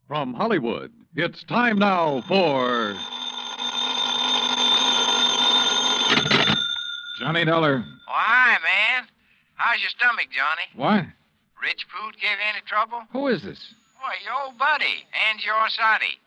From Hollywood, it's time now for... Johnny Dollar. Oh, hi, man. How's your stomach, Johnny? What? Rich food give you any trouble? Who is this? Why, your old buddy, Angie Orsatti.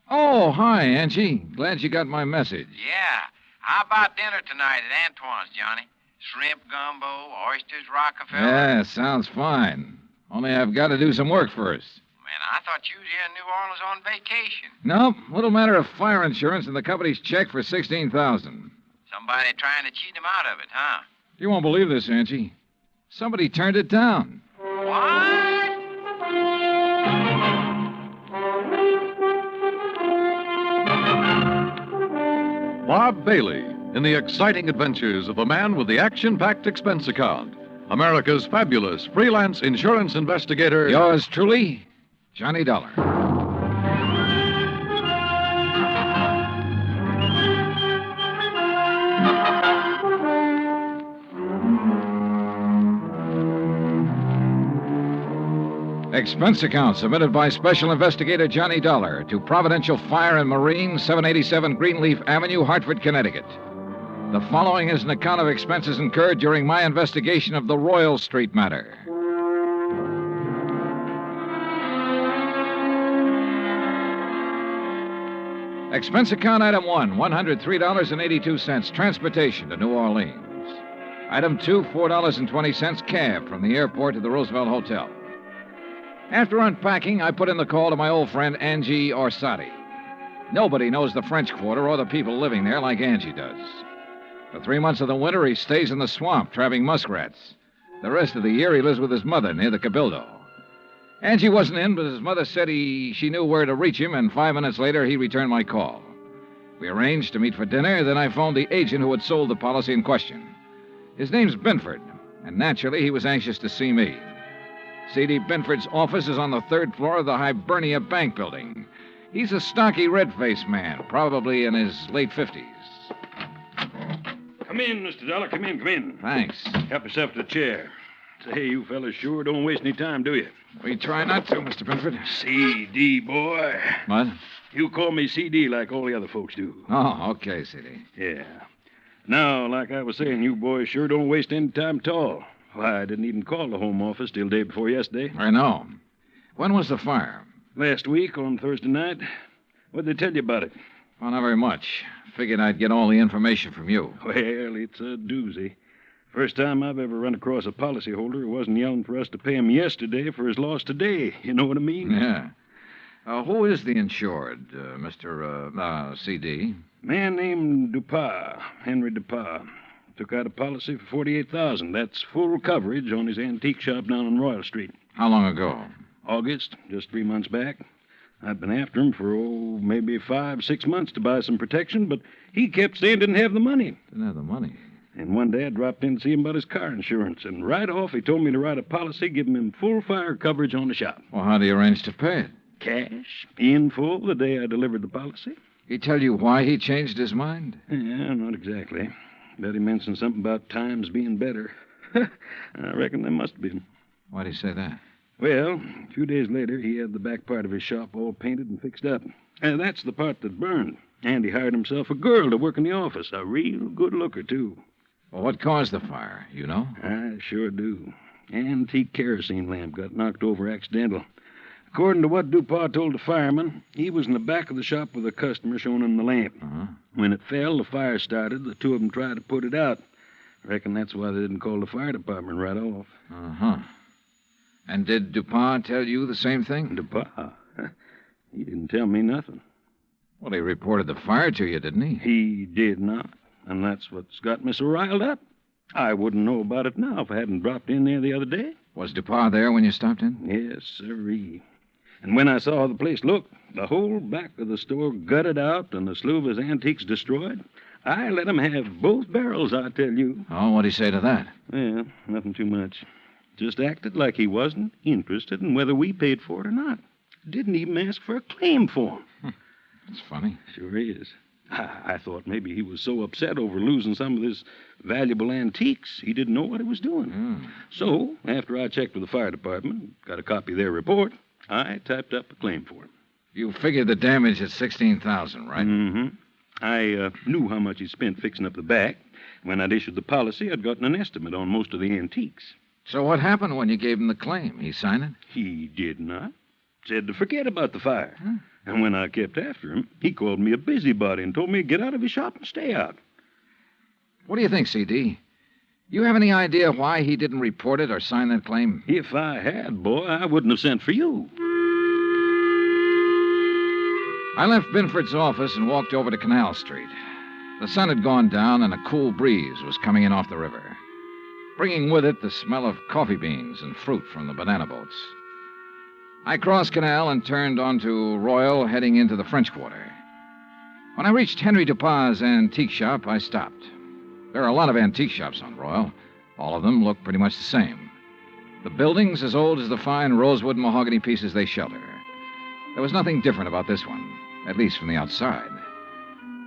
Oh, hi, Angie. Glad you got my message. Yeah. How about dinner tonight at Antoine's, Johnny? Shrimp gumbo, oysters, Rockefeller. Yeah, sounds fine. Only I've got to do some work first. Man, I thought you was here in New Orleans on vacation. Nope, little matter of fire insurance and the company's check for $16,000. Somebody trying to cheat him out of it, huh? You won't believe this, Angie. Somebody turned it down. What? Bob Bailey in the exciting adventures of the man with the action-packed expense account. America's fabulous freelance insurance investigator. Yours truly, Johnny Dollar. Expense account submitted by Special Investigator Johnny Dollar to Providential Fire and Marine, 787 Greenleaf Avenue, Hartford, Connecticut. The following is an account of expenses incurred during my investigation of the Royal Street matter. Expense account item 1, $103.82, transportation to New Orleans. Item 2, $4.20, cab from the airport to the Roosevelt Hotel. After unpacking, I put in the call to my old friend Angie Orsatti. Nobody knows the French Quarter or the people living there like Angie does. For 3 months of the winter, he stays in the swamp, trapping muskrats. The rest of the year, he lives with his mother near the Cabildo. Angie wasn't in, but his mother said she knew where to reach him, and 5 minutes later, he returned my call. We arranged to meet for dinner, then I phoned the agent who had sold the policy in question. His name's Binford, and naturally, he was anxious to see me. C.D. Binford's office is on the 3rd floor of the Hibernia Bank building. He's a stocky, red-faced man, probably in his late 50s. Come in, Mr. Dollar. Come in. Thanks. Help yourself to the chair. Say, you fellas sure don't waste any time, do you? We try not to, Mr. Binford. C.D., boy. What? You call me C.D. like all the other folks do. Oh, okay, C.D. Yeah. Now, like I was saying, you boys sure don't waste any time at all. Why, I didn't even call the home office till day before yesterday. I know. When was the fire? Last week on Thursday night. What'd they tell you about it? Oh, not very much. Figured I'd get all the information from you. Well, it's a doozy. First time I've ever run across a policyholder who wasn't yelling for us to pay him yesterday for his loss today. You know what I mean? Yeah. Who is the insured, Mr. C.D.? Man named Dupas, Henry Dupas. Took out a policy for $48,000. That's full coverage on his antique shop down on Royal Street. How long ago? August, just 3 months back. I'd been after him for, maybe 5-6 months to buy some protection, but he kept saying didn't have the money. Didn't have the money? And one day I dropped in to see him about his car insurance, and right off he told me to write a policy giving him full fire coverage on the shop. Well, how do you arrange to pay it? Cash, in full, the day I delivered the policy. He tell you why he changed his mind? Yeah, not exactly. Bet he mentioned something about times being better. I reckon there must have been. Why'd he say that? Well, a few days later, he had the back part of his shop all painted and fixed up. That's the part that burned. And he hired himself a girl to work in the office. A real good looker, too. Well, what caused the fire? You know? I sure do. Antique kerosene lamp got knocked over accidental. According to what Dupas told the fireman, he was in the back of the shop with a customer showing him the lamp. Uh-huh. When it fell, the fire started. The two of them tried to put it out. Reckon that's why they didn't call the fire department right off. Uh-huh. And did Dupas tell you the same thing? Dupas? He didn't tell me nothing. Well, he reported the fire to you, didn't he? He did not. And that's what's got me so riled up. I wouldn't know about it now if I hadn't dropped in there the other day. Was Dupas there when you stopped in? Yes, sirree. And when I saw how the place looked, the whole back of the store gutted out and a slew of his antiques destroyed, I let him have both barrels, I tell you. Oh, what'd he say to that? Well, nothing too much. Just acted like he wasn't interested in whether we paid for it or not. Didn't even ask for a claim form. That's funny. Sure is. I thought maybe he was so upset over losing some of his valuable antiques, he didn't know what he was doing. So, after I checked with the fire department, got a copy of their report, I typed up a claim for him. You figured the damage at $16,000, right? Mm-hmm. I knew how much he spent fixing up the back. When I'd issued the policy, I'd gotten an estimate on most of the antiques. So what happened when you gave him the claim? He signed it? He did not. Said to forget about the fire. Huh? And when I kept after him, he called me a busybody and told me to get out of his shop and stay out. What do you think, C.D.? You have any idea why he didn't report it or sign that claim? If I had, boy, I wouldn't have sent for you. I left Binford's office and walked over to Canal Street. The sun had gone down and a cool breeze was coming in off the river, bringing with it the smell of coffee beans and fruit from the banana boats. I crossed Canal and turned onto Royal, heading into the French Quarter. When I reached Henry Dupin's antique shop, I stopped. There are a lot of antique shops on Royal. All of them look pretty much the same. The building's as old as the fine rosewood and mahogany pieces they shelter. There was nothing different about this one, at least from the outside.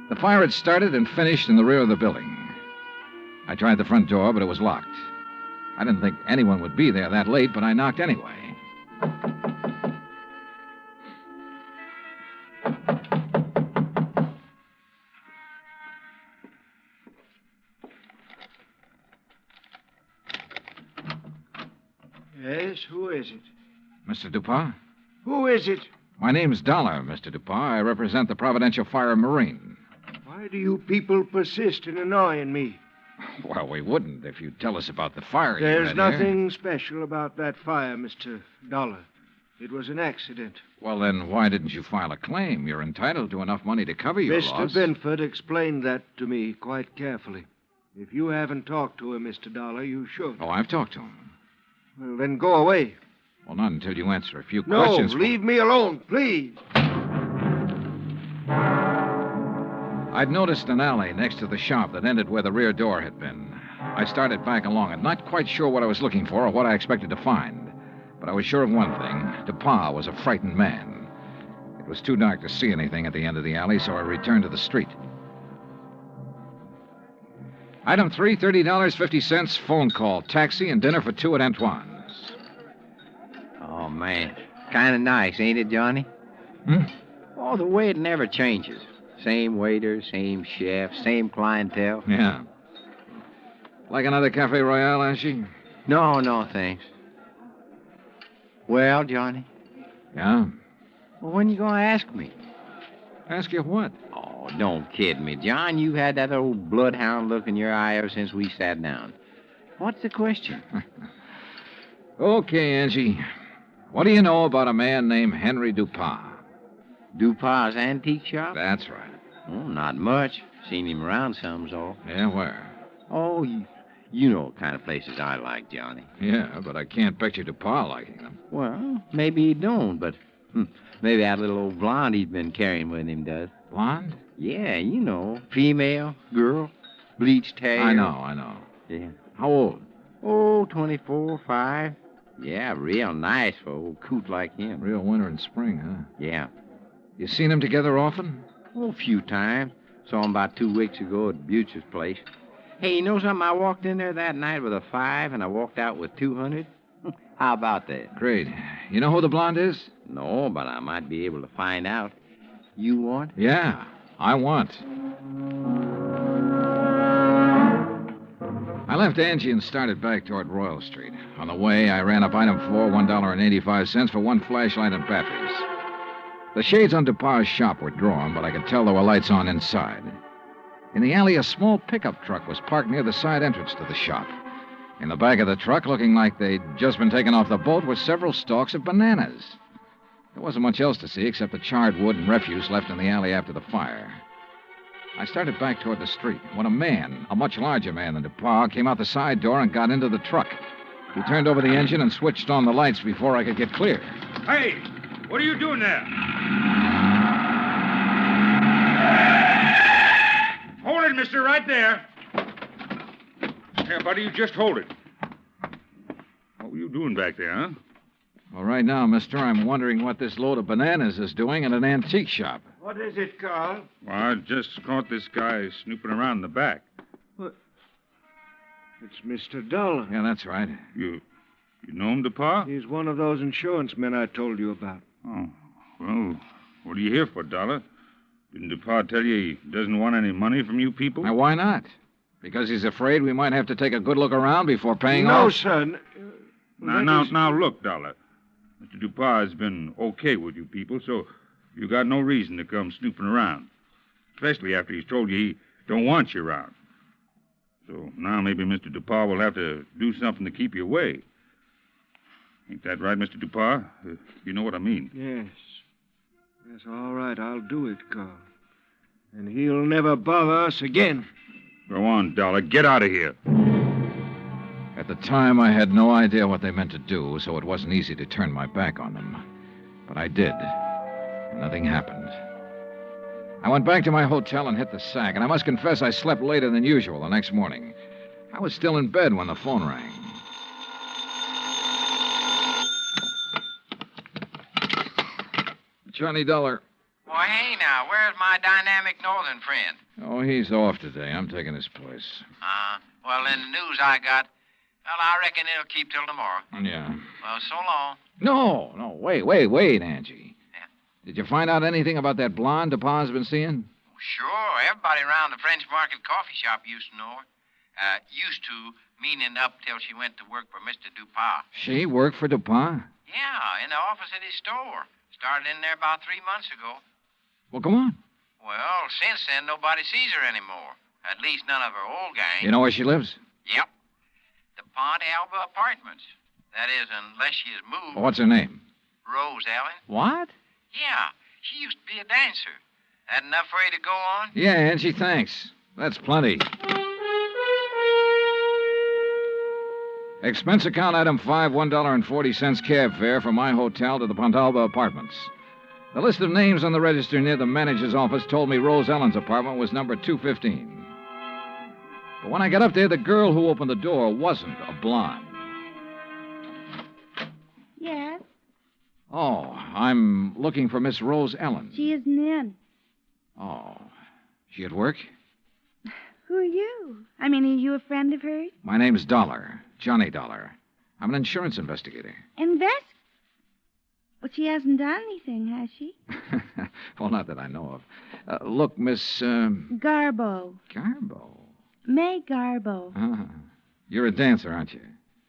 The fire had started and finished in the rear of the building. I tried the front door, but it was locked. I didn't think anyone would be there that late, but I knocked anyway. Yes, who is it? Mr. Dupin? Who is it? My name's Dollar, Mr. Dupin. I represent the Providential Fire and Marine. Why do you people persist in annoying me? Well, we wouldn't if you'd tell us about the fire. There's nothing special about that fire, Mr. Dollar. It was an accident. Well, then why didn't you file a claim? You're entitled to enough money to cover your loss. Mr. Binford explained that to me quite carefully. If you haven't talked to him, Mr. Dollar, you should. Oh, I've talked to him. Well, then go away. Well, not until you answer a few questions. No, leave me alone, please. I'd noticed an alley next to the shop that ended where the rear door had been. I started back along it, not quite sure what I was looking for or what I expected to find. But I was sure of one thing. Dupin was a frightened man. It was too dark to see anything at the end of the alley, so I returned to the street. Item 3, $30.50, phone call, taxi, and dinner for two at Antoine's. Oh, man. Kind of nice, ain't it, Johnny? Oh, the way it never changes. Same waiter, same chef, same clientele. Yeah. Like another Cafe Royale, Ashy? No, thanks. Well, Johnny? Yeah? Well, when you gonna ask me? Ask you what? Oh, don't kid me, John. You had that old bloodhound look in your eye ever since we sat down. What's the question? Okay, Angie. What do you know about a man named Henry Dupin? Dupin's antique shop? That's right. Oh, not much. Seen him around some's all. Yeah, where? Oh, you know what kind of places I like, Johnny. Yeah, but I can't picture Dupin liking them. Well, maybe he don't, but maybe that little old blonde he's been carrying with him does. Blonde? Yeah, you know. Female, girl, bleached hair. I know. Yeah. How old? Oh, 24, 5. Yeah, real nice for an old coot like him. Real winter and spring, huh? Yeah. You seen them together often? Oh, a few times. Saw him about 2 weeks ago at Butz's place. Hey, you know something? I walked in there that night with a 5, and I walked out with 200. How about that? Great. You know who the blonde is? No, but I might be able to find out. You want? Yeah, I want. I left Angie and started back toward Royal Street. On the way, I ran up item 4, $1.85 for one flashlight and batteries. The shades on Dupin's shop were drawn, but I could tell there were lights on inside. In the alley, a small pickup truck was parked near the side entrance to the shop. In the back of the truck, looking like they'd just been taken off the boat, were several stalks of bananas. There wasn't much else to see except the charred wood and refuse left in the alley after the fire. I started back toward the street when a man, a much larger man than Dupin, came out the side door and got into the truck. He turned over the engine and switched on the lights before I could get clear. Hey, what are you doing there? Hold it, mister, right there. Here, buddy, you just hold it. What were you doing back there, huh? Well, right now, mister, I'm wondering what this load of bananas is doing at an antique shop. What is it, Carl? Well, I just caught this guy snooping around in the back. What? It's Mr. Dollar. Yeah, that's right. You know him, Dupin? He's one of those insurance men I told you about. Oh, well, What are you here for, Dollar? Didn't DuPont tell you he doesn't want any money from you people? Now, why not? Because he's afraid we might have to take a good look around before paying No, off? son. Now, look, Dollar. Mr. DuPont has been okay with you people, so you got no reason to come snooping around. Especially after he's told you he don't want you around. So now maybe Mr. DuPont will have to do something to keep you away. Ain't that right, Mr. DuPont? You know what I mean. Yes. Yes, all right, I'll do it, Carl. And he'll never bother us again. Go on, Dollar. Get out of here. At the time, I had no idea what they meant to do, so it wasn't easy to turn my back on them. But I did. And nothing happened. I went back to my hotel and hit the sack, and I must confess I slept later than usual the next morning. I was still in bed when the phone rang. Johnny Dollar. Well, hey, now, where's my dynamic northern friend? Oh, he's off today. I'm taking his place. Well, in the news I got, well, I reckon it'll keep till tomorrow. Yeah. Well, so long. No, wait, Angie. Yeah? Did you find out anything about that blonde DuPont's been seeing? Sure, everybody around the French Market coffee shop used to know her. Used to, meaning up till she went to work for Mr. DuPont. She worked for DuPont? Yeah, in the office at his store. Started in there about 3 months ago. Well, come on. Well, since then, nobody sees her anymore. At least none of her old gang. You know where she lives? Yep. The Pont Alba Apartments. That is, unless she has moved. What's her name? Rose Ellen. What? Yeah, she used to be a dancer. That enough for you to go on? Yeah, Angie, thanks. That's plenty. Expense account item 5, $1.40 cab fare from my hotel to the Pontalba Apartments. The list of names on the register near the manager's office told me Rose Ellen's apartment was number 215. But when I got up there, the girl who opened the door wasn't a blonde. Yes? Oh, I'm looking for Miss Rose Ellen. She isn't in. Oh, she at work? Who are you? I mean, are you a friend of hers? My name's Dollar, Johnny Dollar. I'm an insurance investigator. Well, she hasn't done anything, has she? Well, not that I know of. Look, Miss... Garbo. Garbo? May Garbo. You're a dancer, aren't you?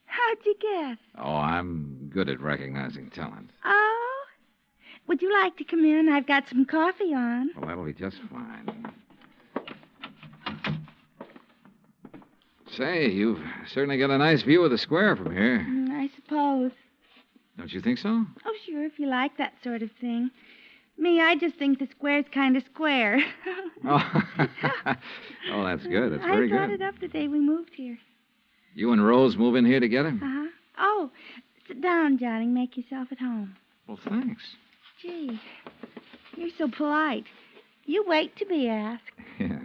How'd you guess? Oh, I'm good at recognizing talent. Oh? Would you like to come in? I've got some coffee on. Well, that'll be just fine. Say, you've certainly got a nice view of the square from here. I suppose. Don't you think so? Oh, sure, if you like that sort of thing. Me, I just think the square's kind of square. Oh. Oh, that's good. That's very good. I brought it up the day we moved here. You and Rose move in here together? Uh-huh. Oh, sit down, Johnny. Make yourself at home. Well, thanks. Gee, you're so polite. You wait to be asked. Yeah.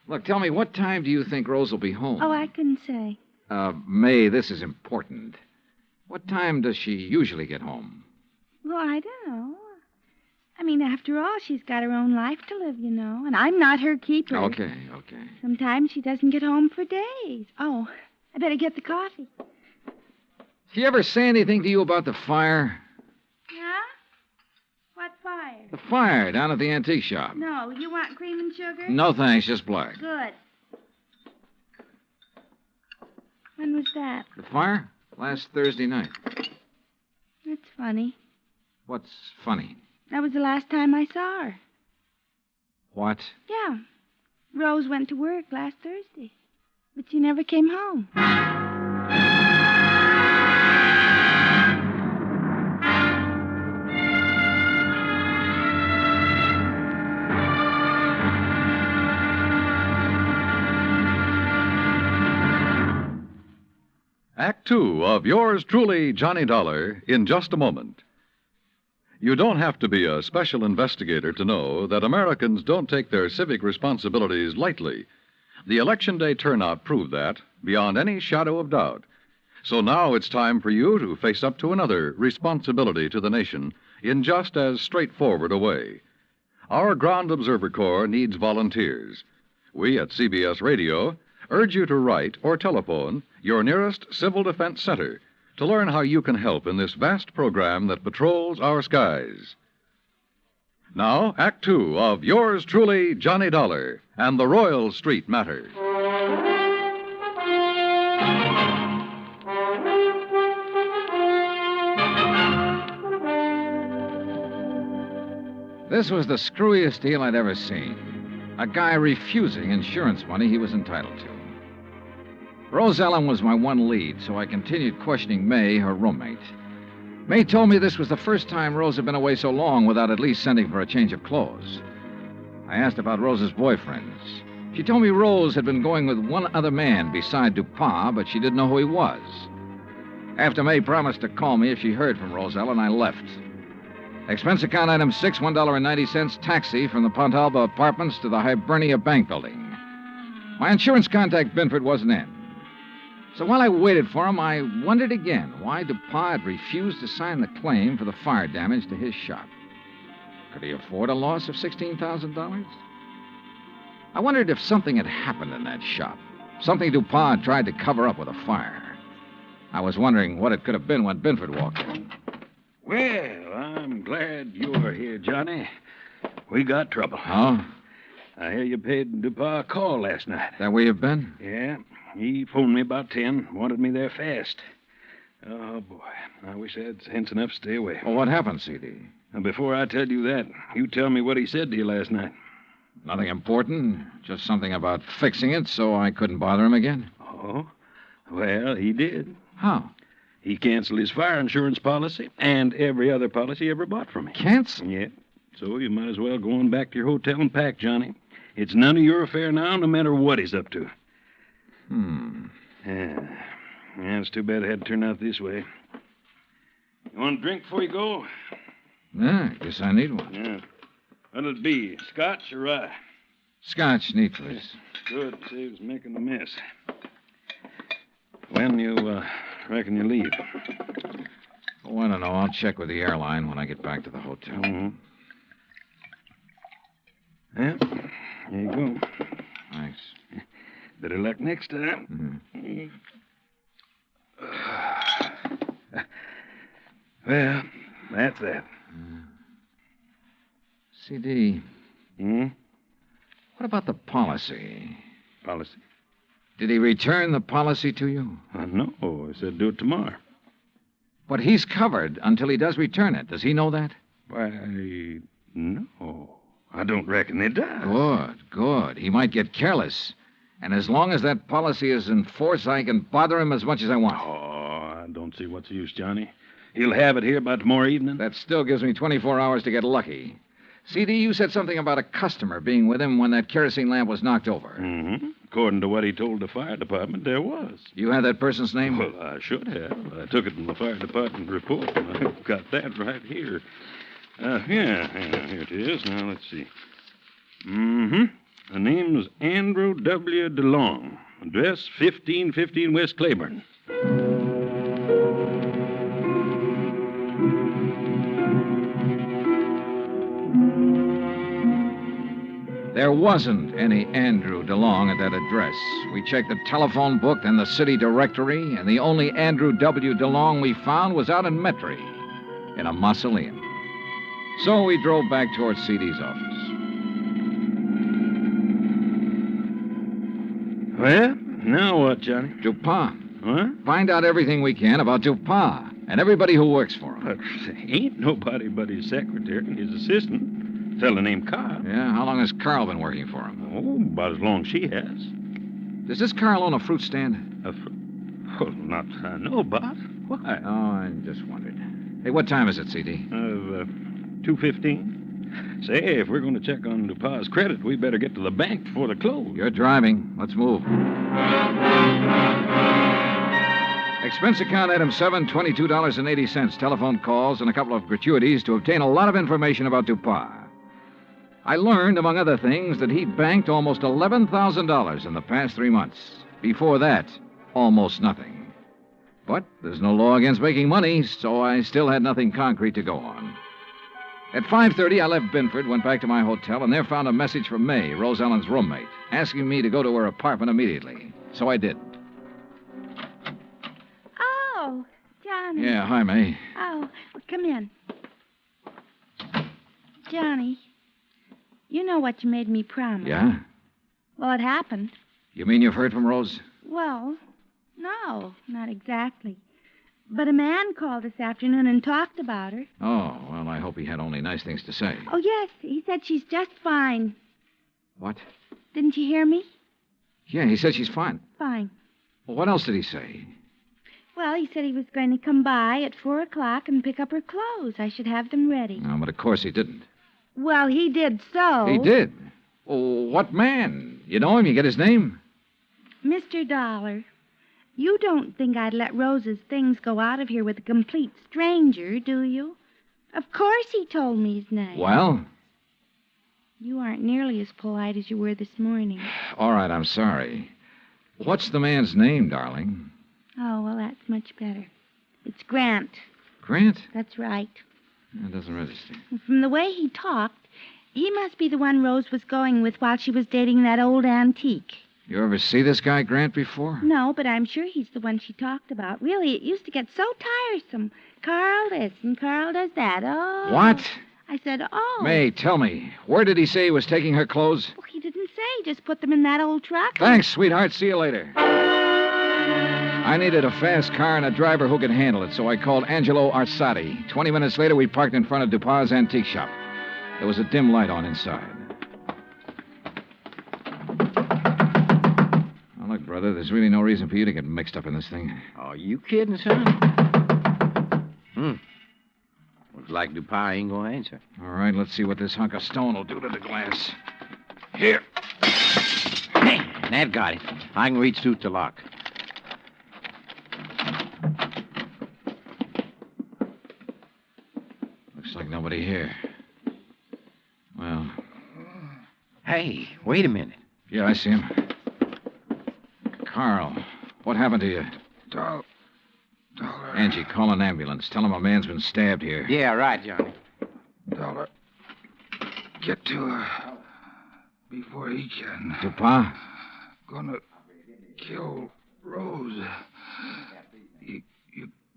Look, tell me, what time do you think Rose will be home? Oh, I couldn't say. May, this is important. What time does she usually get home? Well, I don't know. I mean, after all, she's got her own life to live, you know, and I'm not her keeper. Okay. Sometimes she doesn't get home for days. Oh, I better get the coffee. She ever say anything to you about the fire? Yeah? What fire? The fire down at the antique shop. No, you want cream and sugar? No, thanks, just black. Good. When was that? The fire? Last Thursday night. That's funny. What's funny? That was the last time I saw her. What? Yeah. Rose went to work last Thursday, but she never came home. Act Two of yours truly, Johnny Dollar, in just a moment. You don't have to be a special investigator to know that Americans don't take their civic responsibilities lightly. The Election Day turnout proved that, beyond any shadow of doubt. So now it's time for you to face up to another responsibility to the nation in just as straightforward a way. Our Ground Observer Corps needs volunteers. We at CBS Radio urge you to write or telephone your nearest Civil Defense Center to learn how you can help in this vast program that patrols our skies. Now, Act Two of Yours Truly, Johnny Dollar, and the Royal Street Matter. This was the screwiest deal I'd ever seen. A guy refusing insurance money he was entitled to. Rose Ellen was my one lead, so I continued questioning May, her roommate. May told me this was the first time Rose had been away so long without at least sending for a change of clothes. I asked about Rose's boyfriends. She told me Rose had been going with one other man beside Dupont, but she didn't know who he was. After May promised to call me if she heard from Rose Ellen, I left. Expense account item 6, $1.90, taxi from the Pontalba Apartments to the Hibernia Bank Building. My insurance contact, Binford, wasn't in. So while I waited for him, I wondered again why Dupont had refused to sign the claim for the fire damage to his shop. Could he afford a loss of $16,000? I wondered if something had happened in that shop, something Dupont had tried to cover up with a fire. I was wondering what it could have been when Binford walked in. Well, I'm glad you're here, Johnny. We got trouble. Oh? I hear you paid Dupont a call last night. That where you've been? Yeah. He phoned me about 10, wanted me there fast. Oh, boy. I wish I had sense enough to stay away. Well, what happened, CD? Now, before I tell you that, you tell me what he said to you last night. Nothing important, just something about fixing it so I couldn't bother him again. Oh? Well, he did. How? He canceled his fire insurance policy and every other policy he ever bought from me. Cancel? Yeah. So you might as well go on back to your hotel and pack, Johnny. It's none of your affair now, no matter what he's up to. Yeah, it's too bad it had to turn out this way. You want a drink before you go? Yeah, I guess I need one. Yeah. What'll it be, scotch or rye? Scotch, neat, please. Good, saves making a mess. When you reckon you leave? Oh, I don't know. I'll check with the airline when I get back to the hotel. Mm-hmm. Yeah, there you go. Thanks. Better luck next time. Mm-hmm. Well, that's that. CD, Hmm? what about the policy? Policy? Did he return the policy to you? No, he said do it tomorrow. But he's covered until he does return it. Does he know that? Why, no. I don't reckon he does. Good. He might get careless. And as long as that policy is in force, I can bother him as much as I want. Oh, I don't see what's the use, Johnny. He'll have it here by tomorrow evening. That still gives me 24 hours to get lucky. CD, you said something about a customer being with him when that kerosene lamp was knocked over. Mm-hmm. According to what he told the fire department, there was. You have that person's name? Well, I should have. I took it from the fire department report. I've got that right here. Here it is. Now, let's see. Mm-hmm. The name's Andrew W. DeLong. Address 1515 West Claiborne. There wasn't any Andrew DeLong at that address. We checked the telephone book and the city directory, and the only Andrew W. DeLong we found was out in Metairie, in a mausoleum. So we drove back towards CD's office. Well, now what, Johnny? Dupont. What? Find out everything we can about Dupont and everybody who works for him. But ain't nobody but his secretary and his assistant. Fellow named Carl. Yeah, how long has Carl been working for him? Oh, about as long as she has. Does this Carl own a fruit stand? Well, not I know about. Why? Oh, I just wondered. Hey, what time is it, CD? 2:15. Say, if we're going to check on Dupont's credit, we better get to the bank before they close. You're driving. Let's move. Expense account item 7, $22.80. Telephone calls and a couple of gratuities to obtain a lot of information about Dupont. I learned, among other things, that he'd banked almost $11,000 in the past 3 months. Before that, almost nothing. But there's no law against making money, so I still had nothing concrete to go on. At 5:30, I left Binford, went back to my hotel, and there found a message from May, Rose Ellen's roommate, asking me to go to her apartment immediately. So I did. Oh, Johnny. Yeah, hi, May. Oh, well, come in. Johnny, You know what you made me promise. Yeah? Well, it happened. You mean you've heard from Rose? Well, no, not exactly. But a man called this afternoon and talked about her. Oh, well, I hope he had only nice things to say. Oh, yes, he said she's just fine. What? Didn't you hear me? Yeah, he said she's fine. Fine. Well, what else did he say? Well, he said he was going to come by at 4 o'clock and pick up her clothes. I should have them ready. No, but of course he didn't. Well, he did so. He did? Oh, what man? You know him? You get his name? Mr. Dollar, you don't think I'd let Rose's things go out of here with a complete stranger, do you? Of course he told me his name. Well? You aren't nearly as polite as you were this morning. All right, I'm sorry. What's the man's name, darling? Oh, well, that's much better. It's Grant. Grant? That's right. That doesn't register. From the way he talked, he must be the one Rose was going with while she was dating that old antique. You ever see this guy, Grant, before? No, but I'm sure he's the one she talked about. Really, it used to get so tiresome. Carl this and Carl does that. Oh. What? I said, oh. May, tell me, where did he say he was taking her clothes? Well, he didn't say. Just put them in that old truck. Thanks, sweetheart. See you later. I needed a fast car and a driver who could handle it, so I called Angelo Arsati. 20 minutes later, we parked in front of Dupas' antique shop. There was a dim light on inside. Now, look, brother, there's really no reason for you to get mixed up in this thing. Oh, you kidding, son? Looks like Dupas ain't gonna answer. All right, let's see what this hunk of stone will do to the glass. Here. Hey, that got it. I can reach through the lock. Looks like nobody here. Well. Hey, wait a minute. Yeah, I see him. Carl, what happened to you? Dollar. Angie, call an ambulance. Tell him a man's been stabbed here. Yeah, right, Johnny. Dollar. Get to her before he can. Dupas? Gonna kill Rose. You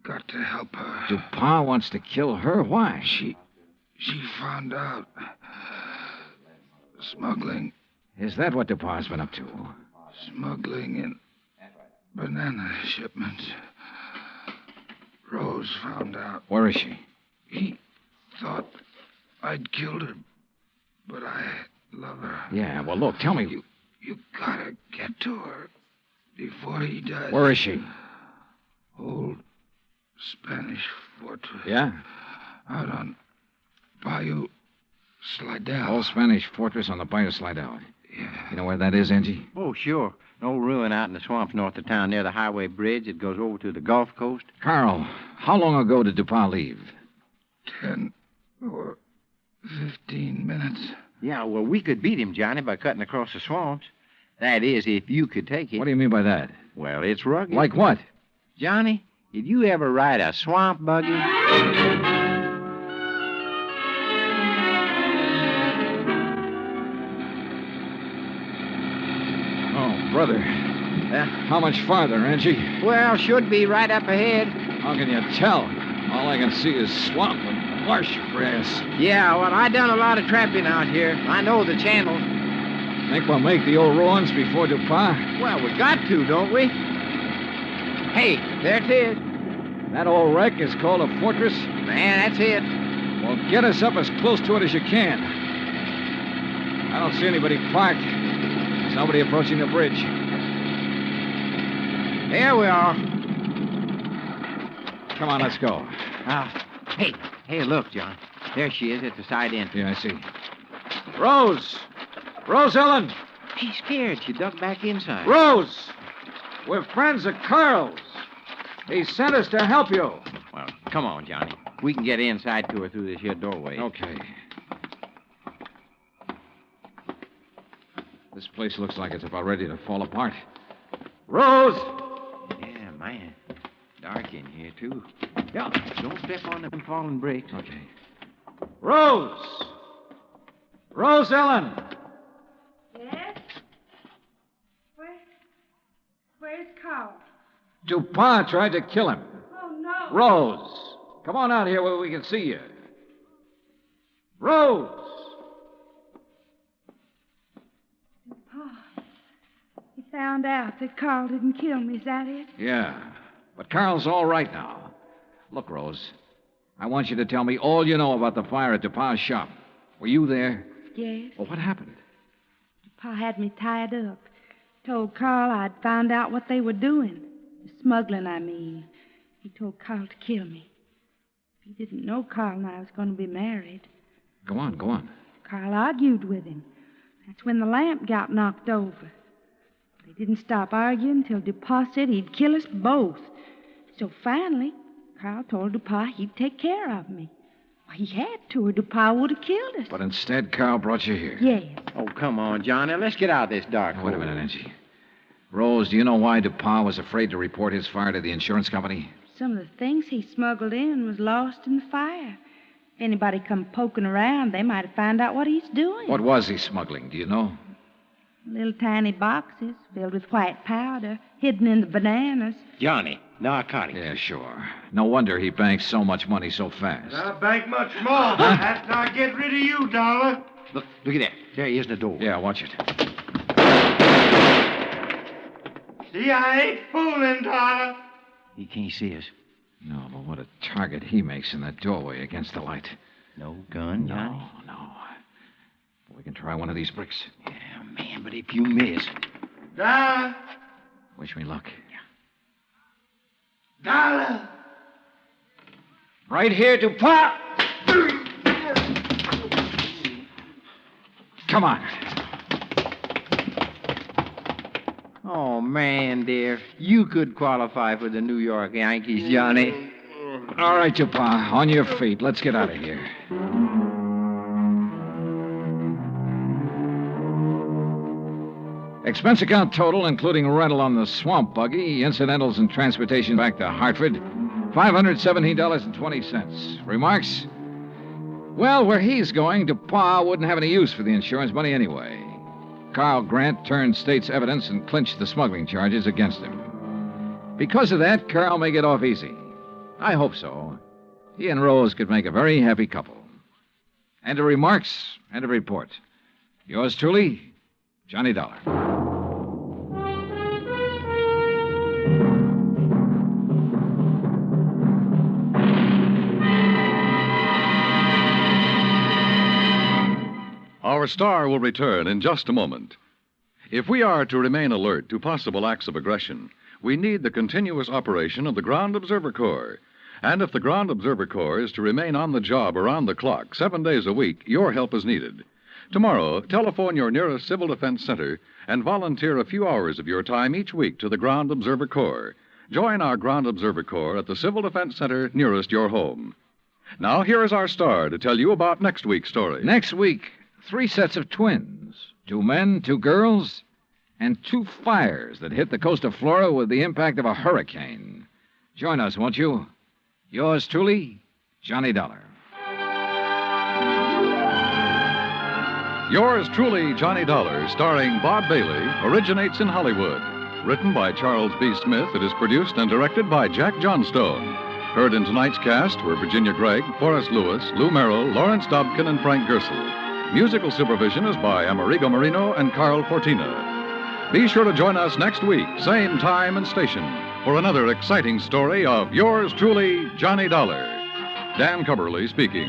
got to help her. Dupas wants to kill her? Why? She found out. Smuggling. Is that what Dupas's been up to? Smuggling in banana shipments. Rose found out. Where is she? He thought I'd killed her, but I love her. Yeah, well, look, tell me. You gotta get to her before he does. Where is she? Old Spanish fortress. Yeah? Out on Bayou Slidell. Old Spanish fortress on the Bayou Slidell. Yeah. You know where that is, Angie? Oh, sure. An old ruin out in the swamps north of town near the highway bridge that goes over to the Gulf Coast. Carl, how long ago did Dupas leave? 10 or 15 minutes. Yeah, well, we could beat him, Johnny, by cutting across the swamps. That is, if you could take it. What do you mean by that? Well, it's rugged. Like what? Johnny, did you ever ride a swamp buggy? Oh, brother. How much farther, Angie? Well, should be right up ahead. How can you tell? All I can see is swamp and marsh grass. Yeah, well, I done a lot of trapping out here. I know the channels. Think we'll make the old ruins before Dupas? Well, we got to, don't we? Hey, there it is. That old wreck is called a fortress? Man, that's it. Well, get us up as close to it as you can. I don't see anybody parked. There's nobody approaching the bridge. There we are. Come on, let's go. Hey, look, John. There she is at the side entrance. Yeah, I see. Rose! Rose Ellen! She's scared. She ducked back inside. Rose! We're friends of Carl's. He sent us to help you. Well, come on, Johnny. We can get inside to her through this here doorway. Okay. This place looks like it's about ready to fall apart. Rose! Yeah, man. Dark in here, too. Yeah, don't step on them falling bricks. Okay. Rose! Rose Ellen! Yes? Where's Carl? Dupas tried to kill him. Oh, no. Rose! Come on out here where we can see you. Rose! found out that Carl didn't kill me. Is that it? Yeah. But Carl's all right now. Look, Rose, I want you to tell me all you know about the fire at DuPa's shop. Were you there? Yes. Well, what happened? Pa had me tied up. Told Carl I'd found out what they were doing. Smuggling, I mean. He told Carl to kill me. He didn't know Carl and I was going to be married. Go on. Carl argued with him. That's when the lamp got knocked over. They didn't stop arguing until DuPas said he'd kill us both. So finally, Carl told DuPas he'd take care of me. Well, he had to, or DuPas would have killed us. But instead, Carl brought you here. Yes. Oh, come on, Johnny. Let's get out of this dark hole. Wait a minute, Angie. Rose, do you know why DuPas was afraid to report his fire to the insurance company? Some of the things he smuggled in was lost in the fire. If anybody come poking around, they might have found out what he's doing. What was he smuggling, do you know? Little tiny boxes filled with white powder, hidden in the bananas. Johnny, narcotics. Yeah, sure. No wonder he banks so much money so fast. I'll bank much more after I get rid of you, Dollar. Look at that. There he is in the door. Yeah, watch it. See, I ain't fooling, Dollar. He can't see us. No, but what a target he makes in that doorway against the light. No gun, Johnny? No. We can try one of these bricks. Yeah, man, but if you miss... Dollar. Wish me luck. Dollar. Right here to pop. Come on. Oh, man, dear. You could qualify for the New York Yankees, Johnny. All right, DuPas. On your feet. Let's get out of here. Expense account total, including rental on the swamp buggy, incidentals and transportation back to Hartford, $517.20. Remarks? Well, where he's going, DuPas wouldn't have any use for the insurance money anyway. Carl Grant turned state's evidence and clinched the smuggling charges against him. Because of that, Carl may get off easy. I hope so. He and Rose could make a very happy couple. End of remarks, end of report. Yours truly, Johnny Dollar. Our star will return in just a moment. If we are to remain alert to possible acts of aggression, we need the continuous operation of the Ground Observer Corps. And if the Ground Observer Corps is to remain on the job around the clock, 7 days a week, your help is needed. Tomorrow, telephone your nearest Civil Defense Center and volunteer a few hours of your time each week to the Ground Observer Corps. Join our Ground Observer Corps at the Civil Defense Center nearest your home. Now, here is our star to tell you about next week's story. Next week, 3 sets of twins. 2 men, 2 girls, and 2 fires that hit the coast of Florida with the impact of a hurricane. Join us, won't you? Yours truly, Johnny Dollar. Yours truly, Johnny Dollar, starring Bob Bailey, originates in Hollywood. Written by Charles B. Smith, it is produced and directed by Jack Johnstone. Heard in tonight's cast were Virginia Gregg, Forrest Lewis, Lou Merrill, Lawrence Dobkin, and Frank Gersel. Musical supervision is by Amerigo Marino and Carl Fortina. Be sure to join us next week, same time and station, for another exciting story of yours truly, Johnny Dollar. Dan Cubberly speaking.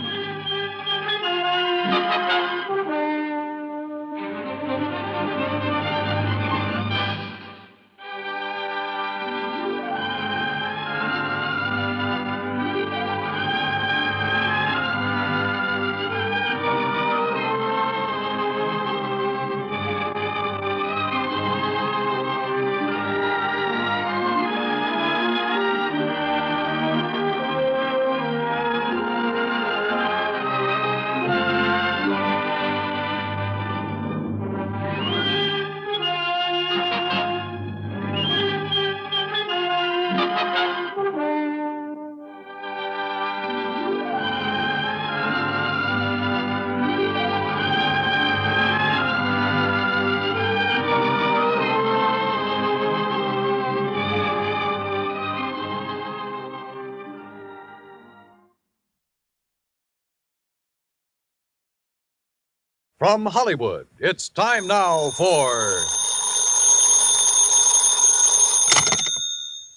From Hollywood, it's time now for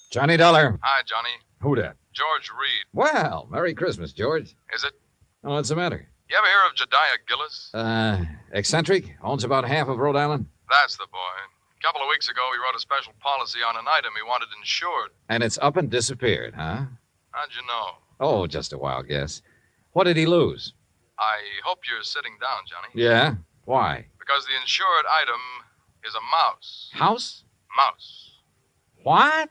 Johnny Dollar. Hi, Johnny. Who dat? George Reed. Well, Merry Christmas, George. Is it? Oh, what's the matter? You ever hear of Jediah Gillis? Eccentric? Owns about half of Rhode Island? That's the boy. A couple of weeks ago, he wrote a special policy on an item he wanted insured. And it's up and disappeared, huh? How'd you know? Oh, just a wild guess. What did he lose? I hope you're sitting down, Johnny. Yeah? Why? Because the insured item is a mouse. House? Mouse. What?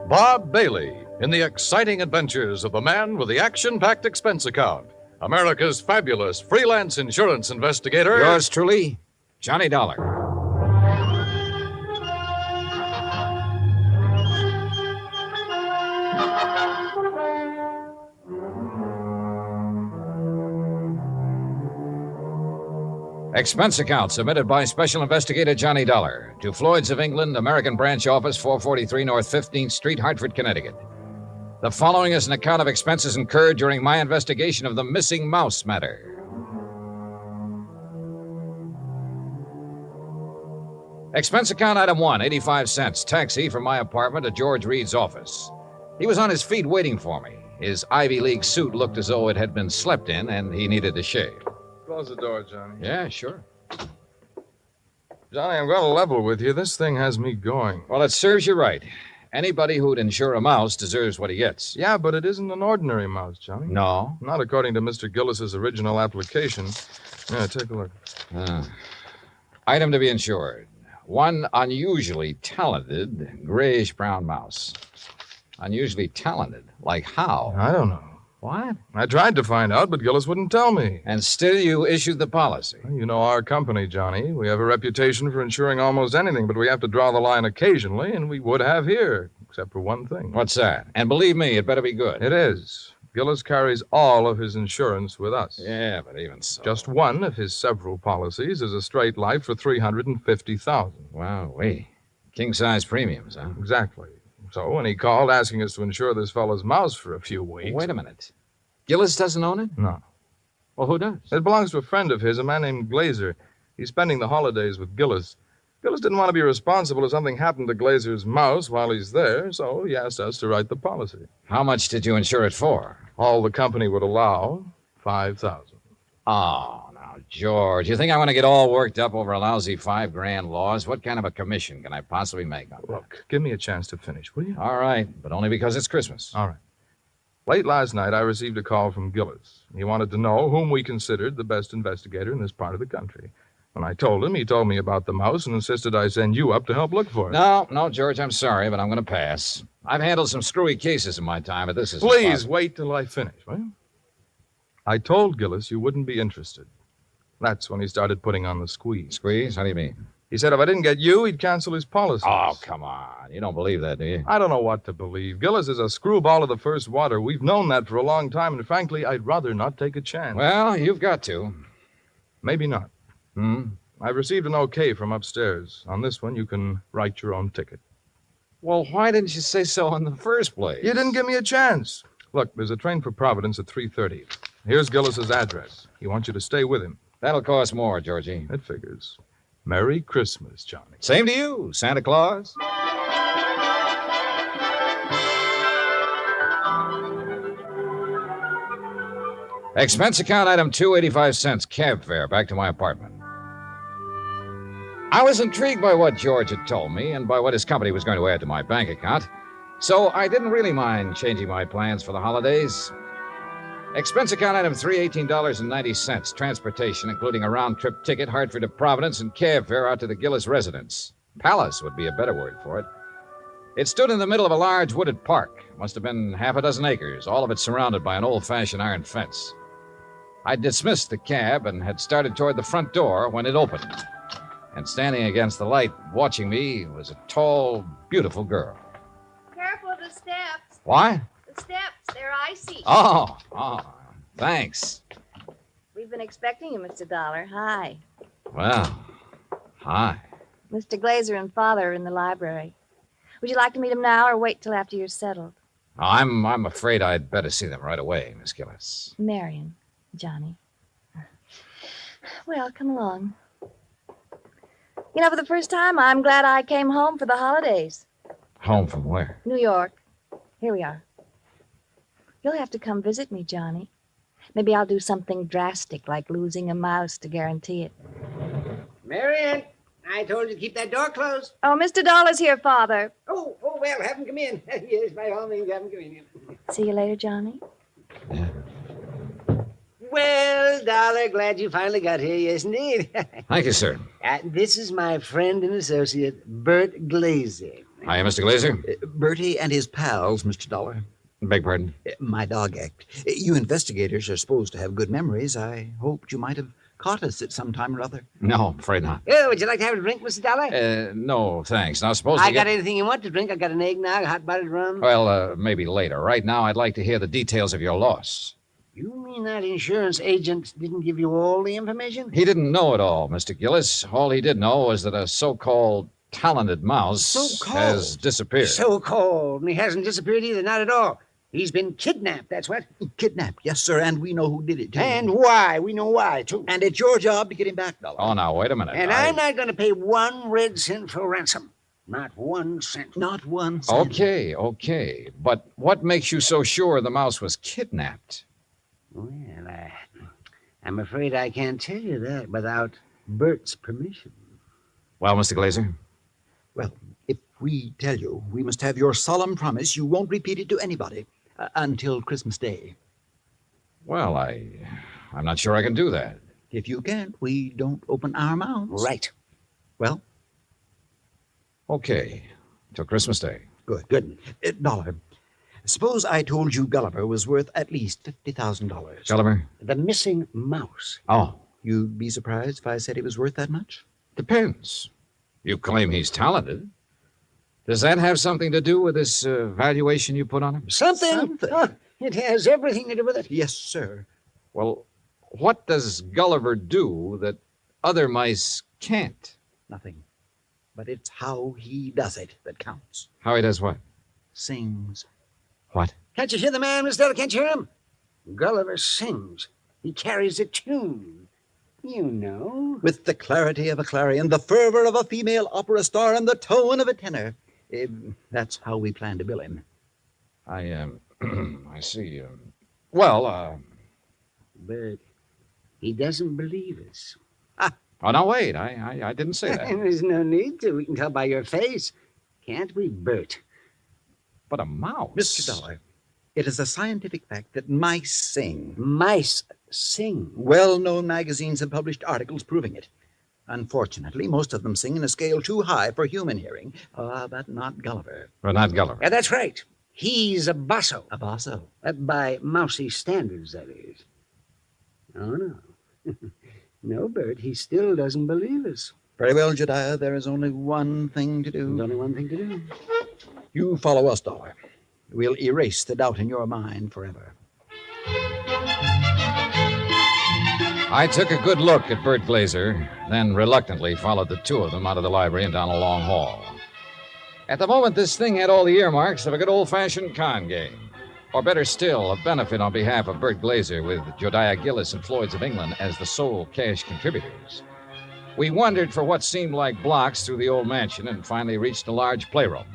Bob Bailey in the exciting adventures of the man with the action-packed expense account. America's fabulous freelance insurance investigator. Yours truly, Johnny Dollar. Expense account submitted by Special Investigator Johnny Dollar to Floyd's of England, American Branch Office, 443 North 15th Street, Hartford, Connecticut. The following is an account of expenses incurred during my investigation of the missing mouse matter. Expense account item 1, 85 cents, taxi from my apartment to George Reed's office. He was on his feet waiting for me. His Ivy League suit looked as though it had been slept in, and he needed to shave. Close the door, Johnny. Yeah, sure. Johnny, I'm going to level with you. This thing has me going. Well, it serves you right. Anybody who'd insure a mouse deserves what he gets. Yeah, but it isn't an ordinary mouse, Johnny. No? Not according to Mr. Gillis's original application. Yeah, take a look. Item to be insured. One unusually talented grayish-brown mouse. Unusually talented? Like how? I don't know. What? I tried to find out, but Gillis wouldn't tell me. And still you issued the policy. Well, you know our company, Johnny. We have a reputation for insuring almost anything, but we have to draw the line occasionally, and we would have here, except for one thing. What's that? And believe me, it better be good. It is. Gillis carries all of his insurance with us. Yeah, but even so. Just one of his several policies is a straight life for $350,000. Wow, king-size premiums, huh? Exactly. So when he called asking us to insure this fellow's mouse for a few weeks... Wait a minute. Gillis doesn't own it? No. Well, who does? It belongs to a friend of his, a man named Glazer. He's spending the holidays with Gillis. Gillis didn't want to be responsible if something happened to Glazer's mouse while he's there, so he asked us to write the policy. How much did you insure it for? All the company would allow, $5,000. Oh, now, George, you think I want to get all worked up over a lousy $5,000 loss? What kind of a commission can I possibly make on that? Look, give me a chance to finish, will you? All right, but only because it's Christmas. All right. Late last night, I received a call from Gillis. He wanted to know whom we considered the best investigator in this part of the country. When I told him, he told me about the mouse and insisted I send you up to help look for it. No, George, I'm sorry, but I'm going to pass. I've handled some screwy cases in my time, but this is... Please wait till I finish, will you? I told Gillis you wouldn't be interested. That's when he started putting on the squeeze. Squeeze? How do you mean? He said if I didn't get you, he'd cancel his policy. Oh, come on. You don't believe that, do you? I don't know what to believe. Gillis is a screwball of the first water. We've known that for a long time, and frankly, I'd rather not take a chance. Well, you've got to. Maybe not. I've received an okay from upstairs. On this one, you can write your own ticket. Well, why didn't you say so in the first place? You didn't give me a chance. Look, there's a train for Providence at 3:30. Here's Gillis's address. He wants you to stay with him. That'll cost more, Georgie. It figures. Merry Christmas, Johnny. Same to you, Santa Claus. Expense account item 2, 85 cents, cab fare back to my apartment. I was intrigued by what George had told me and by what his company was going to add to my bank account, so I didn't really mind changing my plans for the holidays. Expense account item 3, $18.90, transportation, including a round-trip ticket, Hartford to Providence, and cab fare out to the Gillis residence. Palace would be a better word for it. It stood in the middle of a large wooded park. Must have been half a dozen acres, all of it surrounded by an old-fashioned iron fence. I dismissed the cab and had started toward the front door when it opened. And standing against the light, watching me, was a tall, beautiful girl. Careful of the steps. What? The steps, they're icy. Oh, thanks. We've been expecting you, Mr. Dollar. Hi. Well, hi. Mr. Glazer and Father are in the library. Would you like to meet them now or wait till after you're settled? I'm afraid I'd better see them right away, Miss Gillis. Marion, Johnny. Well, come along. You know, for the first time, I'm glad I came home for the holidays. Home from where? New York. Here we are. You'll have to come visit me, Johnny. Maybe I'll do something drastic, like losing a mouse to guarantee it. Marion, I told you to keep that door closed. Oh, Mr. Dollar's here, Father. Oh, well, have him come in. Yes, by all means, have him come in. See you later, Johnny. Well, Dollar, glad you finally got here. Yes, indeed. Thank you, sir. This is my friend and associate, Bert Glazer. Hi, Mr. Glazer. Bertie and his pals, Mr. Dollar. Beg pardon? My dog act. You investigators are supposed to have good memories. I hoped you might have caught us at some time or other. No, I'm afraid not. Oh, would you like to have a drink, Mr. Dollar? No, thanks. Now, suppose I got anything you want to drink. I got an eggnog, hot buttered rum. Well, maybe later. Right now, I'd like to hear the details of your loss. You mean that insurance agent didn't give you all the information? He didn't know it all, Mr. Gillis. All he did know was that a so-called talented mouse has disappeared. So-called. And he hasn't disappeared either, not at all. He's been kidnapped, that's what. Kidnapped, yes, sir, and we know who did it, too. And why. We know why, too. And it's your job to get him back, Dollar. Oh, now, wait a minute. And I'm not going to pay 1 red cent for ransom. Not 1 cent. Not 1 cent. Okay. But what makes you so sure the mouse was kidnapped? Well, I'm afraid I can't tell you that without Bert's permission. Well, Mr. Glazer? Well, if we tell you, we must have your solemn promise you won't repeat it to anybody until Christmas Day. Well, I'm not sure I can do that. If you can't, we don't open our mouths. Right. Well? Okay. Till Christmas Day. Good. Dollar, suppose I told you Gulliver was worth at least $50,000. Gulliver? The missing mouse. Oh. You'd be surprised if I said he was worth that much? Depends. You claim he's talented. Does that have something to do with this valuation you put on him? Something. Oh, it has everything to do with it. Yes, sir. Well, what does Gulliver do that other mice can't? Nothing. But it's how he does it that counts. How he does what? Sings. What? Can't you hear the man, Miss Della? Can't you hear him? Gulliver sings. He carries a tune. You know. With the clarity of a clarion, the fervor of a female opera star, and the tone of a tenor. That's how we plan to bill him. I see. But he doesn't believe us. Oh, no, wait. I didn't say that. There's no need to. We can tell by your face. Can't we, Bert? But a mouse. Mr. Dollar, it is a scientific fact that mice sing. Mice sing? Well-known magazines have published articles proving it. Unfortunately, most of them sing in a scale too high for human hearing. But not Gulliver. Well, not Gulliver. Yeah, that's right. He's a basso. A basso? By mousy standards, that is. Oh, no. No, Bert, he still doesn't believe us. Very well, Jediah, there is only one thing to do. There's only one thing to do. You follow us, Dollar. We'll erase the doubt in your mind forever. I took a good look at Bert Glazer, then reluctantly followed the two of them out of the library and down a long hall. At the moment, this thing had all the earmarks of a good old-fashioned con game. Or better still, a benefit on behalf of Bert Glazer with Josiah Gillis and Floyd's of England as the sole cash contributors. We wandered for what seemed like blocks through the old mansion and finally reached a large playroom.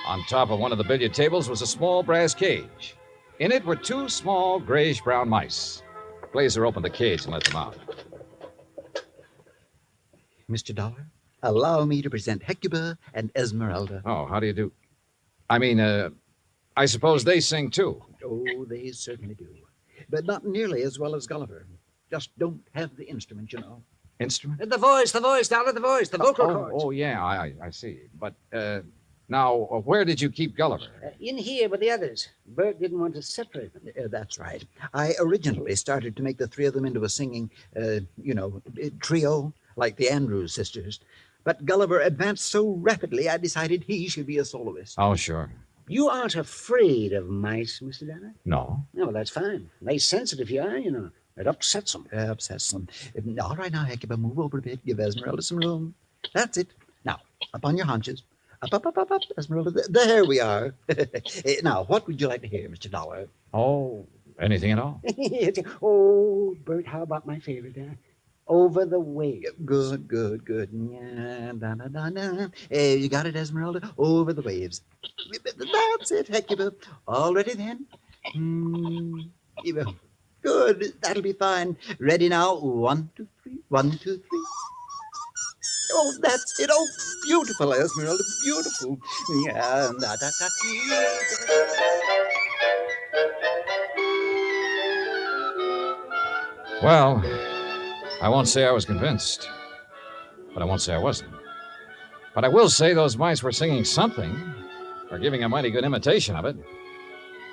On top of one of the billiard tables was a small brass cage. In it were 2 small grayish-brown mice. Glazer opened the cage and let them out. Mr. Dollar, allow me to present Hecuba and Esmeralda. Oh, how do you do? I suppose they sing, too. Oh, they certainly do. But not nearly as well as Gulliver. Just don't have the instrument, you know. Instrument? The voice, Dollar, the voice, the vocal cords. Oh, yeah, I see. But, now, where did you keep Gulliver? In here with the others. Bert didn't want to separate them. That's right. I originally started to make the 3 of them into a singing, trio, like the Andrews sisters. But Gulliver advanced so rapidly, I decided he should be a soloist. Oh, sure. You aren't afraid of mice, Mr. Dollar? No. No, well, that's fine. They sense it if you are, you know. It upsets them. Upsets them. All right, now, Hecuba, move over a bit. Give Esmeralda some room. That's it. Now, up on your haunches. Up, Esmeralda. There we are. Now, what would you like to hear, Mr. Dollar? Oh, anything at all. Oh, Bert, how about my favorite, huh? Over the waves. Good, good, good. Yeah, da, da, da, da. You got it, Esmeralda? Over the waves. That's it, Hecuba. All ready then? Good. That'll be fine. Ready now? 1, 2, 3. 1, 2, 3. Oh, that's it. Oh, beautiful, Esmeralda. Beautiful. Yeah, da, da, da. Well, I won't say I was convinced, but I won't say I wasn't. But I will say those mice were singing something, or giving a mighty good imitation of it.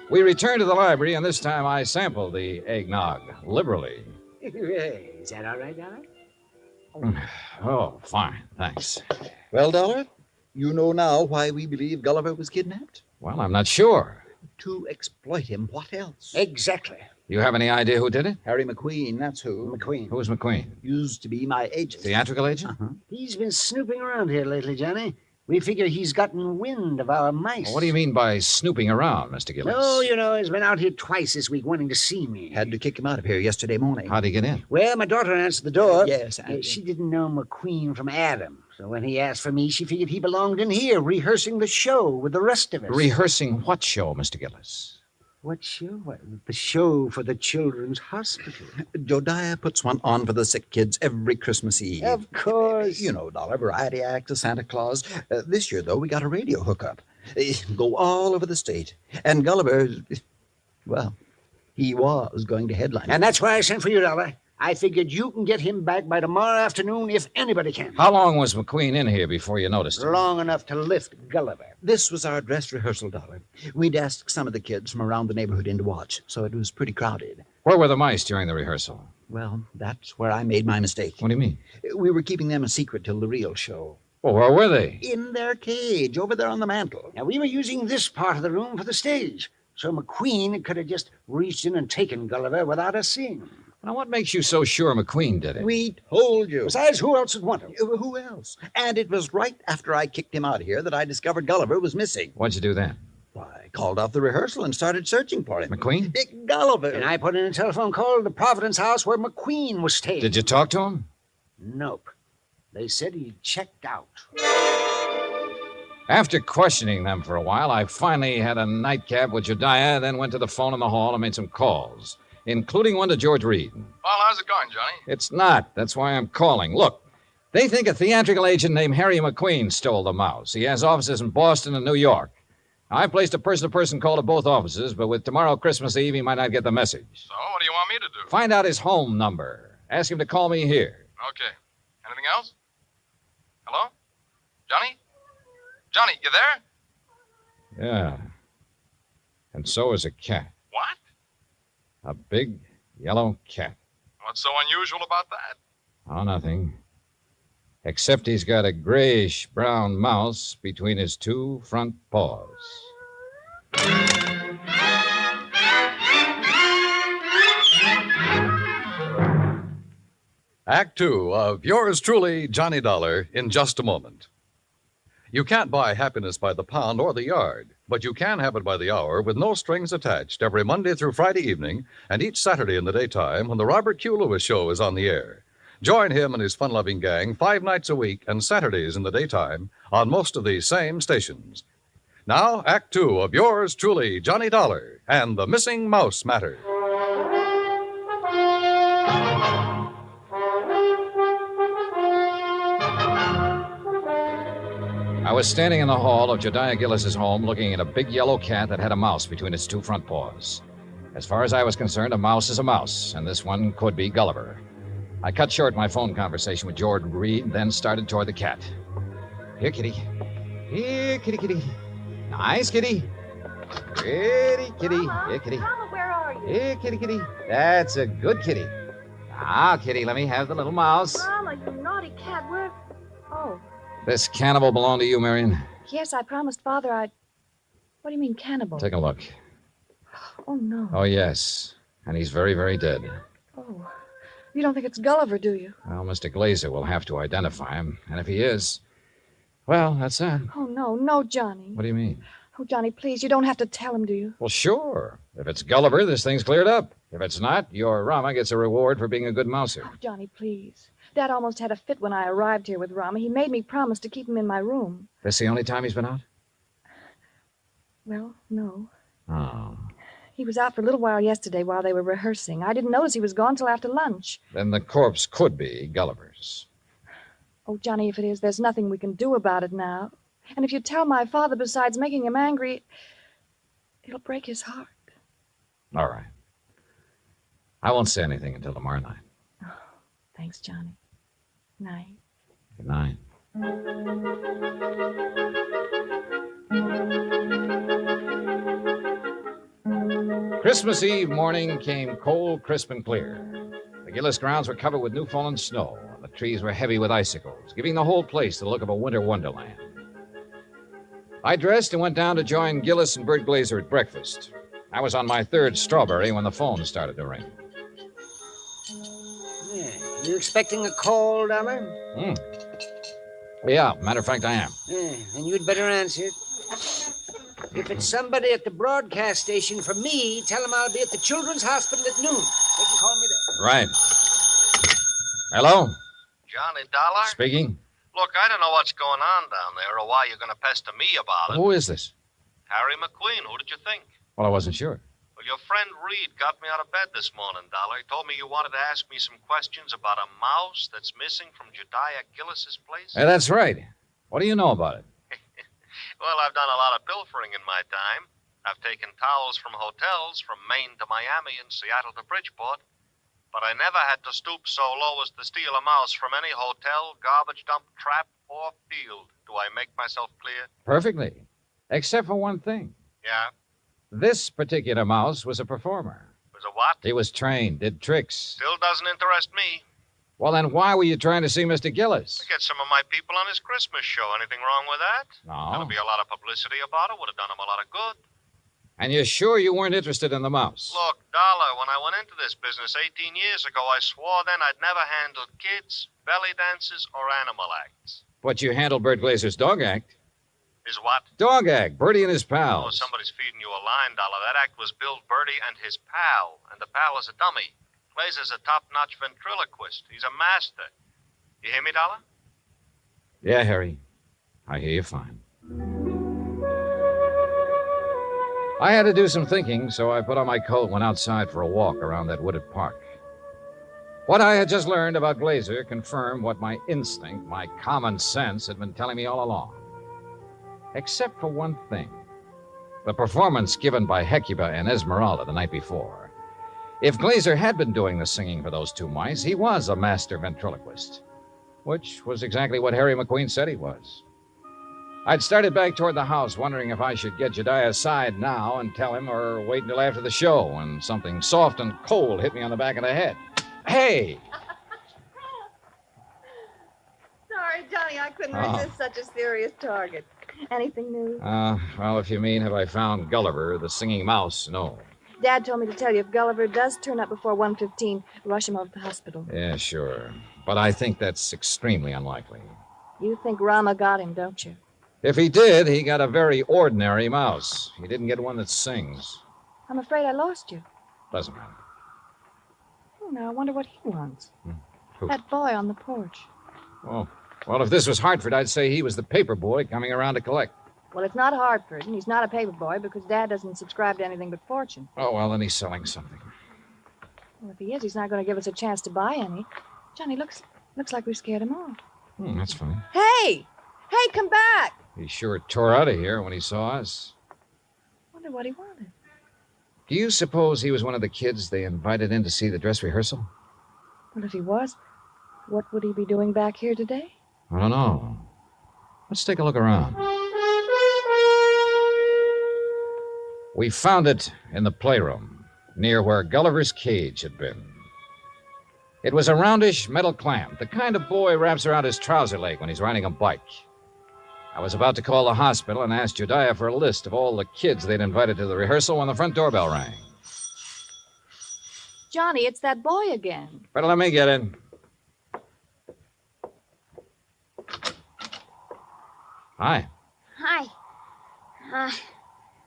We returned to the library, and this time I sampled the eggnog liberally. Is that all right, Dollar? Oh, fine, thanks. Well, Dollar, you know now why we believe Gulliver was kidnapped? Well, I'm not sure. To exploit him. What else? Exactly. You have any idea who did it? Harry McQueen, that's who. McQueen. Who's McQueen? Used to be my agent. Theatrical agent? Uh-huh. He's been snooping around here lately, Johnny. We figure he's gotten wind of our mice. Well, what do you mean by snooping around, Mr. Gillis? Oh, you know, he's been out here twice this week wanting to see me. Had to kick him out of here yesterday morning. How'd he get in? Well, my daughter answered the door. Yes. She didn't know McQueen from Adam. So when he asked for me, she figured he belonged in here, rehearsing the show with the rest of us. Rehearsing what show, Mr. Gillis? What show? What, the show for the Children's Hospital. Jodiah puts one on for the sick kids every Christmas Eve. Of course. You know, Dollar, variety act, a Santa Claus. This year, though, we got a radio hookup. Go all over the state. And Gulliver, well, he was going to headline. And that's why I sent for you, Dollar. I figured you can get him back by tomorrow afternoon if anybody can. How long was McQueen in here before you noticed him? Long enough to lift Gulliver. This was our dress rehearsal, Dollar. We'd asked some of the kids from around the neighborhood in to watch, so it was pretty crowded. Where were the mice during the rehearsal? Well, that's where I made my mistake. What do you mean? We were keeping them a secret till the real show. Well, where were they? In their cage, over there on the mantel. Now, we were using this part of the room for the stage, so McQueen could have just reached in and taken Gulliver without us seeing him. Now, what makes you so sure McQueen did it? We told you. Besides, who else would want him? Who else? And it was right after I kicked him out of here that I discovered Gulliver was missing. What'd you do then? I called off the rehearsal and started searching for him. McQueen? Big Gulliver. And I put in a telephone call to the Providence house where McQueen was staying. Did you talk to him? Nope. They said he checked out. After questioning them for a while, I finally had a nightcap with Jediah, then went to the phone in the hall and made some calls, including one to George Reed. Well, how's it going, Johnny? It's not. That's why I'm calling. Look, they think a theatrical agent named Harry McQueen stole the mouse. He has offices in Boston and New York. I placed a person-to-person call to both offices, but with tomorrow Christmas Eve, he might not get the message. So, what do you want me to do? Find out his home number. Ask him to call me here. Okay. Anything else? Hello? Johnny? Johnny, you there? Yeah. And so is a cat. What? A big yellow cat. What's so unusual about that? Oh, nothing. Except he's got a grayish-brown mouse between his two front paws. Act Two of yours truly, Johnny Dollar, in just a moment. You can't buy happiness by the pound or the yard, but you can have it by the hour with no strings attached every Monday through Friday evening and each Saturday in the daytime when the Robert Q. Lewis Show is on the air. Join him and his fun-loving gang 5 nights a week and Saturdays in the daytime on most of these same stations. Now, Act Two of yours truly, Johnny Dollar, and the Missing Mouse Matter. I was standing in the hall of Jediah Gillis's home looking at a big yellow cat that had a mouse between its two front paws. As far as I was concerned, a mouse is a mouse, and this one could be Gulliver. I cut short my phone conversation with George Reed, then started toward the cat. Here, kitty. Here, kitty, kitty. Nice, kitty. Pretty kitty. Mama, Here, kitty. Mama, where are you? Here, kitty, kitty. That's a good kitty. Now, kitty, let me have the little mouse. Mama, you naughty cat. Where? Oh, This cannibal belong to you, Marion? yes, I promised Father I'd... What do you mean, cannibal? Take a look. Oh, no. Oh, yes. And he's very, very dead. Oh, you don't think it's Gulliver, do you? Well, Mr. Glazer will have to identify him. And if he is, well, that's that. Oh, no, Johnny. What do you mean? Oh, Johnny, please, you don't have to tell him, do you? Well, sure. If it's Gulliver, this thing's cleared up. If it's not, your Rama gets a reward for being a good mouser. Oh, Johnny, please. Dad almost had a fit when I arrived here with Rama. He made me promise to keep him in my room. This the only time he's been out? Well, no. Oh. He was out for a little while yesterday while they were rehearsing. I didn't notice he was gone till after lunch. Then the corpse could be Gulliver's. Oh, Johnny, if it is, there's nothing we can do about it now. And if you tell my father, besides making him angry, it'll break his heart. All right. I won't say anything until tomorrow night. Oh, thanks, Johnny. Night. Good night. Christmas Eve morning came cold, crisp, and clear. The Gillis grounds were covered with new fallen snow, and the trees were heavy with icicles, giving the whole place the look of a winter wonderland. I dressed and went down to join Gillis and Bert Glazer at breakfast. I was on my third strawberry when the phone started to ring. Yeah. You expecting a call, Dollar? Yeah, matter of fact, I am. Yeah, and you'd better answer it. If it's somebody at the broadcast station for me, tell them I'll be at the Children's Hospital at noon. They can call me there. Right. Hello? Johnny Dollar? Speaking. Look, I don't know what's going on down there or why you're going to pester me about it. Who is this? Harry McQueen. Who did you think? Well, I wasn't sure. Well, your friend Reed got me out of bed this morning, Dollar. He told me you wanted to ask me some questions about a mouse that's missing from Jediah Gillis's place. Hey, that's right. What do you know about it? Well, I've done a lot of pilfering in my time. I've taken towels from hotels from Maine to Miami and Seattle to Bridgeport. But I never had to stoop so low as to steal a mouse from any hotel, garbage dump, trap, or field. Do I make myself clear? Perfectly. Except for one thing. Yeah? This particular mouse was a performer. Was a what? He was trained, did tricks. Still doesn't interest me. Well, then why were you trying to see Mr. Gillis? To get some of my people on his Christmas show. Anything wrong with that? No. There'll be a lot of publicity about it. Would have done him a lot of good. And you're sure you weren't interested in the mouse? Look, Dollar, when I went into this business 18 years ago, I swore then I'd never handled kids, belly dances, or animal acts. But you handled Bert Glazer's dog act. Is what? Dog act. Bertie and his Oh, pals. somebody's feeding you a line, Dollar. That act was Bill Bertie and his pal, and the pal is a dummy. Glazer's a top-notch ventriloquist. He's a master. You hear me, Dollar? Yeah, Harry. I hear you fine. I had to do some thinking, so I put on my coat and went outside for a walk around that wooded park. What I had just learned about Glazer confirmed what my instinct, my common sense, had been telling me all along. Except for one thing. The performance given by Hecuba and Esmeralda the night before. If Glazer had been doing the singing for those two mice, he was a master ventriloquist. Which was exactly what Harry McQueen said he was. I'd started back toward the house, wondering if I should get Jediah aside now and tell him or wait until after the show, when something soft and cold hit me on the back of the head. Hey! Sorry, Johnny, I couldn't resist such a serious target. Anything new? Well, if you mean, have I found Gulliver, the singing mouse? No. Dad told me to tell you if Gulliver does turn up before 1:15, rush him over to the hospital. Yeah, sure. But I think that's extremely unlikely. You think Rama got him, don't you? If he did, he got a very ordinary mouse. He didn't get one that sings. I'm afraid I lost you. Doesn't matter. Oh, now I wonder what he wants. Who? That boy on the porch. Oh, well, if this was Hartford, I'd say he was the paper boy coming around to collect. Well, it's not Hartford, and he's not a paper boy because Dad doesn't subscribe to anything but Fortune. Oh, well, then he's selling something. Well, if he is, he's not going to give us a chance to buy any. Johnny, looks like we scared him off. That's funny. Hey! Hey, come back! He sure tore out of here when he saw us. Wonder what he wanted. Do you suppose he was one of the kids they invited in to see the dress rehearsal? Well, if he was, what would he be doing back here today? I don't know. Let's take a look around. We found it in the playroom, near where Gulliver's cage had been. It was a roundish metal clamp, the kind a boy wraps around his trouser leg when he's riding a bike. I was about to call the hospital and ask Jediah for a list of all the kids they'd invited to the rehearsal when the front doorbell rang. Johnny, it's that boy again. Better let me get in. Hi. Hi.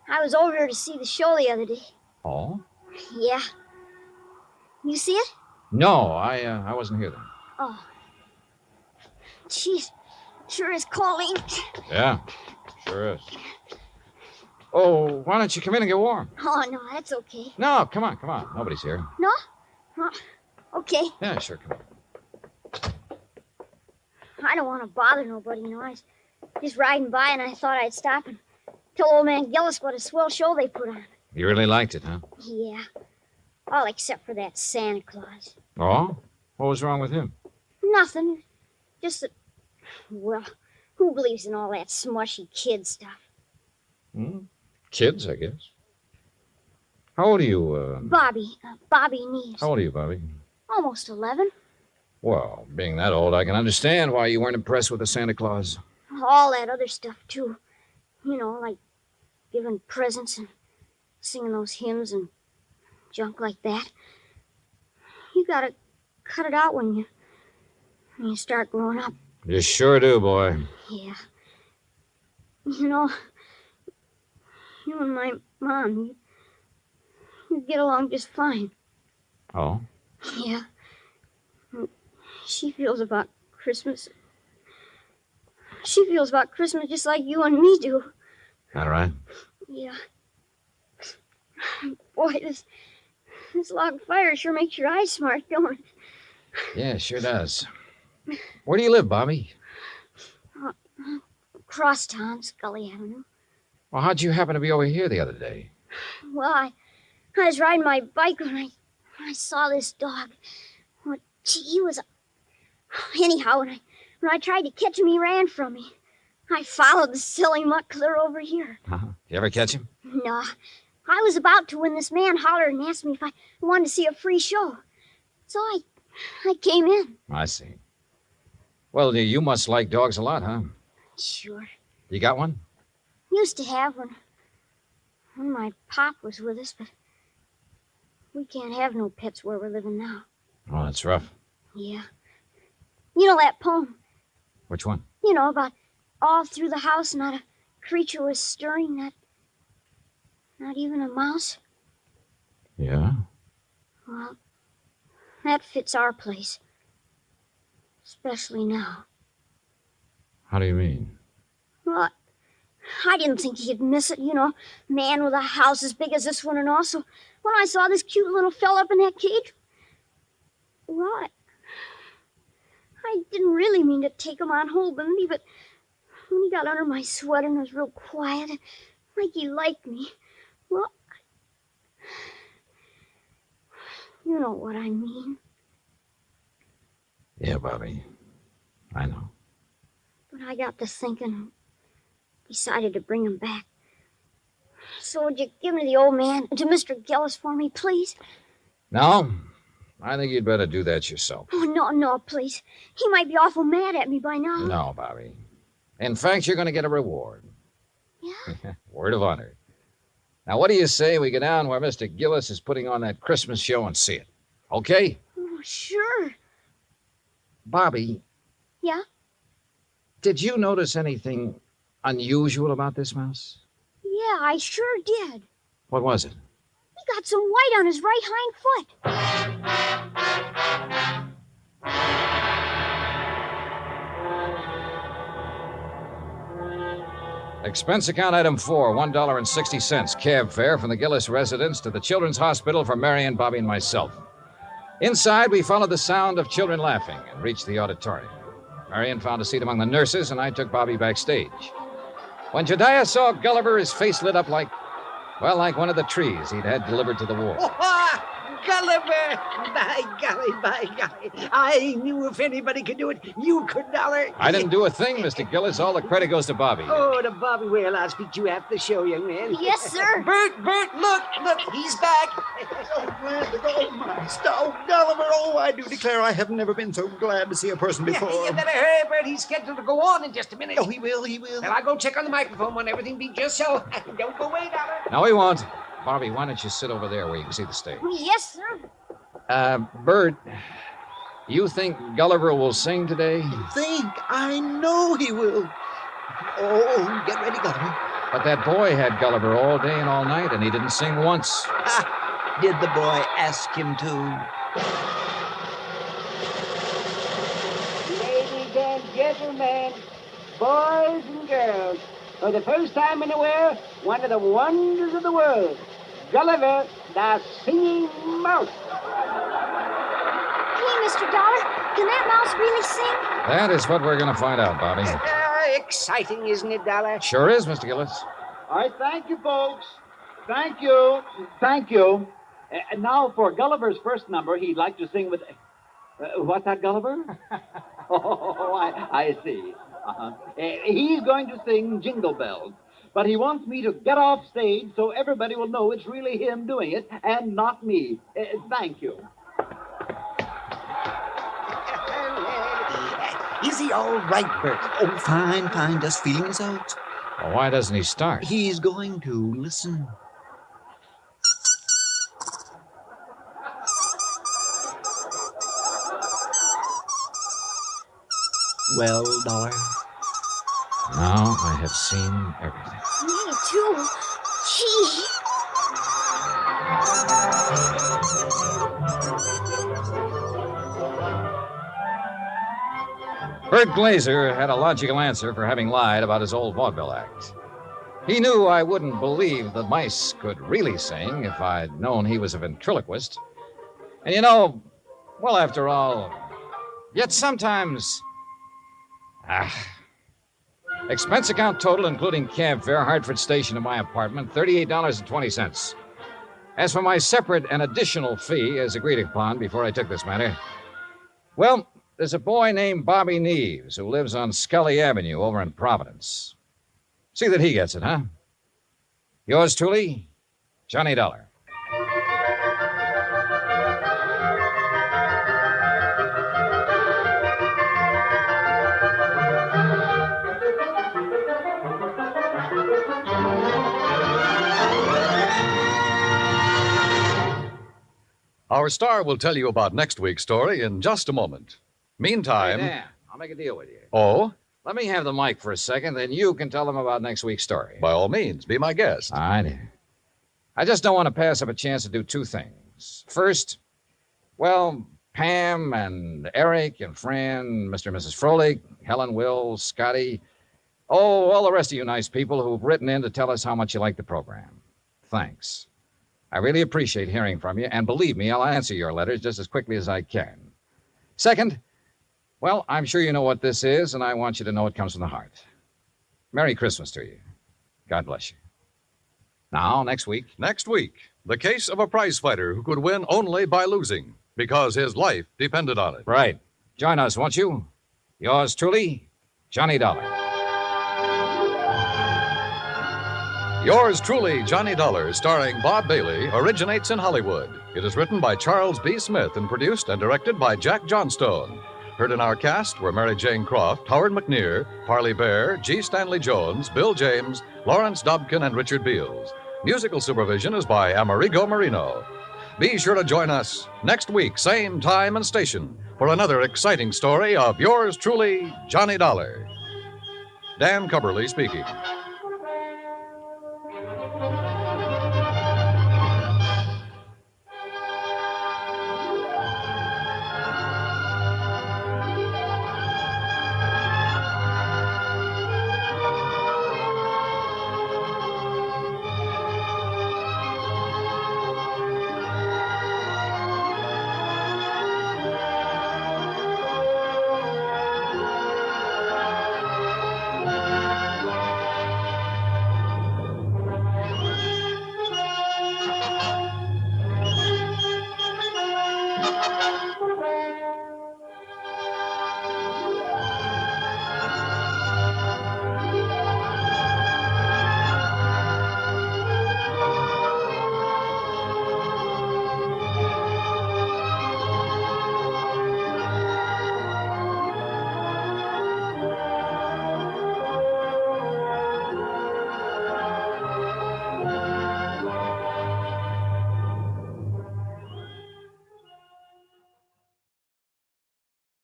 I was over to see the show the other day. Oh? Yeah. You see it? No, I wasn't here then. Oh. Jeez. Sure is calling. Yeah, sure is. Oh, why don't you come in and get warm? Oh, no, that's okay. No, come on. Nobody's here. No? Oh, okay. Yeah, sure, come on. I don't want to bother nobody, I was just riding by and I thought I'd stop and tell old man Gillis what a swell show they put on. You really liked it, huh? Yeah. All except for that Santa Claus. Oh? What was wrong with him? Nothing. Just that, well, who believes in all that smushy kid stuff? Kids, I guess. How old are you, Bobby Neves. How old are you, Bobby? Almost 11. Well, being that old, I can understand why you weren't impressed with the Santa Claus. All that other stuff, too. Like giving presents and singing those hymns and junk like that. You gotta cut it out when you start growing up. You sure do, boy. Yeah. You and my mom, you get along just fine. Oh? Yeah. She feels about Christmas. She feels about Christmas just like you and me do. All right. Yeah. Boy, this log fire sure makes your eyes smart, don't it? Yeah, sure does. Where do you live, Bobby? Cross town, Scully Avenue. Well, how'd you happen to be over here the other day? Well, I was riding my bike when I saw this dog. Well, gee, he was... Anyhow, when I tried to catch him, he ran from me. I followed the silly mutt clear over here. You ever catch him? No. I was about to when this man hollered and asked me if I wanted to see a free show. So I came in. I see. Well, you must like dogs a lot, huh? Sure. You got one? Used to have one when my pop was with us, but we can't have no pets where we're living now. Oh, that's rough. Yeah. You know that poem? Which one? About all through the house not a creature was stirring, not even a mouse. Yeah? Well, that fits our place. Especially now. How do you mean? Well, I didn't think he'd miss it, man with a house as big as this one and all. So when I saw this cute little fella up in that cage, well, I didn't really mean to take him on holding me, but when he got under my sweater and was real quiet, like he liked me, well, you know what I mean. Yeah, Bobby. I know. But I got to thinking and decided to bring him back. So would you give me the old man to Mr. Gillis for me, please? No, I think you'd better do that yourself. Oh, no, please. He might be awful mad at me by now. No, Bobby. In fact, you're going to get a reward. Yeah? Word of honor. Now, what do you say we go down where Mr. Gillis is putting on that Christmas show and see it? Okay? Oh, sure. Bobby. Yeah? Did you notice anything unusual about this mouse? Yeah, I sure did. What was it? He got some white on his right hind foot. Expense account item 4, $1.60. Cab fare from the Gillis residence to the Children's Hospital for Marion, Bobby, and myself. Inside, we followed the sound of children laughing and reached the auditorium. Marion found a seat among the nurses, and I took Bobby backstage. When Jediah saw Gulliver, his face lit up like one of the trees he'd had delivered to the war. Gulliver! By golly. I knew if anybody could do it, you could, Dollar. I didn't do a thing, Mr. Gillis. All the credit goes to Bobby. Oh, to Bobby. Well, I'll speak to you after the show, young man. Yes, sir. Bert, look, he's back. So glad to go, my stout Gulliver. Oh, I do declare I have never been so glad to see a person before. You better hurry, Bert. He's scheduled to go on in just a minute. Oh, he will. Well, I'll go check on the microphone when everything be just so. Don't go away, Dollar. No, he won't. Bobby, why don't you sit over there where you can see the stage? Yes, sir. Bert, you think Gulliver will sing today? Think? I know he will. Oh, get ready, Gulliver. But that boy had Gulliver all day and all night, and he didn't sing once. Did the boy ask him to? boys and girls, for the first time in a while, one of the wonders of the world, Gulliver, the Singing Mouse. Hey, Mr. Dollar, can that mouse really sing? That is what we're going to find out, Bobby. Exciting, isn't it, Dollar? Sure is, Mr. Gillis. All right, thank you, folks. Thank you. Thank you. And now for Gulliver's first number, he'd like to sing with... what's that, Gulliver? Oh, I see. Uh-huh. He's going to sing Jingle Bells, but he wants me to get off stage so everybody will know it's really him doing it and not me. Thank you. Is he all right, Bert? Oh, fine, fine. Just feeling his out. Well, why doesn't he start? He's going to. Listen. Well, Dollar. Now I have seen everything. Me too. Gee. Bert Glazer had a logical answer for having lied about his old vaudeville act. He knew I wouldn't believe the mice could really sing if I'd known he was a ventriloquist. And you know, well, after all, yet sometimes... Expense account total, including cab fare, Hartford Station to my apartment, $38.20. As for my separate and additional fee, as agreed upon before I took this matter, well, there's a boy named Bobby Neves who lives on Scully Avenue over in Providence. See that he gets it, huh? Yours truly, Johnny Dollar. Our star will tell you about next week's story in just a moment. Meantime... Hey, Dan, I'll make a deal with you. Oh? Let me have the mic for a second, then you can tell them about next week's story. By all means, be my guest. All right. I just don't want to pass up a chance to do two things. First, well, Pam and Eric and Fran, Mr. and Mrs. Froelich, Helen, Will, Scotty, all the rest of you nice people who've written in to tell us how much you like the program. Thanks. I really appreciate hearing from you, and believe me, I'll answer your letters just as quickly as I can. Second, well, I'm sure you know what this is, and I want you to know it comes from the heart. Merry Christmas to you. God bless you. Now, next week. Next week, the case of a prize fighter who could win only by losing, because his life depended on it. Right. Join us, won't you? Yours truly, Johnny Dollar. Yours truly, Johnny Dollar, starring Bob Bailey, originates in Hollywood. It is written by Charles B. Smith and produced and directed by Jack Johnstone. Heard in our cast were Mary Jane Croft, Howard McNear, Parley Bear, G. Stanley Jones, Bill James, Lawrence Dobkin, and Richard Beals. Musical supervision is by Amerigo Marino. Be sure to join us next week, same time and station, for another exciting story of yours truly, Johnny Dollar. Dan Cubberly speaking.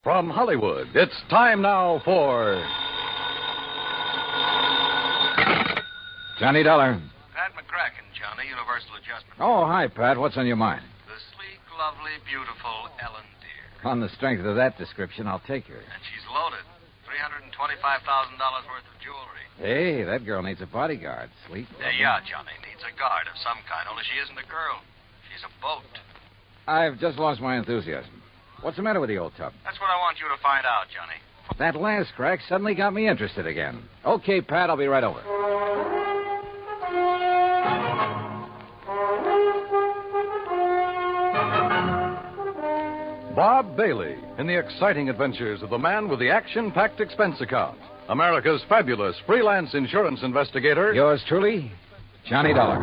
From Hollywood, it's time now for... Johnny Dollar. Pat McCracken, Johnny, Universal Adjustment. Oh, hi, Pat. What's on your mind? The sleek, lovely, beautiful Ellen Deere. On the strength of that description, I'll take her. And she's loaded. $325,000 worth of jewelry. Hey, that girl needs a bodyguard, Sweet. Yeah, Johnny. Needs a guard of some kind, only she isn't a girl. She's a boat. I've just lost my enthusiasm. What's the matter with the old tub? That's what I want you to find out, Johnny. That last crack suddenly got me interested again. Okay, Pat, I'll be right over. Bob Bailey in the exciting adventures of the man with the action-packed expense account. America's fabulous freelance insurance investigator. Yours truly, Johnny Dollar.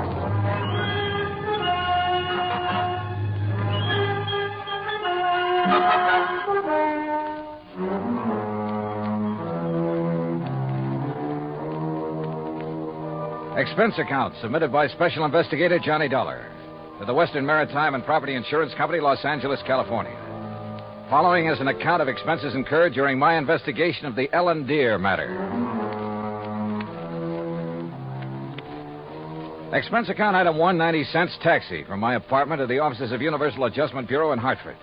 Expense account submitted by Special Investigator Johnny Dollar to the Western Maritime and Property Insurance Company, Los Angeles, California. Following is an account of expenses incurred during my investigation of the Baldero Matter. Expense account item 1, 90 cents taxi from my apartment to the offices of Universal Adjustment Bureau in Hartford.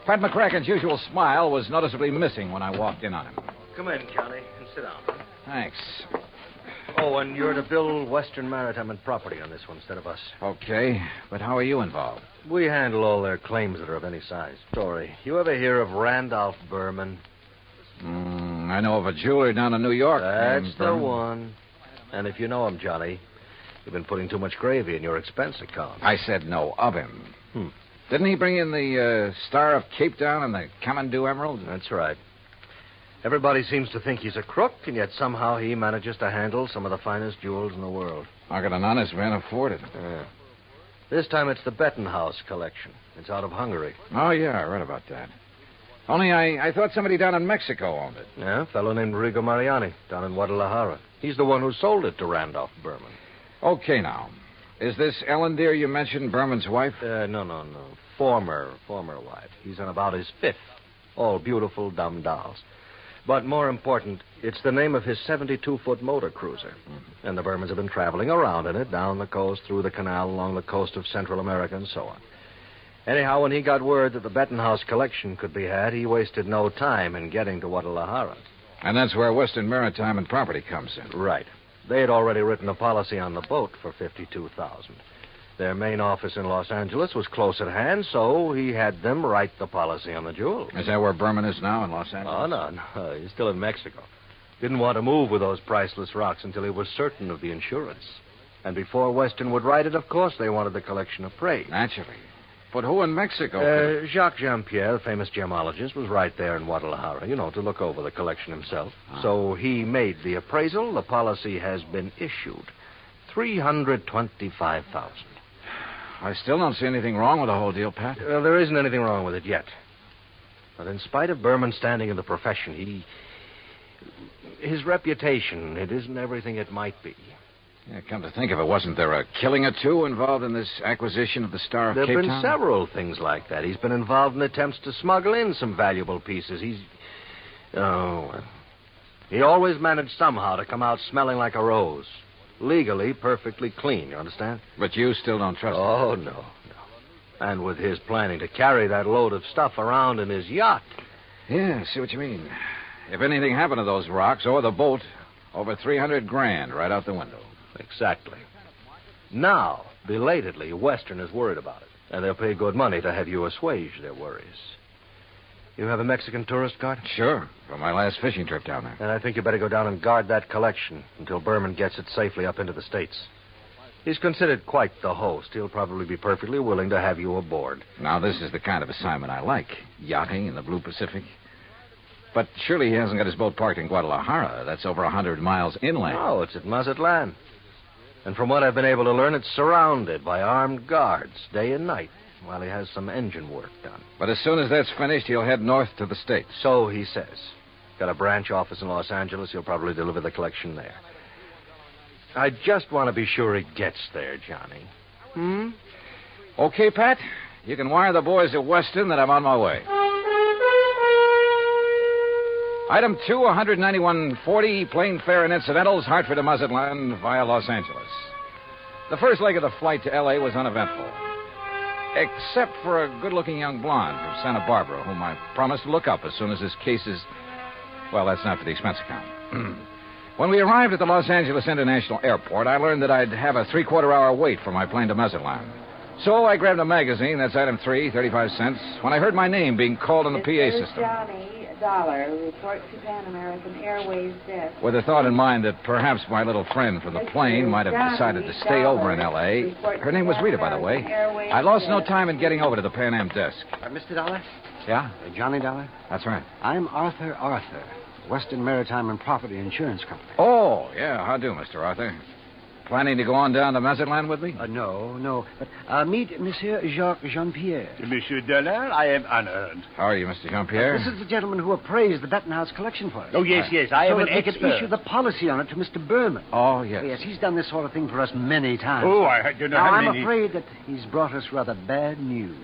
Pat McCracken's usual smile was noticeably missing when I walked in on him. Come in, Johnny, and sit down. Thanks. Oh, and you're to bill Western Maritime and Property on this one instead of us. Okay, but how are you involved? We handle all their claims that are of any size. Story. You ever hear of Randolph Berman? I know of a jeweler down in New York. That's the one. And if you know him, Johnny, you've been putting too much gravy in your expense account. I said no of him. Didn't he bring in the Star of Cape Town and the Kamandu Emerald? That's right. Everybody seems to think he's a crook, and yet somehow he manages to handle some of the finest jewels in the world. How could an honest man afford it? This time it's the Bettenhouse collection. It's out of Hungary. Oh, yeah, I read about that. Only I thought somebody down in Mexico owned it. Yeah, a fellow named Rigo Mariani down in Guadalajara. He's the one who sold it to Randolph Berman. Okay, now. Is this Ellen Deere you mentioned Berman's wife? No. Former wife. He's on about his fifth. All beautiful, dumb dolls. But more important, it's the name of his 72-foot motor cruiser. And the Bermans have been traveling around in it, down the coast, through the canal, along the coast of Central America, and so on. Anyhow, when he got word that the Bettenhouse collection could be had, he wasted no time in getting to Guadalajara. And that's where Western Maritime and Property comes in. Right. They had already written a policy on the boat for $52,000. Their main office in Los Angeles was close at hand, so he had them write the policy on the jewel. Is that where Berman is now, in Los Angeles? Oh, no. He's still in Mexico. Didn't want to move with those priceless rocks until he was certain of the insurance. And before Western would write it, of course, they wanted the collection appraised. Naturally. But who in Mexico? Jacques Jean-Pierre, the famous gemologist, was right there in Guadalajara, to look over the collection himself. So he made the appraisal. The policy has been issued. $325,000. I still don't see anything wrong with the whole deal, Pat. Well, there isn't anything wrong with it yet. But in spite of Berman's standing in the profession, his reputation, it isn't everything it might be. Yeah, come to think of it, wasn't there a killing or two involved in this acquisition of the Star of Cape Town? There have been several things like that. He's been involved in attempts to smuggle in some valuable pieces. He always managed somehow to come out smelling like a rose. Legally, perfectly clean, you understand? But you still don't trust him? Oh, no. And with his planning to carry that load of stuff around in his yacht. Yeah, I see what you mean. If anything happened to those rocks or the boat, over $300,000 right out the window. Exactly. Now, belatedly, Western is worried about it. And they'll pay good money to have you assuage their worries. You have a Mexican tourist guard? Sure, from my last fishing trip down there. And I think you better go down and guard that collection until Berman gets it safely up into the States. He's considered quite the host. He'll probably be perfectly willing to have you aboard. Now, this is the kind of assignment I like. Yachting in the Blue Pacific. But surely he hasn't got his boat parked in Guadalajara. That's over 100 miles inland. No, it's at Mazatlan. And from what I've been able to learn, it's surrounded by armed guards day and night while he has some engine work done. But as soon as that's finished, he'll head north to the States. So he says. Got a branch office in Los Angeles. He'll probably deliver the collection there. I just want to be sure he gets there, Johnny. Okay, Pat. You can wire the boys at Weston that I'm on my way. Item 2, $191.40, plane fare and incidentals, Hartford to Mazatlan via Los Angeles. The first leg of the flight to L.A. was uneventful, except for a good-looking young blonde from Santa Barbara, whom I promised to look up as soon as his cases... Well, that's not for the expense account. When we arrived at the Los Angeles International Airport, I learned that I'd have a three-quarter-hour wait for my plane to Mazatlan. So I grabbed a magazine, that's item 3, 35 cents, when I heard my name being called on the PA system. Johnny Dollar, report to Pan American Airways desk. With the thought in mind that perhaps my little friend from the plane might have decided to stay over in L.A. Her name was Rita, by the way. I lost no time in getting over to the Pan Am desk. Mr. Dollar? Yeah? Johnny Dollar? That's right. I'm Arthur, Western Maritime and Property Insurance Company. Oh, yeah, how do, Mr. Arthur? Planning to go on down to Mazatlan with me? No. But meet Monsieur Jacques Jean-Pierre. Monsieur Dollar, I am honored. How are you, Mr. Jean-Pierre? This is the gentleman who appraised the Bettenhouse collection for us. Oh, yes. I am an they could expert. issue the policy on it to Mr. Berman. Oh, yes. Yes, he's done this sort of thing for us many times. Oh, I don't know now, how I'm many. afraid that he's brought us rather bad news.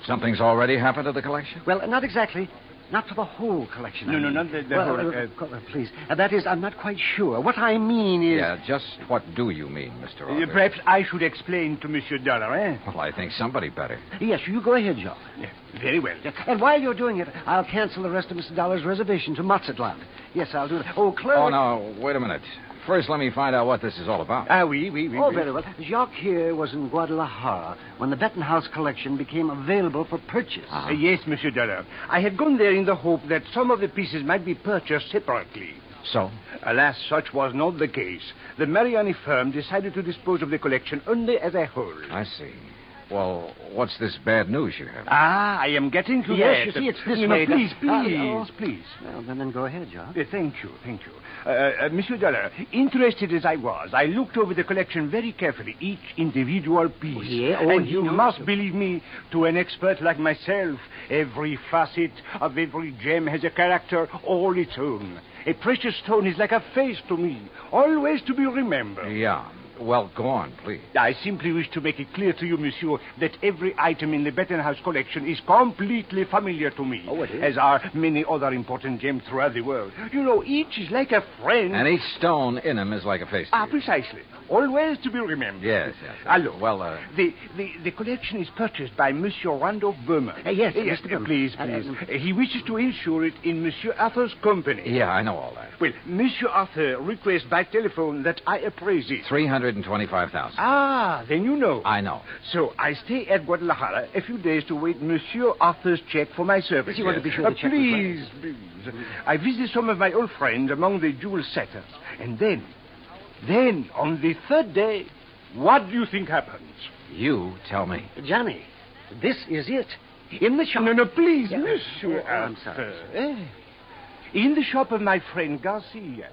Something's already happened to the collection? Well, not exactly. Not for the whole collection. No, not the whole... Please. That is, I'm not quite sure. What I mean is... Yeah, just what do you mean, Mr. Arthur? Perhaps I should explain to Monsieur Dollar, eh? Well, I think somebody better. Yes, you go ahead, Jacques. Yeah, very well. And while you're doing it, I'll cancel the rest of Mr. Dollar's reservation to Mazatlan. Yes, I'll do that. Oh, clerk... Oh, no, wait a minute. First, let me find out what this is all about. Oui. Oh, very well. Jacques here was in Guadalajara when the Bettenhouse collection became available for purchase. Yes, Monsieur Dollar. I had gone there in the hope that some of the pieces might be purchased separately. So? Alas, such was not the case. The Mariani firm decided to dispose of the collection only as a whole. I see. Well, what's this bad news you have? I am getting to yes, that. You see, it's this no, way. Please. Well, then go ahead, Jacques. Thank you. Monsieur Dollar, interested as I was, I looked over the collection very carefully, each individual piece. And you must believe me, to an expert like myself, every facet of every gem has a character all its own. A precious stone is like a face to me, always to be remembered. Yeah. Well, go on, please. I simply wish to make it clear to you, monsieur, that every item in the Bettenhouse collection is completely familiar to me. Oh, it is? As are many other important gems throughout the world. You know, each is like a friend. And each stone in them is like a face to you. Precisely. Always to be remembered. Yes. Look, well, the collection is purchased by Monsieur Randolph Berman. Yes, Mr. Berman. Please. He wishes to insure it in Monsieur Arthur's company. Yeah, I know all that. Well, Monsieur Arthur requests by telephone that I appraise it. $325,000. Then you know. I know. So I stay at Guadalajara a few days to wait Monsieur Arthur's check for my service. You want to be sure the check please. I visit some of my old friends among the jewel setters. And then, on the third day, what do you think happens? You tell me. Johnny, this is it. In the shop. No, please, Monsieur Arthur. I'm sorry. In the shop of my friend Garcia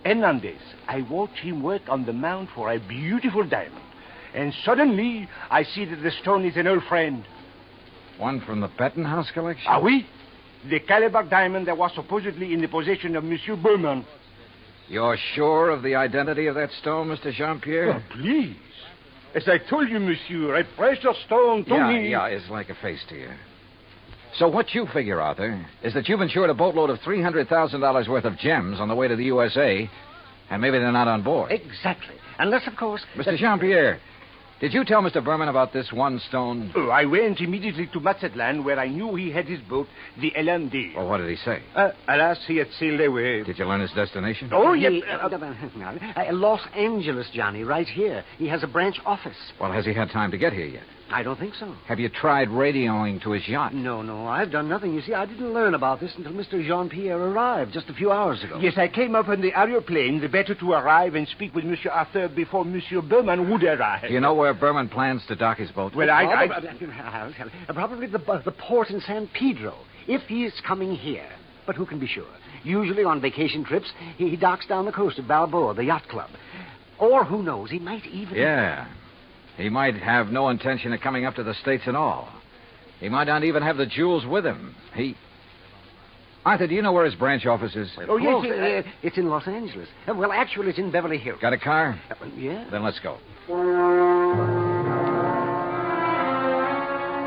Hernandez, I watch him work on the mount for a beautiful diamond. And suddenly, I see that the stone is an old friend. One from the Bettenhouse collection? Oui. The caliber diamond that was supposedly in the possession of Monsieur Berman. You're sure of the identity of that stone, Mr. Jean-Pierre? Oh, please. As I told you, monsieur, a precious stone to me. Yeah, it's like a face to you. So what you figure, Arthur, is that you've insured a boatload of $300,000 worth of gems on the way to the USA, and maybe they're not on board. Exactly. Unless, of course... Mr. Jean-Pierre, did you tell Mr. Berman about this one stone? Oh, I went immediately to Mazatlan, where I knew he had his boat, the LMD. Well, what did he say? Alas, he had sailed away. Did you learn his destination? Oh, yes. Los Angeles, Johnny, right here. He has a branch office. Well, has he had time to get here yet? I don't think so. Have you tried radioing to his yacht? No, I've done nothing. You see, I didn't learn about this until Mr. Jean-Pierre arrived just a few hours ago. Yes, I came up on the aeroplane, the better to arrive and speak with Monsieur Arthur before Monsieur Berman would arrive. Do you know where Berman plans to dock his boat? Well, I'll tell you. Probably the port in San Pedro, if he is coming here. But who can be sure? Usually on vacation trips, he docks down the coast at Balboa, the yacht club. Or who knows, he might even... Yeah. He might have no intention of coming up to the States at all. He might not even have the jewels with him. Arthur, do you know where his branch office is? Oh, yes, it's in Los Angeles. Well, actually, it's in Beverly Hills. Got a car? Yeah. Then let's go.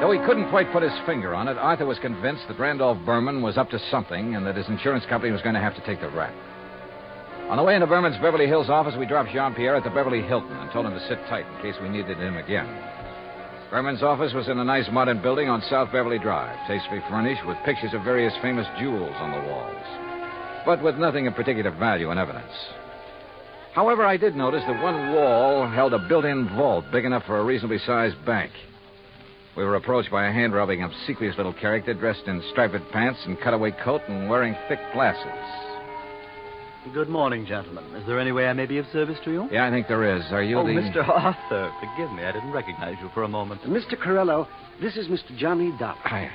Though he couldn't quite put his finger on it, Arthur was convinced that Randolph Berman was up to something and that his insurance company was going to have to take the rap. On the way into Berman's Beverly Hills office, we dropped Jean-Pierre at the Beverly Hilton and told him to sit tight in case we needed him again. Berman's office was in a nice modern building on South Beverly Drive, tastefully furnished with pictures of various famous jewels on the walls. but with nothing of particular value in evidence. However, I did notice that one wall held a built-in vault big enough for a reasonably sized bank. We were approached by a hand-rubbing, obsequious little character dressed in striped pants and cutaway coat and wearing thick glasses. Good morning, gentlemen. Is there any way I may be of service to you? Yeah, I think there is. Are you the... Mr. Arthur. Forgive me. I didn't recognize you for a moment. Mr. Corello, this is Mr. Johnny Dollar. Hi.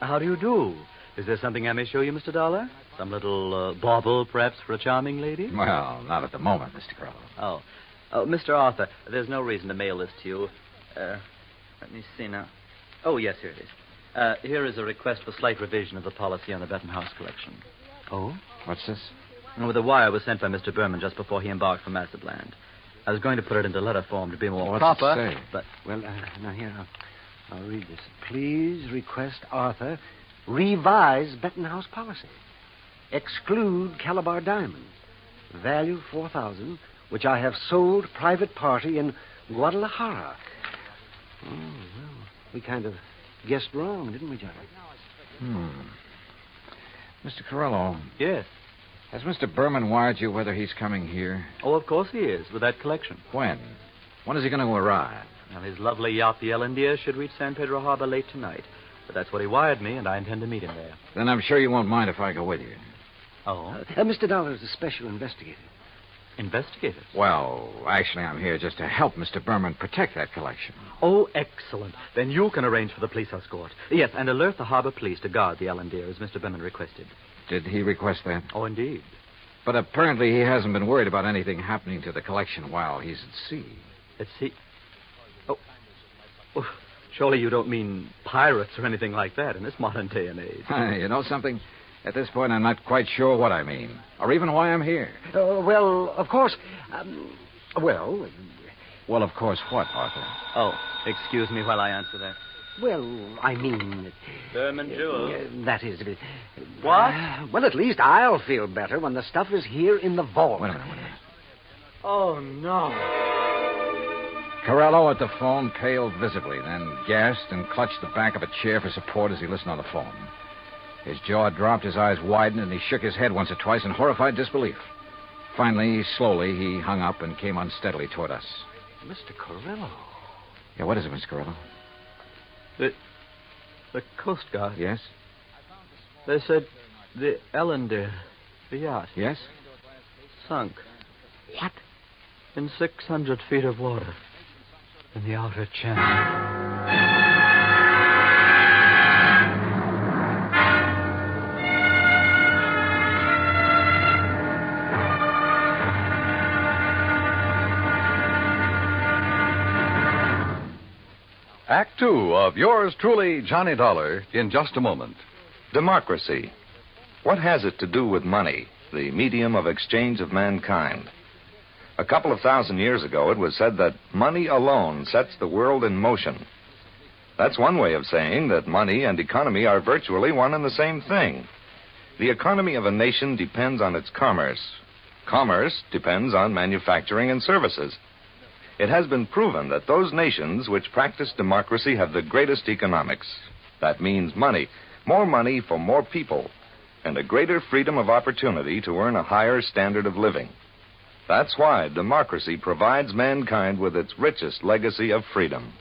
How do you do? Is there something I may show you, Mr. Dollar? Some little bauble, perhaps, for a charming lady? Well, not at the moment, Mr. Corello. Oh, Mr. Arthur, there's no reason to mail this to you. Let me see now. Oh, yes, here it is. Here is a request for slight revision of the policy on the Benton House collection. Oh? What's this? Well, the wire was sent by Mr. Berman just before he embarked for Mazatlan. I was going to put it into letter form to be more proper. What's it say? But, Well, now here, I'll read this. Please request Arthur revise Benton House policy. Exclude Calabar diamond. Value $4,000, which I have sold private party in Guadalajara. Oh, well, we kind of guessed wrong, didn't we, Johnny? Mr. Corello. Yes? Has Mr. Berman wired you whether he's coming here? Oh, of course he is, with that collection. When? When is he going to arrive? Now, his lovely yacht, the Ellendeer, should reach San Pedro Harbor late tonight. But that's what he wired me, and I intend to meet him there. Then I'm sure you won't mind if I go with you. Oh? Mr. Dollar is a special investigator. Investigator? Well, actually, I'm here just to help Mr. Berman protect that collection. Oh, excellent. Then you can arrange for the police escort. Yes, and alert the harbor police to guard the Ellendeer, as Mr. Berman requested. Did he request that? Oh, indeed. But apparently he hasn't been worried about anything happening to the collection while he's at sea. At sea? Oh, surely you don't mean pirates or anything like that in this modern day and age. You know something? At this point, I'm not quite sure what I mean, or even why I'm here. Well, of course. Well, of course, what, Arthur? Oh, excuse me while I answer that. Well, I mean... Berman Jewel. That is... What? Well, at least I'll feel better when the stuff is here in the vault. Wait a minute. Oh, no. Corello at the phone paled visibly, then gasped and clutched the back of a chair for support as he listened on the phone. His jaw dropped, his eyes widened, and he shook his head once or twice in horrified disbelief. Finally, slowly, he hung up and came unsteadily toward us. Mr. Corello. Yeah, what is it, Mr. Corello? The Coast Guard. Yes? They said the Ellendeer, the yacht. Yes? Sunk. What? In 600 feet of water. In the outer channel. Act Two of yours truly, Johnny Dollar, in just a moment. Democracy. What has it to do with money, the medium of exchange of mankind? A couple of thousand years ago, it was said that money alone sets the world in motion. That's one way of saying that money and economy are virtually one and the same thing. The economy of a nation depends on its commerce. Commerce depends on manufacturing and services. It has been proven that those nations which practice democracy have the greatest economics. That means money, more money for more people, and a greater freedom of opportunity to earn a higher standard of living. That's why democracy provides mankind with its richest legacy of freedom.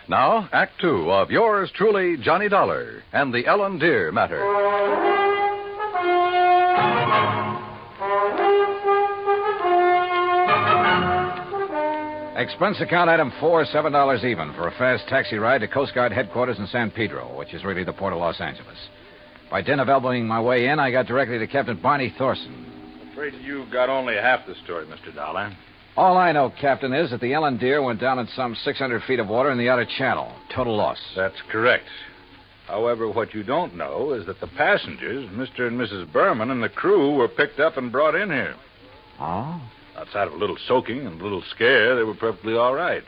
Now, Act Two of yours truly, Johnny Dollar, and the Ellendeer Matter. Expense account item 4, $7 even for a fast taxi ride to Coast Guard headquarters in San Pedro, which is really the port of Los Angeles. By dint of elbowing my way in, I got directly to Captain Barney Thorson. Afraid you got only half the story, Mr. Dollar. All I know, Captain, is that the Ellendeer went down in some 600 feet of water in the outer channel. Total loss. That's correct. However, what you don't know is that the passengers, Mr. and Mrs. Berman, and the crew were picked up and brought in here. Oh? Outside of a little soaking and a little scare, they were perfectly all right.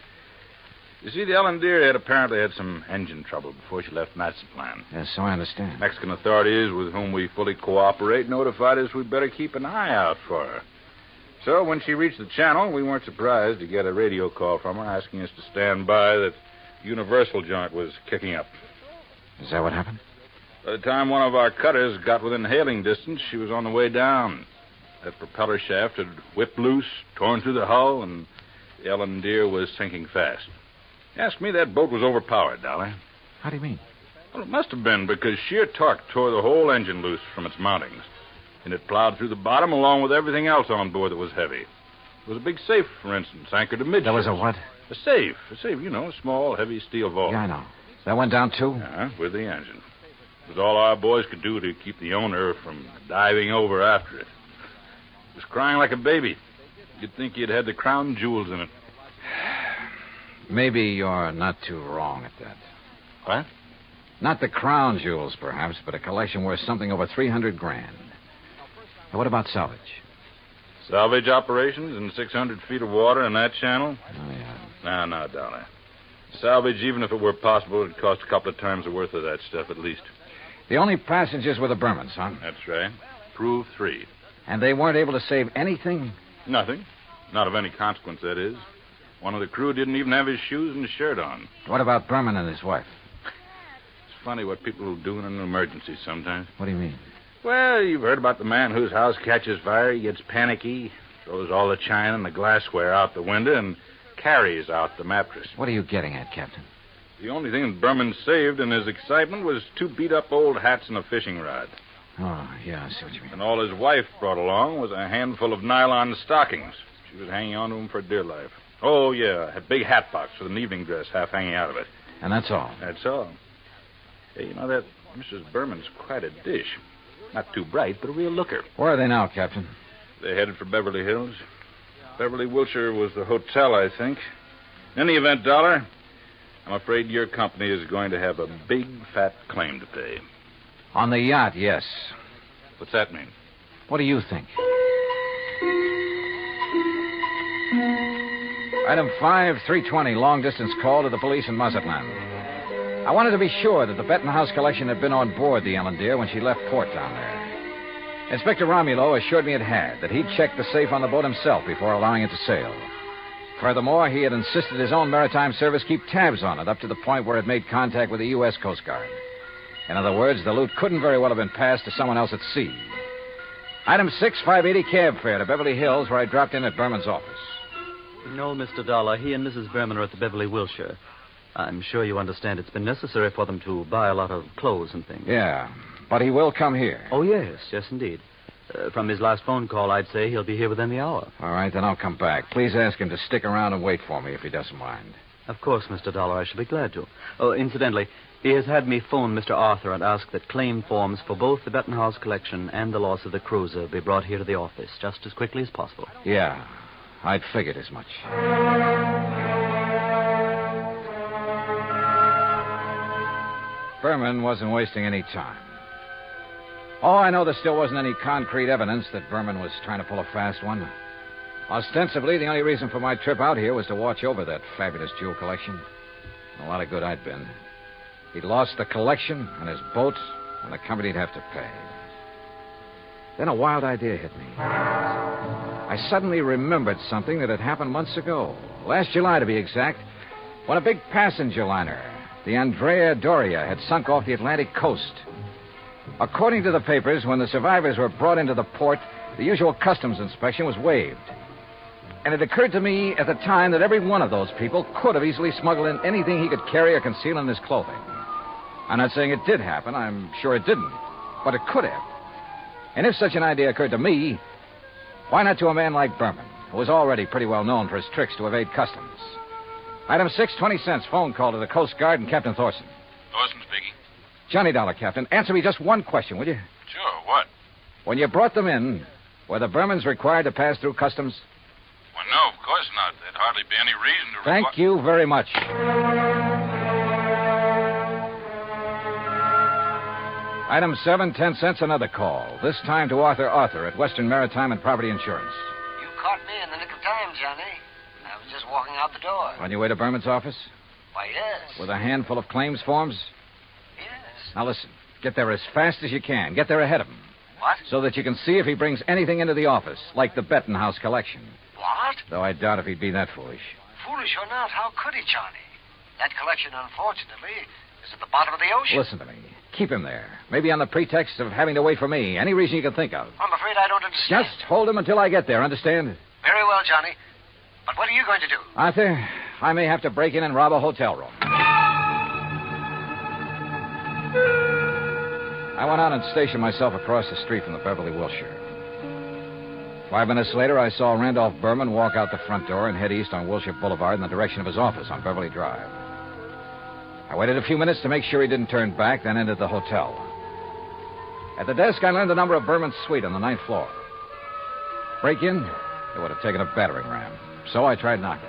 You see, the Ellendeer had apparently had some engine trouble before she left Mazatlan. Yes, so I understand. Mexican authorities, with whom we fully cooperate, notified us we'd better keep an eye out for her. So when she reached the channel, we weren't surprised to get a radio call from her asking us to stand by that Universal joint was kicking up. Is that what happened? By the time one of our cutters got within hailing distance, she was on the way down. That propeller shaft had whipped loose, torn through the hull, and the Ellendeer was sinking fast. Ask me, that boat was overpowered, Dolly. How do you mean? Well, it must have been because sheer torque tore the whole engine loose from its mountings. And it plowed through the bottom along with everything else on board that was heavy. It was a big safe, for instance, anchored amidships. There was a what? A safe, a small, heavy steel vault. Yeah, I know. That went down, too? Yeah, with the engine. It was all our boys could do to keep the owner from diving over after it. It was crying like a baby. You'd think he'd had the crown jewels in it. Maybe you're not too wrong at that. What? Not the crown jewels, perhaps, but a collection worth something over $300,000. Now, what about salvage? Salvage operations in 600 feet of water in that channel? Oh, yeah. No, Dolly. Salvage, even if it were possible, would cost a couple of times the worth of that stuff at least. The only passengers were the Bermans, huh? That's right. Prove 3. And they weren't able to save anything? Nothing. Not of any consequence, that is. One of the crew didn't even have his shoes and shirt on. What about Berman and his wife? It's funny what people will do in an emergency sometimes. What do you mean? Well, you've heard about the man whose house catches fire. He gets panicky, throws all the china and the glassware out the window, and carries out the mattress. What are you getting at, Captain? The only thing that Berman saved in his excitement was 2 beat-up old hats and a fishing rod. Oh, yeah, I see what you mean. And all his wife brought along was a handful of nylon stockings. She was hanging on to them for dear life. Oh, yeah, a big hat box with an evening dress half hanging out of it. And that's all? That's all. Hey, you know, that Mrs. Berman's quite a dish. Not too bright, but a real looker. Where are they now, Captain? They're headed for Beverly Hills. Beverly, Wilshire was the hotel, I think. In any event, Dollar, I'm afraid your company is going to have a big, fat claim to pay. On the yacht, yes. What's that mean? What do you think? Item 5, 320, long-distance call to the police in Mazatlan. I wanted to be sure that the Bettenhouse collection had been on board the Ellendeer when she left port down there. Inspector Romulo assured me it had, that he'd checked the safe on the boat himself before allowing it to sail. Furthermore, he had insisted his own maritime service keep tabs on it up to the point where it made contact with the U.S. Coast Guard. In other words, the loot couldn't very well have been passed to someone else at sea. Item 6, 580 cab fare to Beverly Hills, where I dropped in at Berman's office. No, Mr. Dollar. He and Mrs. Berman are at the Beverly Wilshire. I'm sure you understand it's been necessary for them to buy a lot of clothes and things. Yeah, but he will come here. Oh, yes, indeed. From his last phone call, I'd say he'll be here within the hour. All right, then I'll come back. Please ask him to stick around and wait for me if he doesn't mind. Of course, Mr. Dollar, I shall be glad to. Oh, incidentally, he has had me phone Mr. Arthur and ask that claim forms for both the Bettenhouse collection and the loss of the cruiser be brought here to the office just as quickly as possible. Yeah, I'd figured as much. Berman wasn't wasting any time. Oh, I know there still wasn't any concrete evidence that Berman was trying to pull a fast one. Ostensibly, the only reason for my trip out here was to watch over that fabulous jewel collection. A lot of good I'd been. He'd lost the collection and his boat, and the company'd have to pay. Then a wild idea hit me. I suddenly remembered something that had happened months ago. Last July, to be exact, when a big passenger liner, the Andrea Doria, had sunk off the Atlantic coast. According to the papers, when the survivors were brought into the port, the usual customs inspection was waived. And it occurred to me at the time that every one of those people could have easily smuggled in anything he could carry or conceal in his clothing. I'm not saying it did happen. I'm sure it didn't. But it could have. And if such an idea occurred to me, why not to a man like Berman, who was already pretty well known for his tricks to evade customs? Item 6, 20 cents, phone call to the Coast Guard and Captain Thorson. Thorson speaking. Johnny Dollar, Captain. Answer me just one question, will you? Sure, what? When you brought them in, were the Bermans required to pass through customs? Well, no, of course not. There'd hardly be any reason to... Thank you very much. Item 7, 10 cents, another call. This time to Arthur at Western Maritime and Property Insurance. You caught me in the nick of time, Johnny. I was just walking out the door. On your way to Berman's office? Why, yes. With a handful of claims forms? Yes. Now listen, get there as fast as you can. Get there ahead of him. What? So that you can see if he brings anything into the office, like the Bettenhouse collection. What? Though I doubt if he'd be that foolish. Foolish or not, how could he, Johnny? That collection, unfortunately, Is at the bottom of the ocean. Listen to me. Keep him there. Maybe on the pretext of having to wait for me. Any reason you can think of. I'm afraid I don't understand. Just hold him until I get there, understand? Very well, Johnny. But what are you going to do? Arthur, I may have to break in and rob a hotel room. I went out and stationed myself across the street from the Beverly Wilshire. 5 minutes later, I saw Randolph Berman walk out the front door and head east on Wilshire Boulevard in the direction of his office on Beverly Drive. I waited a few minutes to make sure he didn't turn back, then entered the hotel. At the desk, I learned the number of Berman's suite on the 9th floor. Break in, it would have taken a battering ram. So I tried knocking.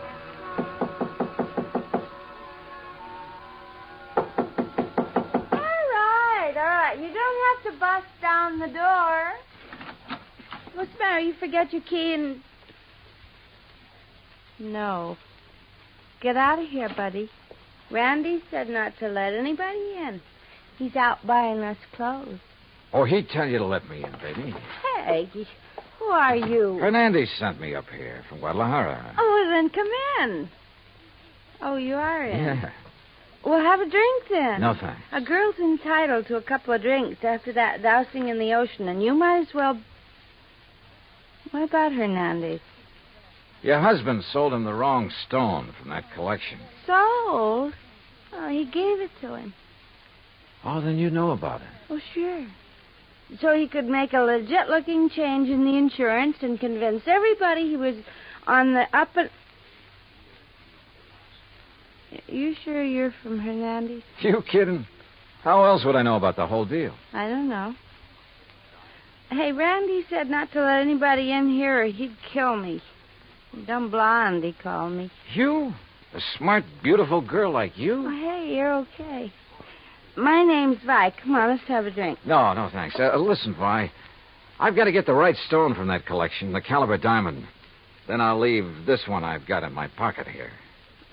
All right. You don't have to bust down the door. What's the matter? You forget your key and... No. Get out of here, buddy. Randy said not to let anybody in. He's out buying us clothes. Oh, he'd tell you to let me in, baby. Hey, who are you? Hernandez sent me up here from Guadalajara. Oh, well, then come in. Oh, you are in? Yeah. Well, have a drink then. No, thanks. A girl's entitled to a couple of drinks after that dousing in the ocean, and you might as well... What about Hernandez? Your husband sold him the wrong stone from that collection. Sold? Oh, he gave it to him. Oh, then you know about it. Oh, sure. So he could make a legit-looking change in the insurance and convince everybody he was on the up and... You sure you're from Hernandez? You kidding? How else would I know about the whole deal? I don't know. Hey, Randy said not to let anybody in here or he'd kill me. Dumb blonde, he called me. You? A smart, beautiful girl like you? Oh, hey, you're okay. My name's Vi. Come on, let's have a drink. No, thanks. Listen, Vi. I've got to get the right stone from that collection, the caliber diamond. Then I'll leave this one I've got in my pocket here.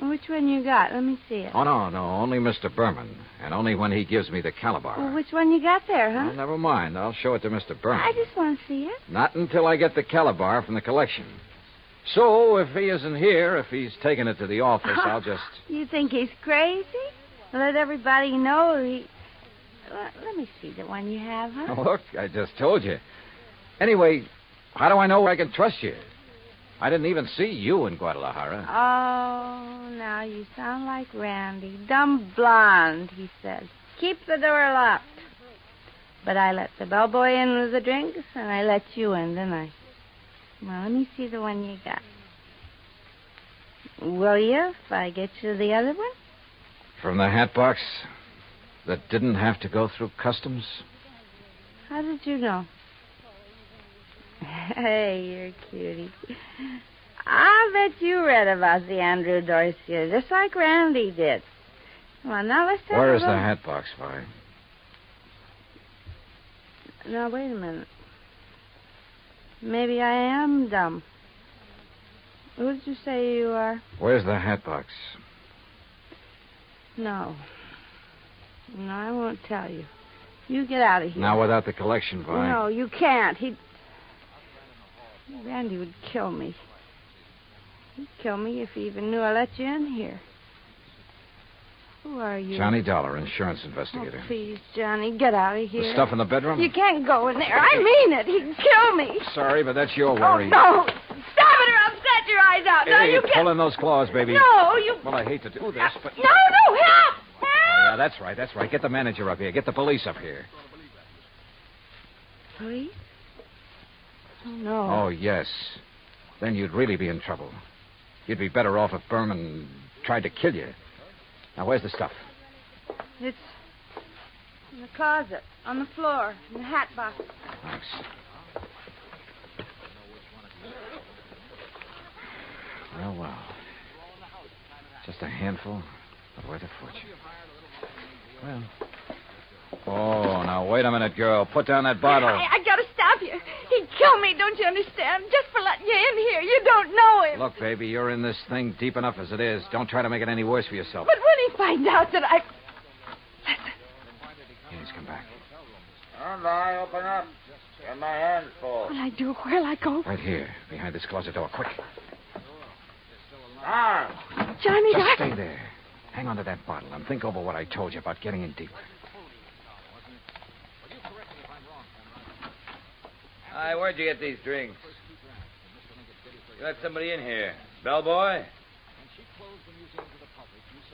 Which one you got? Let me see it. Oh, no, only Mr. Berman. And only when he gives me the caliber. Well, which one you got there, huh? Well, never mind. I'll show it to Mr. Berman. I just want to see it. Not until I get the caliber from the collection. So, if he isn't here, if he's taken it to the office, I'll just... You think he's crazy? Let everybody know he... Let me see the one you have, huh? Look, I just told you. Anyway, how do I know I can trust you? I didn't even see you in Guadalajara. Oh, now you sound like Randy. Dumb blonde, he said. Keep the door locked. But I let the bellboy in with the drinks, and I let you in, didn't I? Well, let me see the one you got. Will you, if I get you the other one? From the hat box that didn't have to go through customs? How did you know? Hey, you're a cutie. I'll bet you read about the Andrew dossier, just like Randy did. Come on, now let's have Where a is the look. hat box, Vi? Now, wait a minute. Maybe I am dumb. Who did you say you are? Where's the hat box? No, I won't tell you. You get out of here. Now, without the collection, Vi. No, you can't. Randy would kill me. He'd kill me if he even knew I let you in here. Who are you? Johnny Dollar, insurance investigator. Oh, please, Johnny, get out of here. The stuff in the bedroom? You can't go in there. I mean it. He'd kill me. Sorry, but that's your Oh, worry. no. Stop it or I'll set your eyes out. Now, Hey, you can't. pull in those claws, baby. No, you... Well, I hate to do this, but... No, help! Oh, yeah, that's right. Get the manager up here. Get the police up here. Police? Oh, no. Oh, yes. Then you'd really be in trouble. You'd be better off if Berman tried to kill you. Now, where's the stuff? It's in the closet, on the floor, in the hat box. Thanks. Well. Just a handful, but worth a fortune. Well. Oh, now, wait a minute, girl. Put down that bottle. I gotta stop you. He'd kill me, don't you understand? Just for letting you in here. You don't know him. Look, baby, you're in this thing deep enough as it is. Don't try to make it any worse for yourself. But when he finds out that I... He's come back. And I open up. Get my hands full. What'll I do? Where'll I go? Right here, behind this closet door. Quick. Ah! Johnny, Just stay there. Hang on to that bottle and think over what I told you about getting in deeper. Hi, where'd you get these drinks? You let somebody in here. Bellboy?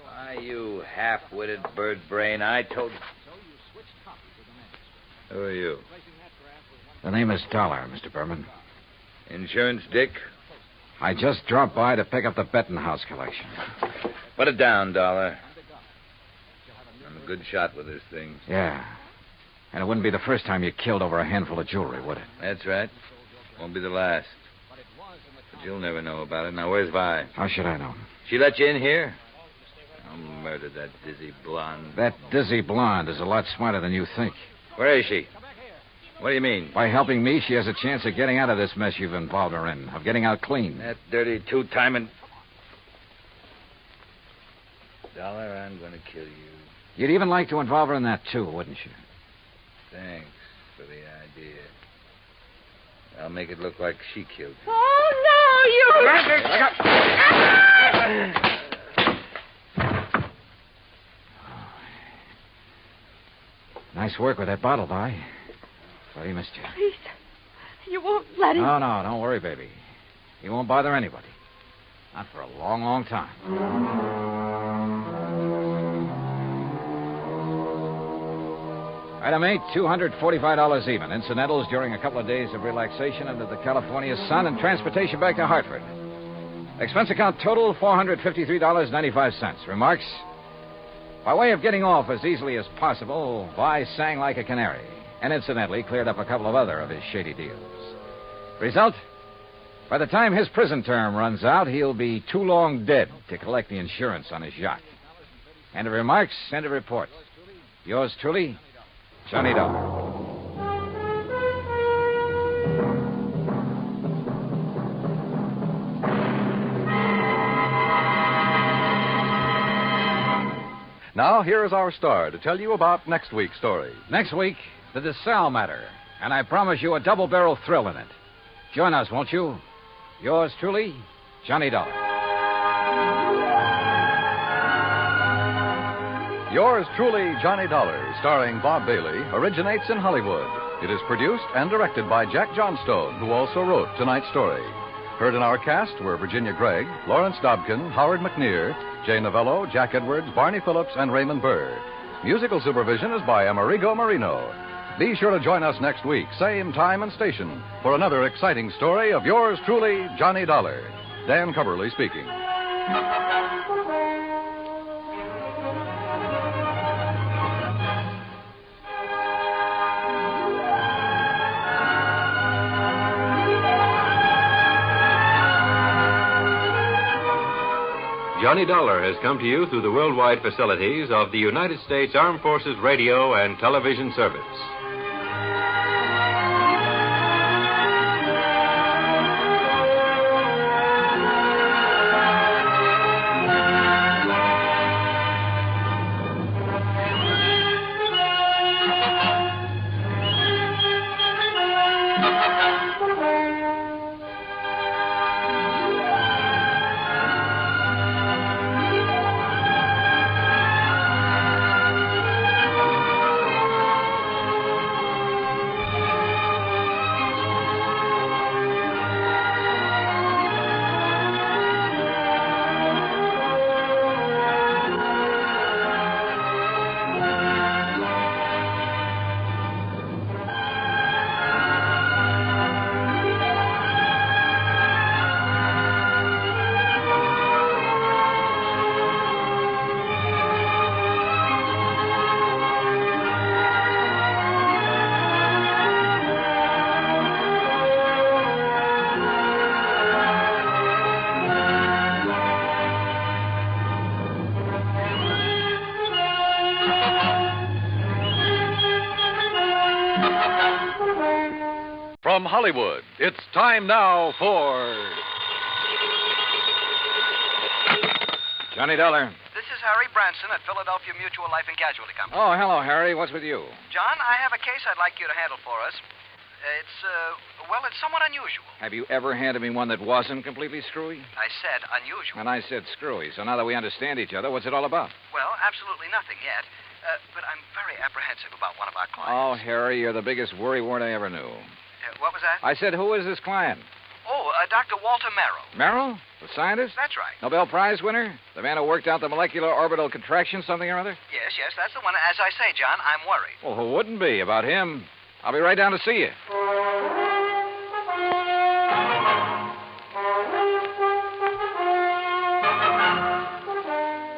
Why, you half-witted bird brain, I told you. Who are you? The name is Dollar, Mr. Berman. Insurance Dick? I just dropped by to pick up the Bettenhouse collection. Put it down, Dollar. I'm a good shot with this thing. Yeah. And it wouldn't be the first time you killed over a handful of jewelry, would it? That's right. Won't be the last. But you'll never know about it. Now, where's Vi? How should I know? She let you in here? I'll murder that dizzy blonde. That dizzy blonde is a lot smarter than you think. Where is she? What do you mean? By helping me, she has a chance of getting out of this mess you've involved her in, of getting out clean. That dirty two-timing... Dollar, I'm going to kill you. You'd even like to involve her in that, too, wouldn't you? Thanks for the idea. I'll make it look like she killed you. Oh, no, you... Nice work with that bottle, Vi. Sorry he missed you. Please, you won't let him... No, don't worry, baby. He won't bother anybody. Not for a long, long time. Item 8, $245 even. Incidentals during a couple of days of relaxation under the California sun and transportation back to Hartford. Expense account total, $453.95. Remarks? By way of getting off as easily as possible, Vi sang like a canary, and incidentally cleared up a couple of other of his shady deals. Result? By the time his prison term runs out, he'll be too long dead to collect the insurance on his yacht. End of remarks, end of report. Yours truly, Johnny Dollar. Now, here is our star to tell you about next week's story. Next week, the Baldero Matter. And I promise you a double-barrel thrill in it. Join us, won't you? Yours truly, Johnny Dollar. Yours truly, Johnny Dollar, starring Bob Bailey, originates in Hollywood. It is produced and directed by Jack Johnstone, who also wrote tonight's story. Heard in our cast were Virginia Gregg, Lawrence Dobkin, Howard McNear, Jay Novello, Jack Edwards, Barney Phillips, and Raymond Burr. Musical supervision is by Amerigo Marino. Be sure to join us next week, same time and station, for another exciting story of yours truly, Johnny Dollar. Dan Coverly speaking. Johnny Dollar has come to you through the worldwide facilities of the United States Armed Forces Radio and Television Service. From Hollywood, it's time now for... Johnny Dollar. This is Harry Branson at Philadelphia Mutual Life and Casualty Company. Oh, hello, Harry. What's with you? John, I have a case I'd like you to handle for us. It's somewhat unusual. Have you ever handed me one that wasn't completely screwy? I said unusual. And I said screwy. So now that we understand each other, what's it all about? Well, absolutely nothing yet. But I'm very apprehensive about one of our clients. Oh, Harry, you're the biggest worrywart I ever knew. What was that? I said, who is this client? Oh, Dr. Walter Merrill. Merrill? The scientist? That's right. Nobel Prize winner? The man who worked out the molecular orbital contraction something or other? Yes, that's the one. As I say, John, I'm worried. Well, who wouldn't be about him? I'll be right down to see you.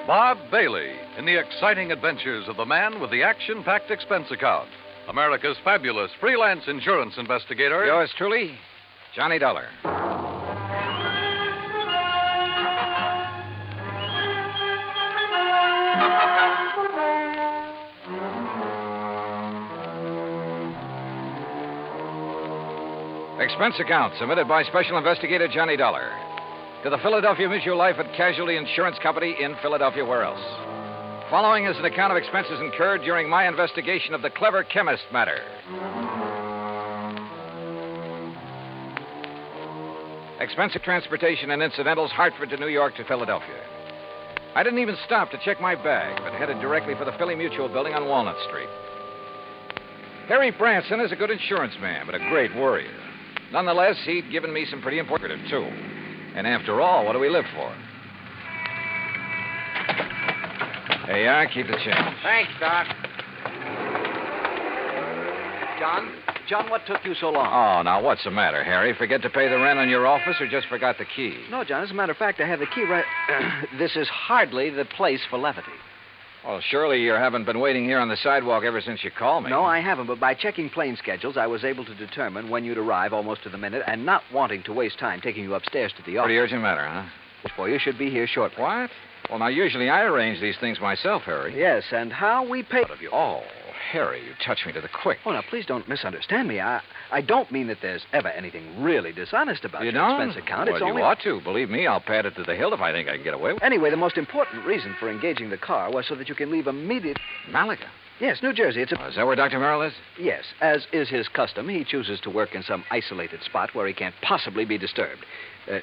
Bob Bailey in the exciting adventures of the man with the action-packed expense account. America's fabulous freelance insurance investigator. Yours truly, Johnny Dollar. Expense account submitted by Special Investigator Johnny Dollar to the Philadelphia Mutual Life and Casualty Insurance Company in Philadelphia. Where else? Following is an account of expenses incurred during my investigation of the clever Chemist matter. Expense of transportation and incidentals, Hartford to New York to Philadelphia. I didn't even stop to check my bag, but headed directly for the Philly Mutual building on Walnut Street. Harry Branson is a good insurance man, but a great worrier. Nonetheless, he'd given me some pretty important, too. And after all, what do we live for? There you are. Keep the change. Thanks, Doc. John, what took you so long? Oh, now, what's the matter, Harry? Forget to pay the rent on your office or just forgot the key? No, John, as a matter of fact, I have the key right... This is hardly the place for levity. Well, surely you haven't been waiting here on the sidewalk ever since you called me. No, I haven't, but by checking plane schedules, I was able to determine when you'd arrive almost to the minute, and not wanting to waste time taking you upstairs to the office. Pretty urgent matter, huh? For you should be here shortly. What? Well, now, usually I arrange these things myself, Harry. Yes, and how we pay out of you. Oh, Harry, you touch me to the quick. Oh, now, please don't misunderstand me. I don't mean that there's ever anything really dishonest about You your don't? expense account. Well, It's only... you ought to. Believe me, I'll pad it to the hilt if I think I can get away with it. Anyway, the most important reason for engaging the car was so that you can leave immediate... Malaga? Yes, New Jersey. It's a... Oh, is that where Dr. Merrill is? Yes. As is his custom, he chooses to work in some isolated spot where he can't possibly be disturbed.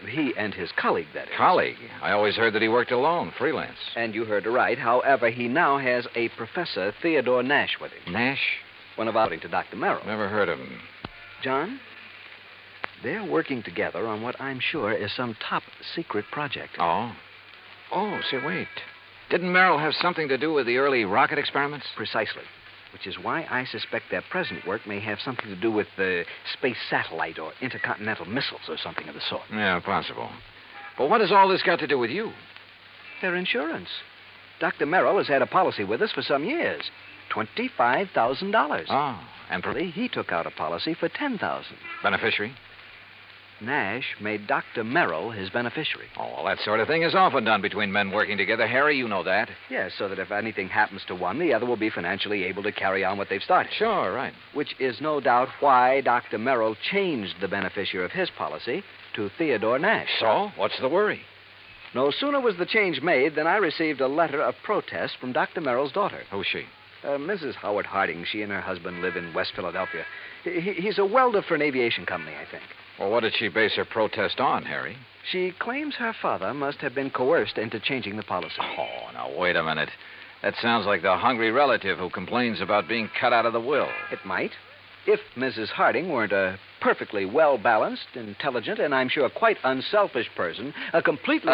He and his colleague, that is. Colleague? I always heard that he worked alone, freelance. And you heard right. However, he now has a Professor Theodore Nash with him. Nash? One of according to Dr. Merrill. Never heard of him. John, they're working together on what I'm sure is some top secret project. Oh? Oh, say, wait. Didn't Merrill have something to do with the early rocket experiments? Precisely. Which is why I suspect their present work may have something to do with the space satellite or intercontinental missiles or something of the sort. Yeah, possible. But what has all this got to do with you? Their insurance. Dr. Merrill has had a policy with us for some years. $25,000. Oh, and he took out a policy for $10,000. Beneficiary? Nash made Dr. Merrill his beneficiary. Oh, well, that sort of thing is often done between men working together. Harry, you know that. Yes, so that if anything happens to one, the other will be financially able to carry on what they've started. Sure, right. Which is no doubt why Dr. Merrill changed the beneficiary of his policy to Theodore Nash. So, what's the worry? No sooner was the change made than I received a letter of protest from Dr. Merrill's daughter. Who's she? Mrs. Howard Harding. She and her husband live in West Philadelphia. He's a welder for an aviation company, I think. Well, what did she base her protest on, Harry? She claims her father must have been coerced into changing the policy. Oh, now, wait a minute. That sounds like the hungry relative who complains about being cut out of the will. It might. If Mrs. Harding weren't a perfectly well-balanced, intelligent, and I'm sure quite unselfish person, a completely...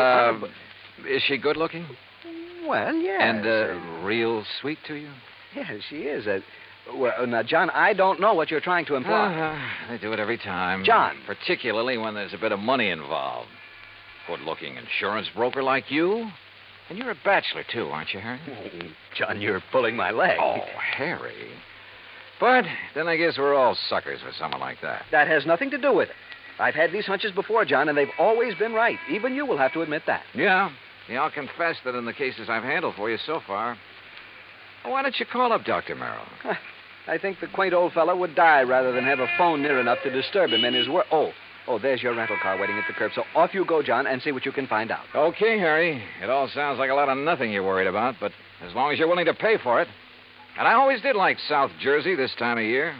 Is she good-looking? Well, yes. And real sweet to you? Yes, she is. Well, now, John, I don't know what you're trying to imply. They do it every time. John. Particularly when there's a bit of money involved. Good-looking insurance broker like you. And you're a bachelor, too, aren't you, Harry? Oh, John, you're pulling my leg. Oh, Harry. But then I guess we're all suckers for someone like that. That has nothing to do with it. I've had these hunches before, John, and they've always been right. Even you will have to admit that. Yeah, I'll confess that in the cases I've handled for you so far. Why don't you call up Dr. Merrill? I think the quaint old fellow would die rather than have a phone near enough to disturb him in his work. Oh, there's your rental car waiting at the curb. So off you go, John, and see what you can find out. Okay, Harry. It all sounds like a lot of nothing you're worried about, but as long as you're willing to pay for it. And I always did like South Jersey this time of year.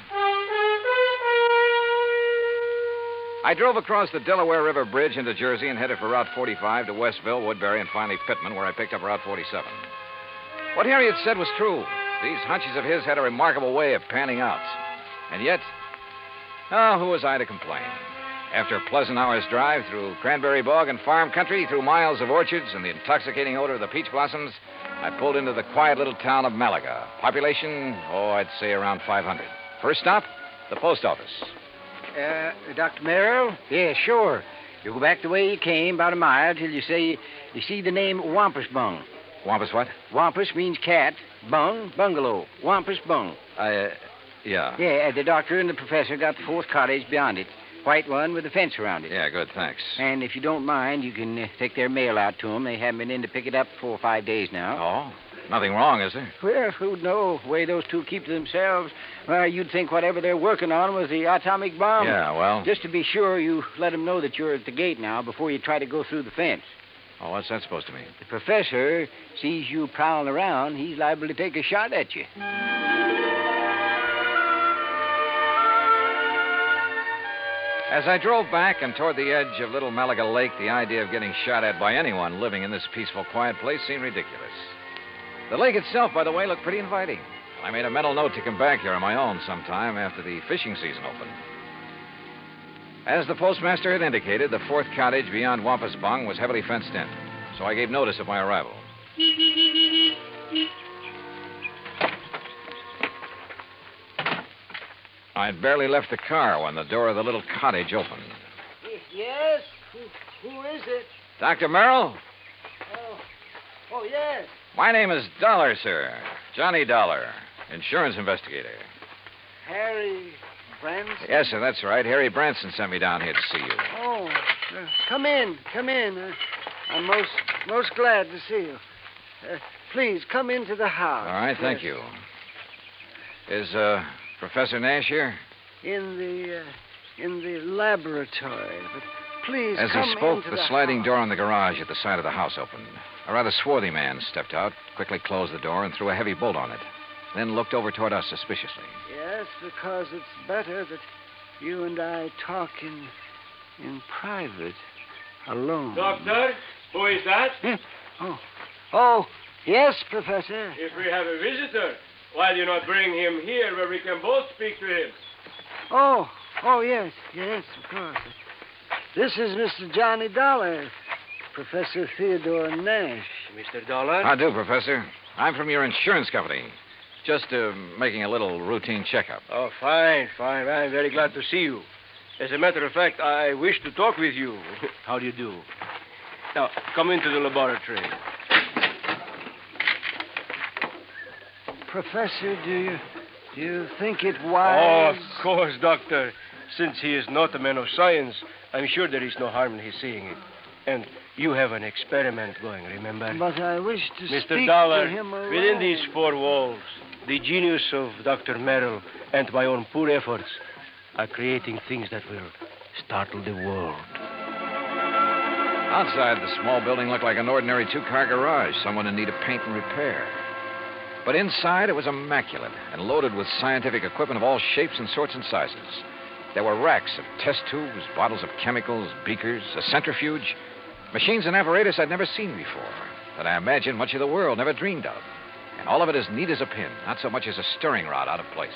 I drove across the Delaware River Bridge into Jersey and headed for Route 45 to Westville, Woodbury, and finally Pittman, where I picked up Route 47. What Harriet said was true. These hunches of his had a remarkable way of panning out. And yet, who was I to complain? After a pleasant hour's drive through cranberry bog and farm country, through miles of orchards and the intoxicating odor of the peach blossoms, I pulled into the quiet little town of Malaga. Population, I'd say around 500. First stop, the post office. Dr. Merrill? Yeah, sure. You go back the way you came, about a mile, till you see the name Wampus Bung. Wampus what? Wampus means cat. Bung, bungalow. Wampus Bung. Yeah. Yeah, the doctor and the professor got the fourth cottage beyond it. White one with a fence around it. Yeah, good, thanks. And if you don't mind, you can take their mail out to them. They haven't been in to pick it up 4 or 5 days now. Oh? Nothing wrong, is there? Well, who'd know? The way those two keep to themselves. Well, you'd think whatever they're working on was the atomic bomb. Yeah, well... Just to be sure, you let them know that you're at the gate now before you try to go through the fence. Oh, what's that supposed to mean? The professor sees you prowling around, he's liable to take a shot at you. As I drove back and toward the edge of Little Malaga Lake, the idea of getting shot at by anyone living in this peaceful, quiet place seemed ridiculous. The lake itself, by the way, looked pretty inviting. I made a mental note to come back here on my own sometime after the fishing season opened. As the postmaster had indicated, the fourth cottage beyond Wampus Bung was heavily fenced in, so I gave notice of my arrival. I'd barely left the car when the door of the little cottage opened. Yes? Who is it? Dr. Merrill? Oh, yes. My name is Dollar, sir. Johnny Dollar, insurance investigator. Harry Branson? Yes, sir, that's right. Harry Branson sent me down here to see you. Oh, come in. I'm most glad to see you. Please, come into the house. All right, thank you. Is, Professor Nash here? In the laboratory. But please, as come he spoke, into the sliding door on the garage at the side of the house opened. A rather swarthy man stepped out, quickly closed the door, and threw a heavy bolt on it. Then looked over toward us suspiciously. Yes, because it's better that you and I talk in private, alone. Doctor, who is that? Oh, yes, Professor. If we have a visitor, why do you not bring him here where we can both speak to him? Oh, yes, of course. This is Mr. Johnny Dollar, Professor Theodore Nash. Mr. Dollar? How do, Professor? I'm from your insurance company. Just making a little routine checkup. Oh, fine. I'm very glad to see you. As a matter of fact, I wish to talk with you. How do you do? Now, come into the laboratory. Professor, do you think it wise? Oh, of course, Doctor. Since he is not a man of science, I'm sure there is no harm in his seeing it. And you have an experiment going, remember? But I wish to Mr. speak Dollar, to him alone. within these four walls, the genius of Dr. Merrill and my own poor efforts are creating things that will startle the world. Outside, the small building looked like an ordinary two-car garage, someone in need of paint and repair. But inside, it was immaculate and loaded with scientific equipment of all shapes and sorts and sizes. There were racks of test tubes, bottles of chemicals, beakers, a centrifuge, machines and apparatus I'd never seen before, that I imagine much of the world never dreamed of. And all of it as neat as a pin, not so much as a stirring rod out of place.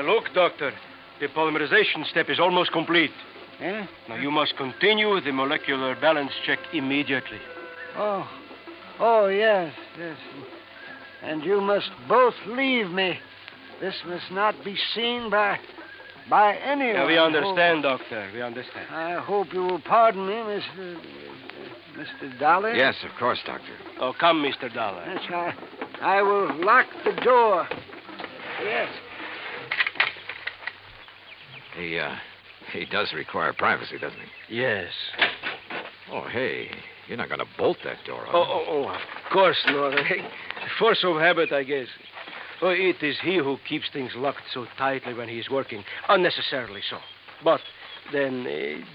Look, Doctor. The polymerization step is almost complete. Eh? Now, you must continue the molecular balance check immediately. Oh, yes. And you must both leave me. This must not be seen by anyone. Yeah, we understand, Doctor. We understand. I hope you will pardon me, Mr. Dollar. Yes, of course, Doctor. Oh, come, Mr. Dollar. Yes, I will lock the door. Yes. He does require privacy, doesn't he? Yes. Oh, hey, you're not going to bolt that door, are you? Of course not. Force of habit, I guess. Oh, it is he who keeps things locked so tightly when he is working, unnecessarily so. But then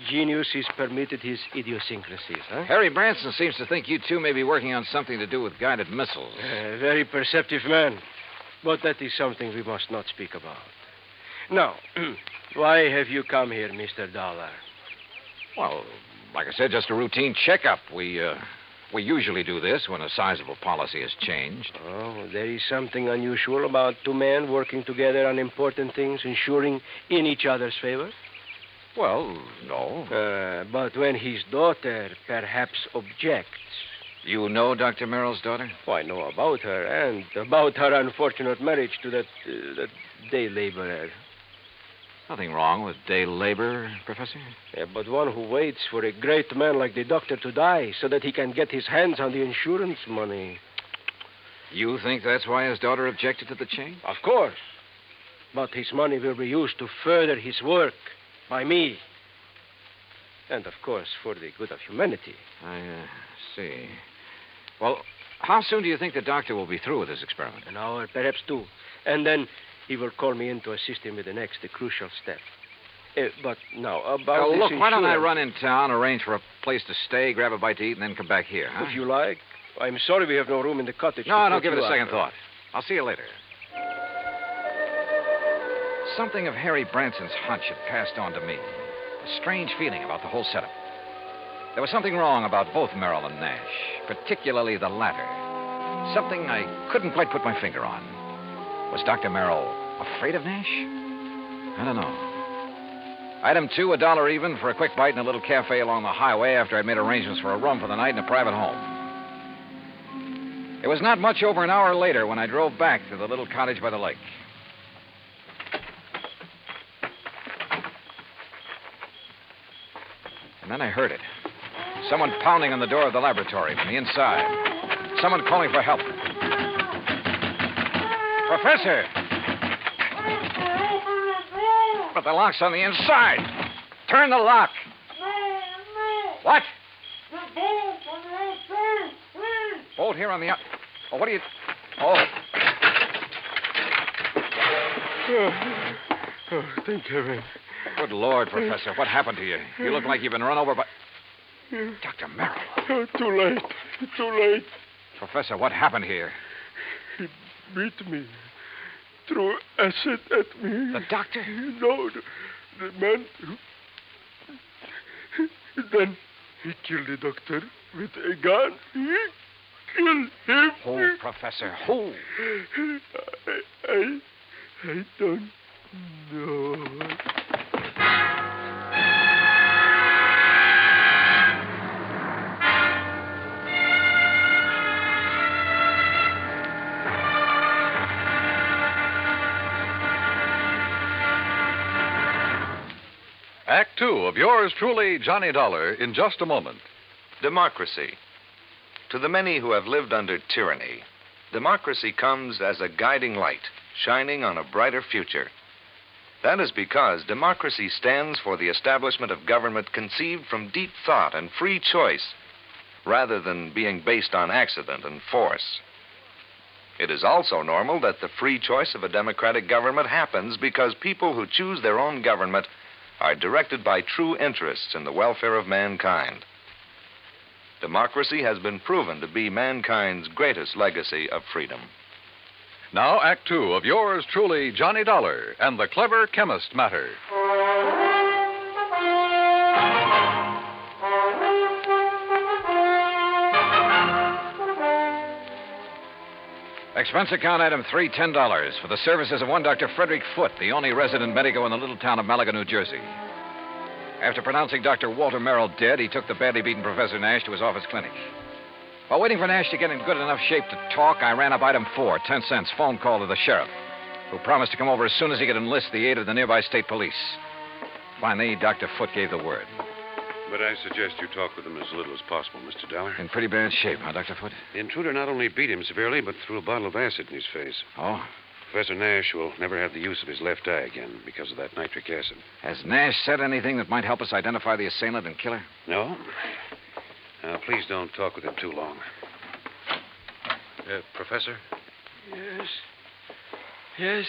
genius is permitted his idiosyncrasies, huh? Harry Branson seems to think you two may be working on something to do with guided missiles. Very perceptive man. But that is something we must not speak about. Now, why have you come here, Mr. Dollar? Well, like I said, just a routine checkup. We usually do this when a sizable policy has changed. Oh, there is something unusual about two men working together on important things, ensuring in each other's favor? Well, no. But when his daughter perhaps objects. You know Dr. Merrill's daughter? Oh, I know about her and about her unfortunate marriage to that day laborer. Nothing wrong with day labor, Professor? Yeah, but one who waits for a great man like the doctor to die so that he can get his hands on the insurance money. You think that's why his daughter objected to the change? Of course. But his money will be used to further his work by me. And, of course, for the good of humanity. I see. Well, how soon do you think the doctor will be through with his experiment? An hour, perhaps two. And then he will call me in to assist him with the next, the crucial step. But now, about this look, why don't I insurance- run in town, arrange for a place to stay, grab a bite to eat, and then come back here, huh? If you like. I'm sorry we have no room in the cottage. No, to don't put give it you a second up. thought. I'll see you later. Something of Harry Branson's hunch had passed on to me. A strange feeling about the whole setup. There was something wrong about both Merrill and Nash, particularly the latter. Something I couldn't quite put my finger on. Was Dr. Merrill afraid of Nash? I don't know. Item 2, $1 even for a quick bite in a little cafe along the highway after I'd made arrangements for a room for the night in a private home. It was not much over an hour later when I drove back to the little cottage by the lake. And then I heard it. Someone pounding on the door of the laboratory from the inside. Someone calling for help. Professor! But the lock's on the inside. Turn the lock. What? Bolt here on the... Oh, what are you... Oh. Oh, thank heaven. Good Lord, Professor. What happened to you? You look like you've been run over by... Dr. Merrill. Oh, too late. Too late. Professor, what happened here? He beat me. Threw acid at me. The doctor? No, the man who... Then he killed the doctor with a gun. He killed him. Who, Professor? Who? I don't know. Act 2 of yours truly, Johnny Dollar, in just a moment. Democracy. To the many who have lived under tyranny, democracy comes as a guiding light, shining on a brighter future. That is because democracy stands for the establishment of government conceived from deep thought and free choice, rather than being based on accident and force. It is also normal that the free choice of a democratic government happens because people who choose their own government are directed by true interests in the welfare of mankind. Democracy has been proven to be mankind's greatest legacy of freedom. Now, Act 2 of yours truly, Johnny Dollar, and the clever Chemist Matter. Expense account item 3, $10 for the services of one Dr. Frederick Foote, the only resident medico in the little town of Malaga, New Jersey. After pronouncing Dr. Walter Merrill dead, he took the badly beaten Professor Nash to his office clinic. While waiting for Nash to get in good enough shape to talk, I ran up item 4, 10 cents, phone call to the sheriff, who promised to come over as soon as he could enlist the aid of the nearby state police. Finally, Dr. Foote gave the word. But I suggest you talk with him as little as possible, Mr. Dollar. In pretty bad shape, huh, Dr. Foote? The intruder not only beat him severely, but threw a bottle of acid in his face. Oh? Professor Nash will never have the use of his left eye again because of that nitric acid. Has Nash said anything that might help us identify the assailant and killer? No? Now, please don't talk with him too long. Professor? Yes. Yes.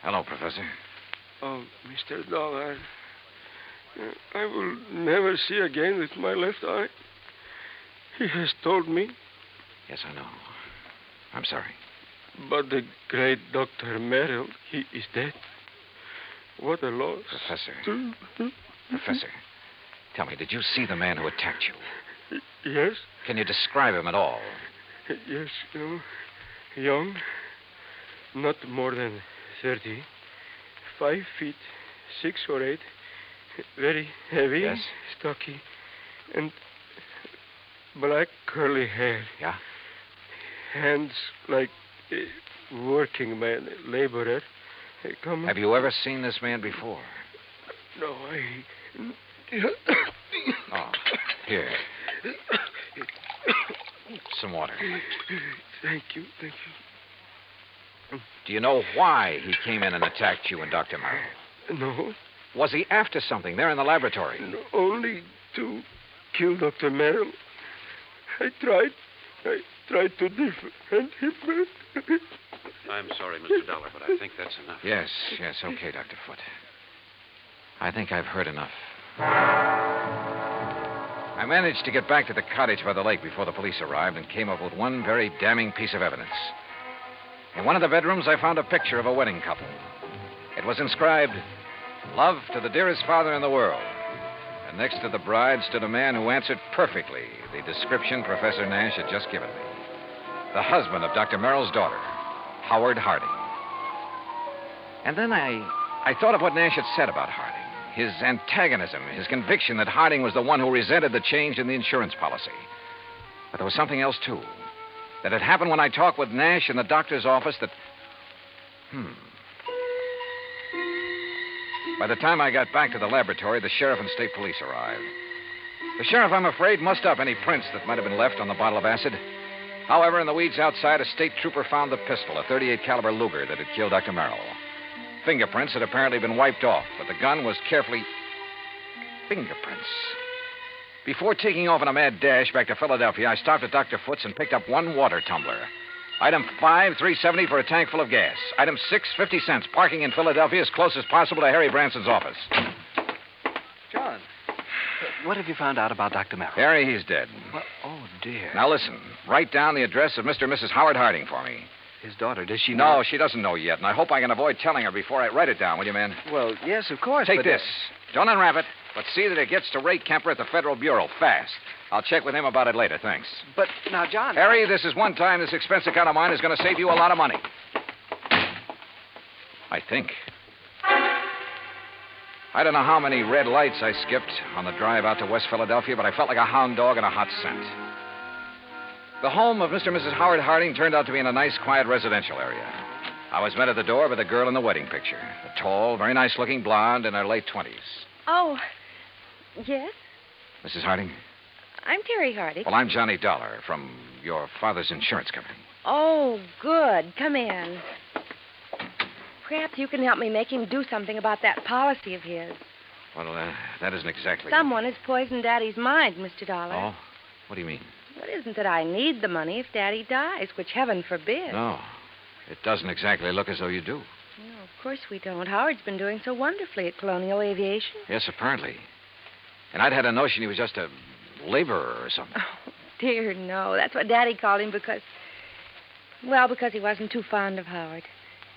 Hello, Professor. Oh, Mr. Dollar. I will never see again with my left eye. He has told me. Yes, I know. I'm sorry. But the great Dr. Merrill, he is dead. What a loss. Professor. Professor, Tell me, did you see the man who attacked you? Yes? Can you describe him at all? Yes, young, not more than 30, 5 feet, 6 or 8, very heavy, yes, stocky, and black curly hair. Yeah? Hands like working man, laborer. Have you ever seen this man before? No, Oh, here. Some water. Thank you. Do you know why he came in and attacked you and Dr. Merrill? No. Was he after something there in the laboratory? No, only to kill Dr. Merrill. I tried to defend him. I'm sorry, Mr. Dollar, but I think that's enough. Yes, okay, Dr. Foote. I think I've heard enough. I managed to get back to the cottage by the lake before the police arrived and came up with one very damning piece of evidence. In one of the bedrooms, I found a picture of a wedding couple. It was inscribed, "Love to the dearest father in the world." And next to the bride stood a man who answered perfectly the description Professor Nash had just given me. The husband of Dr. Merrill's daughter, Howard Harding. And then I thought of what Nash had said about Harding. His antagonism, his conviction that Harding was the one who resented the change in the insurance policy. But there was something else, too. That had happened when I talked with Nash in the doctor's office that... By the time I got back to the laboratory, the sheriff and state police arrived. The sheriff, I'm afraid, mussed up any prints that might have been left on the bottle of acid. However, in the weeds outside, a state trooper found the pistol, a .38 caliber Luger that had killed Dr. Merrill. Fingerprints had apparently been wiped off, but the gun was carefully... Fingerprints. Before taking off in a mad dash back to Philadelphia, I stopped at Dr. Foote's and picked up one water tumbler. Item 5, $3.70 for a tank full of gas. Item 6, 50 cents. Parking in Philadelphia as close as possible to Harry Branson's office. John, what have you found out about Dr. Merrill? Harry, he's dead. Well, oh, dear. Now, listen. Write down the address of Mr. and Mrs. Howard Harding for me. His daughter, does she know? No, she doesn't know yet, and I hope I can avoid telling her before I write it down, will you, man? Well, yes, of course. Take this. Don't unwrap it, but see that it gets to Ray Kemper at the Federal Bureau fast. I'll check with him about it later, thanks. But now, John... Harry, this is one time this expense account of mine is going to save you a lot of money. I think. I don't know how many red lights I skipped on the drive out to West Philadelphia, but I felt like a hound dog in a hot scent. The home of Mr. and Mrs. Howard Harding turned out to be in a nice, quiet residential area. I was met at the door by the girl in the wedding picture. A tall, very nice-looking blonde in her late 20s. Oh, yes? Mrs. Harding? I'm Terry Harding. Well, I'm Johnny Dollar from your father's insurance company. Oh, good. Come in. Perhaps you can help me make him do something about that policy of his. Well, that isn't exactly... Someone has poisoned Daddy's mind, Mr. Dollar. Oh? What do you mean? Well, it isn't that I need the money if Daddy dies, which heaven forbid. No. It doesn't exactly look as though you do. No, of course we don't. Howard's been doing so wonderfully at Colonial Aviation. Yes, apparently. And I'd had a notion he was just a laborer or something. Oh, dear, no. That's what Daddy called him because he wasn't too fond of Howard.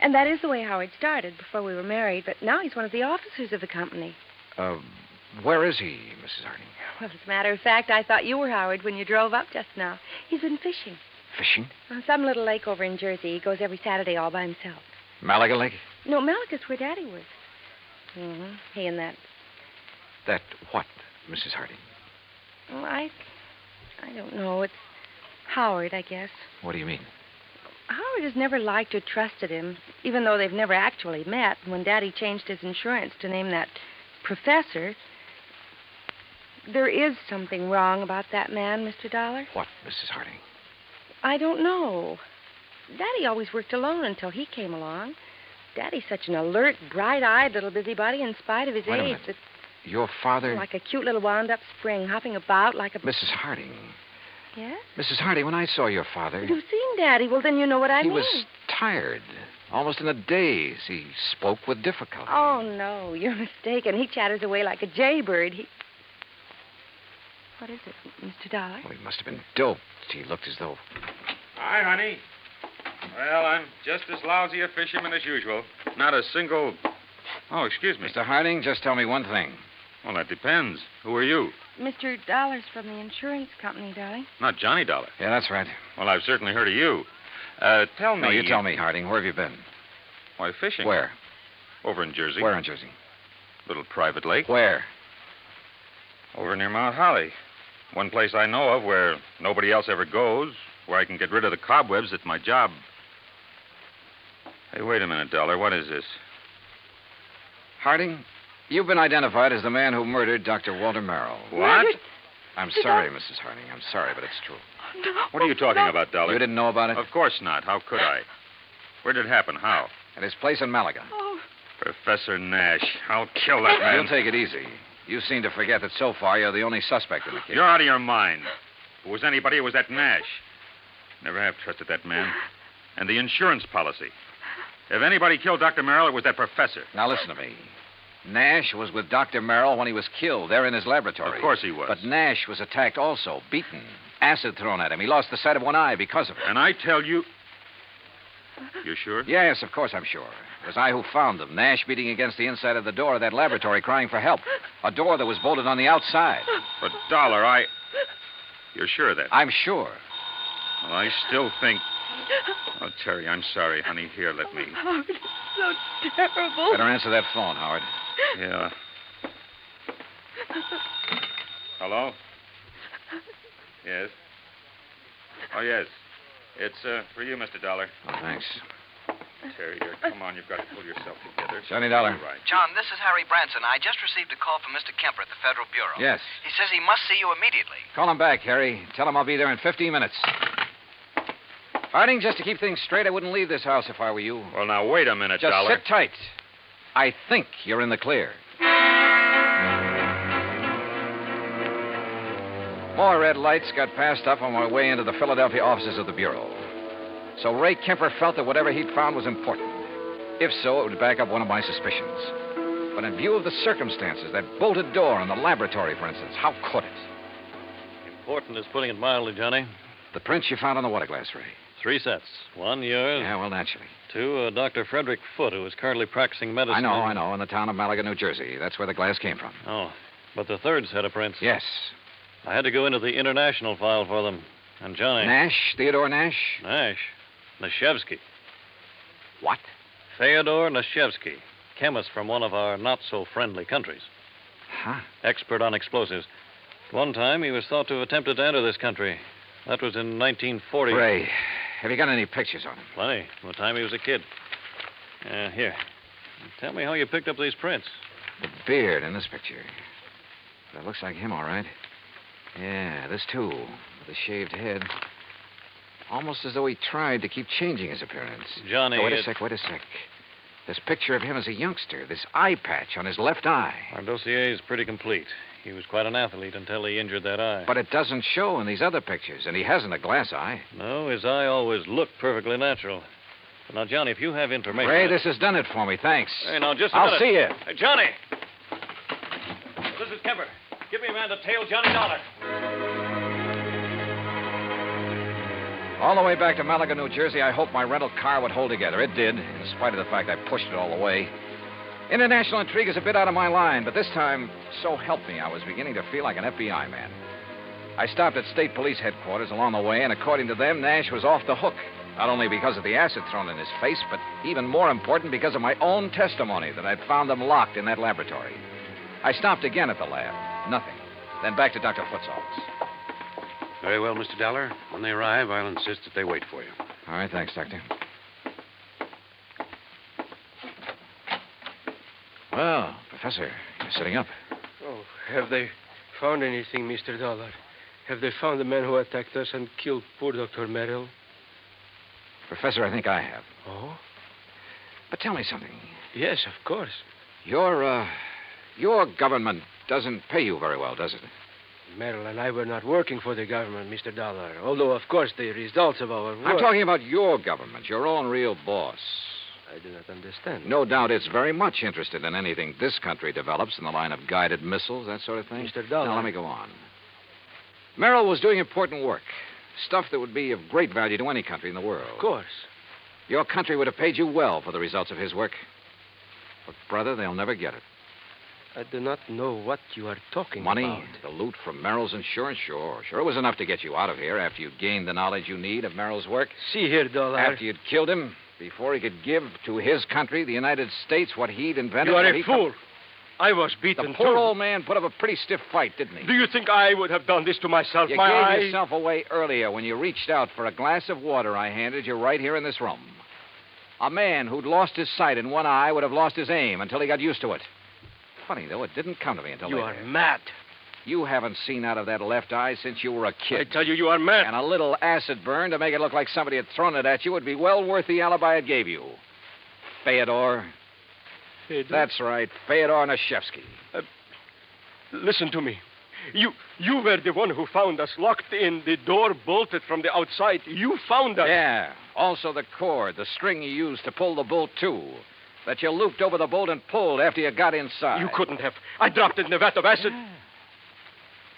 And that is the way Howard started before we were married, but now he's one of the officers of the company. Where is he, Mrs. Harding? Well, as a matter of fact, I thought you were Howard when you drove up just now. He's been fishing. Fishing? On some little lake over in Jersey. He goes every Saturday all by himself. Malaga Lake? No, Malaga's where Daddy works. Mm-hmm. He and that. That what, Mrs. Harding? Well, I don't know. It's Howard, I guess. What do you mean? Howard has never liked or trusted him, even though they've never actually met. When Daddy changed his insurance to name that professor, there is something wrong about that man, Mr. Dollar. What, Mrs. Harding? I don't know. Daddy always worked alone until he came along. Daddy's such an alert, bright-eyed little busybody in spite of his Wait a age. minute. Your father... Like a cute little wound-up spring, hopping about like a... Mrs. Harding. Yes? Mrs. Harding, when I saw your father... You've seen Daddy. Well, then you know what I mean. He was tired. Almost in a daze. He spoke with difficulty. Oh, no. You're mistaken. He chatters away like a jaybird. What is it, Mr. Dollar? Well, he must have been doped. He looked as though... Hi, honey. Well, I'm just as lousy a fisherman as usual. Not a single... Oh, excuse me. Mr. Harding, just tell me one thing. Well, that depends. Who are you? Mr. Dollar's from the insurance company, darling. Not Johnny Dollar. Yeah, that's right. Well, I've certainly heard of you. Tell me... No, you tell me, Harding. Where have you been? Why, fishing. Where? Over in Jersey. Where in Jersey? Little private lake. Where? Over near Mount Holly. One place I know of where nobody else ever goes, where I can get rid of the cobwebs at my job. Hey, wait a minute, Dollar. What is this? Harding, you've been identified as the man who murdered Dr. Walter Merrill. What? I'm sorry, Mrs. Harding. I'm sorry, but it's true. No, What are you talking about, Dollar? You didn't know about it? Of course not. How could I? Where did it happen? How? At his place in Malaga. Oh. Professor Nash. I'll kill that man. You'll take it easy. You seem to forget that so far you're the only suspect in the case. You're out of your mind. If it was anybody, it was that Nash. Never have trusted that man. And the insurance policy. If anybody killed Dr. Merrill, it was that professor. Now listen to me. Nash was with Dr. Merrill when he was killed there in his laboratory. Of course he was. But Nash was attacked also, beaten, acid thrown at him. He lost the sight of one eye because of it. And I tell you... You sure? Yes, of course I'm sure. It was I who found them. Nash beating against the inside of the door of that laboratory crying for help. A door that was bolted on the outside. But, Dollar, You're sure of that? I'm sure. Well, I still think... Oh, Terry, I'm sorry, honey. Here, let me... Howard, it's so terrible. Better answer that phone, Howard. Yeah. Hello? Yes? Oh, yes. It's for you, Mr. Dollar. Oh, thanks. Terry, here, come on. You've got to pull yourself together. Johnny Dollar. Right. John, this is Harry Branson. I just received a call from Mr. Kemper at the Federal Bureau. Yes. He says he must see you immediately. Call him back, Harry. Tell him I'll be there in 15 minutes. Harding, just to keep things straight, I wouldn't leave this house if I were you. Well, now, wait a minute, Just Dollar. sit tight. I think you're in the clear. More red lights got passed up on my way into the Philadelphia offices of the Bureau. So Ray Kemper felt that whatever he'd found was important. If so, it would back up one of my suspicions. But in view of the circumstances, that bolted door in the laboratory, for instance, how could it? Important is putting it mildly, Johnny. The prints you found on the water glass, Ray. 3 sets. 1, yours. Yeah, well, naturally. 2, Dr. Frederick Foote, who is currently practicing medicine. I know, in the town of Malaga, New Jersey. That's where the glass came from. Oh, but the 3rd set of prints. Yes. I had to go into the international file for them. And Johnny... Nash? Theodore Nash? Nash. Nashevsky. What? Fyodor Nashevsky, chemist from one of our not-so-friendly countries. Huh? Expert on explosives. At one time, he was thought to have attempted to enter this country. That was in 1940. Ray, have you got any pictures on him? Plenty. From the time he was a kid. Here. Tell me how you picked up these prints. The beard in this picture. That looks like him, all right. Yeah, this too, with a shaved head. Almost as though he tried to keep changing his appearance. Johnny... Wait a sec. This picture of him as a youngster, this eye patch on his left eye. Our dossier is pretty complete. He was quite an athlete until he injured that eye. But it doesn't show in these other pictures, and he hasn't a glass eye. No, his eye always looked perfectly natural. But now, Johnny, if you have information... Ray, this has done it for me, thanks. Hey, now, just a minute. I'll see you. Hey, Johnny! This is Kemper. Give me a man to tail Johnny Dollar. All the way back to Malaga, New Jersey, I hoped my rental car would hold together. It did, in spite of the fact I pushed it all the way. International intrigue is a bit out of my line, but this time, so help me, I was beginning to feel like an FBI man. I stopped at state police headquarters along the way, and according to them, Nash was off the hook. Not only because of the acid thrown in his face, but even more important, because of my own testimony that I'd found them locked in that laboratory. I stopped again at the lab. Nothing. Then back to Dr. Foote's office. Very well, Mr. Dollar. When they arrive, I'll insist that they wait for you. All right, thanks, Doctor. Well, Professor, you're sitting up. Oh, have they found anything, Mr. Dollar? Have they found the man who attacked us and killed poor Dr. Merrill? Professor, I think I have. Oh? But tell me something. Yes, of course. Your government doesn't pay you very well, does it? Merrill and I were not working for the government, Mr. Dollar. Although, of course, the results of our work... I'm talking about your government, your own real boss. I do not understand. No doubt it's very much interested in anything this country develops in the line of guided missiles, that sort of thing. Mr. Dollar... Now, let me go on. Merrill was doing important work. Stuff that would be of great value to any country in the world. Of course. Your country would have paid you well for the results of his work. But, brother, they'll never get it. I do not know what you are talking Money, about. the loot from Merrill's insurance, sure. Sure, it was enough to get you out of here after you'd gained the knowledge you need of Merrill's work. See here, Dollar. After you'd killed him, before he could give to his country, the United States, what he'd invented. You are a fool. I was beaten, The poor old man put up a pretty stiff fight, didn't he? Do you think I would have done this to myself? You gave yourself away earlier when you reached out for a glass of water I handed you right here in this room. A man who'd lost his sight in one eye would have lost his aim until he got used to it. Funny, though, it didn't come to me until You later. are mad. You haven't seen out of that left eye since you were a kid. I tell you, you are mad. And a little acid burn to make it look like somebody had thrown it at you would be well worth the alibi it gave you. Fyodor. That's right, Fyodor Nashevsky. Listen to me. You were the one who found us locked in, the door bolted from the outside. You found us. Yeah. Also the cord, the string you used to pull the bolt to. That you looped over the bolt and pulled after you got inside. You couldn't have. I dropped it in a vat of acid. Yeah.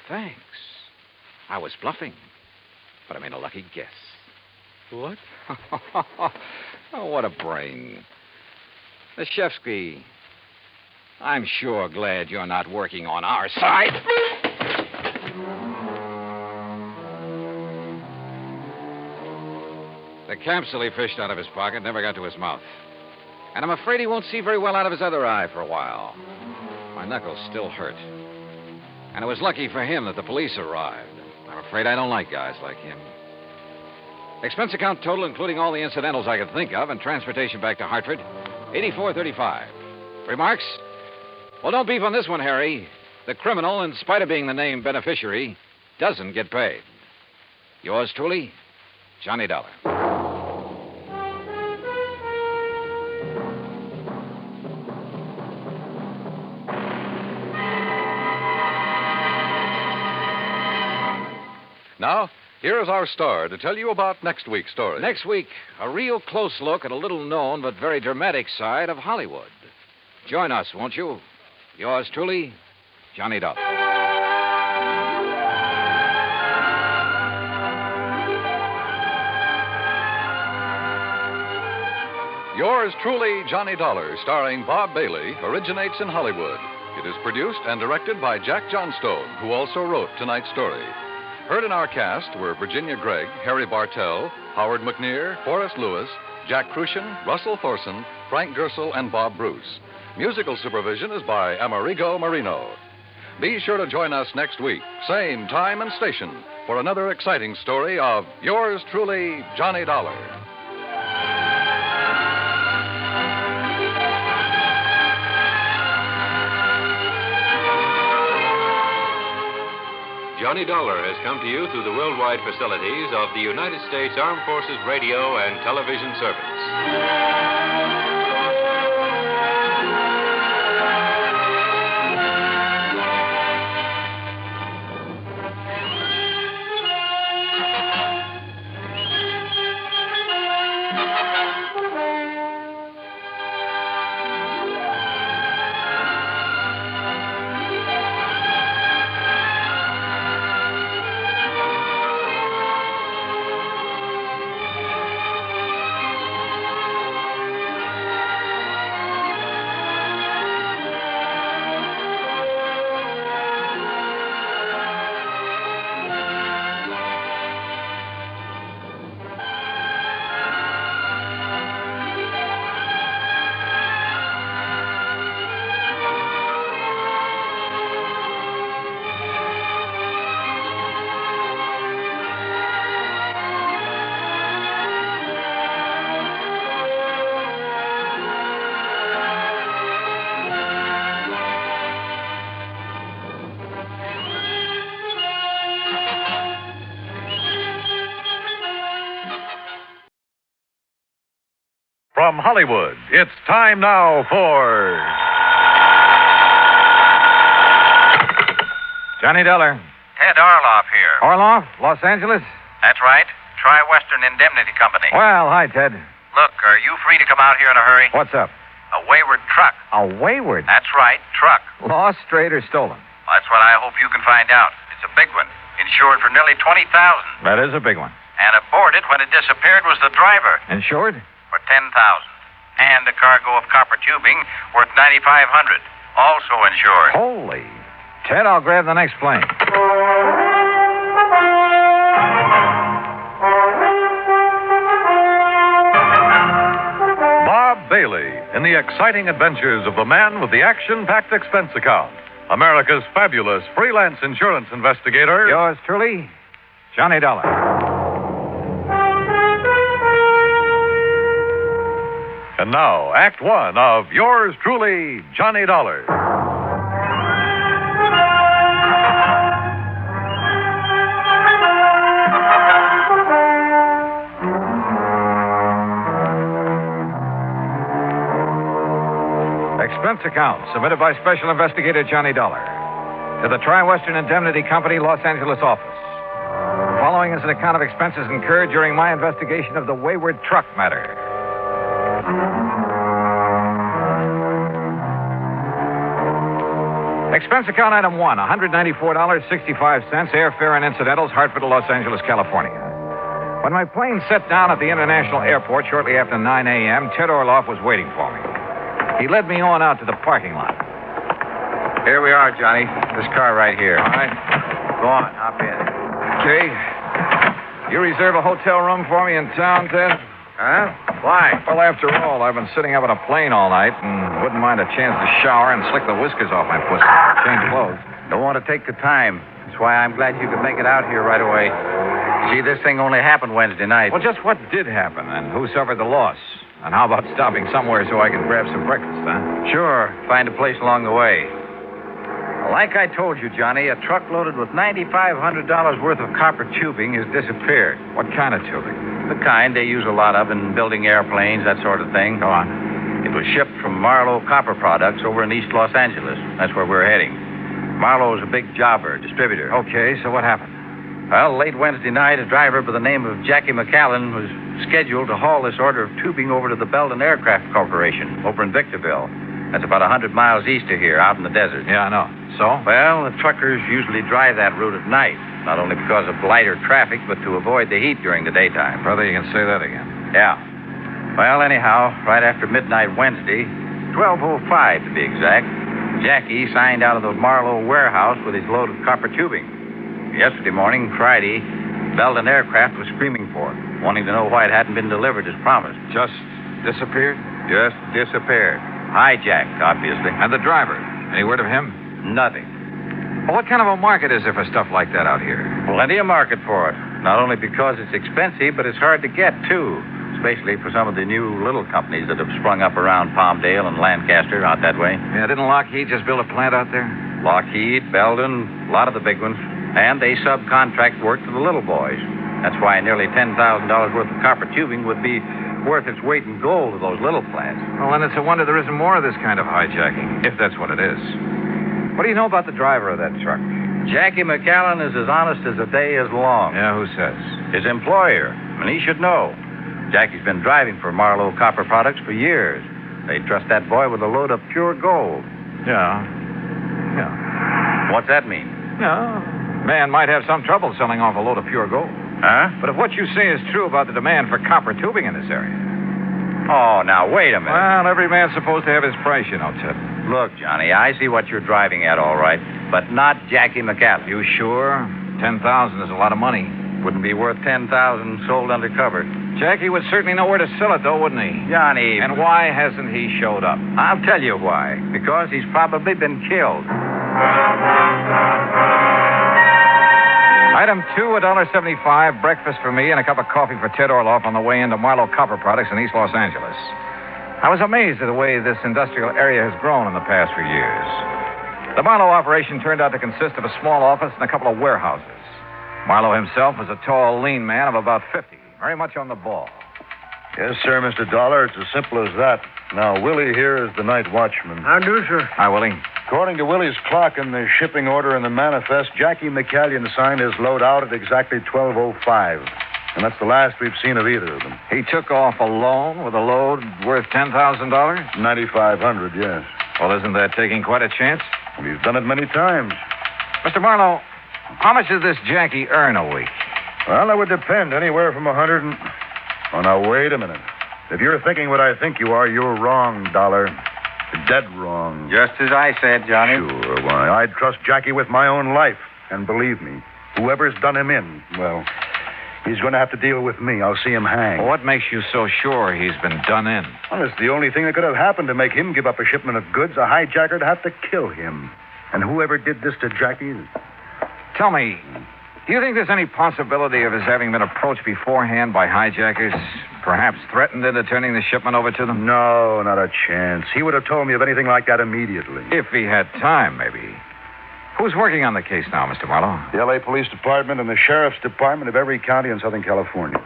Thanks. I was bluffing. But I made a lucky guess. What? Oh, what a brain. Nashevsky, I'm sure glad you're not working on our side. The capsule he fished out of his pocket never got to his mouth. And I'm afraid he won't see very well out of his other eye for a while. My knuckles still hurt. And it was lucky for him that the police arrived. I'm afraid I don't like guys like him. Expense account total, including all the incidentals I could think of, and transportation back to Hartford, $84.35. Remarks? Well, don't beef on this one, Harry. The criminal, in spite of being the named beneficiary, doesn't get paid. Yours truly, Johnny Dollar. Now, here is our star to tell you about next week's story. Next week, a real close look at a little-known but very dramatic side of Hollywood. Join us, won't you? Yours truly, Johnny Dollar. Yours truly, Johnny Dollar, starring Bob Bailey, originates in Hollywood. It is produced and directed by Jack Johnstone, who also wrote tonight's story. Heard in our cast were Virginia Gregg, Harry Bartell, Howard McNear, Forrest Lewis, Jack Crucian, Russell Thorson, Frank Gersel, and Bob Bruce. Musical supervision is by Amerigo Marino. Be sure to join us next week, same time and station, for another exciting story of yours truly, Johnny Dollar. Johnny Dollar has come to you through the worldwide facilities of the United States Armed Forces Radio and Television Service. From Hollywood, it's time now for Johnny Dollar. Ted Orloff here. Orloff, Los Angeles? That's right. Tri-Western Indemnity Company. Well, hi, Ted. Look, are you free to come out here in a hurry? What's up? A Wayward truck. A Wayward? That's right, truck. Lost, strayed, or stolen? That's what I hope you can find out. It's a big one. Insured for nearly $20,000. That is a big one. And aboard it when it disappeared was the driver. Insured? For $10,000. And a cargo of copper tubing worth $9,500. also insured. Holy. Ted, I'll grab the next plane. Bob Bailey in the exciting adventures of the man with the action-packed expense account. America's fabulous freelance insurance investigator. Yours truly, Johnny Dollar. And now, Act One of yours truly, Johnny Dollar. Expense account submitted by Special Investigator Johnny Dollar to the Tri-Western Indemnity Company, Los Angeles office. The following is an account of expenses incurred during my investigation of the Wayward truck matter. Expense account item 1, $194.65, airfare and incidentals, Hartford to Los Angeles, California. When my plane set down at the International Airport shortly after 9 a.m., Ted Orloff was waiting for me. He led me on out to the parking lot. Here we are, Johnny. This car right here. All right. Go on, hop in. Okay. You reserve a hotel room for me in town, Ted? Huh? Why? Well, after all, I've been sitting up on a plane all night and wouldn't mind a chance to shower and slick the whiskers off my pussy. Change clothes. Don't want to take the time. That's why I'm glad you could make it out here right away. See, this thing only happened Wednesday night. Well, just what did happen and who suffered the loss? And how about stopping somewhere so I can grab some breakfast, huh? Sure. Find a place along the way. Like I told you, Johnny, a truck loaded with $9,500 worth of copper tubing has disappeared. What kind of tubing? The kind they use a lot of in building airplanes, that sort of thing. Go on. It was shipped from Marlowe Copper Products over in East Los Angeles. That's where we're heading. Marlowe's a big jobber, distributor. Okay, so what happened? Well, late Wednesday night, a driver by the name of Jackie McAllen was scheduled to haul this order of tubing over to the Belle Aircraft Corporation over in Victorville. That's about 100 miles east of here, out in the desert. Yeah, I know. So? Well, the truckers usually drive that route at night, not only because of lighter traffic, but to avoid the heat during the daytime. Brother, you can say that again. Yeah. Well, anyhow, right after midnight Wednesday, 12:05 to be exact, Jackie signed out of the Marlowe warehouse with his load of copper tubing. Yesterday morning, Friday, Belden Aircraft was screaming for it, wanting to know why it hadn't been delivered as promised. Just disappeared? Just disappeared. Hijacked, obviously. And the driver? Any word of him? Nothing. Well, what kind of a market is there for stuff like that out here? Plenty of market for it. Not only because it's expensive, but it's hard to get, too. Especially for some of the new little companies that have sprung up around Palmdale and Lancaster out that way. Yeah, didn't Lockheed just build a plant out there? Lockheed, Belden, a lot of the big ones. And they subcontract work to the little boys. That's why nearly $10,000 worth of copper tubing would be worth its weight in gold to those little plants. Well, then it's a wonder there isn't more of this kind of hijacking, if that's what it is. What do you know about the driver of that truck? Jackie McAllen is as honest as a day is long. Yeah, who says? His employer, and he should know. Jackie's been driving for Marlowe Copper Products for years. They trust that boy with a load of pure gold. Yeah. What's that mean? Yeah. Man might have some trouble selling off a load of pure gold. Huh? But if what you say is true about the demand for copper tubing in this area. Oh, now, wait a minute. Well, every man's supposed to have his price, you know, Ted. Look, Johnny, I see what you're driving at, all right, but not Jackie McAllen. You sure? 10,000 is a lot of money. Wouldn't be worth 10,000 sold undercover. Jackie would certainly know where to sell it, though, wouldn't he? Johnny. And why hasn't he showed up? I'll tell you why. Because he's probably been killed. Item 2, $1.75, breakfast for me and a cup of coffee for Ted Orloff on the way into Marlowe Copper Products in East Los Angeles. I was amazed at the way this industrial area has grown in the past few years. The Marlowe operation turned out to consist of a small office and a couple of warehouses. Marlowe himself was a tall, lean man of about 50, very much on the ball. Yes, sir, Mr. Dollar. It's as simple as that. Now, Willie here is the night watchman. How do, sir? Hi, Willie. According to Willie's clock and the shipping order in the manifest, Jackie McAllen signed his load out at exactly 12:05. And that's the last we've seen of either of them. He took off alone with a load worth $10,000? $9,500, yes. Well, isn't that taking quite a chance? Well, he's done it many times. Mr. Marlowe, how much does this Jackie earn a week? Well, that would depend. Anywhere from 100 and... Oh, now, wait a minute. If you're thinking what I think you are, you're wrong, Dollar. Dead wrong. Just as I said, Johnny. Sure, why? I'd trust Jackie with my own life. And believe me, whoever's done him in, well, he's going to have to deal with me. I'll see him hang. What makes you so sure he's been done in? Well, it's the only thing that could have happened to make him give up a shipment of goods. A hijacker'd have to kill him. And whoever did this to Jackie... Tell me, do you think there's any possibility of his having been approached beforehand by hijackers? Perhaps threatened into turning the shipment over to them? No, not a chance. He would have told me of anything like that immediately. If he had time, maybe. Who's working on the case now, Mr. Marlowe? The L.A. Police Department and the Sheriff's Department of every county in Southern California.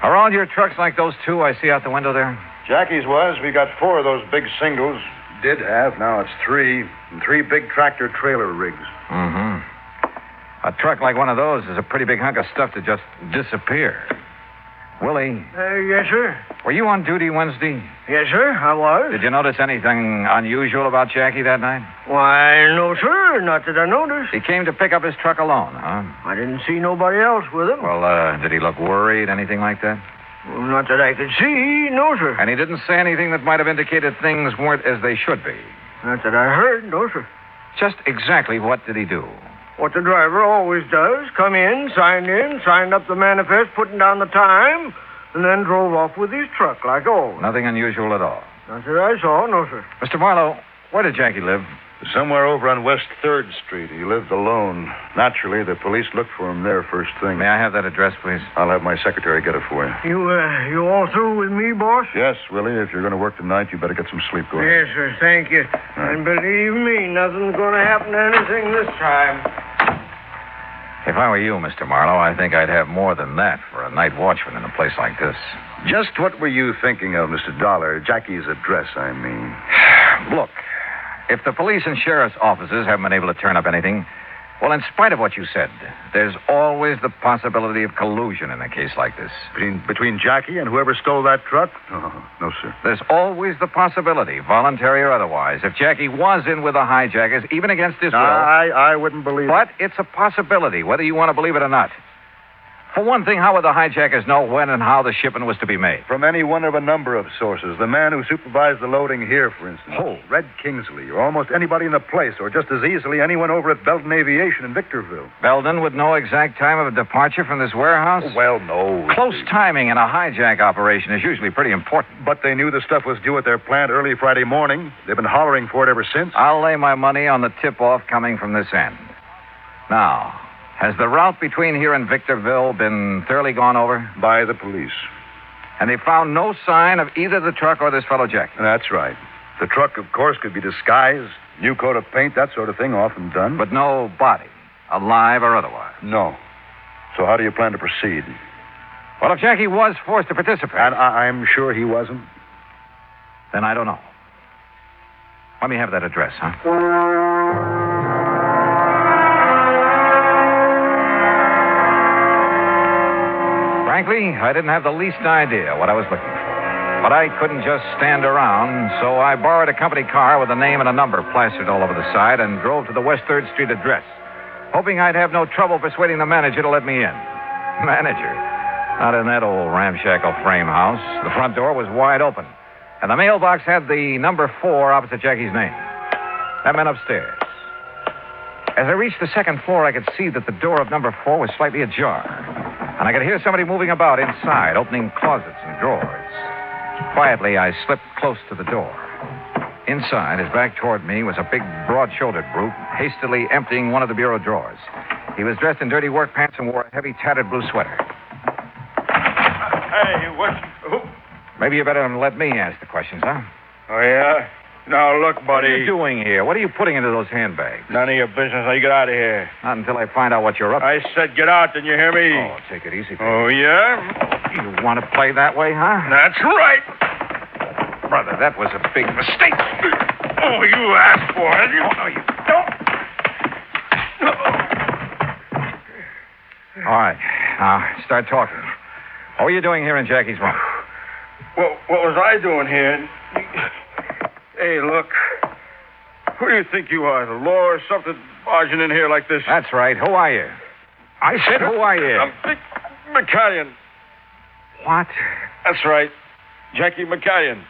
Are all your trucks like those two I see out the window there? Jackie's was. We got 4 of those big singles. Did have. Now it's 3. And 3 big tractor-trailer rigs. Mm-hmm. A truck like one of those is a pretty big hunk of stuff to just disappear. Willie. Yes, sir. Were you on duty Wednesday? Yes, sir, I was. Did you notice anything unusual about Jackie that night? Why, no, sir. Not that I noticed. He came to pick up his truck alone, huh? I didn't see nobody else with him. Well, did he look worried, anything like that? Well, not that I could see, no, sir. And he didn't say anything that might have indicated things weren't as they should be? Not that I heard, no, sir. Just exactly what did he do? What the driver always does. Come in, signed up the manifest, putting down the time, and then drove off with his truck like always. Nothing unusual at all? Not that I saw, no, sir. Mr. Marlowe, where did Jackie live? Somewhere over on West 3rd Street. He lived alone. Naturally, the police looked for him there first thing. May I have that address, please? I'll have my secretary get it for you. You all through with me, boss? Yes, Willie. If you're going to work tonight, you better get some sleep going. Yes, sir. Thank you. And believe me, nothing's going to happen to anything this time. If I were you, Mr. Marlowe, I think I'd have more than that for a night watchman in a place like this. Just what were you thinking of, Mr. Dollar? Jackie's address, I mean. Look, if the police and sheriff's offices haven't been able to turn up anything, well, in spite of what you said, there's always the possibility of collusion in a case like this. Between Jackie and whoever stole that truck? Oh, no, sir. There's always the possibility, voluntary or otherwise, if Jackie was in with the hijackers, even against his will. I wouldn't believe it. But it's a possibility, whether you want to believe it or not. For one thing, how would the hijackers know when and how the shipment was to be made? From any one of a number of sources. The man who supervised the loading here, for instance. Oh. Red Kingsley, or almost anybody in the place, or just as easily anyone over at Belden Aviation in Victorville. Belden would know exact time of departure from this warehouse? Well, no. Close timing in a hijack operation is usually pretty important. But they knew the stuff was due at their plant early Friday morning. They've been hollering for it ever since. I'll lay my money on the tip-off coming from this end. Now, has the route between here and Victorville been thoroughly gone over? By the police. And they found no sign of either the truck or this fellow Jack? That's right. The truck, of course, could be disguised, new coat of paint, that sort of thing, often done. But no body, alive or otherwise? No. So how do you plan to proceed? Well, if Jackie was forced to participate... And I'm sure he wasn't. Then I don't know. Let me have that address, huh? Frankly, I didn't have the least idea what I was looking for. But I couldn't just stand around, so I borrowed a company car with a name and a number plastered all over the side and drove to the West 3rd Street address, hoping I'd have no trouble persuading the manager to let me in. Manager? Not in that old ramshackle frame house. The front door was wide open, and the mailbox had the number 4 opposite Jackie's name. That meant upstairs. As I reached the second floor, I could see that the door of number 4 was slightly ajar. And I could hear somebody moving about inside, opening closets and drawers. Quietly, I slipped close to the door. Inside, his back toward me, was a big, broad-shouldered brute, hastily emptying one of the bureau drawers. He was dressed in dirty work pants and wore a heavy, tattered blue sweater. Hey, what? Maybe you better let me ask the questions, huh? Oh, yeah? Now, look, buddy. What are you doing here? What are you putting into those handbags? None of your business. Now, you get out of here. Not until I find out what you're up to. I said get out. Didn't you hear me? Oh, take it easy. Oh, yeah? You want to play that way, huh? That's right. Brother, that was a big mistake. Oh, you asked for it. Oh, no, you don't. All right. Now, start talking. What were you doing here in Jackie's room? What was I doing here? Hey, look. Who do you think you are, the law or something, barging in here like this? That's right. Who are you? I said, who are you? I'm Big McCallion. What? That's right. Jackie McCallion.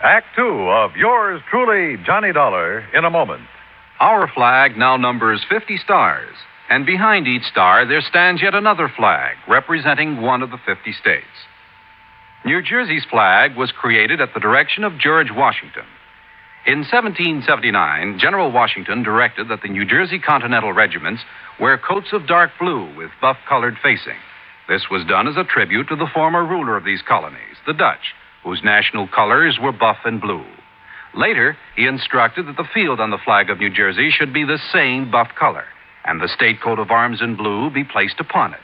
Act Two of yours truly, Johnny Dollar, in a moment. Our flag now numbers 50 stars, and behind each star there stands yet another flag representing one of the 50 states. New Jersey's flag was created at the direction of George Washington. In 1779, General Washington directed that the New Jersey Continental regiments wear coats of dark blue with buff-colored facing. This was done as a tribute to the former ruler of these colonies, the Dutch, whose national colors were buff and blue. Later, he instructed that the field on the flag of New Jersey should be the same buff color, and the state coat of arms in blue be placed upon it.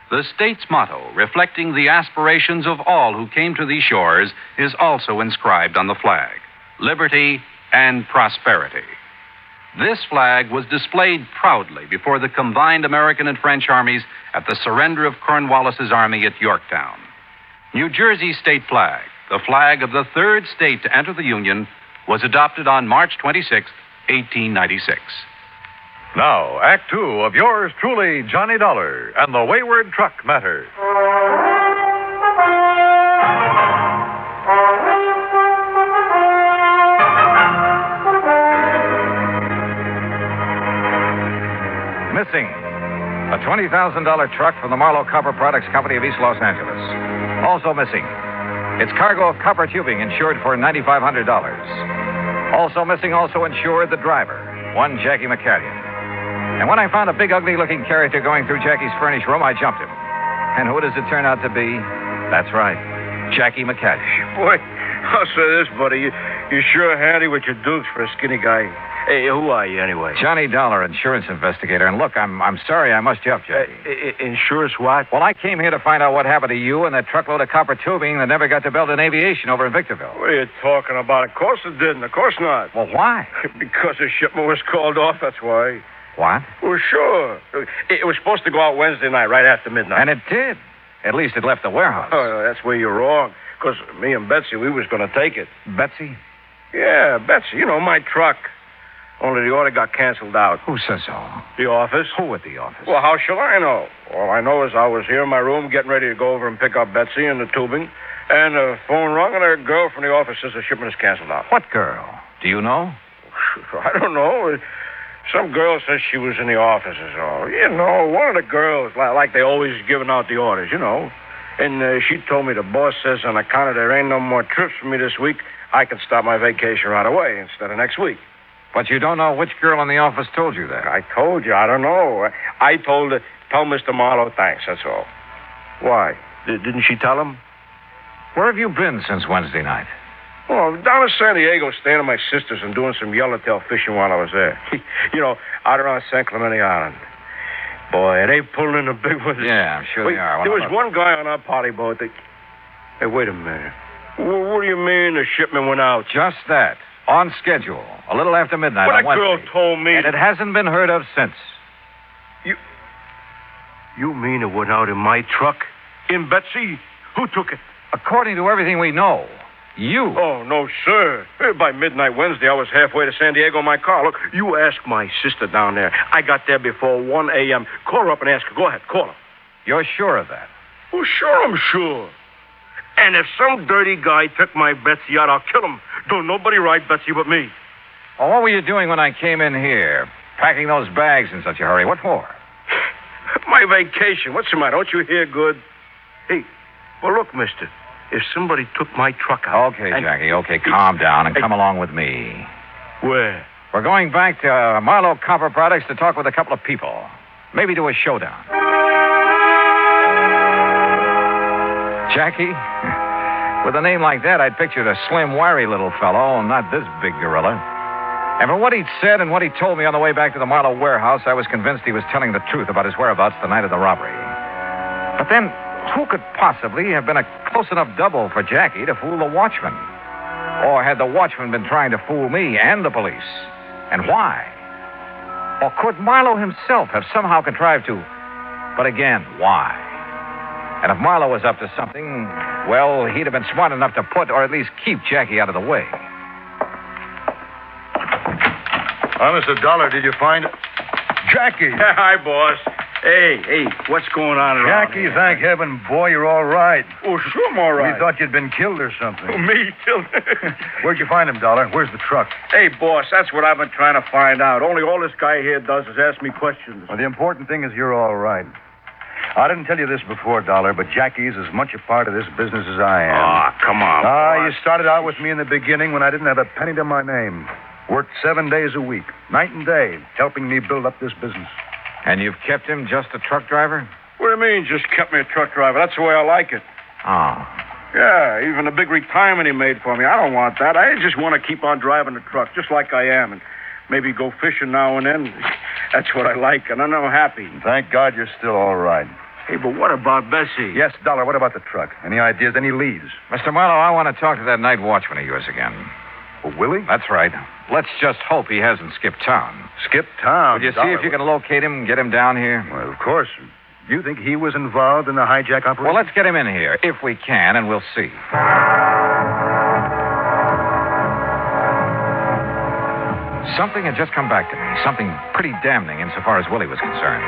The state's motto, reflecting the aspirations of all who came to these shores, is also inscribed on the flag: liberty and prosperity. This flag was displayed proudly before the combined American and French armies at the surrender of Cornwallis's army at Yorktown. New Jersey's state flag, the flag of the third state to enter the Union, was adopted on March 26, 1896. Now, Act Two of yours truly, Johnny Dollar, and the Wayward Truck Matter. Missing. A $20,000 truck from the Marlowe Copper Products Company of East Los Angeles. Also missing. Its cargo of copper tubing insured for $9,500. Also missing, also insured, the driver, one Jackie McCallion. And when I found a big, ugly-looking character going through Jackie's furnished room, I jumped him. And who does it turn out to be? That's right, Jackie McCallion. Boy, I'll say this, buddy. You're sure handy with your dukes for a skinny guy. Hey, who are you, anyway? Johnny Dollar, insurance investigator. And look, I'm sorry I must jump, Jackie. Insurance what? Well, I came here to find out what happened to you and that truckload of copper tubing that never got to Belden Aviation over in Victorville. What are you talking about? Of course it didn't. Of course not. Well, why? Because the shipment was called off, that's why. What? Well, sure. It was supposed to go out Wednesday night, right after midnight. And it did. At least it left the warehouse. Oh, that's where you're wrong. Because me and Betsy, we was going to take it. Betsy? Yeah, Betsy. You know, my truck. Only the order got canceled out. Who says so? The office. Who at the office? Well, how shall I know? All I know is I was here in my room getting ready to go over and pick up Betsy and the tubing. And the phone rung, and a girl from the office says the shipment is canceled out. What girl? Do you know? I don't know. Some girl says she was in the office or so. You know, one of the girls, like they always giving out the orders, you know. And she told me the boss says on account of there ain't no more trips for me this week, I can start my vacation right away instead of next week. But you don't know which girl in the office told you that. I told you. I don't know. I told her, tell Mr. Marlowe thanks, that's all. Why? Didn't she tell him? Where have you been since Wednesday night? Oh, down in San Diego, staying at my sister's and doing some yellowtail fishing while I was there. You know, out around San Clemente Island. Boy, they pulling in the big ones. Yeah, I'm sure they are. There was one guy on our party boat that... Hey, wait a minute. What do you mean the shipment went out? Just that. On schedule. A little after midnight But on that Wednesday. girl told me... And it hasn't been heard of since. You mean it went out in my truck? In Betsy? Who took it? According to everything we know, you. Oh, no, sir. By midnight Wednesday, I was halfway to San Diego in my car. Look, you ask my sister down there. I got there before 1 a.m. Call her up and ask her. Go ahead, call her. You're sure of that? Oh, sure, I'm sure. And if some dirty guy took my Betsy out, I'll kill him. Don't nobody ride Betsy but me. Well, what were you doing when I came in here? Packing those bags in such a hurry. What for? My vacation. What's the matter? Don't you hear good? Hey, well, look, mister. If somebody took my truck out... Okay, Jackie, okay. Calm down and come along with me. Where? We're going back to Marlowe Copper Products to talk with a couple of people. Maybe do a showdown. Jackie, with a name like that, I'd pictured a slim, wiry little fellow, not this big gorilla. And from what he'd said and what he told me on the way back to the Marlowe warehouse, I was convinced he was telling the truth about his whereabouts the night of the robbery. But then, who could possibly have been a close enough double for Jackie to fool the watchman? Or had the watchman been trying to fool me and the police? And why? Or could Marlowe himself have somehow contrived to... But again, why? And if Marlowe was up to something, well, he'd have been smart enough to put or at least keep Jackie out of the way. Mr. Dollar, did you find... Jackie! Hi, boss. Hey, what's going on around Jackie, here? thank heaven, boy, you're all right. Oh, sure I'm all right. We thought you'd been killed or something. Oh, me, killed? Where'd you find him, Dollar? Where's the truck? Hey, boss, that's what I've been trying to find out. Only all this guy here does is ask me questions. Well, the important thing is you're all right. I didn't tell you this before, Dollar, but Jackie's as much a part of this business as I am. Ah, come on, You started out with me in the beginning when I didn't have a penny to my name. Worked 7 days a week, night and day, helping me build up this business. And you've kept him just a truck driver? What do you mean, just kept me a truck driver? That's the way I like it. Oh. Yeah, even the big retirement he made for me. I don't want that. I just want to keep on driving the truck, just like I am, and maybe go fishing now and then. That's what I like, and I'm happy. Thank God you're still all right. Hey, but what about Bessie? Yes, Dollar, what about the truck? Any ideas, any leads? Mr. Marlowe, I want to talk to that night watchman of yours again. Well, Willie? That's right. Let's just hope he hasn't skipped town. Skipped town? Would you see if you can locate him and get him down here? Well, of course. You think he was involved in the hijack operation? Well, let's get him in here, if we can, and we'll see. Something had just come back to me. Something pretty damning insofar as Willie was concerned.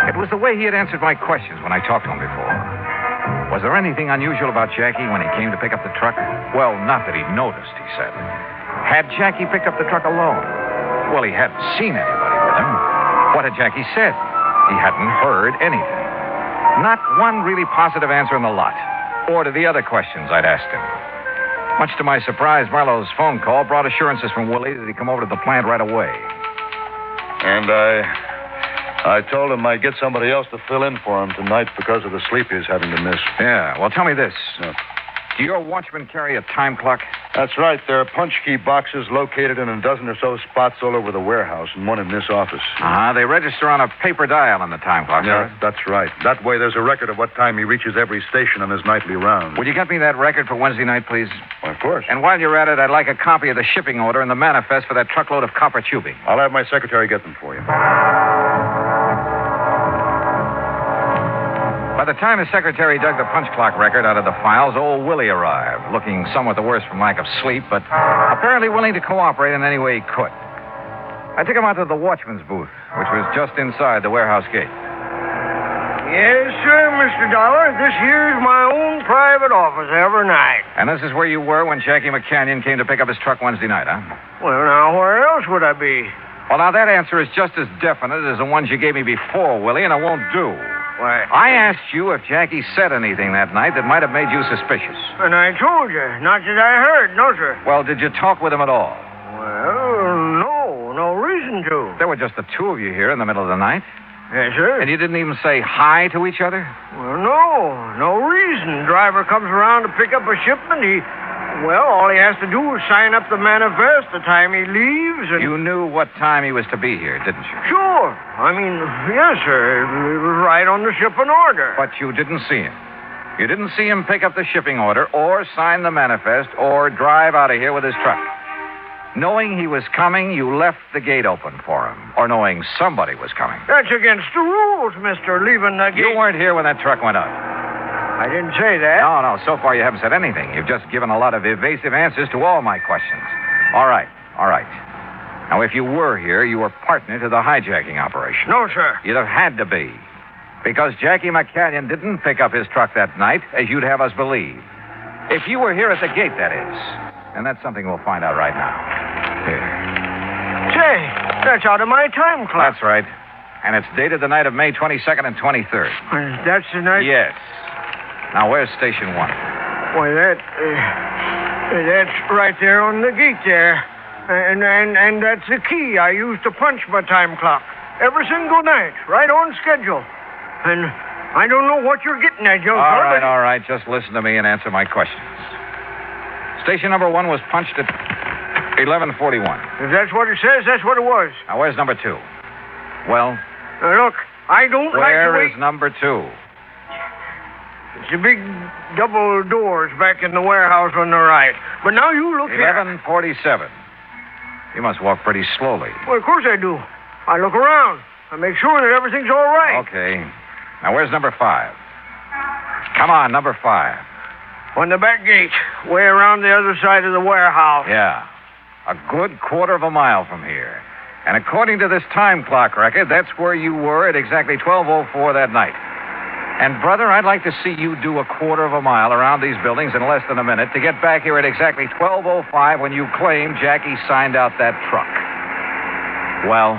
It was the way he had answered my questions when I talked to him before. Was there anything unusual about Jackie when he came to pick up the truck? Well, not that he'd noticed, he said. Had Jackie picked up the truck alone? Well, he hadn't seen anybody with him. What had Jackie said? He hadn't heard anything. Not one really positive answer in the lot. Or to the other questions I'd asked him. Much to my surprise, Marlowe's phone call brought assurances from Willie that he'd come over to the plant right away. And I told him I'd get somebody else to fill in for him tonight because of the sleep he's having to miss. Yeah, well, tell me this. Do your watchmen carry a time clock? That's right. There are punch key boxes located in a dozen or so spots all over the warehouse and one in this office. They register on a paper dial on the time clock, Yeah, sir. that's right. That way there's a record of what time he reaches every station on his nightly round. Would you get me that record for Wednesday night, please? Well, of course. And while you're at it, I'd like a copy of the shipping order and the manifest for that truckload of copper tubing. I'll have my secretary get them for you. By the time his secretary dug the punch clock record out of the files, old Willie arrived, looking somewhat the worse from lack of sleep, but apparently willing to cooperate in any way he could. I took him out to the watchman's booth, which was just inside the warehouse gate. Yes, sir, Mr. Dollar. This here's my own private office every night. And this is where you were when Jackie McCanyon came to pick up his truck Wednesday night, huh? Well, now, where else would I be? Well, now, that answer is just as definite as the ones you gave me before, Willie, and it won't do. Why? I asked you if Jackie said anything that night that might have made you suspicious. And I told you. Not that I heard, no, sir. Well, did you talk with him at all? Well, no reason to. There were just the two of you here in the middle of the night. Yes, sir. And you didn't even say hi to each other? Well, no reason. Driver comes around to pick up a shipment. All he has to do is sign up the manifest the time he leaves. And... You knew what time he was to be here, didn't you? Sure. Yes, sir. It was right on the shipping order. But you didn't see him. You didn't see him pick up the shipping order or sign the manifest or drive out of here with his truck. Knowing he was coming, you left the gate open for him. Or knowing somebody was coming. That's against the rules, mister, leaving the gate. You weren't here when that truck went out. I didn't say that. No. So far, you haven't said anything. You've just given a lot of evasive answers to all my questions. All right. Now, if you were here, you were partner to the hijacking operation. No, sir. You'd have had to be. Because Jackie McCanyon didn't pick up his truck that night, as you'd have us believe. If you were here at the gate, that is. And that's something we'll find out right now. Here. Say, that's out of my time clock. That's right. And it's dated the night of May 22nd and 23rd. That's the night? Yes. Now, where's Station 1? Why, that's right there on the gate there. And that's the key I use to punch my time clock. Every single night, right on schedule. And I don't know what you're getting at, young fella. All right. Just listen to me and answer my questions. Station number 1 was punched at 11:41. If that's what it says, that's what it was. Now, where's number 2? Well? Look, I don't like the way... Where is number 2? It's the big double doors back in the warehouse on the right. But now you look here. 11:47. You must walk pretty slowly. Well, of course I do. I look around. I make sure that everything's all right. Okay. Now, where's number 5? Come on, number 5. On the back gate, way around the other side of the warehouse. Yeah. A good quarter of a mile from here. And according to this time clock record, that's where you were at exactly 12:04 that night. And, brother, I'd like to see you do a quarter of a mile around these buildings in less than a minute to get back here at exactly 12:05 when you claim Jackie signed out that truck. Well?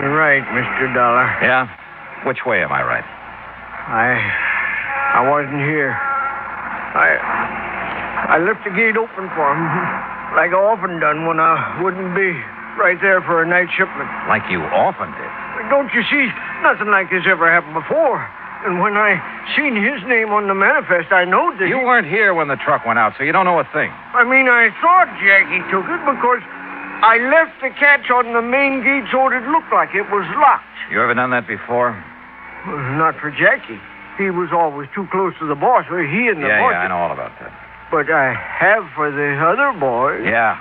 You're right, Mr. Dollar. Yeah? Which way am I right? I wasn't here. I left the gate open for him, like I often done when I wouldn't be right there for a night shipment. Like you often did? Don't you see? Nothing like this ever happened before. And when I seen his name on the manifest, I knowed that You weren't here when the truck went out, so you don't know a thing. I mean, I thought Jackie took it because I left the catch on the main gate so it looked like it was locked. You ever done that before? Well, not for Jackie. He was always too close to the boss. Well, he and the boss. Yeah, I know all about that. But I have for the other boys. Yeah.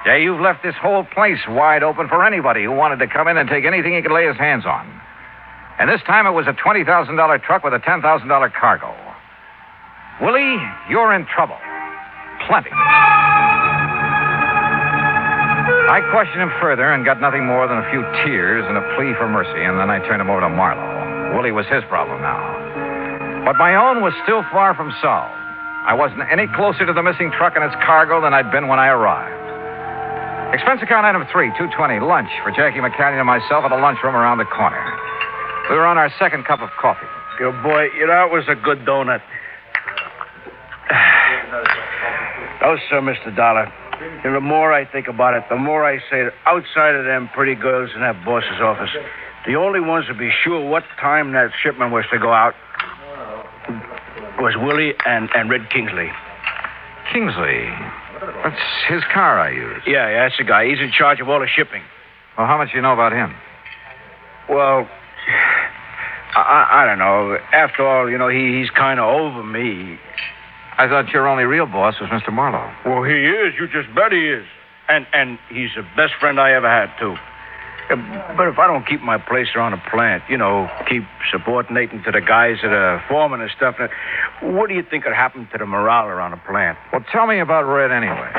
Yeah, you've left this whole place wide open for anybody who wanted to come in and take anything he could lay his hands on. And this time it was a $20,000 truck with a $10,000 cargo. Willie, you're in trouble. Plenty. I questioned him further and got nothing more than a few tears and a plea for mercy, and then I turned him over to Marlowe. Willie was his problem now. But my own was still far from solved. I wasn't any closer to the missing truck and its cargo than I'd been when I arrived. Expense account item 3, $220, lunch for Jackie McCallion and myself at a lunchroom around the corner. We were on our second cup of coffee. Good boy. That was a good donut. Oh, sir, Mr. Dollar. And the more I think about it, the more I say that outside of them pretty girls in that boss's office, the only ones to be sure what time that shipment was to go out was Willie and Red Kingsley. Kingsley? That's his car I used. Yeah, that's the guy. He's in charge of all the shipping. Well, how much do you know about him? Well, I don't know. After all, he's kind of over me. I thought your only real boss was Mr. Marlowe. Well, he is. You just bet he is. And he's the best friend I ever had, too. But if I don't keep my place around the plant, keep subordinating to the guys that are foreman and stuff, what do you think would happen to the morale around the plant? Well, tell me about Red anyway.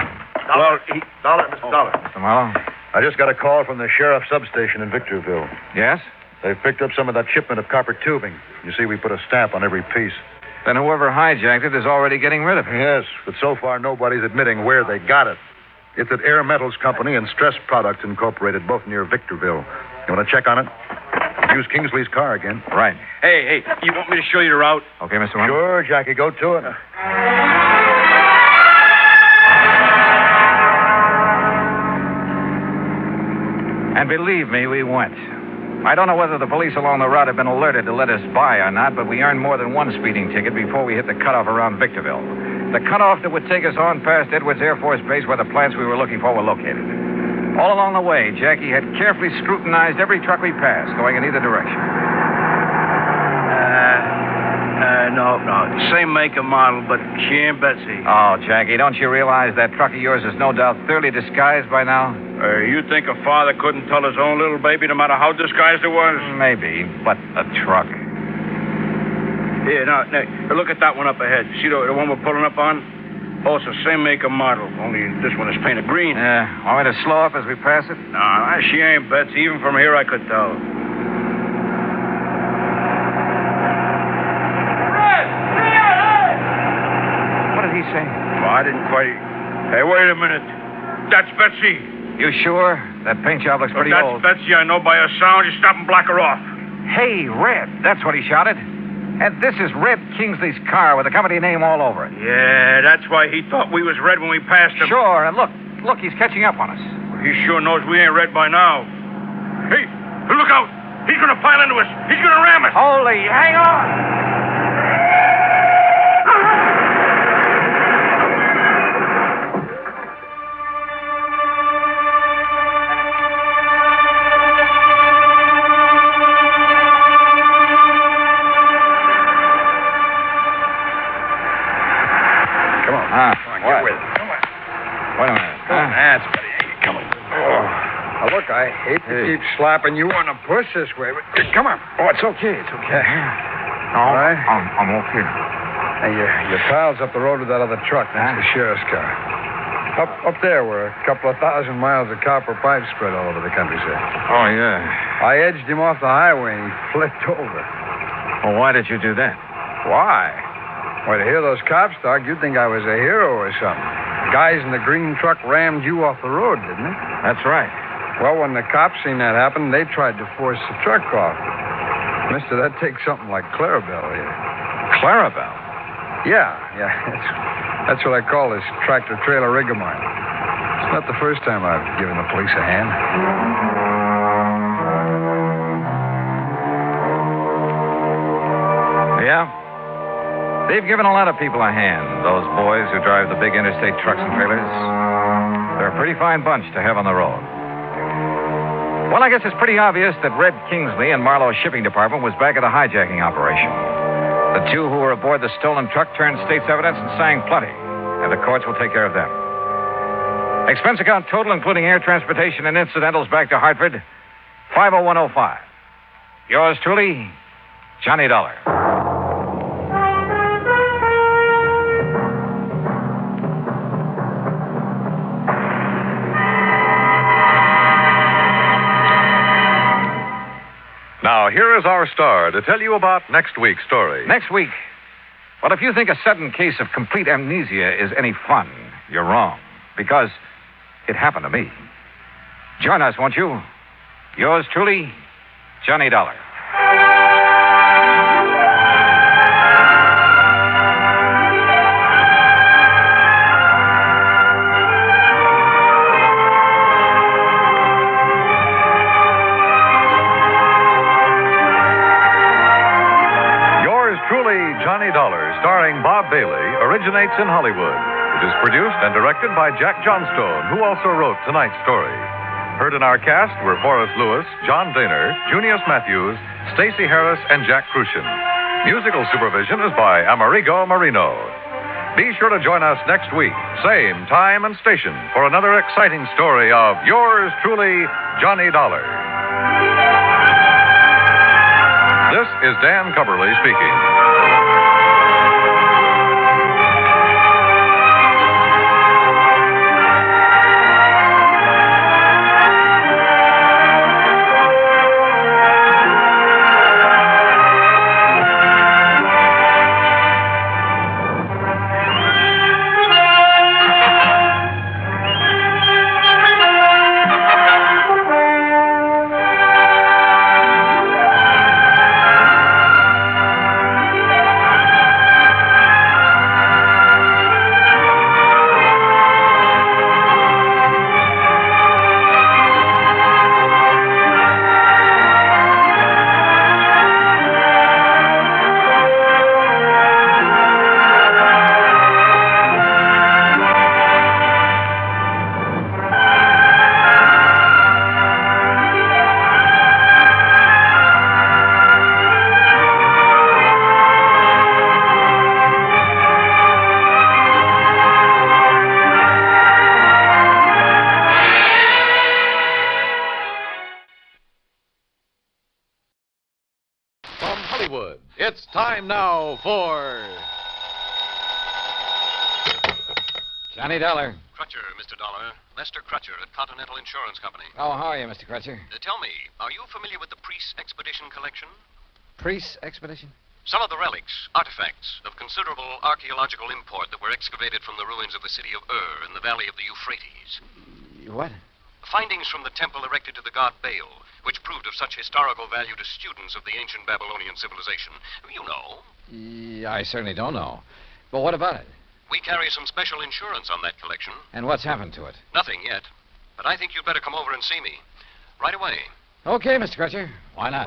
Dollar, Mr. Dollar. Mr. Marlowe? I just got a call from the sheriff's substation in Victorville. Yes? They've picked up some of that shipment of copper tubing. You see, we put a stamp on every piece. Then whoever hijacked it is already getting rid of it. Yes, but so far nobody's admitting where they got it. It's at Air Metals Company and Stress Products Incorporated, both near Victorville. You want to check on it? Use Kingsley's car again. Right. Hey, you want me to show you the route? Okay, Mr. Marlowe. Sure, Jackie, go to it. And believe me, we went. I don't know whether the police along the route have been alerted to let us by or not, but we earned more than one speeding ticket before we hit the cutoff around Victorville. The cutoff that would take us on past Edwards Air Force Base where the plants we were looking for were located. All along the way, Jackie had carefully scrutinized every truck we passed, going in either direction. No. Same make and model, but she ain't Betsy. Oh, Jackie, don't you realize that truck of yours is no doubt thoroughly disguised by now? You think a father couldn't tell his own little baby no matter how disguised it was? Maybe, but a truck. Yeah, now, look at that one up ahead. See the one we're pulling up on? Also, same make and model, only this one is painted green. Yeah. Want me to slow up as we pass it? No, she ain't Betsy. Even from here, I could tell. What did he say? Well, I didn't quite... Hey, wait a minute. That's Betsy. You sure? That paint job looks pretty old. That's Betsy. I know by her sound. You stop and block her off. Hey, Red. That's what he shouted. And this is Red Kingsley's car with the company name all over it. Yeah, that's why he thought we was Red when we passed him. Sure, and look, he's catching up on us. Well, he sure knows we ain't Red by now. Hey, look out. He's going to pile into us. He's going to ram us. Holy, hang on. Look, I hate to keep slapping you on the push this way, but come on. Oh, it's okay. It's okay. All right? I'm okay. Hey, your pal's up the road with that other truck. That's the sheriff's car. Up there where a couple of thousand miles of copper pipe spread all over the countryside. Oh, yeah. I edged him off the highway and he flipped over. Well, why did you do that? Why? Well, to hear those cops talk, you'd think I was a hero or something. The guys in the green truck rammed you off the road, didn't they? That's right. Well, when the cops seen that happen, they tried to force the truck off. Mister, that takes something like Clarabelle here. Clarabelle? Yeah. That's what I call this tractor-trailer rig of mine. It's not the first time I've given the police a hand. Yeah? They've given a lot of people a hand, those boys who drive the big interstate trucks and trailers. They're a pretty fine bunch to have on the road. Well, I guess it's pretty obvious that Red Kingsley and Marlowe's shipping department was back at the hijacking operation. The two who were aboard the stolen truck turned state's evidence and sang plenty, and the courts will take care of them. Expense account total, including air transportation and incidentals back to Hartford, $50105. Yours truly, Johnny Dollar. Now, here is our star to tell you about next week's story. Next week? Well, if you think a sudden case of complete amnesia is any fun, you're wrong. Because it happened to me. Join us, won't you? Yours truly, Johnny Dollar. Johnny Dollar, starring Bob Bailey, originates in Hollywood. It is produced and directed by Jack Johnstone, who also wrote tonight's story. Heard in our cast were Forrest Lewis, John Daner, Junius Matthews, Stacey Heiress, and Jack Crucian. Musical supervision is by Amerigo Marino. Be sure to join us next week, same time and station, for another exciting story of yours truly, Johnny Dollar. This is Dan Cubberly speaking. It's time now for... Johnny Dollar. Crutcher, Mr. Dollar. Lester Crutcher at Continental Insurance Company. Oh, how are you, Mr. Crutcher? Tell me, are you familiar with the Priest Expedition collection? Priest Expedition? Some of the relics, artifacts of considerable archaeological import that were excavated from the ruins of the city of Ur in the valley of the Euphrates. What? Findings from the temple erected to the god Belle, which proved of such historical value to students of the ancient Babylonian civilization. You know. I certainly don't know. But what about it? We carry some special insurance on that collection. And what's happened to it? Nothing yet. But I think you'd better come over and see me. Right away. Okay, Mr. Crutcher. Why not?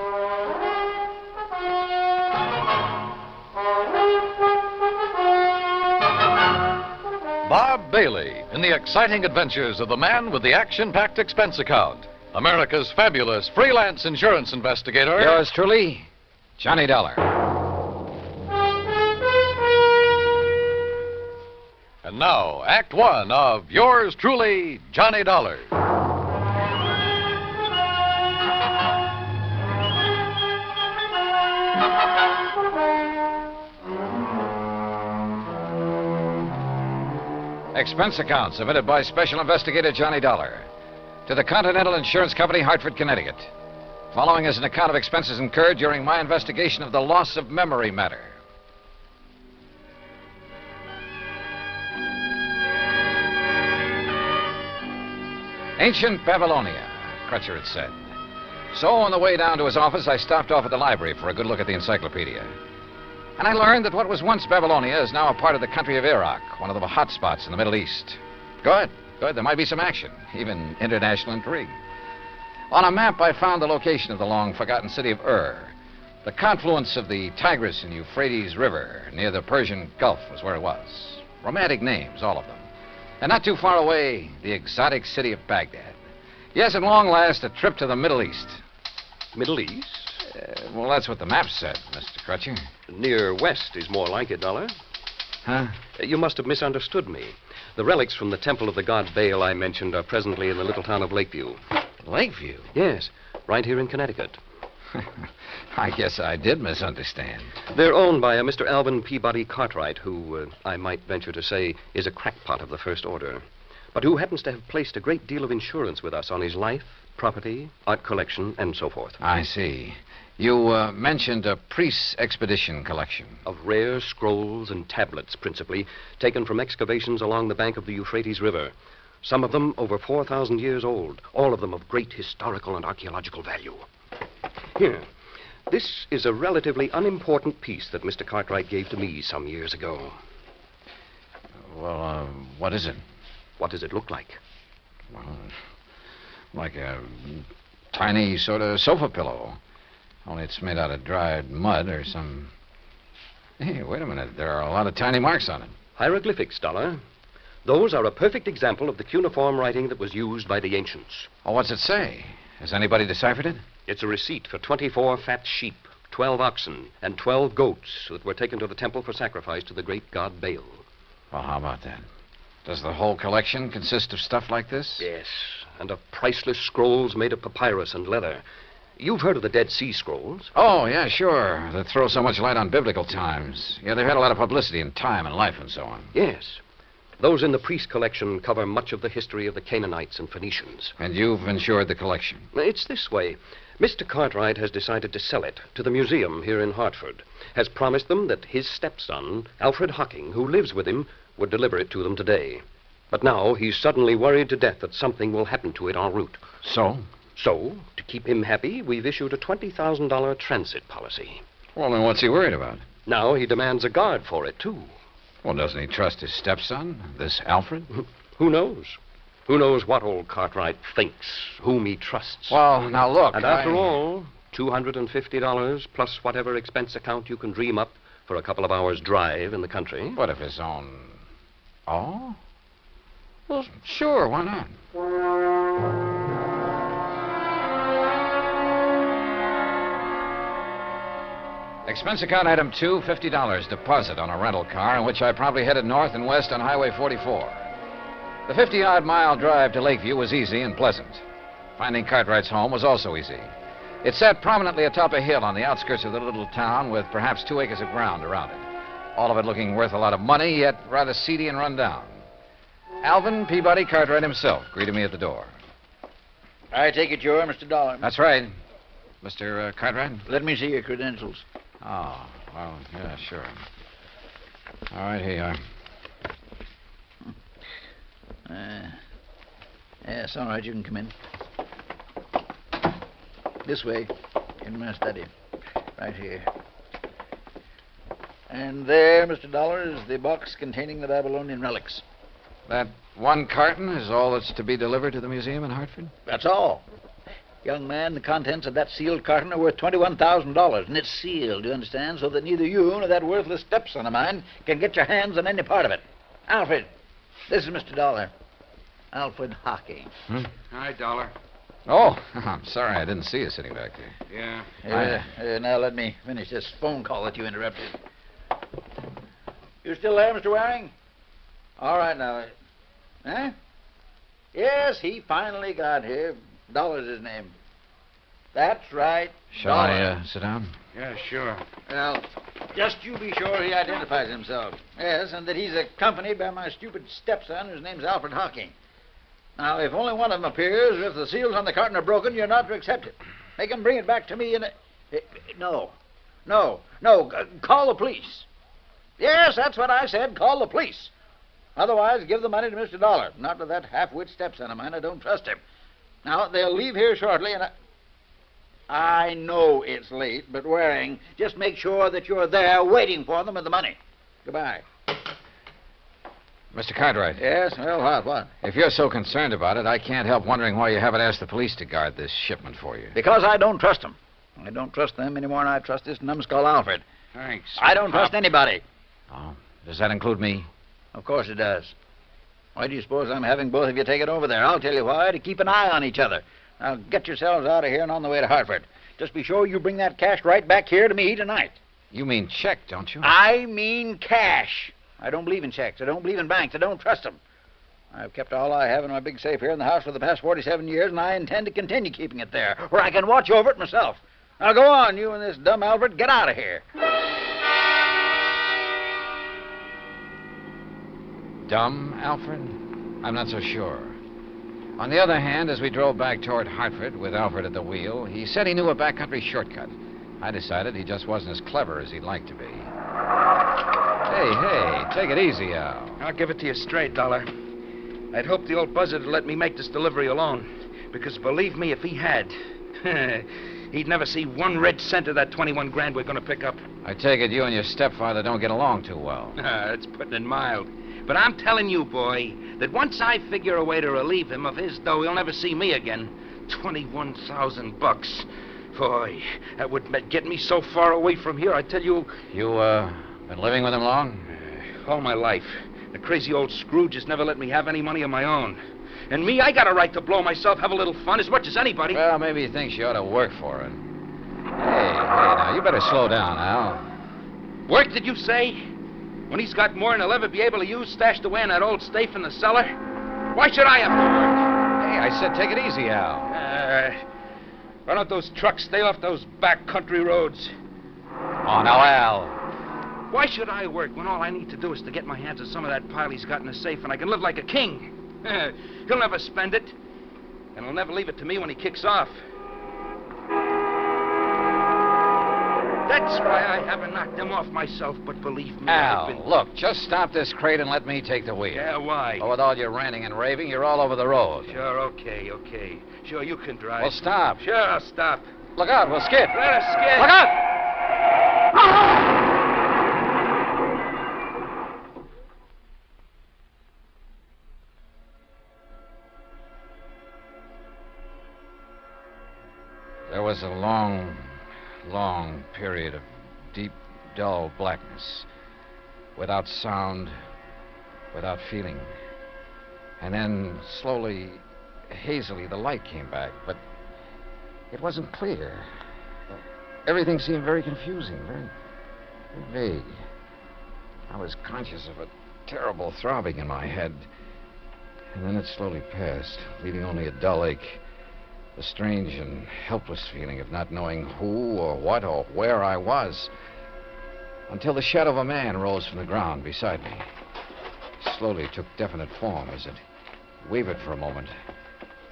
Bob Bailey in the exciting adventures of the man with the action-packed expense account. America's fabulous freelance insurance investigator. Yours truly, Johnny Dollar. And now, Act One of yours truly, Johnny Dollar. Expense account submitted by Special Investigator Johnny Dollar to the Continental Insurance Company, Hartford, Connecticut. Following is an account of expenses incurred during my investigation of the loss of memory matter. Ancient Babylonia, Crutcher had said. So on the way down to his office, I stopped off at the library for a good look at the encyclopedia. And I learned that what was once Babylonia is now a part of the country of Iraq, one of the hot spots in the Middle East. Good. There might be some action, even international intrigue. On a map, I found the location of the long-forgotten city of The confluence of the Tigris and Euphrates River near the Persian Gulf was where it was. Romantic names, all of them. And not too far away, the exotic city of Baghdad. Yes, at long last, a trip to the Middle East. Middle East? Well, that's what the map said, Mr. Crutcher. Near west is more like it, Dollar. Huh? You must have misunderstood me. The relics from the temple of the god Bale I mentioned are presently in the little town of Lakeview. Lakeview? Yes, right here in Connecticut. I guess I did misunderstand. They're owned by a Mr. Alvin Peabody Cartwright, who, I might venture to say, is a crackpot of the first order, but who happens to have placed a great deal of insurance with us on his life, property, art collection, and so forth. I see. You mentioned a priest's expedition collection. Of rare scrolls and tablets, principally, taken from excavations along the bank of the Euphrates River. Some of them over 4,000 years old, all of them of great historical and archaeological value. Here, this is a relatively unimportant piece that Mr. Cartwright gave to me some years ago. Well, what is it? What does it look like? Well, like a tiny sort of sofa pillow. Only it's made out of dried mud or some... Hey, wait a minute. There are a lot of tiny marks on it. Hieroglyphics, Dollar. Those are a perfect example of the cuneiform writing that was used by the ancients. Oh, what's it say? Has anybody deciphered it? It's a receipt for 24 fat sheep, 12 oxen, and 12 goats that were taken to the temple for sacrifice to the great god Bale. Well, how about that? Does the whole collection consist of stuff like this? Yes, and of priceless scrolls made of papyrus and leather. You've heard of the Dead Sea Scrolls? Oh, yeah, sure. That throw so much light on biblical times. Yeah, they've had a lot of publicity in time and life and so on. Yes. Those in the priest collection cover much of the history of the Canaanites and Phoenicians. And you've insured the collection? It's this way. Mr. Cartwright has decided to sell it to the museum here in Hartford. Has promised them that his stepson, Alfred Hocking, who lives with him, would deliver it to them today. But now he's suddenly worried to death that something will happen to it en route. So? So, to keep him happy, we've issued a $20,000 transit policy. Well, then what's he worried about? Now he demands a guard for it, too. Well, doesn't he trust his stepson, this Alfred? Who knows? Who knows what old Cartwright thinks, whom he trusts. Well, now look, And after all, $250 plus whatever expense account you can dream up for a couple of hours' drive in the country. What if his own... Oh? Well, sure, why not? Expense account item 2, $50 deposit on a rental car in which I promptly headed north and west on Highway 44. The 50-odd mile drive to Lakeview was easy and pleasant. Finding Cartwright's home was also easy. It sat prominently atop a hill on the outskirts of the little town with perhaps 2 acres of ground around it. All of it looking worth a lot of money, yet rather seedy and run down. Alvin Peabody Cartwright himself greeted me at the door. I take it you're Mr. Dollar. That's right. Mr. Cartwright? Let me see your credentials. Oh, well, yeah, sure. All right, here you are. Yes, all right, you can come in. This way, in my study. Right here. And there, Mr. Dollar, is the box containing the Babylonian relics. That one carton is all that's to be delivered to the museum in Hartford? That's all. Young man, the contents of that sealed carton are worth $21,000, and it's sealed, you understand, so that neither you nor that worthless stepson of mine can get your hands on any part of it. Alfred, this is Mr. Dollar. Alfred Hocking. Hi, Dollar. Oh, I'm sorry I didn't see you sitting back there. Yeah. Now let me finish this phone call that you interrupted. You still there, Mr. Waring? All right, now. Huh? Yes, he finally got here. Dollar's his name. That's right. Shall I sit down? Yeah, sure. Well, Just you be sure he identifies himself. Yes, and that he's accompanied by my stupid stepson, whose name's Alfred Hocking. Now, if only one of them appears, or if the seals on the carton are broken, you're not to accept it. Make him bring it back to me in a... No. Call the police. Yes, that's what I said. Call the police. Otherwise, give the money to Mr. Dollar. Not to that half-wit stepson of mine. I don't trust him. Now, they'll leave here shortly, and I know it's late, but Waring, just make sure that you're there waiting for them with the money. Goodbye. Mr. Cartwright. Yes? Well, what? If you're so concerned about it, I can't help wondering why you haven't asked the police to guard this shipment for you. Because I don't trust them. I don't trust them any more than I trust this numbskull Alfred. Thanks. I don't trust anybody. Oh, does that include me? Of course it does. Why do you suppose I'm having both of you take it over there? I'll tell you why, to keep an eye on each other. Now, get yourselves out of here and on the way to Hartford. Just be sure you bring that cash right back here to me tonight. You mean check, don't you? I mean cash. I don't believe in checks. I don't believe in banks. I don't trust them. I've kept all I have in my big safe here in the house for the past 47 years, and I intend to continue keeping it there, where I can watch over it myself. Now, go on, you and this dumb Alfred. Get out of here. Dumb, Alfred? I'm not so sure. On the other hand, as we drove back toward Hartford with Alfred at the wheel, he said he knew a backcountry shortcut. I decided he just wasn't as clever as he'd like to be. Hey, take it easy, Al. I'll give it to you straight, Dollar. I'd hoped the old buzzard would let me make this delivery alone. Because believe me, if he had, he'd never see 1 red cent of that 21 grand we're going to pick up. I take it you and your stepfather don't get along too well. That's putting it mild. But I'm telling you, boy, that once I figure a way to relieve him of his dough, he'll never see me again. $21,000. Boy, that would get me so far away from here, I tell you... You, been living with him long? All my life. The crazy old Scrooge has never let me have any money of my own. And me, I got a right to blow myself, have a little fun, as much as anybody. Well, maybe he thinks you ought to work for it. Hey, now, you better slow down, Al. Work, did you say? When he's got more than he'll ever be able to use stashed away in that old safe in the cellar? Why should I have to work? Hey, I said take it easy, Al. Why don't those trucks stay off those backcountry roads? Oh, now, Al. Why should I work when all I need to do is to get my hands on some of that pile he's got in the safe and I can live like a king? He'll never spend it, and he'll never leave it to me when he kicks off. That's why I haven't knocked him off myself, but believe me, Al, look, just stop this crate and let me take the wheel. Yeah, why? Oh, with all your ranting and raving, you're all over the road. Sure, okay. Sure, you can drive. Well, stop. Sure, I'll stop. Look out, we'll skid. Let us skid. Look out! There was a long period of deep, dull blackness, without sound, without feeling. And then, slowly, hazily, the light came back, but it wasn't clear. Everything seemed very confusing, very vague. I was conscious of a terrible throbbing in my head, and then it slowly passed, leaving only a dull ache. A strange and helpless feeling of not knowing who or what or where I was, until the shadow of a man rose from the ground beside me. It slowly took definite form as it wavered for a moment,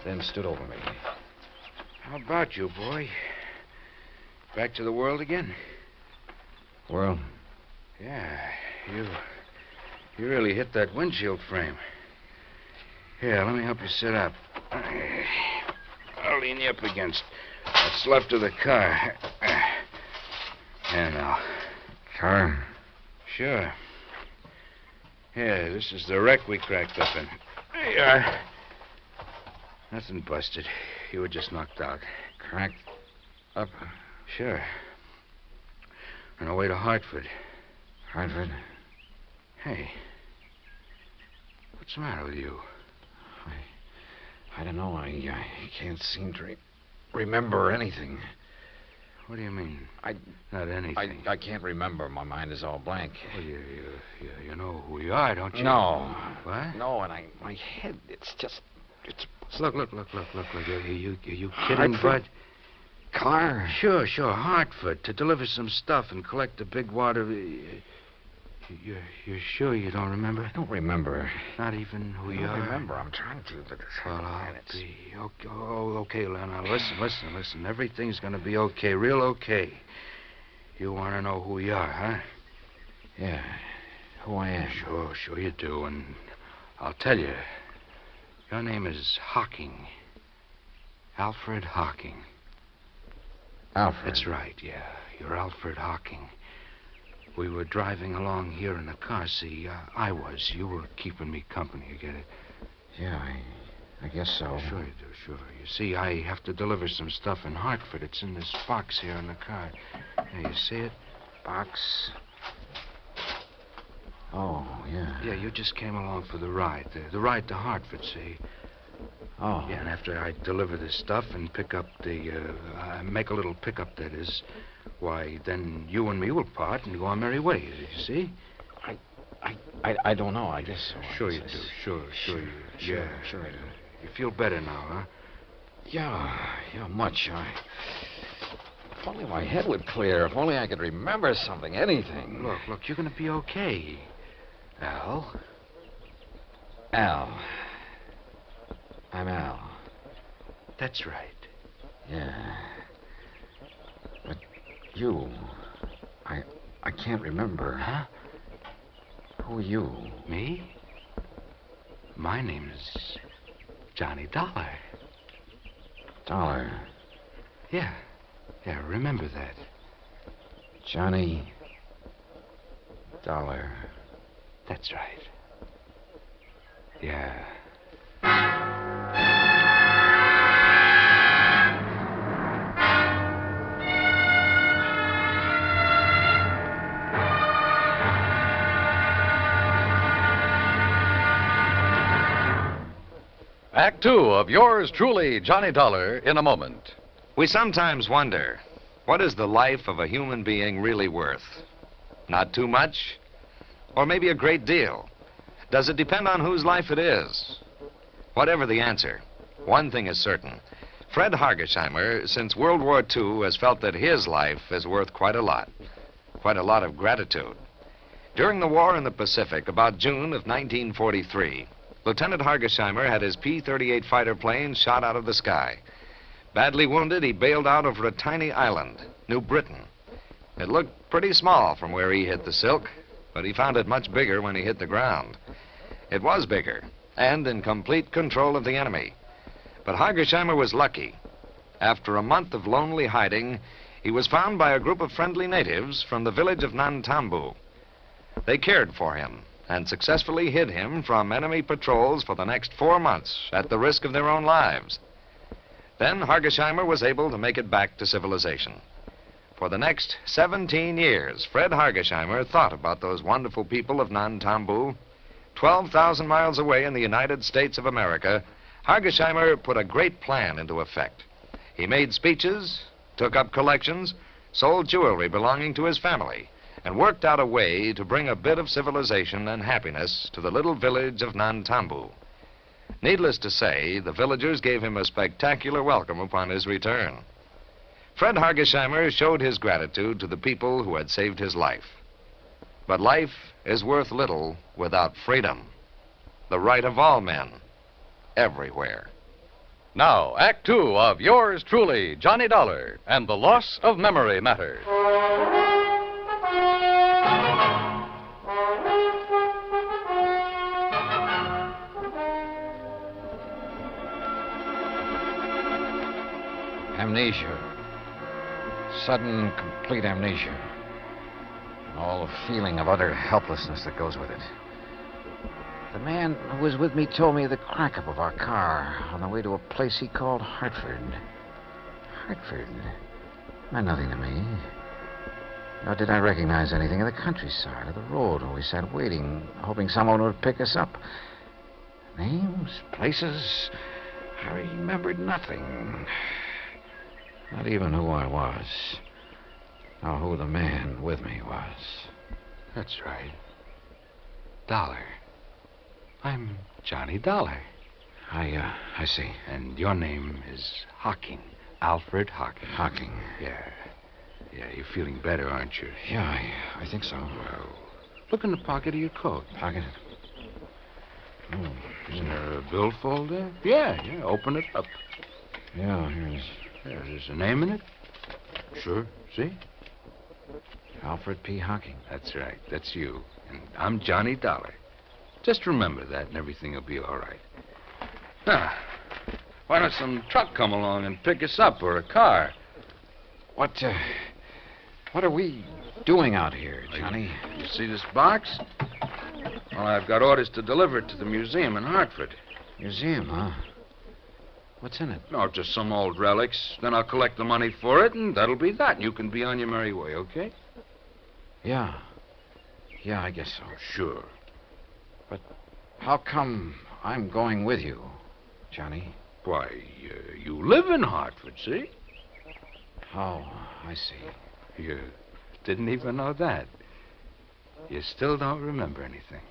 then stood over me. How about you, boy? Back to the world again? World? Yeah, you really hit that windshield frame. Here, let me help you sit up. I'll lean you up against what's left of the car. Here now. Car? Sure. Here, this is the wreck we cracked up in. There you are. Nothing busted. You were just knocked out. Cracked up? Sure. On our way to Hartford. Hartford? Hey. What's the matter with you? I don't know. I can't seem to remember anything. What do you mean? Not anything. I can't remember. My mind is all blank. Well, you know who we are, don't you? No. What? No, and my head, it's... Look. Are you kidding, Bud? car? Sure. Hartford, to deliver some stuff and collect the big water. You're sure you don't remember? I don't remember. Not even who you are? I don't remember. I'm trying to, but... Well, I'll be... Okay, now listen. Everything's going to be okay, real okay. You want to know who you are, huh? Yeah, who I am. Sure you do, and I'll tell you. Your name is Hocking. Alfred Hocking. Alfred? That's right, yeah. You're Alfred Hocking. We were driving along here in the car. See, I was. You were keeping me company, you get it? Yeah, I guess so. Sure you do, sure. You see, I have to deliver some stuff in Hartford. It's in this box here in the car. Yeah, you see it? Box? Oh, yeah. Yeah, you just came along for the ride. The ride to Hartford, see? Oh. Yeah, and after I deliver this stuff and pick up make a little pickup, that is, why, then you and me will part and go our merry way, you see? I don't know, I guess so. Sure you do, sure you do. Sure I do. You feel better now, huh? Yeah, much. If only my head would clear. If only I could remember something, anything. Look, you're going to be okay. Al? Al. I'm Al. That's right. Yeah. But you... I can't remember. Huh? Who are you? Me? My name is Johnny Dollar. Dollar? Yeah, remember that. Johnny Dollar. That's right. Yeah. Act two of yours truly, Johnny Dollar, in a moment. We sometimes wonder, what is the life of a human being really worth? Not too much? Or maybe a great deal? Does it depend on whose life it is? Whatever the answer, one thing is certain. Fred Hargesheimer, since World War II, has felt that his life is worth quite a lot of gratitude. During the war in the Pacific, about June of 1943, Lieutenant Hargesheimer had his P-38 fighter plane shot out of the sky. Badly wounded, he bailed out over a tiny island, New Britain. It looked pretty small from where he hit the silk, but he found it much bigger when he hit the ground. It was bigger, and in complete control of the enemy. But Hargesheimer was lucky. After a month of lonely hiding, he was found by a group of friendly natives from the village of Nantambu. They cared for him and successfully hid him from enemy patrols for the next 4 months at the risk of their own lives. Then Hargesheimer was able to make it back to civilization. For the next 17 years, Fred Hargesheimer thought about those wonderful people of Nantambu. 12,000 miles away in the United States of America, Hargesheimer put a great plan into effect. He made speeches, took up collections, sold jewelry belonging to his family, and worked out a way to bring a bit of civilization and happiness to the little village of Nantambu. Needless to say, the villagers gave him a spectacular welcome upon his return. Fred Hargesheimer showed his gratitude to the people who had saved his life. But life is worth little without freedom, the right of all men, everywhere. Now, Act two of yours truly, Johnny Dollar, and the Loss of Memory Matter. Amnesia. Sudden, complete amnesia. And all the feeling of utter helplessness that goes with it. The man who was with me told me of the crack-up of our car on the way to a place he called Hartford. Hartford meant nothing to me. Nor did I recognize anything of the countryside or the road where we sat waiting, hoping someone would pick us up. Names, places, I remembered nothing. Not even who I was, or who the man with me was. That's right. Dollar. I'm Johnny Dollar. I see. And your name is Hocking. Alfred Hocking. Hocking. Yeah. Yeah, you're feeling better, aren't you? Yeah, I think so. Well, look in the pocket of your coat. Pocket? Oh, isn't there a billfold there? Yeah, open it up. Yeah, here it is. Yeah, there's a name in it? Sure, see? Alfred P. Hocking. That's right, that's you. And I'm Johnny Dollar. Just remember that and everything will be all right. Now, why don't some truck come along and pick us up, or a car? What are we doing out here, Johnny? You see this box? Well, I've got orders to deliver it to the museum in Hartford. Museum, huh? What's in it? No, just some old relics. Then I'll collect the money for it, and that'll be that. You can be on your merry way, okay? Yeah. Yeah, I guess so. Sure. But how come I'm going with you, Johnny? Why, you live in Hartford, see? Oh, I see. You didn't even know that. You still don't remember anything.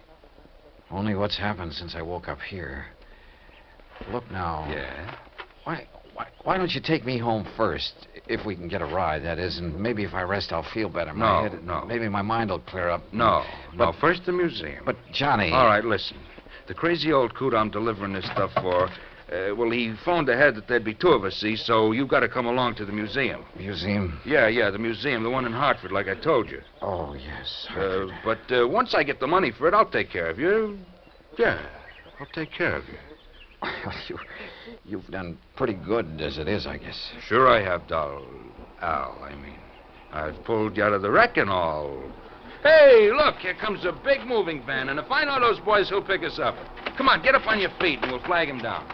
Only what's happened since I woke up here. Look now. Yeah? Why don't you take me home first, if we can get a ride, that is, and maybe if I rest, I'll feel better. No. Maybe my mind will clear up. No, first the museum. But, Johnny... All right, listen. The crazy old coot I'm delivering this stuff for, well, he phoned ahead that there'd be two of us, see, so you've got to come along to the museum. Museum? Yeah, the museum, the one in Hartford, like I told you. Oh, yes, Hartford. But once I get the money for it, I'll take care of you. Yeah, I'll take care of you. You've done pretty good as it is, I guess. Sure I have, Al. I've pulled you out of the wreck and all. Hey, look, here comes a big moving van, and if I know those boys, who'll pick us up. Come on, get up on your feet, and we'll flag him down.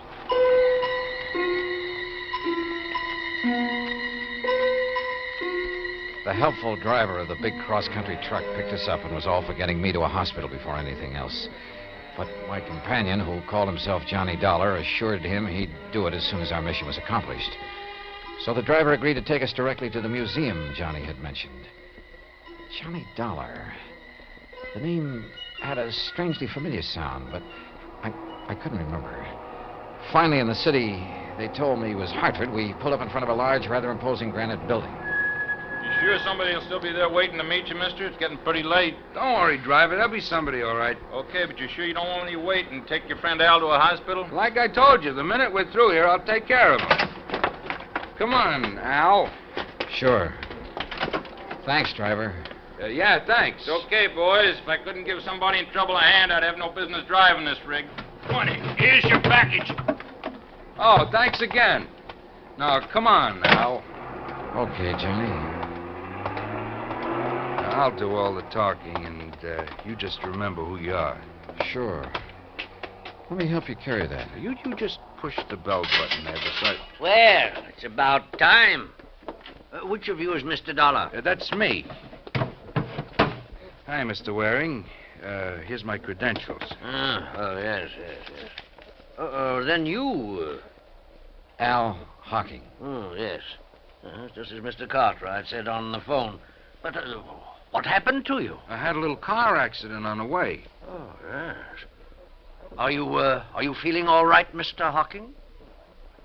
The helpful driver of the big cross-country truck picked us up and was all for getting me to a hospital before anything else. But my companion, who called himself Johnny Dollar, assured him he'd do it as soon as our mission was accomplished. So the driver agreed to take us directly to the museum Johnny had mentioned. Johnny Dollar. The name had a strangely familiar sound, but I couldn't remember. Finally, in the city, they told me it was Hartford. We pulled up in front of a large, rather imposing granite building. You sure somebody will still be there waiting to meet you, mister? It's getting pretty late. Don't worry, driver. There'll be somebody, all right. Okay, but you sure you don't want me to wait and take your friend Al to a hospital? Like I told you, the minute we're through here, I'll take care of him. Come on, Al. Sure. Thanks, driver. Yeah, thanks. Okay, boys. If I couldn't give somebody in trouble a hand, I'd have no business driving this rig. 20. Here's your package. Oh, thanks again. Now, come on, Al. Okay, Johnny. I'll do all the talking, and you just remember who you are. Sure. Let me help you carry that. You just push the bell button there beside... Well, it's about time. Which of you is Mr. Dollar? That's me. Hi, Mr. Waring. Here's my credentials. Yes. Then you... Al Hocking. Oh, yes. Just as Mr. Cartwright said on the phone. But what happened to you? I had a little car accident on the way. Oh, yes. Are you feeling all right, Mr. Hocking?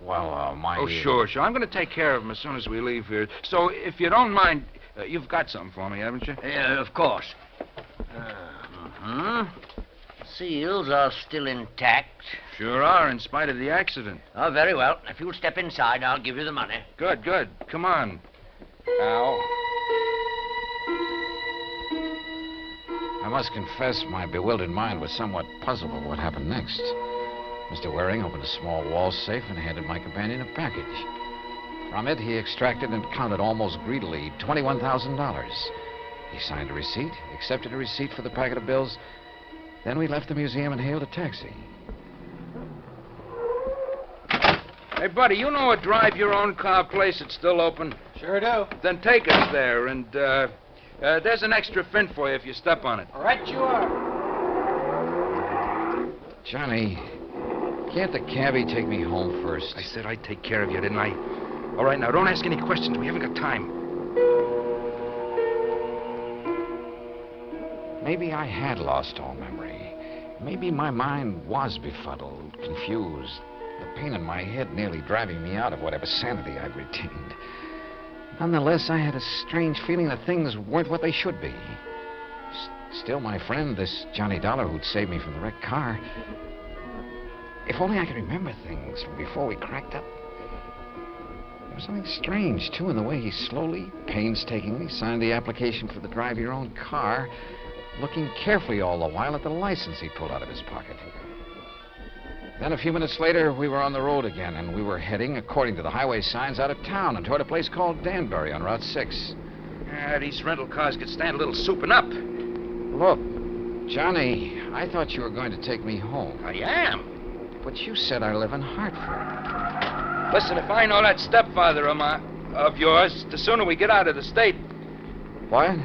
Well, my... Oh, sure. I'm going to take care of him as soon as we leave here. So, if you don't mind, you've got something for me, haven't you? Of course. Seals are still intact. Sure are, in spite of the accident. Oh, very well. If you'll step inside, I'll give you the money. Good. Come on, Al. I must confess my bewildered mind was somewhat puzzled by what happened next. Mr. Waring opened a small wall safe and handed my companion a package. From it, he extracted and counted almost greedily $21,000. He signed a receipt, accepted a receipt for the packet of bills. Then we left the museum and hailed a taxi. Hey, buddy, you know a drive-your-own-car place that's still open? Sure do. Then take us there, and there's an extra fin for you if you step on it. Right you are. Johnny, can't the cabbie take me home first? I said I'd take care of you, didn't I? All right, now, don't ask any questions. We haven't got time. Maybe I had lost all memory. Maybe my mind was befuddled, confused. the pain in my head nearly driving me out of whatever sanity I'd retained. Nonetheless, I had a strange feeling that things weren't what they should be. Still, my friend, this Johnny Dollar who'd saved me from the wrecked car, if only I could remember things from before we cracked up. There was something strange, too, in the way he slowly, painstakingly signed the application for the drive your own car, looking carefully all the while at the license he pulled out of his pocket. Then a few minutes later, we were on the road again, and we were heading, according to the highway signs, out of town and toward a place called Danbury on Route 6. These rental cars could stand a little souping up. Look, Johnny, I thought you were going to take me home. I am. But you said I live in Hartford. Listen, if I know that stepfather of yours, the sooner we get out of the state. What?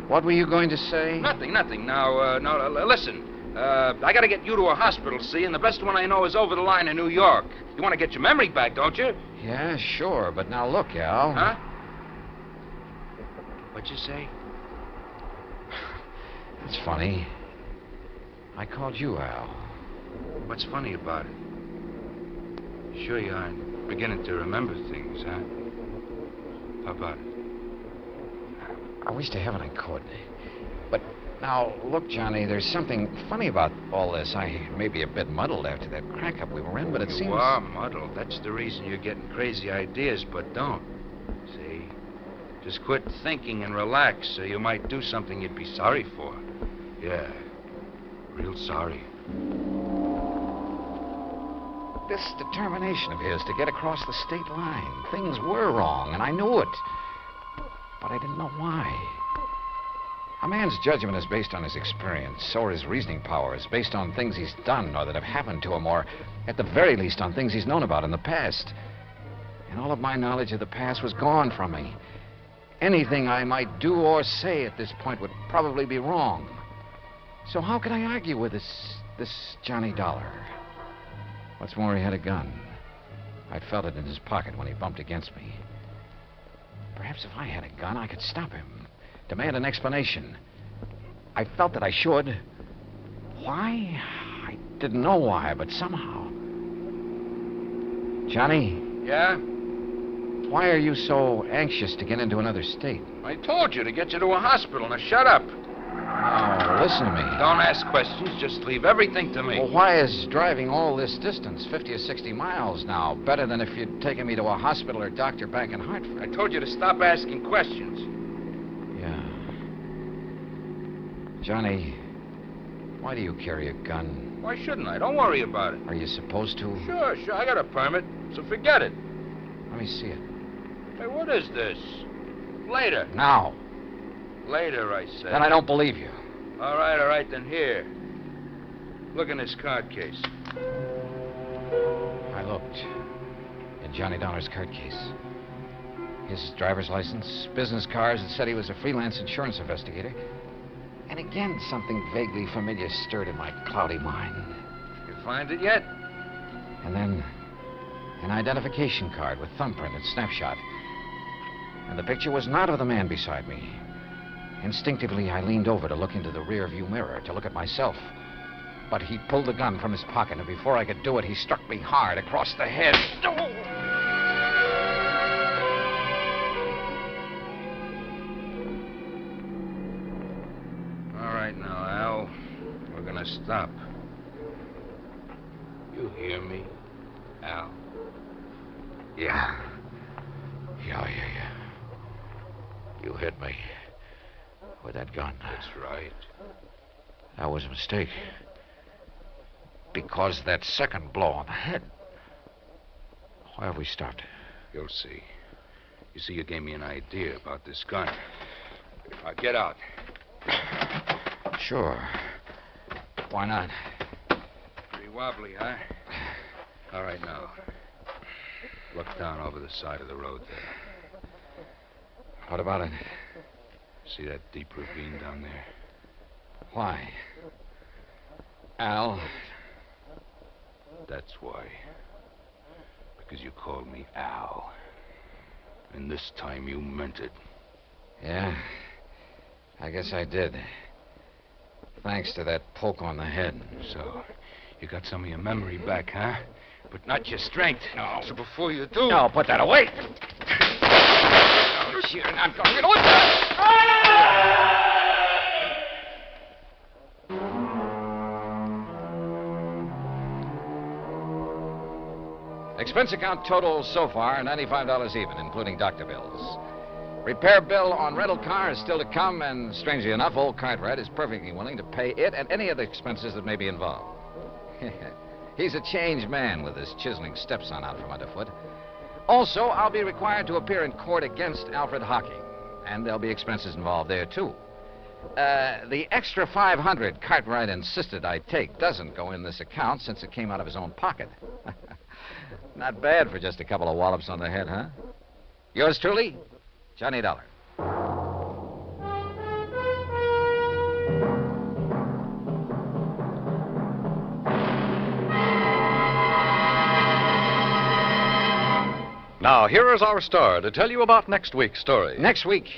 What were you going to say? Nothing. Now, listen. I got to get you to a hospital, see, and the best one I know is over the line in New York. You want to get your memory back, don't you? Yeah, sure, but now look, Al. Huh? What'd you say? It's funny. I called you Al. What's funny about it? Sure you aren't beginning to remember things, huh? How about it? I wish to heaven I could. But now, look, Johnny, there's something funny about all this. I may be a bit muddled after that crack-up we were in, but it seems... You are muddled. That's the reason you're getting crazy ideas, but don't. See? Just quit thinking and relax so you might do something you'd be sorry for. Yeah. Real sorry. This determination of his to get across the state line. Things were wrong, and I knew it. But I didn't know why. A man's judgment is based on his experience, so are his reasoning powers, based on things he's done or that have happened to him, or at the very least on things he's known about in the past. And all of my knowledge of the past was gone from me. Anything I might do or say at this point would probably be wrong. So how could I argue with this Johnny Dollar? What's more, he had a gun. I'd felt it in his pocket when he bumped against me. Perhaps if I had a gun, I could stop him. Demand an explanation. I felt that I should. Why? I didn't know why, but somehow. Johnny? Yeah? Why are you so anxious to get into another state? I told you to get you to a hospital. Now shut up. Oh, listen to me. Don't ask questions. Just leave everything to me. Well, why is driving all this distance, 50 or 60 miles now, better than if you'd taken me to a hospital or doctor back in Hartford? I told you to stop asking questions. Yeah. Johnny, why do you carry a gun? Why shouldn't I? Don't worry about it. Are you supposed to? Sure. I got a permit, so forget it. Let me see it. Hey, what is this? Later. Now. Later, I said. Then I don't believe you. All right, then here. Look in this card case. I looked. In Johnny Dollar's card case. His driver's license, business cards that said he was a freelance insurance investigator. And again, something vaguely familiar stirred in my cloudy mind. You find it yet? And then an identification card with thumbprint and snapshot. And the picture was not of the man beside me. Instinctively, I leaned over to look into the rear-view mirror, to look at myself. But he pulled the gun from his pocket, and before I could do it, he struck me hard across the head. All right now, Al. We're gonna stop. You hear me, Al? Yeah. You hit me with that gun. That's right. That was a mistake. Because that second blow on the head. Why have we stopped? You'll see. You see, you gave me an idea about this gun. Get out. Sure. Why not? Pretty wobbly, huh? All right, now. Look down over the side of the road there. What about it? See that deep ravine down there? Why? Al? That's why. Because you called me Al. And this time you meant it. Yeah? I guess I did. Thanks to that poke on the head. So, you got some of your memory back, huh? But not your strength. No. So before you do... No, put that away. Oh, you're not going to... What's that? Expense account total so far, $95 even, including doctor bills. Repair bill on rental car is still to come, and strangely enough, old Cartwright is perfectly willing to pay it and any other expenses that may be involved. He's a changed man with his chiseling stepson out from underfoot. Also, I'll be required to appear in court against Alfred Hocking, and there'll be expenses involved there, too. The extra $500 Cartwright insisted I take doesn't go in this account since it came out of his own pocket. Not bad for just a couple of wallops on the head, huh? Yours truly, Johnny Dollar. Now, here is our star to tell you about next week's story. Next week?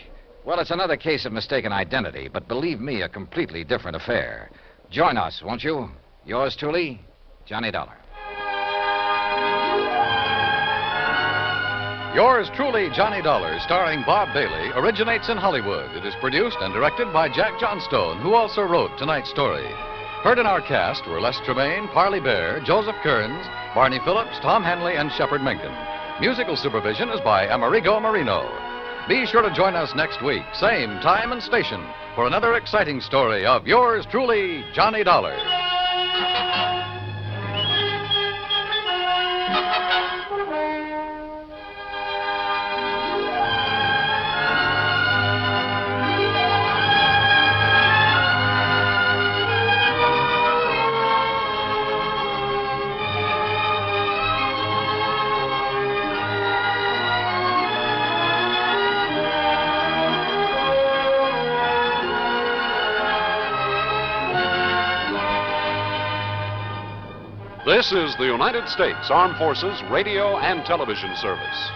Well, it's another case of mistaken identity, but believe me, a completely different affair. Join us, won't you? Yours truly, Johnny Dollar. Yours truly, Johnny Dollar, starring Bob Bailey, originates in Hollywood. It is produced and directed by Jack Johnstone, who also wrote tonight's story. Heard in our cast were Les Tremaine, Parley Bear, Joseph Kearns, Barney Phillips, Tom Henley, and Shepard Menken. Musical supervision is by Amerigo Marino. Be sure to join us next week, same time and station, for another exciting story of yours truly, Johnny Dollar. This is the United States Armed Forces Radio and Television Service.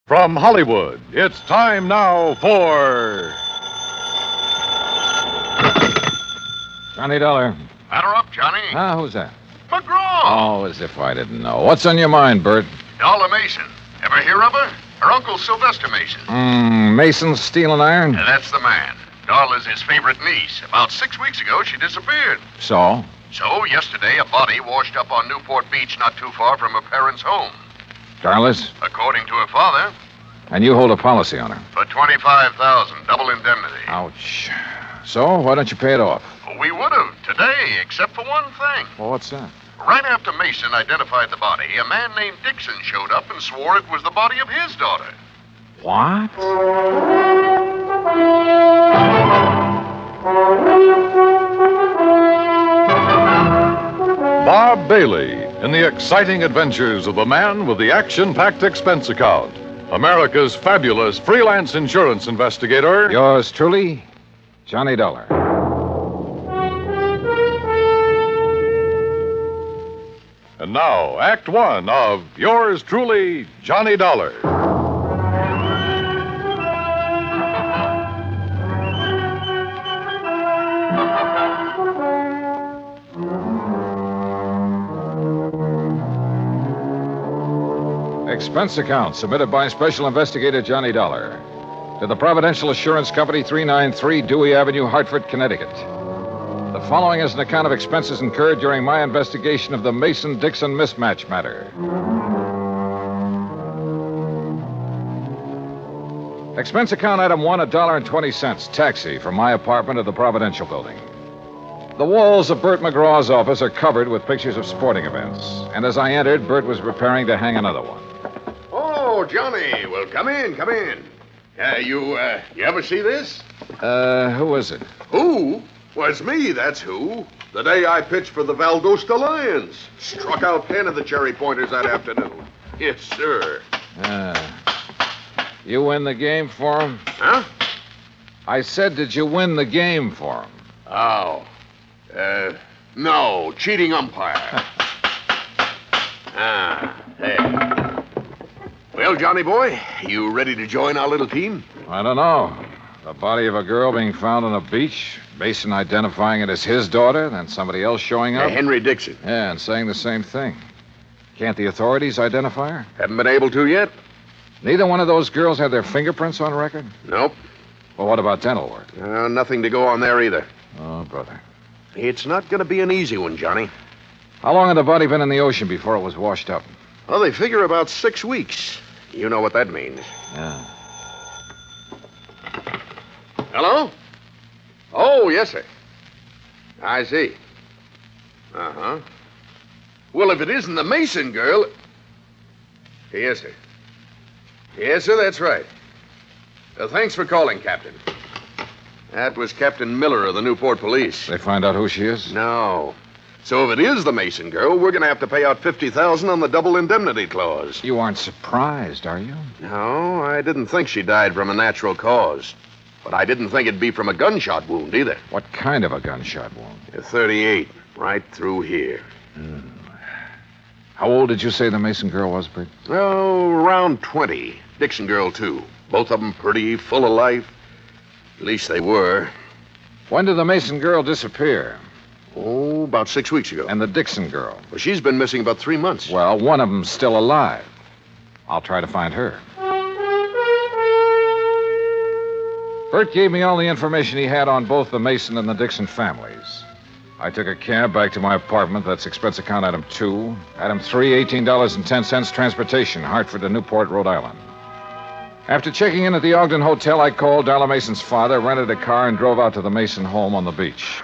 From Hollywood, it's time now for... Johnny Dollar. Batter up, Johnny. Who's that? McGraw. Oh, as if I didn't know. What's on your mind, Bert? Dollar Mason. Ever hear of her? Her uncle, Sylvester Mason. Mason's steel and iron? That's the man. Darla's his favorite niece. About 6 weeks ago, she disappeared. So? So, yesterday, a body washed up on Newport Beach not too far from her parents' home. Darla's? According to her father. And you hold a policy on her? For $25,000, double indemnity. Ouch. So, why don't you pay it off? We would have, today, except for one thing. Well, what's that? Right after Mason identified the body, a man named Dixon showed up and swore it was the body of his daughter. What? Bob Bailey in the exciting adventures of the man with the action-packed expense account. America's fabulous freelance insurance investigator. Yours truly, Johnny Dollar. And now, Act One of yours truly, Johnny Dollar. Expense account submitted by Special Investigator Johnny Dollar to the Providential Assurance Company, 393 Dewey Avenue, Hartford, Connecticut. The following is an account of expenses incurred during my investigation of the Mason-Dixon mismatch matter. Expense account item 1, $1.20, taxi from my apartment to the Providential Building. The walls of Bert McGraw's office are covered with pictures of sporting events. And as I entered, Bert was preparing to hang another one. Oh, Johnny. Well, come in, come in. You ever see this? Who is it? Who? Well, it's me, that's who. The day I pitched for the Valdosta Lions. Struck out 10 of the cherry pointers that afternoon. Yes, sir. You win the game for him? Huh? I said, did you win the game for him? Oh. No, cheating umpire. There. Well, Johnny boy, you ready to join our little team? I don't know. The body of a girl being found on a beach, Mason identifying it as his daughter, then somebody else showing up. Henry Dixon. Yeah, and saying the same thing. Can't the authorities identify her? Haven't been able to yet. Neither one of those girls had their fingerprints on record? Nope. Well, what about dental work? Nothing to go on there either. Oh, brother. It's not going to be an easy one, Johnny. How long had the body been in the ocean before it was washed up? Well, they figure about 6 weeks. You know what that means. Yeah. Hello? Oh, yes, sir. I see. Uh-huh. Well, if it isn't the Mason girl... Yes, sir. Yes, sir, that's right. Thanks for calling, Captain. That was Captain Miller of the Newport Police. They find out who she is? No. So if it is the Mason girl, we're going to have to pay out $50,000 on the double indemnity clause. You aren't surprised, are you? No, I didn't think she died from a natural cause. But I didn't think it'd be from a gunshot wound either. What kind of a gunshot wound? A 38, right through here. How old did you say the Mason girl was, Bert? Oh, around 20. Dixon girl, too. Both of them pretty, full of life. At least they were. When did the Mason girl disappear? Oh, about 6 weeks ago. And the Dixon girl? Well, she's been missing about 3 months. Well, one of them's still alive. I'll try to find her. Bert gave me all the information he had on both the Mason and the Dixon families. I took a cab back to my apartment. That's expense account item 2. Item 3, $18.10, transportation, Hartford to Newport, Rhode Island. After checking in at the Ogden Hotel, I called Darla Mason's father, rented a car, and drove out to the Mason home on the beach.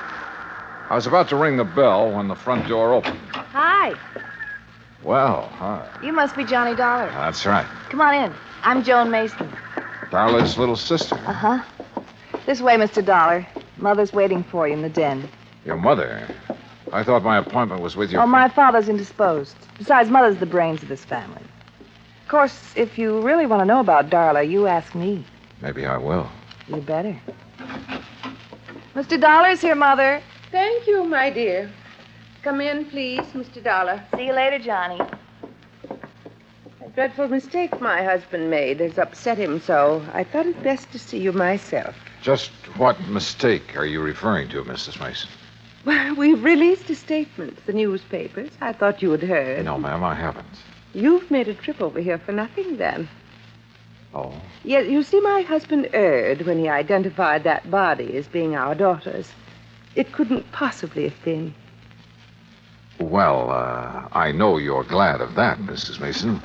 I was about to ring the bell when the front door opened. Hi. Well, hi. You must be Johnny Dollar. That's right. Come on in. I'm Joan Mason. Darla's little sister. Uh-huh. This way, Mr. Dollar. Mother's waiting for you in the den. Your mother? I thought my appointment was with your... Oh, my father's indisposed. Besides, Mother's the brains of this family. Of course, if you really want to know about Darla, you ask me. Maybe I will. You better. Mr. Dollar's here, Mother. Thank you, my dear. Come in, please, Mr. Dollar. See you later, Johnny. A dreadful mistake my husband made has upset him so. I thought it best to see you myself. Just what mistake are you referring to, Mrs. Mason? Well, we've released a statement to the newspapers. I thought you had heard. No, ma'am, I haven't. You've made a trip over here for nothing, then. Oh? Yes, you see, my husband erred when he identified that body as being our daughter's. It couldn't possibly have been. Well, I know you're glad of that, Mrs. Mason.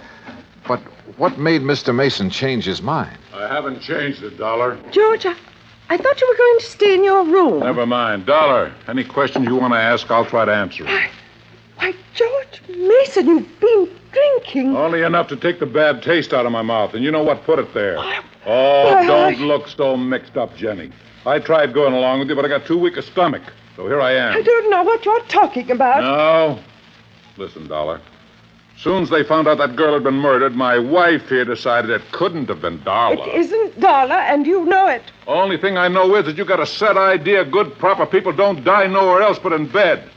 But what made Mr. Mason change his mind? I haven't changed it, Dollar. George, I thought you were going to stay in your room. Never mind. Dollar, any questions you want to ask, I'll try to answer them. Why, George Mason, you've been drinking. Only enough to take the bad taste out of my mouth, and you know what put it there. Don't look so mixed up, Jenny. I tried going along with you, but I got too weak a stomach. So here I am. I don't know what you're talking about. No. Listen, Dollar. Soon as they found out that girl had been murdered, my wife here decided it couldn't have been Darla. It isn't Darla, and you know it. Only thing I know is that you got a set idea good, proper people don't die nowhere else but in bed.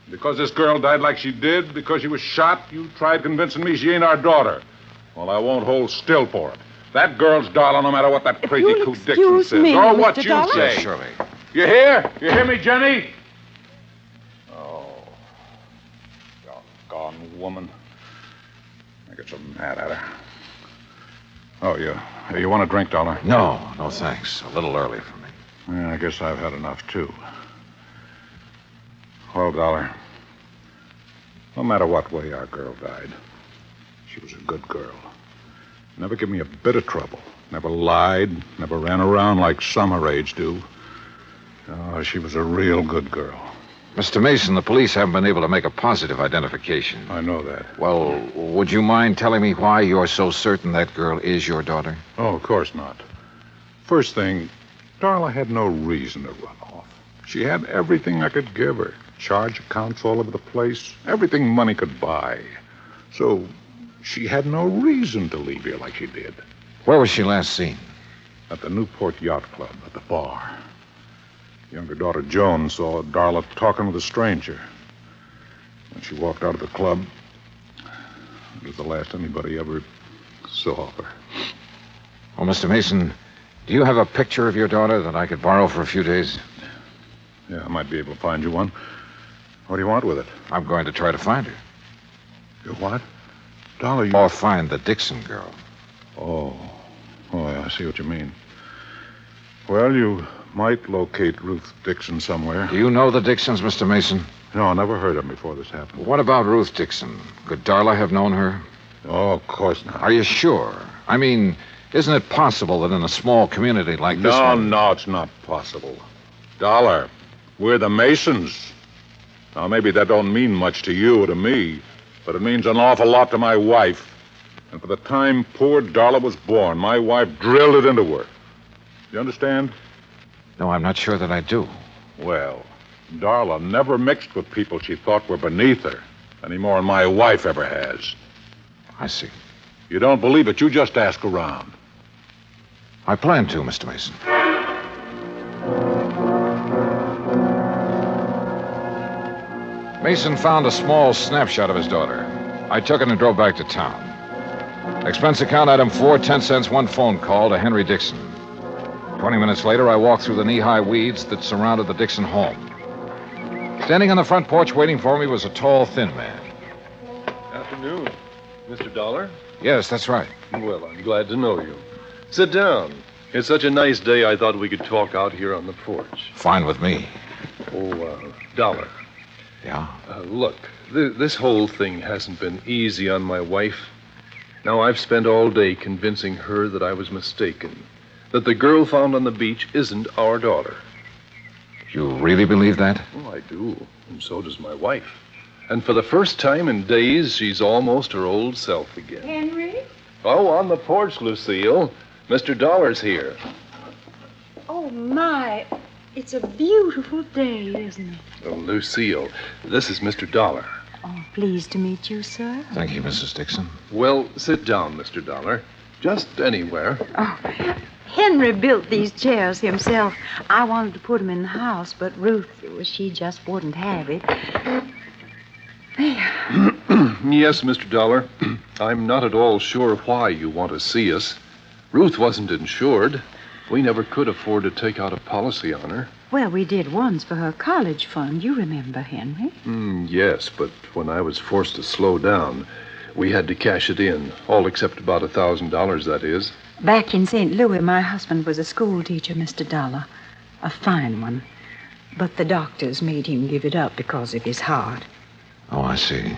Because this girl died like she did, because she was shot, you tried convincing me she ain't our daughter. Well, I won't hold still for it. That girl's Darla, no matter what that crazy coot Dixon says. Me, or what Mr. you Dollar? say. Yes, surely. You hear? You hear me, Jenny? Oh. Doggone woman. I get so mad at her. Oh, you want a drink, Dollar? No, thanks. A little early for me. Yeah, I guess I've had enough, too. Well, Dollar, no matter what way our girl died, she was a good girl. Never gave me a bit of trouble. Never lied, never ran around like some her age do. Oh, she was a real good girl. Mr. Mason, the police haven't been able to make a positive identification. I know that. Well, would you mind telling me why you're so certain that girl is your daughter? Oh, of course not. First thing, Darla had no reason to run off. She had everything I could give her. Charge accounts all over the place. Everything money could buy. So she had no reason to leave here like she did. Where was she last seen? At the Newport Yacht Club, at the bar. Younger daughter Joan saw Darla talking with a stranger. When she walked out of the club, it was the last anybody ever saw of her. Well, Mr. Mason, do you have a picture of your daughter that I could borrow for a few days? Yeah, I might be able to find you one. What do you want with it? I'm going to try to find her. You what? Dollar, you... Or find the Dixon girl. Oh, yeah, I see what you mean. Well, you might locate Ruth Dixon somewhere. Do you know the Dixons, Mr. Mason? No, I never heard of them before this happened. What about Ruth Dixon? Could Darla have known her? Oh, of course not. Are you sure? I mean, isn't it possible that in a small community like this one... No, it's not possible. Dollar, we're the Masons. Now, maybe that don't mean much to you or to me, but it means an awful lot to my wife. And for the time poor Darla was born, my wife drilled it into her. You understand? No, I'm not sure that I do. Well, Darla never mixed with people she thought were beneath her, any more than my wife ever has. I see. You don't believe it, you just ask around. I plan to, Mr. Mason. Mason found a small snapshot of his daughter. I took it and drove back to town. Expense account item 4, 10 cents, one phone call to Henry Dixon. 20 minutes later, I walked through the knee-high weeds that surrounded the Dixon home. Standing on the front porch waiting for me was a tall, thin man. Afternoon. Mr. Dollar? Yes, that's right. Well, I'm glad to know you. Sit down. It's such a nice day, I thought we could talk out here on the porch. Fine with me. Oh, Dollar. Yeah? Look, this whole thing hasn't been easy on my wife. Now, I've spent all day convincing her that I was mistaken, that the girl found on the beach isn't our daughter. You really believe that? Oh, I do, and so does my wife. And for the first time in days, she's almost her old self again. Henry? Oh, on the porch, Lucille. Mr. Dollar's here. Oh, my. It's a beautiful day, isn't it? Oh, Lucille, this is Mr. Dollar. Oh, pleased to meet you, sir. Thank you, Mrs. Dixon. Well, sit down, Mr. Dollar. Just anywhere. Oh, Henry built these chairs himself. I wanted to put them in the house, but Ruth, she just wouldn't have it. Yes, Mr. Dollar. I'm not at all sure why you want to see us. Ruth wasn't insured. We never could afford to take out a policy on her. Well, we did once for her college fund. You remember, Henry? Yes, but when I was forced to slow down, we had to cash it in. All except about $1,000, that is. Back in St. Louis, my husband was a school teacher, Mr. Dollar. A fine one. But the doctors made him give it up because of his heart. Oh, I see.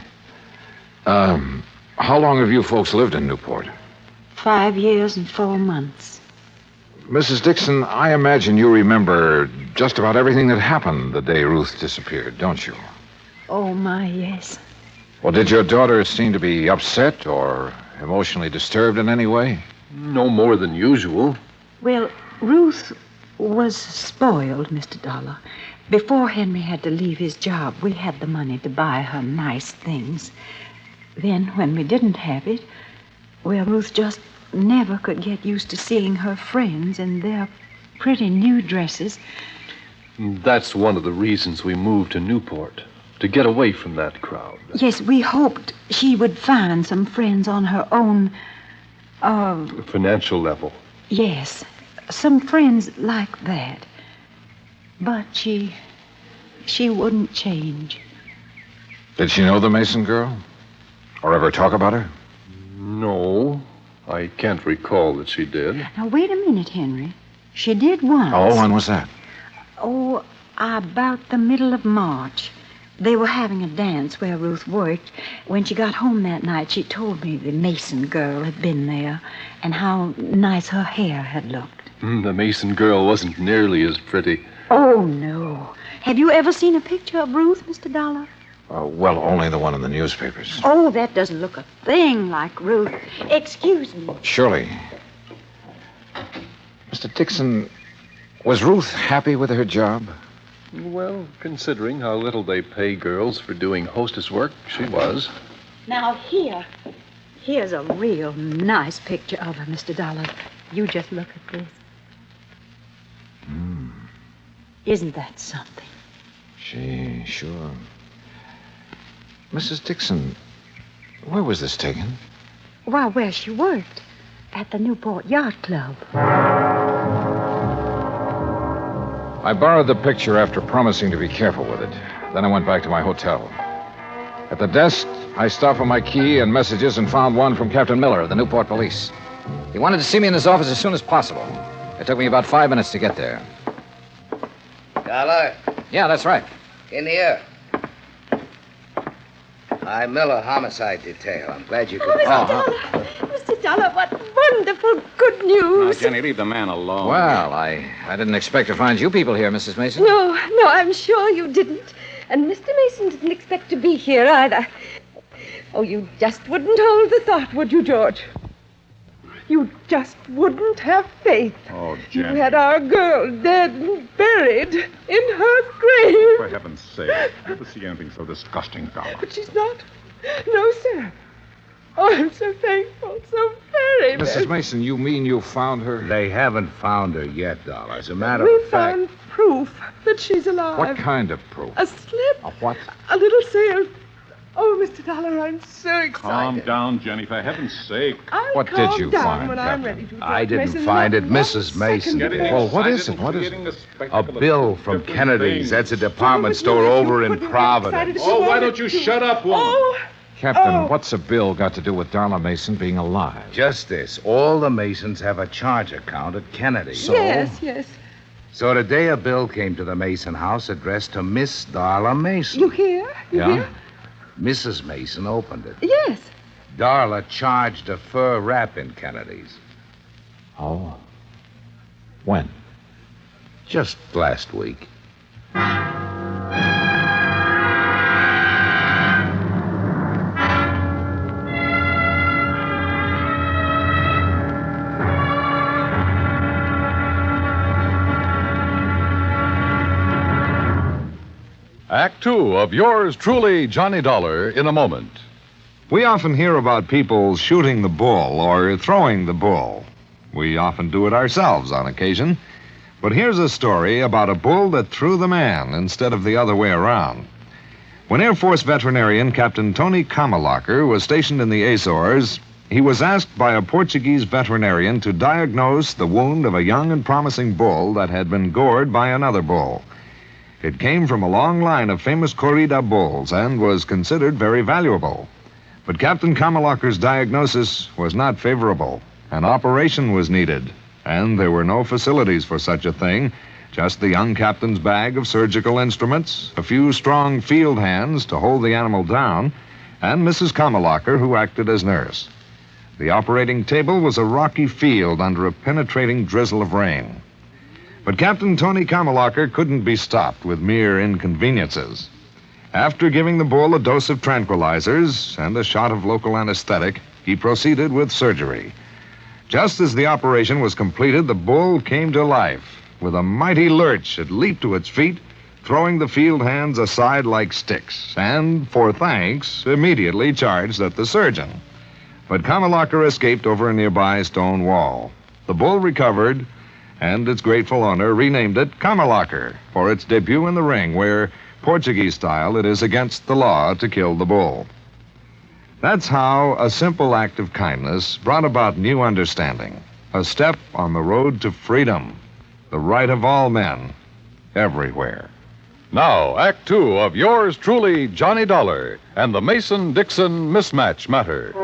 How long have you folks lived in Newport? 5 years and 4 months. Mrs. Dixon, I imagine you remember just about everything that happened the day Ruth disappeared, don't you? Oh, my, yes. Well, did your daughter seem to be upset or emotionally disturbed in any way? No more than usual. Well, Ruth was spoiled, Mr. Dollar. Before Henry had to leave his job, we had the money to buy her nice things. Then, when we didn't have it, well, Ruth just never could get used to seeing her friends in their pretty new dresses. That's one of the reasons we moved to Newport, to get away from that crowd. Yes, we hoped she would find some friends on her own, financial level. Yes, some friends like that. But she wouldn't change. Did she know the Mason girl? Or ever talk about her? No, I can't recall that she did. Now, wait a minute, Henry. She did once. Oh, when was that? Oh, about the middle of March. They were having a dance where Ruth worked. When she got home that night, she told me the Mason girl had been there and how nice her hair had looked. The Mason girl wasn't nearly as pretty. Oh, no. Have you ever seen a picture of Ruth, Mr. Dollar? Well, only the one in the newspapers. Oh, that doesn't look a thing like Ruth. Excuse me. Surely. Mr. Dixon, was Ruth happy with her job? Well, considering how little they pay girls for doing hostess work, she was. Now, here's a real nice picture of her, Mr. Dollar. You just look at this. Isn't that something? Sure. Mrs. Dixon, where was this taken? Why, where she worked. At the Newport Yacht Club. I borrowed the picture after promising to be careful with it. Then I went back to my hotel. At the desk, I stopped for my key and messages and found one from Captain Miller of the Newport Police. He wanted to see me in his office as soon as possible. It took me about 5 minutes to get there. Dollar, Yeah, that's right. in here. I'm Miller, Homicide Detail. I'm glad you could... Mr. Dollar, what wonderful good news. Jenny, leave the man alone. Well, I didn't expect to find you people here, Mrs. Mason. No, I'm sure you didn't. And Mr. Mason didn't expect to be here either. Oh, you just wouldn't hold the thought, would you, George? You just wouldn't have faith. Oh, You Jenny. had our girl dead and buried in her grave. For heaven's sake, never see anything so disgusting, Dollar. But she's not. No, sir. Oh, I'm so thankful, so very, Mrs. Mason, you mean you found her? They haven't found her yet, Dollar. As a matter We of fact... found proof that she's alive. What kind of proof? A slip. A what? A little sail. Oh, Mr. Dollar, I'm so excited. Calm down, Jenny, for heaven's sake. I'll What calm did you down find, when I'm ready to. I didn't Mason, find it. not one Mrs. Mason second. did. Well, what is it? What is it? A bill from Kennedy's. That's a department store over in Providence. Oh, why don't you shut up, woman? Captain, what's a bill got to do with Darla Mason being alive? Just this. All the Masons have a charge account at Kennedy's. Yes. So today a bill came to the Mason house addressed to Miss Darla Mason. You hear? You hear? Mrs. Mason opened it. Yes. Darla charged a fur wrap in Kennedy's. Oh. When? Just last week. Act Two of yours truly, Johnny Dollar, in a moment. We often hear about people shooting the bull or throwing the bull. We often do it ourselves on occasion. But here's a story about a bull that threw the man instead of the other way around. When Air Force veterinarian Captain Tony Kamalacher was stationed in the Azores, he was asked by a Portuguese veterinarian to diagnose the wound of a young and promising bull that had been gored by another bull. It came from a long line of famous corrida bulls and was considered very valuable. But Captain Kamalacher's diagnosis was not favorable. An operation was needed, and there were no facilities for such a thing, just the young captain's bag of surgical instruments, a few strong field hands to hold the animal down, and Mrs. Kamalacher, who acted as nurse. The operating table was a rocky field under a penetrating drizzle of rain. But Captain Tony Kamalacher couldn't be stopped with mere inconveniences. After giving the bull a dose of tranquilizers and a shot of local anesthetic, he proceeded with surgery. Just as the operation was completed, the bull came to life. With a mighty lurch, it leaped to its feet, throwing the field hands aside like sticks, and, for thanks, immediately charged at the surgeon. But Kamalacher escaped over a nearby stone wall. The bull recovered, and its grateful owner renamed it Kamalacher for its debut in the ring, where, Portuguese style, it is against the law to kill the bull. That's how a simple act of kindness brought about new understanding, a step on the road to freedom, the right of all men, everywhere. Now, Act Two of yours truly, Johnny Dollar, and the Mason-Dixon Mismatch Matter.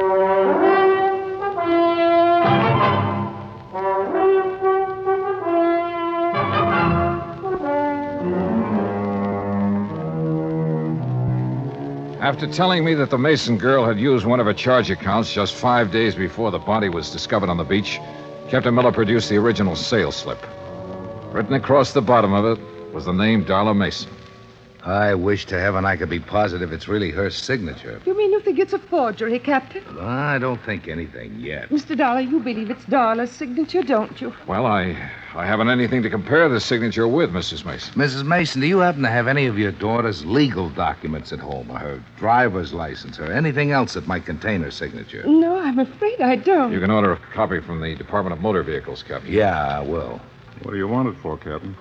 After telling me that the Mason girl had used one of her charge accounts just 5 days before the body was discovered on the beach, Captain Miller produced the original sales slip. Written across the bottom of it was the name Darla Mason. I wish to heaven I could be positive it's really her signature. You mean you think it's a forgery, Captain? I don't think anything yet. Mr. Dollar, you believe it's Darla's signature, don't you? Well, I haven't anything to compare the signature with, Mrs. Mason. Mrs. Mason, do you happen to have any of your daughter's legal documents at home, or her driver's license, or anything else that might contain her signature? No, I'm afraid I don't. You can order a copy from the Department of Motor Vehicles, Captain. Yeah, I will. What do you want it for, Captain?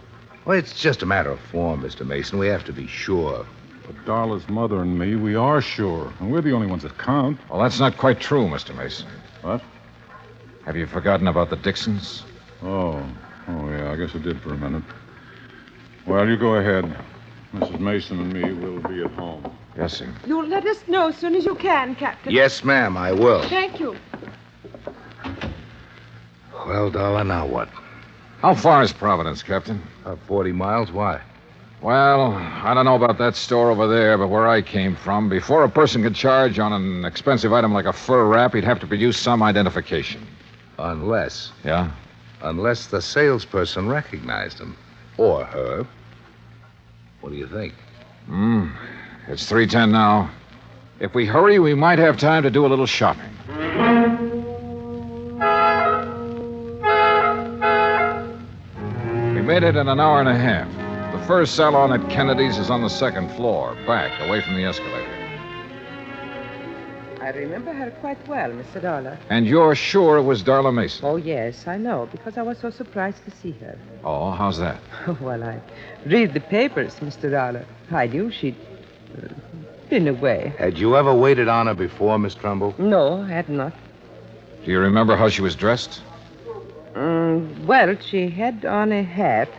Well, it's just a matter of form, Mr. Mason. We have to be sure. But Darla's mother and me, we are sure. And we're the only ones that count. Well, that's not quite true, Mr. Mason. What? Have you forgotten about the Dixons? Oh, yeah, I guess I did for a minute. Well, you go ahead. Mrs. Mason and me will be at home. Yes, sir. You'll let us know as soon as you can, Captain. Yes, ma'am, I will. Thank you. Well, Darla, now what? How far is Providence, Captain? 40 miles. Why? Well, I don't know about that store over there, but where I came from, before a person could charge on an expensive item like a fur wrap, he'd have to produce some identification. Unless. Yeah? Unless the salesperson recognized him. Or her. What do you think? It's 3:10 now. If we hurry, we might have time to do a little shopping. We made it in an hour and a half. The first salon at Kennedy's is on the second floor, back, away from the escalator. I remember her quite well, Mr. Dollar. And you're sure it was Darla Mason? Oh, yes, I know, because I was so surprised to see her. Oh, how's that? Well, I read the papers, Mr. Dollar. I knew she'd been away. Had you ever waited on her before, Miss Trumbull? No, I had not. Do you remember how she was dressed? Well, she had on a hat.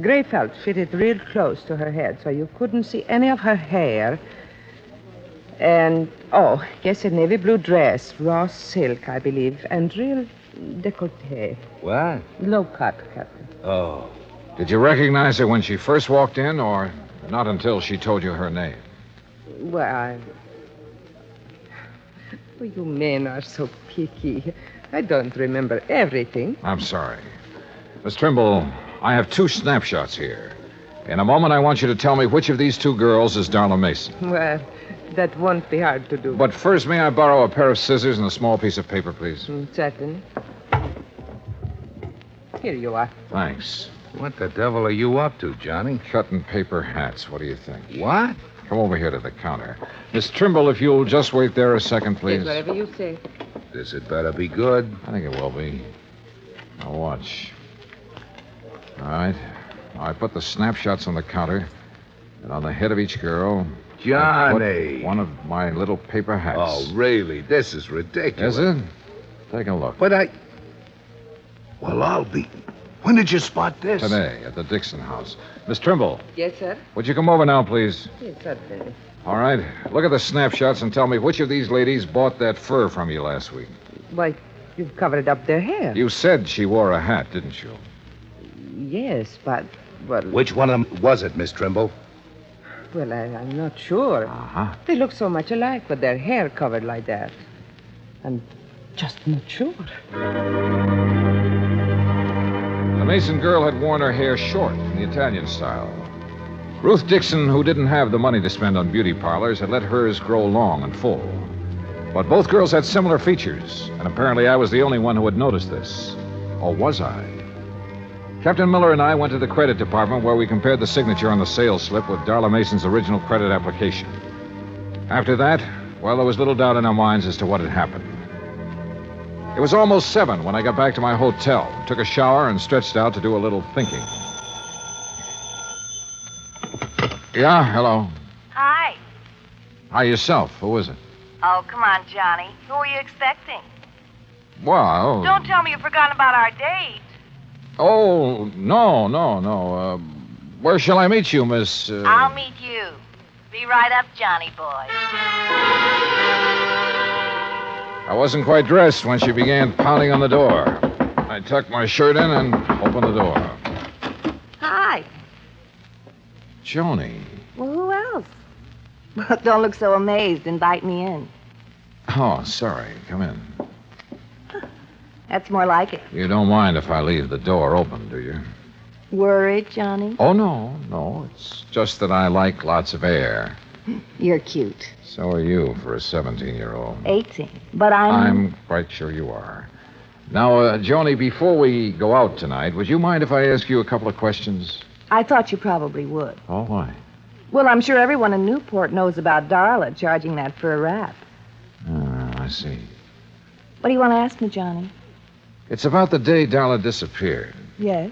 Gray felt fitted real close to her head, so you couldn't see any of her hair. And, yes, a navy blue dress, raw silk, I believe, and real décolleté. What? Low cut, Captain. Oh. Did you recognize her when she first walked in, or not until she told you her name? Well, you men are so picky. I don't remember everything. I'm sorry. Miss Trimble, I have 2 snapshots here. In a moment, I want you to tell me which of these 2 girls is Darla Mason. Well, that won't be hard to do. But first, may I borrow a pair of scissors and a small piece of paper, please? Certainly. Here you are. Thanks. What the devil are you up to, Johnny? Cutting paper hats. What do you think? What? Come over here to the counter. Miss Trimble, if you'll just wait there a second, please. Yes, whatever you say. This had better be good. I think it will be. Now, watch. All right. I put the snapshots on the counter, and on the head of each girl... Johnny! One of my little paper hats. Oh, really? This is ridiculous. Is it? Take a look. But Well, I'll be... When did you spot this? Today, at the Dixon house. Miss Trimble, Yes, sir? would you come over now, please? Yes, certainly. All right. Look at the snapshots and tell me which of these ladies bought that fur from you last week. Why, you've covered up their hair. You said she wore a hat, didn't you? Yes, but, well... Which one of them was it, Miss Trimble? Well, I'm not sure. Uh-huh. They look so much alike with their hair covered like that. I'm just not sure. The Mason girl had worn her hair short in the Italian style. Ruth Dixon, who didn't have the money to spend on beauty parlors, had let hers grow long and full. But both girls had similar features, and apparently I was the only one who had noticed this. Or was I? Captain Miller and I went to the credit department where we compared the signature on the sales slip with Darla Mason's original credit application. After that, well, there was little doubt in our minds as to what had happened. It was almost 7 when I got back to my hotel, took a shower, and stretched out to do a little thinking. Yeah, hello. Hi. Hi, yourself. Who is it? Oh, come on, Johnny. Who are you expecting? Well... Don't tell me you've forgotten about our date. Oh, no. Where shall I meet you, Miss... I'll meet you. Be right up, Johnny boy. I wasn't quite dressed when she began pounding on the door. I tucked my shirt in and opened the door. Hi. Joni. Well, who else? Don't look so amazed. Invite me in. Oh, sorry. Come in. That's more like it. You don't mind if I leave the door open, do you? Worried, Johnny? Oh, no. It's just that I like lots of air. You're cute. So are you for a 17-year-old. 18. But I'm quite sure you are. Now, Joni, before we go out tonight, would you mind if I ask you a couple of questions? I thought you probably would. Oh, why? Well, I'm sure everyone in Newport knows about Darla charging that for a rap. I see. What do you want to ask me, Johnny? It's about the day Darla disappeared. Yes,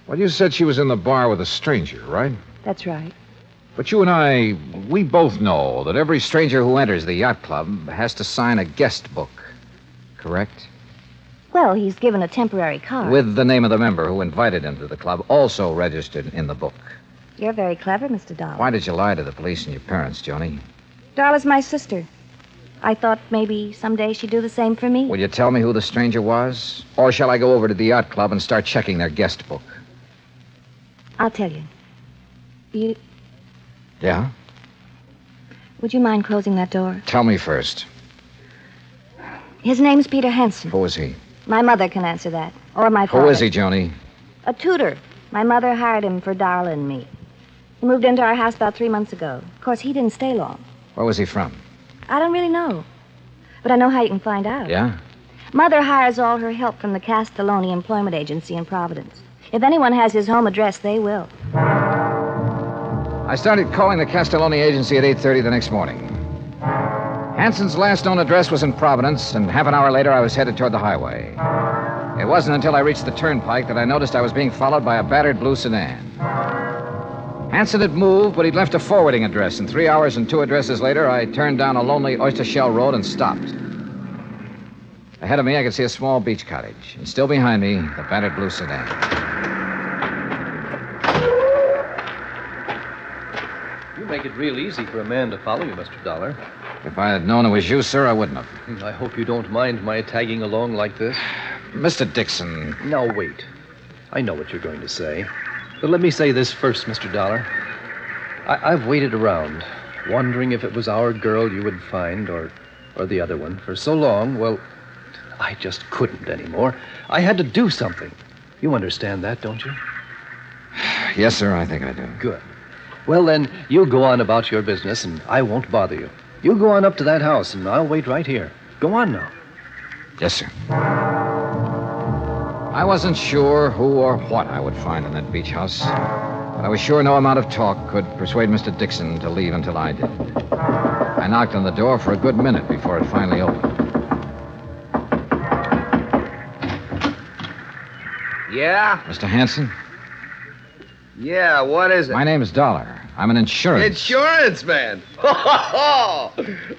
Well, you said she was in the bar with a stranger, right? that's right. But you and I, we both know that every stranger who enters the yacht club has to sign a guest book. Correct? Well, he's given a temporary card. With the name of the member who invited him to the club also registered in the book. You're very clever, Mr. Dollar. Why did you lie to the police and your parents, Joni? Darla's my sister. I thought maybe someday she'd do the same for me. Will you tell me who the stranger was? Or shall I go over to the yacht club and start checking their guest book? I'll tell you. Yeah? Would you mind closing that door? Tell me first. His name's Peter Hansen. Who is he? My mother can answer that. Or my father. Who is he, Joni? A tutor. My mother hired him for Darla and me. He moved into our house about 3 months ago. Of course, he didn't stay long. Where was he from? I don't really know. But I know how you can find out. Yeah? Mother hires all her help from the Castelloni Employment Agency in Providence. If anyone has his home address, they will. I started calling the Castelloni agency at 8:30 the next morning. Hansen's last known address was in Providence, and half an hour later I was headed toward the highway. It wasn't until I reached the turnpike that I noticed I was being followed by a battered blue sedan. Hansen had moved, but he'd left a forwarding address, and 3 hours and 2 addresses later, I turned down a lonely oyster shell road and stopped. Ahead of me, I could see a small beach cottage, and still behind me, the battered blue sedan. You make it real easy for a man to follow you, Mr. Dollar. If I had known it was you, sir, I wouldn't have. I hope you don't mind my tagging along like this. Mr. Dixon. Now, wait. I know what you're going to say. But let me say this first, Mr. Dollar. I've waited around, wondering if it was our girl you would find or the other one for so long. Well, I just couldn't anymore. I had to do something. You understand that, don't you? Yes, sir, I think I do. Good. Well, then, you go on about your business, and I won't bother you. You go on up to that house, and I'll wait right here. Go on now. Yes, sir. I wasn't sure who or what I would find in that beach house, but I was sure no amount of talk could persuade Mr. Dixon to leave until I did. I knocked on the door for a good minute before it finally opened. Yeah? Mr. Hansen? Yeah, what is it? My name is Dollar. I'm an insurance. Insurance man. Oh,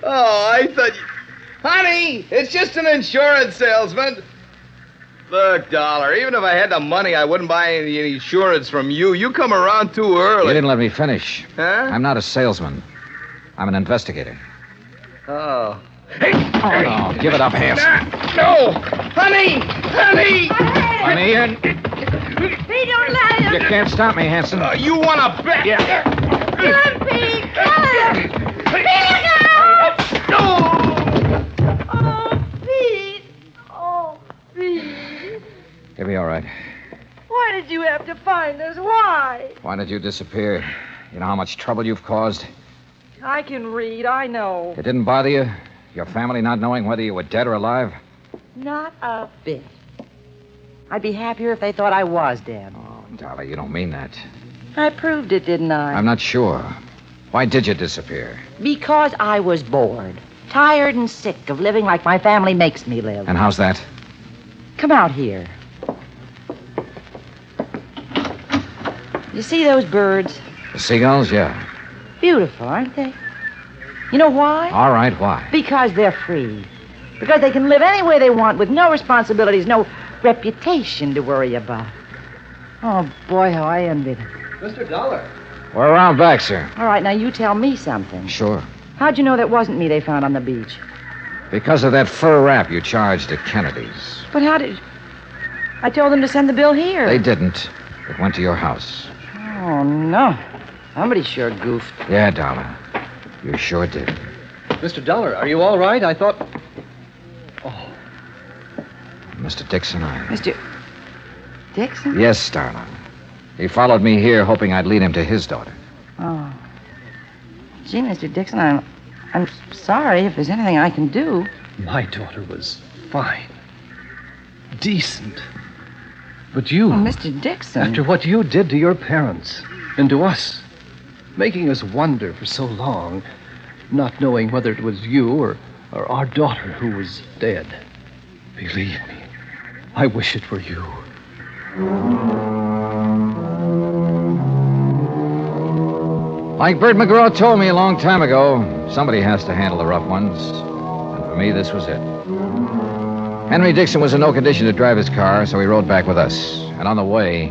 I thought you... Honey, it's just an insurance salesman. Look, Dollar, even if I had the money, I wouldn't buy any insurance from you. You come around too early. You didn't let me finish. Huh? I'm not a salesman. I'm an investigator. Oh. Hey! Oh, no, give it up, Hansen. No! Honey! Honey! Honey, Pete, don't let him. you can't stop me, Hansen. You want to bet? Yeah. Come, Pete, come. Pete, no! Oh, Pete. Oh, Pete. You'll be all right. Why did you have to find us? Why? Why did you disappear? You know how much trouble you've caused? I can read, I know. It didn't bother you? Your family not knowing whether you were dead or alive? Not a bit. I'd be happier if they thought I was dead. Oh, Dolly, you don't mean that. I proved it, didn't I? I'm not sure. Why did you disappear? Because I was bored. Tired and sick of living like my family makes me live. And how's that? Come out here. You see those birds? The seagulls, yeah. Beautiful, aren't they? You know why? All right, why? Because they're free. Because they can live any way they want with no responsibilities, no reputation to worry about. Oh, boy, how I envy them. Mr. Dollar. We're around back, sir. All right, now you tell me something. Sure. How'd you know that wasn't me they found on the beach? Because of that fur wrap you charged at Kennedy's. But how did... I told them to send the bill here. They didn't. It went to your house. Oh, no. Somebody sure goofed. Yeah, Dollar. You sure did. Mr. Dollar, are you all right? I thought... Oh. Mr. Dixon, Mr. Dixon? Yes, darling. He followed me here hoping I'd lead him to his daughter. Oh. Gee, Mr. Dixon, I'm sorry if there's anything I can do. My daughter was fine. Decent. But you... Oh, Mr. Dixon. After what you did to your parents and to us, making us wonder for so long, not knowing whether it was you or our daughter who was dead. Believe me, I wish it were you. Like Bert McGraw told me a long time ago, somebody has to handle the rough ones. And for me, this was it. Henry Dixon was in no condition to drive his car, so he rode back with us. And on the way,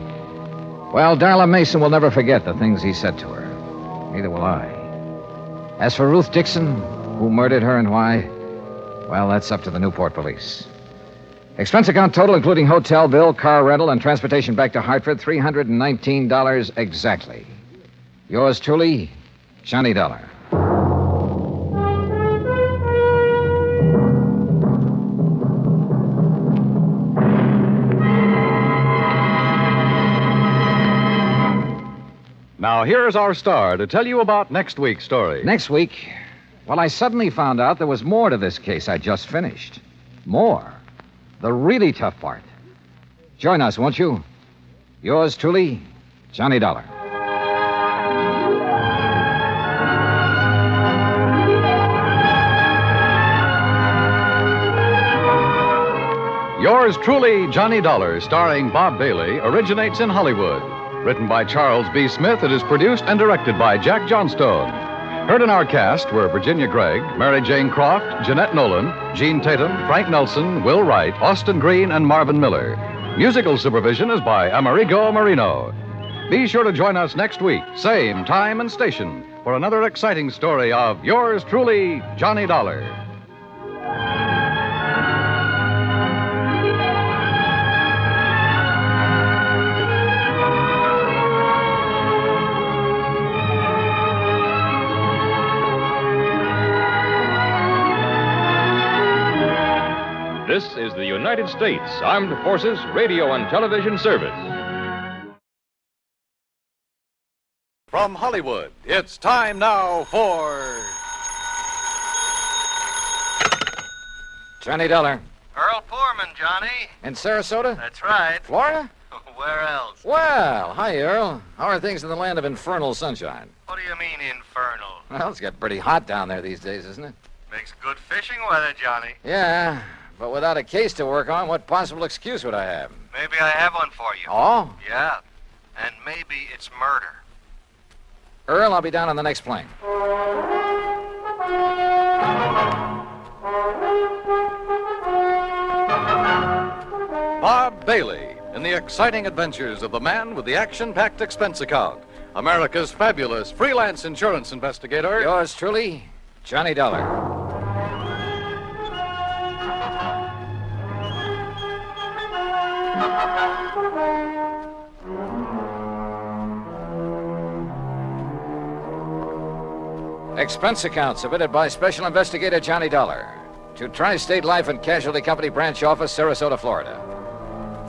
well, Darla Mason will never forget the things he said to her. Neither will I. As for Ruth Dixon, who murdered her and why, well, that's up to the Newport police. Expense account total, including hotel bill, car rental, and transportation back to Hartford, $319 exactly. Yours truly, Johnny Dollar. Now, here's our star to tell you about next week's story. Next week, well, I suddenly found out there was more to this case I just finished. More. The really tough part. Join us, won't you? Yours truly, Johnny Dollar. Yours truly, Johnny Dollar, starring Bob Bailey, originates in Hollywood. Written by Charles B. Smith, it is produced and directed by Jack Johnstone. Heard in our cast were Virginia Gregg, Mary Jane Croft, Jeanette Nolan, Gene Tatum, Frank Nelson, Will Wright, Austin Green, and Marvin Miller. Musical supervision is by Amerigo Marino. Be sure to join us next week, same time and station, for another exciting story of yours truly, Johnny Dollar. This is the United States Armed Forces Radio and Television Service. From Hollywood, it's time now for... Johnny Dollar. Earl Foreman, Johnny. In Sarasota? That's right. Florida? Where else? Well, hi, Earl. How are things in the land of infernal sunshine? What do you mean, infernal? Well, it's got pretty hot down there these days, isn't it? Makes good fishing weather, Johnny. Yeah, but without a case to work on, what possible excuse would I have? Maybe I have one for you. Oh? Yeah. And maybe it's murder. Earl, I'll be down on the next plane. Bob Bailey in the exciting adventures of the man with the action-packed expense account, America's fabulous freelance insurance investigator. Yours truly, Johnny Dollar. Expense account submitted by Special Investigator Johnny Dollar to Tri-State Life and Casualty Company Branch Office, Sarasota, Florida.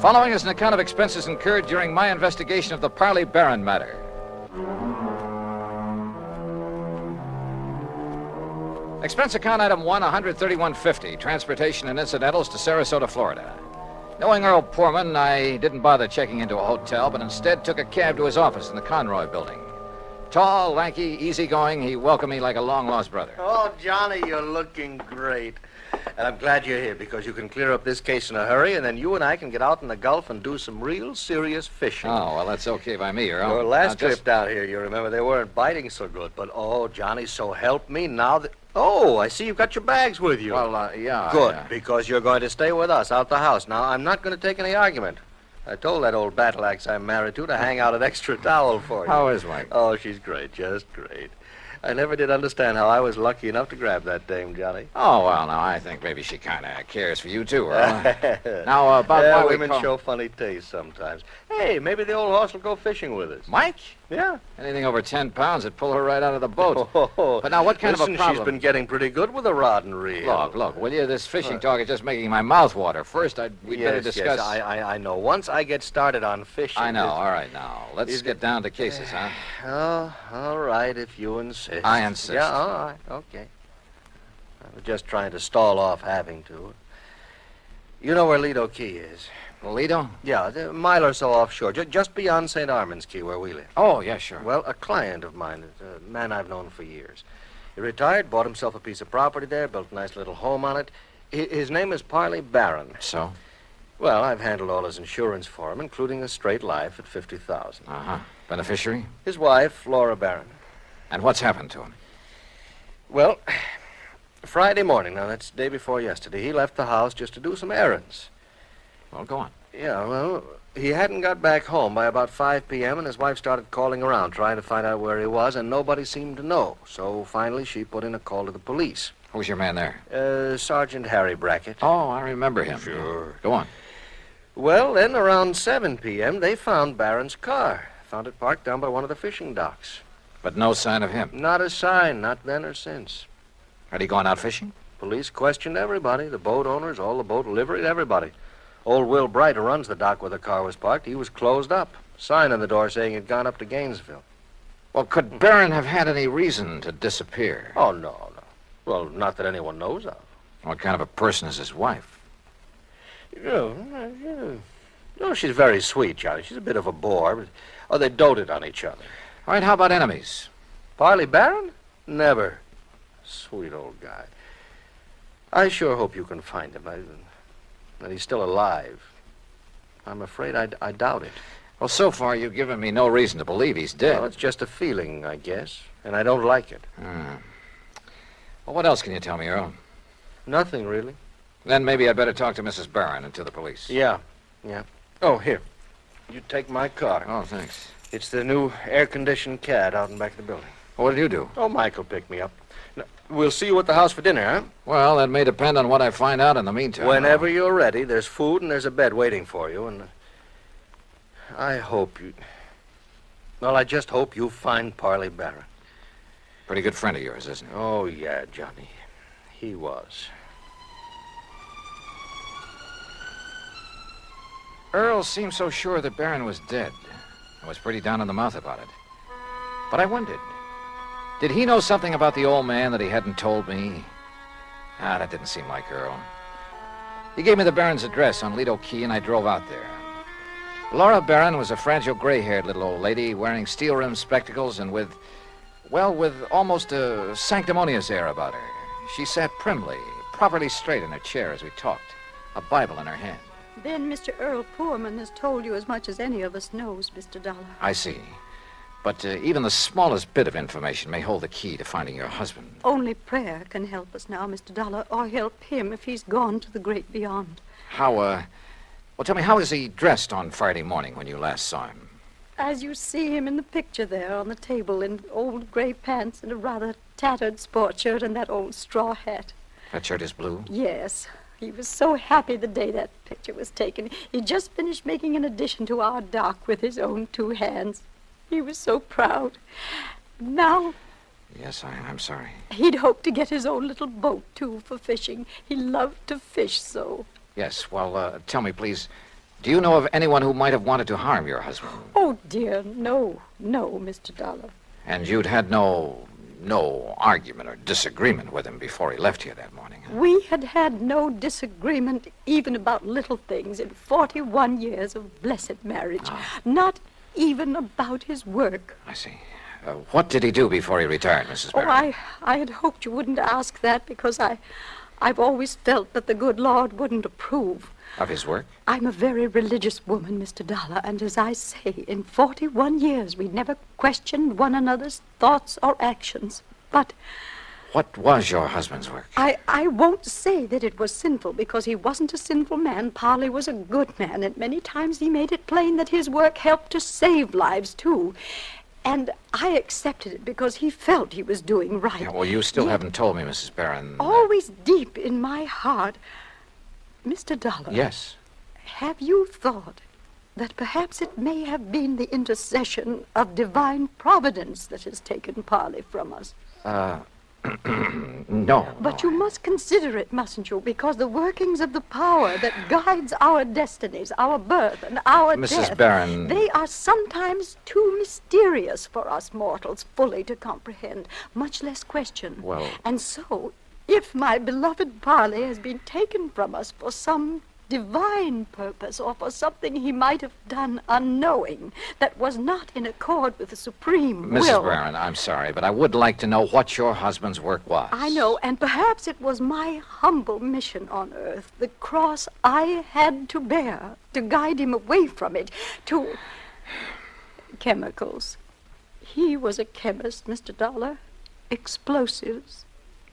Following is an account of expenses incurred during my investigation of the Parley Barron matter. Expense account item 1, $131.50, transportation and incidentals to Sarasota, Florida. Knowing Earl Poorman, I didn't bother checking into a hotel, but instead took a cab to his office in the Conroy building. Tall, lanky, easygoing, he welcomed me like a long-lost brother. Oh, Johnny, you're looking great. And I'm glad you're here because you can clear up this case in a hurry, and then you and I can get out in the Gulf and do some real serious fishing. Oh, well, that's okay by me, Earl. Your last trip down here, you remember, they weren't biting so good. But, oh, Johnny, so help me now that... Oh, I see you've got your bags with you. Well, yeah. Good, because you're going to stay with us out the house. Now, I'm not going to take any argument. I told that old battle axe I'm married to hang out an extra towel for you. How is wife? Oh, she's great, just great. I never did understand how I was lucky enough to grab that dame, Johnny. Oh, well, now, I think maybe she kind of cares for you, too, Earl. Now, about why we women show funny taste sometimes. Hey, maybe the old horse will go fishing with us. Mike? Yeah. Anything over 10 pounds would pull her right out of the boat. But now, what kind of a problem? She's been getting pretty good with a rod and reel. Look, will you? This fishing talk is just making my mouth water. First, we'd better discuss... Yes, I know. Once I get started on fishing... I know. All right, now. Let's get down to cases, huh? Oh, all right, if you insist. I insist. Yeah, all right. Okay. I was just trying to stall off having to. You know where Lido Key is? Lido? Yeah, a mile or so offshore, just beyond St. Armand's Key, where we live. Oh, yeah, sure. Well, a client of mine, a man I've known for years. He retired, bought himself a piece of property there, built a nice little home on it. His name is Parley Barron. So? Well, I've handled all his insurance for him, including a straight life at $50,000. Uh-huh. Beneficiary? His wife, Laura Barron. And what's happened to him? Well, Friday morning, now that's the day before yesterday, he left the house just to do some errands. Well, go on. Yeah, well, he hadn't got back home by about 5 p.m., and his wife started calling around, trying to find out where he was, and nobody seemed to know. So finally, she put in a call to the police. Who's your man there? Sergeant Harry Brackett. Oh, I remember him. Sure. Go on. Well, then around 7 p.m., they found Barron's car. Found it parked down by one of the fishing docks. But no sign of him? Not a sign, not then or since. Had he gone out fishing? Police questioned everybody, the boat owners, all the boat livery, everybody. Old Will Bright, who runs the dock where the car was parked, he was closed up. Sign on the door saying he'd gone up to Gainesville. Well, could Barron have had any reason to disappear? Oh, no. Well, not that anyone knows of. What kind of a person is his wife? No, she's very sweet, Johnny. She's a bit of a bore. But, they doted on each other. All right, how about enemies? Parley Barron? Never. Sweet old guy. I sure hope you can find him. That he's still alive. I'm afraid I doubt it. Well, so far you've given me no reason to believe he's dead. Well, it's just a feeling, I guess. And I don't like it. Well, what else can you tell me, Earl? Nothing, really. Then maybe I'd better talk to Mrs. Barron and to the police. Yeah. Oh, here. You take my car. Oh, thanks. It's the new air-conditioned cad out in back of the building. Well, what did you do? Oh, Michael picked me up. Now, we'll see you at the house for dinner, huh? Well, that may depend on what I find out in the meantime. Whenever you're ready, there's food and there's a bed waiting for you, and I hope you... Well, I just hope you find Parley Barron. Pretty good friend of yours, isn't he? Oh, yeah, Johnny. He was. Earl seemed so sure that Barron was dead. I was pretty down in the mouth about it. But I wondered, did he know something about the old man that he hadn't told me? That didn't seem like Earl. He gave me the Barron's address on Lido Key, and I drove out there. Laura Barron was a fragile, gray-haired little old lady wearing steel-rimmed spectacles and with almost a sanctimonious air about her. She sat primly, properly straight in her chair as we talked, a Bible in her hand. Then Mr. Earl Poorman has told you as much as any of us knows, Mr. Dollar. I see. But even the smallest bit of information may hold the key to finding your husband. Only prayer can help us now, Mr. Dollar, or help him if he's gone to the great beyond. Well, tell me, how was he dressed on Friday morning when you last saw him? As you see him in the picture there on the table in old gray pants and a rather tattered sport shirt and that old straw hat. That shirt is blue? Yes. He was so happy the day that picture was taken. He just finished making an addition to our dock with his own 2 hands. He was so proud. Now... Yes, I'm sorry. He'd hoped to get his own little boat, too, for fishing. He loved to fish so. Yes, well, tell me, please, do you know of anyone who might have wanted to harm your husband? Oh, dear, no, Mr. Dollar. And you'd had no argument or disagreement with him before he left here that morning? Huh? We had no disagreement even about little things in 41 years of blessed marriage. Not even about his work. I see. What did he do before he retired, Mrs. Barron? I had hoped you wouldn't ask that because I've always felt that the good Lord wouldn't approve. Of his work? I'm a very religious woman, Mr. Dollar, and as I say, in 41 years we never questioned one another's thoughts or actions. But... What was your husband's work? I won't say that it was sinful, because he wasn't a sinful man. Parley was a good man, and many times he made it plain that his work helped to save lives, too. And I accepted it because he felt he was doing right. Yeah, well, you still haven't told me, Mrs. Barron. Always deep in my heart. Mr. Dollar. Yes. Have you thought that perhaps it may have been the intercession of divine providence that has taken Parley from us? No. But you must consider it, mustn't you? Because the workings of the power that guides our destinies, our birth and our Mrs. death, Barron. they are sometimes too mysterious for us mortals fully to comprehend, much less question. Well. And so, if my beloved Parley has been taken from us for some divine purpose or for something he might have done unknowing that was not in accord with the supreme will. Mrs. Barron, I'm sorry, but I would like to know what your husband's work was. I know, and perhaps it was my humble mission on earth, the cross I had to bear to guide him away from it, to chemicals. He was a chemist, Mr. Dollar. Explosives.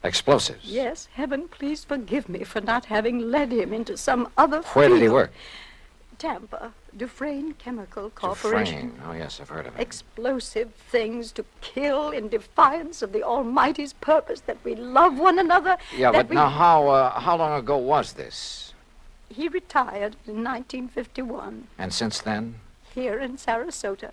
Explosives? Yes, heaven, please forgive me for not having led him into some other Where did he work? Tampa, Dufresne Chemical Corporation. Dufresne. Oh, yes, I've heard of it. Explosive things to kill in defiance of the Almighty's purpose that we love one another. Yeah, but now how long ago was this? He retired in 1951. And since then? Here in Sarasota.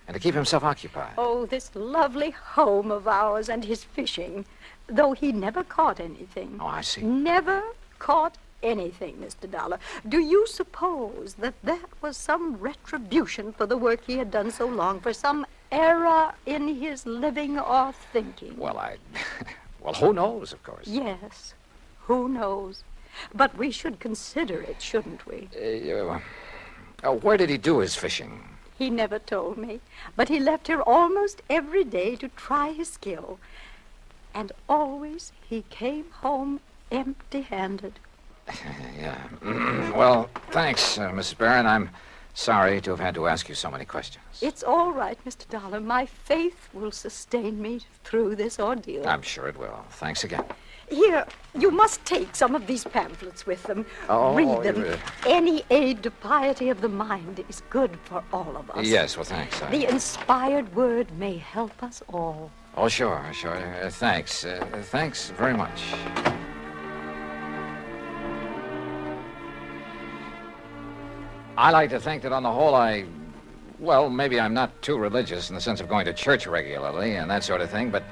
And to keep himself occupied? Oh, this lovely home of ours and his fishing. Though he never caught anything. Oh, I see. Never caught anything, Mr. Dollar. Do you suppose that was some retribution for the work he had done so long, for some error in his living or thinking? Well, well, who knows, of course. Yes, who knows? But we should consider it, shouldn't we? Where did he do his fishing? He never told me, but he left here almost every day to try his skill. And always he came home empty-handed. Yeah. Well, thanks, Mrs. Barron. I'm sorry to have had to ask you so many questions. It's all right, Mr. Dollar. My faith will sustain me through this ordeal. I'm sure it will. Thanks again. Here, you must take some of these pamphlets with them. Oh, read them. Any aid to piety of the mind is good for all of us. Yes, well, thanks. The inspired word may help us all. Oh, sure. Thanks. Thanks very much. I like to think that on the whole well, maybe I'm not too religious in the sense of going to church regularly and that sort of thing, but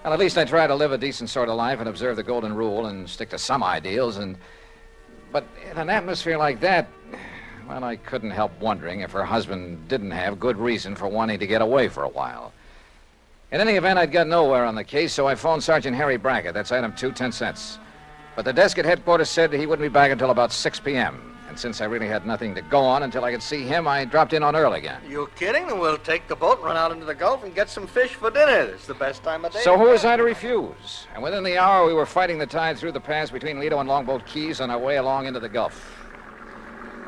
well, at least I try to live a decent sort of life and observe the golden rule and stick to some ideals. But in an atmosphere like that, well, I couldn't help wondering if her husband didn't have good reason for wanting to get away for a while. In any event, I'd got nowhere on the case, so I phoned Sergeant Harry Brackett. That's item 2, 10 cents. But the desk at headquarters said he wouldn't be back until about 6 p.m. And since I really had nothing to go on until I could see him, I dropped in on Earl again. You kidding? Then we'll take the boat, run out into the Gulf, and get some fish for dinner. It's the best time of day. So who was I to refuse? And within the hour, we were fighting the tide through the pass between Lido and Longboat Keys on our way along into the Gulf.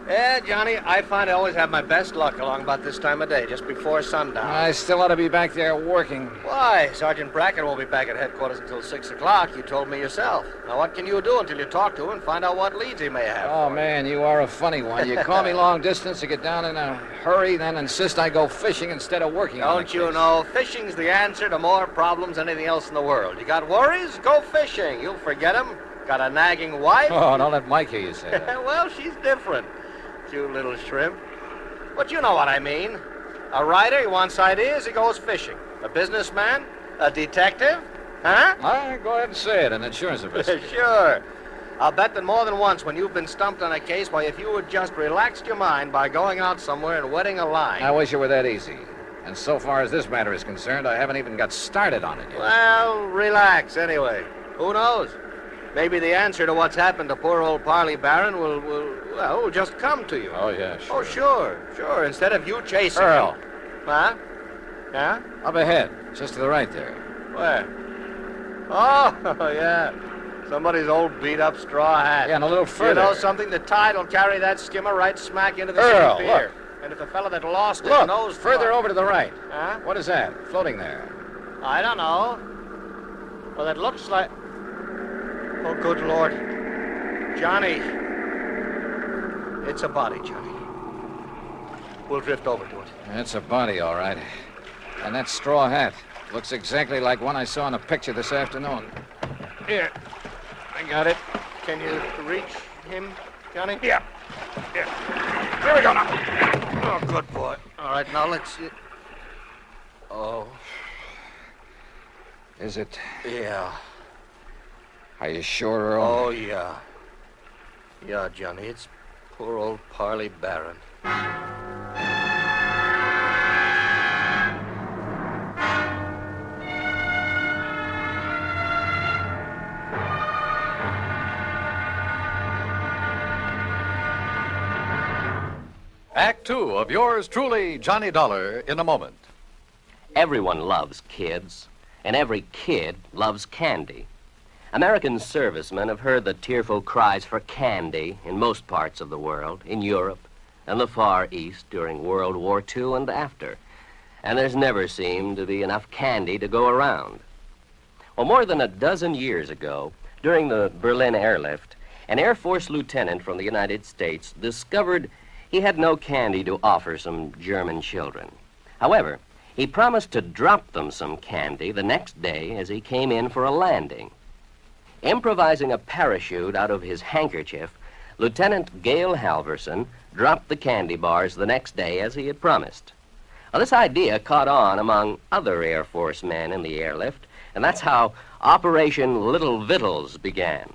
Yeah, Johnny, I find I always have my best luck along about this time of day, just before sundown. I still ought to be back there working. Why? Sergeant Brackett won't be back at headquarters until 6 o'clock. You told me yourself. Now, what can you do until you talk to him and find out what leads he may have? Oh, man, you are a funny one. You call me long distance to get down in a hurry, then insist I go fishing instead of working on the Don't you know, fishing's the answer to more problems than anything else in the world. You got worries? Go fishing. You'll forget them. Got a nagging wife? Oh, don't let Mike hear you say that. Well, she's different. You little shrimp. But you know what I mean. A writer, he wants ideas, he goes fishing. A businessman? A detective? Huh? Go ahead and say it, an insurance official. Sure. I'll bet that more than once when you've been stumped on a case, why, if you had just relaxed your mind by going out somewhere and wetting a line. I wish it were that easy. And so far as this matter is concerned, I haven't even got started on it yet. Well, relax anyway. Who knows? Maybe the answer to what's happened to poor old Parley Barron will just come to you. Oh, yeah, sure. Oh, sure. Instead of you chasing Earl. him. Huh? Yeah? Up ahead, just to the right there. Where? Oh, yeah. Somebody's old beat-up straw hat. Yeah, and a little further. You know something? The tide will carry that skimmer right smack into the Earl, sea pier. look. And if the fella that lost his Look, nose... further over to the right. Huh? What is that, floating there? I don't know. Well, it looks like... Oh, good Lord. Johnny. It's a body, Johnny. We'll drift over to it. It's a body, all right. And that straw hat. Looks exactly like one I saw in a picture this afternoon. Here. I got it. Can you reach him, Johnny? Yeah. Here we go now. Oh, good boy. All right, now let's see. Oh. Is it? Yeah. Are you sure, Earl? Oh, yeah. Yeah, Johnny, it's poor old Parley Barron. Act two of yours truly, Johnny Dollar, in a moment. Everyone loves kids, and every kid loves candy. American servicemen have heard the tearful cries for candy in most parts of the world, in Europe and the Far East during World War II and after. And there's never seemed to be enough candy to go around. Well, more than a dozen years ago, during the Berlin airlift, an Air Force lieutenant from the United States discovered he had no candy to offer some German children. However, he promised to drop them some candy the next day as he came in for a landing. Improvising a parachute out of his handkerchief, Lieutenant Gale Halverson dropped the candy bars the next day as he had promised. Well, this idea caught on among other Air Force men in the airlift, and that's how Operation Little Victuals began.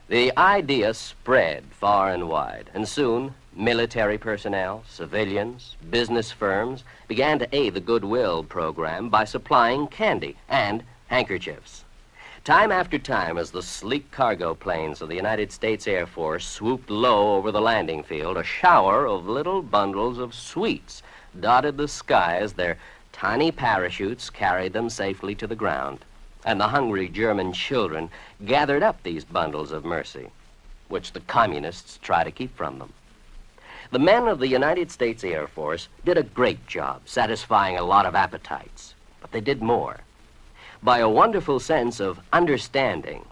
The idea spread far and wide, and soon military personnel, civilians, business firms began to aid the Goodwill program by supplying candy and handkerchiefs. Time after time, as the sleek cargo planes of the United States Air Force swooped low over the landing field, a shower of little bundles of sweets dotted the sky as their tiny parachutes carried them safely to the ground. And the hungry German children gathered up these bundles of mercy, which the communists try to keep from them. The men of the United States Air Force did a great job satisfying a lot of appetites, but they did more. By a wonderful sense of understanding,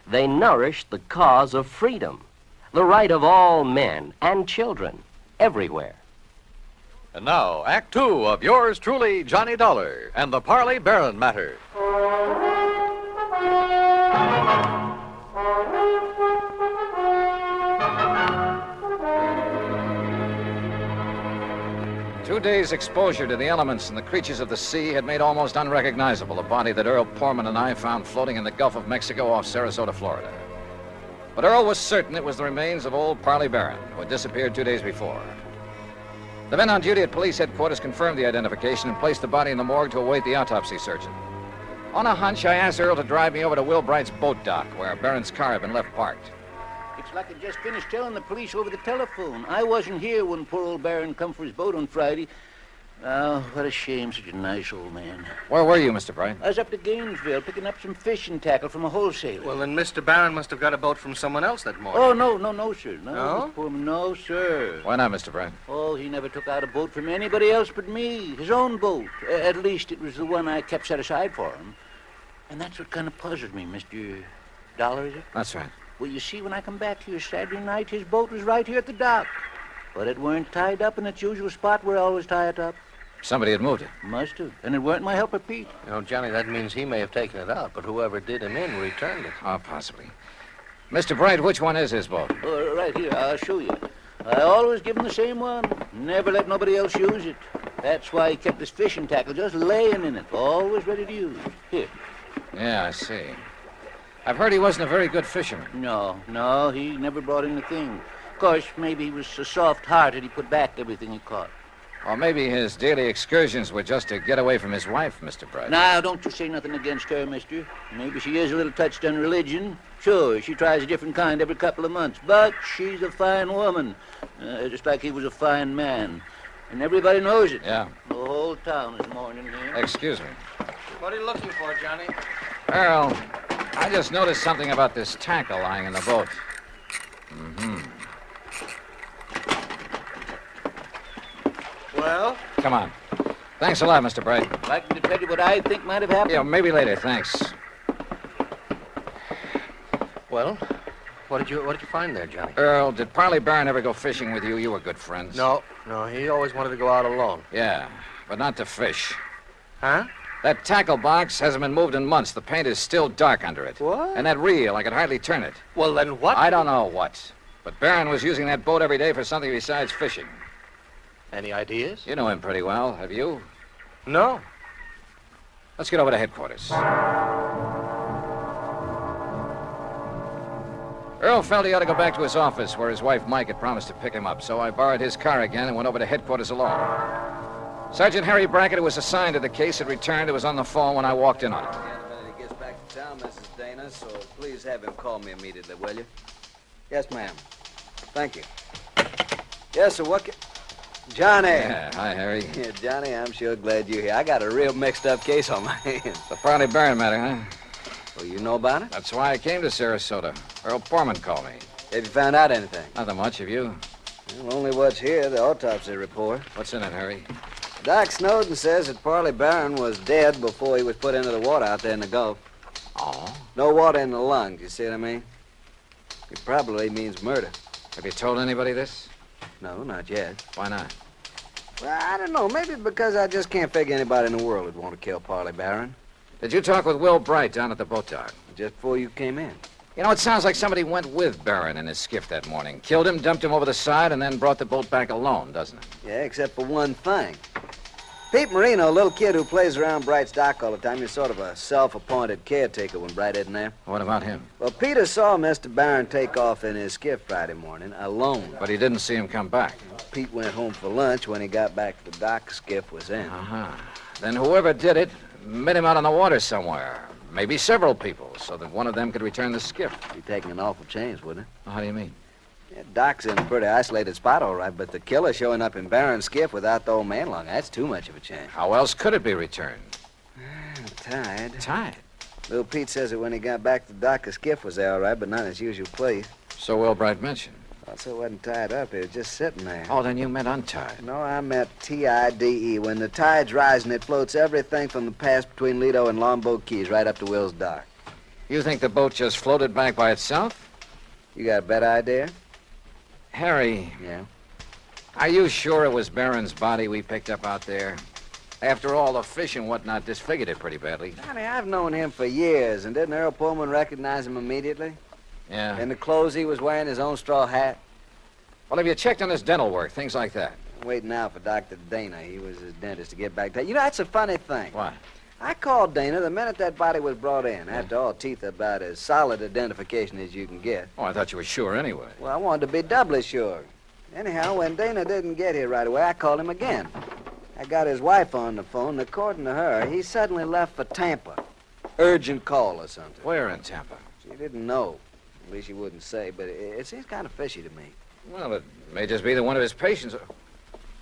they nourished the cause of freedom, the right of all men and children everywhere. And now, Act two of yours truly, Johnny Dollar, and the Parley Barron Matter. 2 days' exposure to the elements and the creatures of the sea had made almost unrecognizable the body that Earl Portman and I found floating in the Gulf of Mexico off Sarasota, Florida. But Earl was certain it was the remains of old Parley Barron, who had disappeared 2 days before. The men on duty at police headquarters confirmed the identification and placed the body in the morgue to await the autopsy surgeon. On a hunch, I asked Earl to drive me over to Will Bright's boat dock, where Barron's car had been left parked. It's like I just finished telling the police over the telephone. I wasn't here when poor old Barron come for his boat on Friday. Oh, what a shame, such a nice old man. Where were you, Mr. Bright? I was up to Gainesville picking up some fishing tackle from a wholesaler. Well, then Mr. Barron must have got a boat from someone else that morning. Oh, no, sir. No? No, sir. Why not, Mr. Bright? Oh, he never took out a boat from anybody else but me. His own boat. At least it was the one I kept set aside for him. And that's what kind of puzzled me, Mr. Dollar, is it? That's right. Well, you see, when I come back here Saturday night, his boat was right here at the dock. But it weren't tied up in its usual spot where I always tie it up. Somebody had moved it. Must have. And it weren't my helper, Pete. You know, Johnny, that means he may have taken it out, but whoever did him in returned it. Oh, possibly. Mr. Bright, which one is his boat? Right here, I'll show you. I always give him the same one. Never let nobody else use it. That's why he kept his fishing tackle just laying in it, always ready to use. Here. Yeah, I see. I've heard he wasn't a very good fisherman. No, he never brought in a thing. Of course, maybe he was so soft-hearted he put back everything he caught. Or maybe his daily excursions were just to get away from his wife, Mr. Bright. Now, don't you say nothing against her, mister. Maybe she is a little touched on religion. Sure, she tries a different kind every couple of months. But she's a fine woman, just like he was a fine man. And everybody knows it. Yeah. The whole town is mourning him. Excuse me. What are you looking for, Johnny? Earl, I just noticed something about this tackle lying in the boat. Mm-hmm. Well? Come on. Thanks a lot, Mr. Bright. Like to tell you what I think might have happened? Yeah, maybe later, thanks. Well, what did you find there, Johnny? Earl, did Parley Barron ever go fishing with you? You were good friends. No, he always wanted to go out alone. Yeah, but not to fish. Huh? That tackle box hasn't been moved in months. The paint is still dark under it. What? And that reel, I could hardly turn it. Well, then what? I don't know what. But Barron was using that boat every day for something besides fishing. Any ideas? You know him pretty well, have you? No. Let's get over to headquarters. Earl felt he ought to go back to his office where his wife Mike had promised to pick him up, so I borrowed his car again and went over to headquarters alone. Sergeant Harry Brackett, who was assigned to the case, had returned and was on the phone when I walked in on him. He gets back to town, Mrs. Dana, so please have him call me immediately, will you? Yes, ma'am. Thank you. Yes, sir, what Johnny. Yeah, hi, Harry. Yeah, Johnny, I'm sure glad you're here. I got a real mixed-up case on my hands. The Parley Barron matter, huh? Well, you know about it? That's why I came to Sarasota. Earl Foreman called me. Have you found out anything? Nothing much, have you? Well, only what's here, the autopsy report. What's in it, Harry? Doc Snowden says that Parley Barron was dead before he was put into the water out there in the Gulf. Oh? No water in the lungs, you see what I mean? It probably means murder. Have you told anybody this? No, not yet. Why not? Well, I don't know. Maybe because I just can't figure anybody in the world would want to kill Parley Barron. Did you talk with Will Bright down at the boat dock? Just before you came in. You know, it sounds like somebody went with Barron in his skiff that morning. Killed him, dumped him over the side, and then brought the boat back alone, doesn't it? Yeah, except for one thing. Pete Marino, a little kid who plays around Bright's dock all the time, he's sort of a self-appointed caretaker when Bright isn't there. What about him? Well, Peter saw Mr. Barron take off in his skiff Friday morning, alone. But he didn't see him come back. Pete went home for lunch. When he got back to the dock, the skiff was in. Uh-huh. Then whoever did it met him out on the water somewhere. Maybe several people, so that one of them could return the skiff. Be taking an awful chance, wouldn't it? How do you mean? Yeah, Doc's in a pretty isolated spot, all right, but the killer showing up in Barron's skiff without the old man along, that's too much of a chance. How else could it be returned? Tied. Tied? Little Pete says that when he got back to the dock, the skiff was there, all right, but not in its usual place. So Will Bright mentioned. Also, it wasn't tied up. It was just sitting there. Oh, then you meant untied. No, I meant T-I-D-E. When the tide's rising, it floats everything from the pass between Lido and Longboat Keys right up to Will's dock. You think the boat just floated back by itself? You got a better idea? Harry. Yeah? Are you sure it was Barron's body we picked up out there? After all, the fish and whatnot disfigured it pretty badly. Johnny, I've known him for years, and didn't Earl Pullman recognize him immediately? Yeah. In the clothes he was wearing, his own straw hat? Well, have you checked on his dental work, things like that? I'm waiting now for Dr. Dana. He was his dentist to get back to. You know, that's a funny thing. What? I called Dana the minute that body was brought in. After all, teeth are about as solid identification as you can get. Oh, I thought you were sure anyway. Well, I wanted to be doubly sure. Anyhow, when Dana didn't get here right away, I called him again. I got his wife on the phone, and according to her, he suddenly left for Tampa. Urgent call or something. Where in Tampa? She didn't know. At least she wouldn't say, but it seems kind of fishy to me. Well, it may just be that one of his patients...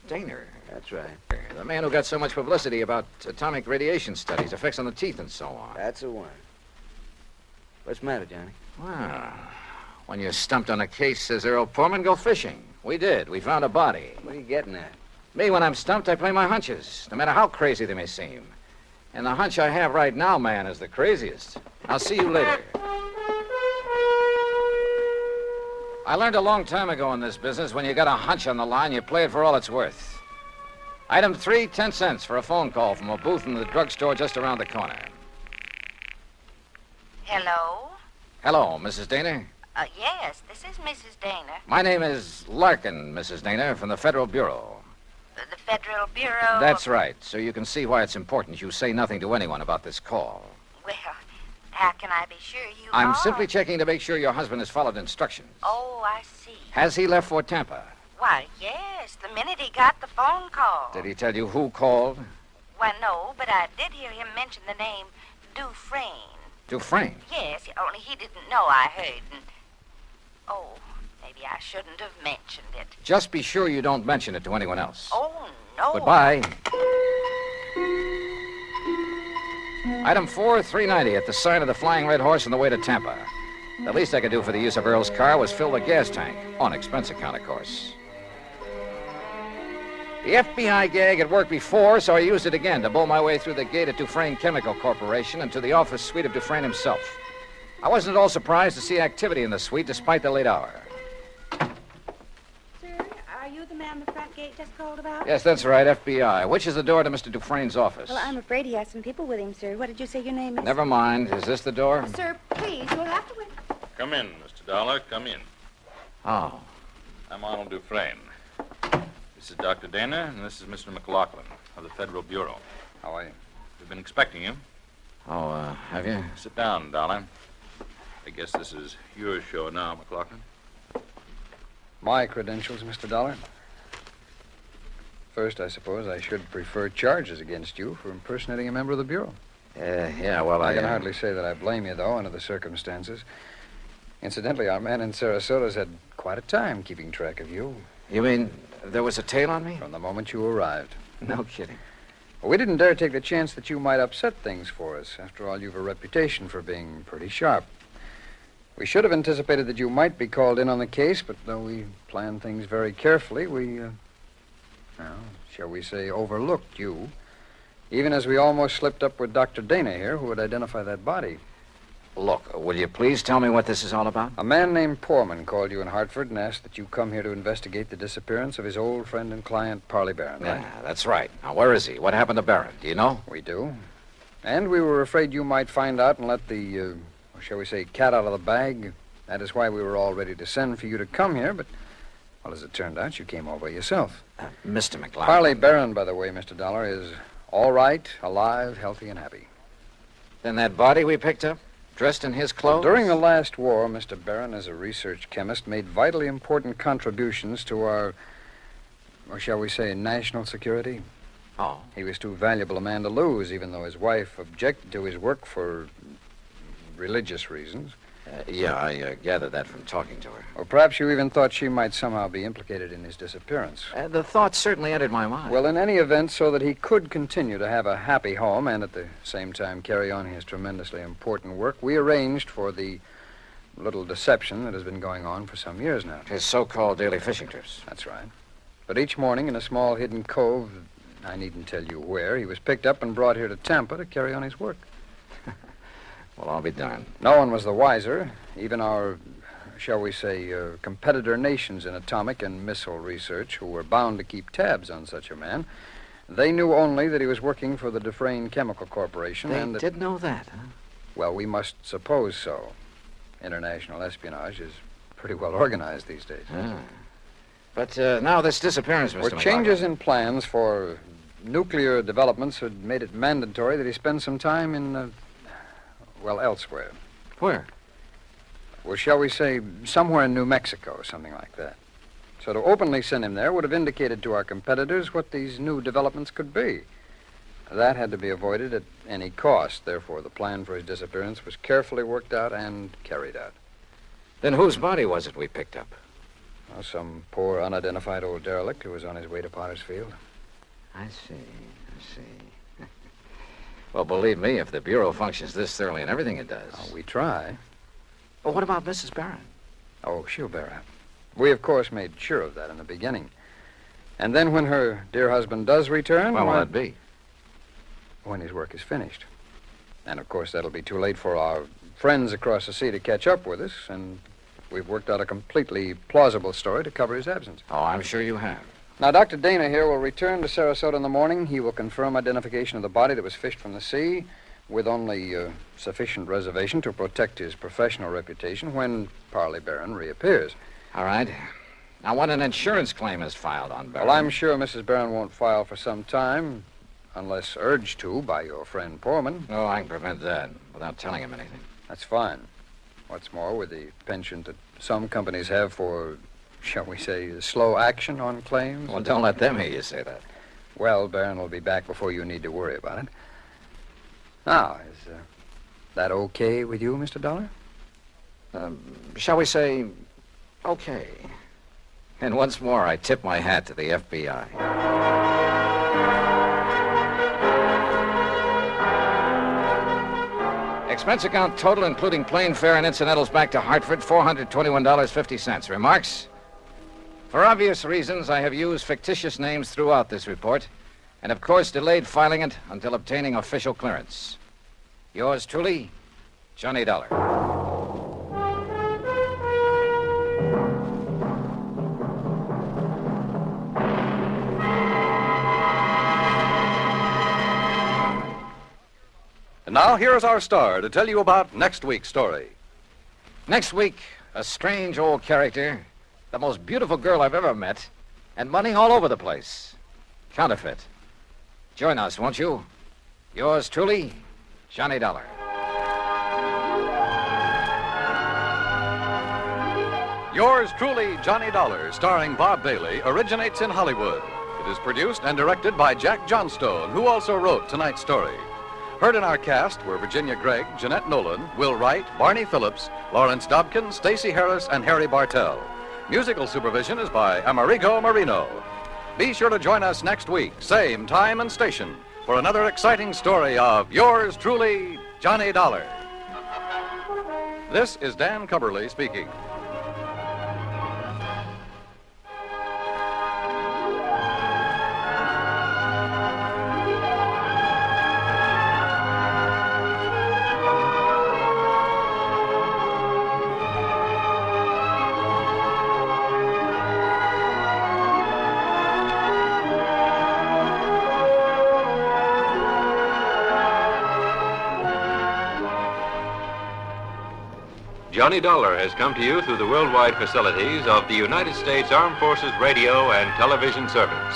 Dana. That's right. The man who got so much publicity about atomic radiation studies, effects on the teeth and so on. That's the one. What's the matter, Johnny? Well, when you're stumped on a case, says Earl Pullman, go fishing. We did. We found a body. What are you getting at? Me, when I'm stumped, I play my hunches, no matter how crazy they may seem. And the hunch I have right now, man, is the craziest. I'll see you later. I learned a long time ago in this business, when you got a hunch on the line, you play it for all it's worth. Item 3, 10 cents for a phone call from a booth in the drugstore just around the corner. Hello? Hello, Mrs. Dana. Yes, this is Mrs. Dana. My name is Larkin, Mrs. Dana, from the Federal Bureau. The Federal Bureau? That's right, so you can see why it's important you say nothing to anyone about this call. Well, how can I be sure you I'm are? simply checking to make sure your husband has followed instructions. Oh, I see. Has he left for Tampa? Why, yes, the minute he got the phone call. Did he tell you who called? Why, no, but I did hear him mention the name Dufresne. Dufresne? Yes, only he didn't know I heard. And... Oh, maybe I shouldn't have mentioned it. Just be sure you don't mention it to anyone else. Oh, no. Goodbye. Item 4, $3.90 at the sign of the Flying Red Horse on the way to Tampa. The least I could do for the use of Earl's car was fill the gas tank. On expense account, of course. The FBI gag had worked before, so I used it again to bowl my way through the gate at Dufresne Chemical Corporation and to the office suite of Dufresne himself. I wasn't at all surprised to see activity in the suite despite the late hour. Sir, are you the man the front gate just called about? Yes, that's right, FBI. Which is the door to Mr. Dufresne's office? Well, I'm afraid he has some people with him, sir. What did you say your name is? Never mind. Is this the door? Sir, please, you'll have to wait. Come in, Mr. Dollar. Come in. Oh. I'm Arnold Dufresne. This is Dr. Dana, and this is Mr. McLaughlin of the Federal Bureau. How are you? We've been expecting you. Oh, have you? Sit down, Dollar. I guess this is your show now, McLaughlin. My credentials, Mr. Dollar. First, I suppose I should prefer charges against you for impersonating a member of the Bureau. Yeah, well, I can hardly say that I blame you, though, under the circumstances. Incidentally, our man in Sarasota's had quite a time keeping track of you. You mean there was a tail on me? From the moment you arrived. No kidding. Well, we didn't dare take the chance that you might upset things for us. After all, you've a reputation for being pretty sharp. We should have anticipated that you might be called in on the case, but though we planned things very carefully, we, shall we say, overlooked you. Even as we almost slipped up with Dr. Dana here, who would identify that body. Look, will you please tell me what this is all about? A man named Poorman called you in Hartford and asked that you come here to investigate the disappearance of his old friend and client, Parley Barron, right? Yeah, that's right. Now, where is he? What happened to Barron? Do you know? We do. And we were afraid you might find out and let the, shall we say, cat out of the bag. That is why we were all ready to send for you to come here, but, well, as it turned out, you came all by yourself. Mr. McLaughlin. Parley Barron, by the way, Mr. Dollar, is all right, alive, healthy, and happy. Then that body we picked up? Dressed in his clothes? During the last war, Mr. Barron, as a research chemist, made vitally important contributions to our, or shall we say, national security. Oh. He was too valuable a man to lose, even though his wife objected to his work for religious reasons. Yeah, I gathered that from talking to her. Or perhaps you even thought she might somehow be implicated in his disappearance. The thought certainly entered my mind. Well, in any event, so that he could continue to have a happy home and at the same time carry on his tremendously important work, we arranged for the little deception that has been going on for some years now. His so-called daily fishing trips. That's right. But each morning in a small hidden cove, I needn't tell you where, he was picked up and brought here to Tampa to carry on his work. Well, I'll be darned. No one was the wiser. Even our, shall we say, competitor nations in atomic and missile research, who were bound to keep tabs on such a man, they knew only that he was working for the Dufresne Chemical Corporation. They did know that, huh? Well, we must suppose so. International espionage is pretty well organized these days. Ah. But now this disappearance, Mr. McLaughlin. Changes in plans for nuclear developments had made it mandatory that he spend some time in, elsewhere. Where? Well, shall we say, somewhere in New Mexico, something like that. So to openly send him there would have indicated to our competitors what these new developments could be. That had to be avoided at any cost. Therefore, the plan for his disappearance was carefully worked out and carried out. Then whose body was it we picked up? Well, some poor, unidentified old derelict who was on his way to Potter's Field. I see. Well, believe me, if the Bureau functions this thoroughly in everything it does... Oh, we try. Well, what about Mrs. Barron? Oh, she'll bear up. We, of course, made sure of that in the beginning. And then when her dear husband does return... When will that be? When his work is finished. And, of course, that'll be too late for our friends across the sea to catch up with us, and we've worked out a completely plausible story to cover his absence. Oh, I'm sure you have. Now, Dr. Dana here will return to Sarasota in the morning. He will confirm identification of the body that was fished from the sea with only sufficient reservation to protect his professional reputation when Parley Barron reappears. All right. Now, when an insurance claim is filed on Barron... Well, I'm sure Mrs. Barron won't file for some time, unless urged to by your friend Poorman. Oh, I can prevent that without telling him anything. That's fine. What's more, with the penchant that some companies have for... shall we say, slow action on claims? Well, don't let them hear you say that. Well, Barron will be back before you need to worry about it. Now, is that okay with you, Mr. Dollar? Shall we say, okay. And once more, I tip my hat to the FBI. Expense account total, including plane fare and incidentals back to Hartford, $421.50. Remarks? For obvious reasons, I have used fictitious names throughout this report, and of course delayed filing it until obtaining official clearance. Yours truly, Johnny Dollar. now here's our star to tell you about next week's story. Next week, a strange old character, the most beautiful girl I've ever met, and money all over the place. Counterfeit. Join us, won't you? Yours truly, Johnny Dollar. Yours truly, Johnny Dollar, starring Bob Bailey, originates in Hollywood. It is produced and directed by Jack Johnstone, who also wrote tonight's story. Heard in our cast were Virginia Gregg, Jeanette Nolan, Will Wright, Barney Phillips, Lawrence Dobkin, Stacey Heiress, and Harry Bartell. Musical supervision is by Amerigo Marino. Be sure to join us next week, same time and station, for another exciting story of yours truly, Johnny Dollar. This is Dan Cubberly speaking. Johnny Dollar has come to you through the worldwide facilities of the United States Armed Forces Radio and Television Service.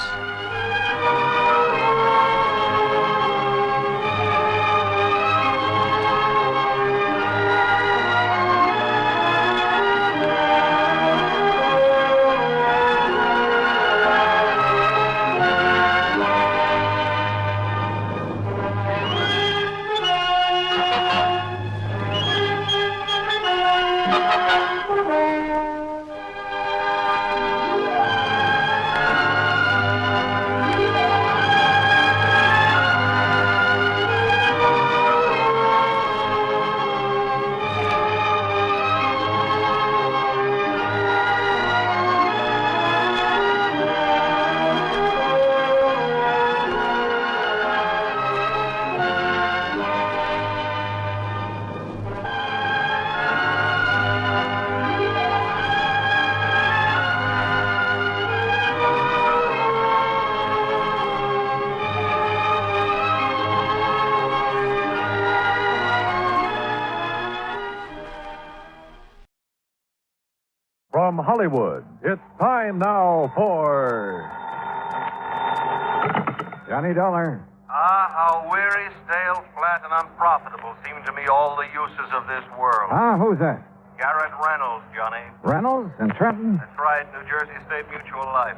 From Hollywood, it's time now for Johnny Dollar. Ah, how weary, stale, flat, and unprofitable seem to me all the uses of this world. Who's that? Garrett Reynolds, Johnny. Reynolds in Trenton? That's right, New Jersey State Mutual Life.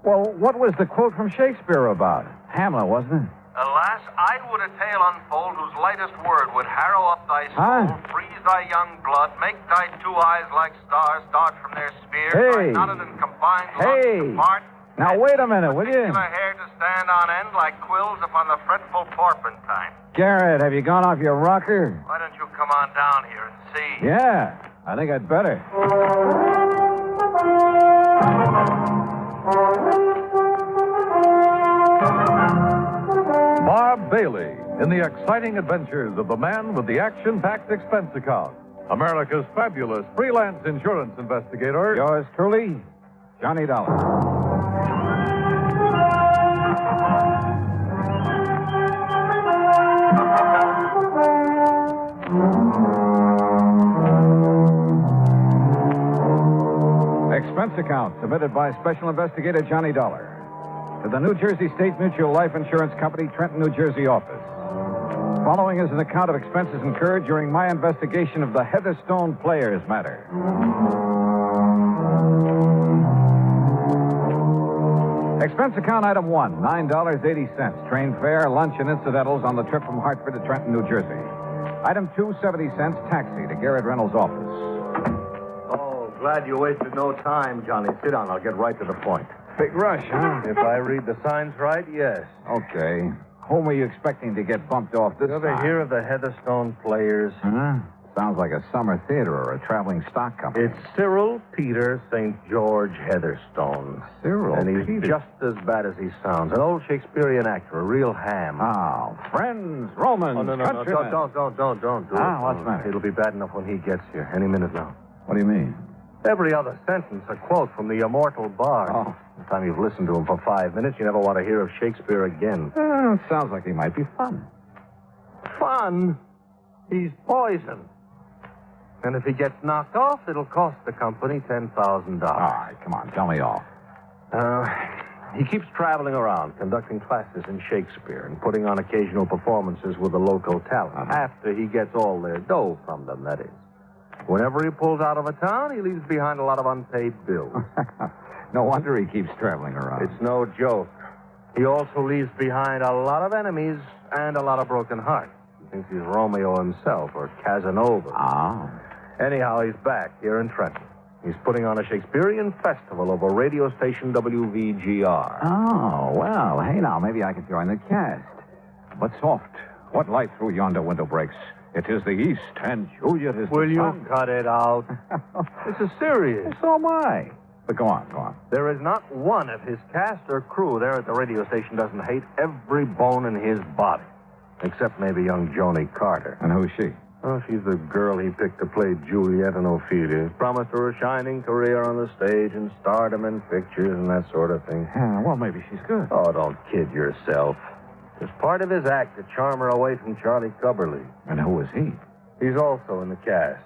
Well, what was the quote from Shakespeare about? Hamlet, wasn't it? Alas, I would a tale unfold whose lightest word would harrow up thy soul, freeze thy young blood, make thy two eyes like stars start from their sphere, Hey. thy knotted and confined Hey. lungs depart, Now, wait a minute, will you? particular hair to stand on end like quills upon the fretful porpentine. Garrett, have you gone off your rocker? Why don't you come on down here and see? Yeah, I think I'd better. Bob Bailey in the exciting adventures of the man with the action-packed expense account. America's fabulous freelance insurance investigator. Yours truly, Johnny Dollar. Expense account submitted by Special Investigator Johnny Dollar to the New Jersey State Mutual Life Insurance Company, Trenton, New Jersey office. Following is an account of expenses incurred during my investigation of the Heatherstone Players matter. Expense account item 1, $9.80. Train fare, lunch, and incidentals on the trip from Hartford to Trenton, New Jersey. Item 2, 70 cents. Taxi to Garrett Reynolds' office. Oh, glad you wasted no time, Johnny. Sit down. I'll get right to the point. Big rush, huh? If I read the signs right, yes. Okay. Whom are you expecting to get bumped off this You ever time? hear of the Heatherstone Players? Huh? Sounds like a summer theater or a traveling stock company. It's Cyril Peter St. George Heatherstone. Cyril And he's Peter. just as bad as he sounds. An old Shakespearean actor, a real ham. Oh, friends, Romans, Oh, no, countrymen. don't do it. What's the matter? It'll be bad enough when he gets here. Any minute now. What do you mean? Every other sentence, a quote from the immortal bard. Oh. By the time you've listened to him for 5 minutes, you never want to hear of Shakespeare again. Sounds like he might be fun. Fun? He's poisoned. And if he gets knocked off, it'll cost the company $10,000. All right, come on, tell me all. He keeps traveling around, conducting classes in Shakespeare and putting on occasional performances with the local talent. After he gets all their dough from them, that is. Whenever he pulls out of a town, he leaves behind a lot of unpaid bills. No wonder he keeps traveling around. It's no joke. He also leaves behind a lot of enemies and a lot of broken hearts. He thinks he's Romeo himself or Casanova. Anyhow, he's back here in Trenton. He's putting on a Shakespearean festival over radio station WVGR. Oh, well, hey, now, maybe I could join the cast. But soft, what light through yonder window breaks? It is the east, and Juliet is Will the you sun. cut it out? This is serious. So am I. But go on. There is not one of his cast or crew there at the radio station doesn't hate every bone in his body. Except maybe young Joni Carter. And who's she? Oh, she's the girl he picked to play Juliet and Ophelia. Promised her a shining career on the stage and stardom in pictures and that sort of thing. Yeah, well, maybe she's good. Oh, don't kid yourself. It's part of his act to charm her away from Charlie Cubberly. And who is he? He's also in the cast.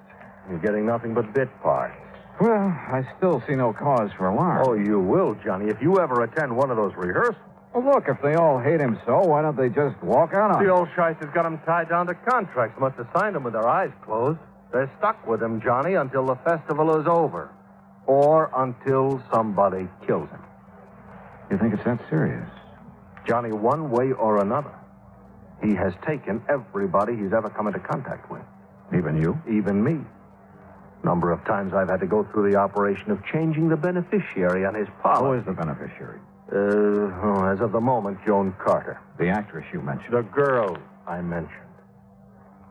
He's getting nothing but bit parts. Well, I still see no cause for alarm. Oh, you will, Johnny, if you ever attend one of those rehearsals. Well, look, if they all hate him so, why don't they just walk out on The him? old shice has got him tied down to contracts. Must have signed them with their eyes closed. They're stuck with him, Johnny, until the festival is over. Or until somebody kills him. You think it's that serious? Johnny, one way or another, he has taken everybody he's ever come into contact with. Even you? Even me. Number of times I've had to go through the operation of changing the beneficiary on his policy. Who is the beneficiary? As of the moment, Joan Carter. The actress you mentioned. The girl I mentioned.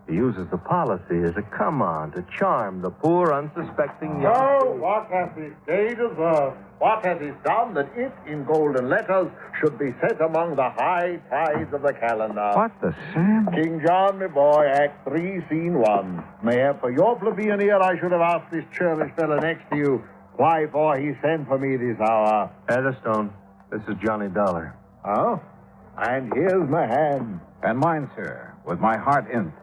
He uses the policy as a come-on to charm the poor, unsuspecting young... Oh, what has this day deserved? What has it done that it, in golden letters, should be set among the high tides of the calendar? What the Sam? King John, my boy, Act 3, Scene 1. Mayhap for your plebeian ear, I should have asked this churlish fellow next to you why for he sent for me this hour. Heatherstone, this is Johnny Dollar. Oh? And here's my hand. And mine, sir, with my heart in.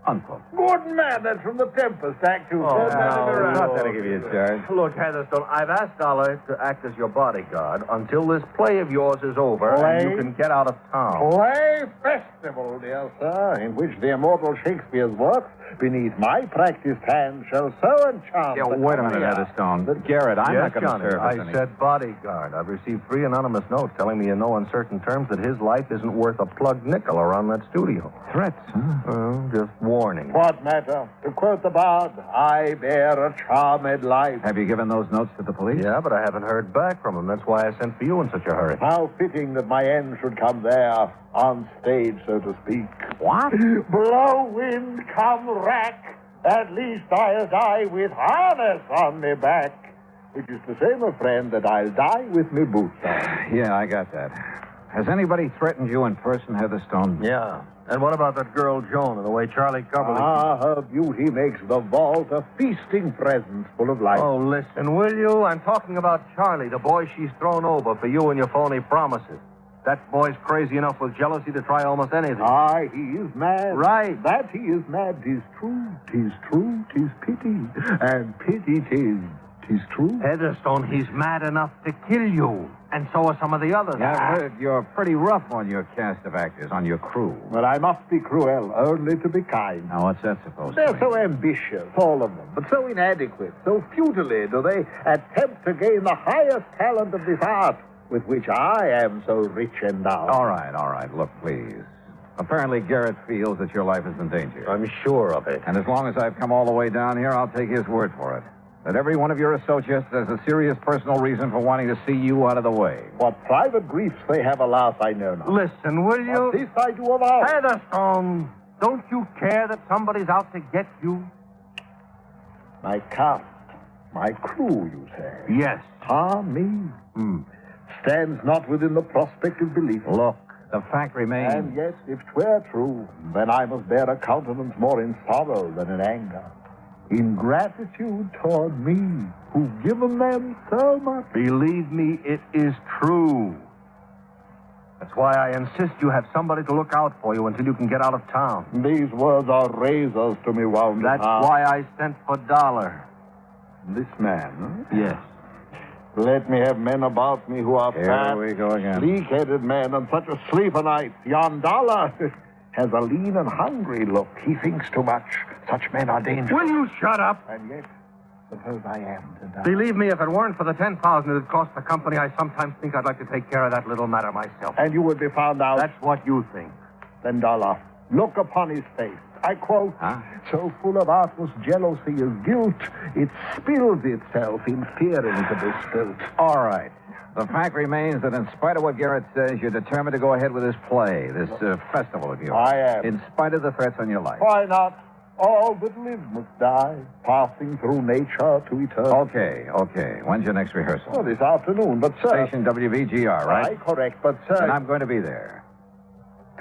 Uncle. Good man, that's from the Tempest, Act 2. Oh, not that I give you a charge. Look, Heatherstone, I've asked Dollar to act as your bodyguard until this play of yours is over and you can get out of town. Play festival, dear sir, in which the immortal Shakespeare's works beneath my practiced hand shall so enchant. Yeah, wait a minute, Heatherstone. Garrett, I'm not going to serve I as any... said bodyguard. I've received 3 anonymous notes telling me in no uncertain terms that his life isn't worth a plugged nickel around that studio. Threats, huh? Just warning. What matter? To quote the bard, I bear a charmed life. Have you given those notes to the police? Yeah, but I haven't heard back from him. That's why I sent for you in such a hurry. How fitting that my end should come there, on stage, so to speak. What? Blow wind, come rack. At least I'll die with harness on me back. Which is to say, my friend, that I'll die with me boots on. Yeah, I got that. Has anybody threatened you in person, Heatherstone? Yeah. And what about that girl, Joan, and the way Charlie Cubberly... Ah, her beauty makes the vault a feasting presence full of life. Oh, listen, will you? I'm talking about Charlie, the boy she's thrown over for you and your phony promises. That boy's crazy enough with jealousy to try almost anything. Aye, he is mad. Right. That he is mad, 'tis true. 'Tis true, 'tis pity. And pity 'tis true. Heatherstone, he's mad enough to kill you. And so are some of the others. Yeah, I've heard you're pretty rough on your cast of actors, on your crew. But I must be cruel, only to be kind. Now, what's that supposed to They're mean? so ambitious, all of them, but so inadequate, so futilely do they attempt to gain the highest talent of this art, with which I am so rich endowed. All right. Look, please. Apparently, Garrett feels that your life is in danger. I'm sure of it. And as long as I've come all the way down here, I'll take his word for it. That every one of your associates has a serious personal reason for wanting to see you out of the way. What private griefs they have, alas, I know not. Listen, will you? But this I do avow. Heatherstone, don't you care that somebody's out to get you? My cast, my crew, you say? Yes. Ah, me? Stands not within the prospect of belief. Look, the fact remains... And yet, if 'twere true, then I must bear a countenance more in sorrow than in anger. In gratitude toward me, who've given them so much. Believe me, it is true. That's why I insist you have somebody to look out for you until you can get out of town. These words are razors to me, wound. That's why I sent for Dollar. This man, huh? Yes. Let me have men about me who are fat, we go again. sleek-headed men on such a sleeper night. Yon Dollar has a lean and hungry look. He thinks too much. Such men are dangerous. Will you shut up? And yet, suppose I am to die. Believe me, if it weren't for the $10,000 it cost the company, I sometimes think I'd like to take care of that little matter myself. And you would be found out. That's what you think. Then Dollar, look upon his face. I quote, so full of artless jealousy is guilt, it spills itself in fearing to be spilt. All right. The fact remains that in spite of what Garrett says, you're determined to go ahead with this play, this festival of yours. I am. In spite of the threats on your life. Why not? All that live must die, passing through nature to eternity. Okay. When's your next rehearsal? Well, this afternoon, but sir... Station WVGR, right? Aye, correct, but sir... And I'm going to be there.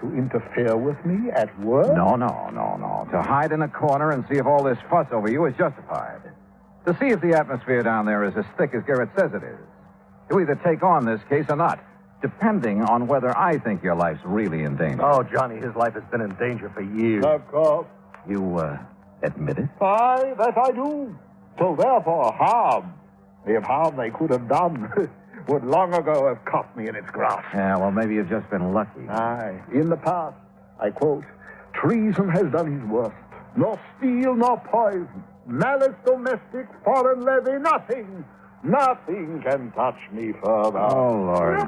To interfere with me at work? No. To hide in a corner and see if all this fuss over you is justified. To see if the atmosphere down there is as thick as Garrett says it is. To either take on this case or not, depending on whether I think your life's really in danger. Oh, Johnny, his life has been in danger for years. Of course. You, admit it? Aye, that I do. So therefore, harm, if harm they could have done, would long ago have caught me in its grasp. Yeah, well, maybe you've just been lucky. Aye. In the past, I quote, treason has done his worst. Nor steel nor poison, malice domestic, foreign levy, nothing can touch me further. Oh, Lord.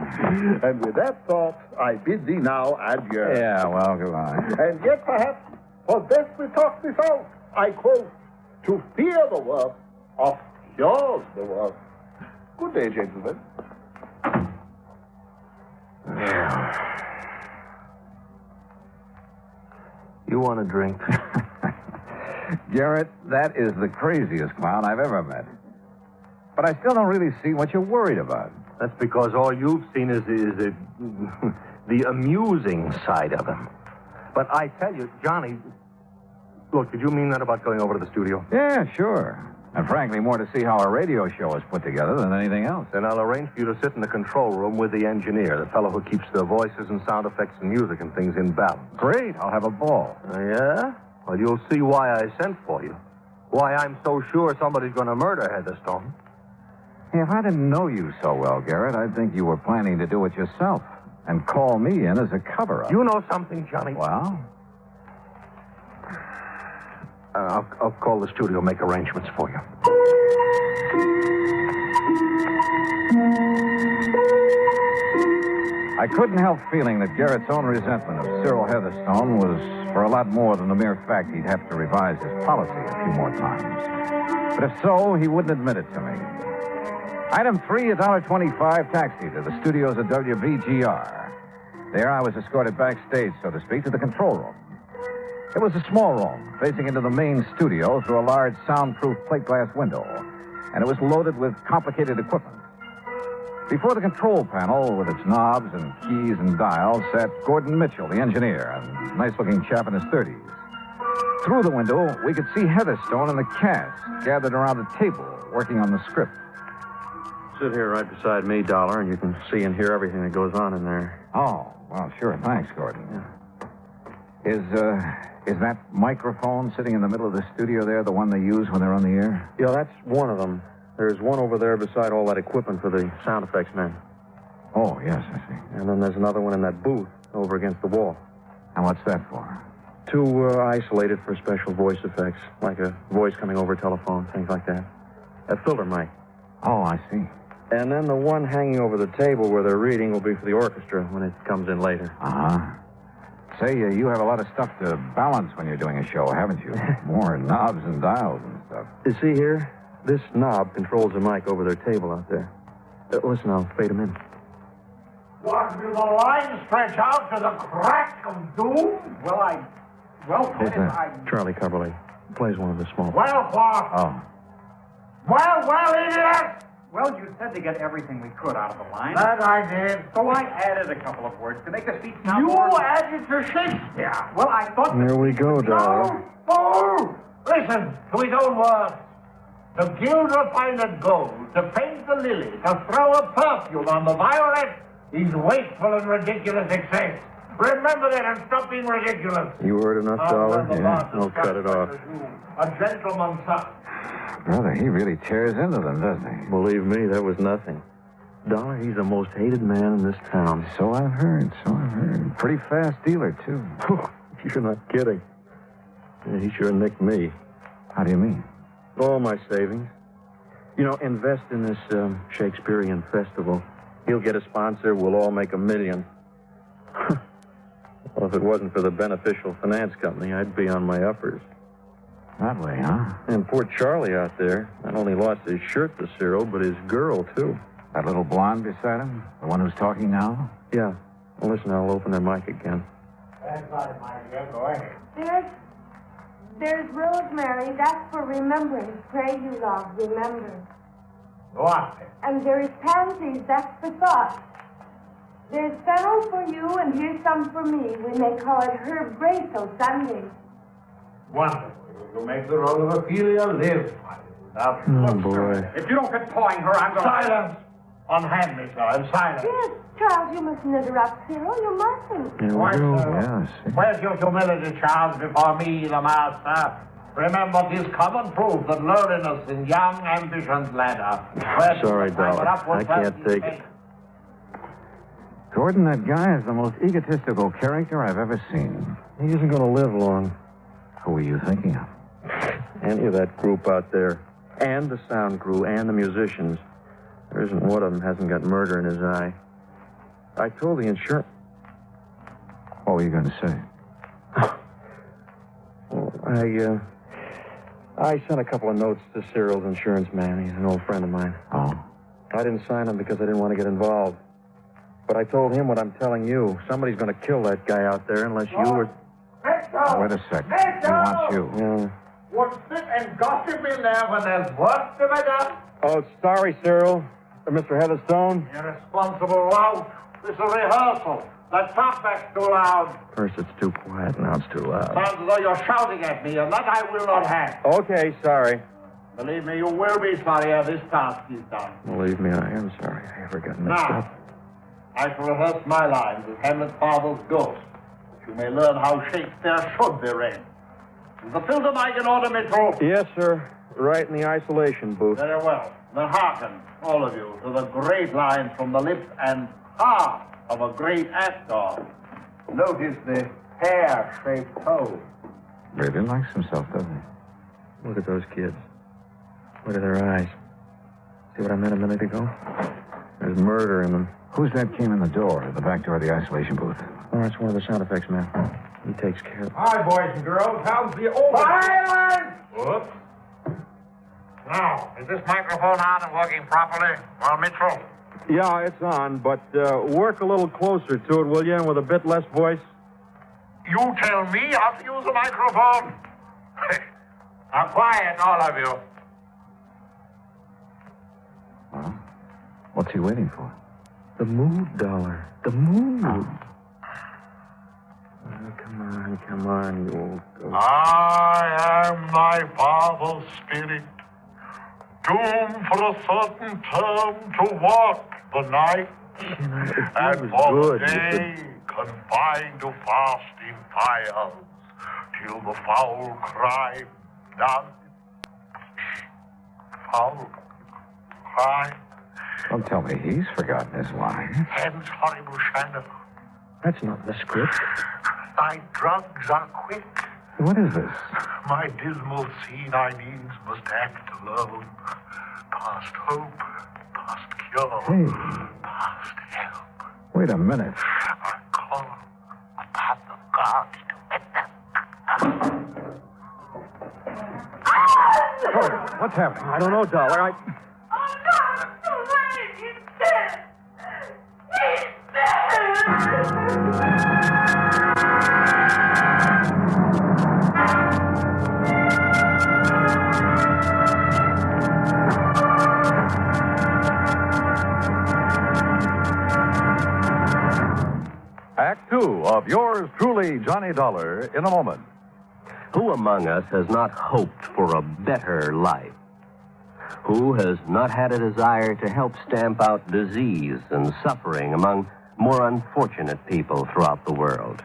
And with that thought, I bid thee now adieu. Yeah, well, goodbye. And yet, perhaps, for best we talk this out, I quote, to fear the worst, of yours the worst. Good day, gentlemen. You want a drink? Garrett, that is the craziest clown I've ever met. But I still don't really see what you're worried about. That's because all you've seen is the amusing side of him. But I tell you, Johnny, look, did you mean that about going over to the studio? Yeah, sure. And frankly, more to see how a radio show is put together than anything else. Then I'll arrange for you to sit in the control room with the engineer, the fellow who keeps the voices and sound effects and music and things in balance. Great. I'll have a ball. Yeah? Well, you'll see why I sent for you. Why I'm so sure somebody's going to murder Heatherstone. Hey, if I didn't know you so well, Garrett, I'd think you were planning to do it yourself and call me in as a cover-up. You know something, Johnny? Well? I'll call the studio, make arrangements for you. I couldn't help feeling that Garrett's own resentment of Cyril Heatherstone was for a lot more than the mere fact he'd have to revise his policy a few more times. But if so, he wouldn't admit it to me. Item 3, $1.25 taxi to the studios of WVGR. There I was escorted backstage, so to speak, to the control room. It was a small room, facing into the main studio through a large soundproof plate glass window, and it was loaded with complicated equipment. Before the control panel, with its knobs and keys and dials, sat Gordon Mitchell, the engineer, a nice-looking chap in his 30s. Through the window, we could see Heatherstone and the cast gathered around a table, working on the script. Sit here right beside me, Dollar, and you can see and hear everything that goes on in there. Oh, well, sure. Thanks, Gordon. Is that microphone sitting in the middle of the studio there the one they use when they're on the air? Yeah, that's one of them. There's one over there beside all that equipment for the sound effects men. Oh, yes, I see. And then there's another one in that booth over against the wall. And what's that for? Two isolated for special voice effects, like a voice coming over telephone, things like that. A filter mic. Oh, I see. And then the one hanging over the table where they're reading will be for the orchestra when it comes in later. Uh-huh. Say, you have a lot of stuff to balance when you're doing a show, haven't you? More knobs and dials and stuff. You see here? This knob controls the mic over their table out there. Listen, I'll fade them in. What, do the line stretch out to the crack of doom? Who's that? Charlie Coverley. Plays one of the small. Well, what? Oh. Well, idiot! Well, you said to get everything we could out of the line. That I did. So I added a couple of words to make the speech sound You more... added to Shakespeare. Well, I thought... Here we go, Dollar. Fool! Listen to his own words. To gild refined gold, to paint the lily, to throw a perfume on the violet, He's wasteful and ridiculous excess. Remember that and stop being ridiculous. You heard enough, Dollar? Yeah, I'll cut it off. A gentleman's son. Brother, he really tears into them, doesn't he? Believe me, that was nothing. Dollar, he's the most hated man in this town. So I've heard. Pretty fast dealer, too. You're not kidding. Yeah, he sure nicked me. How do you mean? All my savings. You know, invest in this Shakespearean festival. He'll get a sponsor. We'll all make $1 million. Well, if it wasn't for the beneficial finance company, I'd be on my uppers. That way, huh? And poor Charlie out there not only lost his shirt to Cyril, but his girl, too. That little blonde beside him? The one who's talking now? Yeah. Well, listen, I'll open their mic again. That's right, my dear. Go ahead. There's rosemary. That's for remembrance. Pray you, love, remember. What? And there is pansies. That's for thought. There's fennel for you, and here's some for me. We may call it herb bracelet Sunday. Wonderful. You'll make the role of Ophelia live. Oh, boy. If you don't get pawing her, I'm going to... Silence! Unhand me, sir. I'm silent. Yes, Charles, you mustn't interrupt Cyril. You mustn't. Why, sir? Where's your humility, Charles, before me, the master? Remember, 'tis common proof that lowliness in young ambition's ladder. Sorry, Dollar. I can't take it. Gordon, that guy is the most egotistical character I've ever seen. He isn't going to live long. Who are you thinking of? Any of that group out there. And the sound crew and the musicians. There isn't one of them hasn't got murder in his eye. I told the insurance... What were you going to say? Well, I sent a couple of notes to Cyril's insurance man. He's an old friend of mine. Oh? I didn't sign them because I didn't want to get involved. But I told him what I'm telling you. Somebody's going to kill that guy out there unless you were... Wait a sec. He wants you. Yeah. Won't sit and gossip in there when there's work to be done. Oh, sorry, Cyril. Mr. Heatherstone. Irresponsible lout. This is a rehearsal. That talkback's too loud. First it's too quiet, now it's too loud. Sounds as though you're shouting at me, and that I will not have. Okay, sorry. Believe me, you will be sorry ere this task is done. Believe me, I am sorry. I ever got mixed Now, up. I shall rehearse my lines as Hamlet's father's ghost, that you may learn how Shakespeare should be read. Is the filter mic in order, Mitchell? Yes, sir. Right in the isolation booth. Very well. Then hearken, all of you, to the great lines from the lips and heart of a great actor. Notice the hair-shaped toe. Really likes himself, doesn't he? Look at those kids. Look at their eyes. See what I meant a minute ago? There's murder in them. Who's that came in the door, the back door of the isolation booth? Oh, that's one of the sound effects men. He takes care of it. Hi, boys and girls. How's the old... Silence! Whoops. Now, is this microphone on and working properly? Well, Mitchell? Yeah, it's on, but work a little closer to it, will you, and with a bit less voice? You tell me how to use a microphone? Now, quiet, all of you. Well, what's he waiting for? The mood, Dollar. The mood. Oh, come on, you old ghost. I am thy father's spirit, doomed for a certain term to walk the night, and for the day confined to fasting fires, till the foul crime done. Foul crime. Don't tell me he's forgotten his line. Hence, horrible shadow. That's not the script. Thy drugs are quick. What is this? My dismal scene I needs must act alone. Past hope, past cure, Hey. past help. Wait a minute. I call upon the gods to What's happening? I don't know, Dollar. Act two of yours truly, Johnny Dollar, in a moment. Who among us has not hoped for a better life? Who has not had a desire to help stamp out disease and suffering among more unfortunate people throughout the world.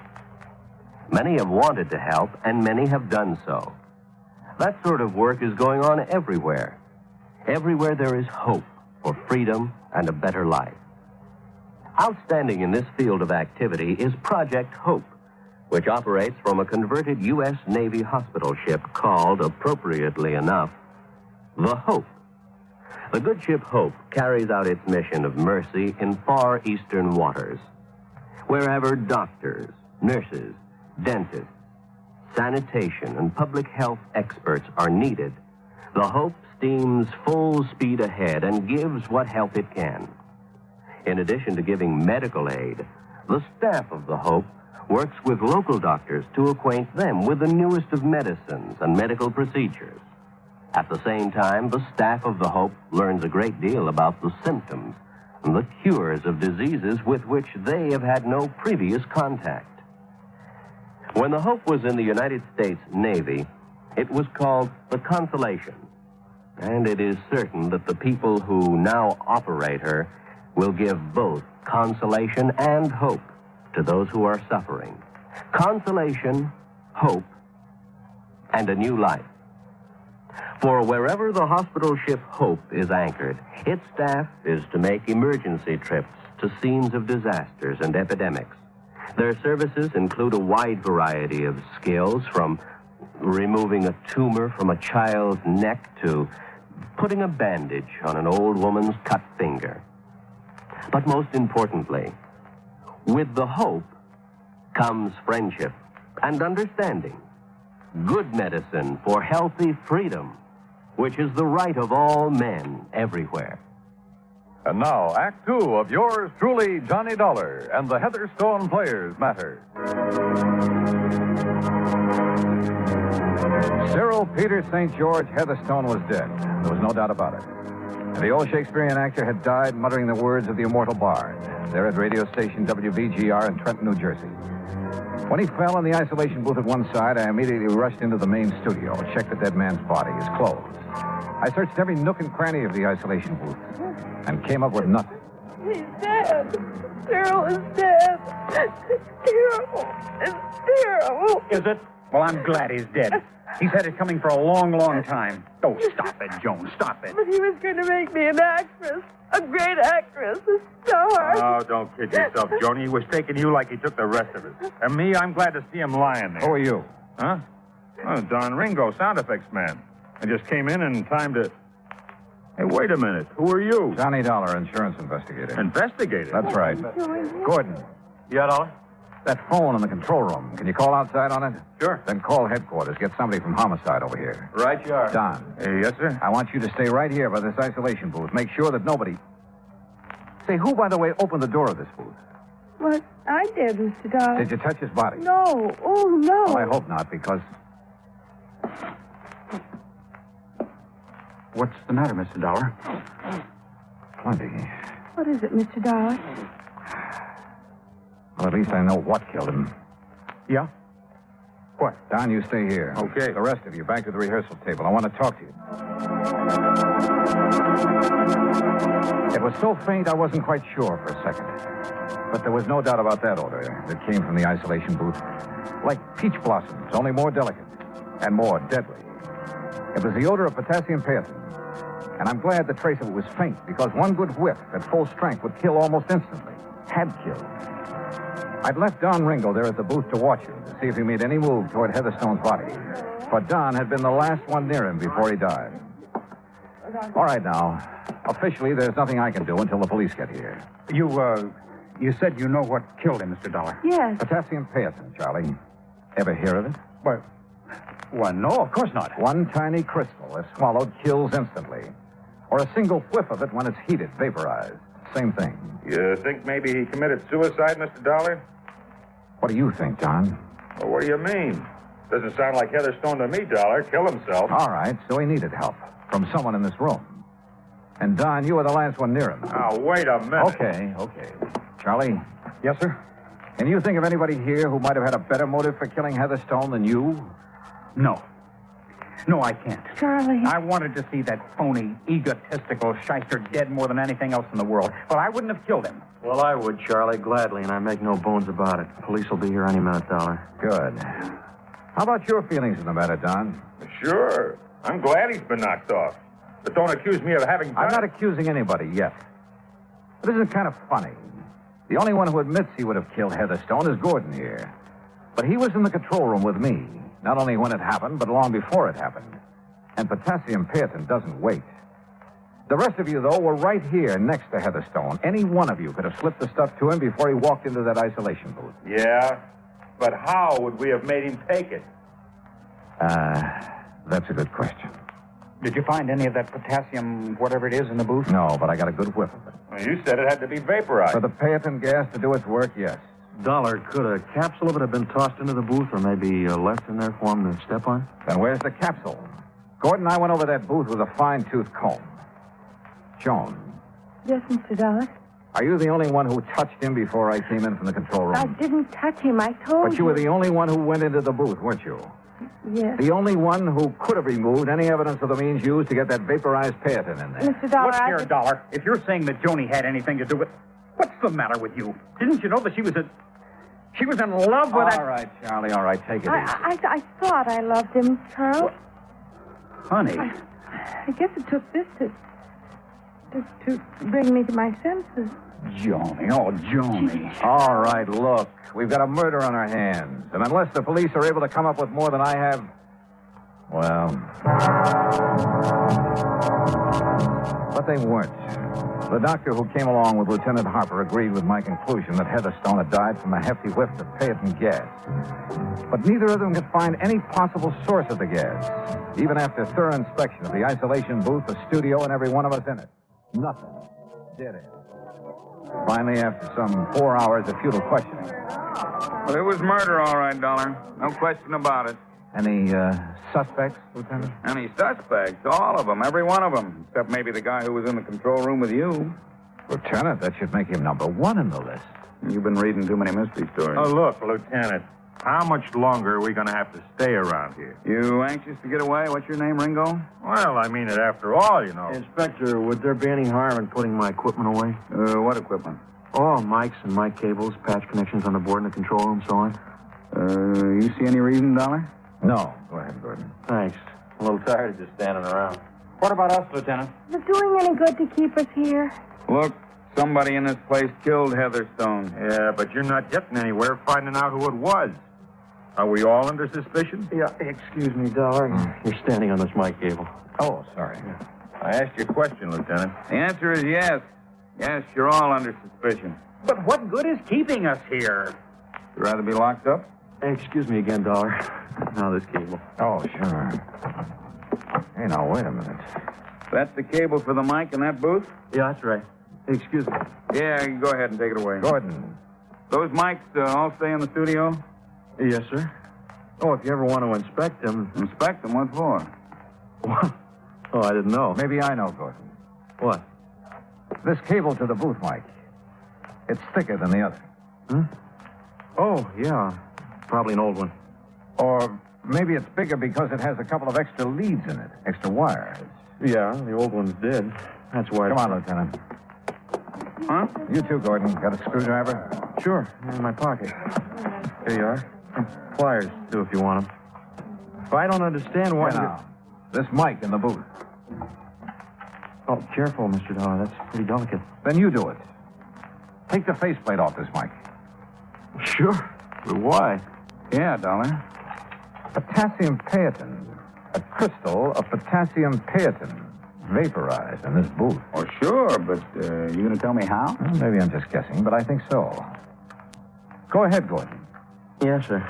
Many have wanted to help, and many have done so. That sort of work is going on everywhere. Everywhere there is hope for freedom and a better life. Outstanding in this field of activity is Project Hope, which operates from a converted U.S. Navy hospital ship called, appropriately enough, the Hope. The good ship Hope carries out its mission of mercy in far eastern waters. Wherever doctors, nurses, dentists, sanitation, and public health experts are needed, the Hope steams full speed ahead and gives what help it can. In addition to giving medical aid, the staff of the Hope works with local doctors to acquaint them with the newest of medicines and medical procedures. At the same time, the staff of the Hope learns a great deal about the symptoms and the cures of diseases with which they have had no previous contact. When the Hope was in the United States Navy, it was called the Consolation. And it is certain that the people who now operate her will give both consolation and hope to those who are suffering. Consolation, hope, and a new life. For wherever the hospital ship Hope is anchored, its staff is to make emergency trips to scenes of disasters and epidemics. Their services include a wide variety of skills, from removing a tumor from a child's neck to putting a bandage on an old woman's cut finger. But most importantly, with the Hope comes friendship and understanding. Good medicine for healthy freedom, which is the right of all men everywhere. And now, Act Two of yours truly, Johnny Dollar and the Heatherstone Players Matter. Cyril Peter St. George Heatherstone was dead. There was no doubt about it. And the old Shakespearean actor had died muttering the words of the immortal bard there at radio station WVGR in Trenton, New Jersey. When he fell in the isolation booth at one side, I immediately rushed into the main studio, checked the dead man's body, his clothes. I searched every nook and cranny of the isolation booth and came up with nothing. He's dead. Cyril is dead. It's terrible. It's terrible. Is it? Well, I'm glad he's dead. He's had it coming for a long, long time. Oh, stop it, Joan. Stop it. But he was going to make me an actress. A great actress. A star. Oh, don't kid yourself, Joni. He was taking you like he took the rest of us. And me, I'm glad to see him lying there. Who are you? Huh? Oh, Don Ringo, sound effects man. I just came in time to... Hey, wait a minute. Who are you? Johnny Dollar, insurance investigator. Investigator? That's right. Gordon. Yeah, Dollar? That phone in the control room. Can you call outside on it? Sure. Then call headquarters. Get somebody from Homicide over here. Right you are. Don. Yes, sir? I want you to stay right here by this isolation booth. Make sure that nobody... Say, who, by the way, opened the door of this booth? Well, I did, Mr. Dollar. Did you touch his body? No. Oh, no. Well, I hope not, because... What's the matter, Mr. Dollar? Plenty. What is it, Mr. Dollar? Well, at least I know what killed him. Yeah? What? Don, you stay here. Okay. The rest of you, back to the rehearsal table. I want to talk to you. It was so faint I wasn't quite sure for a second. But there was no doubt about that odor that came from the isolation booth. Like peach blossoms, only more delicate and more deadly. It was the odor of potassium panthen. And I'm glad the trace of it was faint, because one good whiff at full strength would kill almost instantly. Had killed. I'd left Don Ringo there at the booth to watch him, to see if he made any move toward Heatherstone's body. But Don had been the last one near him before he died. All right, now. Officially, there's nothing I can do until the police get here. You said you know what killed him, Mr. Dollar. Yes. Potassium panthen, Charlie. Ever hear of it? Well, no, of course not. One tiny crystal, if swallowed, kills instantly. Or a single whiff of it when it's heated, vaporized. Same thing. You think maybe he committed suicide, Mr. Dollar? What do you think, Don? Well, what do you mean? Doesn't sound like Heatherstone to me, Dollar. Kill himself. All right, so he needed help from someone in this room. And, Don, you were the last one near him. Now, wait a minute. Okay. Charlie? Yes, sir? Can you think of anybody here who might have had a better motive for killing Heatherstone than you? No. No, I can't. Charlie. I wanted to see that phony, egotistical shyster dead more than anything else in the world. But I wouldn't have killed him. Well, I would, Charlie, gladly, and I make no bones about it. Police will be here any minute, Dollar. Good. How about your feelings in the matter, Don? Sure. I'm glad he's been knocked off. But don't accuse me of having done I'm not accusing anybody yet. But isn't it kind of funny? The only one who admits he would have killed Heatherstone is Gordon here. But he was in the control room with me, not only when it happened, but long before it happened. And potassium Pearton doesn't wait. The rest of you, though, were right here next to Heatherstone. Any one of you could have slipped the stuff to him before he walked into that isolation booth. Yeah, but how would we have made him take it? That's a good question. Did you find any of that potassium, whatever it is, in the booth? No, but I got a good whiff of it. Well, you said it had to be vaporized. For the Pearton gas to do its work, yes. Dollar, could a capsule of it have been tossed into the booth or maybe left in there for him to step on? Then where's the capsule? Gordon and I went over that booth with a fine-tooth comb. Joan, Yes, Mr. Dollar. are you the only one who touched him before I came in from the control room? I didn't touch him. I told But you were the only one who went into the booth, weren't you? Yes. The only one who could have removed any evidence of the means used to get that vaporized Pearton in there. Mr. Dollar, Look here, Dollar. If you're saying that Joni had anything to do with... What's the matter with you? Didn't you know that she was in love with that... All right, Charlie, all right, take it easy. I thought I loved him, Charles. Honey. I guess it took this to bring me to my senses. Joni, oh, Joni. All right, look, we've got a murder on our hands. And unless the police are able to come up with more than I have, well... But they weren't. The doctor who came along with Lieutenant Harper agreed with my conclusion that Heatherstone had died from a hefty whiff of Pearton gas. But neither of them could find any possible source of the gas, even after thorough inspection of the isolation booth, the studio, and every one of us in it. Nothing. Dead end. Finally, after some 4 hours of futile questioning. Well, it was murder, all right, Dollar. No question about it. Any suspects, Lieutenant? Any suspects? All of them, every one of them. Except maybe the guy who was in the control room with you. Lieutenant, that should make him number one in the list. You've been reading too many mystery stories. Oh, look, Lieutenant. How much longer are we going to have to stay around here? You anxious to get away? What's your name, Ringo? Well, I mean it after all, you know. Inspector, would there be any harm in putting my equipment away? What equipment? Oh, mics and mic cables, patch connections on the board in the control room, so on. You see any reason, Dollar? No. Go ahead, Gordon. Thanks. I'm a little tired of just standing around. What about us, Lieutenant? Is it doing any good to keep us here? Look, somebody in this place killed Heatherstone. Yeah, but you're not getting anywhere finding out who it was. Are we all under suspicion? Yeah, excuse me, Dollar. You're standing on this mic cable. Oh, sorry. I asked you a question, Lieutenant. The answer is yes. Yes, you're all under suspicion. But what good is keeping us here? You'd rather be locked up? Hey, excuse me again, Dollar. Now this cable. Oh, sure. Hey, now, wait a minute. That's the cable for the mic in that booth? Yeah, that's right. Hey, excuse me. Yeah, you go ahead and take it away. Gordon. Those mics all stay in the studio? Yes, sir. Oh, if you ever want to inspect them... Inspect them? What for? What? Oh, I didn't know. Maybe I know, Gordon. What? This cable to the booth mic. It's thicker than the other. Hmm? Oh, yeah. Probably an old one. Or maybe it's bigger because it has a couple of extra leads in it, extra wires. Yeah, the old one's dead. That's why... Come on, Lieutenant. Huh? You too, Gordon. Got a screwdriver? Sure, in my pocket. Here you are. Pliers, too, if you want them. But I don't understand why... Now, this mic in the booth. Oh, careful, Mr. Dollar. That's pretty delicate. Then you do it. Take the faceplate off this mic. Sure. But why? Yeah, Dollar. Potassium Pearton. A crystal of potassium Pearton. Vaporized in this booth. Oh, sure, but you going to tell me how? Well, maybe I'm just guessing, but I think so. Go ahead, Gordon. Yes, sir.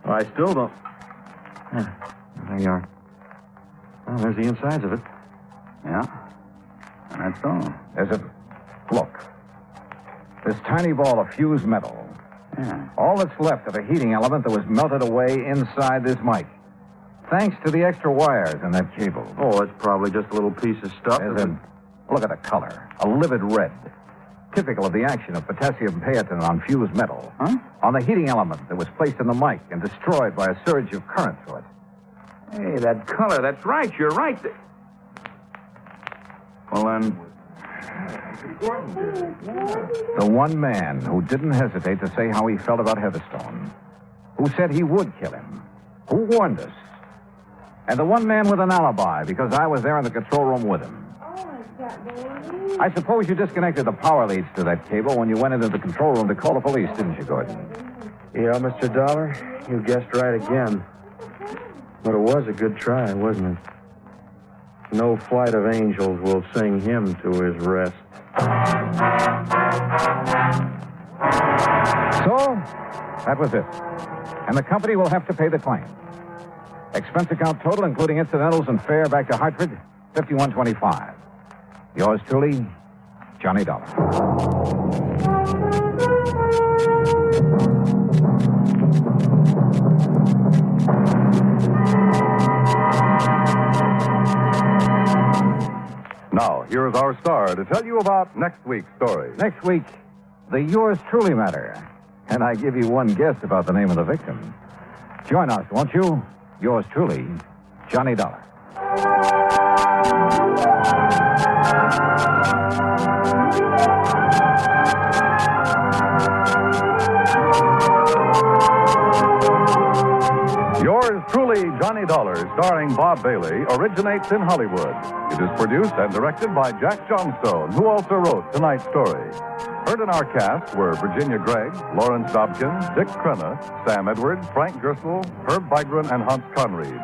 Well, I still don't... Yeah, there you are. Well, there's the insides of it. Yeah? That's all. There's a... Look. This tiny ball of fused metal. Yeah. All that's left of a heating element that was melted away inside this mic. Thanks to the extra wires in that cable. Oh, it's probably just a little piece of stuff. Look at the color. A livid red. Typical of the action of potassium Pearton on fused metal. Huh? On the heating element that was placed in the mic and destroyed by a surge of current through it. Hey, that color, that's right. You're right. Well, then, The one man who didn't hesitate to say how he felt about Heatherstone, who said he would kill him, who warned us, and the one man with an alibi because I was there in the control room with him. I suppose you disconnected the power leads to that cable when you went into the control room to call the police, didn't you, Gordon? Yeah, Mr. Dollar, you guessed right again. But it was a good try, wasn't it? No flight of angels will sing him to his rest. So, that was it. And the company will have to pay the claim. Expense account total, including incidentals and fare back to Hartford, $51.25. Yours truly, Johnny Dollar. Now, here is our star to tell you about next week's story. Next week, the Yours Truly matter. And I give you one guess about the name of the victim. Join us, won't you? Yours truly, Johnny Dollar. Yours truly, Johnny Dollar, starring Bob Bailey, originates in Hollywood. It is produced and directed by Jack Johnstone, who also wrote tonight's story. Heard in our cast were Virginia Gregg, Lawrence Dobkin, Dick Crenna, Sam Edwards, Frank Gerstle, Herb Vigran, and Hans Conried.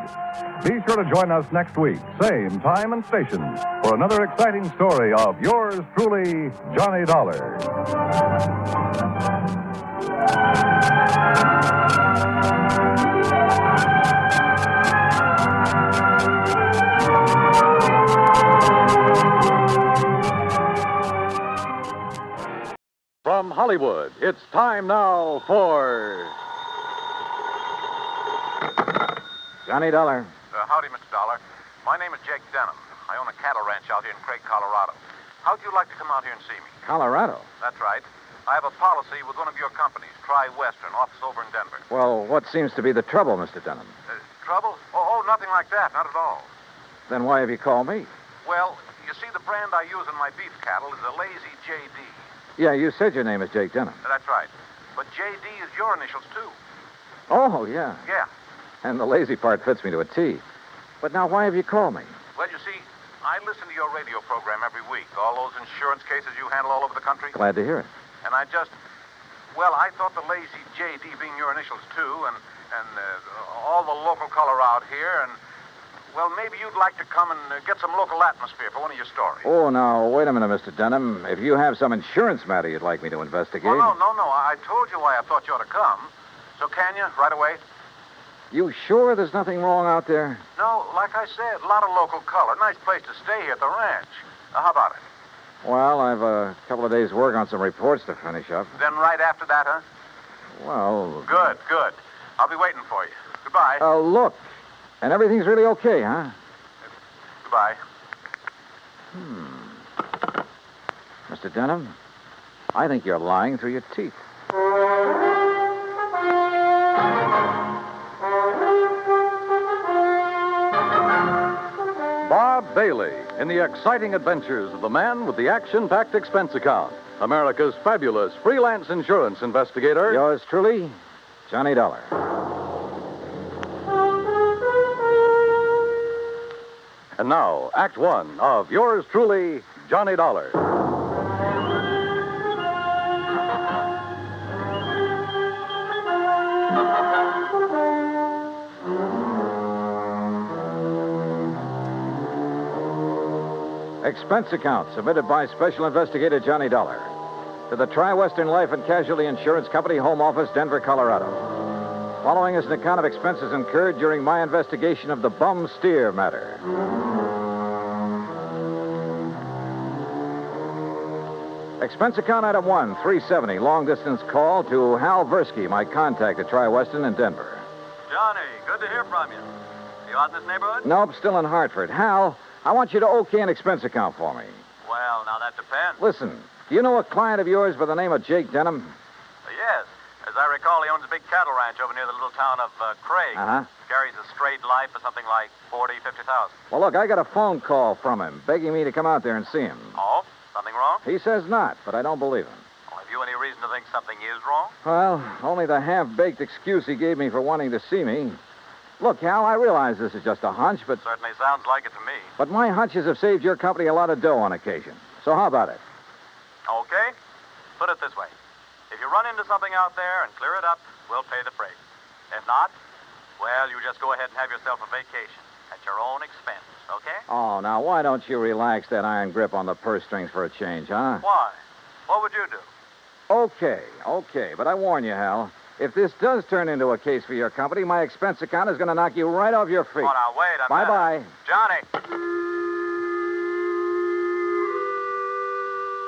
Be sure to join us next week, same time and station, for another exciting story of Yours truly, Johnny Dollar. From Hollywood, it's time now for Johnny Dollar. Howdy, Mr. Dollar. My name is Jake Denham. I own a cattle ranch out here in Craig, Colorado. How'd you like to come out here and see me? Colorado? That's right. I have a policy with one of your companies, Tri-Western, office over in Denver. Well, what seems to be the trouble, Mr. Denham? Trouble? Oh, nothing like that. Not at all. Then why have you called me? Well, you see, the brand I use in my beef cattle is a Lazy JD. Yeah, you said your name is Jake Denham. That's right. But JD is your initials, too. Oh, yeah. Yeah. And the lazy part fits me to a T. But now, why have you called me? Well, you see, I listen to your radio program every week. All those insurance cases you handle all over the country. Glad to hear it. And I thought the Lazy JD being your initials, too, and all the local color out here, and, well, maybe you'd like to come and get some local atmosphere for one of your stories. Oh, now, wait a minute, Mr. Denham. If you have some insurance matter you'd like me to investigate... Well, no. I told you why I thought you ought to come. So can you, right away? You sure there's nothing wrong out there? No, like I said, a lot of local color. Nice place to stay here at the ranch. How about it? Well, I've a couple of days' work on some reports to finish up. Then right after that, huh? Well... Good. I'll be waiting for you. Goodbye. Look. And everything's really okay, huh? Goodbye. Mr. Denham, I think you're lying through your teeth. Bob Bailey in the exciting adventures of the man with the action-packed expense account, America's fabulous freelance insurance investigator. Yours truly, Johnny Dollar. And now, Act One of Yours truly, Johnny Dollar. Expense account submitted by Special Investigator Johnny Dollar to the Tri-Western Life and Casualty Insurance Company, Home Office, Denver, Colorado. Following is an account of expenses incurred during my investigation of the bum steer matter. Expense account item 1, 370, long-distance call to Hal Versky, my contact at Tri-Western in Denver. Johnny, good to hear from you. You out in this neighborhood? Nope, still in Hartford. Hal, I want you to okay an expense account for me. Well, now that depends. Listen, do you know a client of yours by the name of Jake Denham? Yes. As I recall, he owns a big cattle ranch over near the little town of Craig. Uh-huh. Carries a straight life for something like 40,000, 50,000. Well, look, I got a phone call from him begging me to come out there and see him. Oh? Something wrong? He says not, but I don't believe him. Well, have you any reason to think something is wrong? Well, only the half-baked excuse he gave me for wanting to see me. Look, Hal, I realize this is just a hunch, but... Certainly sounds like it to me. But my hunches have saved your company a lot of dough on occasion. So how about it? Okay. Put it this way. If you run into something out there and clear it up, we'll pay the freight. If not, well, you just go ahead and have yourself a vacation at your own expense, okay? Oh, now, why don't you relax that iron grip on the purse strings for a change, huh? Why? What would you do? Okay. But I warn you, Hal, if this does turn into a case for your company, my expense account is going to knock you right off your feet. Oh, now, wait a minute. Bye-bye. Johnny!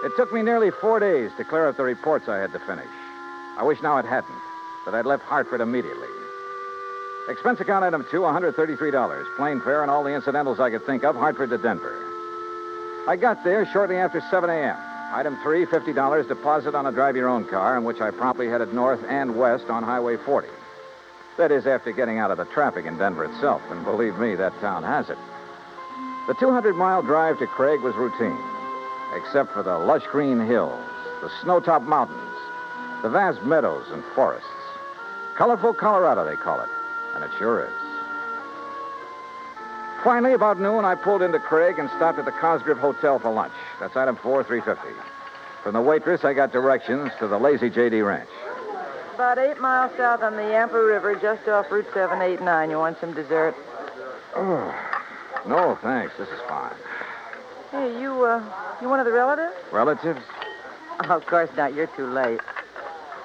It took me nearly 4 days to clear up the reports I had to finish. I wish now it hadn't, that I'd left Hartford immediately. Expense account item 2, $133. Plane fare and all the incidentals I could think of, Hartford to Denver. I got there shortly after 7 a.m. Item 3, $50 deposit on a drive-your-own car, in which I promptly headed north and west on Highway 40. That is, after getting out of the traffic in Denver itself, and believe me, that town has it. The 200-mile drive to Craig was routine, except for the lush green hills, the snow-topped mountains, the vast meadows and forests. Colorful Colorado, they call it, and it sure is. Finally, about noon, I pulled into Craig and stopped at the Cosgrove Hotel for lunch. That's item 4, $350. From the waitress, I got directions to the Lazy J.D. Ranch. About 8 miles south on the Yampa River, just off Route 789. You want some dessert? Oh, no, thanks. This is fine. Hey, you one of the relatives? Relatives? Oh, of course not. You're too late.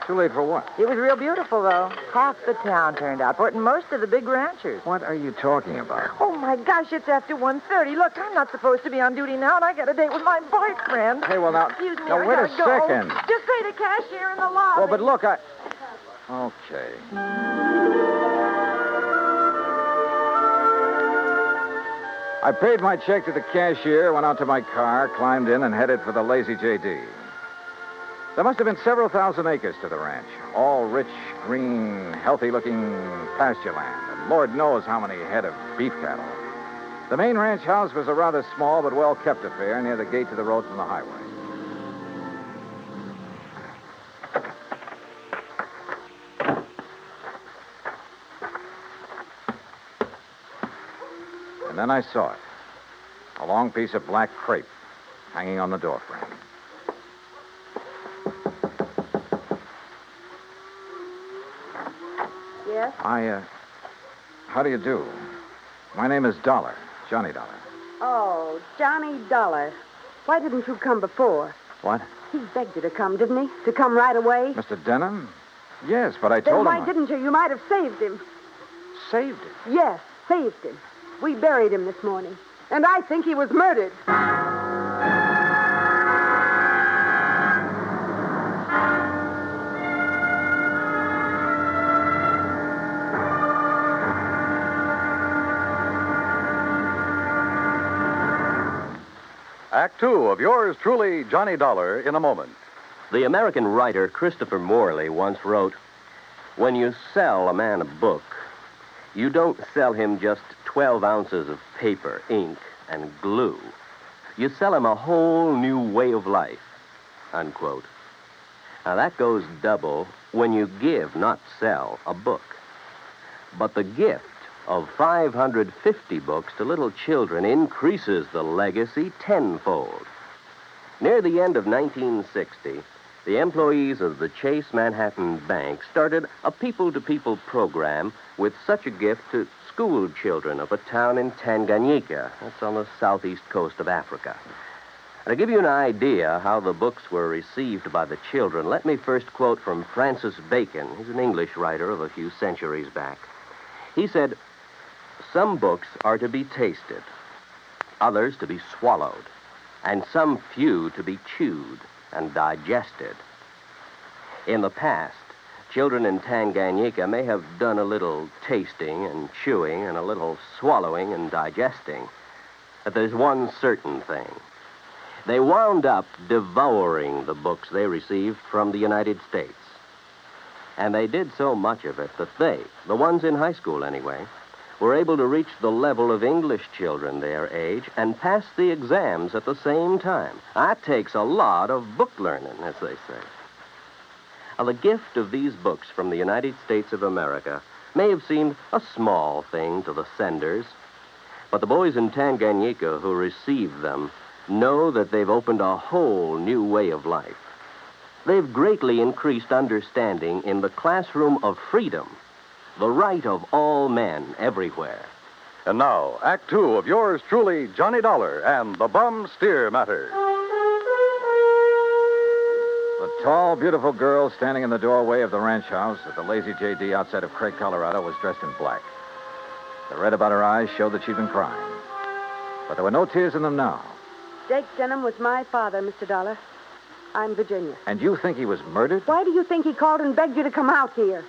Too late for what? It was real beautiful, though. Half the town turned out for it, and most of the big ranchers. What are you talking about? Oh, my gosh, it's after 1:30. Look, I'm not supposed to be on duty now, and I got a date with my boyfriend. Hey, well, now... Excuse me, now, I wait gotta a go. second. Just say the cashier in the lobby. Well, but look, Okay. I paid my check to the cashier, went out to my car, climbed in, and headed for the Lazy J.D. There must have been several thousand acres to the ranch, all rich, green, healthy-looking pasture land, and Lord knows how many head of beef cattle. The main ranch house was a rather small but well-kept affair near the gate to the road from the highway. And then I saw it. A long piece of black crepe hanging on the doorframe. Yes? How do you do? My name is Dollar, Johnny Dollar. Oh, Johnny Dollar. Why didn't you come before? What? He begged you to come, didn't he? To come right away? Mr. Denham? Yes, but I Then told him... why didn't you? You might have saved him. Saved him? Yes, saved him. We buried him this morning. And I think he was murdered. Act 2 of yours truly, Johnny Dollar, in a moment. The American writer Christopher Morley once wrote, "When you sell a man a book, you don't sell him just 12 ounces of paper, ink, and glue. You sell him a whole new way of life," unquote. Now, that goes double when you give, not sell, a book. But the gift of 550 books to little children increases the legacy tenfold. Near the end of 1960, the employees of the Chase Manhattan Bank started a people-to-people program with such a gift to school children of a town in Tanganyika. That's on the southeast coast of Africa. And to give you an idea how the books were received by the children, let me first quote from Francis Bacon. He's an English writer of a few centuries back. He said, "Some books are to be tasted, others to be swallowed, and some few to be chewed and digested." In the past, children in Tanganyika may have done a little tasting and chewing and a little swallowing and digesting. But there's one certain thing. They wound up devouring the books they received from the United States. And they did so much of it that they, the ones in high school anyway, were able to reach the level of English children their age and pass the exams at the same time. That takes a lot of book learning, as they say. Now, the gift of these books from the United States of America may have seemed a small thing to the senders, but the boys in Tanganyika who received them know that they've opened a whole new way of life. They've greatly increased understanding in the classroom of freedom, the right of all men everywhere. And now, Act Two of yours truly, Johnny Dollar and the Bum Steer Matter. The tall, beautiful girl standing in the doorway of the ranch house at the Lazy J.D. outside of Craig, Colorado, was dressed in black. The red about her eyes showed that she'd been crying. But there were no tears in them now. Jake Denham was my father, Mr. Dollar. I'm Virginia. And you think he was murdered? Why do you think he called and begged you to come out here?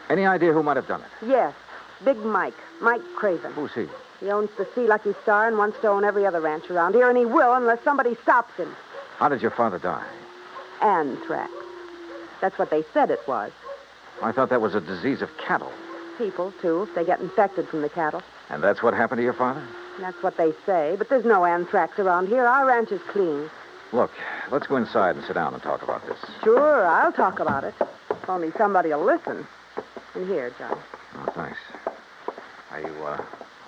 Any idea who might have done it? Yes, Big Mike Craven. Who's he? He owns the Sea Lucky Star and wants to own every other ranch around here, and he will unless somebody stops him. How did your father die? Anthrax. That's what they said it was. I thought that was a disease of cattle. People, too, if they get infected from the cattle. And that's what happened to your father? That's what they say, but there's no anthrax around here. Our ranch is clean. Look, let's go inside and sit down and talk about this. Sure, I'll talk about it. If only somebody will listen. And here, John. Oh, thanks. Are you,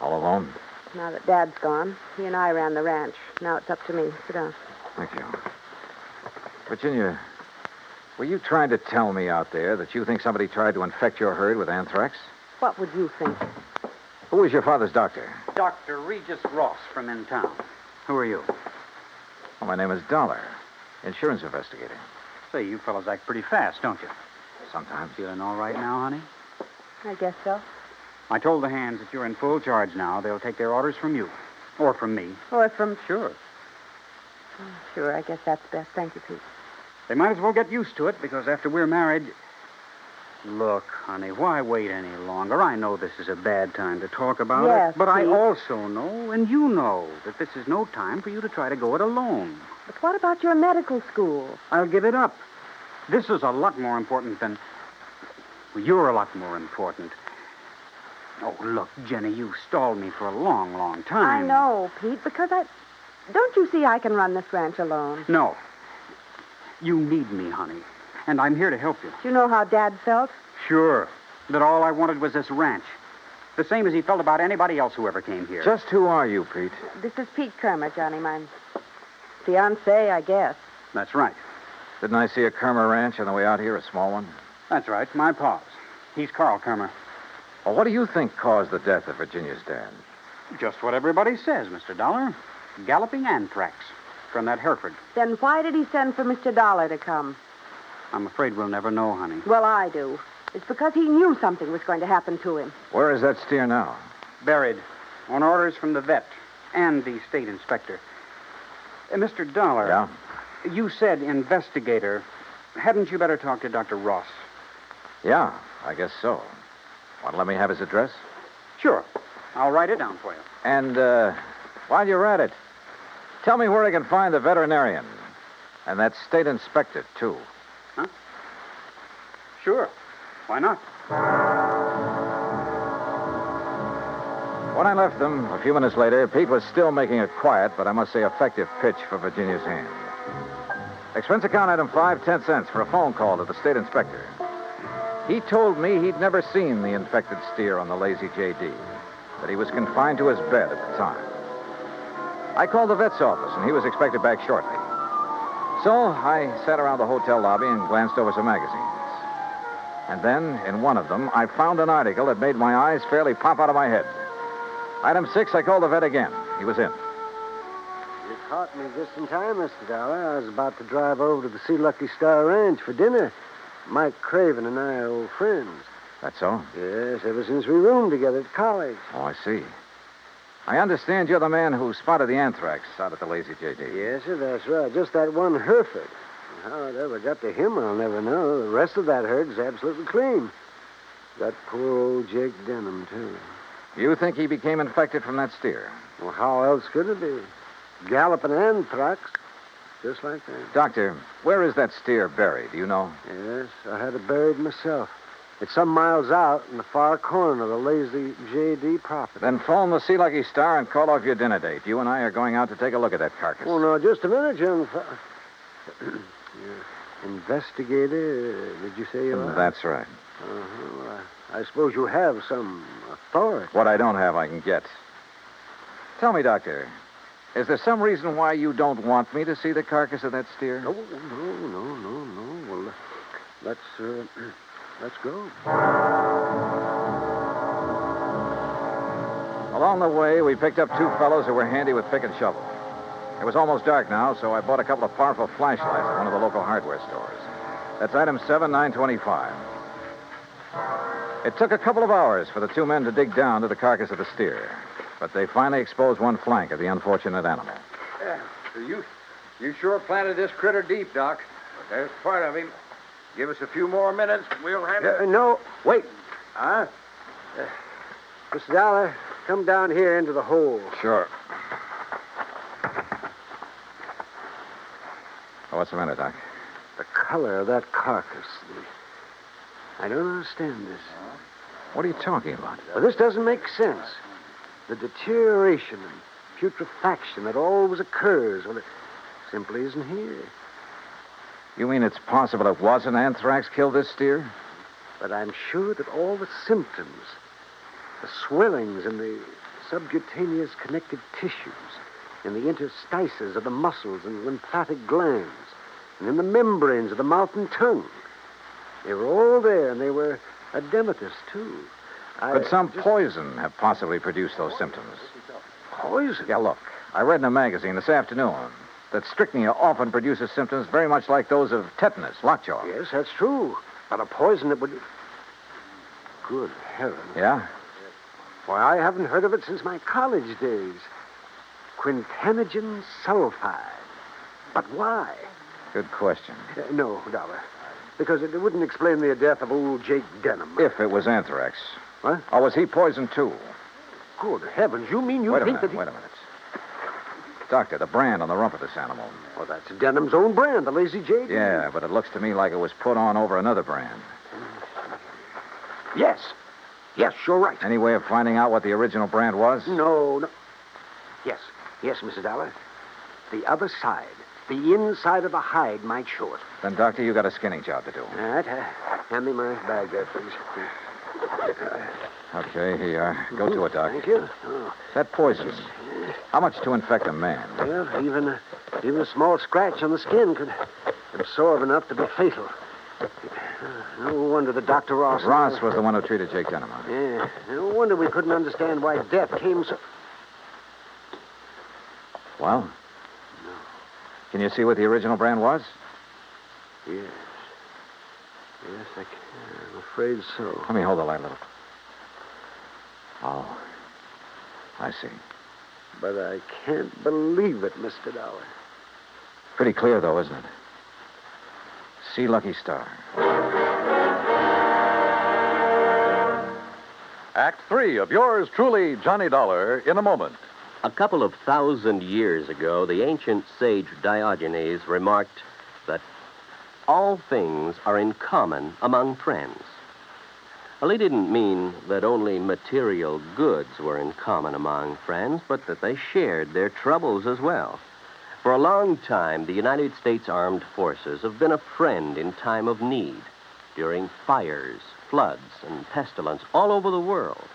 all alone? Now that Dad's gone, he and I ran the ranch. Now it's up to me. Sit down. Thank you. Virginia, were you trying to tell me out there that you think somebody tried to infect your herd with anthrax? What would you think? Who was your father's doctor? Dr. Regis Ross from in town. Who are you? Well, my name is Dollar, insurance investigator. Say, you fellas act pretty fast, don't you? Sometimes. Feeling all right now, honey? I guess so. I told the hands that you're in full charge now. They'll take their orders from you. Or from me. Or from... Sure. Sure, I guess that's best. Thank you, Pete. They might as well get used to it, because after we're married... Look, honey, why wait any longer? I know this is a bad time to talk about Yes, it, but I Pete. also know, and you know, that this is no time for you to try to go it alone. But what about your medical school? I'll give it up. This is a lot more important than... Well, you're a lot more important. Oh, look, Jenny, you've stalled me for a long, long time. I know, Pete, because I... Don't you see I can run this ranch alone? No. You need me, honey. And I'm here to help you. Do you know how Dad felt? Sure. That all I wanted was this ranch. The same as he felt about anybody else who ever came here. Just who are you, Pete? This is Pete Kermer, Johnny. My fiancé, I guess. That's right. Didn't I see a Kermer ranch on the way out here, a small one? That's right. My pa's. He's Carl Kermer. Well, what do you think caused the death of Virginia's dad? Just what everybody says, Mr. Dollar. Galloping anthrax from that Hereford. Then why did he send for Mr. Dollar to come? I'm afraid we'll never know, honey. Well, I do. It's because he knew something was going to happen to him. Where is that steer now? Buried. On orders from the vet and the state inspector. Mr. Dollar. Yeah? You said investigator. Hadn't you better talk to Dr. Ross? Yeah, I guess so. Want to let me have his address? Sure. I'll write it down for you. And, while you're at it, tell me where I can find the veterinarian. And that state inspector, too. Huh? Sure. Why not? When I left them, a few minutes later, Pete was still making a quiet, but I must say effective pitch for Virginia's hand. Expense account item 5 cents for a phone call to the state inspector. He told me he'd never seen the infected steer on the Lazy J.D., that he was confined to his bed at the time. I called the vet's office, and he was expected back shortly. So I sat around the hotel lobby and glanced over some magazines. And then, in one of them, I found an article that made my eyes fairly pop out of my head. Item 6, I called the vet again. He was in. You caught me just in time, Mr. Dollar. I was about to drive over to the Sea Lucky Star Ranch for dinner. Mike Craven and I are old friends. That's so? Yes, ever since we roomed together at college. Oh, I see. I understand you're the man who spotted the anthrax out at the Lazy J.D. Yes, sir, that's right. Just that one Hereford. How it ever got to him, I'll never know. The rest of that herd is absolutely clean. That poor old Jake Denham, too. You think he became infected from that steer? Well, how else could it be? Galloping anthrax. just like that. Doctor, where is that steer buried? Do you know? Yes, I had it buried myself. It's some miles out in the far corner of the Lazy J.D. property. Then phone the Sea Lucky Star and call off your dinner date. You and I are going out to take a look at that carcass. Oh, no, just a minute, young Investigator, did you say you are? That's right. Uh-huh. I suppose you have some authority. What I don't have, I can get. Tell me, Doctor, is there some reason why you don't want me to see the carcass of that steer? No. Well, let's go. Along the way, we picked up two fellows who were handy with pick and shovel. It was almost dark now, so I bought a couple of powerful flashlights at one of the local hardware stores. That's item 7925. It took a couple of hours for the two men to dig down to the carcass of the steer, but they finally exposed one flank of the unfortunate animal. Yeah, so you sure planted this critter deep, Doc. But there's part of him. Give us a few more minutes, and we'll have it. No, wait. Huh? Mr. Dollar, come down here into the hole. Sure. Oh, what's the matter, Doc? The color of that carcass. I don't understand this. What are you talking about? Well, this doesn't make sense. The deterioration and putrefaction that always occurs, well, it simply isn't here. You mean it's possible it wasn't anthrax killed this steer? But I'm sure that all the symptoms, the swellings in the subcutaneous connective tissues, in the interstices of the muscles and lymphatic glands, and in the membranes of the mouth and tongue, they were all there, and they were edematous, too. Could some poison have possibly produced those symptoms? Poison? Yeah, look. I read in a magazine this afternoon that strychnia often produces symptoms very much like those of tetanus, lockjaw. Yes, that's true. But a poison that would... Good heavens. Yeah? Why, I haven't heard of it since my college days. Quintanogen sulfide. But why? Good question. No, Dollar. Because it wouldn't explain the death of old Jake Denham. If it was anthrax. What? Or was he poisoned, too? Good heavens, you mean you think that he... Wait a minute. Doctor, the brand on the rump of this animal. Well, that's Denham's own brand, the Lazy J.D. Yeah, but it looks to me like it was put on over another brand. Yes, you're right. Any way of finding out what the original brand was? No. Yes, Mr. Dollar. The other side, the inside of the hide might show it. Then, Doctor, you got a skinning job to do. All right, hand me my bag there, please. Okay, here you are. Go to it, Doc. Thank you. Oh. That poison, how much to infect a man? Well, even a small scratch on the skin could absorb enough to be fatal. No wonder the Dr. Ross... Ross was the one who treated Jake Denham. Yeah, no wonder we couldn't understand why death came so... Well? No. Can you see what the original brand was? Yes, I can. I'm afraid so. Let me hold the light a little. Oh, I see. But I can't believe it, Mr. Dollar. Pretty clear, though, isn't it? See Lucky Star. Act 3 of yours truly, Johnny Dollar, in a moment. A couple of 1,000 years ago, the ancient sage Diogenes remarked that all things are in common among friends. Well, he didn't mean that only material goods were in common among friends, but that they shared their troubles as well. For a long time, the United States Armed Forces have been a friend in time of need, during fires, floods, and pestilence all over the world.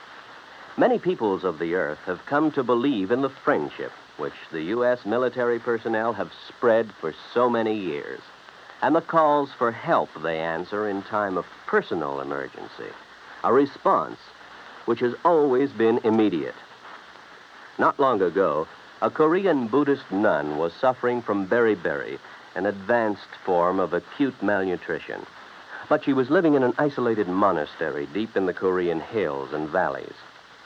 Many peoples of the earth have come to believe in the friendship which the U.S. military personnel have spread for so many years, and the calls for help they answer in time of personal emergency, a response which has always been immediate. Not long ago, a Korean Buddhist nun was suffering from beriberi, an advanced form of acute malnutrition. But she was living in an isolated monastery deep in the Korean hills and valleys.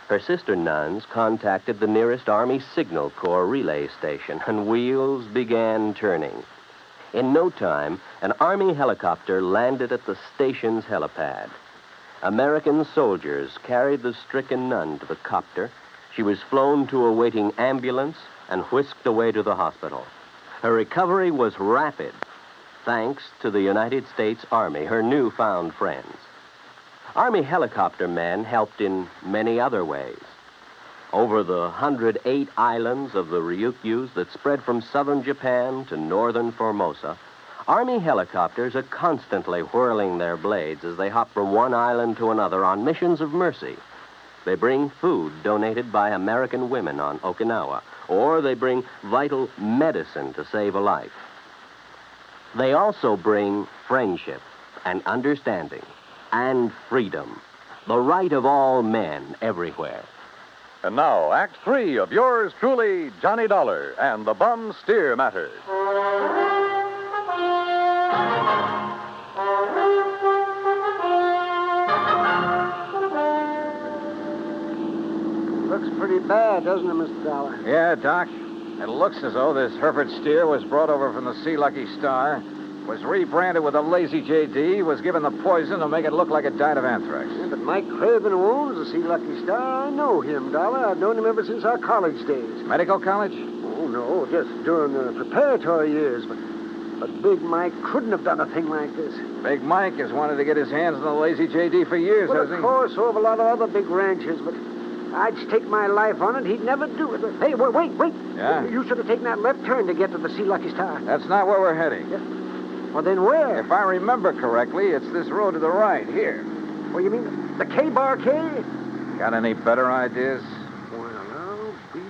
Her sister nuns contacted the nearest Army Signal Corps relay station, and wheels began turning. In no time, an Army helicopter landed at the station's helipad. American soldiers carried the stricken nun to the copter. She was flown to a waiting ambulance and whisked away to the hospital. Her recovery was rapid, thanks to the United States Army, her newfound friends. Army helicopter men helped in many other ways. Over the 108 islands of the Ryukyus that spread from southern Japan to northern Formosa, Army helicopters are constantly whirling their blades as they hop from one island to another on missions of mercy. They bring food donated by American women on Okinawa, or they bring vital medicine to save a life. They also bring friendship and understanding and freedom, the right of all men everywhere. And now, Act 3 of yours truly, Johnny Dollar and the Bum Steer Matter. Looks pretty bad, doesn't it, Mr. Dollar? Yeah, Doc. It looks as though this Hereford steer was brought over from the Sea Lucky Star, was rebranded with a lazy JD, was given the poison to make it look like it died of anthrax. Yeah, but Mike Craven, who owns the Sea Lucky Star, I know him, Dollar. I've known him ever since our college days. Medical college? Oh, no, just during the preparatory years. But Big Mike couldn't have done a thing like this. Big Mike has wanted to get his hands on the lazy JD for years, Well, hasn't of he? course, so have a lot of other big ranchers, but I'd stake my life on it. He'd never do it. Hey, wait. Yeah? You should have taken that left turn to get to the Sea Lucky Star. That's not where we're heading. Yeah. Well, then where? If I remember correctly, it's this road to the right, here. Well, you mean the K-Bar K? Got any better ideas? Well, I'll be...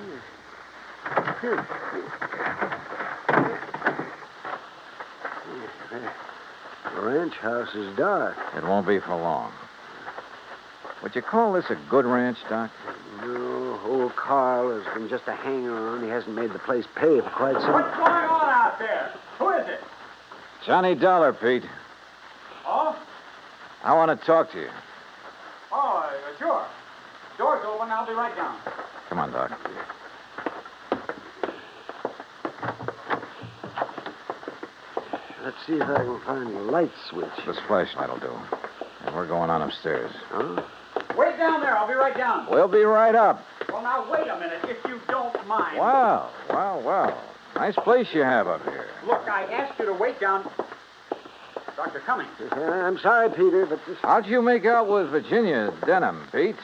Here. The ranch house is dark. It won't be for long. Would you call this a good ranch, Doc? No, old Carl has been just a hanger-on. He hasn't made the place pay for quite some... What's going on out there? Who is it? Johnny Dollar, Pete. Oh? I want to talk to you. Oh, sure. Door's open. I'll be right down. Come on, Doc. Let's see if I can find a light switch. This flashlight will do. And we're going on upstairs. Huh? Wait down there. I'll be right down. We'll be right up. Well, now, wait a minute, if you don't mind. Well. Nice place you have up here. Look, I asked you to wait down... Dr. Cummings. I'm sorry, Peter, but this... How'd you make out with Virginia Denham, Pete?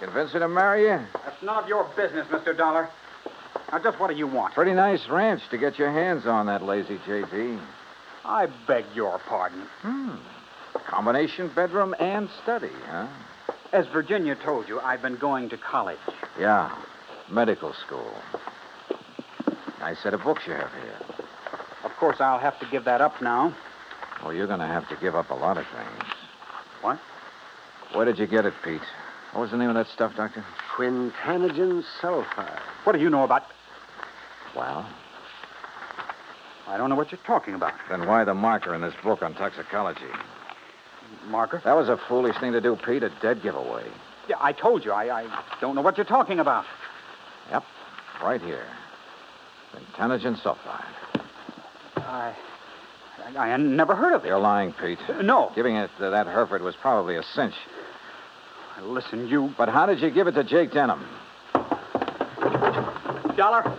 Convince her to marry you? That's none of your business, Mr. Dollar. Now, just what do you want? Pretty nice ranch to get your hands on, that lazy JD. I beg your pardon. Combination bedroom and study, huh? As Virginia told you, I've been going to college. Yeah, medical school. Nice set of books you have here. Of course, I'll have to give that up now. Well, you're going to have to give up a lot of things. What? Where did you get it, Pete? What was the name of that stuff, Doctor? Quintanogen sulfide. What do you know about... Well? I don't know what you're talking about. Then why the marker in this book on toxicology? Marker? That was a foolish thing to do, Pete. A dead giveaway. Yeah, I told you. I don't know what you're talking about. Yep. Right here. Quintanogen sulfide. I never heard of it. You're lying, Pete. No. Giving it to that Hereford was probably a cinch. Listen, you... But how did you give it to Jake Denham? Dollar,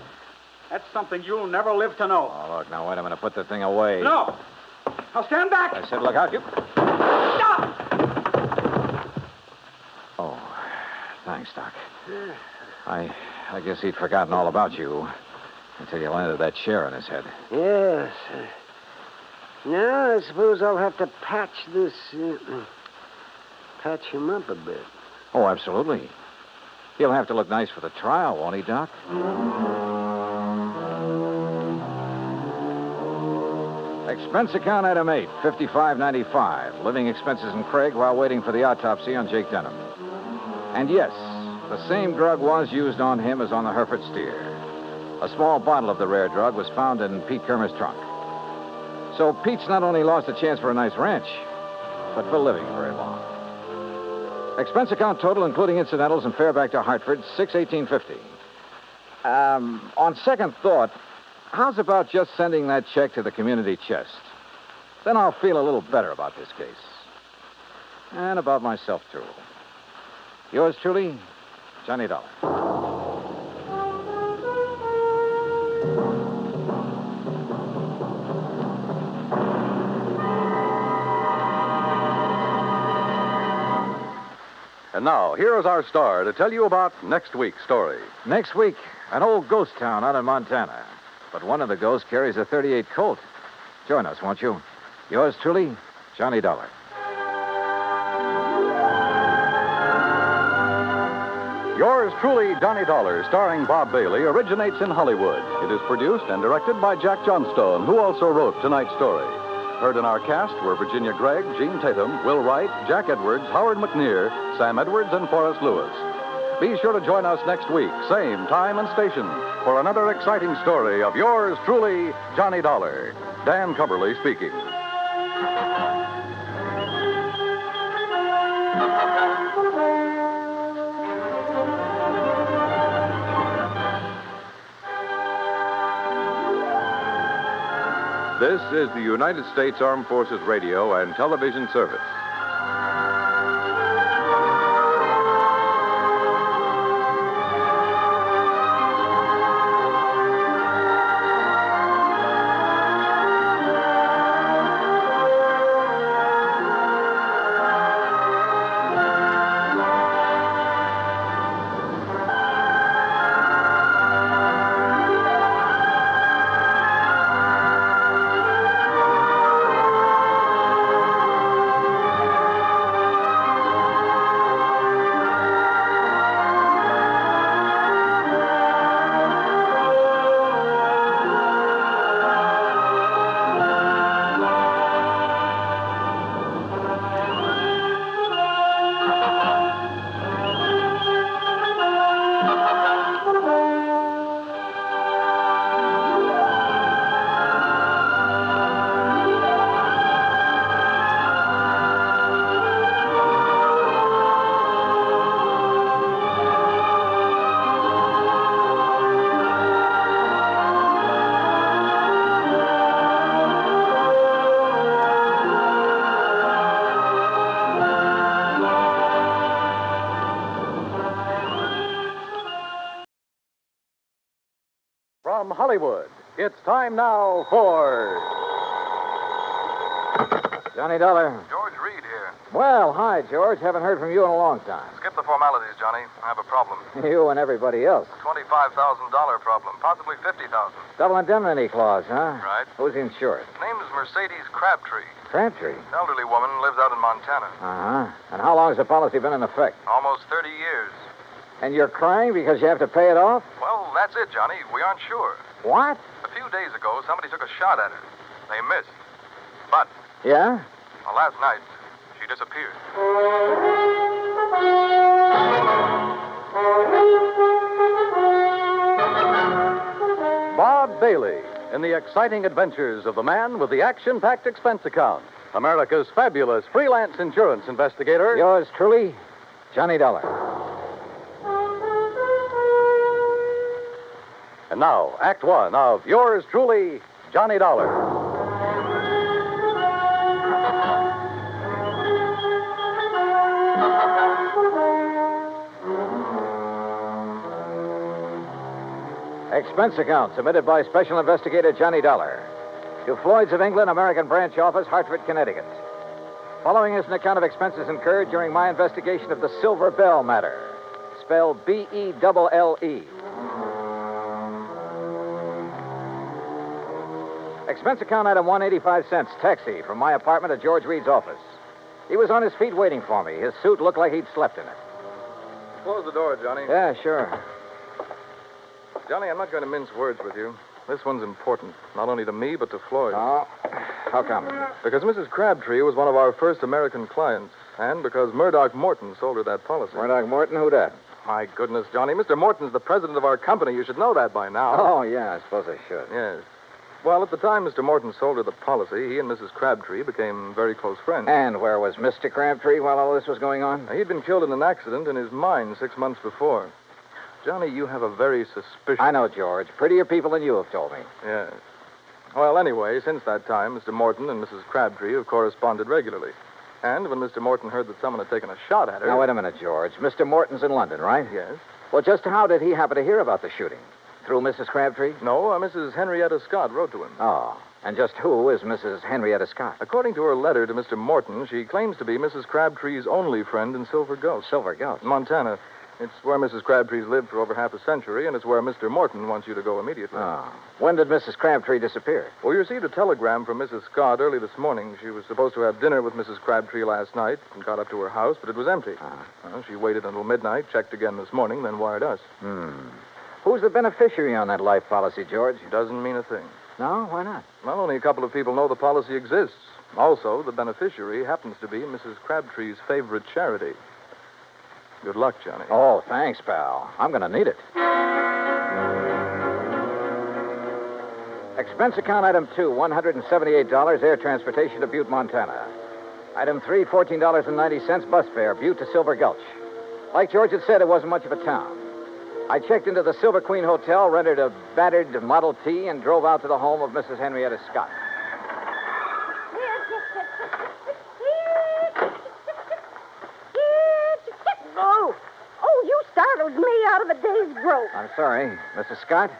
that's something you'll never live to know. Oh, look, now wait a minute. Put the thing away. No. Now stand back. I said look out. You... Stop! Oh, thanks, Doc. I guess he'd forgotten all about you until you landed that chair on his head. Yes. Now, I suppose I'll have to patch this... patch him up a bit. Oh, absolutely. He'll have to look nice for the trial, won't he, Doc? Expense account item 8, $55.95. Living expenses in Craig while waiting for the autopsy on Jake Denham. And yes, the same drug was used on him as on the Hereford steer. A small bottle of the rare drug was found in Pete Kermer's trunk. So Pete's not only lost a chance for a nice ranch, but for living very long. Expense account total, including incidentals and fare back to Hartford, $618.50. On second thought, how's about just sending that check to the community chest? Then I'll feel a little better about this case. And about myself, too. Yours truly, Johnny Dollar. And now, here is our star to tell you about next week's story. Next week, an old ghost town out in Montana. But one of the ghosts carries a .38 Colt. Join us, won't you? Yours truly, Johnny Dollar. Yours truly, Johnny Dollar, starring Bob Bailey, originates in Hollywood. It is produced and directed by Jack Johnstone, who also wrote tonight's story. Heard in our cast were Virginia Gregg, Gene Tatum, Will Wright, Jack Edwards, Howard McNear, Sam Edwards, and Forrest Lewis. Be sure to join us next week, same time and station, for another exciting story of yours truly, Johnny Dollar. Dan Cumberly speaking. This is the United States Armed Forces Radio and Television Service. From Hollywood, it's time now for... Johnny Dollar. George Reed here. Well, hi, George. Haven't heard from you in a long time. Skip the formalities, Johnny. I have a problem. You and everybody else. $25,000 problem, possibly $50,000. Double indemnity clause, huh? Right. Who's insured? Name's Mercedes Crabtree. Crabtree. Elderly woman, lives out in Montana. Uh-huh. And how long has the policy been in effect? Almost 30 years. And you're crying because you have to pay it off? Well, that's it, Johnny. We aren't sure. What? A few days ago, somebody took a shot at her. They missed. But, Yeah? well, last night, she disappeared. Bob Bailey in the exciting adventures of the man with the action-packed expense account. America's fabulous freelance insurance investigator. Yours truly, Johnny Dollar. And now, Act One of yours truly, Johnny Dollar. Expense account submitted by Special Investigator Johnny Dollar to Floyd's of England, American Branch Office, Hartford, Connecticut. Following is an account of expenses incurred during my investigation of the Silver Belle matter, spelled B-E-L-L-E. Expense account item 185 cents, taxi from my apartment to George Reed's office. He was on his feet waiting for me. His suit looked like he'd slept in it. Close the door, Johnny. Yeah, sure. Johnny, I'm not going to mince words with you. This one's important, not only to me, but to Floyd. Oh, how come? Because Mrs. Crabtree was one of our first American clients, and because Murdoch Morton sold her that policy. Murdoch Morton? Who that? My goodness, Johnny. Mr. Morton's the president of our company. You should know that by now. Oh, yeah, I suppose I should. Yes. Well, at the time Mr. Morton sold her the policy, he and Mrs. Crabtree became very close friends. And where was Mr. Crabtree while all this was going on? He'd been killed in an accident in his mine 6 months before. Johnny, you have a very suspicious... I know, George. Prettier people than you have told me. Yes. Well, anyway, since that time, Mr. Morton and Mrs. Crabtree have corresponded regularly. And when Mr. Morton heard that someone had taken a shot at her... Now, wait a minute, George. Mr. Morton's in London, right? Yes. Well, just how did he happen to hear about the shooting? Through Mrs. Crabtree? No, Mrs. Henrietta Scott wrote to him. Oh. And just who is Mrs. Henrietta Scott? According to her letter to Mr. Morton, she claims to be Mrs. Crabtree's only friend in Silver Gulch. Silver Gulch? Montana. It's where Mrs. Crabtree's lived for over half a century, and it's where Mr. Morton wants you to go immediately. Oh. When did Mrs. Crabtree disappear? Well, we received a telegram from Mrs. Scott early this morning. She was supposed to have dinner with Mrs. Crabtree last night and got up to her house, but it was empty. She waited until midnight, checked again this morning, then wired us. Who's the beneficiary on that life policy, George? Doesn't mean a thing. No? Why not? Well, only a couple of people know the policy exists. Also, the beneficiary happens to be Mrs. Crabtree's favorite charity. Good luck, Johnny. Oh, thanks, pal. I'm going to need it. Expense account item 2, $178, air transportation to Butte, Montana. Item 3, $14.90, bus fare, Butte to Silver Gulch. Like George had said, it wasn't much of a town. I checked into the Silver Queen Hotel, rented a battered Model T, and drove out to the home of Mrs. Henrietta Scott. Oh, you startled me out of a day's growth. I'm sorry. Mrs. Scott?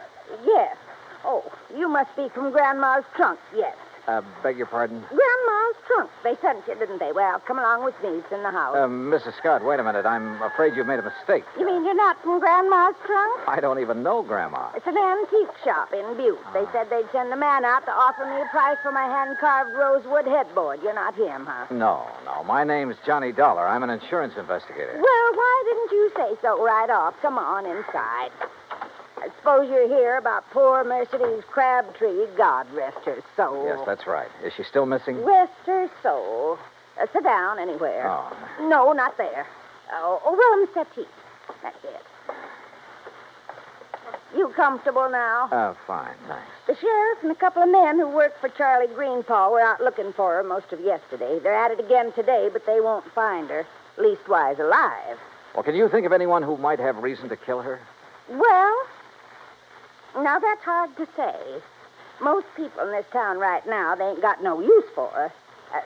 Yes. Oh, you must be from Grandma's trunk, yes. Beg your pardon? Grandma's trunk. They sent you, didn't they? Well, come along with me. It's in the house. Mrs. Scott, wait a minute. I'm afraid you've made a mistake. You mean you're not from Grandma's trunk? I don't even know Grandma. It's an antique shop in Butte. They said they'd send a man out to offer me a price for my hand-carved rosewood headboard. You're not him, huh? No. My name's Johnny Dollar. I'm an insurance investigator. Well, why didn't you say so right off? Come on inside. I suppose you're here about poor Mercedes Crabtree. God rest her soul. Yes, that's right. Is she still missing? Rest her soul. Sit down anywhere. Oh. No, not there. Well, Mr. T. That's it. You comfortable now? Fine, thanks. The sheriff and a couple of men who work for Charlie Greenpaw were out looking for her most of yesterday. They're at it again today, but they won't find her. Leastwise, alive. Well, can you think of anyone who might have reason to kill her? Well, now that's hard to say. Most people in this town right now, they ain't got no use for her.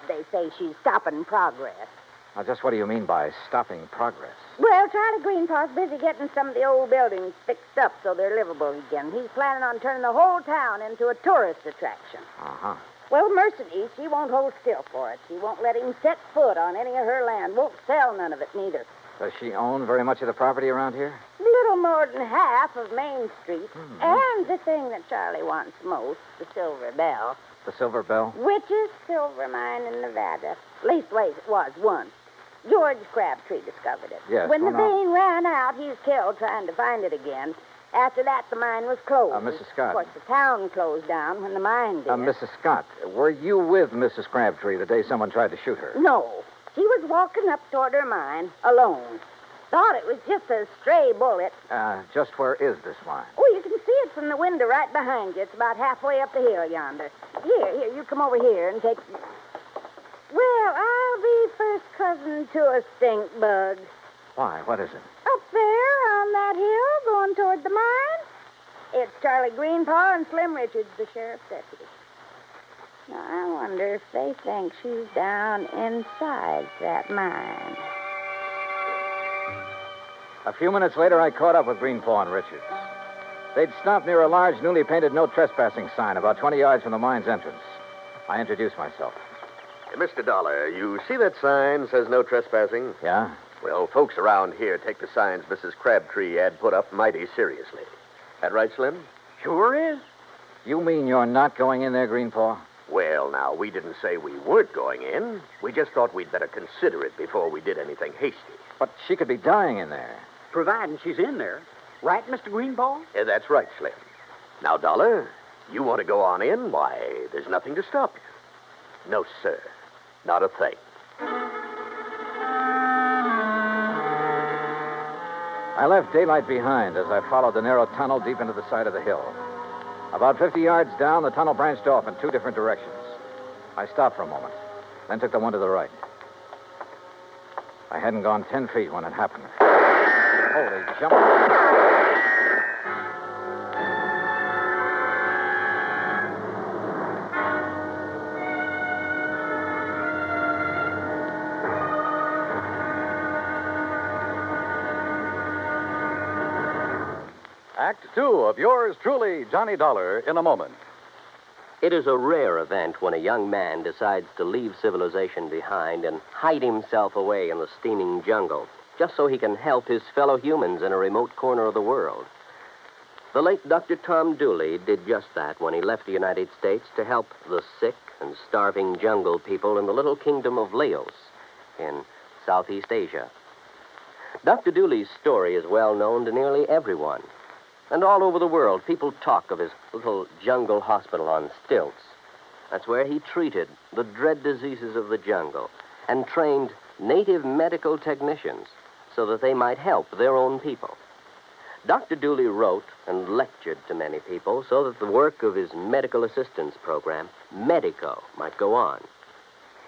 They say she's stopping progress. Now, just what do you mean by stopping progress? Well, Charlie Greenpaw's busy getting some of the old buildings fixed up so they're livable again. He's planning on turning the whole town into a tourist attraction. Uh-huh. Well, Mercedes, she won't hold still for it. She won't let him set foot on any of her land. Won't sell none of it, neither. Does she own very much of the property around here? Little more than half of Main Street. And the thing that Charlie wants most, the Silver Belle. The Silver Belle? Richest silver mine in Nevada. Leastways, it was once. George Crabtree discovered it. Yes. When the vein ran out, he's killed trying to find it again. After that, the mine was closed. Mrs. Scott. Of course, the town closed down when the mine did. Mrs. Scott, were you with Mrs. Crabtree the day someone tried to shoot her? No. She was walking up toward her mine, alone. Thought it was just a stray bullet. Just where is this mine? Oh, you can see it from the window right behind you. It's about halfway up the hill yonder. Here, you come over here and take... Well, I'll be first cousin to a stink bug. Why? What is it? Up there on that hill going toward the mine. It's Charlie Greenpaw and Slim Richards, the sheriff's deputy. Now, I wonder if they think she's down inside that mine. A few minutes later, I caught up with Greenpaw and Richards. They'd stopped near a large, newly painted no trespassing sign about 20 yards from the mine's entrance. I introduced myself. Mr. Dollar, you see that sign says no trespassing? Yeah? Well, folks around here take the signs Mrs. Crabtree had put up mighty seriously. That right, Slim? Sure is. You mean you're not going in there, Greenpaw? Well, now, we didn't say we weren't going in. We just thought we'd better consider it before we did anything hasty. But she could be dying in there. Providing she's in there. Right, Mr. Greenpaw? Yeah, that's right, Slim. Now, Dollar, you want to go on in? Why, there's nothing to stop you. No, sir. Not a thing. I left daylight behind as I followed the narrow tunnel deep into the side of the hill. About 50 yards down, the tunnel branched off in two different directions. I stopped for a moment, then took the one to the right. I hadn't gone 10 feet when it happened. Holy jump. Act 2 of yours truly, Johnny Dollar, in a moment. It is a rare event when a young man decides to leave civilization behind and hide himself away in the steaming jungle, just so he can help his fellow humans in a remote corner of the world. The late Dr. Tom Dooley did just that when he left the United States to help the sick and starving jungle people in the little kingdom of Laos in Southeast Asia. Dr. Dooley's story is well known to nearly everyone. And all over the world, people talk of his little jungle hospital on stilts. That's where he treated the dread diseases of the jungle and trained native medical technicians so that they might help their own people. Dr. Dooley wrote and lectured to many people so that the work of his medical assistance program, Medico, might go on.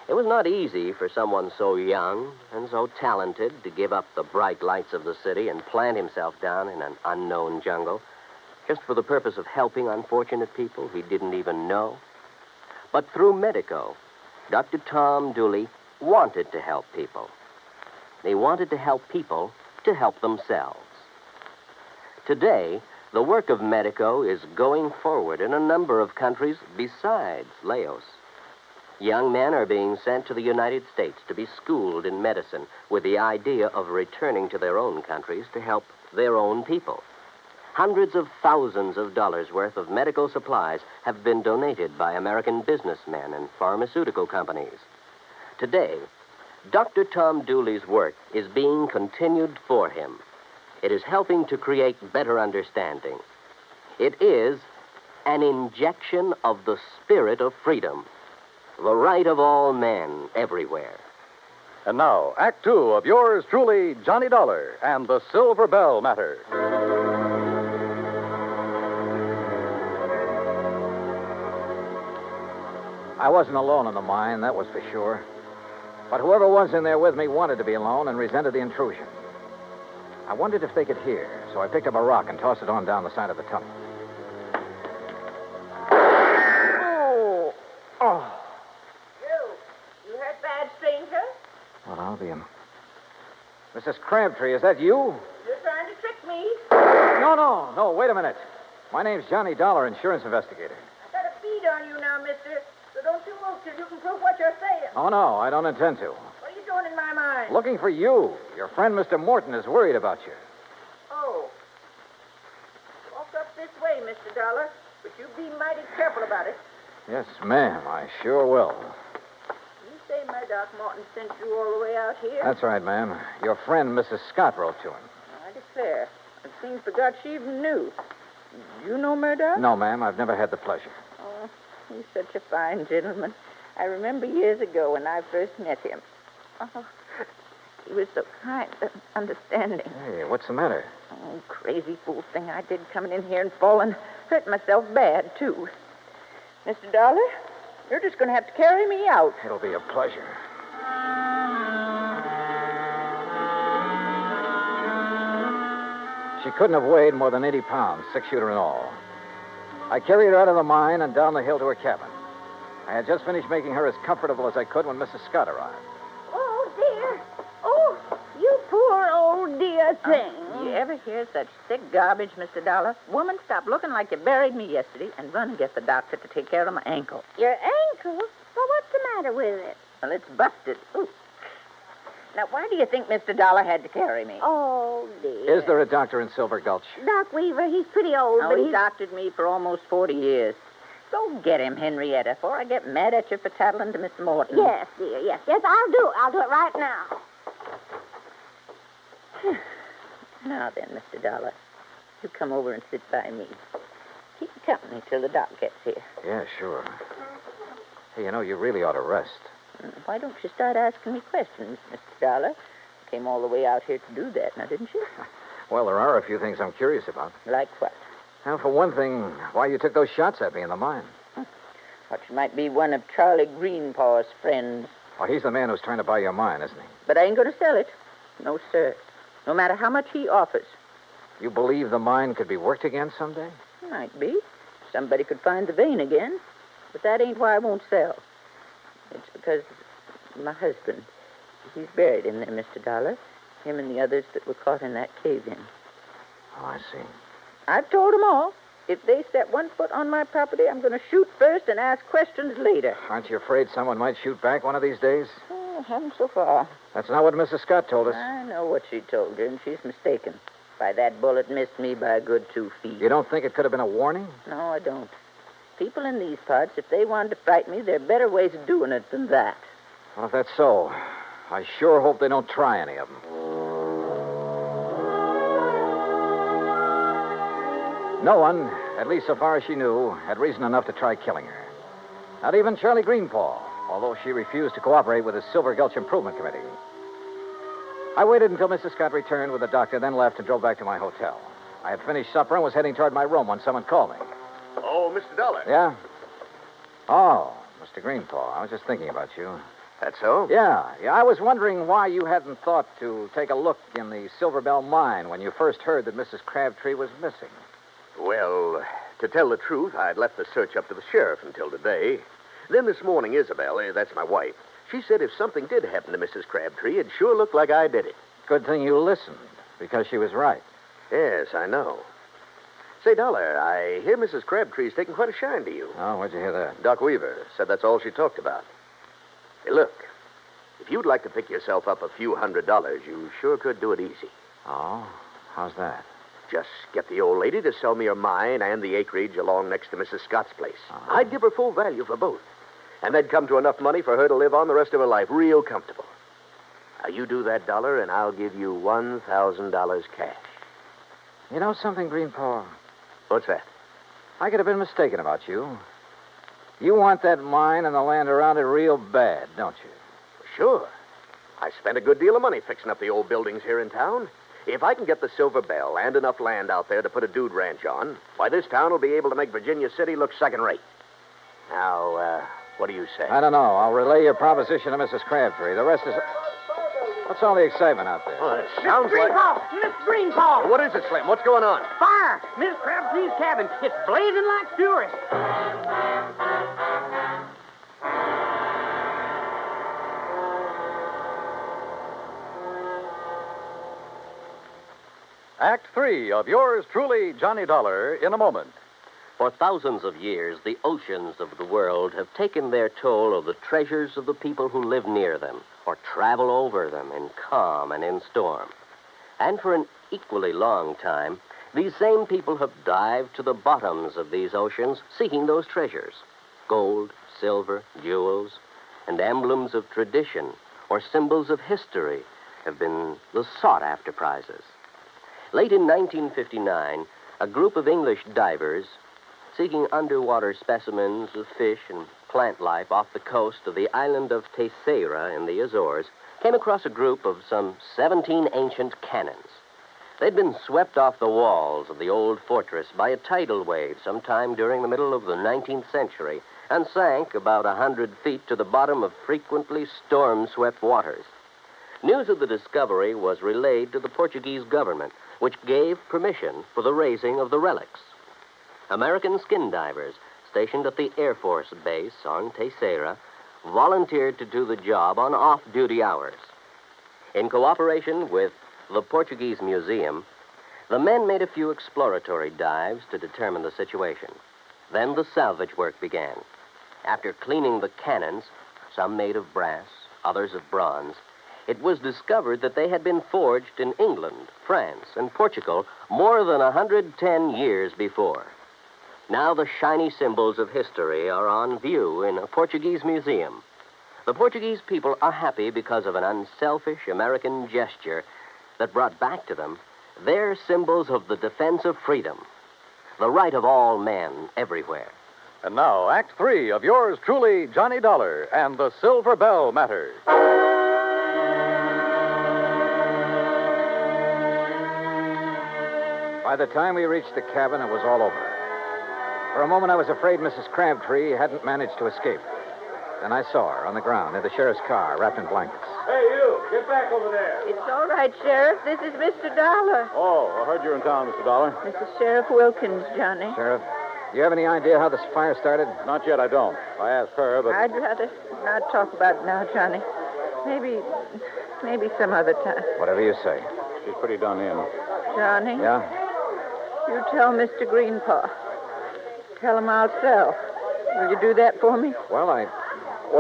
It was not easy for someone so young and so talented to give up the bright lights of the city and plant himself down in an unknown jungle just for the purpose of helping unfortunate people he didn't even know. But through Medico, Dr. Tom Dooley wanted to help people. He wanted to help people to help themselves. Today, the work of Medico is going forward in a number of countries besides Laos. Young men are being sent to the United States to be schooled in medicine with the idea of returning to their own countries to help their own people. Hundreds of thousands of dollars worth of medical supplies have been donated by American businessmen and pharmaceutical companies. Today, Dr. Tom Dooley's work is being continued for him. It is helping to create better understanding. It is an injection of the spirit of freedom. The right of all men everywhere. And now, Act Two of yours truly, Johnny Dollar and the Silver Bell Matter. I wasn't alone in the mine, that was for sure. But whoever was in there with me wanted to be alone and resented the intrusion. I wondered if they could hear, so I picked up a rock and tossed it on down the side of the tunnel. Oh. You hurt bad, stranger? Well, I'll be Mrs. Crabtree, is that you? You're trying to trick me. No, wait a minute. My name's Johnny Dollar, insurance investigator. I've got a bead on you now, mister. So don't you move till you can prove what you're saying. Oh, no, I don't intend to. What are you doing in my mind? Looking for you. Your friend, Mr. Morton, is worried about you. Oh. Walk up this way, Mr. Dollar, but you be mighty careful about it. Yes, ma'am, I sure will. You say my Doc Morton sent you all the way out here? That's right, ma'am. Your friend, Mrs. Scott, wrote to him. I declare. It seems to God she even knew. You know Murdoch? No, ma'am, I've never had the pleasure. Oh, he's such a fine gentleman. I remember years ago when I first met him. Oh, he was so kind and understanding. Hey, what's the matter? Oh, crazy fool thing I did coming in here and falling. Hurt myself bad, too. Mr. Dollar, you're just going to have to carry me out. It'll be a pleasure. She couldn't have weighed more than 80 pounds, 6-shooter and all. I carried her out of the mine and down the hill to her cabin. I had just finished making her as comfortable as I could when Mrs. Scott arrived. Oh, dear. Oh, you poor old dear thing. You ever hear such thick garbage, Mr. Dollar? Woman, stop looking like you buried me yesterday and run and get the doctor to take care of my ankle. Your ankle? Well, what's the matter with it? Well, it's busted. Ooh. Now, why do you think Mr. Dollar had to carry me? Oh, dear. Is there a doctor in Silver Gulch? Doc Weaver, he's pretty old, Oh, but he he's... doctored me for almost 40 years. Go get him, Henrietta, before I get mad at you for tattling to Mr. Morton. Yes, dear, yes. Yes, I'll do it. I'll do it right now. Now then, Mr. Dollar, you come over and sit by me. Keep company till the doc gets here. Yeah, sure. Hey, you know, you really ought to rest. Why don't you start asking me questions, Mr. Dollar? Came all the way out here to do that, now, didn't you? Well, there are a few things I'm curious about. Like what? Well, for one thing, why you took those shots at me in the mine. What, you might be one of Charlie Greenpaw's friends. Oh, he's the man who's trying to buy your mine, isn't he? But I ain't going to sell it. No, sir. No matter how much he offers. You believe the mine could be worked again someday? Might be. Somebody could find the vein again. But that ain't why I won't sell. It's because my husband, he's buried in there, Mr. Dollar. Him and the others that were caught in that cave-in. Oh, I see. I've told them all. If they step one foot on my property, I'm going to shoot first and ask questions later. Aren't you afraid someone might shoot back one of these days? Oh, haven't so far. That's not what Mrs. Scott told us. I know what she told you, and she's mistaken. Why, that bullet missed me by a good 2 feet. You don't think it could have been a warning? No, I don't. People in these parts, if they wanted to frighten me, there are better ways of doing it than that. Well, if that's so, I sure hope they don't try any of them. No one, at least so far as she knew, had reason enough to try killing her. Not even Charlie Greenpaw, although she refused to cooperate with the Silver Gulch Improvement Committee. I waited until Mrs. Scott returned with the doctor, then left and drove back to my hotel. I had finished supper and was heading toward my room when someone called me. Oh, Mr. Dollar. Yeah? Oh, Mr. Greenpaw, I was just thinking about you. That's so? Yeah. I was wondering why you hadn't thought to take a look in the Silver Bell mine when you first heard that Mrs. Crabtree was missing. Well, to tell the truth, I'd left the search up to the sheriff until today. Then this morning, Isabel, that's my wife, she said if something did happen to Mrs. Crabtree, it'd sure look like I did it. Good thing you listened, because she was right. Yes, I know. Say, Dollar, I hear Mrs. Crabtree's taking quite a shine to you. Oh, where'd you hear that? Doc Weaver said that's all she talked about. Hey, look, if you'd like to pick yourself up a few $100s, you sure could do it easy. Oh? How's that? Just get the old lady to sell me her mine and the acreage along next to Mrs. Scott's place. I'd give her full value for both. And that'd come to enough money for her to live on the rest of her life real comfortable. Now, you do that, Dollar, and I'll give you $1,000 cash. You know something, Greenpaw? What's that? I could have been mistaken about you. You want that mine and the land around it real bad, don't you? Sure. I spent a good deal of money fixing up the old buildings here in town. If I can get the Silver Bell and enough land out there to put a dude ranch on, why, this town will be able to make Virginia City look second-rate. Now, what do you say? I don't know. I'll relay your proposition to Mrs. Crabtree. The rest is... What's all the excitement out there? Oh, it sounds Miss like... Greenpaw! Miss Greenpaw! What is it, Slim? What's going on? Fire! Miss Crabtree's cabin. It's blazing like fury. Act 3 of yours truly, Johnny Dollar, in a moment. For thousands of years, the oceans of the world have taken their toll of the treasures of the people who live near them or travel over them in calm and in storm. And for an equally long time, these same people have dived to the bottoms of these oceans seeking those treasures. Gold, silver, jewels, and emblems of tradition or symbols of history have been the sought-after prizes. Late in 1959, a group of English divers seeking underwater specimens of fish and plant life off the coast of the island of Terceira in the Azores came across a group of some 17 ancient cannons. They'd been swept off the walls of the old fortress by a tidal wave sometime during the middle of the 19th century and sank about 100 feet to the bottom of frequently storm-swept waters. News of the discovery was relayed to the Portuguese government, which gave permission for the raising of the relics. American skin divers stationed at the Air Force Base on Terceira volunteered to do the job on off-duty hours. In cooperation with the Portuguese Museum, the men made a few exploratory dives to determine the situation. Then the salvage work began. After cleaning the cannons, some made of brass, others of bronze, it was discovered that they had been forged in England, France, and Portugal more than 110 years before. Now the shiny symbols of history are on view in a Portuguese museum. The Portuguese people are happy because of an unselfish American gesture that brought back to them their symbols of the defense of freedom, the right of all men everywhere. And now, Act 3 of yours truly, Johnny Dollar and the Silver Bell Matter. By the time we reached the cabin, it was all over. For a moment, I was afraid Mrs. Crabtree hadn't managed to escape. Then I saw her on the ground near the sheriff's car, wrapped in blankets. Hey, you! Get back over there! It's all right, Sheriff. This is Mr. Dollar. Oh, I heard you're in town, Mr. Dollar. This is Sheriff Wilkins, Johnny. Sheriff, do you have any idea how this fire started? Not yet, I don't. I asked her, but... I'd rather not talk about it now, Johnny. Maybe some other time. Whatever you say. She's pretty done in. Johnny? Yeah? You tell Mr. Greenpaw. tell him I'll sell. Will you do that for me? Well,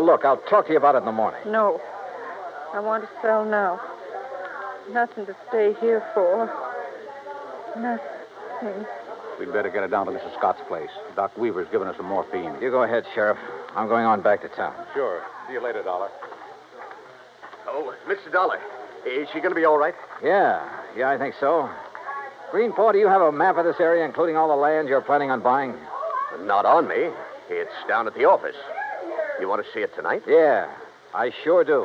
look, I'll talk to you about it in the morning. No. I want to sell now. Nothing to stay here for. Nothing. We'd better get her down to Mrs. Scott's place. Doc Weaver's given us some morphine. You go ahead, Sheriff. I'm going on back to town. Sure. See you later, Dollar. Oh, Mr. Dollar, is she going to be all right? Yeah, I think so. Greenpaw, do you have a map of this area, including all the land you're planning on buying? Not on me. It's down at the office. You want to see it tonight? Yeah, I sure do.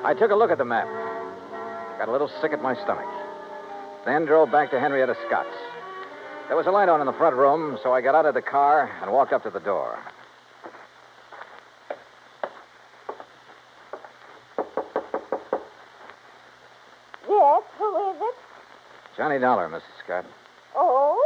I took a look at the map. Got a little sick at my stomach. Then drove back to Henrietta Scott's. There was a light on in the front room, so I got out of the car and walked up to the door. Yes, who is it? Johnny Dollar, Mrs. Scott. Oh?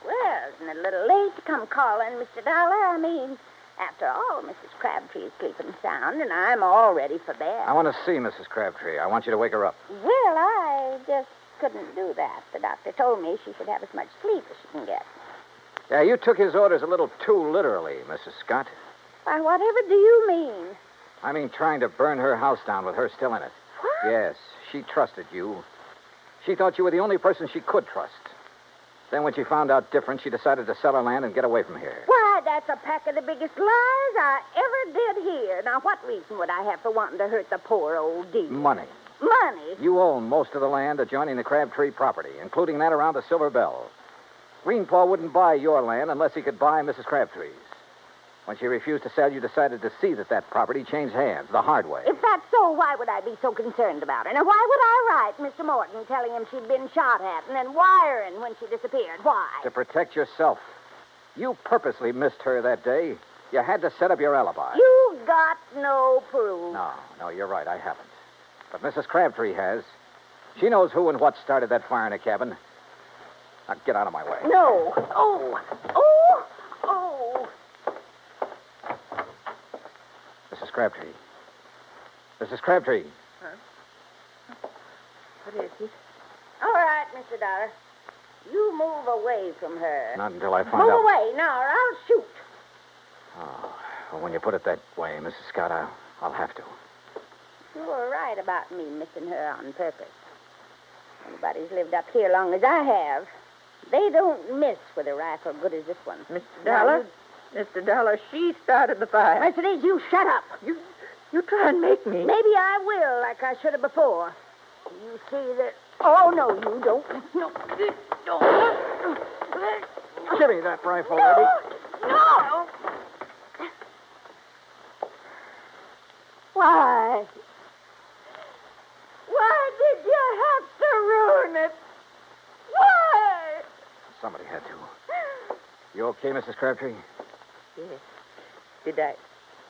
Well, isn't it a little late to come calling, Mr. Dollar? I mean, after all, Mrs. Crabtree is sleeping sound, and I'm all ready for bed. I want to see Mrs. Crabtree. I want you to wake her up. Well, I just couldn't do that. The doctor told me she should have as much sleep as she can get. Yeah, you took his orders a little too literally, Mrs. Scott. Why, whatever do you mean? I mean trying to burn her house down with her still in it. What? Yes, she trusted you. She thought you were the only person she could trust. Then when she found out different, she decided to sell her land and get away from here. Why, that's a pack of the biggest lies I ever did hear. Now, what reason would I have for wanting to hurt the poor old dear? Money. Money? You own most of the land adjoining the Crabtree property, including that around the Silver Bell. Greenpaw wouldn't buy your land unless he could buy Mrs. Crabtree's. When she refused to sell, you decided to see that property changed hands the hard way. If that's so, why would I be so concerned about her? Now, why would I write Mr. Morton telling him she'd been shot at and then wiring when she disappeared? Why? To protect yourself. You purposely missed her that day. You had to set up your alibi. You got no proof. No, you're right. I haven't. But Mrs. Crabtree has. She knows who and what started that fire in the cabin. Now, get out of my way. No. Oh. Mrs. Crabtree. Mrs. Crabtree. Huh? What is it? All right, Mr. Dollar. You move away from her. Not until I find Move out. away now, or I'll shoot. Oh, well, when you put it that way, Mrs. Scott, I'll have to. You were right about me missing her on purpose. Anybody's lived up here long as I have, they don't miss with a rifle good as this one. Mr. Dollar? Mr. Dollar, she started the fire. Mercedes, you shut up. You try and make me. Maybe I will, like I should have before. You see that... Oh, no, you don't. No. Give me that rifle, lady. No. Why? Why did you have to ruin it? Why? Somebody had to. You okay, Mrs. Crabtree? Yes.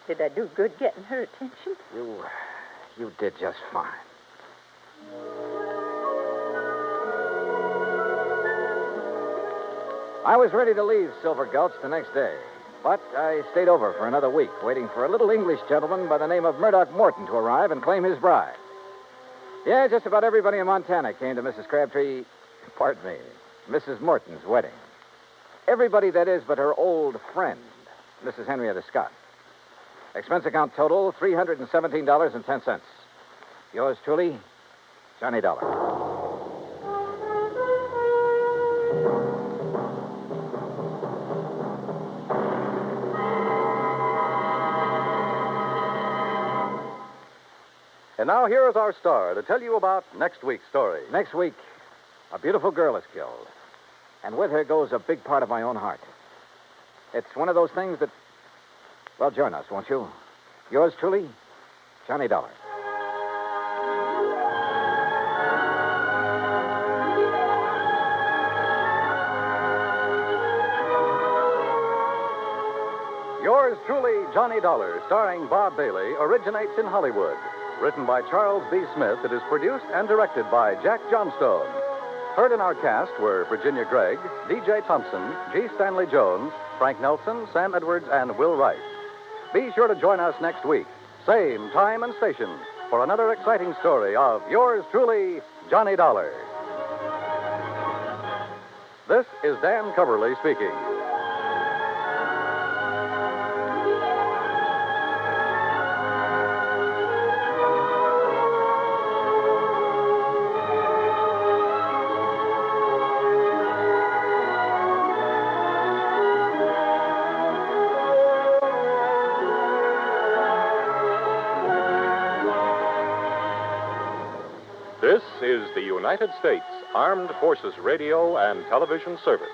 Did I do good getting her attention? You did just fine. I was ready to leave Silver Gulch the next day, but I stayed over for another week, waiting for a little English gentleman by the name of Murdoch Morton to arrive and claim his bride. Yeah, just about everybody in Montana came to Mrs. Crabtree, pardon me, Mrs. Morton's wedding. Everybody, that is, but her old friend, Mrs. Henrietta Scott. Expense account total, $317.10. Yours truly, Johnny Dollar. And now here is our star to tell you about next week's story. Next week, a beautiful girl is killed. And with her goes a big part of my own heart. It's one of those things that... Well, join us, won't you? Yours truly, Johnny Dollar. Yours truly, Johnny Dollar, starring Bob Bailey, originates in Hollywood. Written by Charles B. Smith, it is produced and directed by Jack Johnstone. Heard in our cast were Virginia Gregg, D.J. Thompson, G. Stanley Jones, Frank Nelson, Sam Edwards, and Will Wright. Be sure to join us next week, same time and station, for another exciting story of yours truly, Johnny Dollar. This is Dan Coverly speaking. This is the United States Armed Forces Radio and Television Service.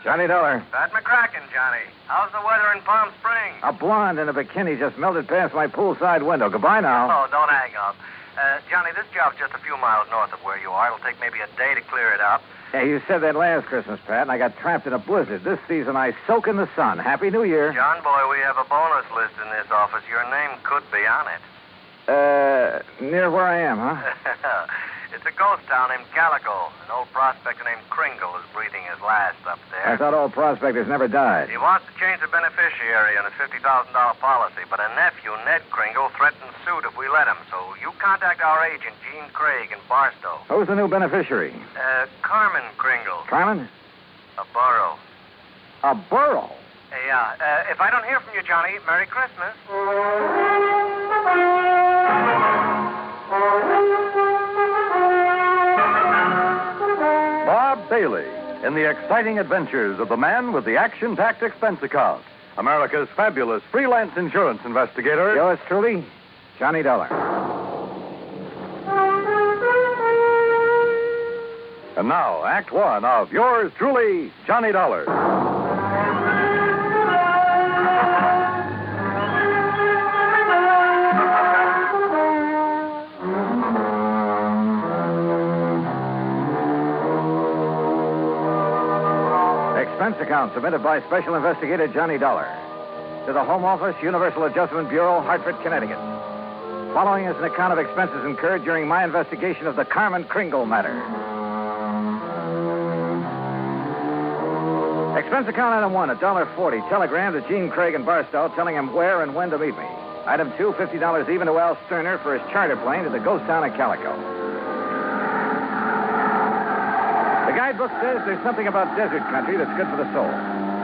Johnny Dollar. Pat McCracken, Johnny. How's the weather in Palm Springs? A blonde in a bikini just melted past my poolside window. Goodbye now. Oh, don't hang up. Johnny, this job's just a few miles north of where you are. It'll take maybe a day to clear it up. Yeah, you said that last Christmas, Pat, and I got trapped in a blizzard. This season, I soak in the sun. Happy New Year. John, boy, we have a bonus list in this office. Your name could be on it. Near where I am, huh? It's a ghost town named Calico. An old prospector named Kringle is breathing his last up there. I thought old prospectors never died. He wants to change the beneficiary on his $50,000 policy, but a nephew, Ned Kringle, threatens suit if we let him. So you contact our agent, Gene Craig, in Barstow. Who's the new beneficiary? Carmen Kringle. Carmen? A burro. A burro? Yeah. If I don't hear from you, Johnny, Merry Christmas. Bob Bailey in the exciting adventures of the man with the action-packed expense account, America's fabulous freelance insurance investigator. Yours truly, Johnny Dollar. And now, Act One of yours truly, Johnny Dollar. Expense account submitted by Special Investigator Johnny Dollar to the Home Office, Universal Adjustment Bureau, Hartford, Connecticut. Following is an account of expenses incurred during my investigation of the Carmen Kringle matter. Expense account item 1, $1.40. Telegram to Gene Craig in Barstow telling him where and when to meet me. Item 2, $50 even to Al Sterner for his charter plane to the ghost town of Calico. The guidebook says there's something about desert country that's good for the soul.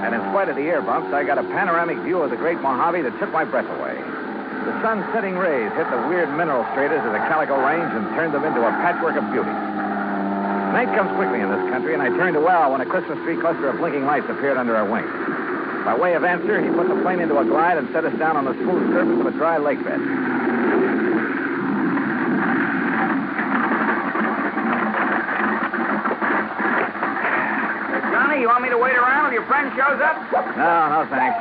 And in spite of the air bumps, I got a panoramic view of the great Mojave that took my breath away. The sun's setting rays hit the weird mineral stratas of the Calico Range and turned them into a patchwork of beauty. Night comes quickly in this country, and I turned to Al when a Christmas tree cluster of blinking lights appeared under our wings. By way of answer, he put the plane into a glide and set us down on the smooth surface of a dry lake bed. You want me to wait around till your friend shows up? No, thanks.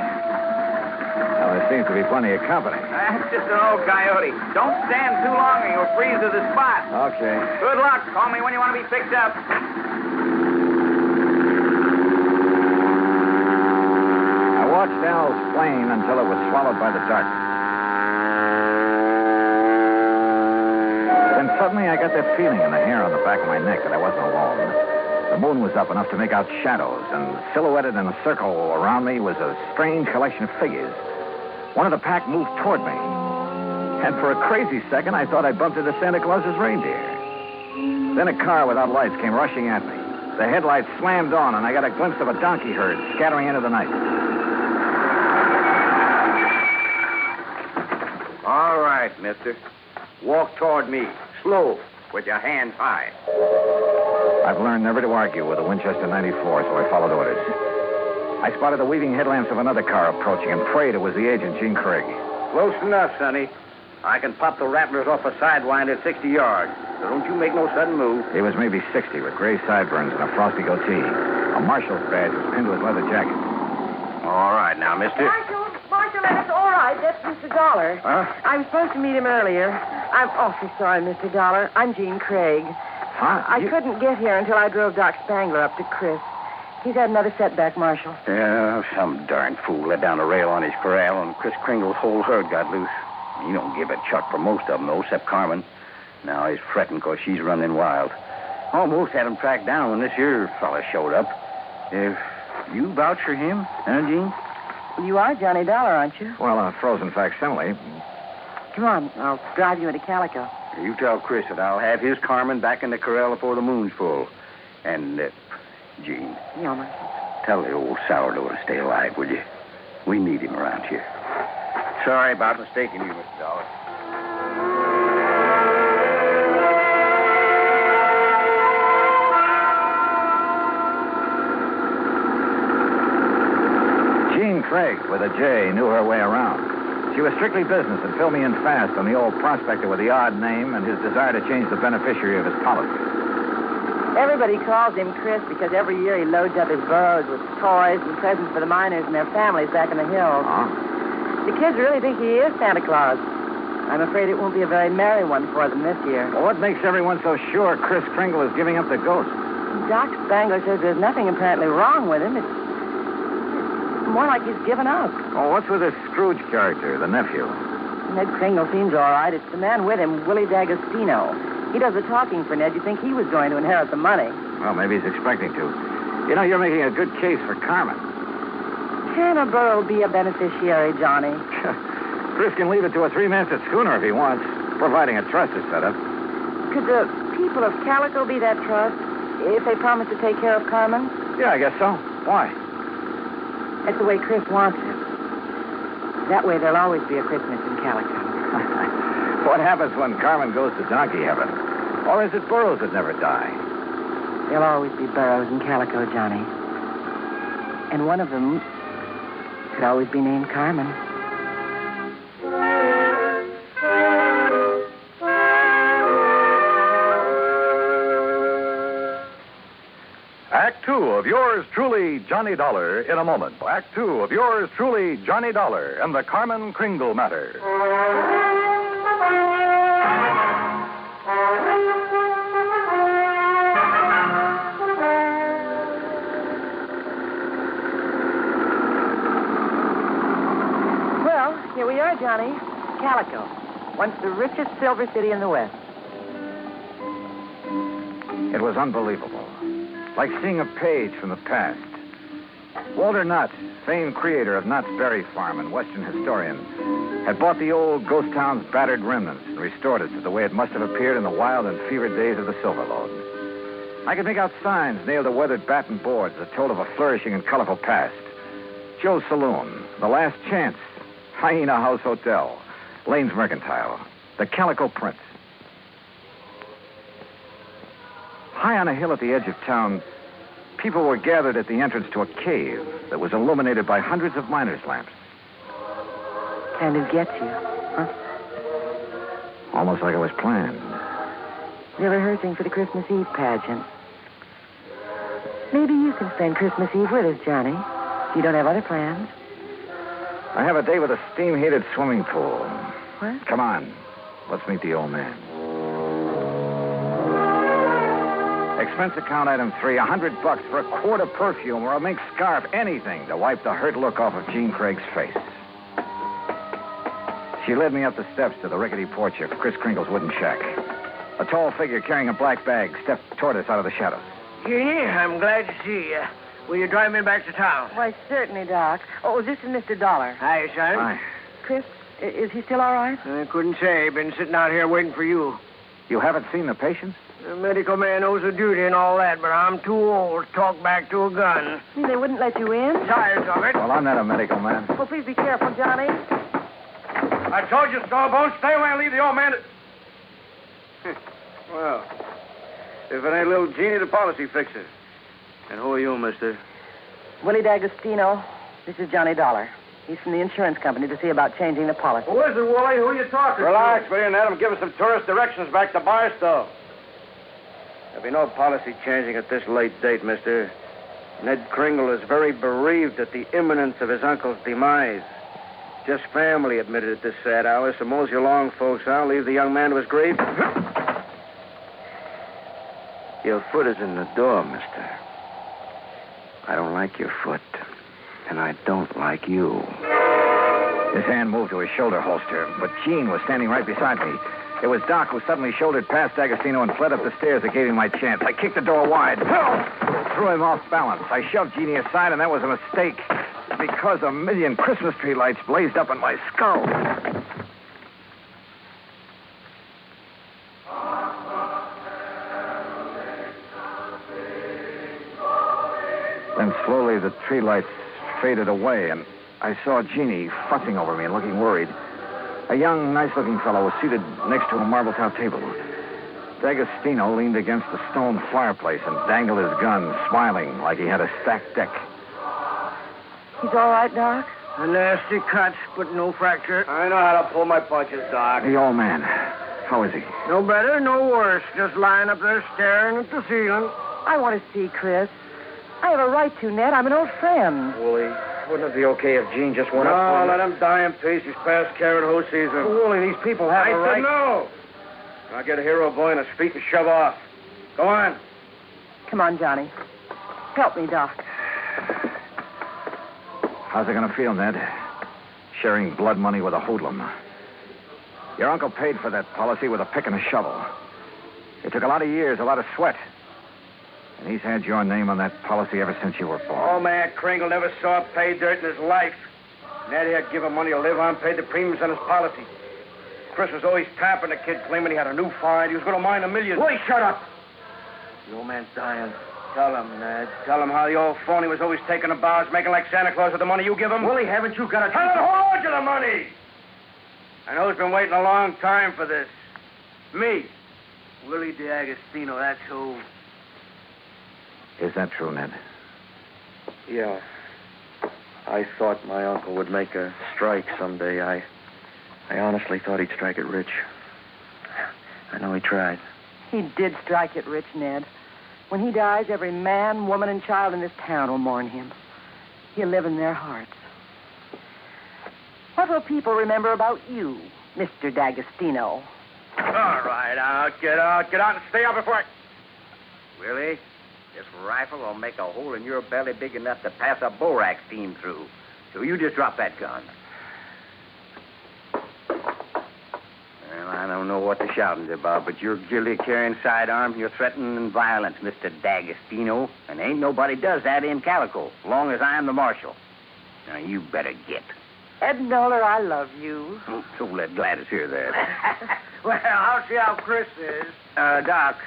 Well, there seems to be plenty of company. That's just an old coyote. Don't stand too long or you'll freeze to the spot. Okay. Good luck. Call me when you want to be picked up. I watched Al's plane until it was swallowed by the darkness. Then suddenly I got that feeling in the hair on the back of my neck that I wasn't alone. The moon was up enough to make out shadows, and silhouetted in a circle around me was a strange collection of figures. One of the pack moved toward me. And for a crazy second, I thought I bumped into Santa Claus's reindeer. Then a car without lights came rushing at me. The headlights slammed on, and I got a glimpse of a donkey herd scattering into the night. All right, mister. Walk toward me. Slow, with your hands high. I've learned never to argue with a Winchester 94, so I followed orders. I spotted the weaving headlamps of another car approaching and prayed it was the agent, Gene Craig. Close enough, Sonny. I can pop the rattlers off a sidewind at 60 yards, so don't you make no sudden move. He was maybe 60 with gray sideburns and a frosty goatee. A marshal's badge was pinned to his leather jacket. All right, now, mister. Marshal, that's all right. That's Mr. Dollar. Huh? I'm supposed to meet him earlier. I'm awfully sorry, Mr. Dollar. I'm Jean Craig. Huh? I couldn't get here until I drove Doc Spangler up to Chris. He's had another setback, Marshal. Yeah, some darn fool let down a rail on his corral, and Chris Kringle's whole herd got loose. He don't give a chuck for most of them, though, except Carmen. Now he's fretting because she's running wild. Almost had him tracked down when this here fella showed up. If you vouch for him, huh, Gene? You are Johnny Dollar, aren't you? Well, a frozen facsimile. Come on, I'll drive you into Calico. You tell Chris that I'll have his Carmen back in the corral before the moon's full. And, Gene. Yeah, Marshal. Tell the old sourdough to stay alive, will you? We need him around here. Sorry about mistaking you, Mr. Dollar. Jean Craig, with a J, knew her way around. She was strictly business and filled me in fast on the old prospector with the odd name and his desire to change the beneficiary of his policy. Everybody calls him Chris because every year he loads up his burros with toys and presents for the miners and their families back in the hills. Huh? The kids really think he is Santa Claus. I'm afraid it won't be a very merry one for them this year. Well, what makes everyone so sure Chris Kringle is giving up the ghost? Doc Spangler says there's nothing apparently wrong with him. It's more like he's given up. Oh, what's with this Scrooge character, the nephew? Ned Kringle seems all right. It's the man with him, Willie D'Agostino. He does the talking for Ned. You'd think he was going to inherit the money. Well, maybe he's expecting to. You know, you're making a good case for Carmen. Hannibal will be a beneficiary, Johnny. Chris can leave it to a three-masted schooner if he wants, providing a trust is set up. Could the people of Calico be that trust if they promise to take care of Carmen? Yeah, I guess so. Why? That's the way Chris wants it. That way there'll always be a Christmas in Calico. What happens when Carmen goes to donkey heaven? Or is it burros that never die? There'll always be burros in Calico, Johnny. And one of them could always be named Carmen. Act two of yours truly, Johnny Dollar, in a moment. Act two of yours truly, Johnny Dollar, and the Carmen Kringle Matter. Well, here we are, Johnny. Calico. Once the richest silver city in the West. It was unbelievable. Like seeing a page from the past. Walter Knott, famed creator of Knott's Berry Farm and Western historian, had bought the old ghost town's battered remnants and restored it to the way it must have appeared in the wild and fevered days of the Silver Lode. I could make out signs nailed to weathered batten boards that told of a flourishing and colorful past. Joe's Saloon, The Last Chance, Hyena House Hotel, Lane's Mercantile, the Calico Prince. High on a hill at the edge of town, people were gathered at the entrance to a cave that was illuminated by hundreds of miners' lamps. Kind of gets you, huh? Almost like it was planned. They're rehearsing for the Christmas Eve pageant. Maybe you can spend Christmas Eve with us, Johnny, if you don't have other plans. I have a day with a steam-heated swimming pool. What? Come on. Let's meet the old man. Expense account item 3, $100 for a quart of perfume or a mink scarf, anything to wipe the hurt look off of Jean Craig's face. She led me up the steps to the rickety porch of Chris Kringle's wooden shack. A tall figure carrying a black bag stepped toward us out of the shadows. Yeah, I'm glad to see you. Will you drive me back to town? Why, certainly, Doc. Oh, this is Mr. Dollar. Hi, son. Hi. Chris, Is he still all right? I couldn't say. Been sitting out here waiting for you. You haven't seen the patient? The medical man knows the duty and all that, but I'm too old to talk back to a gun. They wouldn't let you in? Tired of it. Well, I'm not a medical man. Well, please be careful, Johnny. I told you, Stallbone, stay away and leave the old man to... Well, if it ain't little Jeannie, the policy fixer. And who are you, mister? Willie D'Agostino. This is Johnny Dollar. He's from the insurance company to see about changing the policy. Who is it, Wooly? Who are you talking Relax, will you, and let him give us some tourist directions back to Barstow. There'll be no policy changing at this late date, mister. Ned Kringle is very bereaved at the imminence of his uncle's demise. Just family admitted at this sad hour, so mosey along, folks. I'll leave the young man to his grave. Your foot is in the door, mister. I don't like your foot, and I don't like you. His hand moved to his shoulder holster, but Jean was standing right beside me. It was Doc who suddenly shouldered past D'Agostino and fled up the stairs that gave him my chance. I kicked the door wide. Threw him off balance. I shoved Jeannie aside, and that was a mistake. Because a million Christmas tree lights blazed up in my skull. Then slowly the tree lights faded away, and I saw Jeannie fussing over me and looking worried. A young, nice-looking fellow was seated next to a marble-top table. D'Agostino leaned against the stone fireplace and dangled his gun, smiling like he had a stacked deck. He's all right, Doc? A nasty cut, but no fracture. I know how to pull my punches, Doc. The old man. How is he? No better, no worse. Just lying up there staring at the ceiling. I want to see Chris. I have a right to, Ned. I'm an old friend. Wooly, wouldn't it be okay if Jean just went up? No, let him die in peace. He's past carrot hoe season. Wooly, these people have a right. I said no. I'll get a hero boy on his feet and shove off. Go on. Come on, Johnny. Help me, Doc. How's it going to feel, Ned? Sharing blood money with a hoodlum. Your uncle paid for that policy with a pick and a shovel. It took a lot of years, a lot of sweat. And he's had your name on that policy ever since you were born. Old man Kringle never saw pay dirt in his life. Ned here give him money to live on, paid the premiums on his policy. Chris was always tapping the kid, claiming he had a new find. He was going to mine $1 million. Boy, shut up. The old man's dying. Tell him, Ned. Tell him how the old phony was always taking the bows, making like Santa Claus with the money you give him. Willie, haven't you got a... Tell him who owed you the money. I know he's been waiting a long time for this. Me. Willie D'Agostino, that's who. Is that true, Ned? Yeah. I thought my uncle would make a strike someday. I honestly thought he'd strike it rich. I know he tried. He did strike it rich, Ned. When he dies, every man, woman, and child in this town will mourn him. He'll live in their hearts. What will people remember about you, Mr. D'Agostino? All right, get out, and stay out before I... Willie, this rifle will make a hole in your belly big enough to pass a borax steam through. So you just drop that gun. Well, I don't know what the shouting's about, but you're guilty of carrying sidearms. You're threatening violence, Mr. D'Agostino. And ain't nobody does that in Calico, as long as I'm the marshal. Now, you better get. Ed Noller, I love you. Oh, so let Gladys hear that. Well, I'll see how Chris is. Doc,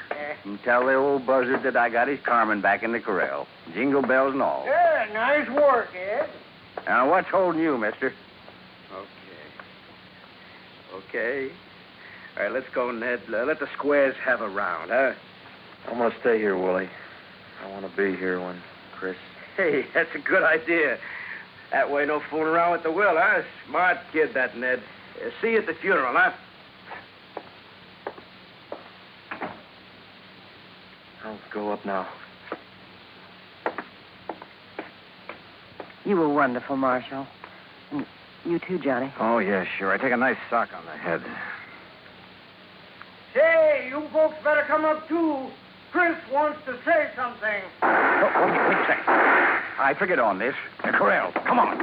you tell the old buzzard that I got his Carmen back in the corral. Jingle bells and all. Yeah, nice work, Ed. Now, what's holding you, mister? Okay. All right, let's go, Ned. Let the squares have a round, huh? I'm going to stay here, Willie. I want to be here when Chris... Hey, that's a good idea. That way, no fooling around with the will, huh? Smart kid, that Ned. See you at the funeral, huh? I'll go up now. You were wonderful, Marshal. And you too, Johnny. Oh, yeah, sure. I take a nice sock on the head. Say, you folks better come up, too. Chris wants to say something. Oh, wait a second. I figured on this. The corral. Come on.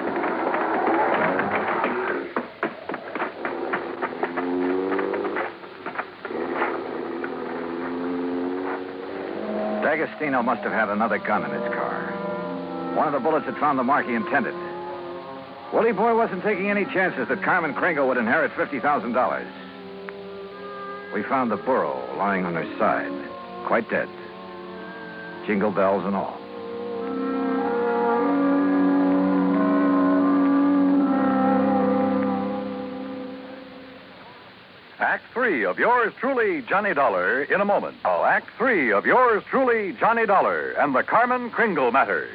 D'Agostino must have had another gun in his car. One of the bullets had found the mark he intended. Willie Boy wasn't taking any chances that Carmen Kringle would inherit $50,000. We found the burro lying on her side, quite dead. Jingle bells and all. Act 3 of yours truly, Johnny Dollar, in a moment. Oh, Act 3 of yours truly, Johnny Dollar, and the Carmen Kringle Matter.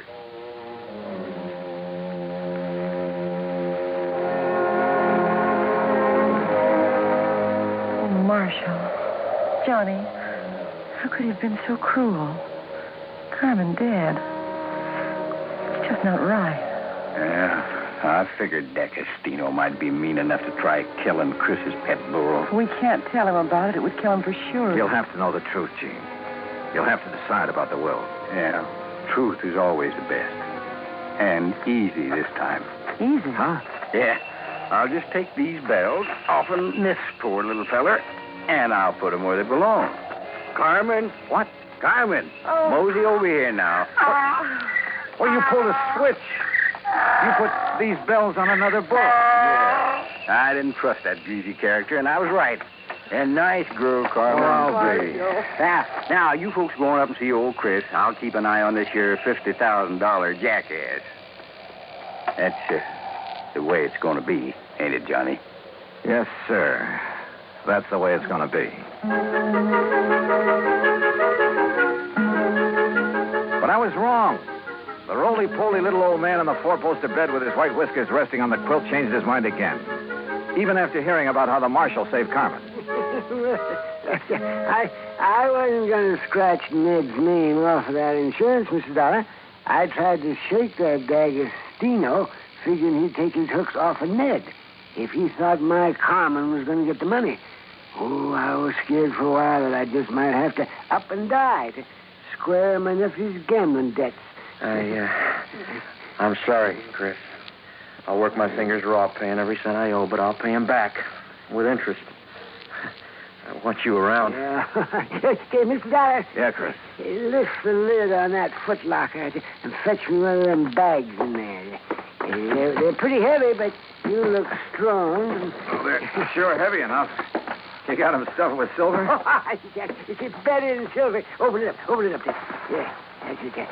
Oh, Marshal. Johnny, how could he have been so cruel? Carmen dead. It's just not right. Yeah, I figured D'Agostino might be mean enough to try killing Chris's pet burro. We can't tell him about it. It would kill him for sure. You'll have to know the truth, Gene. You'll have to decide about the will. Yeah, truth is always the best. And easy this time. Easy? Huh? Yeah. I'll just take these bells off of this poor little feller, and I'll put them where they belong. Carmen? What? Carmen? Oh. Mosey over here now. Well, you pulled a switch. You put these bells on another burro. Yeah. I didn't trust that greasy character, and I was right. And nice girl, Carmen. I'll be. Now, you folks going up and see old Chris. I'll keep an eye on this here $50,000 jackass. That's the way it's going to be, ain't it, Johnny? Yes, sir. That's the way it's going to be. But I was wrong. The roly-poly little old man on the four-poster bed with his white whiskers resting on the quilt changed his mind again. Even after hearing about how the marshal saved Carmen. I wasn't going to scratch Ned's name off of that insurance, Mr. Dollar. I tried to shake that D'Agostino, figuring he'd take his hooks off of Ned if he thought my Carmen was going to get the money. Oh, I was scared for a while that I just might have to up and die to square my nephew's gambling debts. I'm sorry, Chris. I'll work my fingers raw paying every cent I owe, but I'll pay him back with interest. I want you around. Okay, Mr. Dollar. Yeah, Chris. Lift the lid on that footlocker and fetch me one of them bags in there. They're pretty heavy, but you look strong. Well, they're sure heavy enough. You got them stuffed with silver? It's better than silver. Open it up there. Yeah, that's it.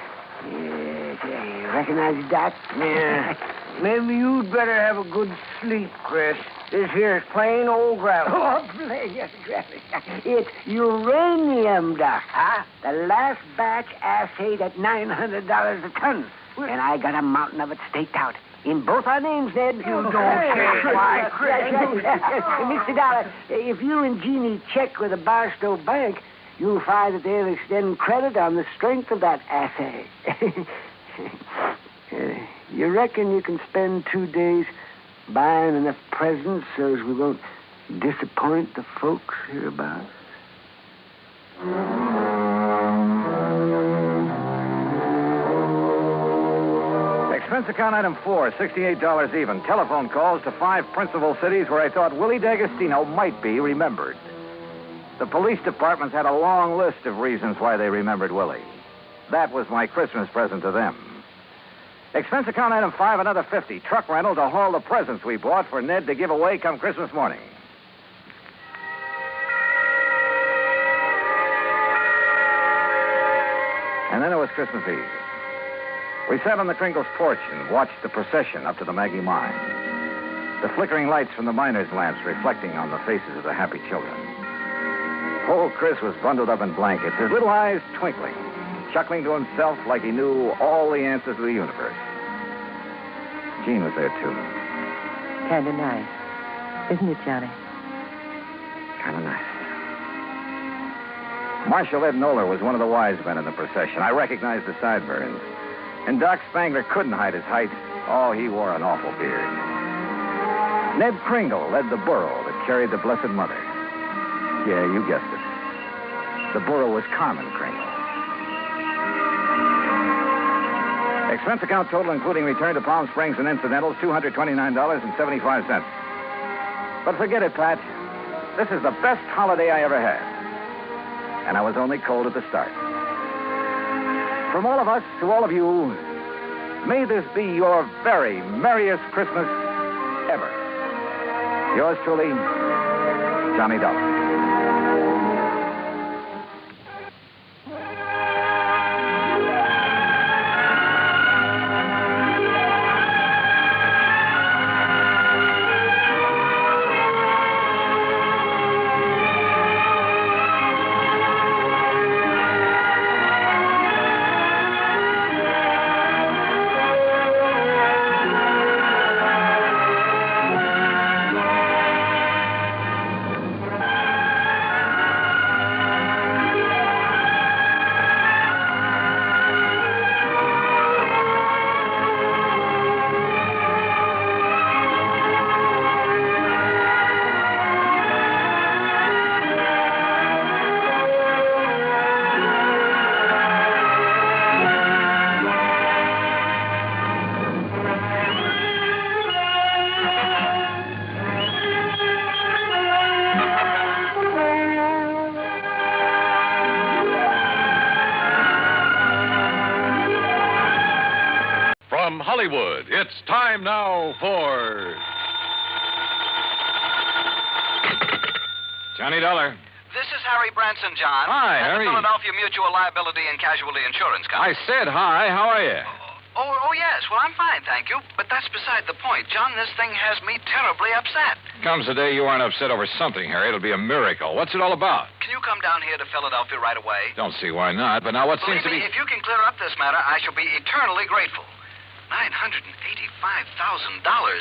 Yes, you recognize it, Doc? Yeah. Maybe you'd better have a good sleep, Chris. This here's plain old gravel. Oh, plain gravel. It's uranium, Doc. Huh? The last batch assayed at $900 a ton. And I got a mountain of it staked out. In both our names, Ned. You don't say why, Chris. Mr. Dollar, if you and Jeannie check with the Barstow Bank, you'll find that they'll extend credit on the strength of that assay. You reckon you can spend 2 days buying enough presents so as we won't disappoint the folks hereabouts? Expense account item 4, $68 even. Telephone calls to 5 principal cities where I thought Willie D'Agostino might be remembered. The police departments had a long list of reasons why they remembered Willie. That was my Christmas present to them. Expense account item 5, another $50. Truck rental to haul the presents we bought for Ned to give away come Christmas morning. And then it was Christmas Eve. We sat on the Kringle's porch and watched the procession up to the Maggie mine. The flickering lights from the miners' lamps reflecting on the faces of the happy children. Old Chris was bundled up in blankets, his little eyes twinkling, chuckling to himself like he knew all the answers to the universe. Jean was there, too. Kind of nice. Isn't it, Johnny? Kind of nice. Marshal Ed Noller was one of the wise men in the procession. I recognized the sideburns. And Doc Spangler couldn't hide his height. Oh, he wore an awful beard. Ned Kringle led the burro that carried the Blessed Mother. Yeah, you guessed it. The burro was Carmen Kringle. Expense account total, including return to Palm Springs and incidentals, $229.75. But forget it, Pat. This is the best holiday I ever had. And I was only cold at the start. From all of us to all of you, May this be your very merriest Christmas ever. Yours truly, Johnny Dollar. From Hollywood, it's time now for... Johnny Dollar. This is Harry Branson, John. Hi, at Harry. the Philadelphia Mutual Liability and Casualty Insurance Company. I said hi. How are you? Oh, yes. Well, I'm fine, thank you. But that's beside the point. John, this thing has me terribly upset. Comes the day you aren't upset over something, Harry. It'll be a miracle. What's it all about? Can you come down here to Philadelphia right away? Don't see why not. But now what seems to be... Believe me, if you can clear up this matter, I shall be eternally grateful. $985,000.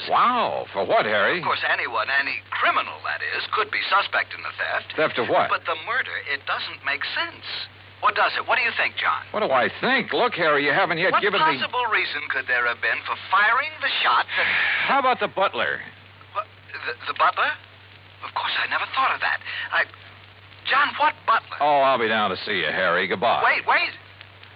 Wow. For what, Harry? Of course, anyone, any criminal, that is, could be suspect in the theft. Theft of what? But the murder, it doesn't make sense. What does it? What do you think, John? What do I think? Look, Harry, you haven't yet given What possible reason could there have been for firing the shot that... How about the butler? What, the butler? Of course, I never thought of that. John, what butler? Oh, I'll be down to see you, Harry. Goodbye. Wait.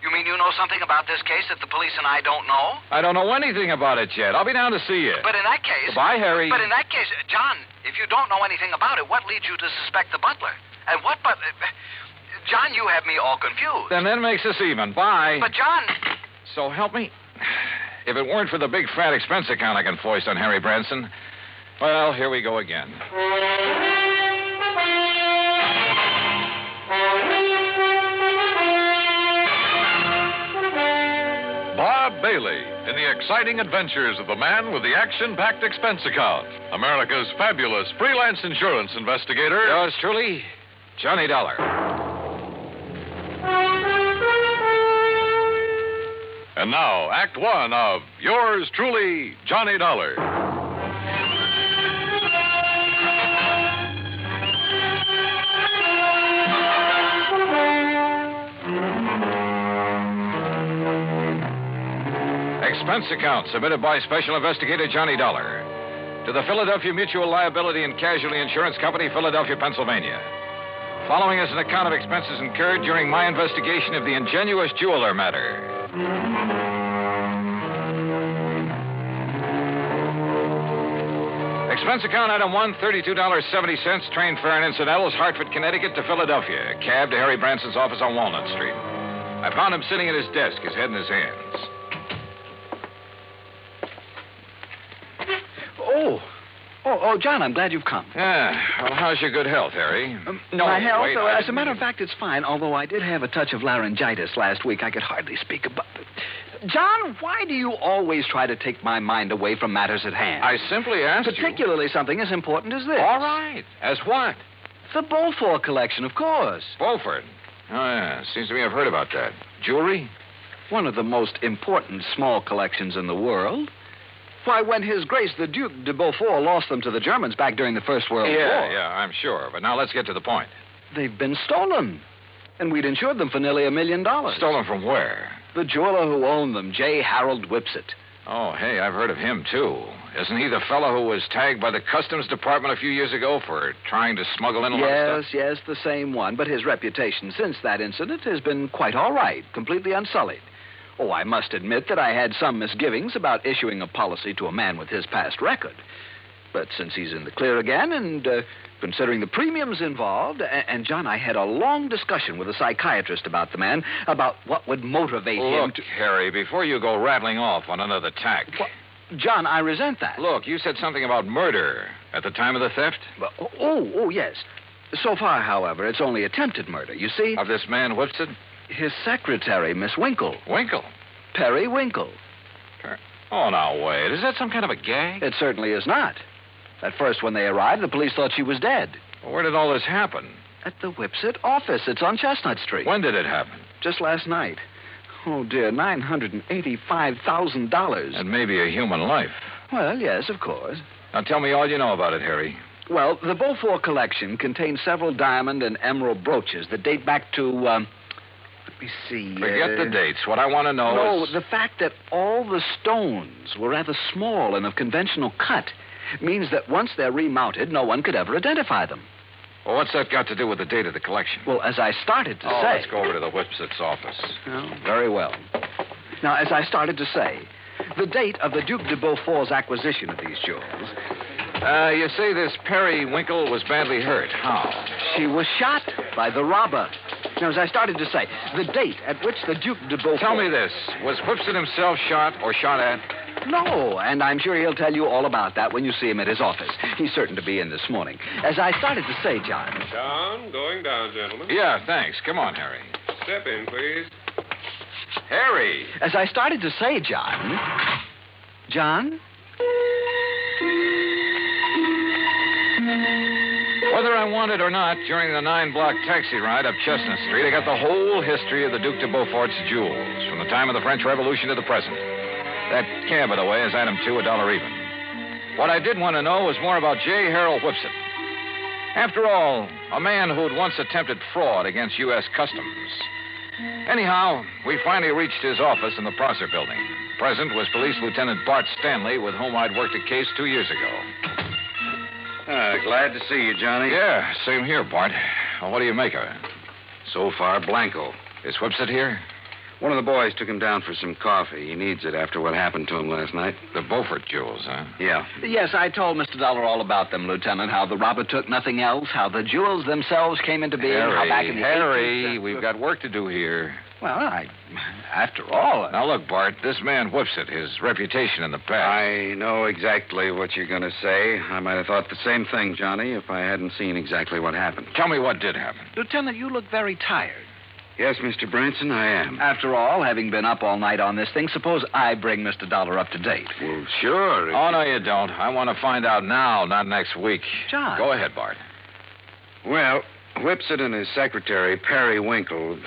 You mean you know something about this case that the police and I don't know? I don't know anything about it yet. I'll be down to see you. But in that case... Goodbye, Harry. But in that case, John, if you don't know anything about it, what leads you to suspect the butler? And what butler... John, you have me all confused. Then that makes us even. Bye. But, John... So help me. If it weren't for the big fat expense account I can foist on Harry Branson, well, here we go again. Bob Bailey in the exciting adventures of the man with the action-packed expense account. America's fabulous freelance insurance investigator. Yours truly, Johnny Dollar. And now, Act One of Yours Truly, Johnny Dollar. Expense account submitted by Special Investigator Johnny Dollar to the Philadelphia Mutual Liability and Casualty Insurance Company, Philadelphia, Pennsylvania. Following is an account of expenses incurred during my investigation of the Ingenuous jeweler matter. Expense account item 1, $32.70, train fare and incidentals, Hartford, Connecticut to Philadelphia. Cab to Harry Branson's office on Walnut Street. I found him sitting at his desk, his head in his hands. Oh, John, I'm glad you've come. Yeah. Well, how's your good health, Harry? My health? Wait, as a matter of fact, it's fine, although I did have a touch of laryngitis last week. I could hardly speak about it. John, why do you always try to take my mind away from matters at hand? I simply asked Particularly something as important as this. All right. As what? The Beaufort collection, of course. Beaufort? Oh, yeah. Seems to me I've heard about that. Jewelry? One of the most important small collections in the world. Why, when His Grace the Duke de Beaufort lost them to the Germans back during the First World War. Yeah, I'm sure. But now let's get to the point. They've been stolen. And we'd insured them for nearly $1 million. Stolen from where? The jeweler who owned them, J. Harold Whipsett. Oh, hey, I've heard of him, too. Isn't he the fellow who was tagged by the Customs Department a few years ago for trying to smuggle in a lot of stuff? Yes, the same one. But his reputation since that incident has been quite all right, completely unsullied. Oh, I must admit that I had some misgivings about issuing a policy to a man with his past record. But since he's in the clear again, and considering the premiums involved, and John, I had a long discussion with a psychiatrist about the man, about what would motivate him Look, Harry, before you go rattling off on another tack. John, I resent that. Look, you said something about murder at the time of the theft? Oh, yes. So far, however, it's only attempted murder, you see? Of this man Whipsit? His secretary, Miss Winkle. Winkle? Perry Winkle. Oh, now, wait. Is that some kind of a gag? It certainly is not. At first, when they arrived, the police thought she was dead. Well, where did all this happen? At the Whipsit office. It's on Chestnut Street. When did it happen? Just last night. Oh, dear, $985,000. And maybe a human life. Well, yes, of course. Now, tell me all you know about it, Harry. Well, the Beaufort collection contains several diamond and emerald brooches that date back to, let me see. Forget the dates. What I want to know is... the fact that all the stones were rather small and of conventional cut means that once they're remounted, no one could ever identify them. Well, what's that got to do with the date of the collection? Well, as I started to say... let's go over to the Whipsit's office. Oh, very well. Now, as I started to say, the date of the Duc de Beaufort's acquisition of these jewels... you say this Perry Winkle was badly hurt. How? She was shot by the robber. Now, as I started to say, the date at which the Duc de Beaufort... Tell me this. Was Whipsit himself shot or shot at? No, and I'm sure he'll tell you all about that when you see him at his office. He's certain to be in this morning. As I started to say, John... John, going down, gentlemen. Yeah, thanks. Come on, Harry. Step in, please. Harry! As I started to say, John... John? Whether I want it or not, during the 9-block taxi ride up Chestnut Street, I got the whole history of the Duc de Beaufort's jewels, from the time of the French Revolution to the present. That cab, by the way, is item 2, $1 even. What I did want to know was more about J. Harold Whipsit. After all, a man who'd once attempted fraud against U.S. Customs. Anyhow, we finally reached his office in the Prosser building. Present was Police Lieutenant Bart Stanley, with whom I'd worked a case 2 years ago. Glad to see you, Johnny. Yeah, same here, Bart. Well, what do you make of it? So far, blanco. Is Whipsit here? One of the boys took him down for some coffee. He needs it after what happened to him last night. The Beaufort jewels, huh? Yeah. Yes, I told Mr. Dollar all about them, Lieutenant. How the robber took nothing else, how the jewels themselves came into being, how back in the 80s... we've got work to do here. Well, after all... Now, look, Bart, this man Whipsit, his reputation in the past... I know exactly what you're going to say. I might have thought the same thing, Johnny, if I hadn't seen exactly what happened. Tell me what did happen. Lieutenant, you look very tired. Yes, Mr. Branson, I am. After all, having been up all night on this thing, suppose I bring Mr. Dollar up to date. Well, sure. Oh, no, you don't. I want to find out now, not next week. John. Go ahead, Bart. Well, Whipsit and his secretary, Perry Winkle...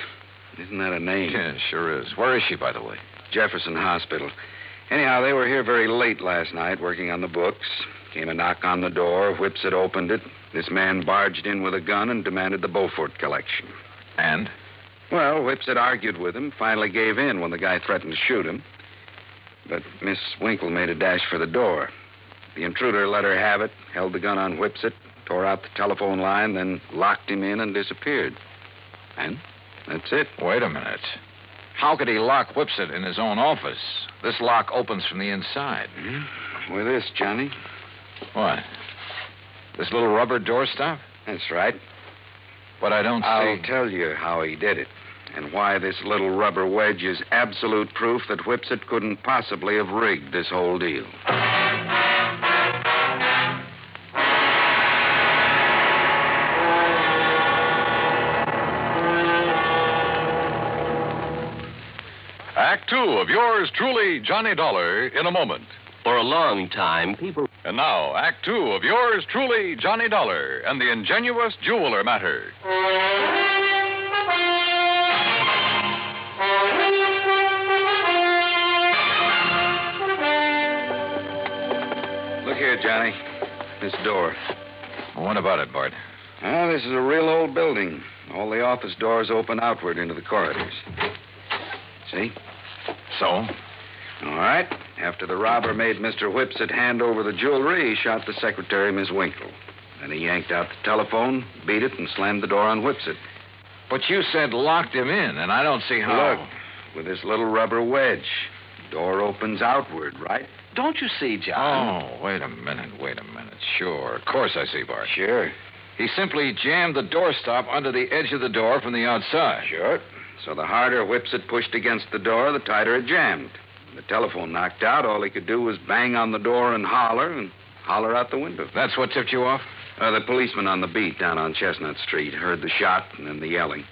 Isn't that a name? Yeah, sure is. Where is she, by the way? Jefferson Hospital. Anyhow, they were here very late last night working on the books. Came a knock on the door. Whipsit opened it. This man barged in with a gun and demanded the Beaufort collection. And? Well, Whipsit argued with him, finally gave in when the guy threatened to shoot him. But Miss Winkle made a dash for the door. The intruder let her have it, held the gun on Whipsit, tore out the telephone line, then locked him in and disappeared. And that's it. Wait a minute. How could he lock Whipsit in his own office? This lock opens from the inside. With this, Johnny. What? This little rubber doorstop? That's right. But I don't see... I'll tell you how he did it, and why this little rubber wedge is absolute proof that Whipsit couldn't possibly have rigged this whole deal. Act 2 of yours truly, Johnny Dollar, in a moment. For a long time, people... And now, Act 2 of yours truly, Johnny Dollar, and the Ingenuous Jeweler Matter. Look here, Johnny. This door. What about it, Bart? Oh, this is a real old building. All the office doors open outward into the corridors. See? So? All right. After the robber made Mr. Whipsit hand over the jewelry, he shot the secretary, Miss Winkle. Then he yanked out the telephone, beat it, and slammed the door on Whipsit. But you said locked him in, and I don't see how... Look, with this little rubber wedge. The door opens outward, right? Don't you see, John? Oh, wait a minute. Sure. Of course I see, Bart. Sure. He simply jammed the doorstop under the edge of the door from the outside. Sure. So the harder Whipsit pushed against the door, the tighter it jammed. The telephone knocked out. All he could do was bang on the door and holler out the window. That's what tipped you off? The policeman on the beat down on Chestnut Street heard the shot and then the yelling.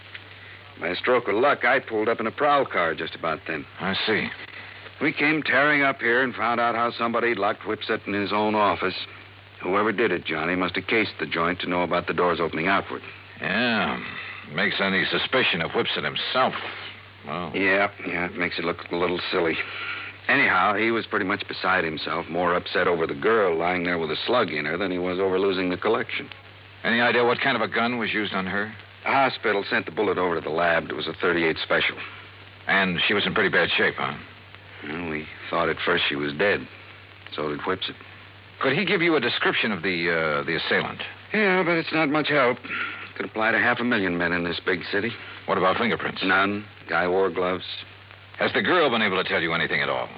By a stroke of luck, I pulled up in a prowl car just about then. I see. We came tearing up here and found out how somebody locked Whipsit in his own office. Whoever did it, Johnny, must have cased the joint to know about the doors opening outward. Yeah. Makes any suspicion of Whipsit himself. Well. Yeah, it makes it look a little silly. Anyhow, he was pretty much beside himself, more upset over the girl lying there with a slug in her than he was over losing the collection. Any idea what kind of a gun was used on her? The hospital sent the bullet over to the lab. It was a .38 special. And she was in pretty bad shape, huh? Well, we thought at first she was dead. So did Whipsit. Could he give you a description of the assailant? Yeah, but it's not much help. Could apply to 500,000 men in this big city. What about fingerprints? None. Guy wore gloves. Has the girl been able to tell you anything at all?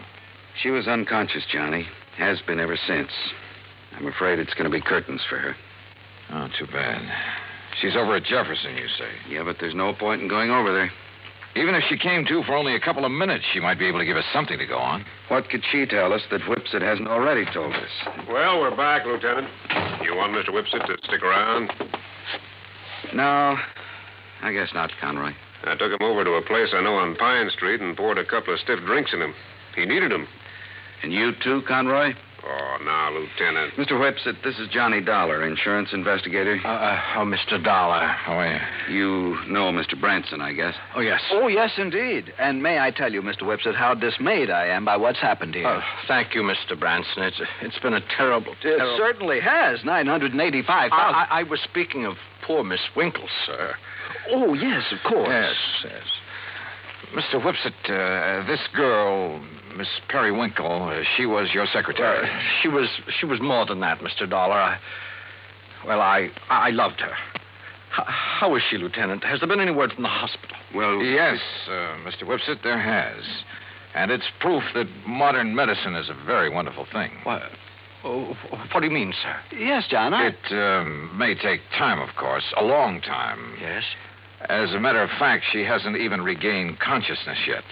She was unconscious, Johnny. Has been ever since. I'm afraid it's going to be curtains for her. Oh, too bad. She's over at Jefferson, you say? Yeah, but there's no point in going over there. Even if she came to for only a couple of minutes, she might be able to give us something to go on. What could she tell us that Whipsit hasn't already told us? Well, we're back, Lieutenant. You want Mr. Whipsit to stick around? No, I guess not, Conroy. I took him over to a place I know on Pine Street and poured a couple of stiff drinks in him. He needed them. And you too, Conroy? Oh, now, Lieutenant. Mr. Whipsit, this is Johnny Dollar, insurance investigator. Mr. Dollar. How are you? You know Mr. Branson, I guess. Oh, yes. Oh, yes, indeed. And may I tell you, Mr. Whipsit, how dismayed I am by what's happened here. Thank you, Mr. Branson. It's been a terrible. It certainly has. $985,000. I was speaking of poor Miss Winkle, sir. Oh, yes, of course. Yes. Mr. Whipsit, this girl, Miss Periwinkle, she was your secretary. She was more than that, Mr. Dollar. I loved her. How is she, Lieutenant? Has there been any word from the hospital? Well, yes, Mr. Whipsit, there has. And it's proof that modern medicine is a very wonderful thing. What do you mean, sir? Yes, John. It may take time, of course, a long time. Yes? As a matter of fact, she hasn't even regained consciousness yet.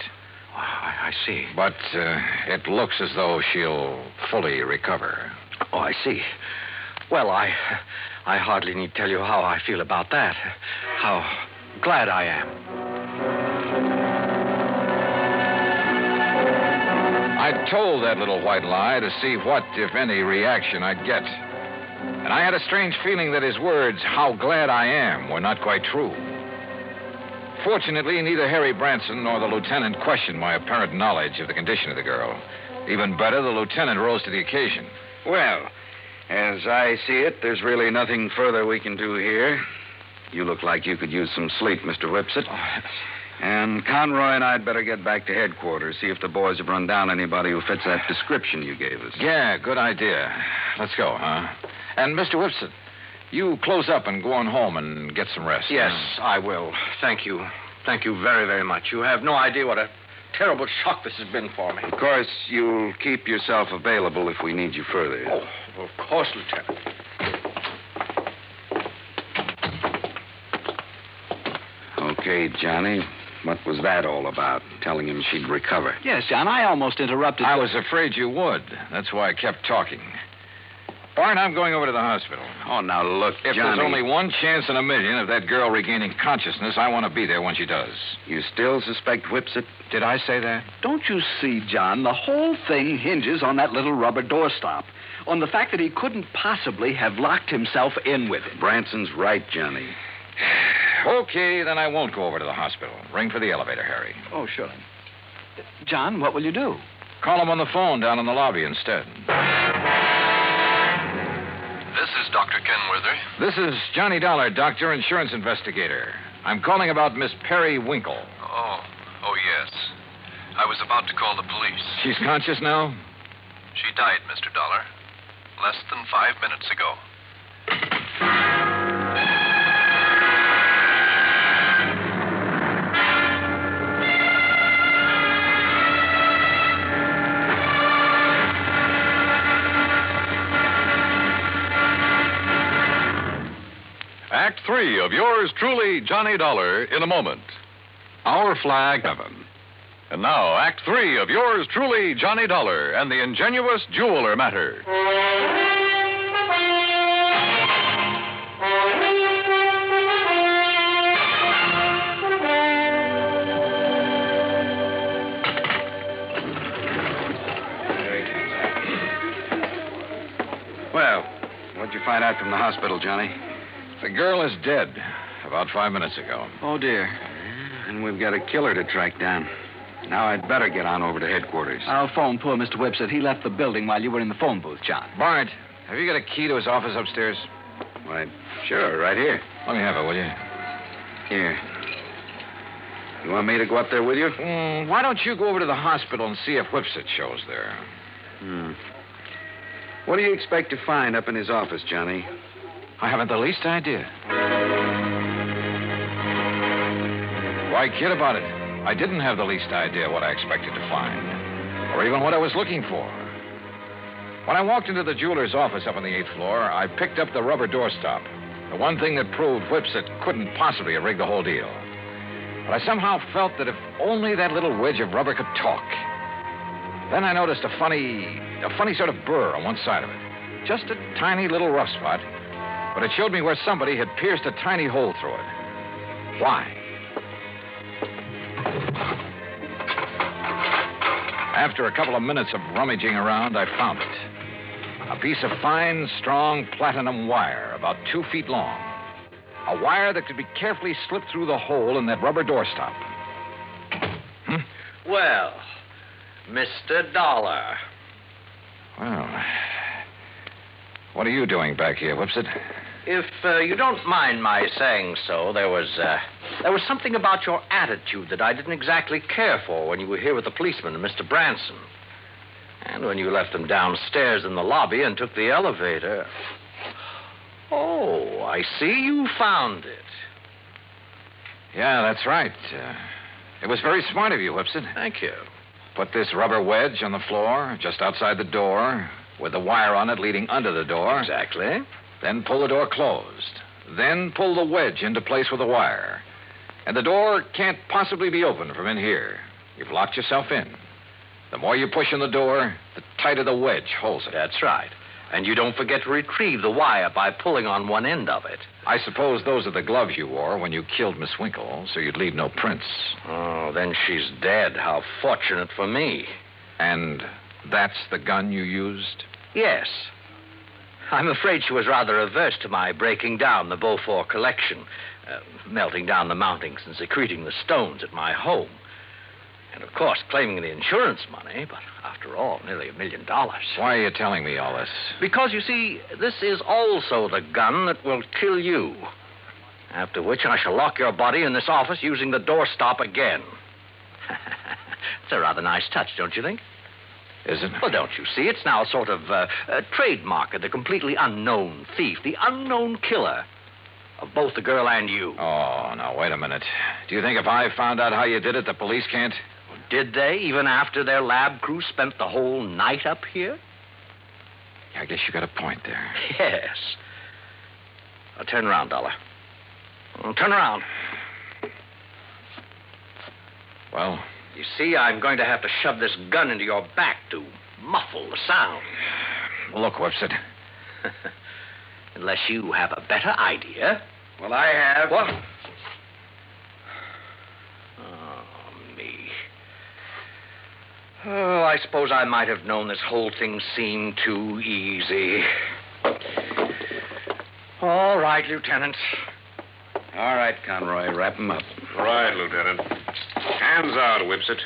I see. But it looks as though she'll fully recover. Oh, I see. Well, I hardly need tell you how I feel about that. How glad I am. I told that little white lie to see what, if any, reaction I'd get. And I had a strange feeling that his words, "how glad I am," were not quite true. Fortunately, neither Harry Branson nor the lieutenant questioned my apparent knowledge of the condition of the girl. Even better, the lieutenant rose to the occasion. Well, as I see it, there's really nothing further we can do here. You look like you could use some sleep, Mr. Whipsit. And Conroy and I'd better get back to headquarters, see if the boys have run down anybody who fits that description you gave us. Yeah, good idea. Let's go, huh? And, Mr. Whipsit, you close up and go on home and get some rest. Yes, I will. Thank you. Thank you very, very much. You have no idea what a terrible shock this has been for me. Of course, you'll keep yourself available if we need you further. Oh, of course, Lieutenant. Okay, Johnny. What was that all about? Telling him she'd recover. Yes, John, I almost interrupted. I was afraid you would. That's why I kept talking. Barron, I'm going over to the hospital. Oh, now look, If Johnny. there's only one chance in a million of that girl regaining consciousness, I want to be there when she does. You still suspect Whipsit? Did I say that? Don't you see, John, the whole thing hinges on that little rubber doorstop. On the fact that he couldn't possibly have locked himself in with it. Branson's right, Johnny. Okay, then I won't go over to the hospital. Ring for the elevator, Harry. Oh, sure. John, what will you do? Call him on the phone down in the lobby instead. This is Dr. Kenworthy. This is Johnny Dollar, doctor, insurance investigator. I'm calling about Miss Periwinkle. Oh, yes. I was about to call the police. She's conscious now? She died, Mr. Dollar, less than 5 minutes ago. 3 of yours truly, Johnny Dollar, in a moment. Our flag, heaven. And now, Act 3 of yours truly, Johnny Dollar, and the Ingenuous Jeweler Matter. Well, what'd you find out from the hospital, Johnny? The girl is dead about 5 minutes ago. Oh, dear. And we've got a killer to track down. Now I'd better get on over to headquarters. I'll phone poor Mr. Whipset. He left the building while you were in the phone booth, John. Bart, have you got a key to his office upstairs? Why, sure, right here. Let me have it, will you? Here. You want me to go up there with you? Why don't you go over to the hospital and see if Whipset shows there? What do you expect to find up in his office, Johnny? I haven't the least idea. Why kid about it? I didn't have the least idea what I expected to find, or even what I was looking for. When I walked into the jeweler's office up on the 8th floor, I picked up the rubber doorstop, the one thing that proved Whipset couldn't possibly have rigged the whole deal. But I somehow felt that if only that little wedge of rubber could talk. Then I noticed a funny sort of burr on one side of it. Just a tiny little rough spot, but it showed me where somebody had pierced a tiny hole through it. Why? After a couple of minutes of rummaging around, I found it. A piece of fine, strong platinum wire, about 2 feet long. A wire that could be carefully slipped through the hole in that rubber doorstop. Well, Mr. Dollar. Well, what are you doing back here, Whipset? If you don't mind my saying so, there was something about your attitude that I didn't exactly care for when you were here with the policeman and Mr. Branson. And when you left them downstairs in the lobby and took the elevator. Oh, I see you found it. Yeah, that's right. It was very smart of you, Whipset. Thank you. Put this rubber wedge on the floor, just outside the door, with the wire on it leading under the door. Exactly. Then pull the door closed. Then pull the wedge into place with the wire. And the door can't possibly be opened from in here. You've locked yourself in. The more you push on the door, the tighter the wedge holds it. That's right. And you don't forget to retrieve the wire by pulling on one end of it. I suppose those are the gloves you wore when you killed Miss Winkle, so you'd leave no prints. Oh, then she's dead. How fortunate for me. And that's the gun you used? Yes. I'm afraid she was rather averse to my breaking down the Beaufort collection, melting down the mountings and secreting the stones at my home. And, of course, claiming the insurance money, but after all, nearly $1 million. Why are you telling me all this? Because, you see, this is also the gun that will kill you. After which I shall lock your body in this office using the doorstop again. It's a rather nice touch, don't you think? Is it? Well, don't you see? It's now a sort of a trademark of the completely unknown thief, the unknown killer of both the girl and you. Oh, now, wait a minute. Do you think if I found out how you did it, the police can't? Did they, even after their lab crew spent the whole night up here? I guess you got a point there. Yes. Now, turn around, Dollar. Turn around. Well? You see, I'm going to have to shove this gun into your back to muffle the sound. Look, Whipset. Unless you have a better idea. Well, I have. What? Oh, me. Oh, I suppose I might have known this whole thing seemed too easy. All right, Lieutenant. All right, Conroy, wrap him up. Right, Lieutenant. Hands out, Whipset.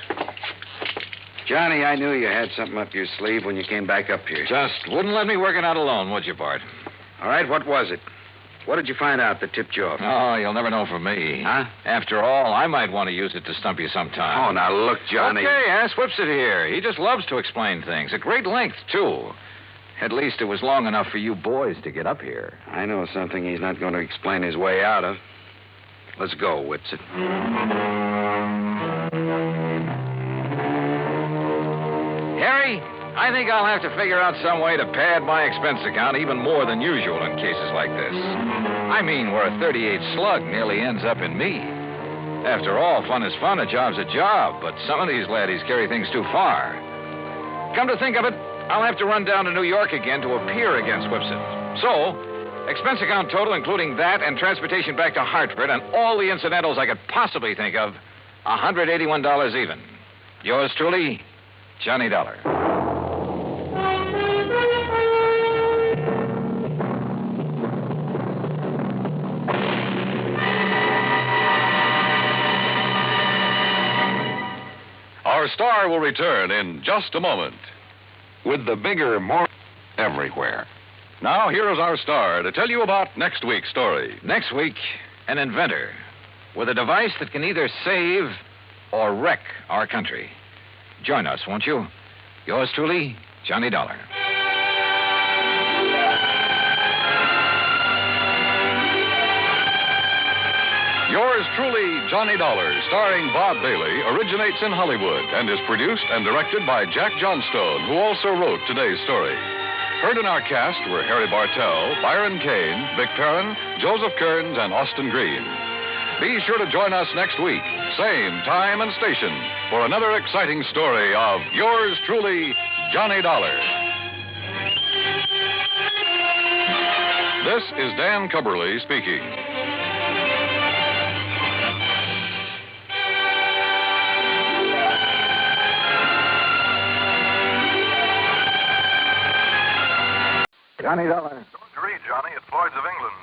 Johnny, I knew you had something up your sleeve when you came back up here. Just wouldn't let me work it out alone, would you, Bart? All right, what was it? What did you find out that tipped you off? Oh, you'll never know from me. Huh? After all, I might want to use it to stump you sometime. Oh, now look, Johnny. Okay, ask Whipset here. He just loves to explain things. At great length, too. At least it was long enough for you boys to get up here. I know something he's not going to explain his way out of. Let's go, Whipset. Harry, I think I'll have to figure out some way to pad my expense account even more than usual in cases like this. I mean, where a 38 slug nearly ends up in me. After all, fun is fun, a job's a job, but some of these laddies carry things too far. Come to think of it, I'll have to run down to New York again to appear against Whipsit. So, expense account total, including that and transportation back to Hartford and all the incidentals I could possibly think of, $181 even. Yours truly, Johnny Dollar. Our star will return in just a moment. With the bigger, more everywhere. Now, here is our star to tell you about next week's story. Next week, an inventor with a device that can either save or wreck our country. Join us, won't you? Yours truly, Johnny Dollar. Yours truly, Johnny Dollar, starring Bob Bailey, originates in Hollywood and is produced and directed by Jack Johnstone, who also wrote today's story. Heard in our cast were Harry Bartell, Byron Kane, Vic Perrin, Joseph Kearns, and Austin Green. Be sure to join us next week, same time and station, for another exciting story of yours truly, Johnny Dollar. This is Dan Cubberly speaking. Johnny Dollar. George Reed, Johnny, at Floyd's of England.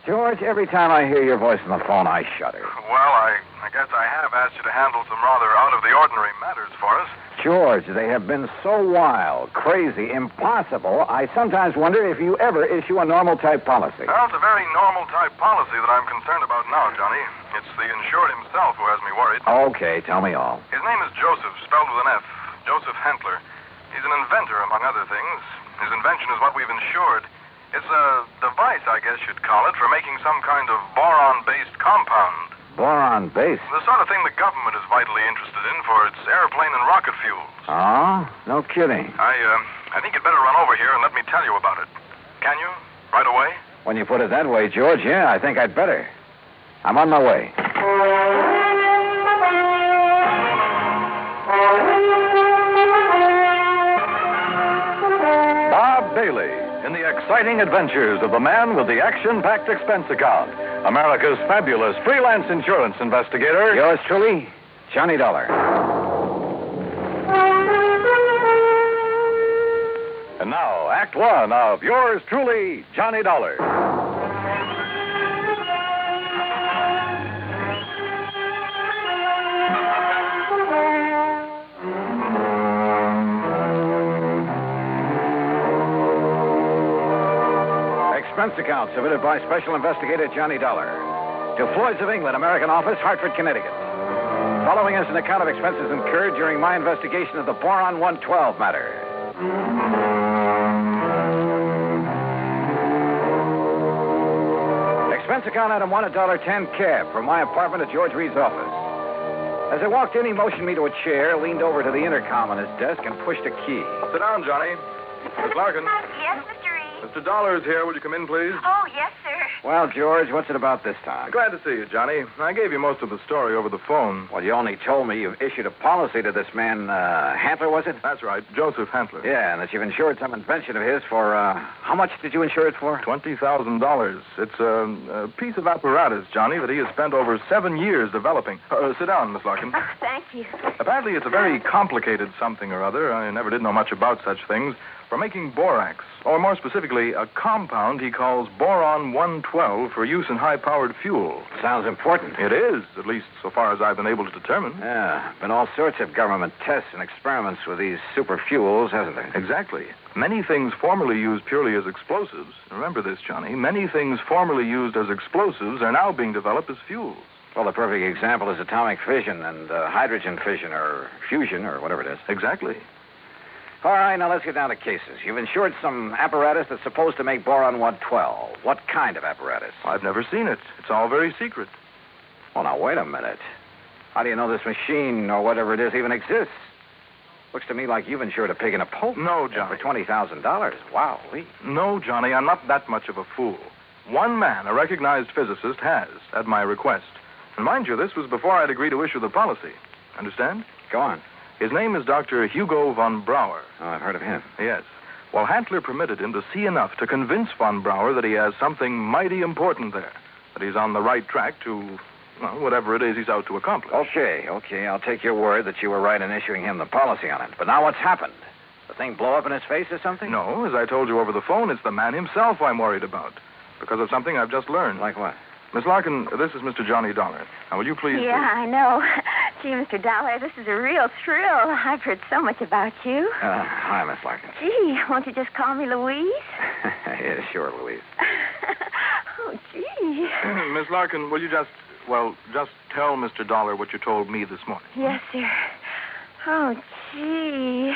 George, every time I hear your voice on the phone, I shudder. Well, I guess I have asked you to handle some rather out-of-the-ordinary matters for us. George, they have been so wild, crazy, impossible, I sometimes wonder if you ever issue a normal-type policy. Well, it's a very normal-type policy that I'm concerned about now, Johnny. It's the insured himself who has me worried. Okay, tell me all. His name is Joseph, spelled with an F. Joseph Hentler. He's an inventor, among other things. His invention is what we've insured. It's a device, I guess you'd call it, for making some kind of boron-based compound. Boron-based? The sort of thing the government is vitally interested in for its airplane and rocket fuels. Oh? No kidding. I think you'd better run over here and let me tell you about it. Can you? Right away? When you put it that way, George, yeah, I think I'd better. I'm on my way. Bob Bailey in the exciting adventures of the man with the action-packed expense account, America's fabulous freelance insurance investigator. Yours truly, Johnny Dollar. And now, Act One of yours truly, Johnny Dollar. Expense account submitted by Special Investigator Johnny Dollar to Floyd's of England, American Office, Hartford, Connecticut. Following is an account of expenses incurred during my investigation of the Boron 112 matter. Expense account item 1, $1.10 cab from my apartment to George Reed's office. As I walked in, he motioned me to a chair, leaned over to the intercom on his desk, and pushed a key. Sit down, Johnny. Miss Larkin. Yes, Mr. Reed. Mr. Dollar is here. Would you come in, please? Oh, yes, sir. Well, George, what's it about this time? Glad to see you, Johnny. I gave you most of the story over the phone. Well, you only told me you've issued a policy to this man, Hantler, was it? That's right, Joseph Hentler. Yeah, and that you've insured some invention of his for, how much did you insure it for? $20,000. It's a piece of apparatus, Johnny, that he has spent over 7 years developing. Sit down, Miss Larkin. Oh, thank you. Apparently, it's a very complicated something or other. I never did know much about such things. For making borax, or more specifically, a compound he calls Boron 112 for use in high-powered fuel. Sounds important. It is, at least so far as I've been able to determine. Yeah, been all sorts of government tests and experiments with these super fuels, hasn't there? Exactly. Many things formerly used purely as explosives, remember this, Johnny, many things formerly used as explosives are now being developed as fuels. Well, the perfect example is atomic fission and hydrogen fission or fusion or whatever it is. Exactly. All right, now let's get down to cases. You've insured some apparatus that's supposed to make boron 112. What kind of apparatus? I've never seen it. It's all very secret. Well, now, wait a minute. How do you know this machine or whatever it is even exists? Looks to me like you've insured a pig in a poke. No, Johnny. For $20,000. Wow, No, Johnny, I'm not that much of a fool. One man, a recognized physicist, has, at my request. And mind you, this was before I'd agreed to issue the policy. Understand? Go on. His name is Dr. Hugo von Brauer. Oh, I've heard of him. Yes. Well, Hantler permitted him to see enough to convince von Brauer that he has something mighty important there. That he's on the right track to, well, whatever it is he's out to accomplish. Okay. I'll take your word that you were right in issuing him the policy on it. But now what's happened? The thing blow up in his face or something? No, as I told you over the phone, it's the man himself I'm worried about. Because of something I've just learned. Like what? Miss Larkin, this is Mr. Johnny Dollar. Now, will you please... Yeah, I know. Gee, Mr. Dollar, this is a real thrill. I've heard so much about you. Hi, Miss Larkin. Gee, won't you just call me Louise? Yeah, sure, Louise. Oh, gee. Miss Larkin, will you just tell Mr. Dollar what you told me this morning? Yes, sir. Oh, gee.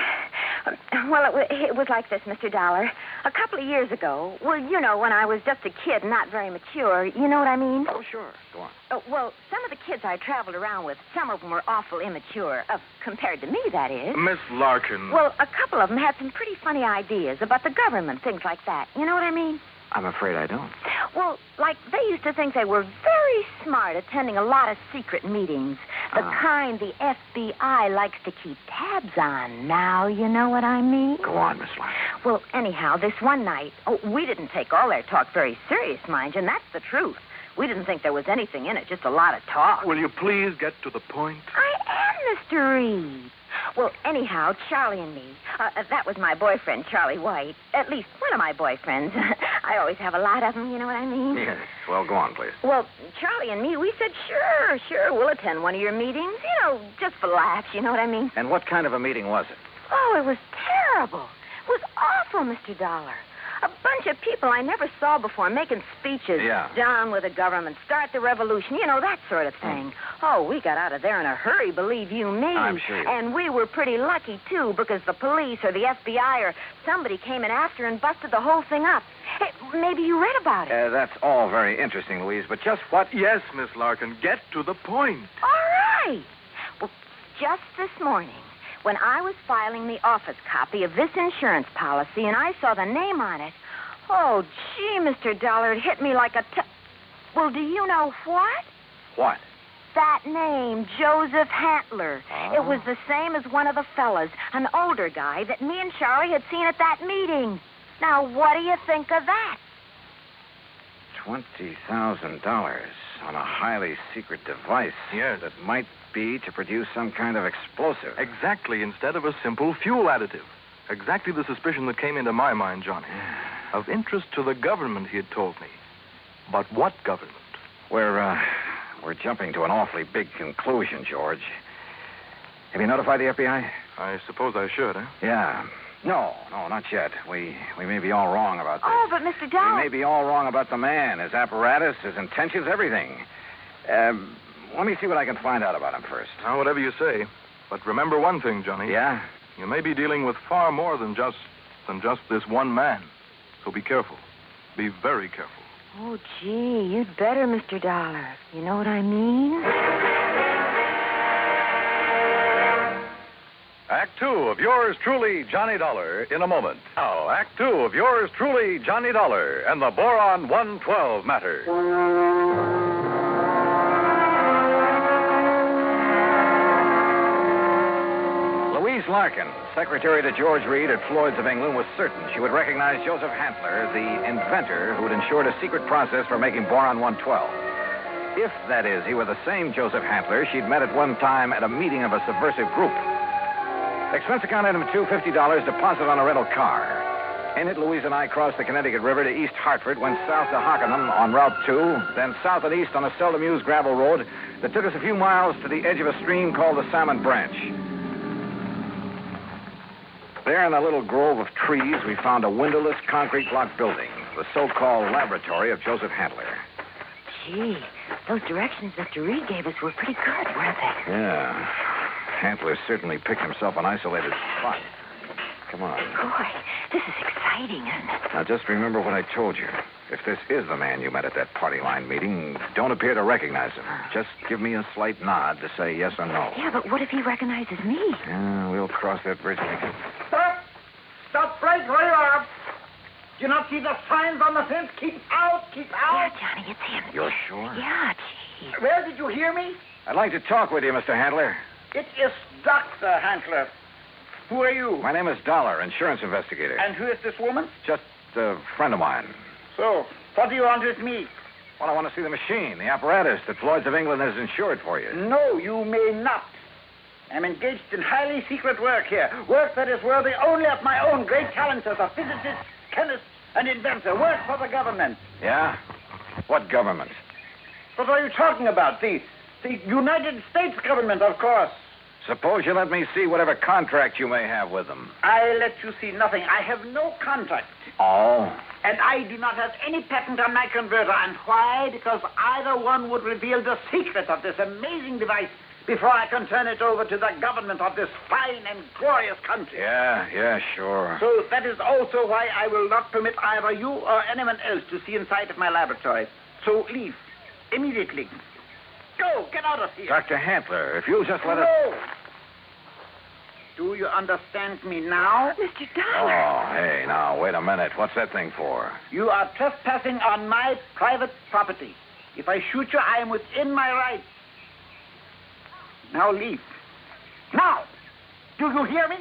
Well, it was like this, Mr. Dollar. A couple of years ago, well, you know, when I was just a kid, not very mature, you know what I mean? Oh, sure. Go on. Well, some of the kids I traveled around with, some of them were awful immature, compared to me, that is. Miss Larkin. Well, a couple of them had some pretty funny ideas about the government, things like that. You know what I mean? I'm afraid I don't. Well, like, they used to think they were very smart attending a lot of secret meetings. The kind the FBI likes to keep tabs on. Now, you know what I mean? Go on, Miss Larkin. Well, anyhow, this one night, we didn't take all their talk very serious, mind you, and that's the truth. We didn't think there was anything in it, just a lot of talk. Will you please get to the point? I am, Mr. Reed. Well, anyhow, Charlie and me, that was my boyfriend, Charlie White. At least one of my boyfriends. I always have a lot of them, you know what I mean? Yes. Well, go on, please. Well, Charlie and me, we said, sure, we'll attend one of your meetings. You know, just for laughs, you know what I mean? And what kind of a meeting was it? Oh, it was terrible. It was awful, Mr. Dollar. A bunch of people I never saw before making speeches. Yeah. Down with the government, start the revolution, you know, that sort of thing. Oh, we got out of there in a hurry, believe you me. I'm sure you did. And we were pretty lucky, too, because the police or the FBI or somebody came in after and busted the whole thing up. Hey, maybe you read about it. That's all very interesting, Louise, but just what... Yes, Miss Larkin, get to the point. All right. Well, just this morning, when I was filing the office copy of this insurance policy and I saw the name on it, oh, gee, Mr. Dollar, it hit me like a... Well, do you know what? What? That name, Joseph Hantler. Oh. It was the same as one of the fellas, an older guy that me and Charlie had seen at that meeting. Now, what do you think of that? $20,000 on a highly secret device. Yes. That might be to produce some kind of explosive. Exactly, instead of a simple fuel additive. Exactly the suspicion that came into my mind, Johnny. Of interest to the government, he had told me. But what government? We're jumping to an awfully big conclusion, George. Have you notified the FBI? I suppose I should, eh? Yeah. No, not yet. We may be all wrong about this. Oh, but Mr. Dollar... We may be all wrong about the man, his apparatus, his intentions, everything. Let me see what I can find out about him first. Now, whatever you say. But remember one thing, Johnny. Yeah? You may be dealing with far more than just this one man. So be careful. Be very careful. Oh, gee, you'd better, Mr. Dollar. You know what I mean? Act Two of yours truly, Johnny Dollar, in a moment. Now, Act Two of yours truly, Johnny Dollar, and the Boron 112 matter. Louise Larkin, secretary to George Reed at Floyd's of England, was certain she would recognize Joseph Hantler, the inventor who had ensured a secret process for making Boron 112. If, that is, he were the same Joseph Hantler she'd met at one time at a meeting of a subversive group. Expense account item 2, $50, deposit on a rental car. In it, Louise and I crossed the Connecticut River to East Hartford, went south to Hockenham on Route 2, then south and east on a seldom used gravel road that took us a few miles to the edge of a stream called the Salmon Branch. There in a little grove of trees, we found a windowless concrete block building, the so-called laboratory of Joseph Hantler. Gee, those directions Mr. Reed gave us were pretty good, weren't they? Yeah. Hantler certainly picked himself an isolated spot. Come on. Boy, this is exciting, isn't it? Now, just remember what I told you. If this is the man you met at that party line meeting, don't appear to recognize him. Just give me a slight nod to say yes or no. Yeah, but what if he recognizes me? Yeah, we'll cross that bridge when we get... Stop! Stop right where you are! Do you not see the signs on the fence? Keep out! Keep out! Yeah, Johnny, it's him. You're sure? Yeah, gee. Where did you hear me? I'd like to talk with you, Mr. Handler. It is Dr. Handler. Who are you? My name is Dollar, insurance investigator. And who is this woman? Just a friend of mine. So, what do you want with me? Well, I want to see the machine, the apparatus that Floyd's of England has insured for you. No, you may not. I'm engaged in highly secret work here. Work that is worthy only of my own great talents as a physicist, chemist, and inventor. Work for the government. Yeah? What government? What are you talking about? The United States government, of course. Suppose you let me see whatever contract you may have with them. I let you see nothing. I have no contract. Oh? And I do not have any patent on my converter. And why? Because either one would reveal the secret of this amazing device before I can turn it over to the government of this fine and glorious country. Yeah, sure. So that is also why I will not permit either you or anyone else to see inside of my laboratory. So leave. Immediately. Go, get out of here. Dr. Handler, if you'll just let us... No. Do you understand me now? Mr. Dollar. Oh, hey, now, wait a minute. What's that thing for? You are trespassing on my private property. If I shoot you, I am within my rights. Now leave. Now! Do you hear me?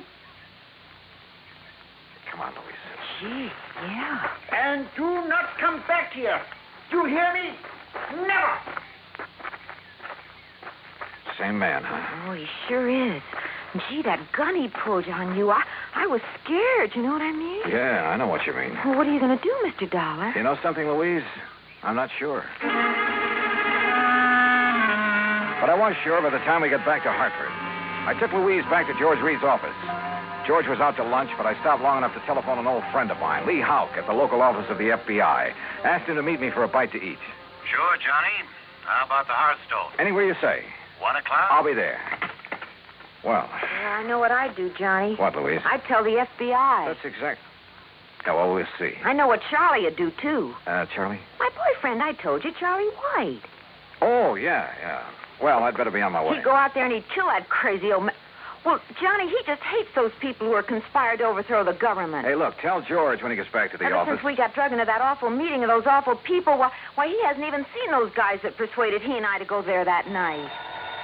Come on, Louise. Gee, yeah. And do not come back here. Do you hear me? Never! Same man, huh? Oh, he sure is. Gee, that gun he pulled on you, I was scared, you know what I mean? Yeah, I know what you mean. Well, what are you going to do, Mr. Dollar? You know something, Louise? I'm not sure. But I was sure by the time we get back to Hartford. I took Louise back to George Reed's office. George was out to lunch, but I stopped long enough to telephone an old friend of mine, Lee Houck, at the local office of the FBI. Asked him to meet me for a bite to eat. Sure, Johnny. How about the Hearthstone? Anywhere you say. 1 o'clock? I'll be there. Well. Yeah, I know what I'd do, Johnny. What, Louise? I'd tell the FBI. That's exact. Yeah, well, we'll see. I know what Charlie would do, too. Charlie? My boyfriend, I told you, Charlie White. Oh, yeah. Well, I'd better be on my way. He'd go out there and he'd kill that crazy old Well, Johnny, he just hates those people who are conspired to overthrow the government. Hey, look, tell George when he gets back to the Ever office. since we got drugged into that awful meeting of those awful people, why, he hasn't even seen those guys that persuaded he and I to go there that night.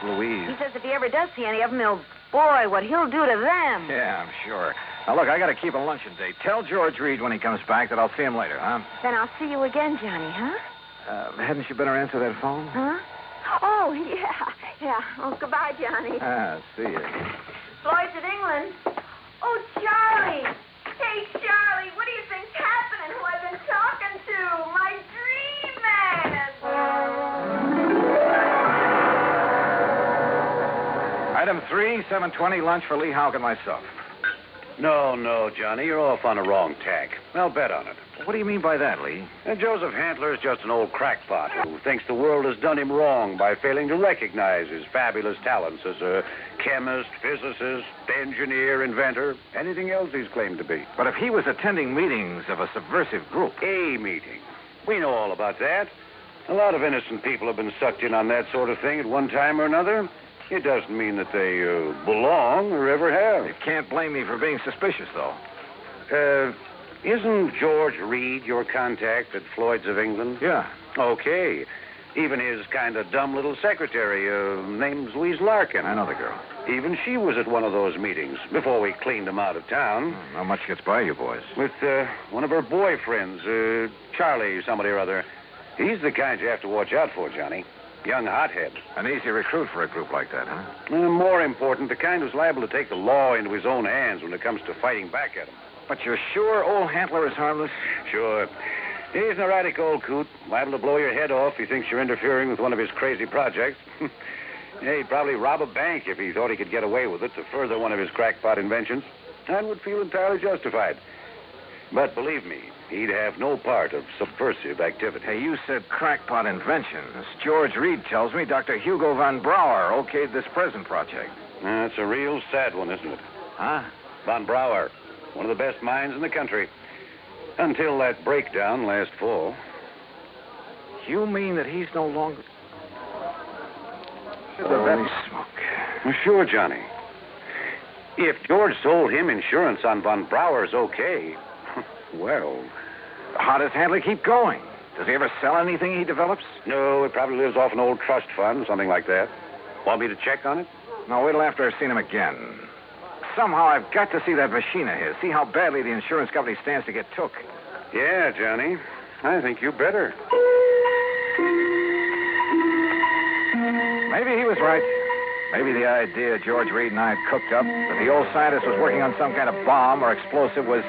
Louise. He says if he ever does see any of them, boy, what he'll do to them. Yeah, I'm sure. Now, look, I got to keep a luncheon date. Tell George Reed when he comes back that I'll see him later, huh? Then I'll see you again, Johnny, huh? Hadn't you better answer that phone? Huh? Oh, yeah. Oh, goodbye, Johnny. See you. Floyd's in England. Oh, Charlie. Hey, Charlie, what do you think's happening? Who I've been talking to? My dream man. Item 3, 7:20, lunch for Lee Houck and myself. No, Johnny, you're off on the wrong tack. I'll bet on it. What do you mean by that, Lee? And Joseph Handler is just an old crackpot who thinks the world has done him wrong by failing to recognize his fabulous talents as a chemist, physicist, engineer, inventor, anything else he's claimed to be. But if he was attending meetings of a subversive group... A meeting. We know all about that. A lot of innocent people have been sucked in on that sort of thing at one time or another. It doesn't mean that they belong or ever have. You can't blame me for being suspicious, though. Isn't George Reed your contact at Floyd's of England? Yeah. Okay. Even his kind of dumb little secretary, name's Louise Larkin. I know the girl. Even she was at one of those meetings before we cleaned him out of town. Not much gets by you boys. With one of her boyfriends, Charlie somebody or other. He's the kind you have to watch out for, Johnny. Young hothead. An easy recruit for a group like that, huh? More important, the kind who's liable to take the law into his own hands when it comes to fighting back at him. But you're sure old Handler is harmless? Sure. He's an erratic old coot, liable to blow your head off if he thinks you're interfering with one of his crazy projects. He'd probably rob a bank if he thought he could get away with it to further one of his crackpot inventions, and would feel entirely justified. But believe me, he'd have no part of subversive activity. Hey, you said crackpot inventions. George Reed tells me Dr. Hugo von Brauer okayed this present project. It's a real sad one, isn't it? Huh? Von Brauer. One of the best mines in the country. Until that breakdown last fall. You mean that he's no longer... Holy smoke. Well, sure, Johnny. If George sold him insurance on Von Brauer's okay, well... How does Handler keep going? Does he ever sell anything he develops? No, it probably lives off an old trust fund, something like that. Want me to check on it? No, wait till after I've seen him again. Somehow I've got to see that machine of his, see how badly the insurance company stands to get took. Yeah, Johnny. I think you better. Maybe he was right. Maybe the idea George Reed and I had cooked up, that the old scientist was working on some kind of bomb or explosive was...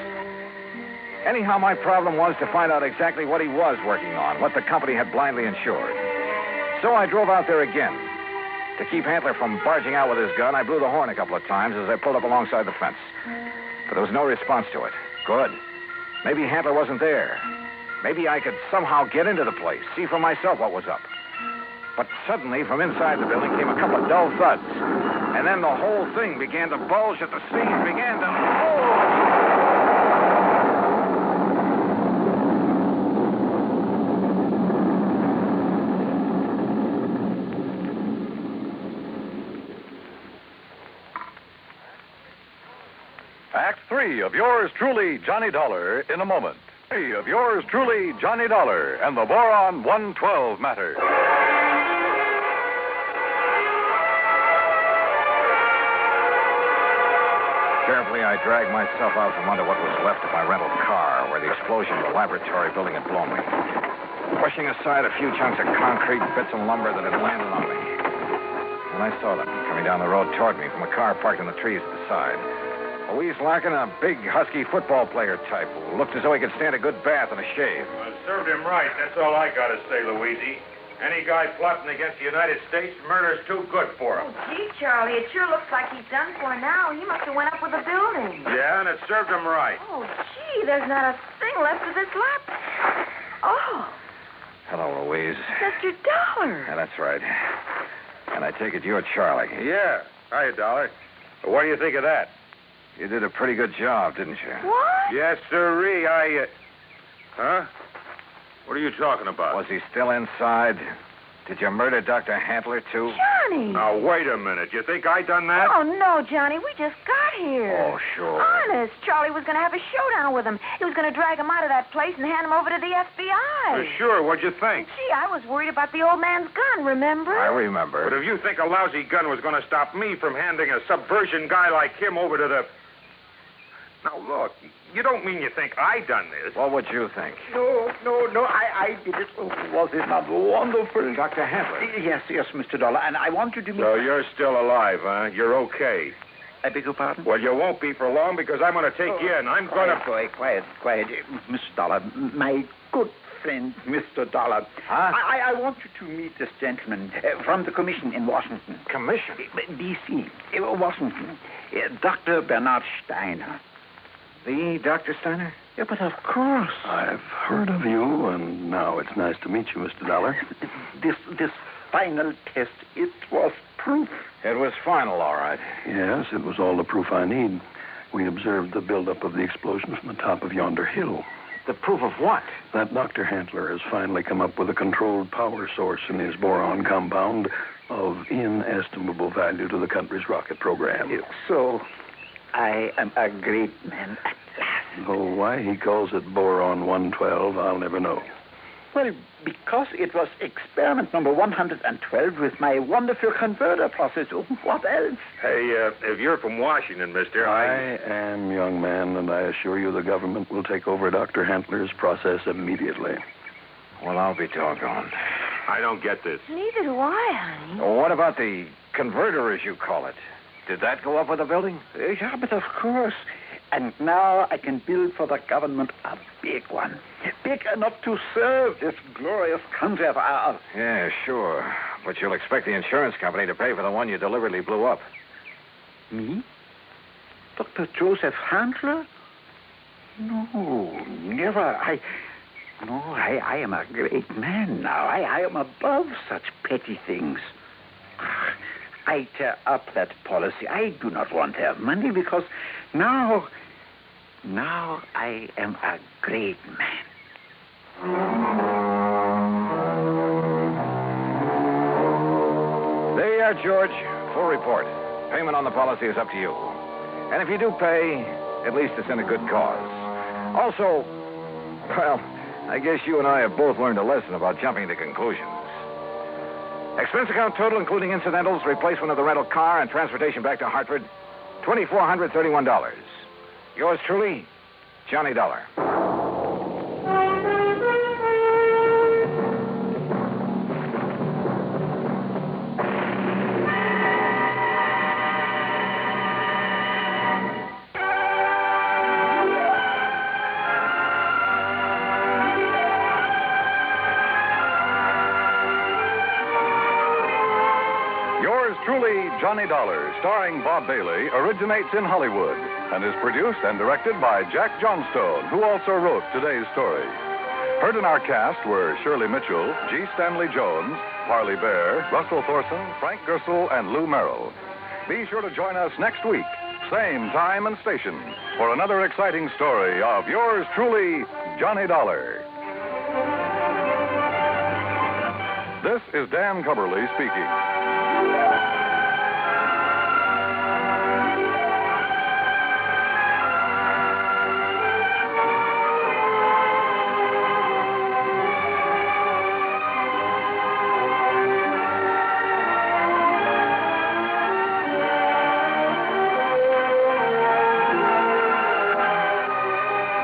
Anyhow, my problem was to find out exactly what he was working on, what the company had blindly insured. So I drove out there again. To keep Handler from barging out with his gun, I blew the horn a couple of times as I pulled up alongside the fence. But there was no response to it. Good. Maybe Handler wasn't there. Maybe I could somehow get into the place, see for myself what was up. But suddenly, from inside the building came a couple of dull thuds. And then the whole thing began to bulge at the seams, began to... Oh! Act 3 of yours truly, Johnny Dollar, in a moment. 3 of yours truly, Johnny Dollar, and the Boron 112 matter. Carefully, I dragged myself out from under what was left of my rental car, where the explosion of the laboratory building had blown me, pushing aside a few chunks of concrete, bits of lumber that had landed on me. And I saw them coming down the road toward me from a car parked in the trees at the side. Louise Larkin, a big, husky football player type who looked as though he could stand a good bath and a shave. Well, served him right. That's all I got to say, Louise. Any guy plotting against the United States, murder's too good for him. Oh, gee, Charlie, it sure looks like he's done for now. He must have went up with the building. Yeah, and it served him right. Oh, gee, there's not a thing left of this lap. Oh. Hello, Louise. Just your dollar. Yeah, that's right. And I take it you're Charlie. Yeah. Hiya, Dollar. What do you think of that? You did a pretty good job, didn't you? What? Yes, sirree. Huh? What are you talking about? Was he still inside? Did you murder Dr. Handler, too? Johnny! Now, wait a minute. You think I done that? Oh, no, Johnny. We just got here. Oh, sure. Honest. Charlie was going to have a showdown with him. He was going to drag him out of that place and hand him over to the FBI. Sure. What'd you think? Gee, I was worried about the old man's gun, remember? I remember. But if you think a lousy gun was going to stop me from handing a subversion guy like him over to the... Now, look, you don't mean you think I done this. What would you think? No, I did it. Oh, was it not wonderful? Dr. Handler. Yes, Mr. Dollar, and I want you to meet... So you're still alive, huh? You're okay. I beg your pardon? Well, you won't be for long because I'm going to take you in. I'm going to... Quiet. Mr. Dollar, my good friend, Mr. Dollar. Huh? I want you to meet this gentleman from the commission in Washington. Commission? D.C., Washington. Dr. Bernard Steiner. The Dr. Steiner? Yeah, but of course. I've heard of you, and now it's nice to meet you, Mr. Dollar. This final test, it was proof. It was final, all right. Yes, it was all the proof I need. We observed the buildup of the explosion from the top of yonder hill. The proof of what? That Dr. Handler has finally come up with a controlled power source in his boron compound of inestimable value to the country's rocket program. So, I am a great man at last. Oh, why he calls it Boron 112, I'll never know. Well, because it was experiment number 112 with my wonderful converter process. What else? Hey, if you're from Washington, mister, I am, young man, and I assure you the government will take over Dr. Handler's process immediately. Well, I'll be doggone. I don't get this. Neither do I, honey. Well, what about the converter, as you call it? Did that go up with the building? Yeah, but of course. And now I can build for the government a big one. Big enough to serve this glorious country of ours. Yeah, sure. But you'll expect the insurance company to pay for the one you deliberately blew up. Me? Dr. Joseph Handler? No, never. I am a great man now. I am above such petty things. I tear up that policy. I do not want their money because now Now I am a great man. There you are, George. Full report. Payment on the policy is up to you. And if you do pay, at least it's in a good cause. Also, well, I guess you and I have both learned a lesson about jumping to conclusions. Expense account total, including incidentals, replacement of the rental car, and transportation back to Hartford, $2,431. Yours truly, Johnny Dollar. Truly, Johnny Dollar, starring Bob Bailey, originates in Hollywood and is produced and directed by Jack Johnstone, who also wrote today's story. Heard in our cast were Shirley Mitchell, G. Stanley Jones, Parley Bear, Russell Thorson, Frank Gersel, and Lou Merrill. Be sure to join us next week, same time and station, for another exciting story of yours truly, Johnny Dollar. This is Dan Cubberly speaking.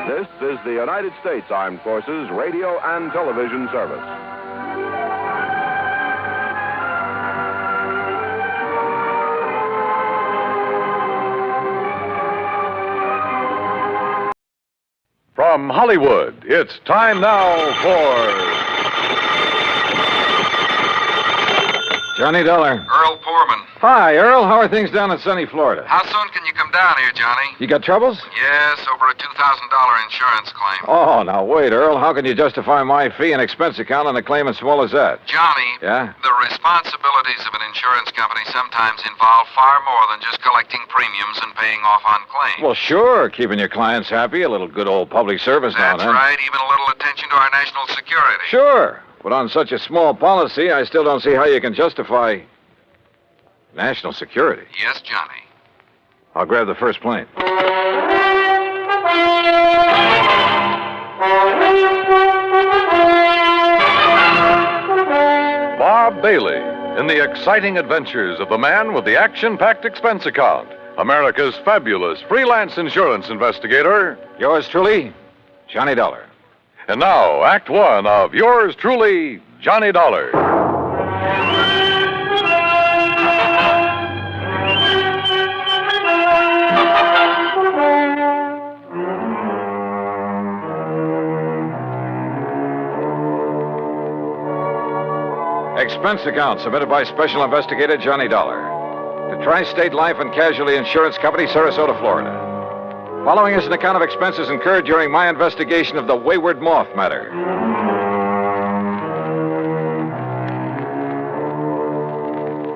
This is the United States Armed Forces Radio and Television Service. From Hollywood, it's time now for Johnny Dollar. Earl Poorman. Hi, Earl. How are things down in sunny Florida? How soon can you come down here, Johnny? You got troubles? Yes, over a $2,000 insurance claim. Oh, now wait, Earl. How can you justify my fee and expense account on a claim as small as that? Johnny. Yeah? The responsibilities of an insurance company sometimes involve far more than just collecting premiums and paying off on claims. Well, sure. Keeping your clients happy, a little good old public service now and That's then. right. Even a little attention to our national security. Sure. But on such a small policy, I still don't see how you can justify national security. Yes, Johnny. I'll grab the first plane. Bob Bailey in the exciting adventures of the man with the action-packed expense account, America's fabulous freelance insurance investigator. Yours truly, Johnny Dollar. And now, Act One of yours truly, Johnny Dollar. Expense account submitted by Special Investigator Johnny Dollar to Tri-State Life and Casualty Insurance Company, Sarasota, Florida. Following is an account of expenses incurred during my investigation of the Wayward Moth matter.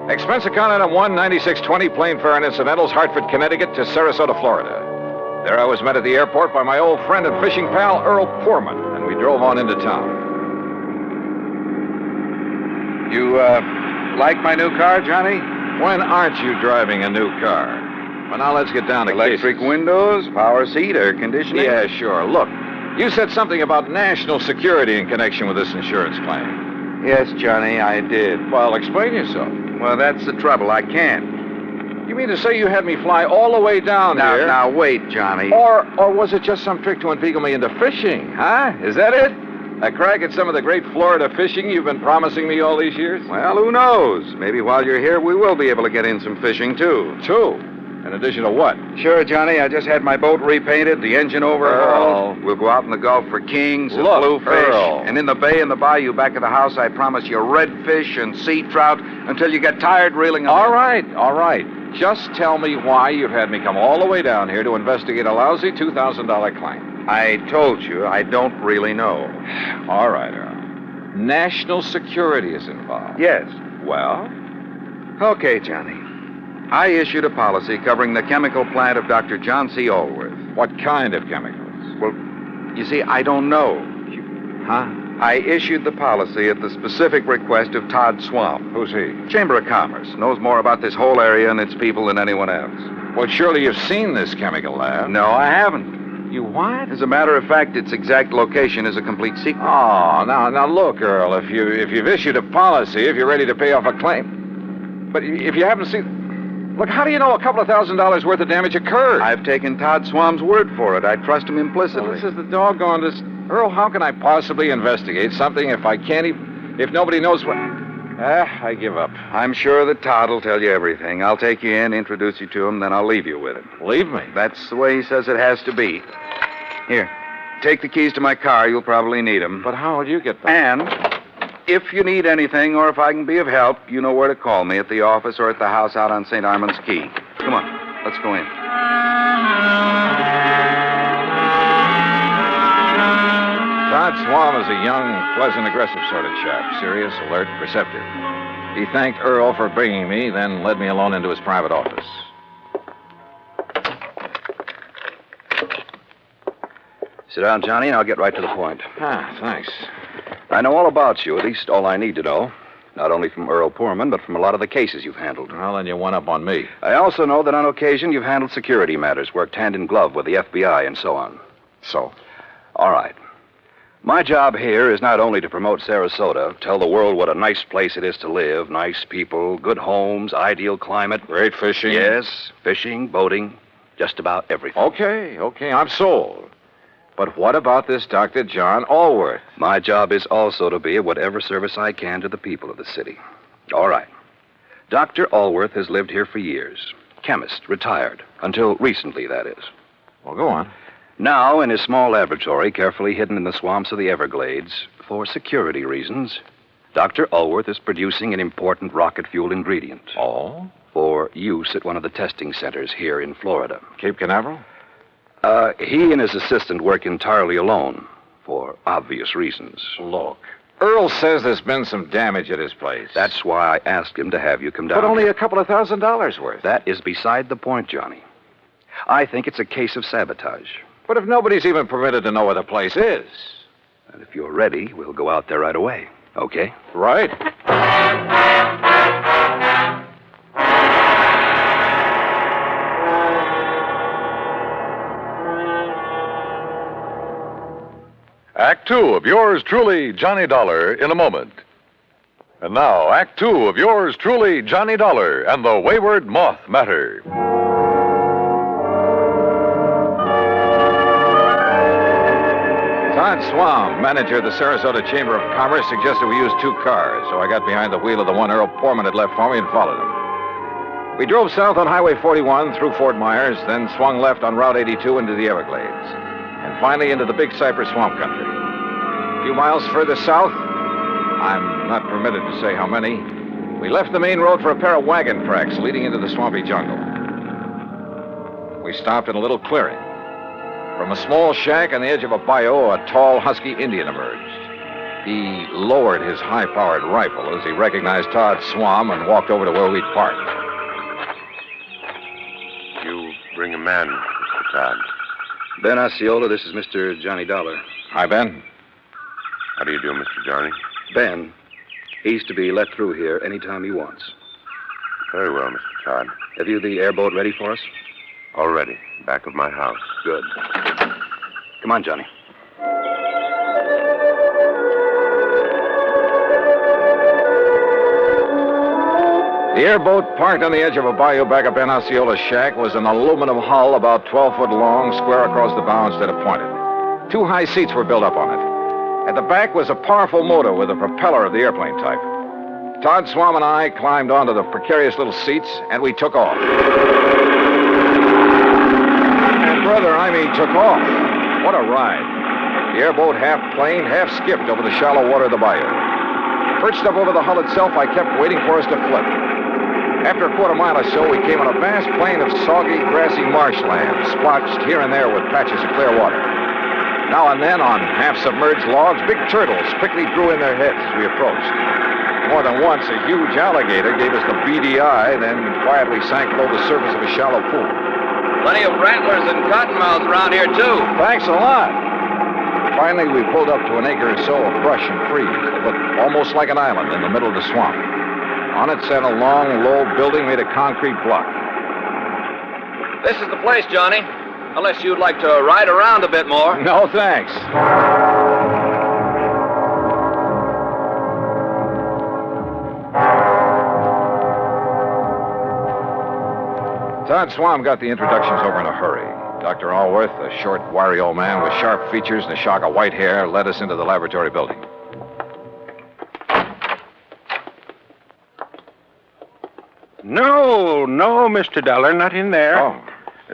Expense account item 19620, plane fare and incidentals, Hartford, Connecticut to Sarasota, Florida. There I was met at the airport by my old friend and fishing pal, Earl Poorman, and we drove on into town. You, like my new car, Johnny? When aren't you driving a new car? Well, now let's get down to electric cases. Windows, power seat, air conditioning. Yeah, sure. Look, you said something about national security in connection with this insurance claim. Yes, Johnny, I did. Well, explain yourself. Well, that's the trouble. I can't. You mean to say you had me fly all the way down here? Now, wait, Johnny. Or was it just some trick to inveigle me into fishing, huh? Is that it? A crack at some of the great Florida fishing you've been promising me all these years? Well, who knows? Maybe while you're here, we will be able to get in some fishing, too. In addition to what? Sure, Johnny. I just had my boat repainted, the engine overhauled. We'll go out in the Gulf for kings and bluefish. Earl. And in the bay and the bayou back of the house, I promise you redfish and sea trout until you get tired reeling them All right. Just tell me why you've had me come all the way down here to investigate a lousy $2,000 claim. I told you, I don't really know. All right, Earl. National security is involved. Yes. Well? Okay, Johnny. I issued a policy covering the chemical plant of Dr. John C. Allworth. What kind of chemicals? Well, you see, I don't know. Huh? I issued the policy at the specific request of Todd Swamp. Who's he? Chamber of Commerce. Knows more about this whole area and its people than anyone else. Well, surely you've seen this chemical lab. No, I haven't. You what? As a matter of fact, its exact location is a complete secret. Oh, now look, Earl, if you've issued a policy, if you're ready to pay off a claim. But if you haven't seen... Look, how do you know a couple of $1,000s worth of damage occurred? I've taken Todd Swamp's word for it. I trust him implicitly. Well, this is the doggone... Earl, how can I possibly investigate something if I can't even... If nobody knows what... I give up. I'm sure that Todd will tell you everything. I'll take you in, introduce you to him, then I'll leave you with him. Leave me? That's the way he says it has to be. Here, take the keys to my car. You'll probably need them. But how will you get them? And if you need anything or if I can be of help, you know where to call me, at the office or at the house out on St. Armand's Key. Come on, let's go in. Todd Swam is a young, pleasant, aggressive sort of chap. Serious, alert, perceptive. He thanked Earl for bringing me, then led me alone into his private office. Sit down, Johnny, and I'll get right to the point. Thanks. I know all about you, at least all I need to know. Not only from Earl Poorman, but from a lot of the cases you've handled. Well, then you went up on me. I also know that on occasion you've handled security matters, worked hand in glove with the FBI, and so on. So? All right. My job here is not only to promote Sarasota, tell the world what a nice place it is to live, nice people, good homes, ideal climate. Great fishing. Yes, fishing, boating, just about everything. Okay, I'm sold. But what about this Dr. John Allworth? My job is also to be of whatever service I can to the people of the city. All right. Dr. Allworth has lived here for years. Chemist, retired. Until recently, that is. Well, go on. Now, in his small laboratory, carefully hidden in the swamps of the Everglades, for security reasons, Dr. Allworth is producing an important rocket-fuel ingredient. Oh? For use at one of the testing centers here in Florida. Cape Canaveral? He and his assistant work entirely alone, for obvious reasons. Look, Earl says there's been some damage at his place. That's why I asked him to have you come down. But only a couple of $1,000s worth. That is beside the point, Johnny. I think it's a case of sabotage. But if nobody's even permitted to know where the place is... And if you're ready, we'll go out there right away. Okay? Right. Act Two of yours truly, Johnny Dollar, in a moment. And now, Act Two of yours truly, Johnny Dollar, and the Wayward Moth Matter. Todd Swam, manager of the Sarasota Chamber of Commerce, suggested we use 2 cars, so I got behind the wheel of the one Earl Poorman had left for me and followed him. We drove south on Highway 41 through Fort Myers, then swung left on Route 82 into the Everglades, and finally into the Big Cypress Swamp Country. A few miles further south, I'm not permitted to say how many, we left the main road for a pair of wagon tracks leading into the swampy jungle. We stopped in a little clearing. From a small shack on the edge of a bayou, a tall, husky Indian emerged. He lowered his high-powered rifle as he recognized Todd Swam and walked over to where we'd parked. You bring a man, Mr. Todd. Ben Osceola, this is Mr. Johnny Dollar. Hi, Ben. How do you do, Mr. Johnny? Ben, he's to be let through here anytime he wants. Very well, Mr. Todd. Have you the airboat ready for us? Already. Back of my house. Good. Come on, Johnny. The airboat, parked on the edge of a bayou back of Ben Osceola's shack, was an aluminum hull about 12 foot long, square across the bow instead of pointed. 2 high seats were built up on it. At the back was a powerful motor with a propeller of the airplane type. Todd Swam and I climbed onto the precarious little seats, and we took off. And brother, I mean took off. What a ride. The airboat half planed, half skipped over the shallow water of the bayou. Perched up over the hull itself, I kept waiting for us to flip. After a quarter mile or so, we came on a vast plain of soggy, grassy marshland, splotched here and there with patches of clear water. Now and then, on half-submerged logs, big turtles quickly drew in their heads as we approached. More than once, a huge alligator gave us the beady eye, then quietly sank below the surface of a shallow pool. Plenty of rattlers and cottonmouths around here, too. Thanks a lot. Finally, we pulled up to an acre or so of brush and trees that looked almost like an island in the middle of the swamp. On it sat a long, low building made of concrete block. This is the place, Johnny. Unless you'd like to ride around a bit more. No, thanks. Todd Swam got the introductions over in a hurry. Dr. Allworth, a short, wiry old man with sharp features and a shock of white hair, led us into the laboratory building. No, Mr. Dollar, not in there. Oh.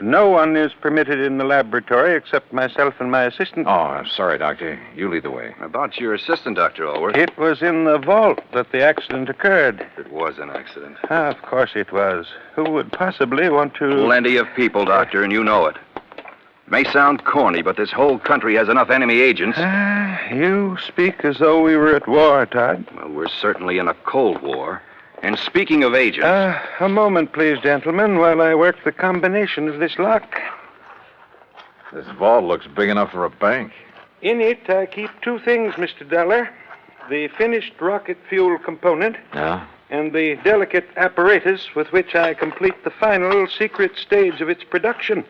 No one is permitted in the laboratory except myself and my assistant. Oh, I'm sorry, Doctor. You lead the way. About your assistant, Dr. Allworth. It was in the vault that the accident occurred. It was an accident. Of course it was. Who would possibly want to... Plenty of people, Doctor, and you know it. It may sound corny, but this whole country has enough enemy agents. You speak as though we were at war, Todd. Well, we're certainly in a Cold War. And speaking of agents... A moment, please, gentlemen, while I work the combination of this lock. This vault looks big enough for a bank. In it, I keep two things, Mr. Dollar. The finished rocket fuel component. Yeah? And the delicate apparatus with which I complete the final secret stage of its production.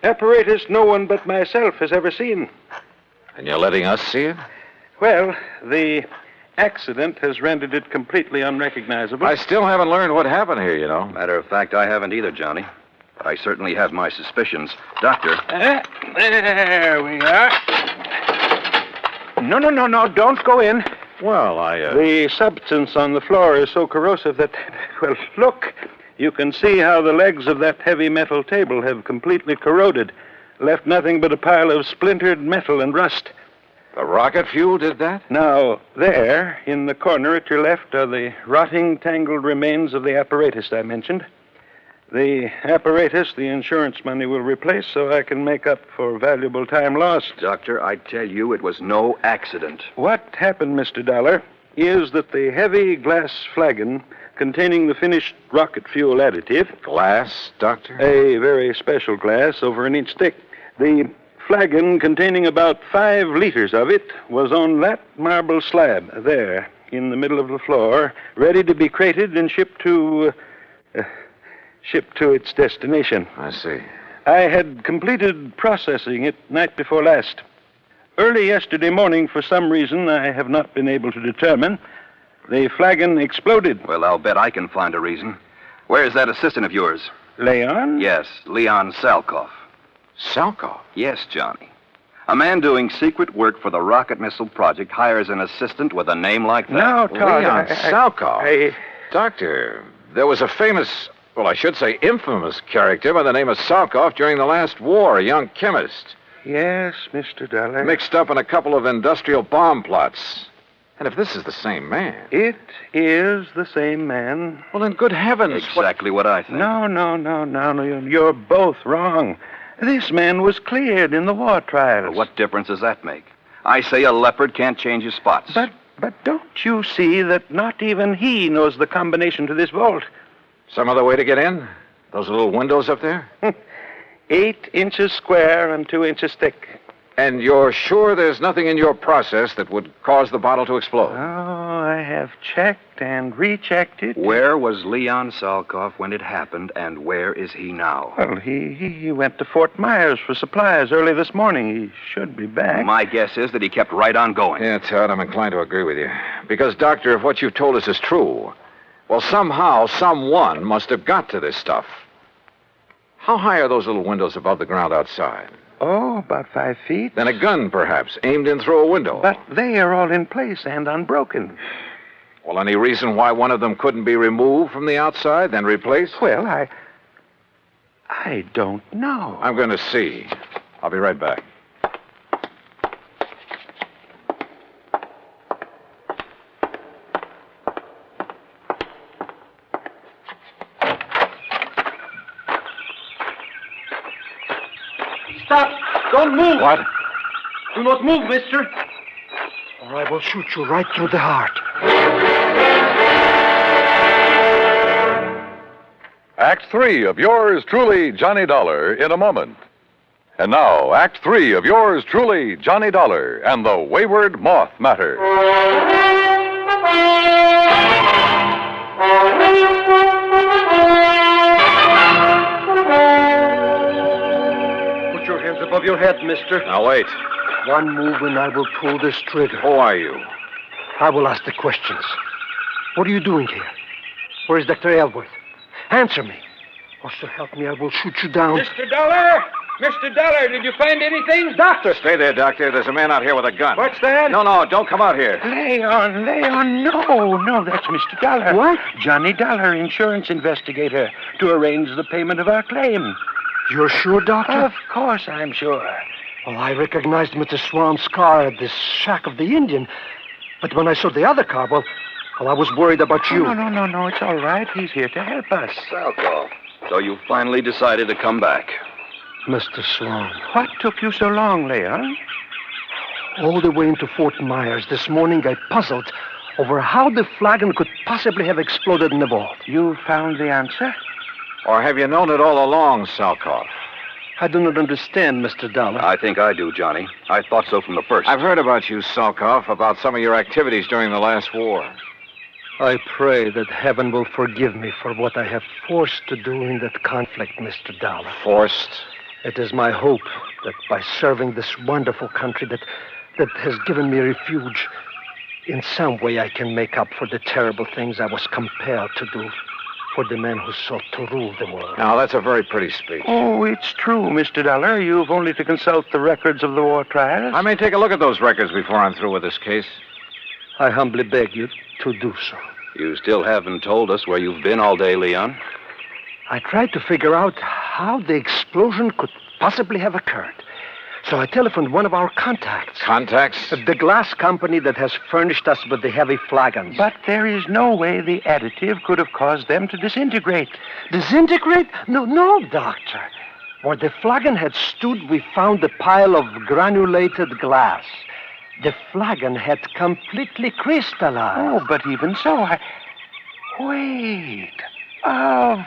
Apparatus no one but myself has ever seen. And you're letting us see it? Well, the accident has rendered it completely unrecognizable. I still haven't learned what happened here, you know. Matter of fact, I haven't either, Johnny. But I certainly have my suspicions. Doctor. There we are. No, don't go in. Well, The substance on the floor is so corrosive that... Well, look. You can see how the legs of that heavy metal table have completely corroded. Left nothing but a pile of splintered metal and rust. The rocket fuel did that? Now, there, in the corner at your left, are the rotting, tangled remains of the apparatus I mentioned. The apparatus the insurance money will replace so I can make up for valuable time lost. Doctor, I tell you, it was no accident. What happened, Mr. Dollar, is that the heavy glass flagon containing the finished rocket fuel additive... Glass, Doctor? A very special glass, over an inch thick. The flagon containing about 5 liters of it was on that marble slab there in the middle of the floor, ready to be crated and shipped to its destination. I see. I had completed processing it night before last. Early yesterday morning, for some reason I have not been able to determine, the flagon exploded. Well, I'll bet I can find a reason. Where's that assistant of yours? Leon? Yes, Leon Salkoff. Salkoff? Yes, Johnny. A man doing secret work for the rocket missile project hires an assistant with a name like that. No, Todd. Leon Salkoff. Doctor, there was a famous, well, I should say infamous character by the name of Salkoff during the last war, a young chemist. Yes, Mr. Dollar. Mixed up in a couple of industrial bomb plots. And if this is the same man... It is the same man. Well, then, good heavens. Exactly what I think. No. You're both wrong. This man was cleared in the war trials. Well, what difference does that make? I say a leopard can't change his spots. But don't you see that not even he knows the combination to this vault? Some other way to get in? Those little windows up there? 8 inches square and 2 inches thick. And you're sure there's nothing in your process that would cause the bottle to explode? Oh, I have checked and rechecked it. Where was Leon Salkoff when it happened, and where is he now? Well, he went to Fort Myers for supplies early this morning. He should be back. My guess is that he kept right on going. Yeah, Todd, I'm inclined to agree with you. Because, Doctor, if what you've told us is true, well, somehow, someone must have got to this stuff. How high are those little windows above the ground outside? Oh, about 5 feet. Then a gun, perhaps, aimed in through a window. But they are all in place and unbroken. Well, any reason why one of them couldn't be removed from the outside, then replaced? Well, I don't know. I'm going to see. I'll be right back. Stop! Don't move! What? Do not move, mister. Or I will shoot you right through the heart. Act 3 of yours truly, Johnny Dollar, in a moment. And now, Act 3 of yours truly, Johnny Dollar, and the Wayward Moth Matter. Put your hands above your head, mister. Now, wait. One move and I will pull this trigger. Who are you? I will ask the questions. What are you doing here? Where is Dr. Aylworth? Answer me. Or so help me, I will shoot you down. Mr. Dollar! Mr. Dollar, did you find anything? Doctor! Stay there, Doctor. There's a man out here with a gun. What's that? No, don't come out here. Leon, no, that's Mr. Dollar. What? Johnny Dollar, insurance investigator, to arrange the payment of our claim. You're sure, Doctor? Of course I'm sure. Well, I recognized him at the Swan's car at this shack of the Indian. But when I saw the other car, well, I was worried about you. No, it's all right. He's here to help us. Salko. So you finally decided to come back. Mr. Swan. What took you so long, Leon? All the way into Fort Myers this morning, I puzzled over how the flagon could possibly have exploded in the vault. You found the answer? Or have you known it all along, Salkoff? I do not understand, Mr. Dollar. I think I do, Johnny. I thought so from the first. I've heard about you, Salkoff, about some of your activities during the last war. I pray that heaven will forgive me for what I have forced to do in that conflict, Mr. Dollar. Forced? It is my hope that by serving this wonderful country that has given me refuge, in some way I can make up for the terrible things I was compelled to do for the men who sought to rule the world. Now, that's a very pretty speech. Oh, it's true, Mr. Dollar. You've only to consult the records of the war trials. I may take a look at those records before I'm through with this case. I humbly beg you to do so. You still haven't told us where you've been all day, Leon. I tried to figure out how the explosion could possibly have occurred. So I telephoned one of our contacts. Contacts? The glass company that has furnished us with the heavy flagons. But there is no way the additive could have caused them to disintegrate. Disintegrate? No, Doctor. Where the flagon had stood, we found a pile of granulated glass. The flagon had completely crystallized. Oh, but even so, Wait. Of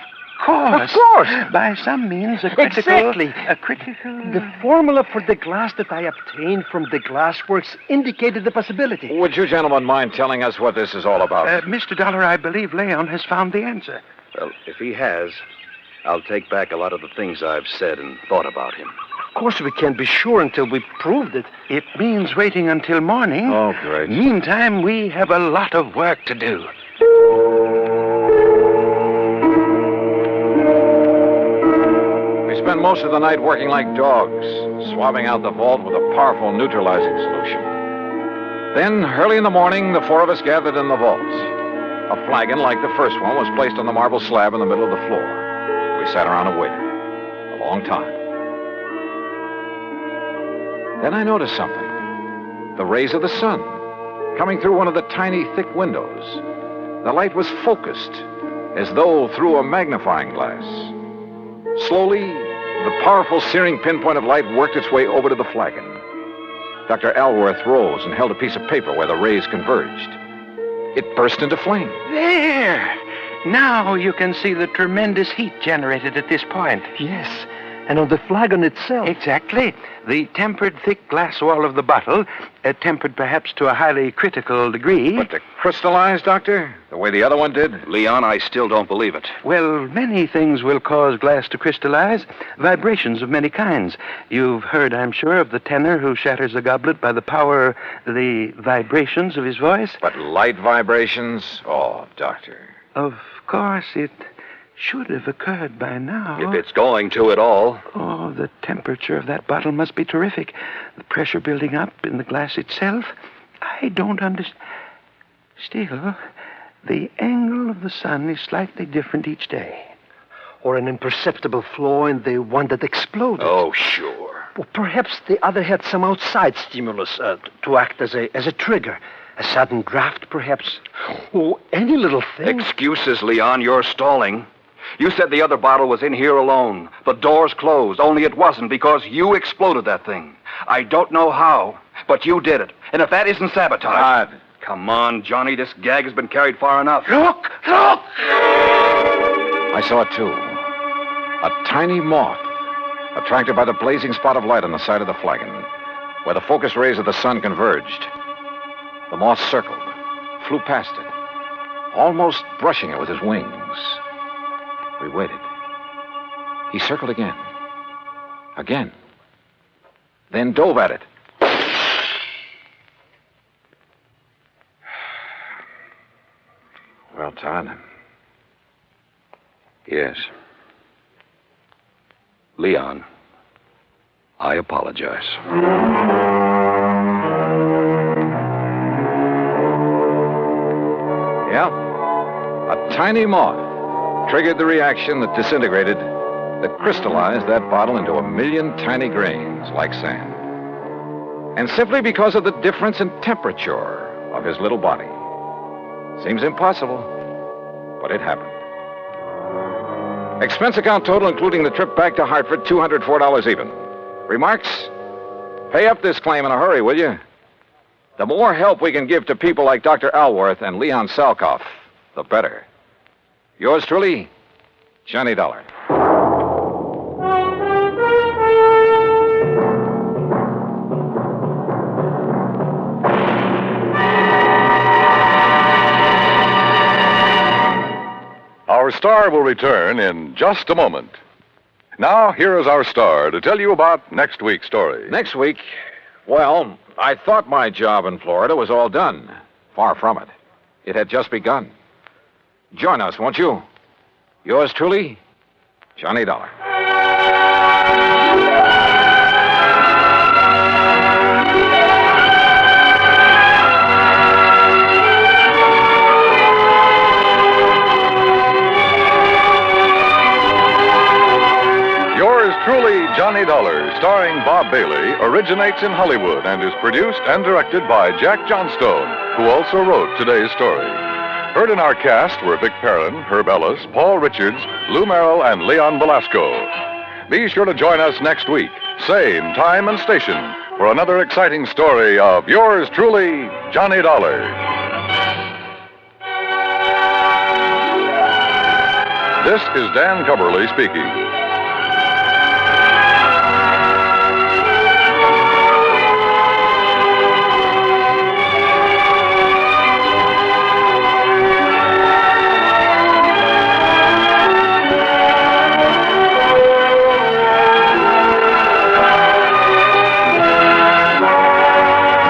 course. Of course. By some means, a critical... Exactly. A critical... The formula for the glass that I obtained from the glassworks indicated the possibility. Would you gentlemen mind telling us what this is all about? Mr. Dollar, I believe Leon has found the answer. Well, if he has, I'll take back a lot of the things I've said and thought about him. Of course, we can't be sure until we've proved it. It means waiting until morning. Oh, great. Meantime, we have a lot of work to do. We spent most of the night working like dogs, swabbing out the vault with a powerful neutralizing solution. Then, early in the morning, the four of us gathered in the vault. A flagon like the first one was placed on the marble slab in the middle of the floor. We sat around and waited. A long time. Then I noticed something. The rays of the sun, coming through one of the tiny, thick windows. The light was focused, as though through a magnifying glass. Slowly, the powerful, searing pinpoint of light worked its way over to the flagon. Dr. Aylworth rose and held a piece of paper where the rays converged. It burst into flame. There! Now you can see the tremendous heat generated at this point. Yes. And on the flagon itself. Exactly. The tempered thick glass wall of the bottle, tempered perhaps to a highly critical degree. But to crystallize, Doctor, the way the other one did? Leon, I still don't believe it. Well, many things will cause glass to crystallize. Vibrations of many kinds. You've heard, I'm sure, of the tenor who shatters a goblet by the power, the vibrations of his voice. But light vibrations? Oh, Doctor. Of course, it should have occurred by now. If it's going to at all. Oh, the temperature of that bottle must be terrific. The pressure building up in the glass itself. I don't understand. Still, the angle of the sun is slightly different each day. Or an imperceptible flaw in the one that exploded. Oh, sure. Well, perhaps the other had some outside stimulus to act as a trigger. A sudden draft, perhaps. Oh, any little thing. Excuses, Leon. You're stalling. You said the other bottle was in here alone. The door's closed, only it wasn't because you exploded that thing. I don't know how, but you did it. And if that isn't sabotage... Come on, Johnny. This gag has been carried far enough. Look! I saw it, too. A tiny moth, attracted by the blazing spot of light on the side of the flagon, where the focus rays of the sun converged. The moth circled, flew past it, almost brushing it with his wings. We waited. He circled again. Again. Then dove at it. Well, Todd. Yes. Leon, I apologize. Yeah. A tiny moth triggered the reaction that disintegrated, that crystallized that bottle into 1,000,000 tiny grains like sand. And simply because of the difference in temperature of his little body. Seems impossible, but it happened. Expense account total, including the trip back to Hartford, $204 even. Remarks? Pay up this claim in a hurry, will you? The more help we can give to people like Dr. Alworth and Leon Salkoff, the better. Yours truly, Johnny Dollar. Our star will return in just a moment. Now, here is our star to tell you about next week's story. Next week? Well, I thought my job in Florida was all done. Far from it. It had just begun. Join us, won't you? Yours truly, Johnny Dollar. Truly, Johnny Dollar, starring Bob Bailey, originates in Hollywood and is produced and directed by Jack Johnstone, who also wrote today's story. Heard in our cast were Vic Perrin, Herb Ellis, Paul Richards, Lou Merrill, and Leon Velasco. Be sure to join us next week, same time and station, for another exciting story of yours truly, Johnny Dollar. This is Dan Cubberly speaking.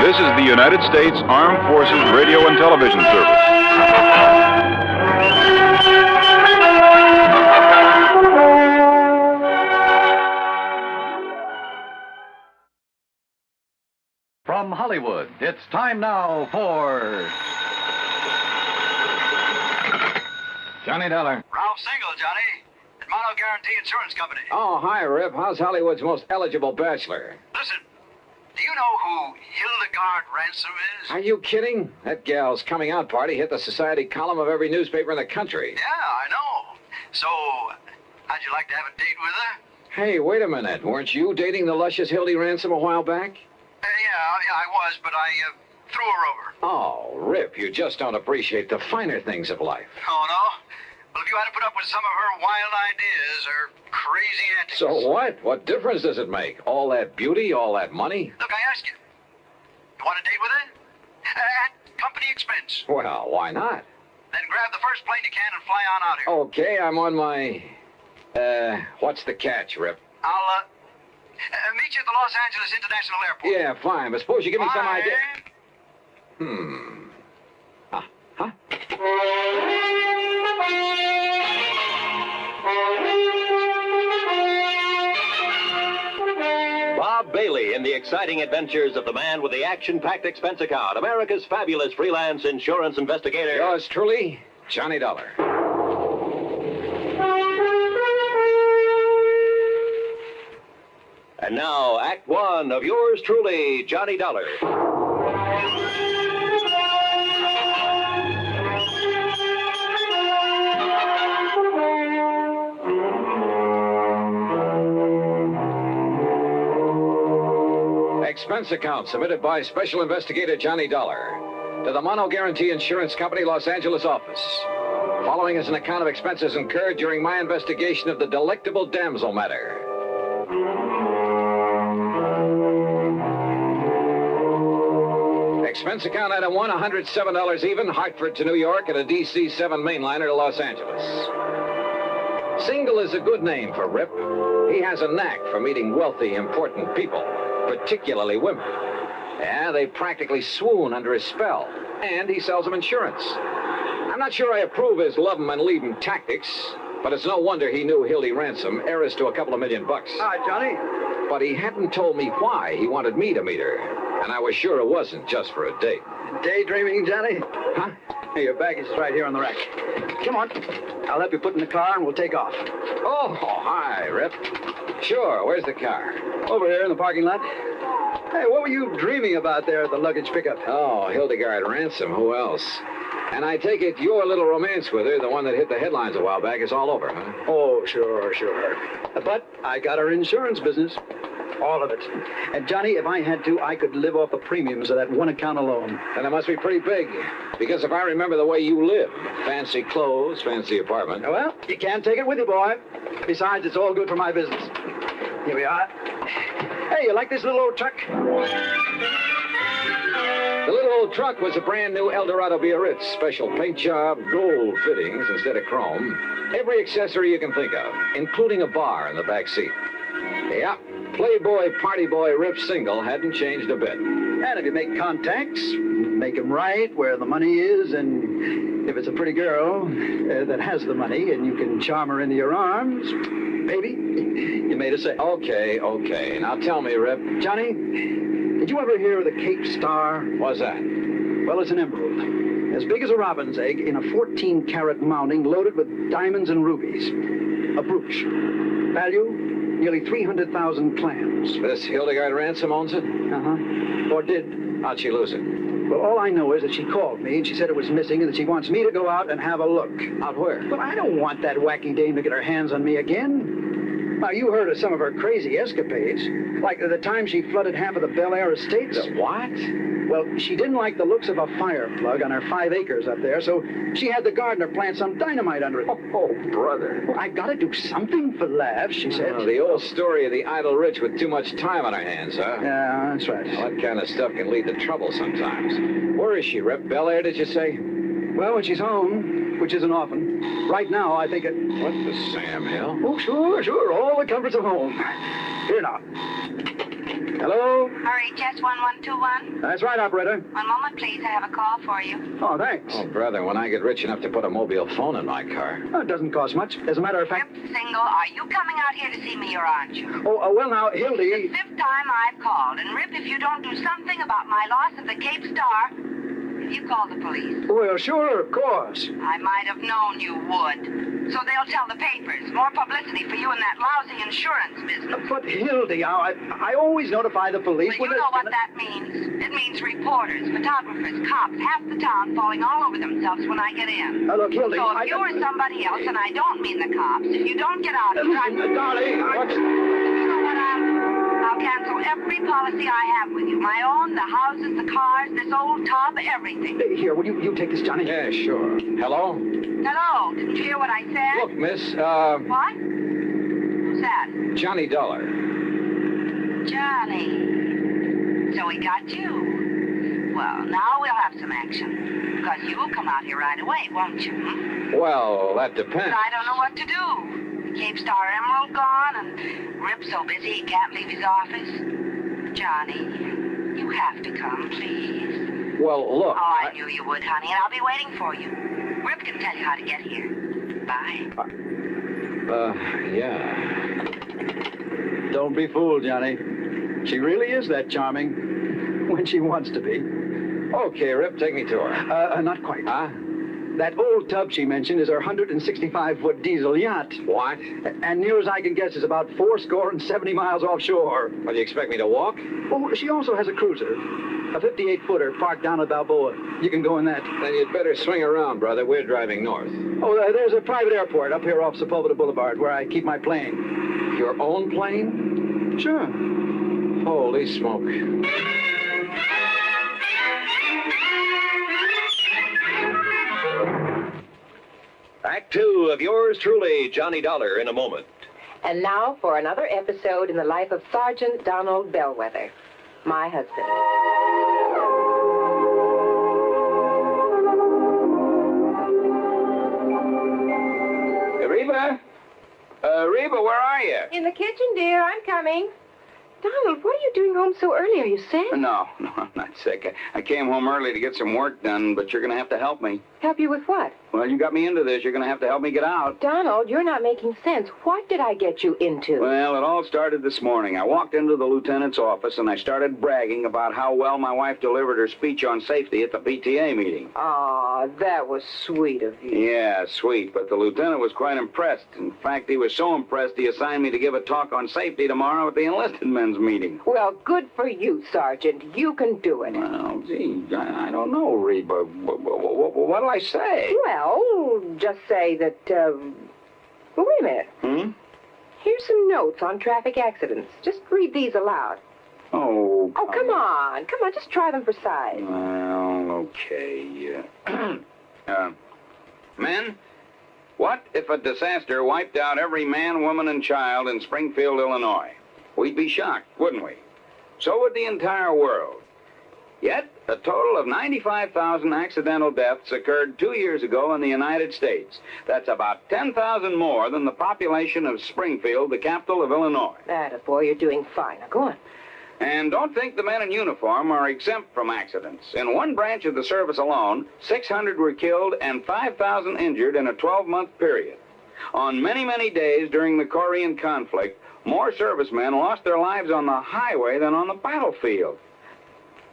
This is the United States Armed Forces Radio and Television Service. From Hollywood, it's time now for Johnny Dollar. Ralph Single, Johnny. At Mono Guarantee Insurance Company. Oh, hi, Rip. How's Hollywood's most eligible bachelor? Listen, do you know who Hildegard Ransom is? Are you kidding? That gal's coming out party hit the society column of every newspaper in the country. Yeah, I know. So, how'd you like to have a date with her? Hey, wait a minute. Weren't you dating the luscious Hildy Ransom a while back? Yeah, I was, but I threw her over. Oh, Rip, you just don't appreciate the finer things of life. Oh, no? Well, if you had to put up with some of her wild ideas or crazy antics... So what? What difference does it make? All that beauty, all that money? Look, I asked you. You want a date with her? At company expense. Well, why not? Then grab the first plane you can and fly on out here. Okay, I'm on my... what's the catch, Rip? I'll, meet you at the Los Angeles International Airport. Yeah, fine, but suppose you give me some Bye. idea... Bob Bailey in the exciting adventures of the man with the action-packed expense account, America's fabulous freelance insurance investigator. Yours truly, Johnny Dollar. And now, Act One of yours truly, Johnny Dollar. Expense account submitted by Special Investigator Johnny Dollar to the Mono Guarantee Insurance Company, Los Angeles office. Following is an account of expenses incurred during my investigation of the Delectable Damsel matter. Expense account item 1, $107 even, Hartford to New York, and a DC 7 mainliner to Los Angeles. Single is a good name for Rip. He has a knack for meeting wealthy, important people, particularly women. Yeah, they practically swoon under his spell, and he sells them insurance. I'm not sure I approve his love 'em and leave 'em tactics, but it's no wonder he knew Hildy Ransom, heiress to a couple of $1 million. Hi, Johnny. But he hadn't told me why he wanted me to meet her, and I was sure it wasn't just for a date. Daydreaming, Johnny? Huh? Hey, your baggage is right here on the rack. Come on. I'll help you put in the car and we'll take off. Oh, hi, Rip. Sure, where's the car? Over here in the parking lot. Hey, what were you dreaming about there at the luggage pickup? Oh, Hildegard Ransom, who else? And I take it your little romance with her, the one that hit the headlines a while back, is all over, huh? Oh, sure. But I got her insurance business. All of it. And, Johnny, if I had to, I could live off the premiums of that one account alone. Then it must be pretty big. Because if I remember the way you live, fancy clothes, fancy apartment. Well, you can't take it with you, boy. Besides, it's all good for my business. Here we are. Hey, you like this little old truck? The little old truck was a brand new Eldorado Biarritz. Special paint job, gold fittings instead of chrome. Every accessory you can think of, including a bar in the back seat. Yeah, Playboy, party boy, Rip Single hadn't changed a bit. And if you make contacts, make them right where the money is, and if it's a pretty girl that has the money and you can charm her into your arms, baby, you made a sale. Okay. Now tell me, Rip. Johnny, did you ever hear of the Cape Star? What's that? Well, it's an emerald. As big as a robin's egg in a 14-carat mounting loaded with diamonds and rubies. A brooch. Value? Nearly 300,000 clams. This Hildegard Ransom owns it? Uh-huh. Or did. How'd she lose it? Well, all I know is that she called me and she said it was missing and that she wants me to go out and have a look. Out where? Well, I don't want that wacky dame to get her hands on me again. Now, you heard of some of her crazy escapades. Like the time she flooded half of the Belle estates. The what? Well, she didn't like the looks of a fire plug on her 5 acres up there, so she had the gardener plant some dynamite under it. Oh, brother. Well, I gotta do something for laughs, she said. The old story of the idle rich with too much time on their hands, huh? Yeah, that's right. Well, that kind of stuff can lead to trouble sometimes. Where is she, Rip? Bel Air, did you say? Well, when she's home, which isn't often. Right now, I think it... What the Sam Hill? Oh, sure. All the comforts of home. Here now. Hello? Hurry, Jess 1121. That's right, operator. One moment, please. I have a call for you. Oh, thanks. Oh, brother, when I get rich enough to put a mobile phone in my car. Oh, it doesn't cost much. As a matter of fact... Rip Single, are you coming out here to see me or aren't you? Oh, well, now, Hildy... It's the 5th time I've called. And, Rip, if you don't do something about my loss of the Cape Star... You call the police. Well, sure, of course. I might have known you would. So they'll tell the papers. More publicity for you in that lousy insurance business. But, Hildy, I always notify the police... Well, you know what that means. It means reporters, photographers, cops, half the town falling all over themselves when I get in. Look, Hildy... So if you or somebody else, and I don't mean the cops, if you don't get out... Darling, You know what, I'll cancel every policy I have with you. My own, the houses, the cars, this old tub, everything. Here, will you take this, Johnny? Yeah, sure. Hello? Hello, didn't you hear what I said? Look, miss, What? Who's that? Johnny Dollar. Johnny. So he got you. Well, now we'll have some action. Because you'll come out here right away, won't you? Well, that depends. But I don't know what to do. Cape Star Emerald gone, and Rip's so busy he can't leave his office. Johnny, you have to come, please. Well, look... Oh, I knew you would, honey, and I'll be waiting for you. Rip can tell you how to get here. Bye. Yeah. Don't be fooled, Johnny. She really is that charming when she wants to be. Okay, Rip, take me to her. Not quite. Huh? That old tub she mentioned is her 165-foot diesel yacht. What? And near as I can guess is about 70 miles offshore. Well, do you expect me to walk? Oh, she also has a cruiser. A 58-footer parked down at Balboa. You can go in that. Then you'd better swing around, brother. We're driving north. Oh, there's a private airport up here off Sepulveda Boulevard where I keep my plane. Your own plane? Sure. Holy smoke. Act 2 of yours truly, Johnny Dollar, in a moment. And now for another episode in the life of Sergeant Donald Bellwether, my husband. Reba? Reba, where are you? In the kitchen, dear. I'm coming. Donald, what are you doing home so early? Are you sick? No, I'm not sick. I came home early to get some work done, but you're going to have to help me. Help you with what? Well, you got me into this. You're going to have to help me get out. Donald, you're not making sense. What did I get you into? Well, it all started this morning. I walked into the lieutenant's office and I started bragging about how well my wife delivered her speech on safety at the PTA meeting. Aw, that was sweet of you. Yeah, sweet, but the lieutenant was quite impressed. In fact, he was so impressed he assigned me to give a talk on safety tomorrow at the enlisted men's meeting. Well, good for you, Sergeant. You can do it. Well, gee, I don't know, Reba. What'll I say? Well, just say that, well, wait a minute. Here's some notes on traffic accidents. Just read these aloud. Oh, come on. Come on, just try them for size. Well, okay. Men, what if a disaster wiped out every man, woman, and child in Springfield, Illinois? We'd be shocked, wouldn't we? So would the entire world. Yet, a total of 95,000 accidental deaths occurred 2 years ago in the United States. That's about 10,000 more than the population of Springfield, the capital of Illinois. Attaboy, you're doing fine. Now, go on. And don't think the men in uniform are exempt from accidents. In one branch of the service alone, 600 were killed and 5,000 injured in a 12-month period. On many, many days during the Korean conflict, more servicemen lost their lives on the highway than on the battlefield.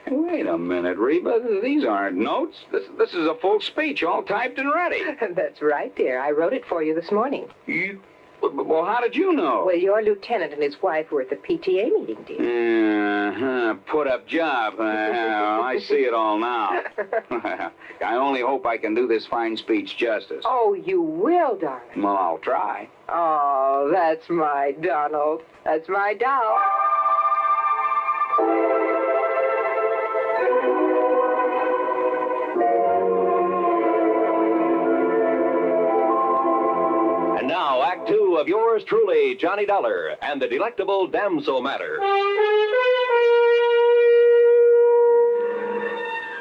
Hey, wait a minute, Reba. These aren't notes. This is a full speech, all typed and ready. That's right, dear. I wrote it for you this morning. Well, how did you know? Well, your lieutenant and his wife were at the PTA meeting, dear. Put up job. I see it all now. I only hope I can do this fine speech justice. Oh, you will, darling. Well, I'll try. Oh, that's my Donald. That's my doll. And now, Act 2 of yours truly, Johnny Dollar, and the Delectable Damsel Matter.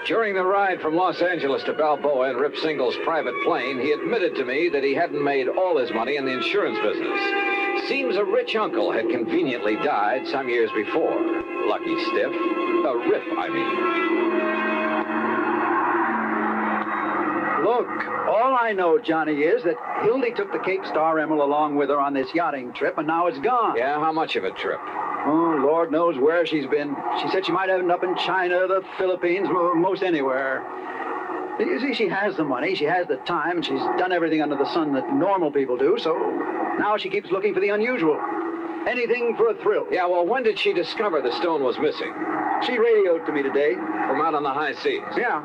During the ride from Los Angeles to Balboa in Rip Single's private plane, he admitted to me that he hadn't made all his money in the insurance business. Seems a rich uncle had conveniently died some years before. Lucky stiff. Rip, I mean. Look, all I know, Johnny, is that Hildy took the Cape Star Emerald along with her on this yachting trip, and now it's gone. Yeah, how much of a trip? Oh, Lord knows where she's been. She said she might end up in China, the Philippines, most anywhere. You see, she has the money, she has the time, and she's done everything under the sun that normal people do, so now she keeps looking for the unusual. Anything for a thrill. Yeah, well, when did she discover the stone was missing? She radioed to me today. From out on the high seas? Yeah.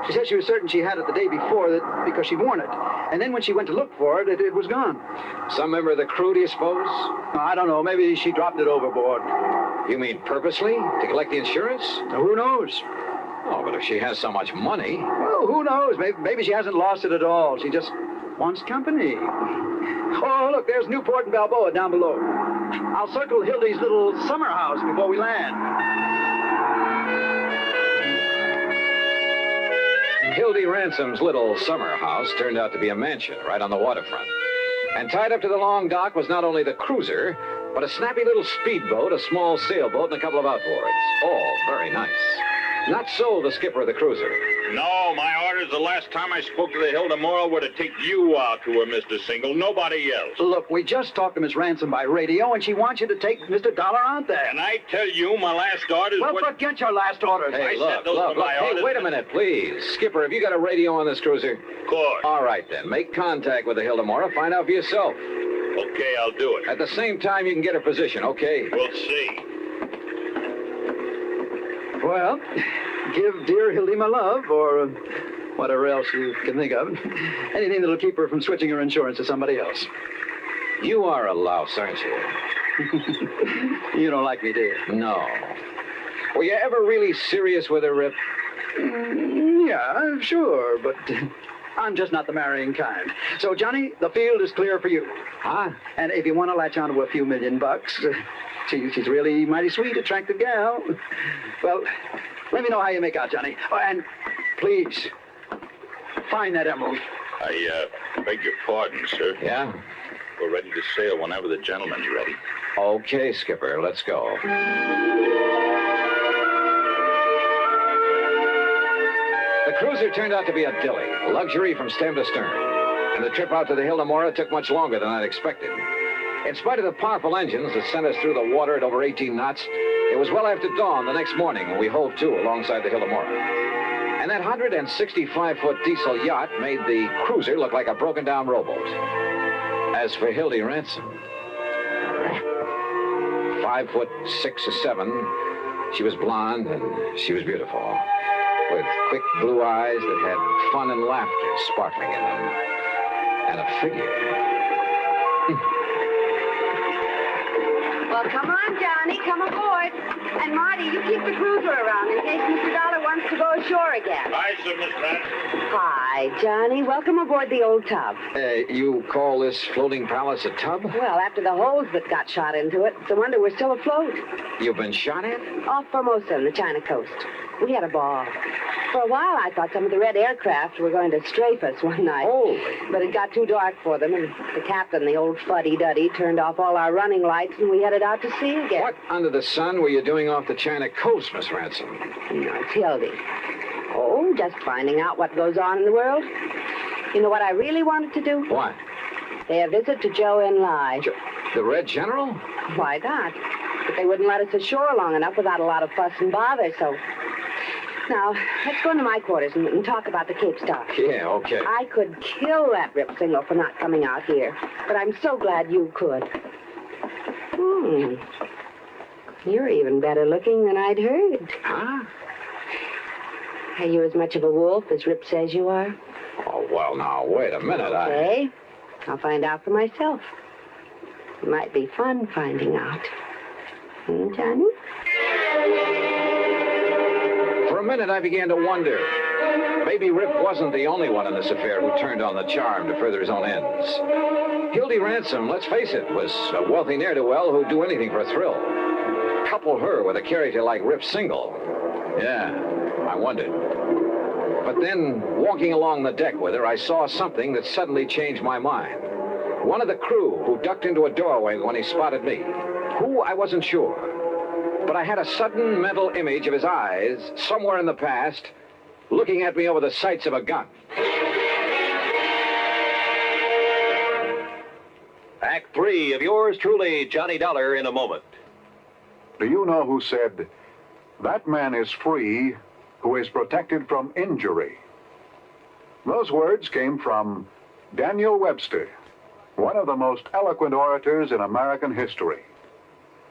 She said she was certain she had it the day before because she'd worn it. And then when she went to look for it, it was gone. Some member of the crew, do you suppose? I don't know. Maybe she dropped it overboard. You mean purposely? To collect the insurance? Who knows? Oh, but if she has so much money... Well, who knows? Maybe she hasn't lost it at all. She just wants company. Oh, look, there's Newport and Balboa down below. I'll circle Hildy's little summer house before we land. Hildy Ransom's little summer house turned out to be a mansion right on the waterfront. And tied up to the long dock was not only the cruiser, but a snappy little speedboat, a small sailboat, and a couple of outboards. All very nice. Not so the skipper of the cruiser. No, my orders the last time I spoke to the Hilda Moral were to take you out to her, Mr. Single, nobody else. Look, we just talked to Miss Ransom by radio, and she wants you to take Mr. Dollar out there. And I tell you, my last orders Well, forget your last orders. Hey, look. Hey, wait a minute, please. Skipper, have you got a radio on this cruiser? Of course. All right, then. Make contact with the Hilda Mora. Find out for yourself. Okay, I'll do it. At the same time, you can get her position, okay? We'll see. Well, give dear Hildy my love, or whatever else you can think of. Anything that'll keep her from switching her insurance to somebody else. You are a louse, aren't you? You don't like me, do you? No. Were you ever really serious with her, Rip? Yeah, sure, but I'm just not the marrying kind. So, Johnny, the field is clear for you. Huh? And if you want to latch on to a few $1,000,000, she's really mighty sweet, attractive gal. Well, let me know how you make out, Johnny. Oh, and please, find that emerald. I beg your pardon, sir. Yeah? We're ready to sail whenever the gentleman's ready. Okay, Skipper, let's go. The cruiser turned out to be a dilly, luxury from stem to stern. And the trip out to the Hildemora took much longer than I'd expected. In spite of the powerful engines that sent us through the water at over 18 knots, it was well after dawn the next morning when we hove to alongside the Hildemora. And that 165-foot diesel yacht made the cruiser look like a broken-down rowboat. As for Hildy Ransom, 5'6" or 7", she was blonde and she was beautiful, with quick blue eyes that had fun and laughter sparkling in them, and a figure. Well, come on, Johnny, come aboard. And Marty, you keep the cruiser around in case Mr. Dollar wants to go ashore again. Hi, sir, Miss Matt. Hi, Johnny. Welcome aboard the old tub. You call this floating palace a tub? Well, after the holes that got shot into it, it's a wonder we're still afloat. You've been shot at? Off Formosa on the China coast. We had a ball. For a while, I thought some of the red aircraft were going to strafe us one night. Oh. But it got too dark for them, and the captain, the old fuddy-duddy, turned off all our running lights, and we headed out to sea again. What under the sun were you doing off the China coast, Miss Ransom? No, it's Hildy. Oh, just finding out what goes on in the world. You know what I really wanted to do? What? Pay a visit to Joe and Lai. The Red General? Why not? But they wouldn't let us ashore long enough without a lot of fuss and bother, so... Now, let's go into my quarters and talk about the Cape Star. Yeah, okay. I could kill that Rip Single for not coming out here, but I'm so glad you could. You're even better looking than I'd heard. Huh? Are you as much of a wolf as Rip says you are? Oh, well, now, wait a minute. Okay. I'll find out for myself. It might be fun finding out. Johnny? For a minute, I began to wonder. Maybe Rip wasn't the only one in this affair who turned on the charm to further his own ends. Hildy Ransom, let's face it, was a wealthy ne'er-do-well who'd do anything for a thrill. Couple her with a character like Rip Single. Yeah, I wondered. But then, walking along the deck with her, I saw something that suddenly changed my mind. One of the crew who ducked into a doorway when he spotted me. Who, I wasn't sure. But I had a sudden mental image of his eyes, somewhere in the past, looking at me over the sights of a gun. Act 3 of yours truly, Johnny Dollar, in a moment. Do you know who said, "That man is free who is protected from injury"? Those words came from Daniel Webster, one of the most eloquent orators in American history.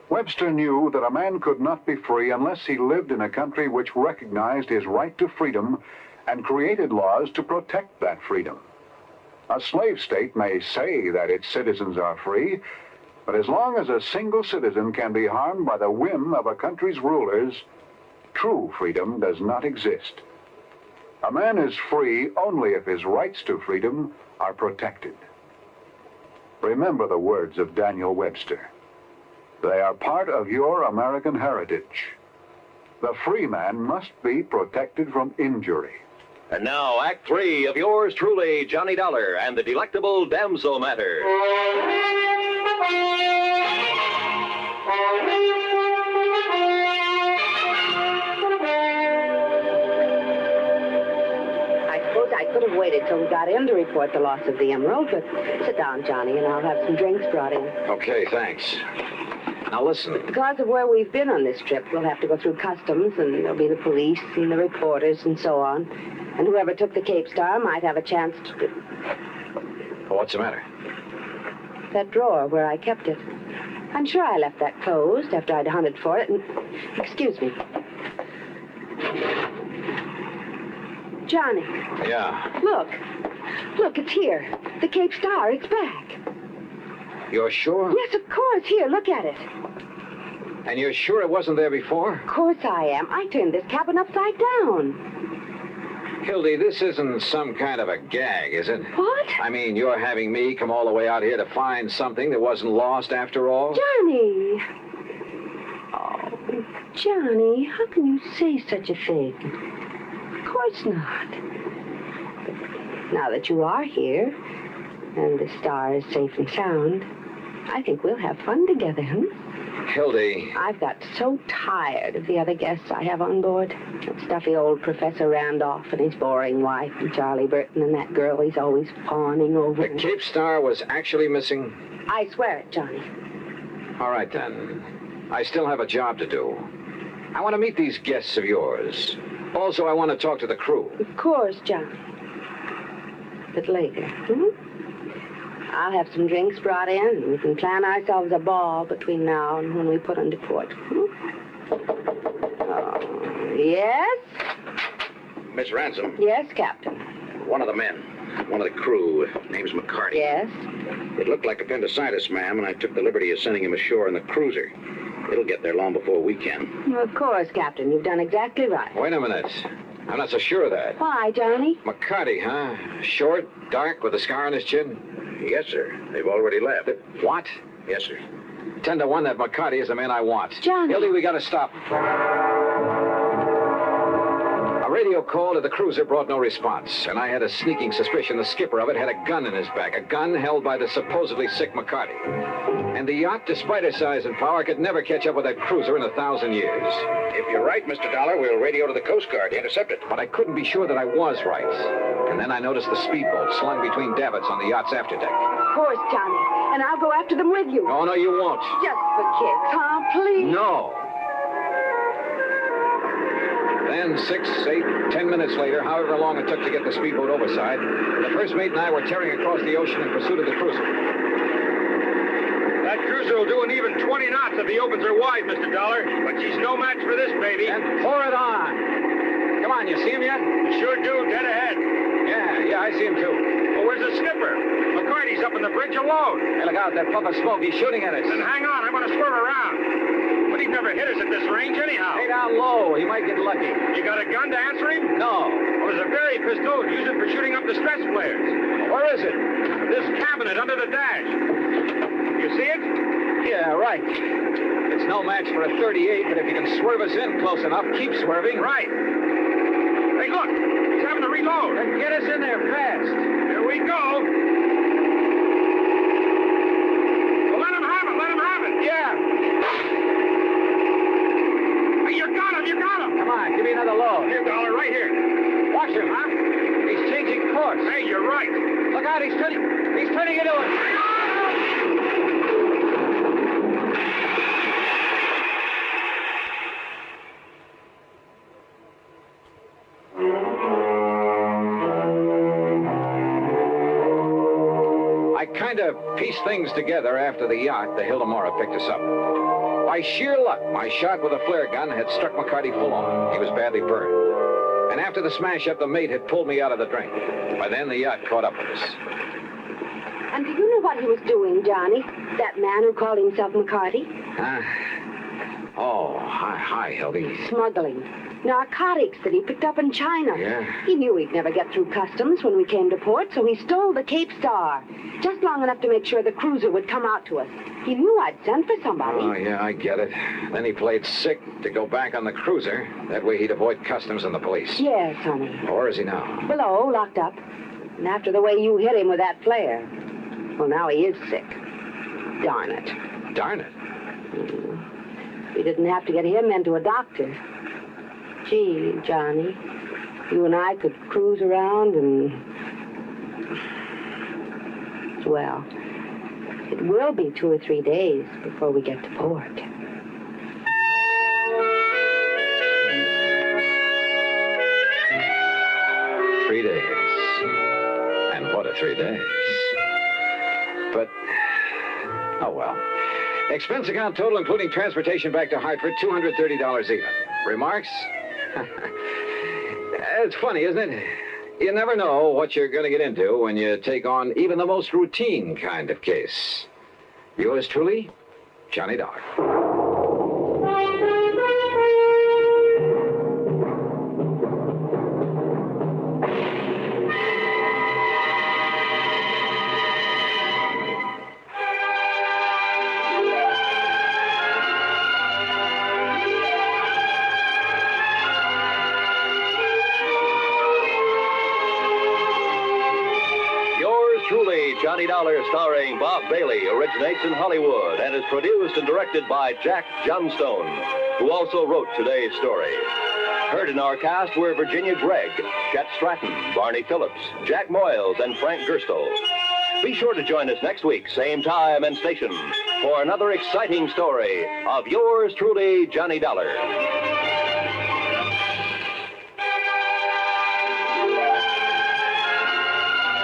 Webster knew that a man could not be free unless he lived in a country which recognized his right to freedom and created laws to protect that freedom. A slave state may say that its citizens are free, but as long as a single citizen can be harmed by the whim of a country's rulers, true freedom does not exist. A man is free only if his rights to freedom are protected. Remember the words of Daniel Webster. They are part of your American heritage. The free man must be protected from injury. And now, Act 3 of yours truly, Johnny Dollar, and the delectable Damsel Matter. I could have waited till we got in to report the loss of the emerald, but sit down, Johnny, and I'll have some drinks brought in. Okay, thanks. Now listen. Because of where we've been on this trip, we'll have to go through customs, and there'll be the police and the reporters and so on. And whoever took the Cape Star might have a chance to... What's the matter? That drawer where I kept it. I'm sure I left that closed after I'd hunted for it, and... Excuse me. Johnny. Yeah? Look, it's here. The Cape Star, it's back. You're sure? Yes, of course. Here, look at it. And you're sure it wasn't there before? Of course I am. I turned this cabin upside down. Hildy, this isn't some kind of a gag, is it? What? I mean, you're having me come all the way out here to find something that wasn't lost after all? Johnny! Oh, Johnny, how can you say such a thing? Of course not. But now that you are here, and the star is safe and sound, I think we'll have fun together, huh? Hildy. I've got so tired of the other guests I have on board. That stuffy old Professor Randolph and his boring wife, and Charlie Burton, and that girl he's always fawning over. The Cape Star was actually missing? I swear it, Johnny. All right, then. I still have a job to do. I want to meet these guests of yours. Also, I want to talk to the crew. Of course, Johnny. But later, I'll have some drinks brought in, and we can plan ourselves a ball between now and when we put into port. Oh, yes? Miss Ransom. Yes, Captain. One of the men. One of the crew. Name's McCarty. Yes? It looked like appendicitis, ma'am, and I took the liberty of sending him ashore in the cruiser. It'll get there long before we can. Well, of course, Captain. You've done exactly right. Wait a minute. I'm not so sure of that. Why, Johnny? McCarty, huh? Short, dark, with a scar on his chin? Yes, sir. They've already left. What? Yes, sir. 10 to 1 that McCarty is the man I want. Johnny. Hildy, we gotta stop. A radio call to the cruiser brought no response, and I had a sneaking suspicion the skipper of it had a gun in his back, a gun held by the supposedly sick McCarty. And the yacht, despite her size and power, could never catch up with that cruiser in 1,000 years. If you're right, Mr. Dollar, we'll radio to the Coast Guard to intercept it. But I couldn't be sure that I was right. And then I noticed the speedboat slung between davits on the yacht's afterdeck. Of course, Johnny. And I'll go after them with you. Oh, no, you won't. Just for kicks, huh? Please. No. Then 6, 8, 10 minutes later, however long it took to get the speedboat overside, the first mate and I were tearing across the ocean in pursuit of the cruiser. That cruiser will do an even 20 knots if he opens her wide, Mr. Dollar. But she's no match for this, baby. And pour it on. Come on, you see him yet? Sure do, dead ahead. Yeah, I see him too. Well, where's the skipper? McCarty's up on the bridge alone. Hey, look out, that puff of smoke. He's shooting at us. Then hang on, I'm going to swerve around. But he'd never hit us at this range anyhow. Stay down low. He might get lucky. You got a gun to answer him? No. Well, there's a very pistol. Use it for shooting up the stress flares. Where is it? This cabinet under the dash. You see it? Yeah, right. It's no match for a 38, but if you can swerve us in close enough, keep swerving. Right. Hey, look. He's having to reload. Then get us in there fast. Here we go. Well, let him have it. Let him have it. Yeah. Hey, you got him. You got him. Come on, give me another load. Here, Dollar, right here. Watch him, huh? He's changing course. Hey, you're right. Look out, he's turning into it. I kind of pieced things together after the yacht, the Hildemora, picked us up. By sheer luck, my shot with a flare gun had struck McCarty full on. He was badly burned. And after the smash-up, the mate had pulled me out of the drink. By then, the yacht caught up with us. And do you know what he was doing, Johnny? That man who called himself McCarty? Hi, Hildy. Smuggling. Narcotics that he picked up in China. Yeah? He knew we'd never get through customs when we came to port, so he stole the Cape Star. Just long enough to make sure the cruiser would come out to us. He knew I'd sent for somebody. Oh, yeah, I get it. Then he played sick to go back on the cruiser. That way he'd avoid customs and the police. Yes, honey. Where is he now? Below, locked up. And after the way you hit him with that flare. Well, now he is sick. Darn it. Darn it. We didn't have to get him into a doctor. Gee, Johnny, you and I could cruise around and... Well, it will be 2 or 3 days before we get to port. Three days. And what a 3 days. But, oh well. Expense account total, including transportation back to Hartford, $230 even. Remarks? It's funny, isn't it? You never know what you're going to get into when you take on even the most routine kind of case. Yours truly, Johnny Dollar. Johnny Dollar, starring Bob Bailey, originates in Hollywood and is produced and directed by Jack Johnstone, who also wrote today's story. Heard in our cast were Virginia Gregg, Chet Stratton, Barney Phillips, Jack Moyles, and Frank Gerstle. Be sure to join us next week, same time and station, for another exciting story of yours truly, Johnny Dollar.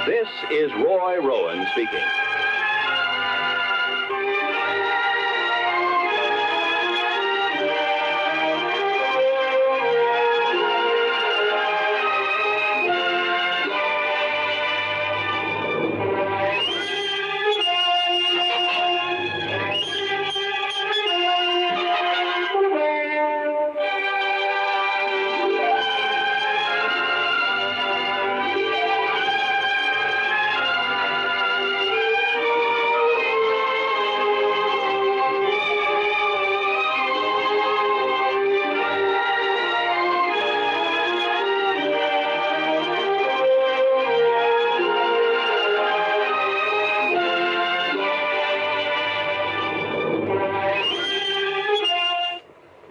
This is Roy Rowan speaking.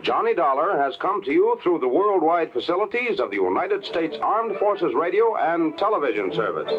Johnny Dollar has come to you through the worldwide facilities of the United States Armed Forces Radio and Television Service.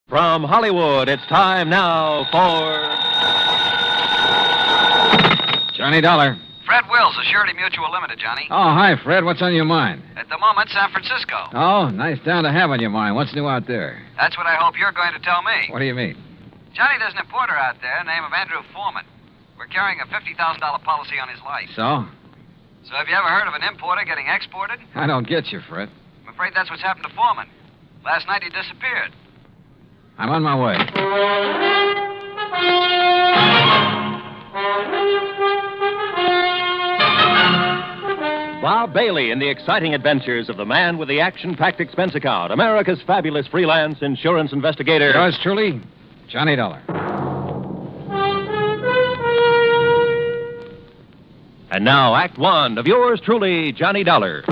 From Hollywood, it's time now for... Johnny Dollar. Fred Wills, Assurity Mutual Limited, Johnny. Oh, hi, Fred. What's on your mind? At the moment, San Francisco. Oh, nice town to have on your mind. What's new out there? That's what I hope you're going to tell me. What do you mean? Johnny, there's an importer out there named Andrew Foreman. We're carrying a $50,000 policy on his life. So? So have you ever heard of an importer getting exported? I don't get you, Fred. I'm afraid that's what's happened to Foreman. Last night he disappeared. I'm on my way. Bob Bailey in the exciting adventures of the man with the action-packed expense account, America's fabulous freelance insurance investigator. Yours truly, Johnny Dollar. And now, Act One of yours truly, Johnny Dollar.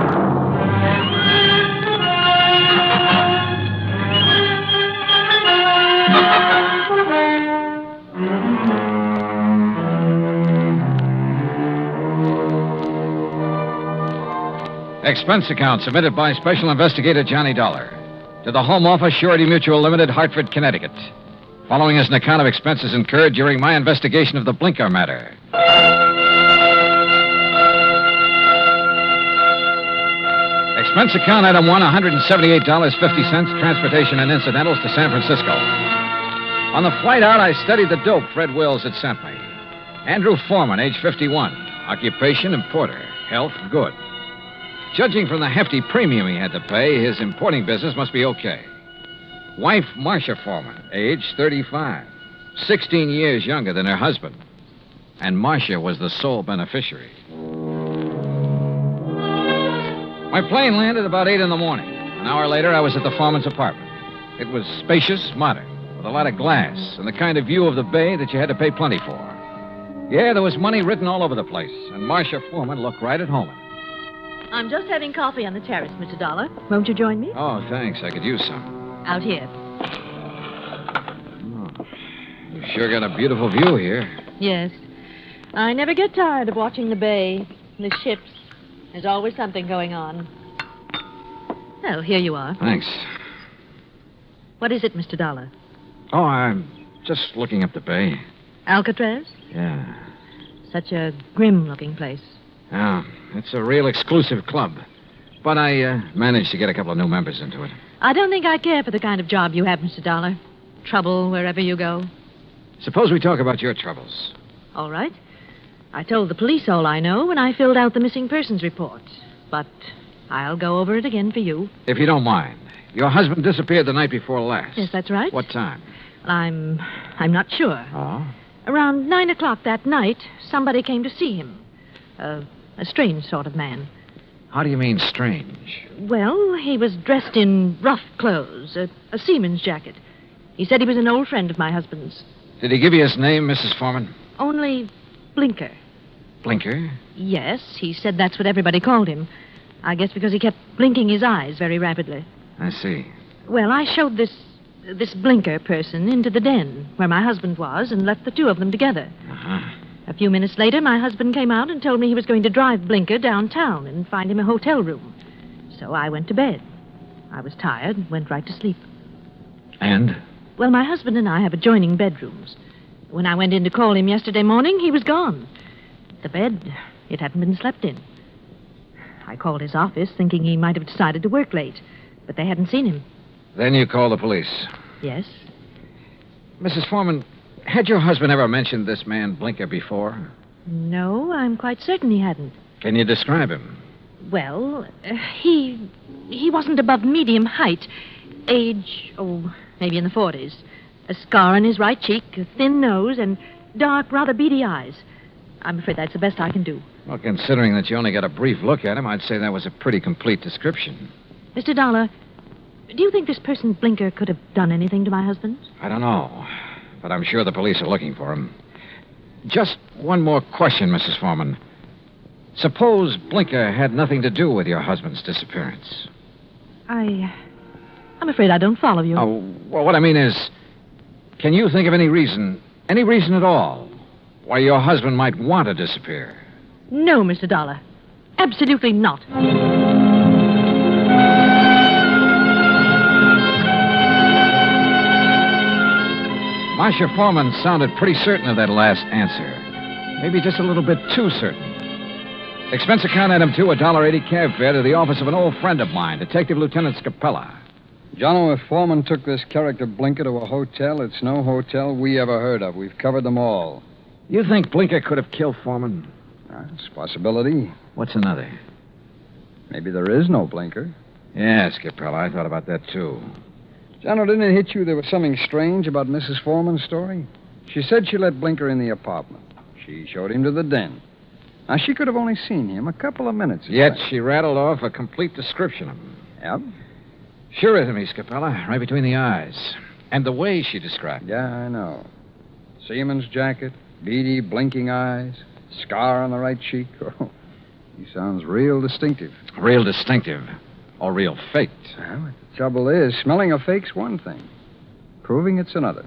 Expense account submitted by Special Investigator Johnny Dollar to the Home Office, Surety Mutual Limited, Hartford, Connecticut. Following is an account of expenses incurred during my investigation of the Blinker matter. Expense account item 1, $178.50, transportation and incidentals to San Francisco. On the flight out, I studied the dope Fred Wills had sent me. Andrew Foreman, age 51. Occupation, importer. Health, good. Judging from the hefty premium he had to pay, his importing business must be okay. Wife, Marcia Foreman, age 35. 16 years younger than her husband. And Marcia was the sole beneficiary. My plane landed about 8 in the morning. An hour later, I was at the Foreman's apartment. It was spacious, modern, with a lot of glass, and the kind of view of the bay that you had to pay plenty for. Yeah, there was money written all over the place, and Marcia Foreman looked right at home. I'm just having coffee on the terrace, Mr. Dollar. Won't you join me? Oh, thanks. I could use some. Out here. Oh, you've sure got a beautiful view here. Yes. I never get tired of watching the bay, the ships. There's always something going on. Oh, here you are. Thanks. What is it, Mr. Dollar? Oh, I'm just looking up the bay. Alcatraz? Yeah. Such a grim-looking place. Yeah, it's a real exclusive club. But I managed to get a couple of new members into it. I don't think I care for the kind of job you have, Mr. Dollar. Trouble wherever you go. Suppose we talk about your troubles. All right. I told the police all I know when I filled out the missing persons report. But I'll go over it again for you. If you don't mind. Your husband disappeared the night before last. Yes, that's right. What time? I'm not sure. Oh? Around 9 o'clock that night, somebody came to see him. A strange sort of man. How do you mean strange? Well, he was dressed in rough clothes, a seaman's jacket. He said he was an old friend of my husband's. Did he give you his name, Mrs. Foreman? Only Blinker. Blinker? Yes, he said that's what everybody called him. I guess because he kept blinking his eyes very rapidly. I see. Well, I showed this Blinker person into the den where my husband was and left the two of them together. Uh-huh. A few minutes later, my husband came out and told me he was going to drive Blinker downtown and find him a hotel room. So I went to bed. I was tired and went right to sleep. And? Well, my husband and I have adjoining bedrooms. When I went in to call him yesterday morning, he was gone. The bed, it hadn't been slept in. I called his office thinking he might have decided to work late, but they hadn't seen him. Then you called the police. Yes. Mrs. Foreman, had your husband ever mentioned this man Blinker before? No, I'm quite certain he hadn't. Can you describe him? Well, he wasn't above medium height. Age, maybe in the 40s. A scar on his right cheek, a thin nose, and dark, rather beady eyes. I'm afraid that's the best I can do. Well, considering that you only got a brief look at him, I'd say that was a pretty complete description. Mr. Dollar, do you think this person Blinker could have done anything to my husband? I don't know, but I'm sure the police are looking for him. Just one more question, Mrs. Foreman. Suppose Blinker had nothing to do with your husband's disappearance. I'm afraid I don't follow you. Oh, well, what I mean is, can you think of any reason at all, why your husband might want to disappear? No, Mr. Dollar. Absolutely not. Marcia Foreman sounded pretty certain of that last answer. Maybe just a little bit too certain. Expense account item 2, $1.80 cab fare to the office of an old friend of mine, Detective Lieutenant Scapella. Jono, if Foreman took this character Blinker to a hotel, it's no hotel we ever heard of. We've covered them all. You think Blinker could have killed Foreman? It's a possibility. What's another? Maybe there is no Blinker. Yeah, Scapella, I thought about that, too. Jono, didn't it hit you there was something strange about Mrs. Foreman's story? She said she let Blinker in the apartment. She showed him to the den. Now, she could have only seen him a couple of minutes. Yet she rattled off a complete description of him. Yep. Sure is to me, Scapella, right between the eyes. And the way she described it. Yeah, I know. Seaman's jacket, beady, blinking eyes, scar on the right cheek. Oh, he sounds real distinctive. Real distinctive. Or real faked. Well, the trouble is, smelling a fake's one thing. Proving it's another.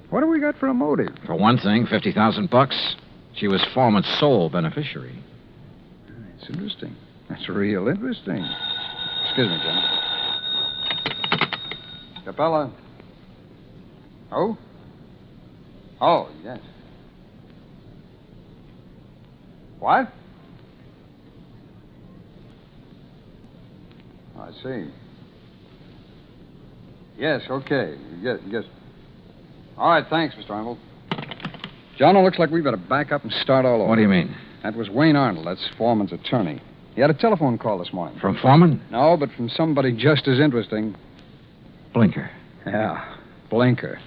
What have we got for a motive? For one thing, $50,000. She was Foreman's sole beneficiary. That's interesting. That's real interesting. Excuse me, Jim. Capella. Oh? Oh, yes. What? I see. Yes, okay. Yes. All right, thanks, Mr. Arnold. Jono, looks like we better back up and start all over. What do you mean? That was Wayne Arnold. That's Foreman's attorney. He had a telephone call this morning. From Foreman? No, but from somebody just as interesting. Blinker. Yeah, Blinker.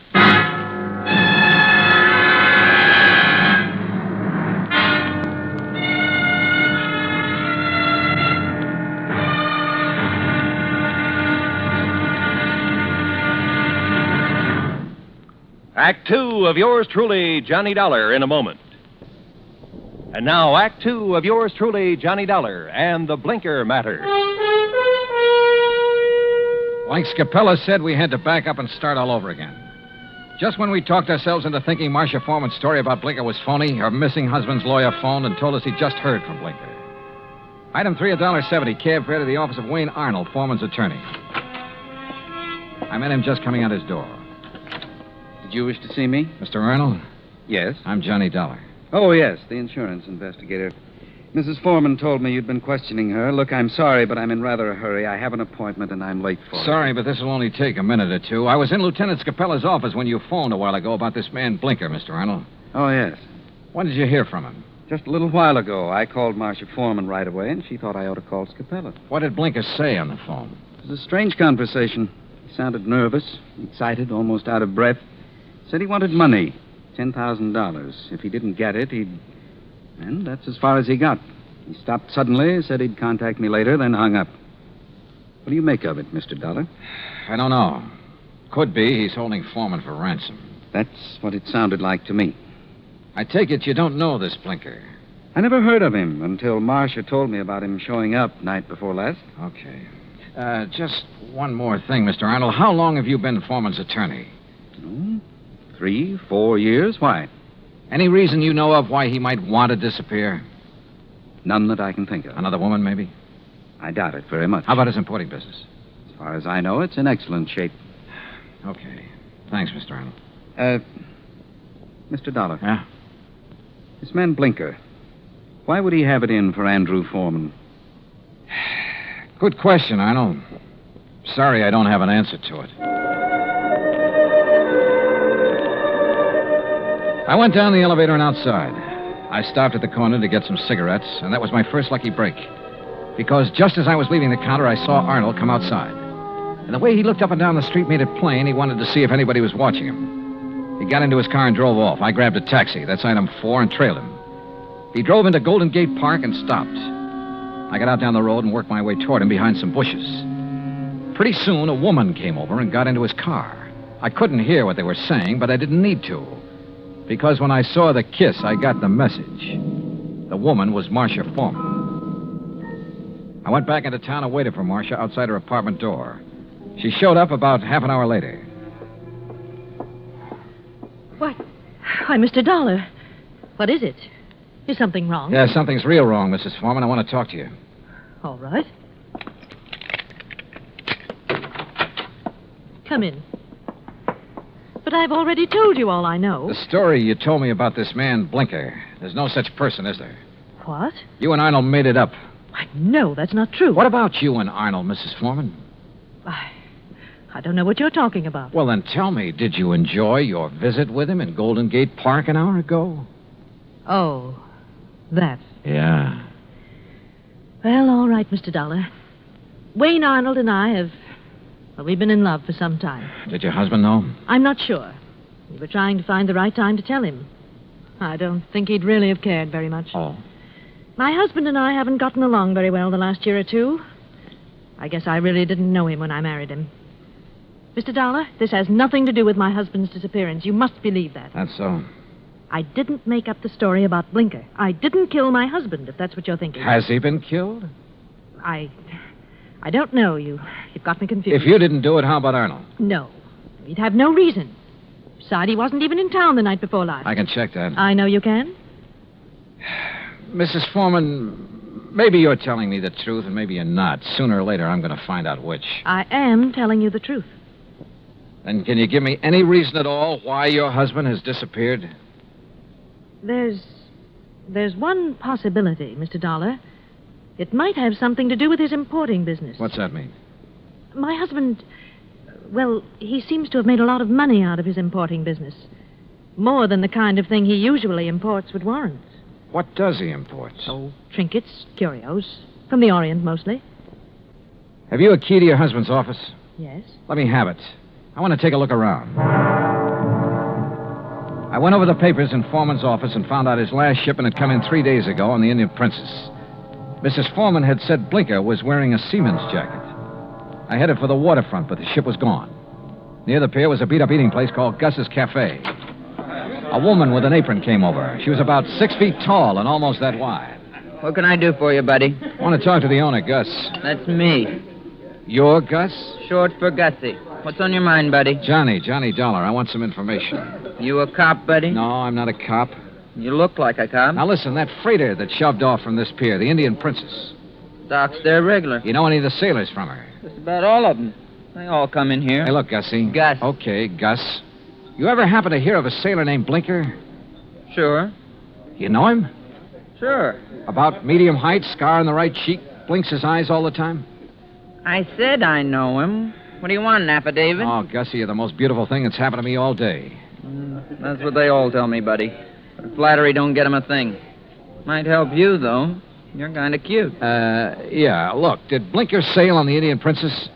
Act 2 of yours truly, Johnny Dollar, in a moment. And now, Act 2 of yours truly, Johnny Dollar, and the Blinker Matter. Like Scapella said, we had to back up and start all over again. Just when we talked ourselves into thinking Marcia Foreman's story about Blinker was phony, her missing husband's lawyer phoned and told us he'd just heard from Blinker. Item 3, $1.70, cab fare to the office of Wayne Arnold, Foreman's attorney. I met him just coming out his door. Did you wish to see me? Mr. Arnold? Yes. I'm Johnny Dollar. Oh, yes, the insurance investigator. Mrs. Foreman told me you'd been questioning her. Look, I'm sorry, but I'm in rather a hurry. I have an appointment, and I'm late for it. Sorry, but this will only take a minute or two. I was in Lieutenant Scapella's office when you phoned a while ago about this man Blinker, Mr. Arnold. Oh, yes. When did you hear from him? Just a little while ago. I called Marcia Foreman right away, and she thought I ought to call Scapella. What did Blinker say on the phone? It was a strange conversation. He sounded nervous, excited, almost out of breath. Said he wanted money, $10,000. If he didn't get it, he'd... And that's as far as he got. He stopped suddenly, said he'd contact me later, then hung up. What do you make of it, Mr. Dollar? I don't know. Could be he's holding Foreman for ransom. That's what it sounded like to me. I take it you don't know this Blinker. I never heard of him until Marcia told me about him showing up night before last. Okay. Just one more thing, Mr. Arnold. How long have you been Foreman's attorney? 3, 4 years. Why? Any reason you know of why he might want to disappear? None that I can think of. Another woman, maybe? I doubt it very much. How about his importing business? As far as I know, it's in excellent shape. Okay. Thanks, Mr. Arnold. Mr. Dollar. Yeah? This man Blinker, why would he have it in for Andrew Foreman? Good question, Arnold. Sorry I don't have an answer to it. I went down the elevator and outside. I stopped at the corner to get some cigarettes, and that was my first lucky break. Because just as I was leaving the counter, I saw Arnold come outside. And the way he looked up and down the street made it plain he wanted to see if anybody was watching him. He got into his car and drove off. I grabbed a taxi, that's item 4, and trailed him. He drove into Golden Gate Park and stopped. I got out down the road and worked my way toward him behind some bushes. Pretty soon, a woman came over and got into his car. I couldn't hear what they were saying, but I didn't need to. Because when I saw the kiss, I got the message. The woman was Marcia Foreman. I went back into town and waited for Marcia outside her apartment door. She showed up about half an hour later. What? Why, Mr. Dollar. What is it? Is something wrong? Yeah, something's real wrong, Mrs. Foreman. I want to talk to you. All right. Come in. But I've already told you all I know. The story you told me about this man, Blinker, there's no such person, is there? What? You and Arnold made it up. No, that's not true. What about you and Arnold, Mrs. Foreman? I don't know what you're talking about. Well, then tell me, did you enjoy your visit with him in Golden Gate Park an hour ago? Oh, that. Yeah. Well, all right, Mr. Dollar. Wayne Arnold and I have... Well, we've been in love for some time. Did your husband know? I'm not sure. We were trying to find the right time to tell him. I don't think he'd really have cared very much. Oh. My husband and I haven't gotten along very well the last year or two. I guess I really didn't know him when I married him. Mr. Dollar, this has nothing to do with my husband's disappearance. You must believe that. That's so. I didn't make up the story about Blinker. I didn't kill my husband, if that's what you're thinking. Has he been killed? I don't know. You've got me confused. If you didn't do it, how about Arnold? No. He'd have no reason. Besides, he wasn't even in town the night before last. I can check that. I know you can. Mrs. Foreman, maybe you're telling me the truth and maybe you're not. Sooner or later, I'm going to find out which. I am telling you the truth. Then can you give me any reason at all why your husband has disappeared? There's one possibility, Mr. Dollar. It might have something to do with his importing business. What's that mean? My husband, well, he seems to have made a lot of money out of his importing business. More than the kind of thing he usually imports would warrant. What does he import? Oh, trinkets, curios. From the Orient, mostly. Have you a key to your husband's office? Yes. Let me have it. I want to take a look around. I went over the papers in Foreman's office and found out his last shipment had come in 3 days ago on the Indian Princess. Mrs. Foreman had said Blinker was wearing a seaman's jacket. I headed for the waterfront, but the ship was gone. Near the pier was a beat-up eating place called Gus's Cafe. A woman with an apron came over. She was about 6 feet tall and almost that wide. What can I do for you, buddy? I want to talk to the owner, Gus. That's me. You're Gus? Short for Gussie. What's on your mind, buddy? Johnny Dollar. I want some information. You a cop, buddy? No, I'm not a cop. You look like a cop. Now listen, that freighter that shoved off from this pier, the Indian Princess. Docks there regular. You know any of the sailors from her? Just about all of them. They all come in here. Hey, look, Gussie. Gus. Okay, Gus. You ever happen to hear of a sailor named Blinker? Sure. You know him? Sure. About medium height, scar on the right cheek, blinks his eyes all the time? I said I know him. What do you want, an affidavit? Oh, Gussie, you're the most beautiful thing that's happened to me all day. That's what they all tell me, buddy. But flattery don't get 'em a thing. Might help you, though. You're kind of cute. Yeah. Look, did Blinker sail on the Indian Princess?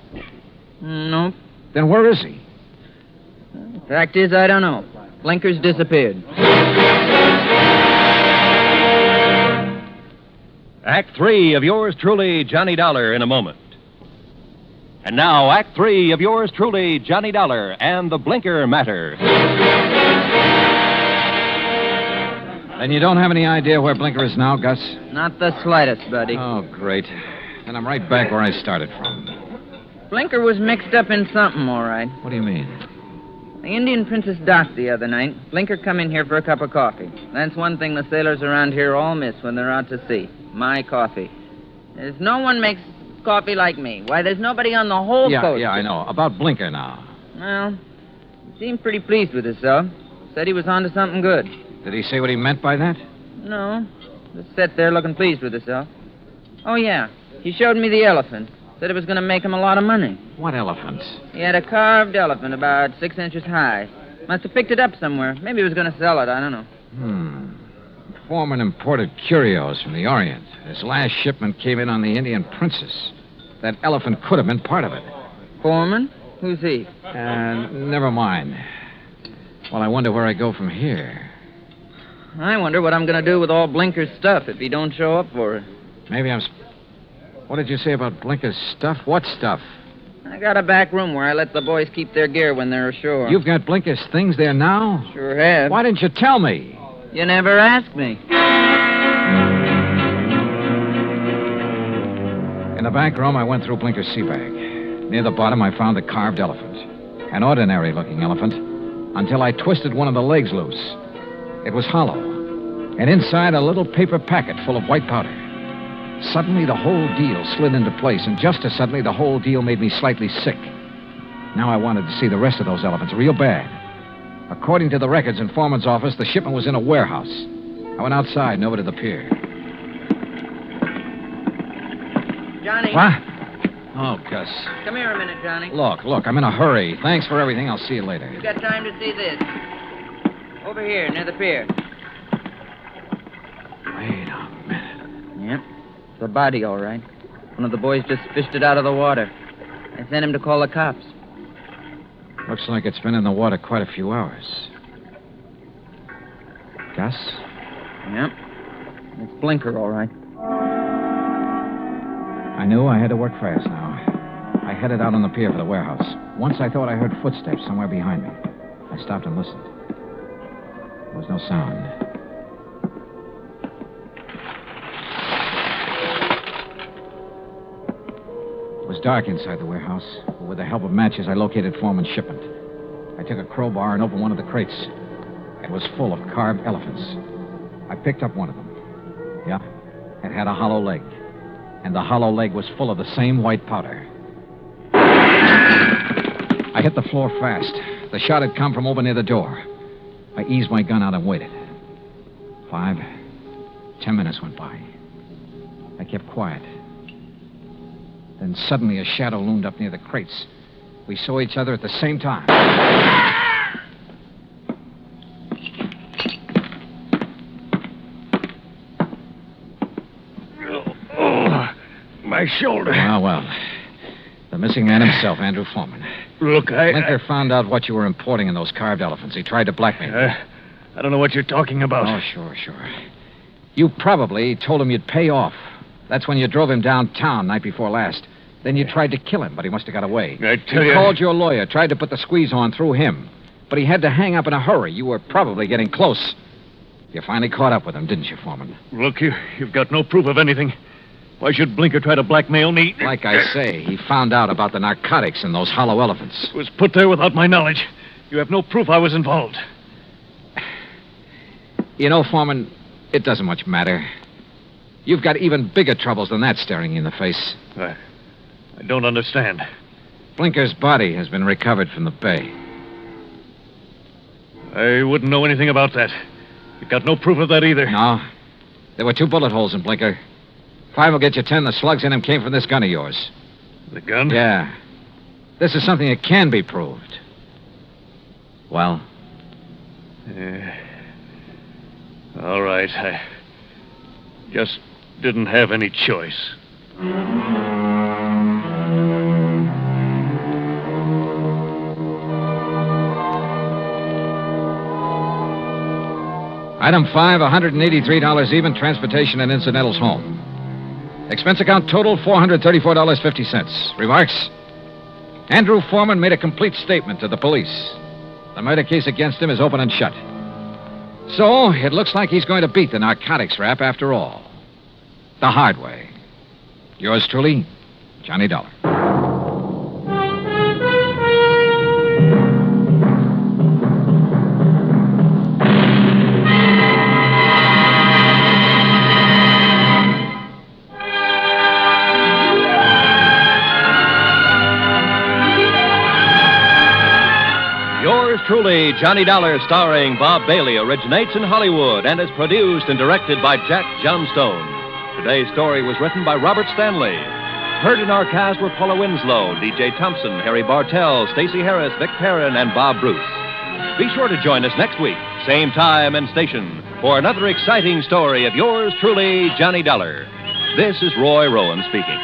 Nope. Then where is he? Fact is, I don't know. Blinker's disappeared. Act 3 of yours truly, Johnny Dollar, in a moment. And now, Act 3 of yours truly, Johnny Dollar and the Blinker Matter. Then you don't have any idea where Blinker is now, Gus? Not the slightest, buddy. Oh, great. Then I'm right back where I started from. Blinker was mixed up in something, all right. What do you mean? The Indian Princess docked the other night. Blinker come in here for a cup of coffee. That's one thing the sailors around here all miss when they're out to sea. My coffee. There's no one makes coffee like me. Why, there's nobody on the whole coast. Yeah, I know. About Blinker now. Well, he seemed pretty pleased with himself. Said he was onto something good. Did he say what he meant by that? No. Just sat there looking pleased with himself. Oh, yeah. He showed me the elephant. Said it was going to make him a lot of money. What elephant? He had a carved elephant about 6 inches high. Must have picked it up somewhere. Maybe he was going to sell it. I don't know. Foreman imported curios from the Orient. His last shipment came in on the Indian Princess. That elephant could have been part of it. Foreman? Who's he? Never mind. Well, I wonder where I go from here. I wonder what I'm going to do with all Blinker's stuff if he don't show up for it. Maybe I'm... What did you say about Blinker's stuff? What stuff? I got a back room where I let the boys keep their gear when they're ashore. You've got Blinker's things there now? Sure have. Why didn't you tell me? You never asked me. In the back room, I went through Blinker's sea bag. Near the bottom, I found a carved elephant. An ordinary-looking elephant, until I twisted one of the legs loose. It was hollow, and inside a little paper packet full of white powder. Suddenly, the whole deal slid into place, and just as suddenly, the whole deal made me slightly sick. Now I wanted to see the rest of those elephants real bad. According to the records in Foreman's office, the shipment was in a warehouse. I went outside and over to the pier. Johnny. What? Oh, Gus. Come here a minute, Johnny. Look, I'm in a hurry. Thanks for everything. I'll see you later. You got time to see this? Over here, near the pier. Wait a minute. Yep. It's a body, all right. One of the boys just fished it out of the water. I sent him to call the cops. Looks like it's been in the water quite a few hours. Gus? Yep. It's Blinker, all right. I knew I had to work fast now. I headed out on the pier for the warehouse. Once I thought I heard footsteps somewhere behind me. I stopped and listened. There was no sound. It was dark inside the warehouse, but with the help of matches, I located Foreman's shipment. I took a crowbar and opened one of the crates. It was full of carved elephants. I picked up one of them. Yeah, it had a hollow leg. And the hollow leg was full of the same white powder. I hit the floor fast. The shot had come from over near the door. I eased my gun out and waited. 5, 10 minutes went by. I kept quiet. Then suddenly a shadow loomed up near the crates. We saw each other at the same time. My shoulder. Well. The missing man himself, Andrew Foreman. Look, Blinker found out what you were importing in those carved elephants. He tried to blackmail you. I don't know what you're talking about. Oh, sure. You probably told him you'd pay off. That's when you drove him downtown night before last. Then you tried to kill him, but he must have got away. I tell you... You called your lawyer, tried to put the squeeze on through him. But he had to hang up in a hurry. You were probably getting close. You finally caught up with him, didn't you, Foreman? Look, you've got no proof of anything. Why should Blinker try to blackmail me? Like I say, he found out about the narcotics in those hollow elephants. It was put there without my knowledge. You have no proof I was involved. You know, Foreman, it doesn't much matter. You've got even bigger troubles than that staring you in the face. I don't understand. Blinker's body has been recovered from the bay. I wouldn't know anything about that. You got no proof of that either. No. There were 2 bullet holes in Blinker. 5 will get you 10. The slugs in him came from this gun of yours. The gun? Yeah. This is something that can be proved. Well? All right. I just didn't have any choice. Item 5, $183 even, transportation and incidentals home. Expense account total, $434.50. Remarks? Andrew Foreman made a complete statement to the police. The murder case against him is open and shut. So, it looks like he's going to beat the narcotics rap after all. The hard way. Yours truly, Johnny Dollar. Truly, Johnny Dollar, starring Bob Bailey, originates in Hollywood and is produced and directed by Jack Johnstone. Today's story was written by Robert Stanley. Heard in our cast were Paula Winslow, D.J. Thompson, Harry Bartell, Stacey Heiress, Vic Perrin, and Bob Bruce. Be sure to join us next week, same time and station, for another exciting story of yours truly, Johnny Dollar. This is Roy Rowan speaking.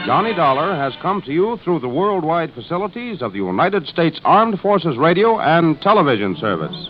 Johnny Dollar has come to you through the worldwide facilities of the United States Armed Forces Radio and Television Service.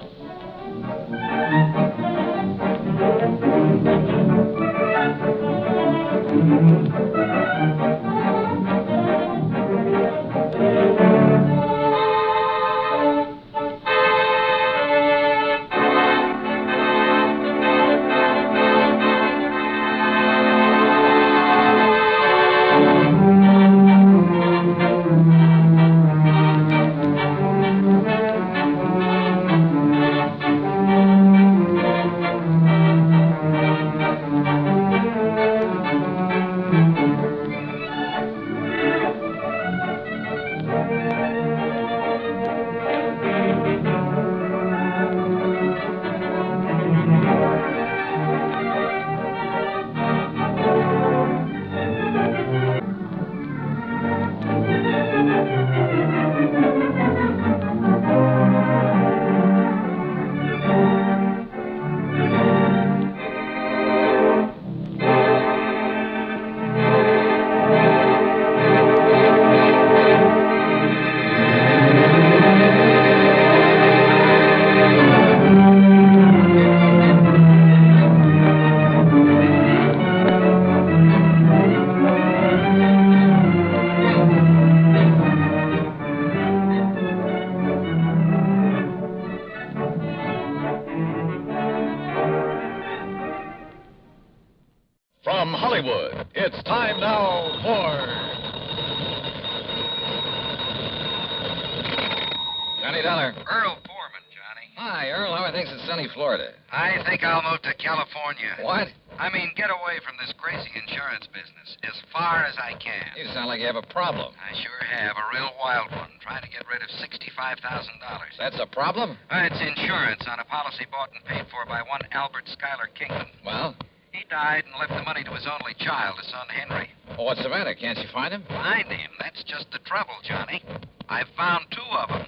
From Hollywood, it's time now for... Johnny Dollar. Earl Foreman, Johnny. Hi, Earl. How are things in sunny Florida? I think I'll move to California. What? I mean, get away from this crazy insurance business as far as I can. You sound like you have a problem. I sure have, a real wild one, trying to get rid of $65,000. That's a problem? It's insurance on a policy bought and paid for by one Albert Schuyler Kingdom. Well? He died and left the money to his only child, his son Henry. Well, what's the matter? Can't you find him? Find him? That's just the trouble, Johnny. I found 2 of them.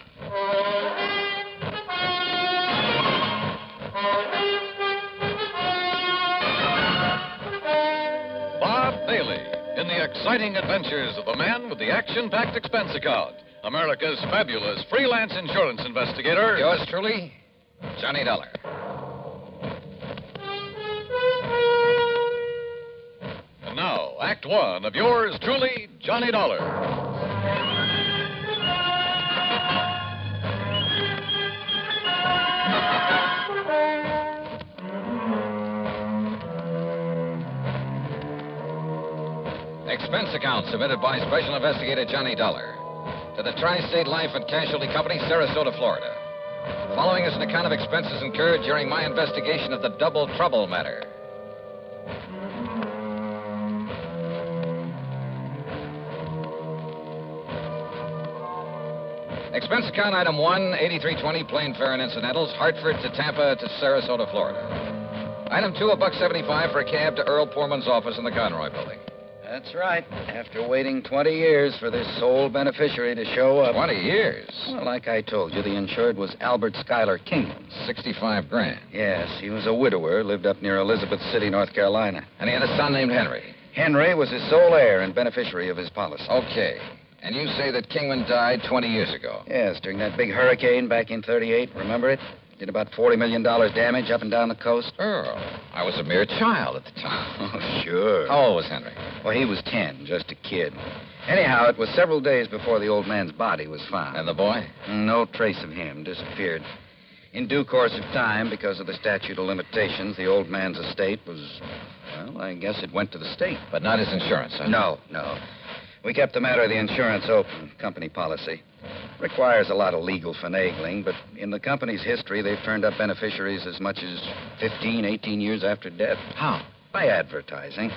Bob Bailey in the exciting adventures of the man with the action-packed expense account. America's fabulous freelance insurance investigator. Yours truly, Johnny Dollar. And now, Act One of yours truly, Johnny Dollar. Expense account submitted by Special Investigator Johnny Dollar to the Tri-State Life and Casualty Company, Sarasota, Florida. Following is an account of expenses incurred during my investigation of the Double Trouble matter. Expense account item 1, 8320, plane fare and incidentals, Hartford to Tampa to Sarasota, Florida. Item 2, $1.75 for a cab to Earl Poorman's office in the Conroy building. That's right. After waiting 20 years for this sole beneficiary to show up. 20 years? Well, like I told you, the insured was Albert Schuyler Kingman. $65,000. Yes, he was a widower, lived up near Elizabeth City, North Carolina. And he had a son named Henry. Henry was his sole heir and beneficiary of his policy. Okay. And you say that Kingman died 20 years ago? Yes, during that big hurricane back in 38. Remember it? Did about $40 million damage up and down the coast. Earl, I was a mere child at the time. Oh, sure. How old was Henry? Well, he was 10, just a kid. Anyhow, it was several days before the old man's body was found. And the boy? No trace of him. Disappeared. In due course of time, because of the statute of limitations, the old man's estate was, well, I guess it went to the state. But not his insurance, huh? No. We kept the matter of the insurance open, company policy. Requires a lot of legal finagling, but in the company's history, they've turned up beneficiaries as much as 15, 18 years after death. How? By advertising.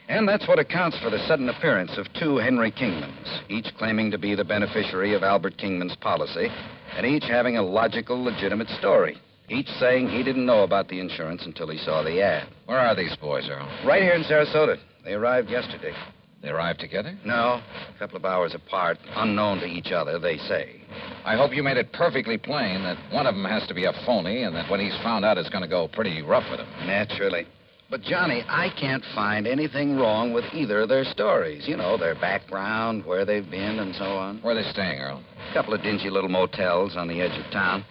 And that's what accounts for the sudden appearance of 2 Henry Kingmans, each claiming to be the beneficiary of Albert Kingman's policy, and each having a logical, legitimate story. Each saying he didn't know about the insurance until he saw the ad. Where are these boys, Earl? Right here in Sarasota. They arrived yesterday. They arrived together? No, a couple of hours apart, unknown to each other, they say. I hope you made it perfectly plain that one of them has to be a phony and that when he's found out it's going to go pretty rough with him. Naturally. But, Johnny, I can't find anything wrong with either of their stories. You know, their background, where they've been, and so on. Where are they staying, Earl? A couple of dingy little motels on the edge of town.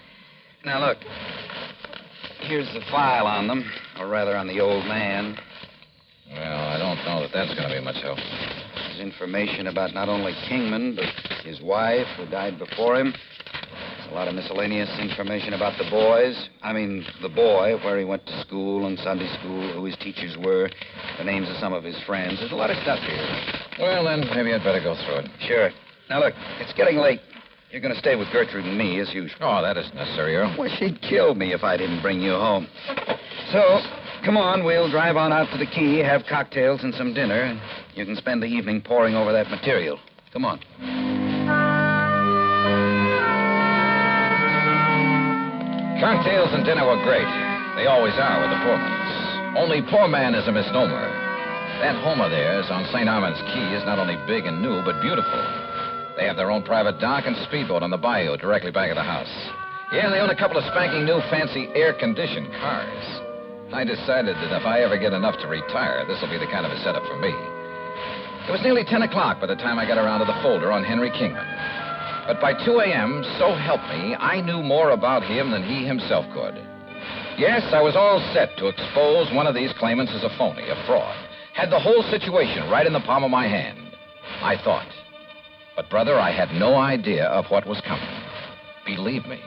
Now, look. Here's the file on them, or rather on the old man. Well, I don't know that that's going to be much help. There's information about not only Kingman, but his wife, who died before him. There's a lot of miscellaneous information about the boys. The boy, where he went to school and Sunday school, who his teachers were, the names of some of his friends. There's a lot of stuff here. Well, then, maybe I'd better go through it. Sure. Now, look, it's getting late. You're going to stay with Gertrude and me, as usual. Oh, that isn't necessary, Earl. Well, she'd kill me if I didn't bring you home. So, come on, we'll drive on out to the quay, have cocktails and some dinner, and you can spend the evening poring over that material. Come on. Cocktails and dinner were great. They always are with the Poormans. Only poor man is a misnomer. That home of theirs on St. Armand's Key is not only big and new, but beautiful. They have their own private dock and speedboat on the bayou directly back of the house. Yeah, they own a couple of spanking new fancy air-conditioned cars. I decided that if I ever get enough to retire, this will be the kind of a setup for me. It was nearly 10 o'clock by the time I got around to the folder on Henry Kingman. But by 2 a.m., so help me, I knew more about him than he himself could. Yes, I was all set to expose one of these claimants as a phony, a fraud. Had the whole situation right in the palm of my hand, I thought. But, brother, I had no idea of what was coming. Believe me.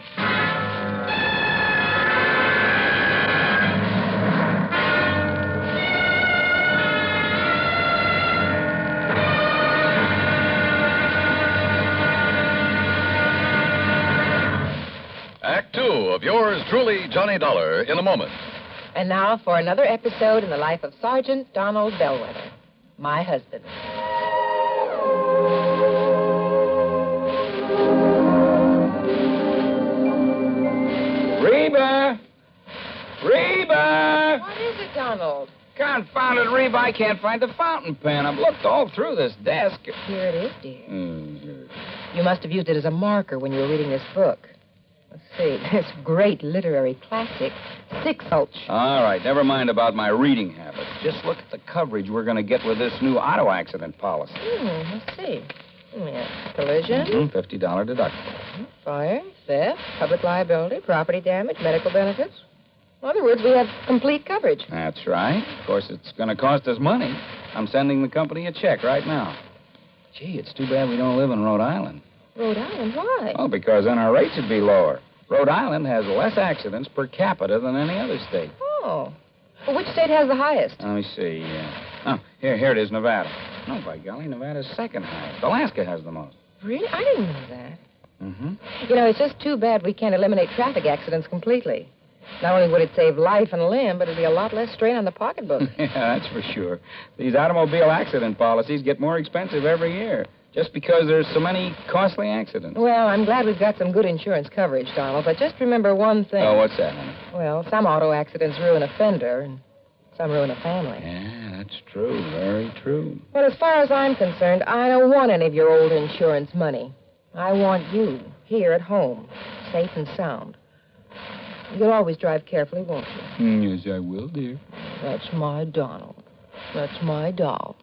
Act Two of yours truly, Johnny Dollar, in a moment. And now for another episode in the life of Sergeant Donald Bellwether, my husband. Reba! Reba! What is it, Donald? Confounded Reba, I can't find the fountain pen. I've looked all through this desk. Here it is, dear. You must have used it as a marker when you were reading this book. Let's see. This great literary classic, Six Gulch. All right, never mind about my reading habits. Just look at the coverage we're going to get with this new auto accident policy. Let's see. Yeah. Collision. $50 deductible. Fire, theft, public liability, property damage, medical benefits. In other words, we have complete coverage. That's right. Of course, it's going to cost us money. I'm sending the company a check right now. Gee, it's too bad we don't live in Rhode Island. Rhode Island? Why? Oh, because then our rates would be lower. Rhode Island has less accidents per capita than any other state. Oh. Well, which state has the highest? Let me see. Here it is, Nevada. No, by golly, Nevada's second highest. Alaska has the most. Really? I didn't know that. Mm-hmm. You know, it's just too bad we can't eliminate traffic accidents completely. Not only would it save life and limb, but it'd be a lot less strain on the pocketbook. Yeah, that's for sure. These automobile accident policies get more expensive every year, just because there's so many costly accidents. Well, I'm glad we've got some good insurance coverage, Donald, but just remember one thing. Oh, what's that, honey? Well, some auto accidents ruin a fender, and some ruin a family. Yeah, that's true. Very true. But as far as I'm concerned, I don't want any of your old insurance money. I want you here at home, safe and sound. You'll always drive carefully, won't you? Yes, I will, dear. That's my Donald. That's my doll.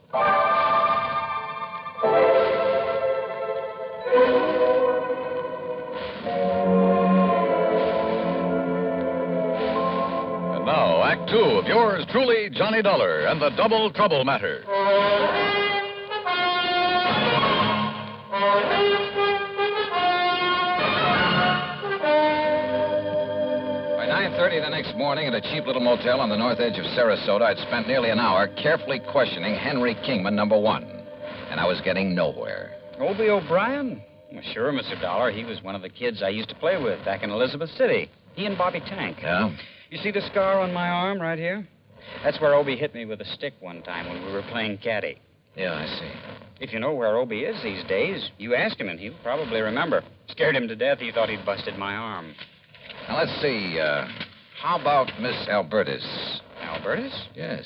And now, Act Two of yours truly, Johnny Dollar and the Double Trouble Matter. 9:30 the next morning at a cheap little motel on the north edge of Sarasota, I'd spent nearly an hour carefully questioning Henry Kingman, number one. And I was getting nowhere. Obie O'Brien? Well, sure, Mr. Dollar. He was one of the kids I used to play with back in Elizabeth City. He and Bobby Tank. Yeah? You see the scar on my arm right here? That's where Obie hit me with a stick one time when we were playing caddy. Yeah, I see. If you know where Obie is these days, you ask him and he'll probably remember. Scared him to death. He thought he'd busted my arm. Now, let's see. How about Miss Albertus? Albertus? Yes.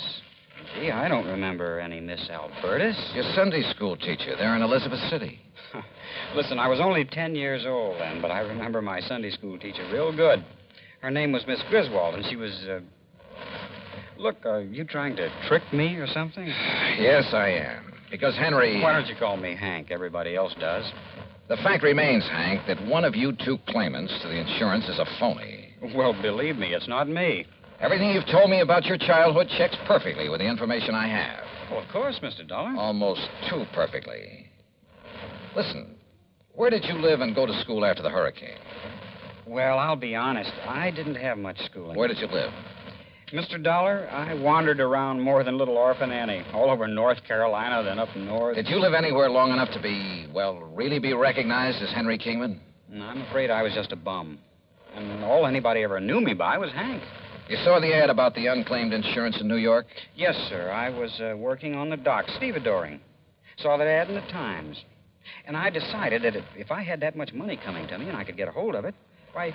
Gee, I don't remember any Miss Albertus. Your Sunday school teacher there in Elizabeth City. Listen, I was only 10 years old then, but I remember my Sunday school teacher real good. Her name was Miss Griswold, and she was, Look, are you trying to trick me or something? Yes, I am. Because Henry... Why don't you call me Hank? Everybody else does. The fact remains, Hank, that one of you two claimants to the insurance is a phony. Well, believe me, it's not me. Everything you've told me about your childhood checks perfectly with the information I have. Well, of course, Mr. Dollar. Almost too perfectly. Listen, where did you live and go to school after the hurricane? Well, I'll be honest. I didn't have much schooling. Where did you live? Mr. Dollar, I wandered around more than little Orphan Annie. All over North Carolina, then up north. Did you live anywhere long enough to be, well, really be recognized as Henry Kingman? No, I'm afraid I was just a bum. And all anybody ever knew me by was Hank. You saw the ad about the unclaimed insurance in New York? Yes, sir. I was working on the dock, stevedoring. Saw that ad in the Times. And I decided that if I had that much money coming to me and I could get a hold of it, why,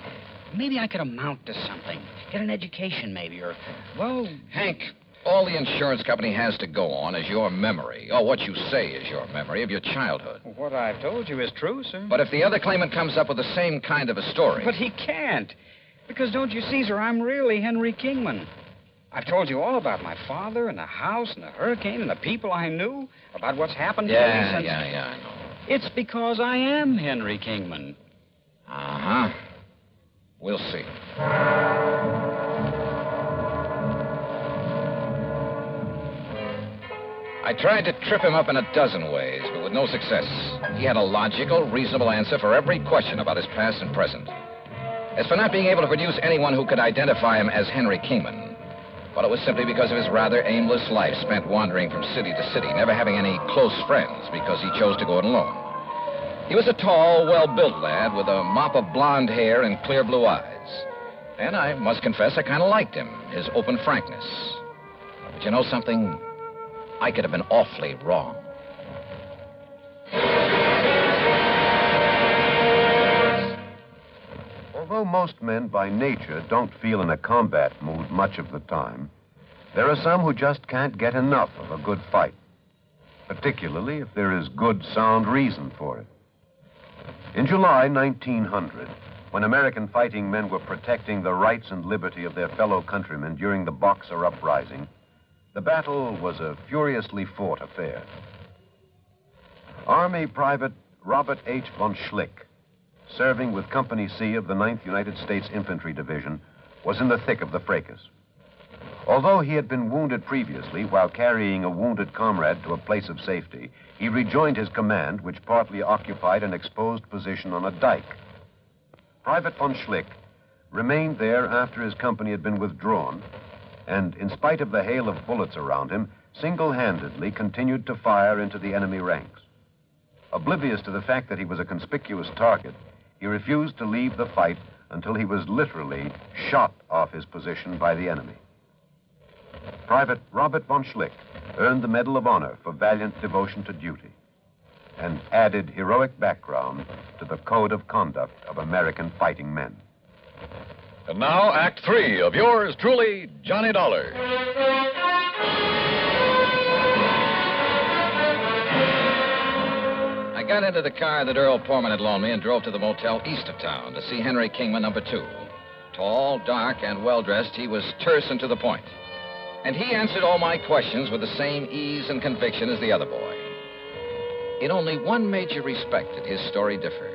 maybe I could amount to something. Get an education, maybe, or, well... Hank, all the insurance company has to go on is your memory, or what you say is your memory of your childhood. What I've told you is true, sir. But if the other claimant comes up with the same kind of a story... But he can't. Because, don't you see, sir, I'm really Henry Kingman. I've told you all about my father and the house and the hurricane and the people I knew, about what's happened to me since... Yeah, I know. It's because I am Henry Kingman. Uh-huh. We'll see. I tried to trip him up in a dozen ways, but with no success. He had a logical, reasonable answer for every question about his past and present. As for not being able to produce anyone who could identify him as Henry Kingman, well, it was simply because of his rather aimless life spent wandering from city to city, never having any close friends because he chose to go it alone. He was a tall, well-built lad with a mop of blonde hair and clear blue eyes. And I must confess I kind of liked him, his open frankness. But you know something? I could have been awfully wrong. Although most men by nature don't feel in a combat mood much of the time, there are some who just can't get enough of a good fight, particularly if there is good, sound reason for it. In July 1900, when American fighting men were protecting the rights and liberty of their fellow countrymen during the Boxer Uprising, the battle was a furiously fought affair. Army Private Robert H. von Schlick, serving with Company C of the 9th United States Infantry Division, was in the thick of the fracas. Although he had been wounded previously while carrying a wounded comrade to a place of safety, he rejoined his command, which partly occupied an exposed position on a dike. Private von Schlick remained there after his company had been withdrawn, and in spite of the hail of bullets around him, single-handedly continued to fire into the enemy ranks. Oblivious to the fact that he was a conspicuous target, he refused to leave the fight until he was literally shot off his position by the enemy. Private Robert von Schlick earned the Medal of Honor for valiant devotion to duty and added heroic background to the code of conduct of American fighting men. And now, Act 3 of yours truly, Johnny Dollar. I got into the car that Earl Portman had loaned me and drove to the motel east of town to see Henry Kingman, number 2. Tall, dark, and well-dressed, he was terse and to the point. And he answered all my questions with the same ease and conviction as the other boy. In only one major respect did his story differ.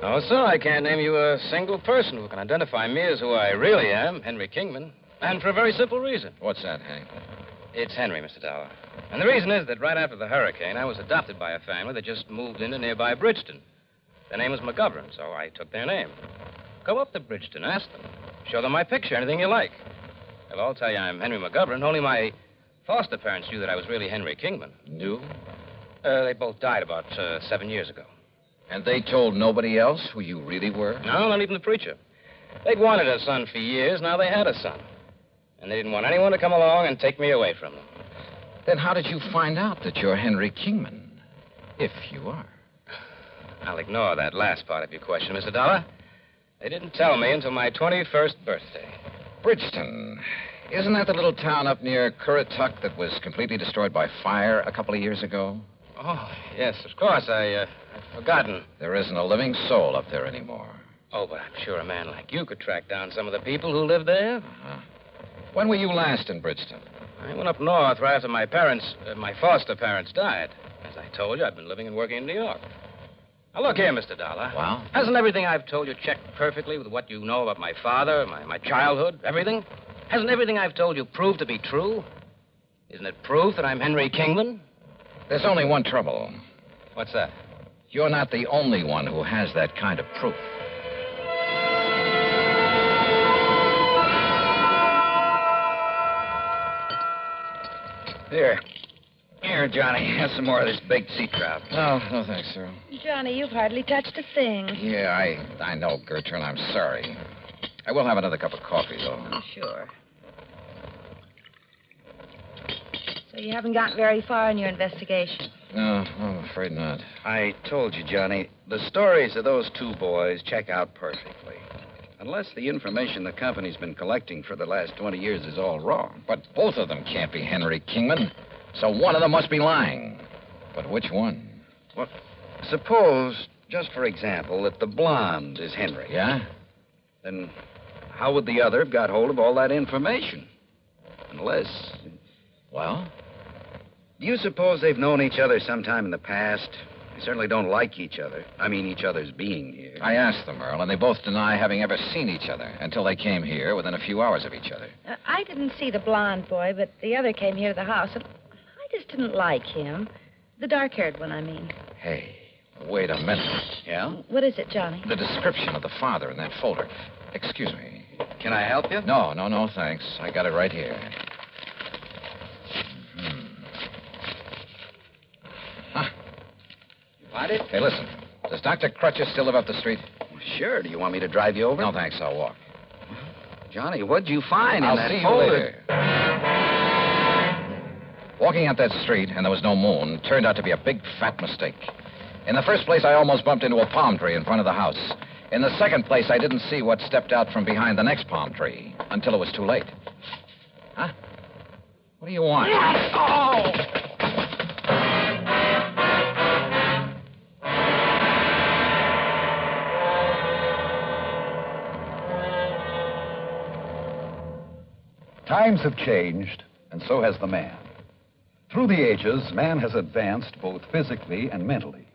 Oh, sir, I can't name you a single person who can identify me as who I really am, Henry Kingman. And for a very simple reason. What's that, Hank? It's Henry, Mr. Dollar. And the reason is that right after the hurricane, I was adopted by a family that just moved into nearby Bridgeton. Their name was McGovern, so I took their name. Go up to Bridgeton, ask them. Show them my picture, anything you like. They'll all tell you I'm Henry McGovern. Only my foster parents knew that I was really Henry Kingman. Knew? They both died about 7 years ago. And they told nobody else who you really were? No, not even the preacher. They'd wanted a son for years. Now they had a son. And they didn't want anyone to come along and take me away from them. Then how did you find out that you're Henry Kingman? If you are. I'll ignore that last part of your question, Mr. Dollar. They didn't tell me until my 21st birthday. Bridgeton. Isn't that the little town up near Currituck that was completely destroyed by fire a couple of years ago? Oh, yes, of course. I'd forgotten. There isn't a living soul up there anymore. Oh, but I'm sure a man like you could track down some of the people who live there. Uh-huh. When were you last in Bridgeton? I went up north right after my foster parents died. As I told you, I've been living and working in New York. Now, look here, Mr. Dollar. Well? Hasn't everything I've told you checked perfectly with what you know about my father, my childhood, everything? Hasn't everything I've told you proved to be true? Isn't it proof that I'm Henry Kingman? There's only one trouble. What's that? You're not the only one who has that kind of proof. Here, Johnny. Have some more of this baked sea trout. No thanks, sir. Johnny, you've hardly touched a thing. Yeah, I know, Gertrude. I'm sorry. I will have another cup of coffee, though. Oh, sure. So you haven't gotten very far in your investigation? No, I'm afraid not. I told you, Johnny, the stories of those two boys check out perfectly. Unless the information the company's been collecting for the last 20 years is all wrong. But both of them can't be Henry Kingman. So one of them must be lying. But which one? Well, suppose, just for example, that the blonde is Henry. Yeah? Then how would the other have got hold of all that information? Unless... Well? Do you suppose they've known each other sometime in the past? They certainly don't like each other. I mean, each other's being here. I asked them, Earl, and they both deny having ever seen each other until they came here within a few hours of each other. I didn't see the blonde boy, but the other came here to the house, and I just didn't like him. The dark-haired one, I mean. Hey, wait a minute. Yeah? What is it, Johnny? The description of the father in that folder. Excuse me. Can I help you? No, thanks. I got it right here. Huh. You find it? Hey, listen. Does Dr. Crutcher still live up the street? Well, sure. Do you want me to drive you over? No, thanks. I'll walk. Johnny, what'd you find in that I'll see folder? you later. Walking out that street, and there was no moon, turned out to be a big, fat mistake. In the first place, I almost bumped into a palm tree in front of the house. In the second place, I didn't see what stepped out from behind the next palm tree until it was too late. Huh? What do you want? Oh! Times have changed, and so has the man. Through the ages, man has advanced both physically and mentally.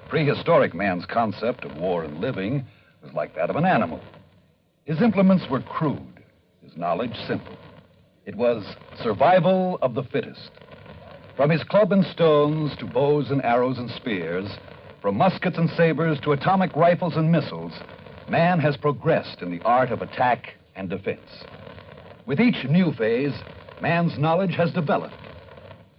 Prehistoric man's concept of war and living was like that of an animal. His implements were crude, his knowledge simple. It was survival of the fittest. From his club and stones to bows and arrows and spears, from muskets and sabers to atomic rifles and missiles, man has progressed in the art of attack and defense. With each new phase, man's knowledge has developed.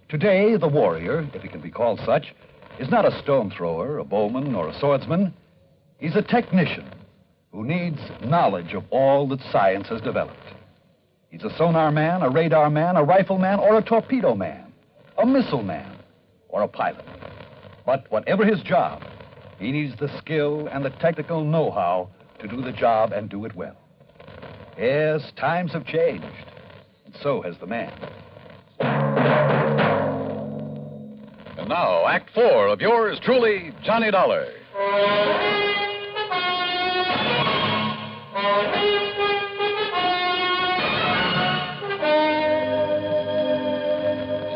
Today, the warrior, if he can be called such, is not a stone thrower, a bowman, or a swordsman. He's a technician who needs knowledge of all that science has developed. He's a sonar man, a radar man, a rifle man, or a torpedo man, a missile man, or a pilot. But whatever his job, he needs the skill and the technical know-how to do the job and do it well. Yes, times have changed, and so has the man. And now, Act 4 of yours truly, Johnny Dollar.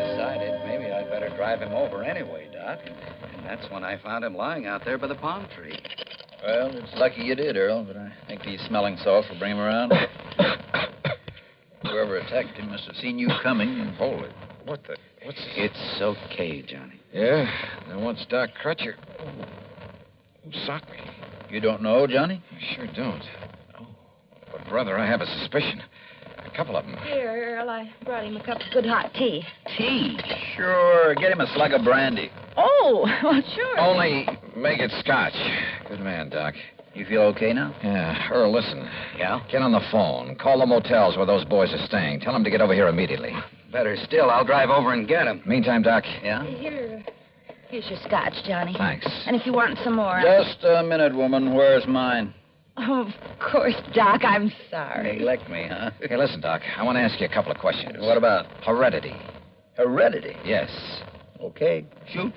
Decided maybe I'd better drive him over anyway, Doc. And that's when I found him lying out there by the palm tree. Well, it's lucky you did, Earl, but I think these smelling salts will bring him around. Whoever attacked him must have seen you coming and... Hold it. What's It's okay, Johnny. Yeah, then what's Doc Crutcher? Who socked me? You don't know, Johnny? I sure don't. Oh, but, brother, I have a suspicion. A couple of them. Here, Earl, I brought him a cup of good hot tea. Tea? Sure. Get him a slug of brandy. Oh, well, sure. Only make it scotch. Good man, Doc. You feel okay now? Yeah. Earl, listen. Yeah? Get on the phone. Call the motels where those boys are staying. Tell them to get over here immediately. Better still, I'll drive over and get him. Meantime, Doc. Yeah? Here's your scotch, Johnny. Thanks. And if you want some more... Just a minute, woman. Where's mine? Oh, of course, Doc. I'm sorry. Neglect me, huh? Hey, listen, Doc. I want to ask you a couple of questions. What about? Heredity. Heredity? Yes. Okay. Shoot.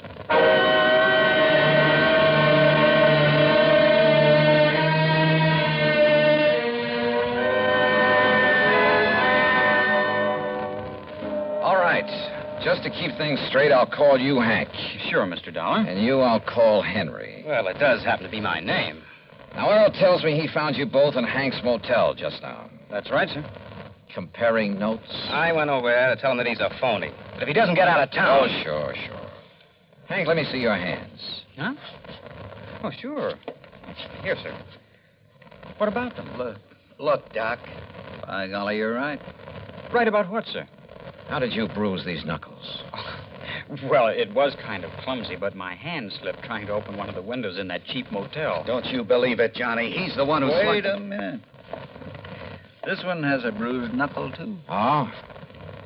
All right. Just to keep things straight, I'll call you Hank. Sure, Mr. Dollar. And you I'll call Henry. Well, it does happen to be my name. Now, Earl tells me he found you both in Hank's motel just now. That's right, sir. Comparing notes? I went over there to tell him that he's a phony. But if he doesn't get out of town... Oh, sure. Hank, let me see your hands. Huh? Oh, sure. Here, sir. What about them? Look, Doc. By golly, you're right. Right about what, sir? How did you bruise these knuckles? Well, it was kind of clumsy, but my hand slipped trying to open one of the windows in that cheap motel. Don't you believe it, Johnny. He's the one who Wait a minute. This one has a bruised knuckle, too. Oh?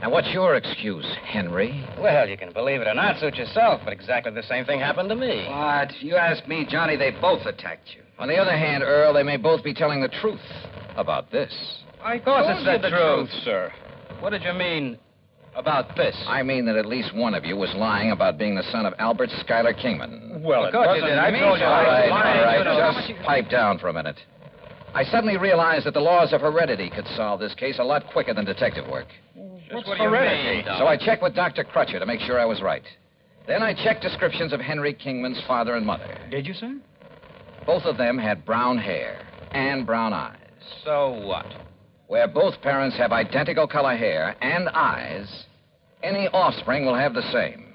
Now, what's your excuse, Henry? Well, you can believe it or not, suit yourself, but exactly the same thing happened to me. What? If you ask me, Johnny, they both attacked you. On the other hand, Earl, they may both be telling the truth about this. Of course it's the truth, sir. What did you mean about this? I mean that at least one of you was lying about being the son of Albert Schuyler Kingman. Well, of course you did. I told you. All right. Just pipe down for a minute. I suddenly realized that the laws of heredity could solve this case a lot quicker than detective work. What's heredity? So I checked with Dr. Crutcher to make sure I was right. Then I checked descriptions of Henry Kingman's father and mother. Did you, sir? Both of them had brown hair and brown eyes. So what? Where both parents have identical color hair and eyes, any offspring will have the same.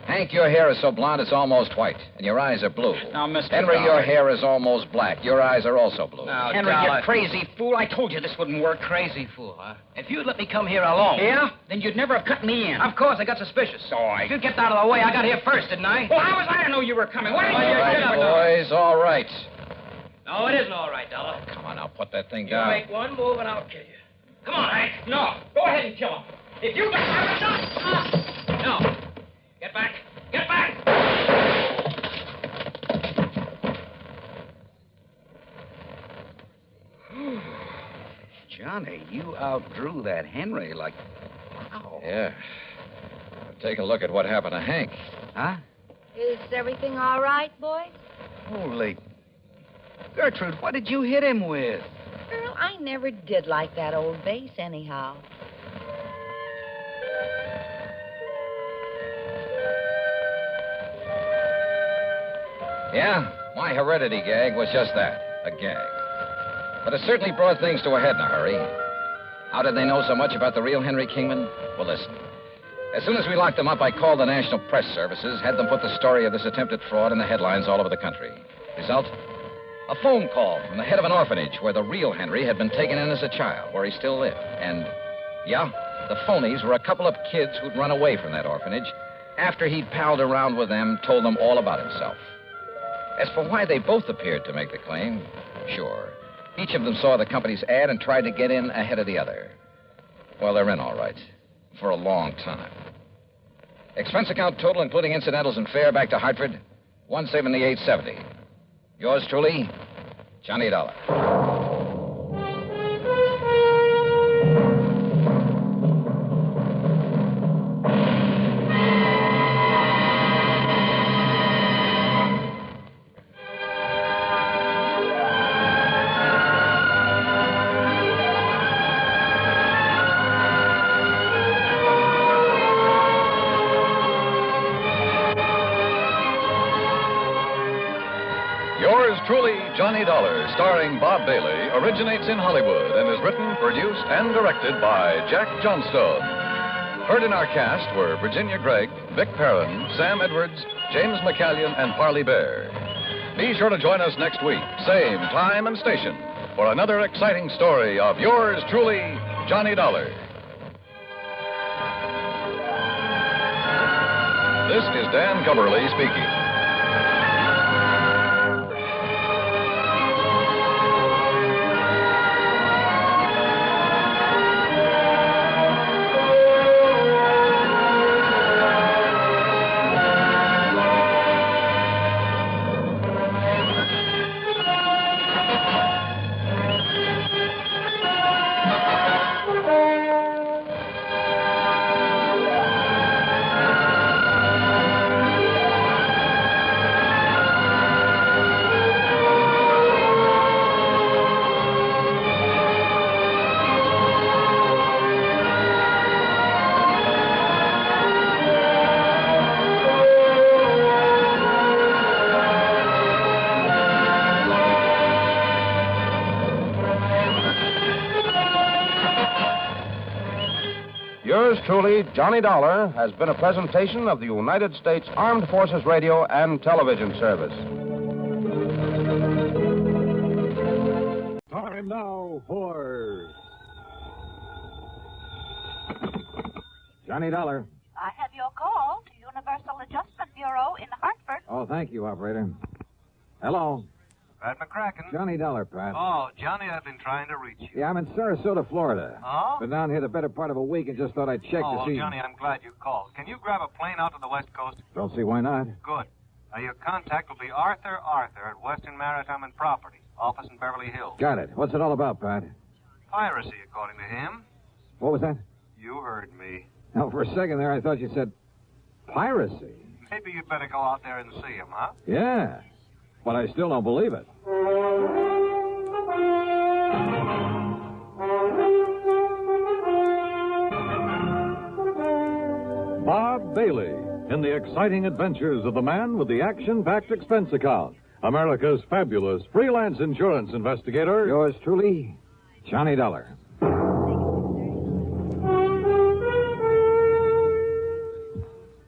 Hank, your hair is so blonde it's almost white, and your eyes are blue. Now, Mr. Henry, Dollar. your hair is almost black. Your eyes are also blue. Now, Henry, Dollar. you crazy fool. I told you this wouldn't work. Crazy fool, huh? If you'd let me come here alone... Yeah? Then you'd never have cut me in. Of course, I got suspicious. If you kept out of the way, I got here first, didn't I? Well, how was I to know you were coming? Why didn't All you right, get up? boys, all right. No, it isn't all right, Dollar. Come on, now, put that thing You down. make one move and I'll kill you. Come on, Hank. No. Go ahead and kill him. If you got... No. Get back. Get back. Johnny, you outdrew that Henry like... Wow. Yeah. Take a look at what happened to Hank. Huh? Is everything all right, boys? Holy... Gertrude, what did you hit him with? Earl, I never did like that old vase anyhow. Yeah, my heredity gag was just that, a gag. But it certainly brought things to a head in a hurry. How did they know so much about the real Henry Kingman? Well, listen. As soon as we locked them up, I called the National Press Services, had them put the story of this attempted fraud in the headlines all over the country. Result? A phone call from the head of an orphanage where the real Henry had been taken in as a child, where he still lived. And, yeah, the phonies were a couple of kids who'd run away from that orphanage after he'd palled around with them, told them all about himself. As for why they both appeared to make the claim, sure. Each of them saw the company's ad and tried to get in ahead of the other. Well, they're in all right. For a long time. Expense account total, including incidentals and fare back to Hartford, $178.70. Yours truly, Johnny Dollar. Truly, Johnny Dollar, starring Bob Bailey, originates in Hollywood and is written, produced, and directed by Jack Johnstone. Heard in our cast were Virginia Gregg, Vic Perrin, Sam Edwards, James McCallion, and Parley Bear. Be sure to join us next week, same time and station, for another exciting story of yours truly, Johnny Dollar. This is Dan Gubberly speaking. Yours truly, Johnny Dollar, has been a presentation of the United States Armed Forces Radio and Television Service. Time now for Johnny Dollar. I have your call to Universal Adjustment Bureau in Hartford. Oh, thank you, operator. Hello. Pat McCracken. Johnny Dollar, Pat. Oh, Johnny, I've been trying to reach you. Yeah, I'm in Sarasota, Florida. Oh? Been down here the better part of a week and just thought I'd check to see... Johnny, I'm glad you called. Can you grab a plane out to the West Coast? Don't see why not. Good. Your contact will be Arthur at Western Maritime and Property, office in Beverly Hills. Got it. What's it all about, Pat? Piracy, according to him. What was that? You heard me. Now, for a second there, I thought you said piracy. Maybe you'd better go out there and see him, huh? Yeah, but I still don't believe it. Bob Bailey in the exciting adventures of the man with the action-packed expense account. America's fabulous freelance insurance investigator. Yours truly, Johnny Dollar.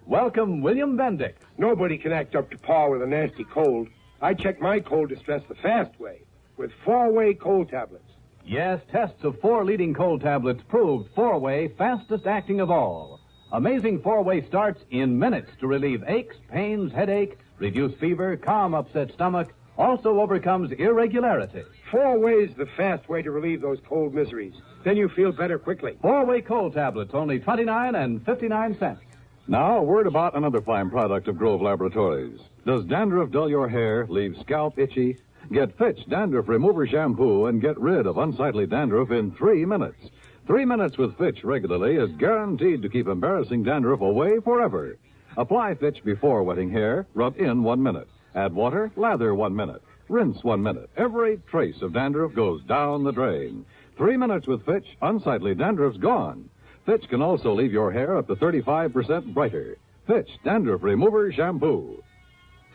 Welcome, William Bendix. Nobody can act up to par with a nasty cold. I check my cold distress the fast way with 4-way cold tablets. Yes, tests of 4 leading cold tablets proved 4-way fastest acting of all. Amazing 4-way starts in minutes to relieve aches, pains, headache, reduce fever, calm upset stomach, also overcomes irregularity. 4-way's the fast way to relieve those cold miseries. Then you feel better quickly. 4-way cold tablets, only 29 and 59 cents. Now, a word about another fine product of Grove Laboratories. Does dandruff dull your hair, leave scalp itchy? Get Fitch Dandruff Remover Shampoo and get rid of unsightly dandruff in 3 minutes. 3 minutes with Fitch regularly is guaranteed to keep embarrassing dandruff away forever. Apply Fitch before wetting hair, rub in 1 minute. Add water, lather 1 minute. Rinse 1 minute. Every trace of dandruff goes down the drain. 3 minutes with Fitch, unsightly dandruff's gone. Fitch can also leave your hair up to 35% brighter. Fitch Dandruff Remover Shampoo.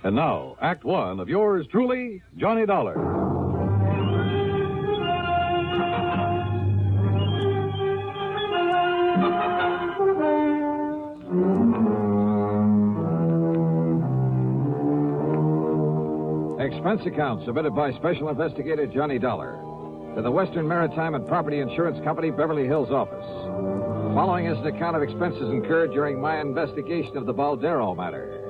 And now, Act One of yours truly, Johnny Dollar. Expense account submitted by Special Investigator Johnny Dollar to the Western Maritime and Property Insurance Company, Beverly Hills office. Following is an account of expenses incurred during my investigation of the Baldero matter.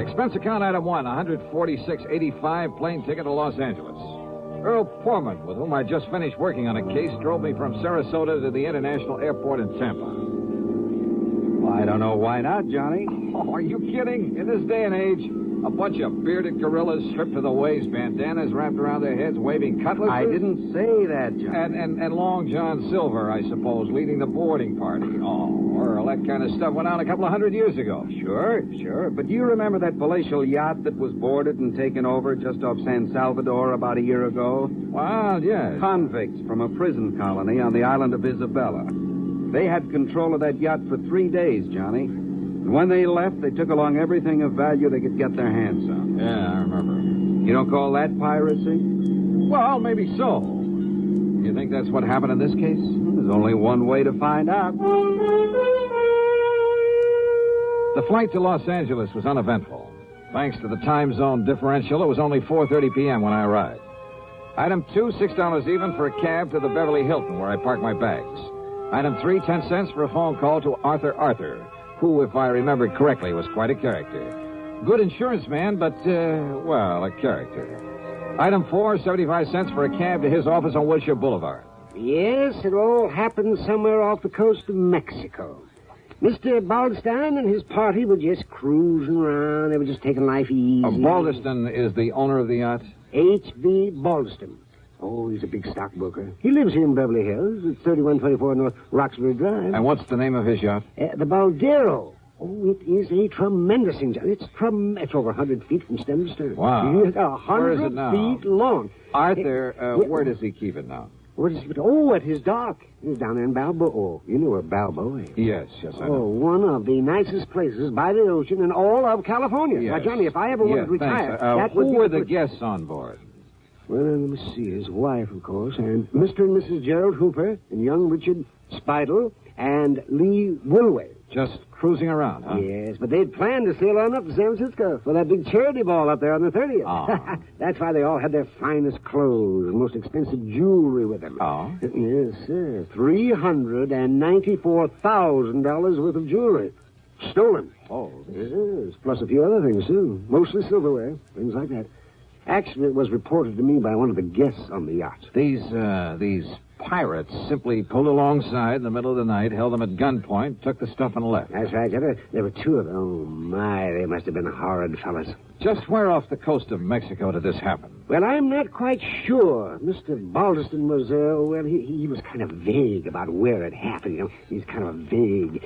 Expense account item 1, $146.85, plane ticket to Los Angeles. Earl Poorman, with whom I just finished working on a case, drove me from Sarasota to the International Airport in Tampa. Well, I don't know why not, Johnny. Oh, are you kidding? In this day and age, a bunch of bearded gorillas stripped to the waist, bandanas wrapped around their heads, waving cutlasses. I didn't say that, Johnny. And Long John Silver, I suppose, leading the boarding party. Oh, Earl, that kind of stuff went on a couple of 100 years ago. Sure. But do you remember that palatial yacht that was boarded and taken over just off San Salvador about a year ago? Well, yes. Convicts from a prison colony on the island of Isabella. They had control of that yacht for 3 days, Johnny. And when they left, they took along everything of value they could get their hands on. Yeah, I remember. You don't call that piracy? Well, maybe so. You think that's what happened in this case? There's only one way to find out. The flight to Los Angeles was uneventful. Thanks to the time zone differential, it was only 4:30 p.m. when I arrived. Item 2, $6 even for a cab to the Beverly Hilton, where I parked my bags. Item 3, 10 cents for a phone call to Arthur, who, if I remembered correctly, was quite a character. Good insurance man, but, a character. Item 4, 75 cents for a cab to his office on Wilshire Boulevard. Yes, it all happened somewhere off the coast of Mexico. Mr. Baldstein and his party were just cruising around. They were just taking life easy. Baldeston is the owner of the yacht? H.V. Baldeston. Oh, he's a big stockbroker. He lives here in Beverly Hills at 3124 North Roxbury Drive. And what's the name of his yacht? The Baldero. Oh, it is a tremendous thing. It's over 100 feet from stem to stern. Wow. It's 100 Where is it now? feet long. Arthur, where does he keep it now? Where does he keep it? Oh, at his dock. He's down there in Balboa. Oh, you know where Balboa is. Yes, I know. Oh, one of the nicest places by the ocean in all of California. Yes. Now, Johnny, if I ever wanted to retire, that who would were the guests on board? Well, let me see. His wife, of course, and Mr. and Mrs. Gerald Hooper, and young Richard Spidle, and Lee Woolway. Just cruising around, huh? Yes, but they'd planned to sail on up to San Francisco for that big charity ball up there on the 30th. Oh. That's why they all had their finest clothes and most expensive jewelry with them. Oh? Yes, sir. $394,000 worth of jewelry. Stolen. Oh. Yes, plus a few other things, too. Mostly silverware, things like that. Actually, it was reported to me by one of the guests on the yacht. These pirates simply pulled alongside in the middle of the night, held them at gunpoint, took the stuff and left. That's right. There were two of them. Oh, my, they must have been horrid fellas. Just where off the coast of Mexico did this happen? Well, I'm not quite sure. Mr. Baldeston was, he was kind of vague about where it happened. You know, he's kind of vague.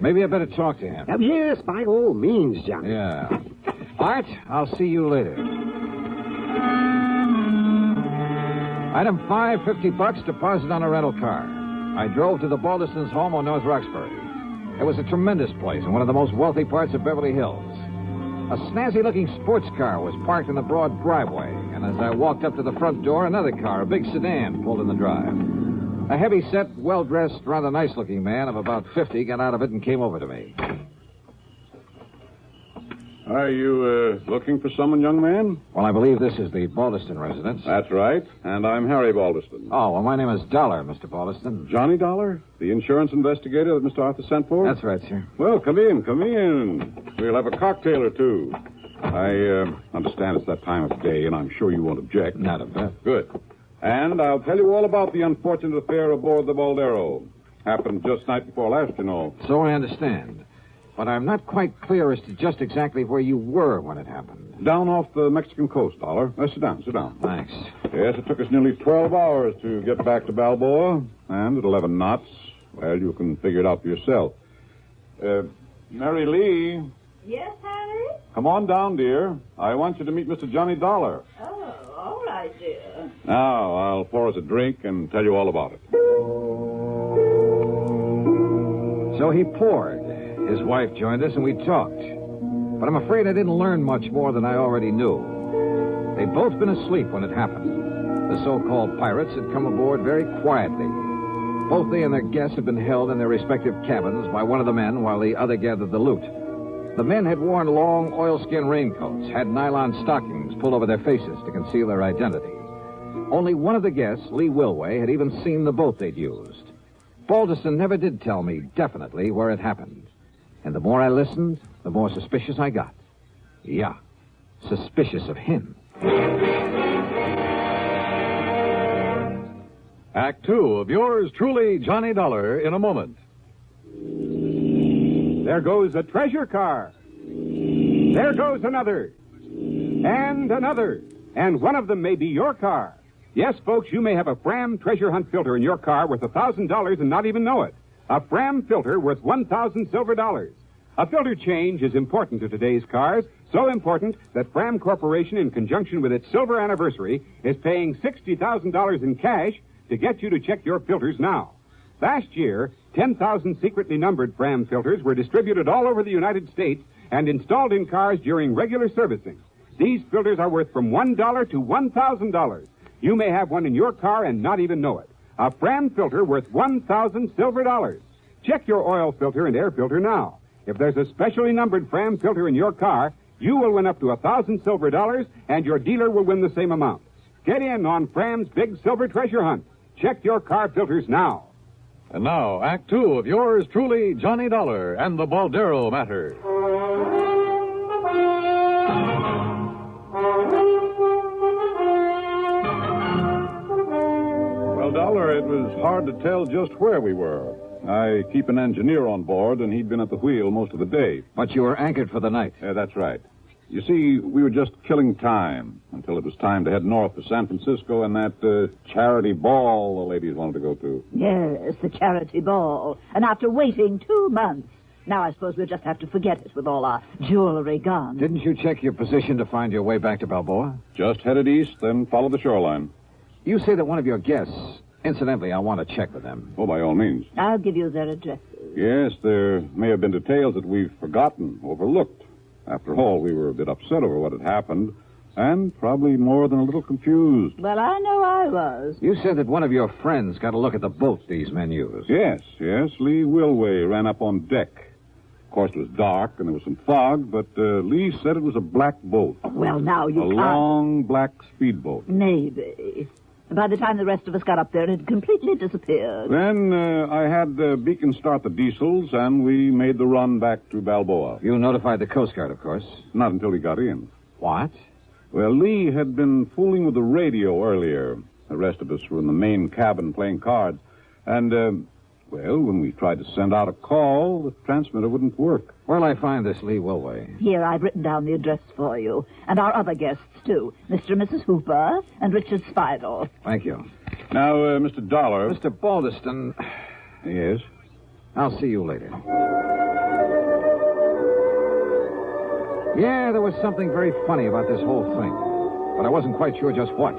Maybe I better talk to him. Yes, by all means, John. Yeah. Art, I'll see you later. Item 5, $50 deposit on a rental car. I drove to the Baldeston's home on North Roxbury. It was a tremendous place in one of the most wealthy parts of Beverly Hills. A snazzy-looking sports car was parked in the broad driveway, and as I walked up to the front door, another car, a big sedan, pulled in the drive. A heavy-set, well-dressed, rather nice-looking man of about 50 got out of it and came over to me. Are you looking for someone, young man? Well, I believe this is the Baldeston residence. That's right. And I'm Harry Baldeston. Oh, well, my name is Dollar, Mr. Baldeston. Johnny Dollar? The insurance investigator that Mr. Arthur sent for? That's right, sir. Well, come in. We'll have a cocktail or two. I understand it's that time of day, and I'm sure you won't object. Not a bit. Good. And I'll tell you all about the unfortunate affair aboard the Baldero. Happened just night before last, you know. So I understand. But I'm not quite clear as to just exactly where you were when it happened. Down off the Mexican coast, Dollar. Sit down. Thanks. Yes, it took us nearly 12 hours to get back to Balboa. And at 11 knots, well, you can figure it out for yourself. Mary Lee. Yes, Harry? Come on down, dear. I want you to meet Mr. Johnny Dollar. Oh, all right, dear. Now, I'll pour us a drink and tell you all about it. So he poured. His wife joined us, and we talked. But I'm afraid I didn't learn much more than I already knew. They'd both been asleep when it happened. The so-called pirates had come aboard very quietly. Both they and their guests had been held in their respective cabins by one of the men while the other gathered the loot. The men had worn long oilskin raincoats, had nylon stockings pulled over their faces to conceal their identity. Only one of the guests, Lee Wilway, had even seen the boat they'd used. Balderston never did tell me definitely where it happened. And the more I listened, the more suspicious I got. Yeah, suspicious of him. Act 2 of yours truly, Johnny Dollar, in a moment. There goes a treasure car. There goes another. And another. And one of them may be your car. Yes, folks, you may have a Fram treasure hunt filter in your car worth $1,000 and not even know it. A Fram filter worth 1,000 silver dollars. A filter change is important to today's cars, so important that Fram Corporation, in conjunction with its silver anniversary, is paying $60,000 in cash to get you to check your filters now. Last year, 10,000 secretly numbered Fram filters were distributed all over the United States and installed in cars during regular servicing. These filters are worth from $1 to $1,000. You may have one in your car and not even know it. A Fram filter worth 1,000 silver dollars. Check your oil filter and air filter now. If there's a specially numbered Fram filter in your car, you will win up to 1,000 silver dollars, and your dealer will win the same amount. Get in on Fram's big silver treasure hunt. Check your car filters now. And now, Act 2 of yours truly, Johnny Dollar and the Baldero Matter. Well, Dollar, it was hard to tell just where we were. I keep an engineer on board, and he'd been at the wheel most of the day. But you were anchored for the night. Yeah, that's right. You see, we were just killing time until it was time to head north to San Francisco and that charity ball the ladies wanted to go to. Yes, the charity ball. And after waiting 2 months. Now I suppose we'll just have to forget it with all our jewelry gone. Didn't you check your position to find your way back to Balboa? Just headed east, then followed the shoreline. You say that one of your guests... Incidentally, I want to check with them. Oh, by all means. I'll give you their addresses. Yes, there may have been details that we've forgotten, overlooked. After all, we were a bit upset over what had happened, and probably more than a little confused. Well, I know I was. You said that one of your friends got a look at the boat these men used. Yes. Lee Wilway ran up on deck. Of course, it was dark, and there was some fog, but Lee said it was a black boat. Well, now you can't... A long black speedboat. Maybe. By the time the rest of us got up there, it had completely disappeared. Then I had Beacon start the diesels, and we made the run back to Balboa. You notified the Coast Guard, of course. Not until we got in. What? Well, Lee had been fooling with the radio earlier. The rest of us were in the main cabin playing cards. And, when we tried to send out a call, the transmitter wouldn't work. Where'll I find this Lee Wilway? Here, I've written down the address for you. And our other guests, too. Mr. and Mrs. Hooper and Richard Spidel. Thank you. Now, Mr. Dollar... Mr. Balderston... Yes? I'll see you later. Yeah, there was something very funny about this whole thing. But I wasn't quite sure just what.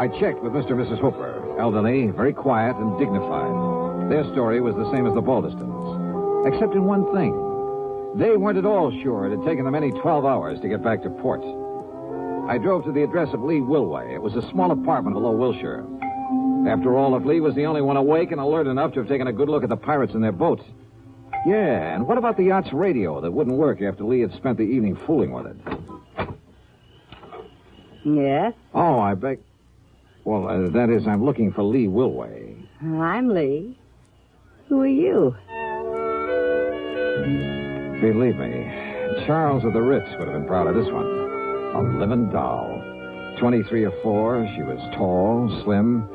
I checked with Mr. and Mrs. Hooper. Elderly, very quiet and dignified. Their story was the same as the Balderstons, except in one thing. They weren't at all sure it had taken them any 12 hours to get back to port. I drove to the address of Lee Wilway. It was a small apartment below Wilshire. After all, if Lee was the only one awake and alert enough to have taken a good look at the pirates in their boat. Yeah, and what about the yacht's radio that wouldn't work after Lee had spent the evening fooling with it? Yes? Oh, I beg... Well, that is, I'm looking for Lee Wilway. I'm Lee. Who are you? Believe me, Charles of the Ritz would have been proud of this one. A living doll. 23 or 4, she was tall, slim,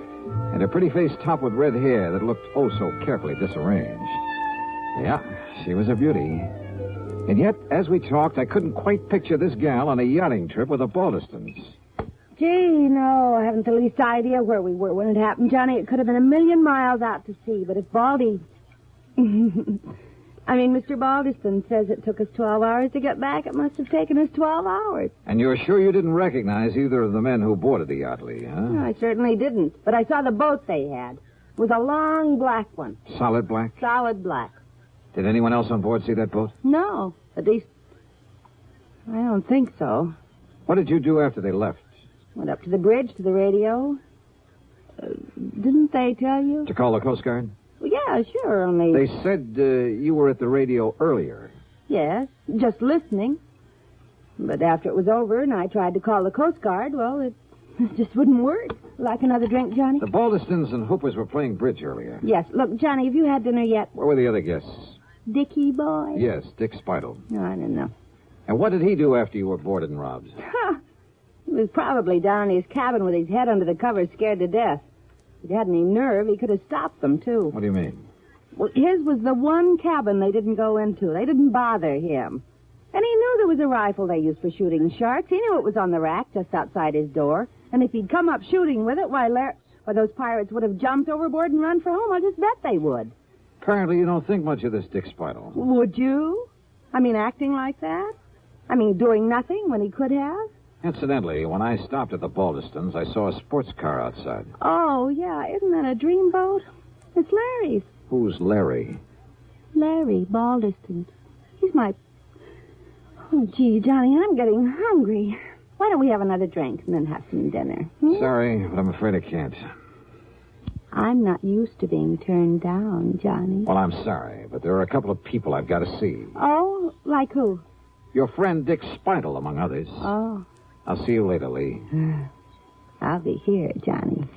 and her pretty face topped with red hair that looked oh so carefully disarranged. Yeah, she was a beauty. And yet, as we talked, I couldn't quite picture this gal on a yachting trip with the Balderstons. Gee, no, I haven't the least idea where we were when it happened, Johnny. It could have been 1,000,000 miles out to sea, but if Baldy... Mr. Balderston says it took us 12 hours to get back. It must have taken us 12 hours. And you're sure you didn't recognize either of the men who boarded the yacht, Lee, huh? No, I certainly didn't. But I saw the boat they had. It was a long black one. Solid black? Solid black. Did anyone else on board see that boat? No. At least, I don't think so. What did you do after they left? Went up to the bridge, to the radio. Didn't they tell you? To call the Coast Guard? Well, yeah, sure, only... They said you were at the radio earlier. Yes, just listening. But after it was over and I tried to call the Coast Guard, well, it just wouldn't work. Like another drink, Johnny? The Balderstons and Hoopers were playing bridge earlier. Yes. Look, Johnny, have you had dinner yet? Where were the other guests? Dickie boy? Yes, Dick Spidle. No, I don't know. And what did he do after you were boarded and robbed? He was probably down in his cabin with his head under the covers, scared to death. If he had any nerve, he could have stopped them, too. What do you mean? Well, his was the one cabin they didn't go into. They didn't bother him. And he knew there was a rifle they used for shooting sharks. He knew it was on the rack just outside his door. And if he'd come up shooting with it, why, those pirates would have jumped overboard and run for home. I'll just bet they would. Apparently you don't think much of this Dick Spidle. Would you? Acting like that? Doing nothing when he could have? Incidentally, when I stopped at the Balderstons, I saw a sports car outside. Oh, yeah. Isn't that a dreamboat? It's Larry's. Who's Larry? Larry Balderston. He's my... Oh, gee, Johnny, I'm getting hungry. Why don't we have another drink and then have some dinner? Sorry, but I'm afraid I can't. I'm not used to being turned down, Johnny. Well, I'm sorry, but there are a couple of people I've got to see. Oh, like who? Your friend Dick Spidle, among others. Oh. I'll see you later, Lee. I'll be here, Johnny.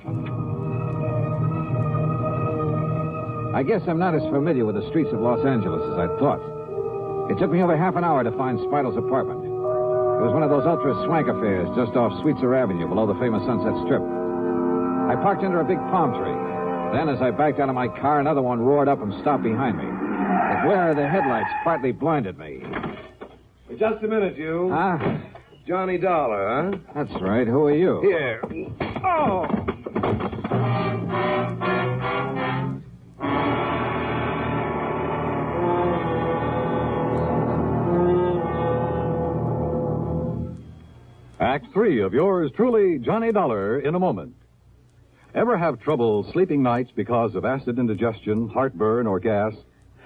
I guess I'm not as familiar with the streets of Los Angeles as I thought. It took me over half an hour to find Spidle's apartment. It was one of those ultra-swank affairs just off Sweetser Avenue below the famous Sunset Strip. I parked under a big palm tree. Then, as I backed out of my car, another one roared up and stopped behind me. The glare of the headlights partly blinded me. Just a minute, you. Huh? Johnny Dollar, huh? That's right. Who are you? Here. Oh! Act 3 of yours truly, Johnny Dollar, in a moment. Ever have trouble sleeping nights because of acid indigestion, heartburn, or gas?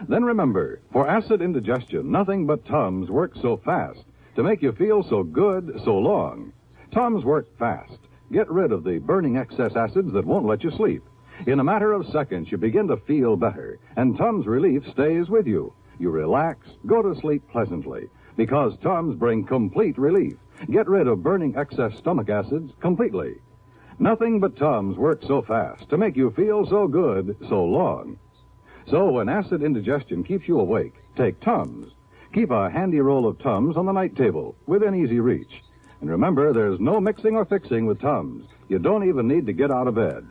Then remember, for acid indigestion, nothing but Tums works so fast to make you feel so good so long. Tums work fast. Get rid of the burning excess acids that won't let you sleep. In a matter of seconds, you begin to feel better, and Tums relief stays with you. You relax, go to sleep pleasantly, because Tums bring complete relief. Get rid of burning excess stomach acids completely. Nothing but Tums work so fast to make you feel so good so long. So when acid indigestion keeps you awake, take Tums. Keep a handy roll of Tums on the night table, within easy reach. And remember, there's no mixing or fixing with Tums. You don't even need to get out of bed.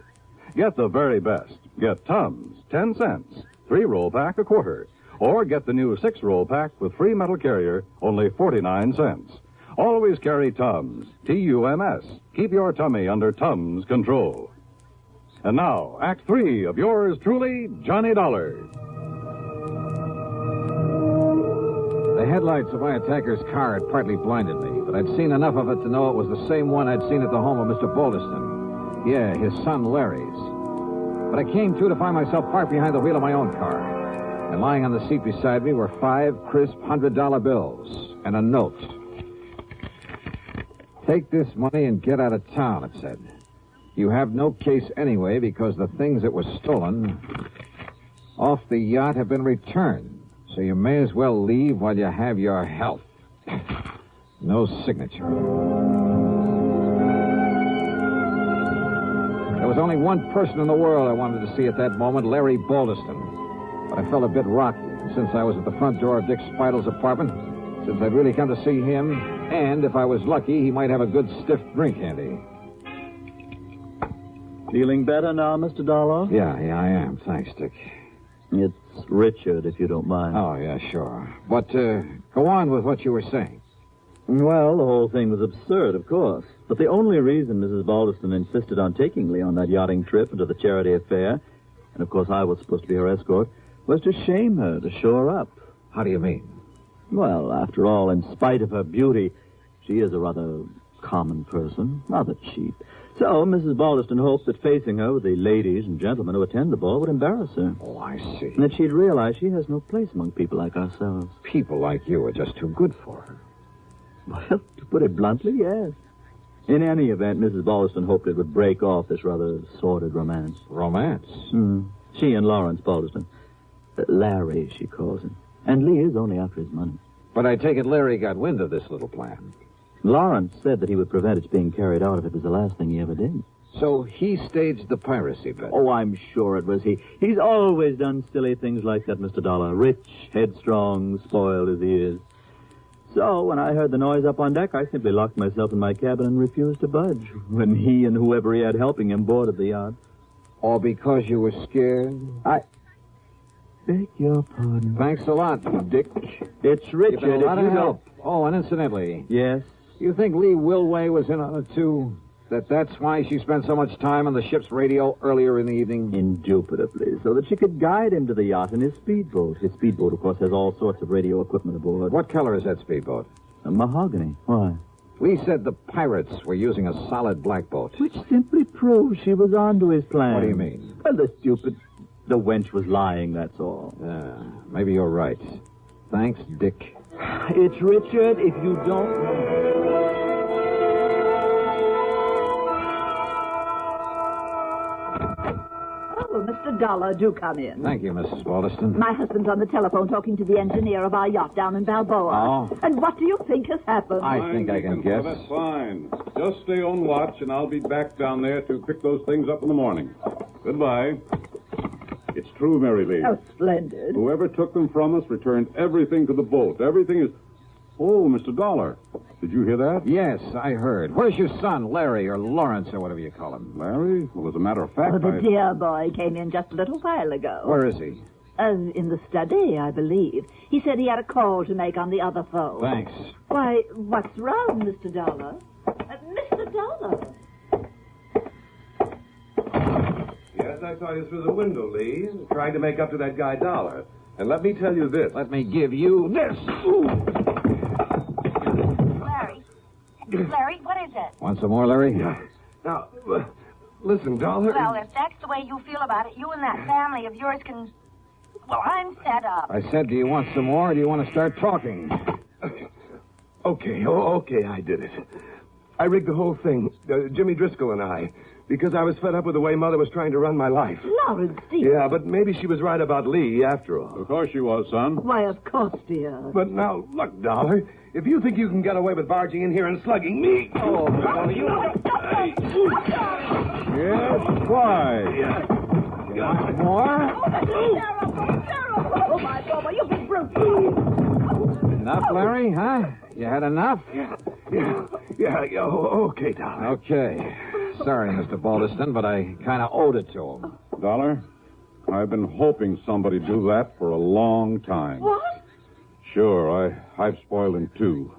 Get the very best. Get Tums, 10 cents. 3-roll pack, a quarter. Or get the new 6-roll pack with free metal carrier, only 49 cents. Always carry Tums, T-U-M-S. Keep your tummy under Tums control. And now, Act 3 of yours truly, Johnny Dollar. The headlights of my attacker's car had partly blinded me, but I'd seen enough of it to know it was the same one I'd seen at the home of Mr. Balderston. Yeah, his son Larry's. But I came to find myself parked behind the wheel of my own car. And lying on the seat beside me were 5 crisp $100 bills and a note. Take this money and get out of town, it said. You have no case anyway because the things that were stolen off the yacht have been returned. So you may as well leave while you have your health. No signature. There was only one person in the world I wanted to see at that moment, Larry Balderston. But I felt a bit rocky since I was at the front door of Dick Spidle's apartment, since I'd really come to see him, and if I was lucky, he might have a good stiff drink handy. Feeling better now, Mr. Dollar? Yeah, I am. Thanks, Dick. It's Richard, if you don't mind. Oh, yeah, sure. But go on with what you were saying. Well, the whole thing was absurd, of course. But the only reason Mrs. Balderston insisted on taking Lee on that yachting trip and to the charity affair, and of course I was supposed to be her escort, was to shame her, to show her up. How do you mean? Well, after all, in spite of her beauty, she is a rather common person, rather cheap. So Mrs. Baldeston hoped that facing her with the ladies and gentlemen who attend the ball would embarrass her. Oh, I see. And that she'd realize she has no place among people like ourselves. People like you are just too good for her. Well, to put it bluntly, yes. In any event, Mrs. Baldeston hoped it would break off this rather sordid romance. Romance? She and Lawrence Baldeston. Larry, she calls him. And Lee is only after his money. But I take it Larry got wind of this little plan. Lawrence said that he would prevent its being carried out if it was the last thing he ever did. So he staged the piracy bet. Oh, I'm sure it was he. He's always done silly things like that, Mr. Dollar. Rich, headstrong, spoiled as he is. So when I heard the noise up on deck, I simply locked myself in my cabin and refused to budge when he and whoever he had helping him boarded the yacht. All because you were scared? I beg your pardon. Thanks a lot, Dick. It's Richard. You've been a lot if of you help. Oh, and incidentally... Yes? You think Lee Wilway was in on it, too? That's why she spent so much time on the ship's radio earlier in the evening? Indubitably, so that she could guide him to the yacht in his speedboat. His speedboat, of course, has all sorts of radio equipment aboard. What color is that speedboat? A mahogany. Why? Lee said the pirates were using a solid black boat. Which simply proves she was onto his plan. What do you mean? Well, the wench was lying, that's all. Maybe you're right. Thanks, Dick. It's Richard, if you don't... Oh, Mr. Dollar, do come in. Thank you, Mrs. Baldeston. My husband's on the telephone talking to the engineer of our yacht down in Balboa. Oh. And what do you think has happened? I think I can guess. That's fine. Just stay on watch, and I'll be back down there to pick those things up in the morning. Goodbye. It's true, Mary Lee. Oh, splendid. Whoever took them from us returned everything to the boat. Everything is... Oh, Mr. Dollar. Did you hear that? Yes, I heard. Where's your son, Larry, or Lawrence, or whatever you call him? Larry? Well, as a matter of fact, Oh, the dear boy came in just a little while ago. Where is he? In the study, I believe. He said he had a call to make on the other phone. Thanks. Why, what's wrong, Mr. Dollar? Mr. Dollar? Yes, I saw you through the window, Lee, trying to make up to that guy Dollar. And let me tell you this. Let me give you this. Larry, what is it? Want some more, Larry? Now, listen, Dollar. Well, if that's the way you feel about it, you and that family of yours can... Well, I'm fed up. I said, do you want some more, or do you want to start talking? Okay, I did it. I rigged the whole thing, Jimmy Driscoll and I, because I was fed up with the way Mother was trying to run my life. Lawrence, dear. Yeah, but maybe she was right about Lee, after all. Of course she was, son. Why, of course, dear. But now, look, Dollar, if you think you can get away with barging in here and slugging me... Oh, you... Yes, why? You want more? Oh, my God, you big brute. Enough, Larry, huh? You had enough? Yeah, okay, Dollar. Okay. Sorry, Mr. Baldeston, but I kind of owed it to him. Dollar, I've been hoping somebody'd do that for a long time. What? Sure, I've spoiled him, too.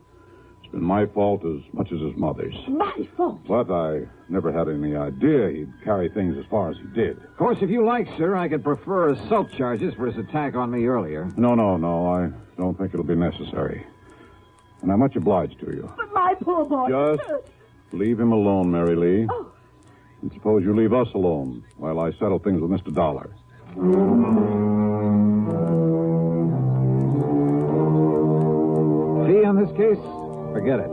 It's been my fault as much as his mother's. My fault? But I never had any idea he'd carry things as far as he did. Of course, if you like, sir, I could prefer assault charges for his attack on me earlier. No, I don't think it'll be necessary. And I'm much obliged to you. But my poor boy... Just leave him alone, Mary Lee. Oh. And suppose you leave us alone while I settle things with Mr. Dollar. Fee on this case? Forget it.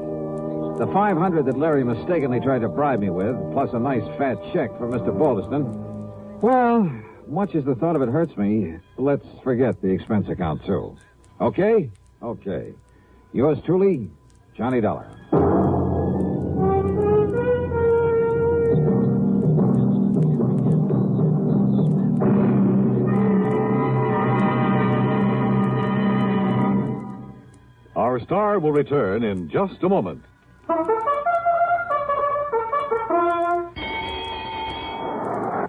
The $500 that Larry mistakenly tried to bribe me with, plus a nice fat check for Mr. Baldeston. Well, much as the thought of it hurts me, let's forget the expense account, too. Okay? Okay. Yours truly, Johnny Dollar. Our star will return in just a moment.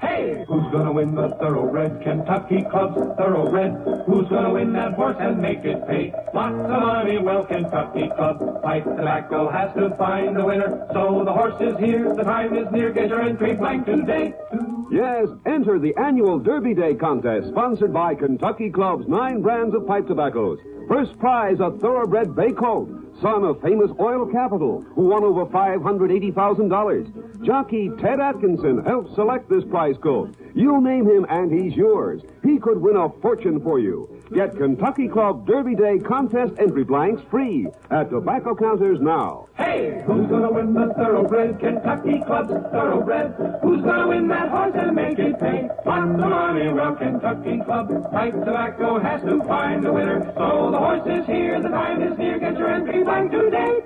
Hey, who's gonna win the Thoroughbred Kentucky Club's Thoroughbred? Who's gonna win that horse and make it pay? Lots of money, well, Kentucky Club. Pipe Tobacco has to find the winner. So the horse is here, the time is near. Get your entry blank today. Yes, enter the annual Derby Day contest sponsored by Kentucky Club's 9 brands of pipe tobaccos. First prize, a thoroughbred bay colt, son of famous oil capital, who won over $580,000. Jockey Ted Atkinson helped select this prize colt. You'll name him and he's yours. He could win a fortune for you. Get Kentucky Club Derby Day contest entry blanks free at tobacco counters now. Hey, who's gonna win the thoroughbred Kentucky Club's thoroughbred? Who's gonna win that horse and make it pay? Lots of money, well, Kentucky Club. Pipe tobacco has to find a winner. So the horse is here, the time is near. Get your entry blank today.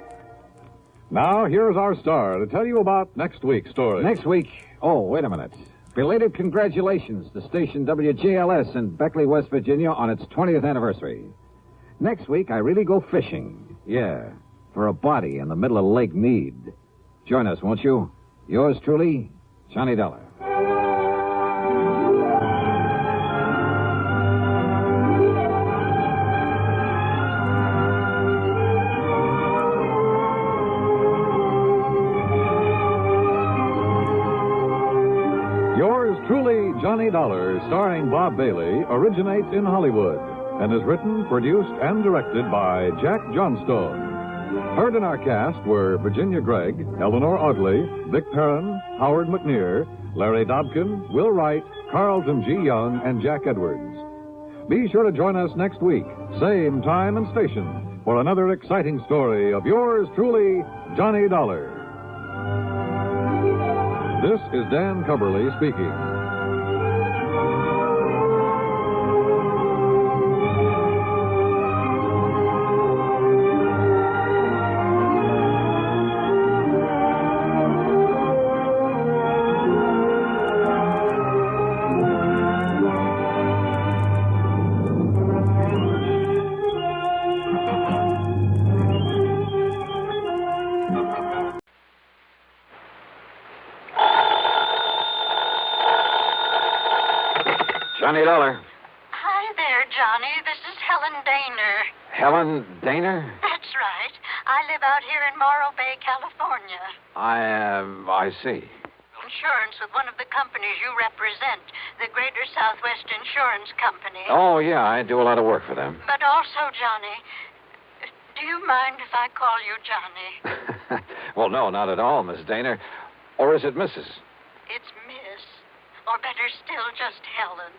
Now, here's our star to tell you about next week's story. Next week? Oh, wait a minute. Belated congratulations to station WJLS in Beckley, West Virginia on its 20th anniversary. Next week, I really go fishing. Yeah, for a body in the middle of Lake Mead. Join us, won't you? Yours truly, Johnny Dollar. Yours truly, Johnny Dollar, starring Bob Bailey, originates in Hollywood and is written, produced, and directed by Jack Johnstone. Heard in our cast were Virginia Gregg, Eleanor Audley, Vic Perrin, Howard McNear, Larry Dobkin, Will Wright, Carlton G. Young, and Jack Edwards. Be sure to join us next week, same time and station, for another exciting story of yours truly, Johnny Dollar. This is Dan Cubberly speaking. Johnny Dollar. Hi there, Johnny. This is Helen Daner. Helen Daner? That's right. I live out here in Morro Bay, California. I see. Insurance with one of the companies you represent, the Greater Southwest Insurance Company. Oh, yeah, I do a lot of work for them. But also, Johnny, do you mind if I call you Johnny? Well, no, not at all, Miss Daner. Or is it Mrs.? It's Miss. Or better still, just Helen.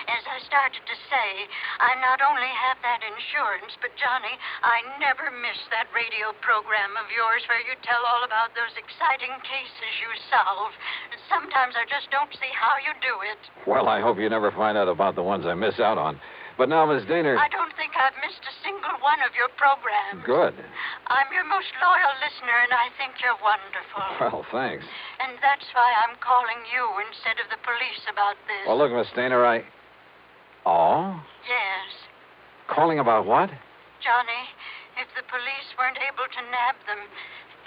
As I started to say, I not only have that insurance, but, Johnny, I never miss that radio program of yours where you tell all about those exciting cases you solve. Sometimes I just don't see how you do it. Well, I hope you never find out about the ones I miss out on. But now, Miss Daner... I don't think I've missed a single one of your programs. Good. I'm your most loyal listener, and I think you're wonderful. Well, thanks. And that's why I'm calling you instead of the police about this. Well, look, Miss Daner, Oh? Yes. Calling about what? Johnny, if the police weren't able to nab them,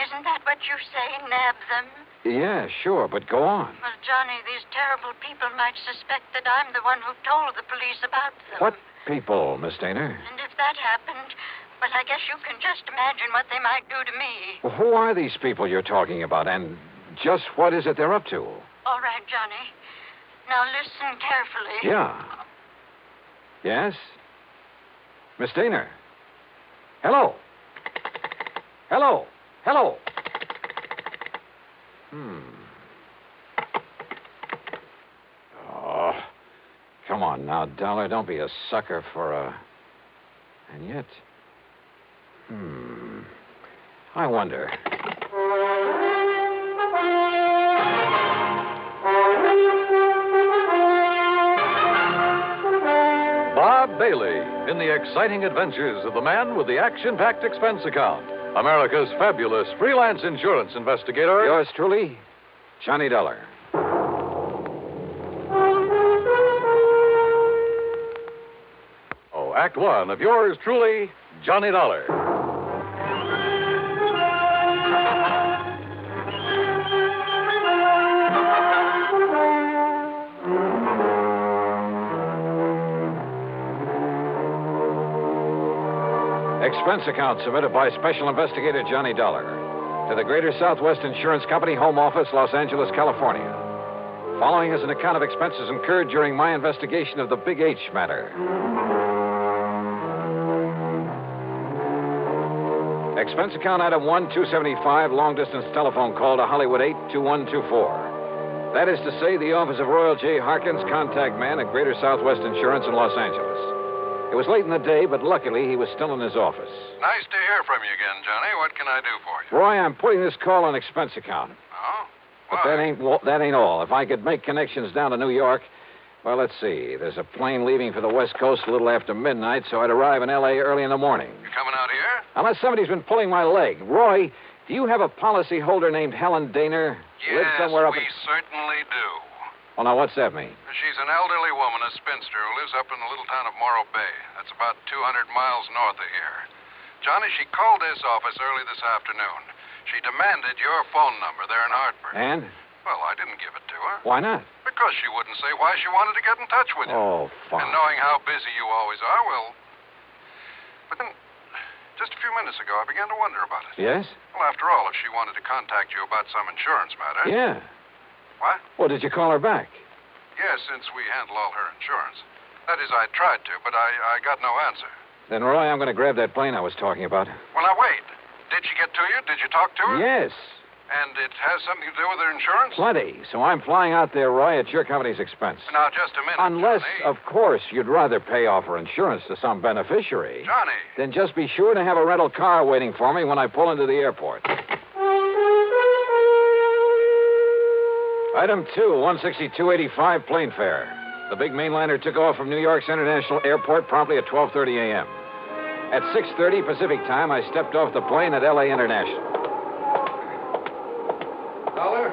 isn't that what you say, nab them? Yeah, sure, but go on. Well, Johnny, these terrible people might suspect that I'm the one who told the police about them. What people, Miss Daner? And if that happened, well, I guess you can just imagine what they might do to me. Well, who are these people you're talking about, and just what is it they're up to? All right, Johnny. Now listen carefully. Yeah. Yes? Miss Daner? Hello? Hello? Hello? Oh, come on now, Dollar. Don't be a sucker for a... And yet... I wonder... Bob Bailey in the exciting adventures of the man with the action-packed expense account. America's fabulous freelance insurance investigator. Yours truly, Johnny Dollar. Oh, Act One of yours truly, Johnny Dollar. Expense account submitted by Special Investigator Johnny Dollar to the Greater Southwest Insurance Company, Home Office, Los Angeles, California. Following is an account of expenses incurred during my investigation of the Big H matter. Expense account item 1, 275, long-distance telephone call to Hollywood 82124. That is to say, the office of Royal J. Harkins, contact man at Greater Southwest Insurance in Los Angeles. It was late in the day, but luckily he was still in his office. Nice to hear from you again, Johnny. What can I do for you? Roy, I'm putting this call on expense account. Oh? But that ain't all. If I could make connections down to New York, well, let's see. There's a plane leaving for the West Coast a little after midnight, so I'd arrive in L.A. early in the morning. You coming out here? Unless somebody's been pulling my leg. Roy, do you have a policy holder named Helen Daner? Yes, we certainly do. Well, now, what's that mean? She's an elderly woman, a spinster, who lives up in the little town of Morro Bay. That's about 200 miles north of here. Johnny, she called this office early this afternoon. She demanded your phone number there in Hartford. And? Well, I didn't give it to her. Why not? Because she wouldn't say why she wanted to get in touch with you. Oh, fine. And knowing how busy you always are, well... But then, just a few minutes ago, I began to wonder about it. Yes? Well, after all, if she wanted to contact you about some insurance matter... Yeah. What? Well, did you call her back? Yes, since we handle all her insurance. That is, I tried to, but I got no answer. Then, Roy, I'm going to grab that plane I was talking about. Well, now, wait. Did she get to you? Did you talk to her? Yes. And it has something to do with her insurance? Plenty. So I'm flying out there, Roy, at your company's expense. Now, just a minute, Unless, Johnny. of course, you'd rather pay off her insurance to some beneficiary. Johnny. Then just be sure to have a rental car waiting for me when I pull into the airport. Item 2, 162.85 plane fare. The big mainliner took off from New York's International Airport promptly at 12:30 a.m. At 6:30 Pacific time, I stepped off the plane at L.A. International. Dollar,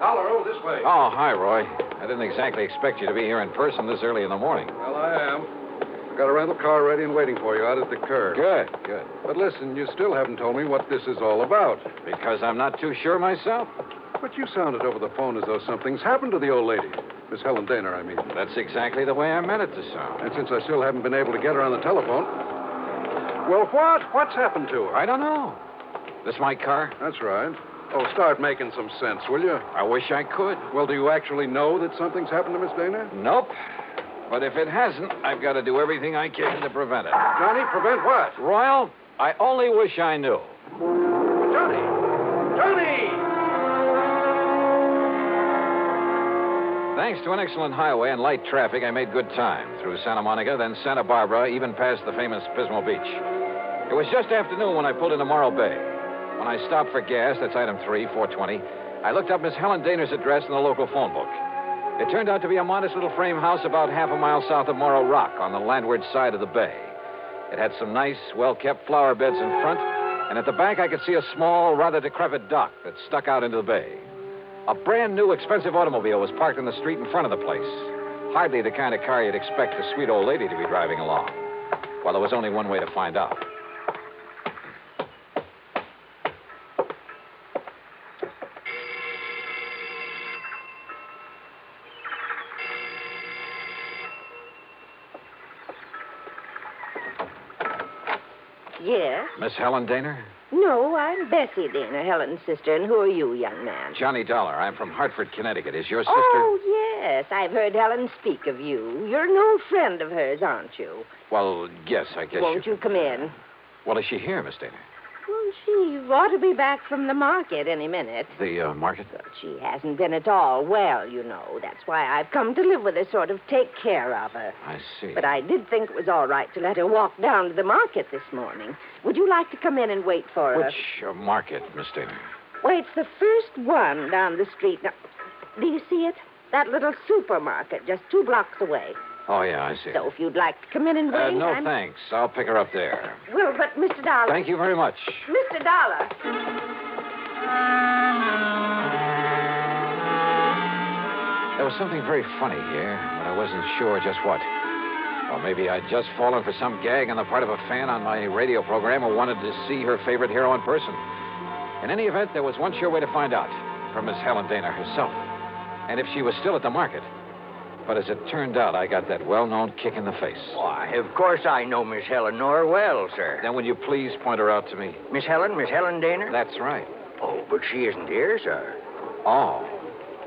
oh, this way. Oh, hi, Roy. I didn't exactly expect you to be here in person this early in the morning. Well, I am. I've got a rental car ready and waiting for you out at the curb. Good. But listen, you still haven't told me what this is all about. Because I'm not too sure myself. But you sounded over the phone as though something's happened to the old lady. Miss Helen Daner, I mean. That's exactly the way I meant it to sound. And since I still haven't been able to get her on the telephone... Well, what? What's happened to her? I don't know. This my car? That's right. Oh, start making some sense, will you? I wish I could. Well, do you actually know that something's happened to Miss Daner? Nope. But if it hasn't, I've got to do everything I can to prevent it. Johnny, prevent what? Royal, I only wish I knew. Johnny! Thanks to an excellent highway and light traffic, I made good time through Santa Monica, then Santa Barbara, even past the famous Pismo Beach. It was just afternoon when I pulled into Morro Bay. When I stopped for gas, that's item 3, 420, I looked up Miss Helen Daner's address in the local phone book. It turned out to be a modest little frame house about half a mile south of Morro Rock on the landward side of the bay. It had some nice, well-kept flower beds in front, and at the back I could see a small, rather decrepit dock that stuck out into the bay. A brand-new, expensive automobile was parked in the street in front of the place. Hardly the kind of car you'd expect a sweet old lady to be driving along. Well, there was only one way to find out. Yes? Miss Helen Daner? No, I'm Bessie Daner, Helen's sister. And who are you, young man? Johnny Dollar. I'm from Hartford, Connecticut. Is your sister? Oh, yes. I've heard Helen speak of you. You're an old friend of hers, aren't you? Well, yes, I guess. Won't you come in? Well, is she here, Miss Daner? Well, she ought to be back from the market any minute. The market? She hasn't been at all well, you know. That's why I've come to live with her, sort of take care of her. I see. But I did think it was all right to let her walk down to the market this morning. Would you like to come in and wait for her? Which market, Miss Daner? Well, it's the first one down the street. Now, do you see it? That little supermarket just 2 blocks away. Oh, yeah, I see. So if you'd like to come in and wait... No, thanks. I'll pick her up there. Well, but Mr. Dollar... Thank you very much. Mr. Dollar... There was something very funny here, but I wasn't sure just what. Or maybe I'd just fallen for some gag on the part of a fan on my radio program who wanted to see her favorite hero in person. In any event, there was one sure way to find out, from Miss Helen Daner herself. And if she was still at the market. But as it turned out, I got that well-known kick in the face. Why, of course I know Miss Eleanor well, sir. Then would you please point her out to me? Miss Helen Daner? That's right. Oh, but she isn't here, sir. Oh.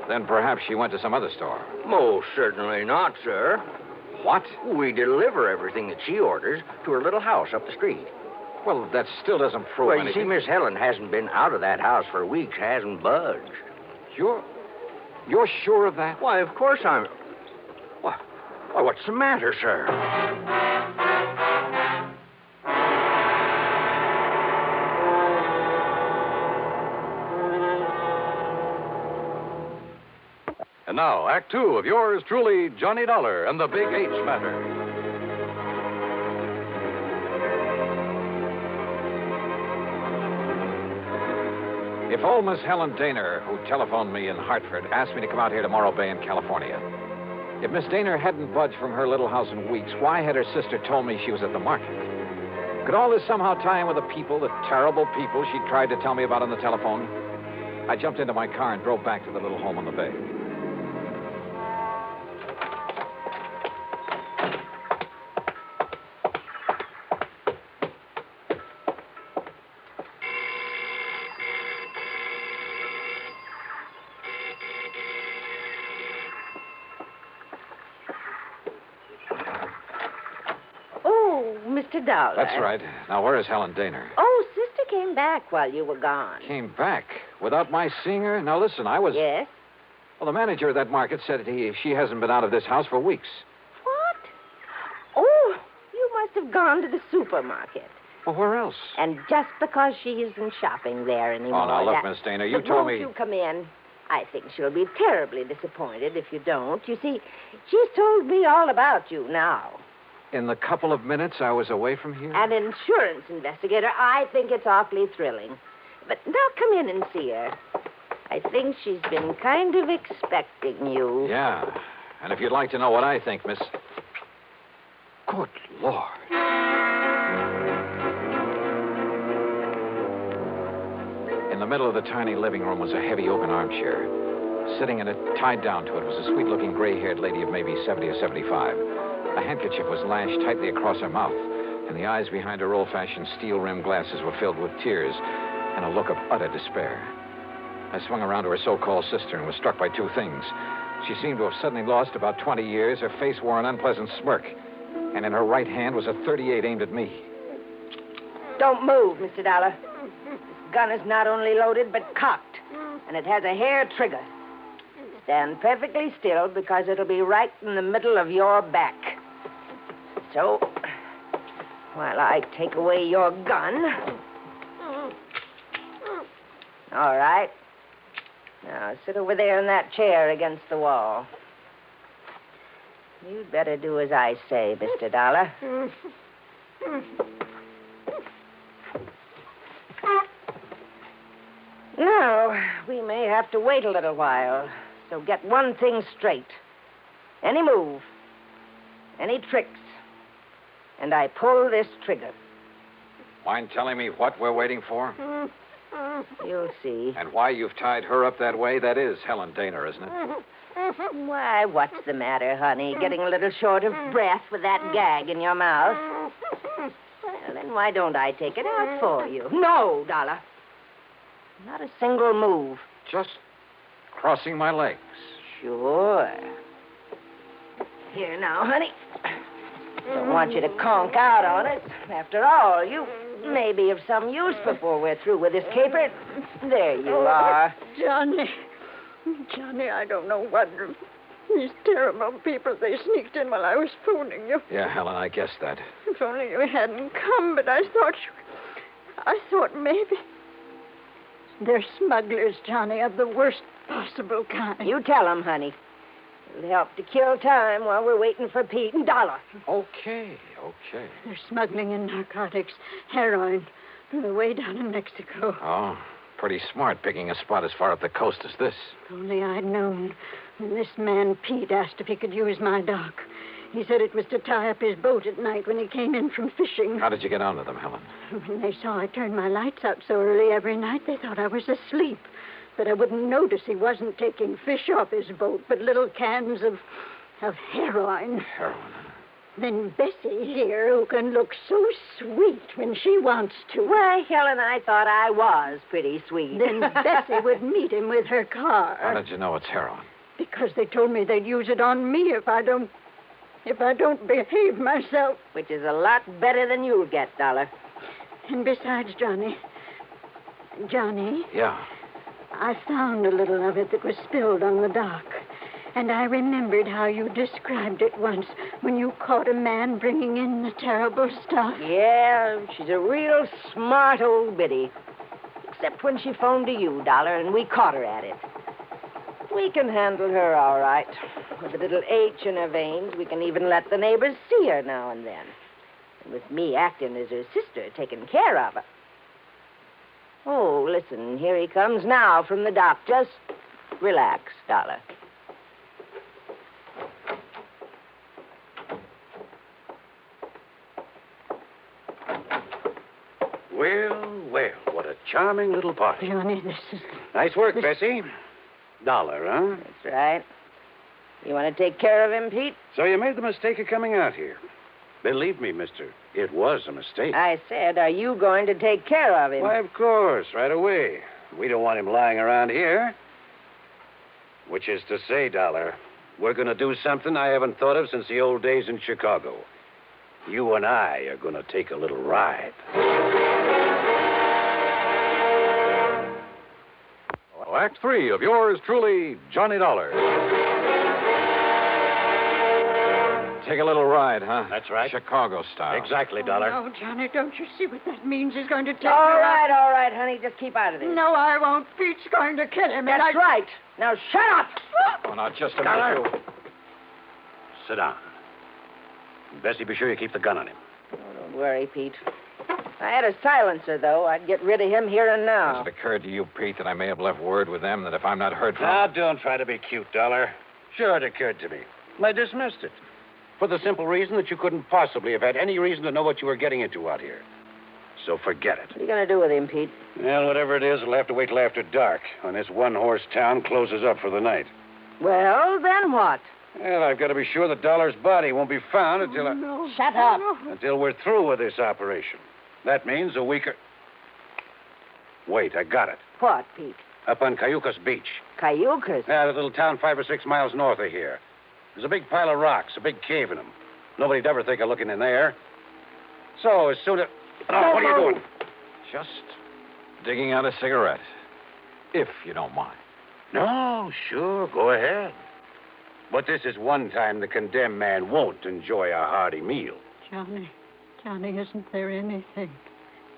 Then perhaps she went to some other store. Most certainly not, sir. What? We deliver everything that she orders to her little house up the street. Well, that still doesn't prove Well, anything. you see, Miss Helen hasn't been out of that house for weeks, hasn't budged. You're sure of that? Why, of course I'm... Why, what's the matter, sir? And now, Act Two of yours truly, Johnny Dollar and the Big H Matter. If old Miss Helen Daner, who telephoned me in Hartford, asked me to come out here to Morro Bay in California, if Miss Daner hadn't budged from her little house in weeks, why had her sister told me she was at the market? Could all this somehow tie in with the terrible people she tried to tell me about on the telephone? I jumped into my car and drove back to the little home on the bay. Mr. Dollar. That's right. Now, where is Helen Daner? Oh, Sister came back while you were gone. Came back? Without my seeing her? Now, listen, I was... Yes? Well, the manager of that market said she hasn't been out of this house for weeks. What? Oh, you must have gone to the supermarket. Well, where else? And just because she isn't shopping there anymore... Oh, now, look, Miss Daner, you told me... Won't you come in? I think she'll be terribly disappointed if you don't. You see, she's told me all about you now. In the couple of minutes I was away from here? An insurance investigator. I think it's awfully thrilling. But now come in and see her. I think she's been kind of expecting you. Yeah. And if you'd like to know what I think, Miss... Good Lord. In the middle of the tiny living room was a heavy oaken armchair. Sitting in it, tied down to it, was a sweet-looking gray-haired lady of maybe 70 or 75. A handkerchief was lashed tightly across her mouth, and the eyes behind her old-fashioned steel-rimmed glasses were filled with tears and a look of utter despair. I swung around to her so-called sister and was struck by two things. She seemed to have suddenly lost about 20 years. Her face wore an unpleasant smirk, and in her right hand was a .38 aimed at me. Don't move, Mr. Dollar. This gun is not only loaded, but cocked, and it has a hair trigger. Stand perfectly still, because it'll be right in the middle of your back. So, while I take away your gun... All right. Now, sit over there in that chair against the wall. You'd better do as I say, Mr. Dollar. Now, we may have to wait a little while. So get one thing straight. Any move, any tricks, and I pull this trigger. Mind telling me what we're waiting for? You'll see. And why you've tied her up that way? That is Helen Daner, isn't it? Why, what's the matter, honey? Getting a little short of breath with that gag in your mouth? Well, then why don't I take it out for you? No, Dollar. Not a single move. Just crossing my legs. Sure. Here now, honey. Don't want you to conk out on it. After all, you may be of some use before we're through with this caper. There you are. Johnny, I don't know what... These terrible people, they sneaked in while I was phoning you. Yeah, Helen, I guessed that. If only you hadn't come, but I thought maybe... They're smugglers, Johnny, of the worst possible kind. You tell them, honey. It'll help to kill time while we're waiting for Pete and Dollar. Okay. They're smuggling in narcotics, heroin, from the way down in Mexico. Oh, pretty smart picking a spot as far up the coast as this. If only I'd known. When this man, Pete, asked if he could use my dock. He said it was to tie up his boat at night when he came in from fishing. How did you get onto them, Helen? When they saw I turned my lights out so early every night, they thought I was asleep. That I wouldn't notice he wasn't taking fish off his boat, but little cans of heroin. Heroin? Then Bessie here, who can look so sweet when she wants to. Why, Helen, I thought I was pretty sweet. Then Bessie would meet him with her car. How did you know it's heroin? Because they told me they'd use it on me if I don't behave myself. Which is a lot better than you'll get, Dollar. And besides, Johnny. Yeah. I found a little of it that was spilled on the dock. And I remembered how you described it once when you caught a man bringing in the terrible stuff. Yeah, she's a real smart old biddy. Except when she phoned to you, Dollar, and we caught her at it. We can handle her all right. With a little H in her veins, we can even let the neighbors see her now and then. And with me acting as her sister, taking care of her. Oh, listen, here he comes now from the dock. Just relax, Dollar. Well, what a charming little party. Johnny, this is... Nice work, Bessie. Dollar, huh? That's right. You want to take care of him, Pete? So you made the mistake of coming out here. Believe me, mister, it was a mistake. I said, are you going to take care of him? Why, of course, right away. We don't want him lying around here. Which is to say, Dollar, we're going to do something I haven't thought of since the old days in Chicago. You and I are going to take a little ride. Act 3 of yours truly, Johnny Dollar. Take a little ride, huh? That's right. Chicago style. Exactly, Dollar. Oh, Johnny, don't you see what that means? He's going to take All right, honey. Just keep out of this. No, I won't. Pete's going to kill him. That's right. Now, shut up. Oh, now, just a Dollar. minute. Sit down. Bessie, be sure you keep the gun on him. Oh, don't worry, Pete. If I had a silencer, though, I'd get rid of him here and now. Has it occurred to you, Pete, that I may have left word with them that if I'm not heard from... Now, don't try to be cute, Dollar. Sure, it occurred to me. I dismissed it. For the simple reason that you couldn't possibly have had any reason to know what you were getting into out here. So forget it. What are you going to do with him, Pete? Well, whatever it is, it'll have to wait till after dark, when this one-horse town closes up for the night. Well, then what? Well, I've got to be sure that Dollar's body won't be found until No. Shut up. until we're through with this operation. That means a week or... Wait, I got it. What, Pete? Up on Cayucas Beach. Cayucas? Yeah, that little town 5 or 6 miles north of here. There's a big pile of rocks, a big cave in them. Nobody'd ever think of looking in there. So as soon as... Oh, what are you doing? Just digging out a cigarette, if you don't mind. No, sure, go ahead. But this is one time the condemned man won't enjoy a hearty meal. Johnny, isn't there anything?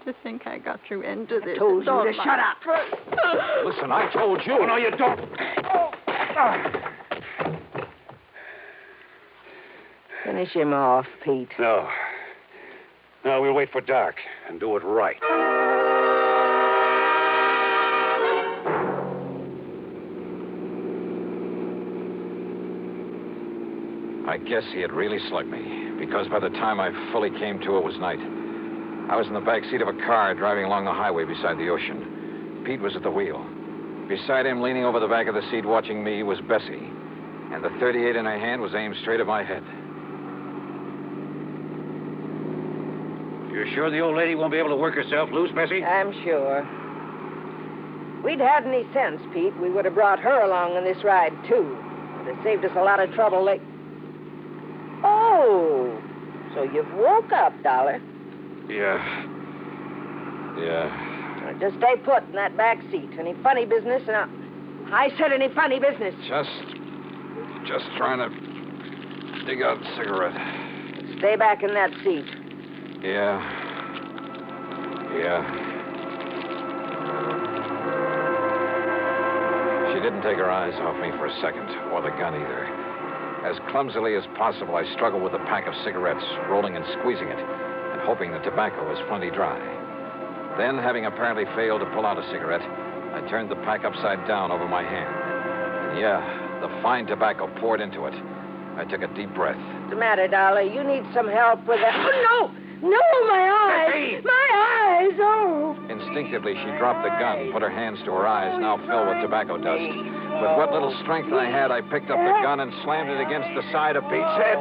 To think I got you into this. I told you to shut up. Listen, I told you. Oh, no, you don't. Finish him off, Pete. No, we'll wait for dark and do it right. I guess he had really slugged me, because by the time I fully came to, it was night. I was in the back seat of a car driving along the highway beside the ocean. Pete was at the wheel. Beside him, leaning over the back of the seat watching me, was Bessie. And the .38 in her hand was aimed straight at my head. You're sure the old lady won't be able to work herself loose, Bessie? I'm sure. If we'd had any sense, Pete, we would have brought her along on this ride, too. It would have saved us a lot of trouble. Oh, so you've woke up, Dollar. Yeah. Well, just stay put in that back seat. Any funny business? I said any funny business. Just trying to dig out a cigarette. Stay back in that seat. Yeah. She didn't take her eyes off me for a second, or the gun either. As clumsily as possible, I struggled with a pack of cigarettes, rolling and squeezing it, and hoping the tobacco was plenty dry. Then, having apparently failed to pull out a cigarette, I turned the pack upside down over my hand. And the fine tobacco poured into it. I took a deep breath. What's the matter, Dollar? You need some help with that. Oh, no, my eyes! My eyes, oh! Instinctively, she dropped the gun, put her hands to her eyes, now filled with tobacco dust. With what little strength I had, I picked up the gun and slammed it against the side of Pete's head.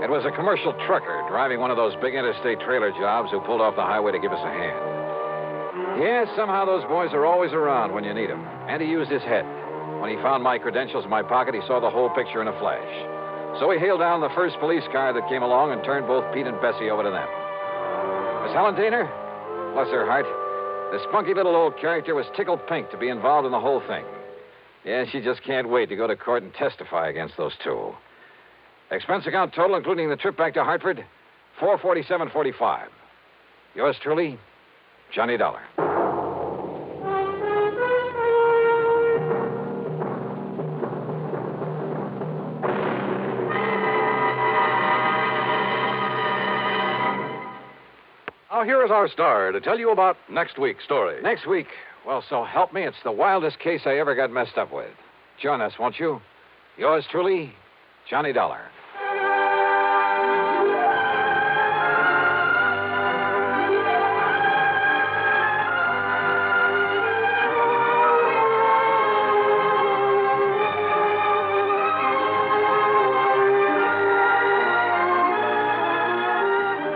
It was a commercial trucker driving one of those big interstate trailer jobs who pulled off the highway to give us a hand. Yeah, somehow those boys are always around when you need them. And he used his head. When he found my credentials in my pocket, he saw the whole picture in a flash. So he hailed down the first police car that came along and turned both Pete and Bessie over to them. Miss Helen Daner? Bless her heart. The spunky little old character was tickled pink to be involved in the whole thing. Yeah, she just can't wait to go to court and testify against those two. Expense account total, including the trip back to Hartford, $447.45. Yours truly, Johnny Dollar. Now, here is our star to tell you about next week's story. Next week? Well, so help me, it's the wildest case I ever got messed up with. Join us, won't you? Yours truly, Johnny Dollar.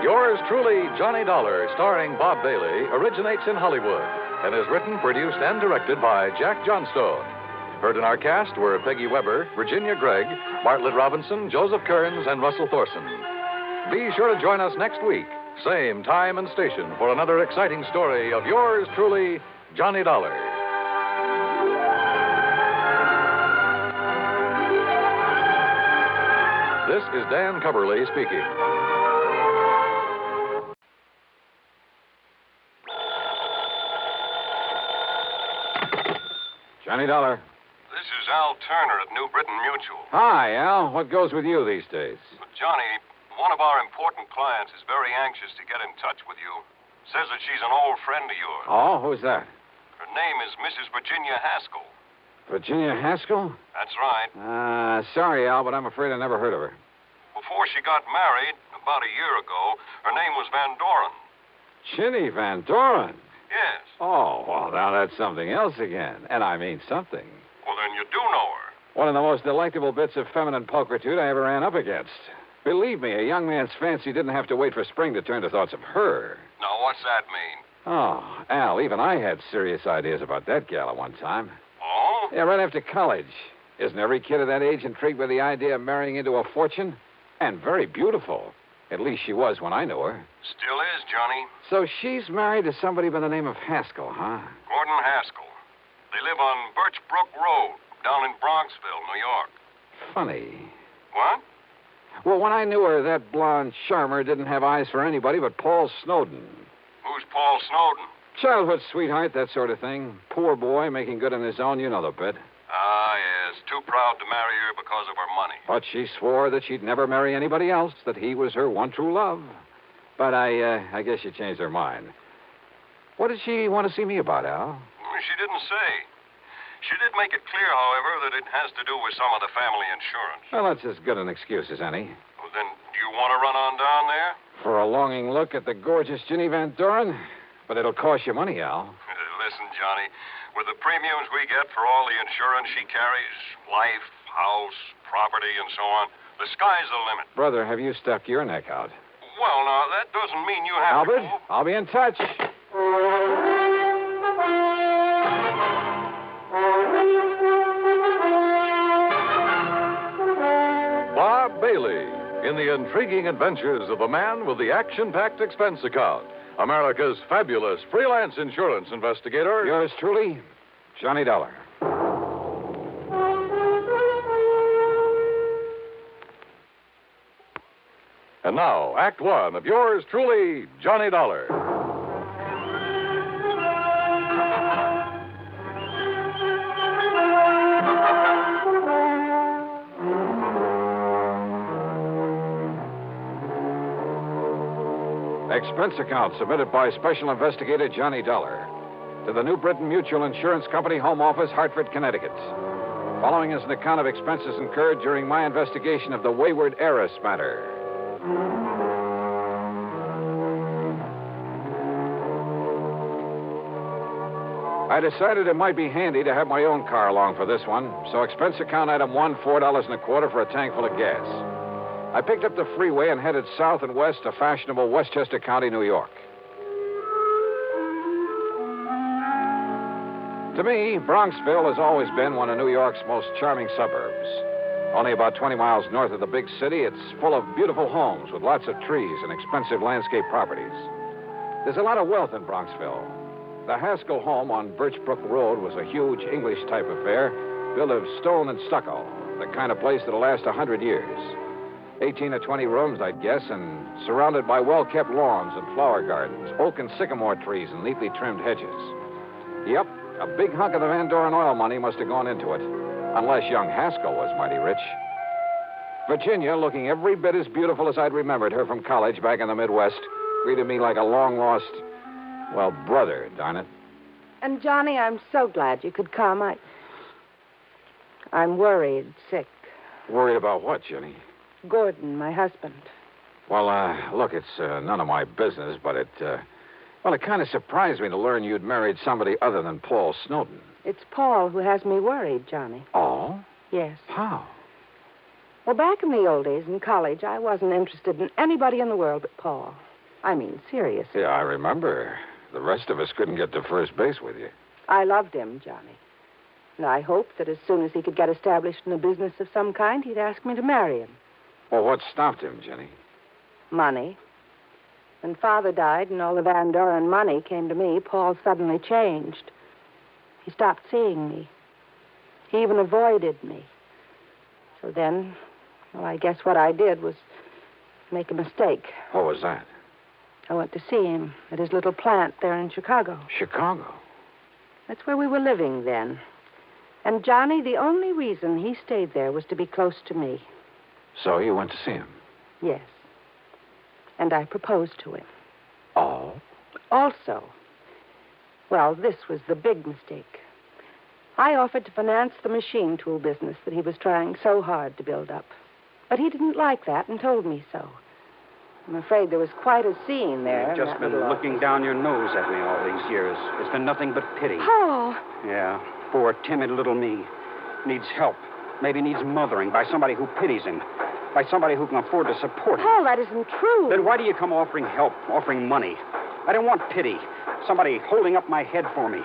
Yours truly, Johnny Dollar, starring Bob Bailey, originates in Hollywood and is written, produced, and directed by Jack Johnstone. Heard in our cast were Peggy Weber, Virginia Gregg, Bartlett Robinson, Joseph Kearns, and Russell Thorson. Be sure to join us next week, same time and station, for another exciting story of yours truly, Johnny Dollar. This is Dan Coverly speaking. Johnny Dollar. This is Al Turner at New Britain Mutual. Hi, Al. What goes with you these days? Johnny, one of our important clients is very anxious to get in touch with you. Says that she's an old friend of yours. Oh, who's that? Her name is Mrs. Virginia Haskell. Virginia Haskell? That's right. Sorry, Al, but I'm afraid I never heard of her. Before she got married, about a year ago, her name was Van Doren. Chinny Van Doren? Yes. Oh, well, now that's something else again. And I mean something. Well, then you do know her. One of the most delectable bits of feminine pulchritude I ever ran up against. Believe me, a young man's fancy didn't have to wait for spring to turn to thoughts of her. Now, what's that mean? Oh, Al, even I had serious ideas about that gal at one time. Oh? Yeah, right after college. Isn't every kid of that age intrigued by the idea of marrying into a fortune? And very beautiful. At least she was when I knew her. Still is, Johnny. So she's married to somebody by the name of Haskell, huh? Gordon Haskell. They live on Birch Brook Road, down in Bronxville, New York. Funny. What? Well, when I knew her, that blonde charmer didn't have eyes for anybody but Paul Snowden. Who's Paul Snowden? Childhood sweetheart, that sort of thing. Poor boy, making good on his own, you know the bit. Ah, yes. Too proud to marry her because of her money. But she swore that she'd never marry anybody else, that he was her one true love. But I guess she changed her mind. What did she want to see me about, Al? She didn't say. She did make it clear, however, that it has to do with some of the family insurance. Well, that's as good an excuse as any. Well, then, do you want to run on down there? For a longing look at the gorgeous Ginny Van Doren? But it'll cost you money, Al. Listen, Johnny, with the premiums we get for all the insurance she carries, life, house, property, and so on, the sky's the limit. Brother, have you stuck your neck out? Well, now, that doesn't mean you have Albert, to... I'll be in touch. Bob Bailey in the intriguing adventures of a man with the action-packed expense account. America's fabulous freelance insurance investigator. Yours truly, Johnny Dollar. And now, Act One of yours truly, Johnny Dollar. Expense account submitted by Special Investigator Johnny Dollar to the New Britain Mutual Insurance Company, Home Office, Hartford, Connecticut. Following is an account of expenses incurred during my investigation of the Wayward Heiress matter. I decided it might be handy to have my own car along for this one, so expense account item 1, $4.25 for a tank full of gas. I picked up the freeway and headed south and west to fashionable Westchester County, New York. To me, Bronxville has always been one of New York's most charming suburbs. Only about 20 miles north of the big city, it's full of beautiful homes with lots of trees and expensive landscape properties. There's a lot of wealth in Bronxville. The Haskell home on Birchbrook Road was a huge English-type affair, built of stone and stucco, the kind of place that'll last 100 years. 18 or 20 rooms, I'd guess, and surrounded by well-kept lawns and flower gardens, oak and sycamore trees and neatly trimmed hedges. Yep, a big hunk of the Van Doren oil money must have gone into it, unless young Haskell was mighty rich. Virginia, looking every bit as beautiful as I'd remembered her from college back in the Midwest, greeted me like a long-lost, well, brother, darn it. And, Johnny, I'm so glad you could come. I'm worried, sick. Worried about what, Jenny? Gordon, my husband. Well, look, it's none of my business, but it kind of surprised me to learn you'd married somebody other than Paul Snowden. It's Paul who has me worried, Johnny. Oh? Yes. How? Well, back in the old days in college, I wasn't interested in anybody in the world but Paul. I mean, seriously. Yeah, I remember. The rest of us couldn't get to first base with you. I loved him, Johnny. And I hoped that as soon as he could get established in a business of some kind, he'd ask me to marry him. Well, what stopped him, Jenny? Money. When Father died and all the Van Doren money came to me, Paul suddenly changed. He stopped seeing me. He even avoided me. So then, well, I guess what I did was make a mistake. What was that? I went to see him at his little plant there in Chicago. Chicago? That's where we were living then. And, Johnny, the only reason he stayed there was to be close to me. So you went to see him? Yes. And I proposed to him. Oh? Also, well, this was the big mistake. I offered to finance the machine tool business that he was trying so hard to build up. But he didn't like that and told me so. I'm afraid there was quite a scene there. You've just been looking down your nose at me all these years. It's been nothing but pity. Paul! Yeah, poor, timid little me. Needs help. Maybe needs mothering by somebody who pities him. By somebody who can afford to support him. Paul, that isn't true. Then why do you come offering help, offering money? I don't want pity. Somebody holding up my head for me.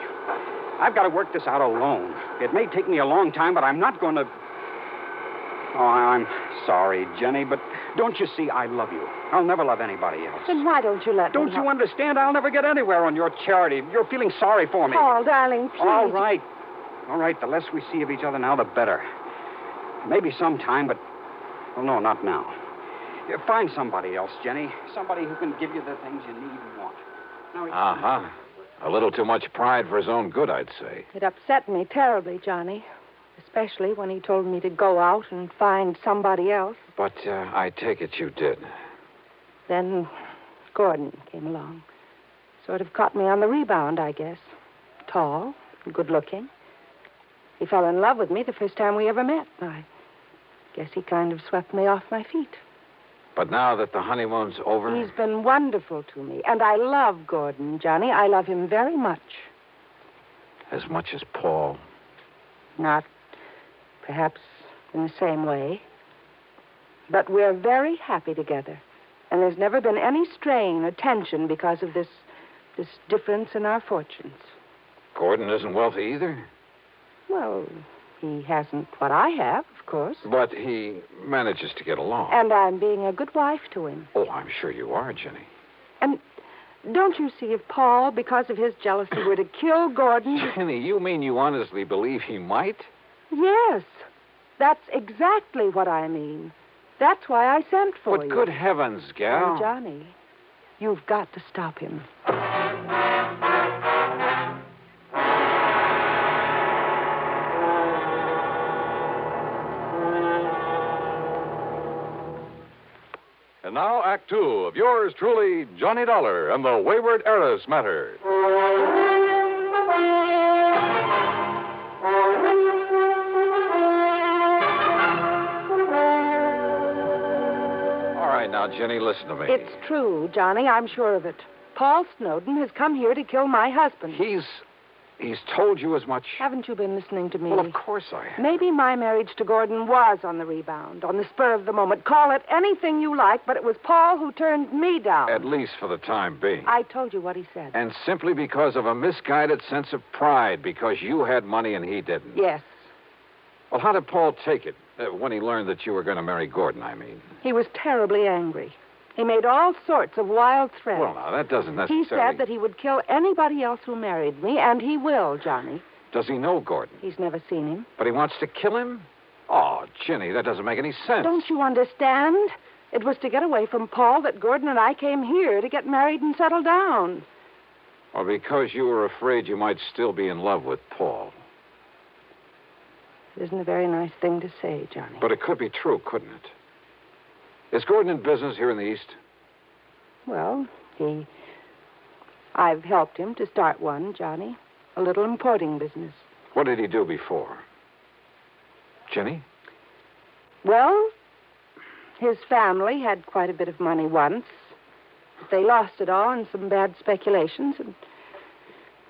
I've got to work this out alone. It may take me a long time, but I'm not going to... Oh, I'm sorry, Jenny, but don't you see I love you? I'll never love anybody else. Then why don't you let me Don't you understand? I'll never get anywhere on your charity. You're feeling sorry for me. Paul, darling, please. All right. All right, the less we see of each other now, the better. Maybe sometime, but... Well, no, not now. You find somebody else, Jenny. Somebody who can give you the things you need and want. Uh-huh. A little too much pride for his own good, I'd say. It upset me terribly, Johnny. Especially when he told me to go out and find somebody else. But I take it you did. Then Gordon came along. Sort of caught me on the rebound, I guess. Tall, good-looking. He fell in love with me the first time we ever met. I guess he kind of swept me off my feet. But now that the honeymoon's over... He's been wonderful to me. And I love Gordon, Johnny. I love him very much. As much as Paul? Not perhaps in the same way. But we're very happy together. And there's never been any strain or tension because of this difference in our fortunes. Gordon isn't wealthy either? Well, he hasn't what I have, of course. But he manages to get along. And I'm being a good wife to him. Oh, I'm sure you are, Jenny. And don't you see, if Paul, because of his jealousy, were to kill Gordon... Jenny, you mean you honestly believe he might? Yes. That's exactly what I mean. That's why I sent for you. But good heavens, gal. And Johnny, you've got to stop him. And now, Act Two of yours truly, Johnny Dollar and the Wayward Heiress Matter. All right, now, Jenny, listen to me. It's true, Johnny. I'm sure of it. Paul Snowden has come here to kill my husband. He's... He's told you as much? Haven't you been listening to me? Well, of course I have. Maybe my marriage to Gordon was on the rebound, on the spur of the moment. Call it anything you like, but it was Paul who turned me down. At least for the time being. I told you what he said. And simply because of a misguided sense of pride, because you had money and he didn't. Yes. Well, how did Paul take it when he learned that you were going to marry Gordon, I mean? He was terribly angry. He made all sorts of wild threats. Well, now, that doesn't necessarily... He said that he would kill anybody else who married me, and he will, Johnny. Does he know Gordon? He's never seen him. But he wants to kill him? Oh, Ginny, that doesn't make any sense. Don't you understand? It was to get away from Paul that Gordon and I came here to get married and settle down. Or because you were afraid you might still be in love with Paul. It isn't a very nice thing to say, Johnny. But it could be true, couldn't it? Is Gordon in business here in the East? Well, I've helped him to start one, Johnny. A little importing business. What did he do before? Ginny? Well, his family had quite a bit of money once. But they lost it all in some bad speculations. And,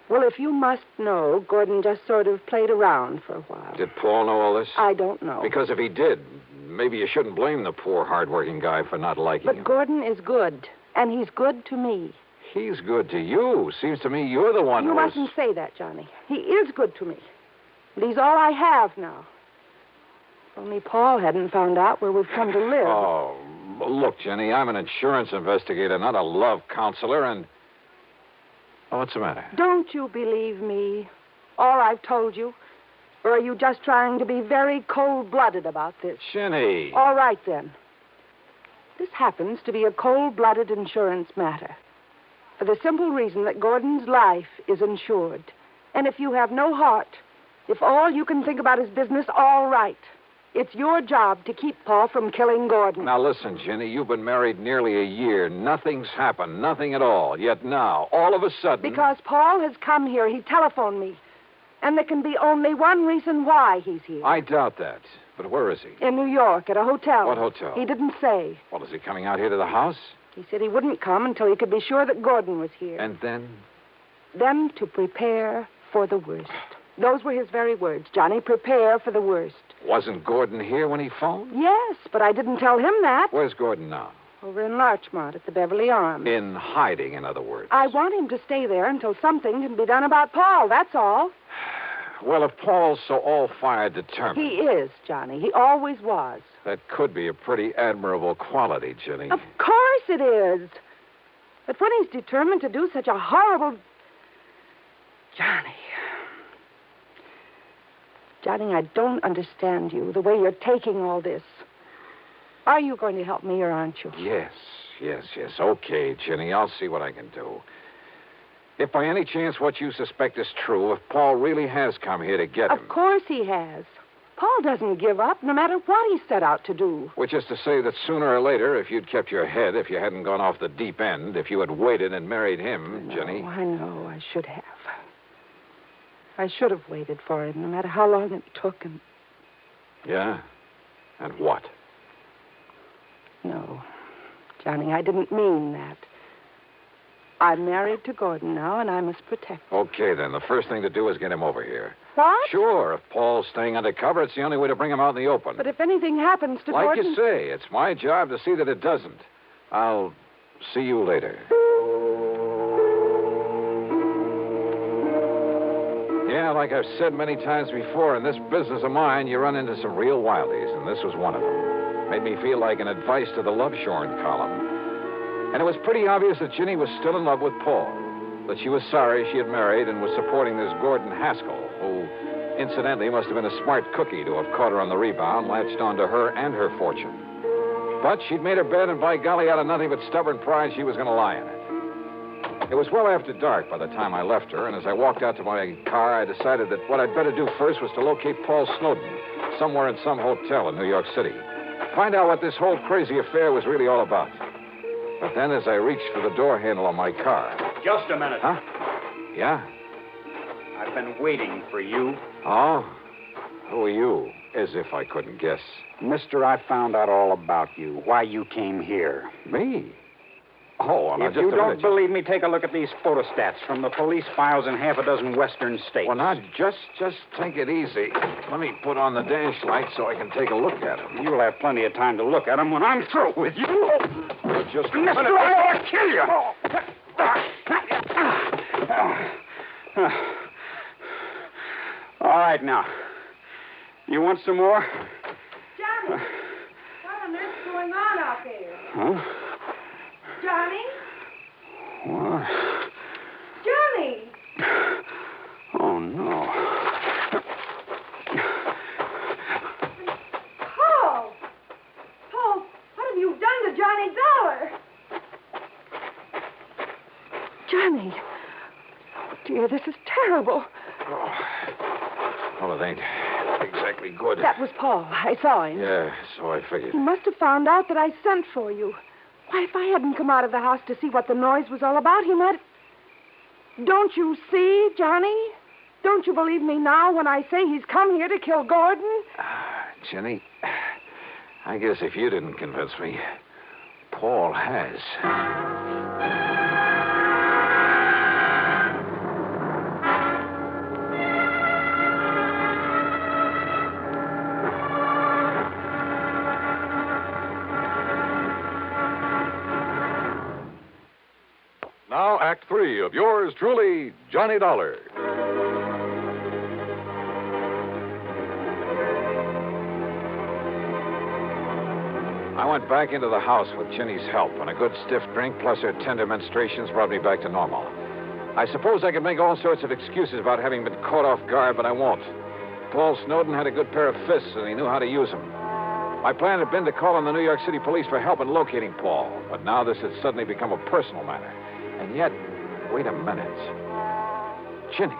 well, if you must know, Gordon just sort of played around for a while. Did Paul know all this? I don't know. Because if he did, maybe you shouldn't blame the poor, hard-working guy for not liking him. But Gordon is good, and he's good to me. He's good to you. Seems to me you're the one You mustn't say that, Johnny. He is good to me. And he's all I have now. If only Paul hadn't found out where we've come to live. Oh, look, Jenny, I'm an insurance investigator, not a love counselor, and... Oh, what's the matter? Don't you believe me? All I've told you? Or are you just trying to be very cold-blooded about this? Jenny. All right, then. This happens to be a cold-blooded insurance matter. For the simple reason that Gordon's life is insured. And if you have no heart, if all you can think about is business, all right. It's your job to keep Paul from killing Gordon. Now, listen, Jenny, you've been married nearly a year. Nothing's happened, nothing at all. Yet now, all of a sudden... Because Paul has come here. He telephoned me. And there can be only one reason why he's here. I doubt that. But where is he? In New York, at a hotel. What hotel? He didn't say. Well, is he coming out here to the house? He said he wouldn't come until he could be sure that Gordon was here. And then? Then to prepare for the worst. Those were his very words, Johnny. Prepare for the worst. Wasn't Gordon here when he phoned? Yes, but I didn't tell him that. Where's Gordon now? Over in Larchmont at the Beverly Arms. In hiding, in other words. I want him to stay there until something can be done about Paul, that's all. Well, if Paul's so all-fired determined... He is, Johnny. He always was. That could be a pretty admirable quality, Jenny. Of course it is. But when he's determined to do such a horrible... Johnny, I don't understand you, the way you're taking all this. Are you going to help me, or aren't you? Yes. Okay, Jenny, I'll see what I can do. If by any chance what you suspect is true, if Paul really has come here to get him... Of course he has. Paul doesn't give up, no matter what he set out to do. Which is to say that sooner or later, if you'd kept your head, if you hadn't gone off the deep end, if you had waited and married him, Jenny... I know, I should have. I should have waited for him, no matter how long it took him. Yeah? And what? No, Johnny, I didn't mean that. I'm married to Gordon now, and I must protect him. Okay, then. The first thing to do is get him over here. What? Sure. If Paul's staying undercover, it's the only way to bring him out in the open. But if anything happens to Like Gordon... you say, it's my job to see that it doesn't. I'll see you later. Yeah, like I've said many times before, in this business of mine, you run into some real wildies, and this was one of them. Made me feel like an advice to the love shorn column. And it was pretty obvious that Ginny was still in love with Paul, that she was sorry she had married and was supporting this Gordon Haskell, who, incidentally, must have been a smart cookie to have caught her on the rebound, latched onto her and her fortune. But she'd made her bed, and by golly, out of nothing but stubborn pride, she was going to lie in it. It was well after dark by the time I left her, and as I walked out to my car, I decided that what I'd better do first was to locate Paul Snowden, somewhere in some hotel in New York City. Find out what this whole crazy affair was really all about. But then as I reached for the door handle on my car... Just a minute. Huh? Yeah? I've been waiting for you. Oh? Who are you? As if I couldn't guess. Mister, I found out all about you, why you came here. Me? Oh, well, now, If just you a don't minute. believe me, take a look at these photostats from the police files in half a dozen western states. Well, now, just take it easy. Let me put on the dash light so I can take a look at them. You'll have plenty of time to look at them when I'm through with you. Just a Mister, minute. I ought to kill you. All right, now. You want some more? Johnny, what on earth's going on out there? Huh? Johnny? What? Johnny! Oh, no. Paul! Paul, what have you done to Johnny Dollar? Johnny! Oh, dear, this is terrible. Well, it ain't exactly good. That was Paul. I saw him. Yeah, so I figured. He must have found out that I sent for you. Why, if I hadn't come out of the house to see what the noise was all about, he might... Don't you see, Johnny? Don't you believe me now when I say he's come here to kill Gordon? Jenny, I guess if you didn't convince me, Paul has. Now, Act 3 of yours truly, Johnny Dollar. I went back into the house with Ginny's help, and a good stiff drink plus her tender menstruations brought me back to normal. I suppose I could make all sorts of excuses about having been caught off guard, but I won't. Paul Snowden had a good pair of fists, and he knew how to use them. My plan had been to call on the New York City police for help in locating Paul, but now this had suddenly become a personal matter. And yet, wait a minute. Ginny,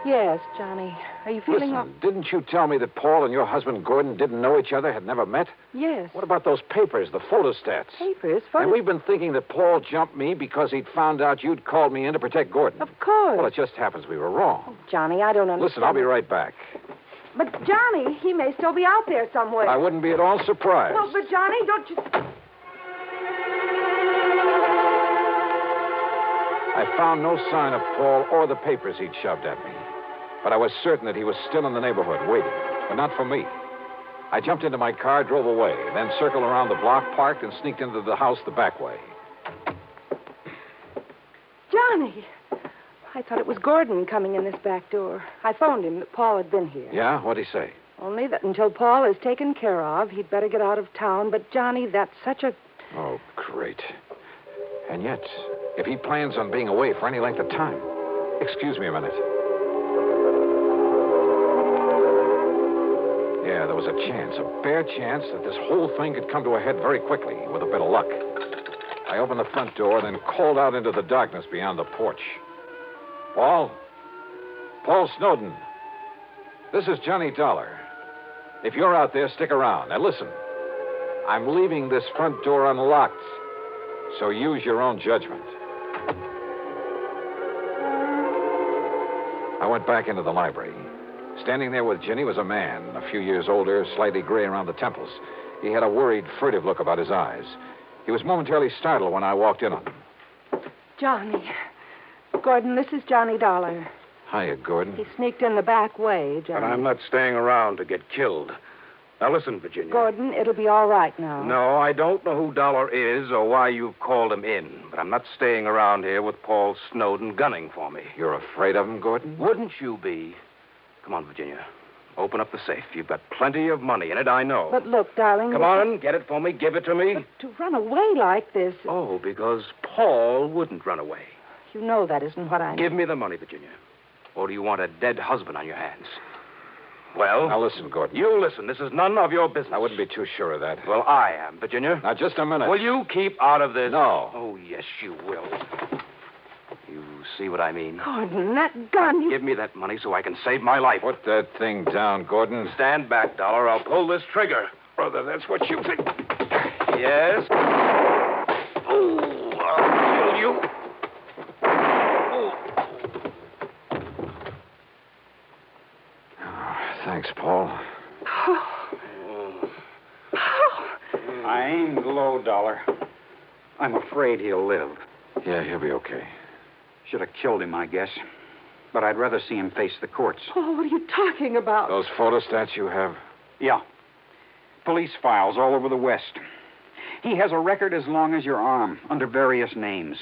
Yes, Johnny. Are you feeling... listen, didn't you tell me that Paul and your husband Gordon didn't know each other, had never met? Yes. What about those papers, the photostats? Papers? And we've been thinking that Paul jumped me because he'd found out you'd called me in to protect Gordon. Of course. Well, it just happens we were wrong. Johnny, I don't understand. Listen, I'll be right back. But, Johnny, he may still be out there somewhere. I wouldn't be at all surprised. Well, but, Johnny, don't you... I found no sign of Paul or the papers he'd shoved at me. But I was certain that he was still in the neighborhood, waiting. But not for me. I jumped into my car, drove away, then circled around the block, parked, and sneaked into the house the back way. Johnny! I thought it was Gordon coming in this back door. I phoned him that Paul had been here. Yeah? What'd he say? Only that until Paul is taken care of, he'd better get out of town. But, Johnny, that's such a... Oh, great. And yet, if he plans on being away for any length of time... Excuse me a minute. Yeah, there was a chance, a bare chance, that this whole thing could come to a head very quickly, with a bit of luck. I opened the front door, then called out into the darkness beyond the porch. Paul? Paul Snowden. This is Johnny Dollar. If you're out there, stick around. Now, listen. I'm leaving this front door unlocked, so use your own judgment. I went back into the library. Standing there with Ginny was a man, a few years older, slightly gray around the temples. He had a worried, furtive look about his eyes. He was momentarily startled when I walked in on him. Johnny. Gordon, this is Johnny Dollar. Hiya, Gordon. He sneaked in the back way, Johnny. But I'm not staying around to get killed. Now, listen, Virginia. Gordon, it'll be all right now. No, I don't know who Dollar is or why you've called him in, but I'm not staying around here with Paul Snowden gunning for me. You're afraid of him, Gordon? Wouldn't you be? Come on, Virginia. Open up the safe. You've got plenty of money in it, I know. But look, darling... Come on, get it for me. Give it to me. But to run away like this... Oh, because Paul wouldn't run away. You know that isn't what I... Give me the money, Virginia. Or do you want a dead husband on your hands? Well... Now, listen, Gordon. You listen. This is none of your business. I wouldn't be too sure of that. Well, I am, Virginia. Now, just a minute. Will you keep out of this? No. Oh, yes, you will. You see what I mean? Gordon, that gun, you... Give me that money so I can save my life. Put that thing down, Gordon. Stand back, Dollar. I'll pull this trigger. Brother, that's what you think. Yes? Oh, I'll kill you. Thanks, Paul. I aimed low, Dollar. I'm afraid he'll live. Yeah, he'll be okay. Should have killed him, I guess. But I'd rather see him face the courts. Oh, what are you talking about? Those photostats you have? Yeah. Police files all over the West. He has a record as long as your arm, under various names.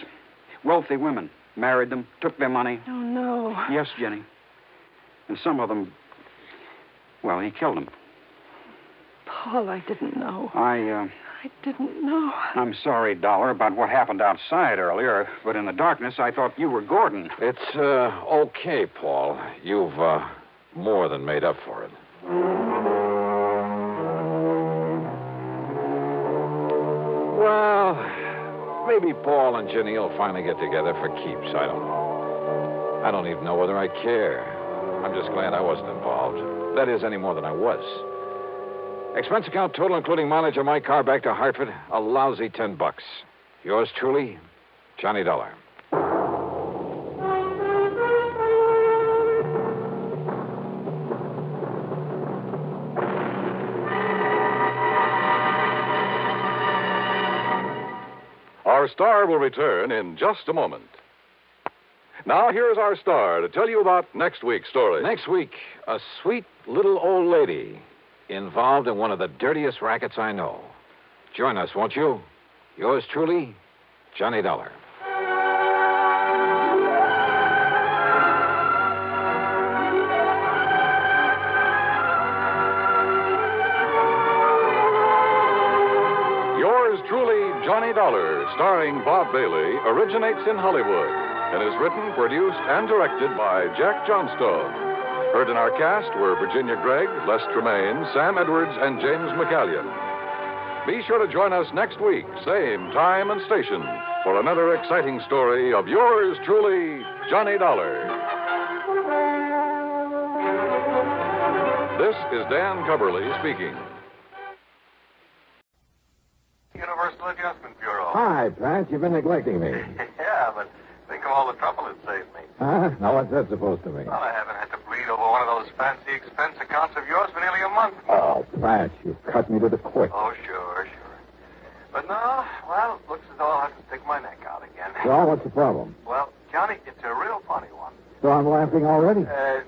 Wealthy women. Married them, took their money. Oh, no. Yes, Jenny. And some of them, well, he killed them. Paul, I didn't know. I didn't know. I'm sorry, Dollar, about what happened outside earlier, but in the darkness, I thought you were Gordon. It's, okay, Paul. You've, more than made up for it. Well, maybe Paul and Jenny will finally get together for keeps. I don't know. I don't even know whether I care. I'm just glad I wasn't involved. That is, any more than I was. Expense account total, including mileage of my car back to Hartford, a lousy $10. Yours truly, Johnny Dollar. Our star will return in just a moment. Now, here's our star to tell you about next week's story. Next week, a sweet little old lady involved in one of the dirtiest rackets I know. Join us, won't you? Yours truly, Johnny Dollar. Yours truly, Johnny Dollar, starring Bob Bailey, originates in Hollywood and is written, produced, and directed by Jack Johnstone. Heard in our cast were Virginia Gregg, Les Tremaine, Sam Edwards, and James McCallion. Be sure to join us next week, same time and station, for another exciting story of yours truly, Johnny Dollar. This is Dan Cubberly speaking. Universal Adjustment Bureau. Hi, Pat. You've been neglecting me. Yeah, but think of all the trouble it saved me. Huh? Now, what's that supposed to mean? Well, I haven't had to bleed over one of those fancy expense accounts of yours for nearly a month. Oh, Pat, you cut me to the quick. Oh, sure. But no, well, looks as though I'll have to stick my neck out again. So, what's the problem? Well, Johnny, it's a real funny one. So I'm laughing already?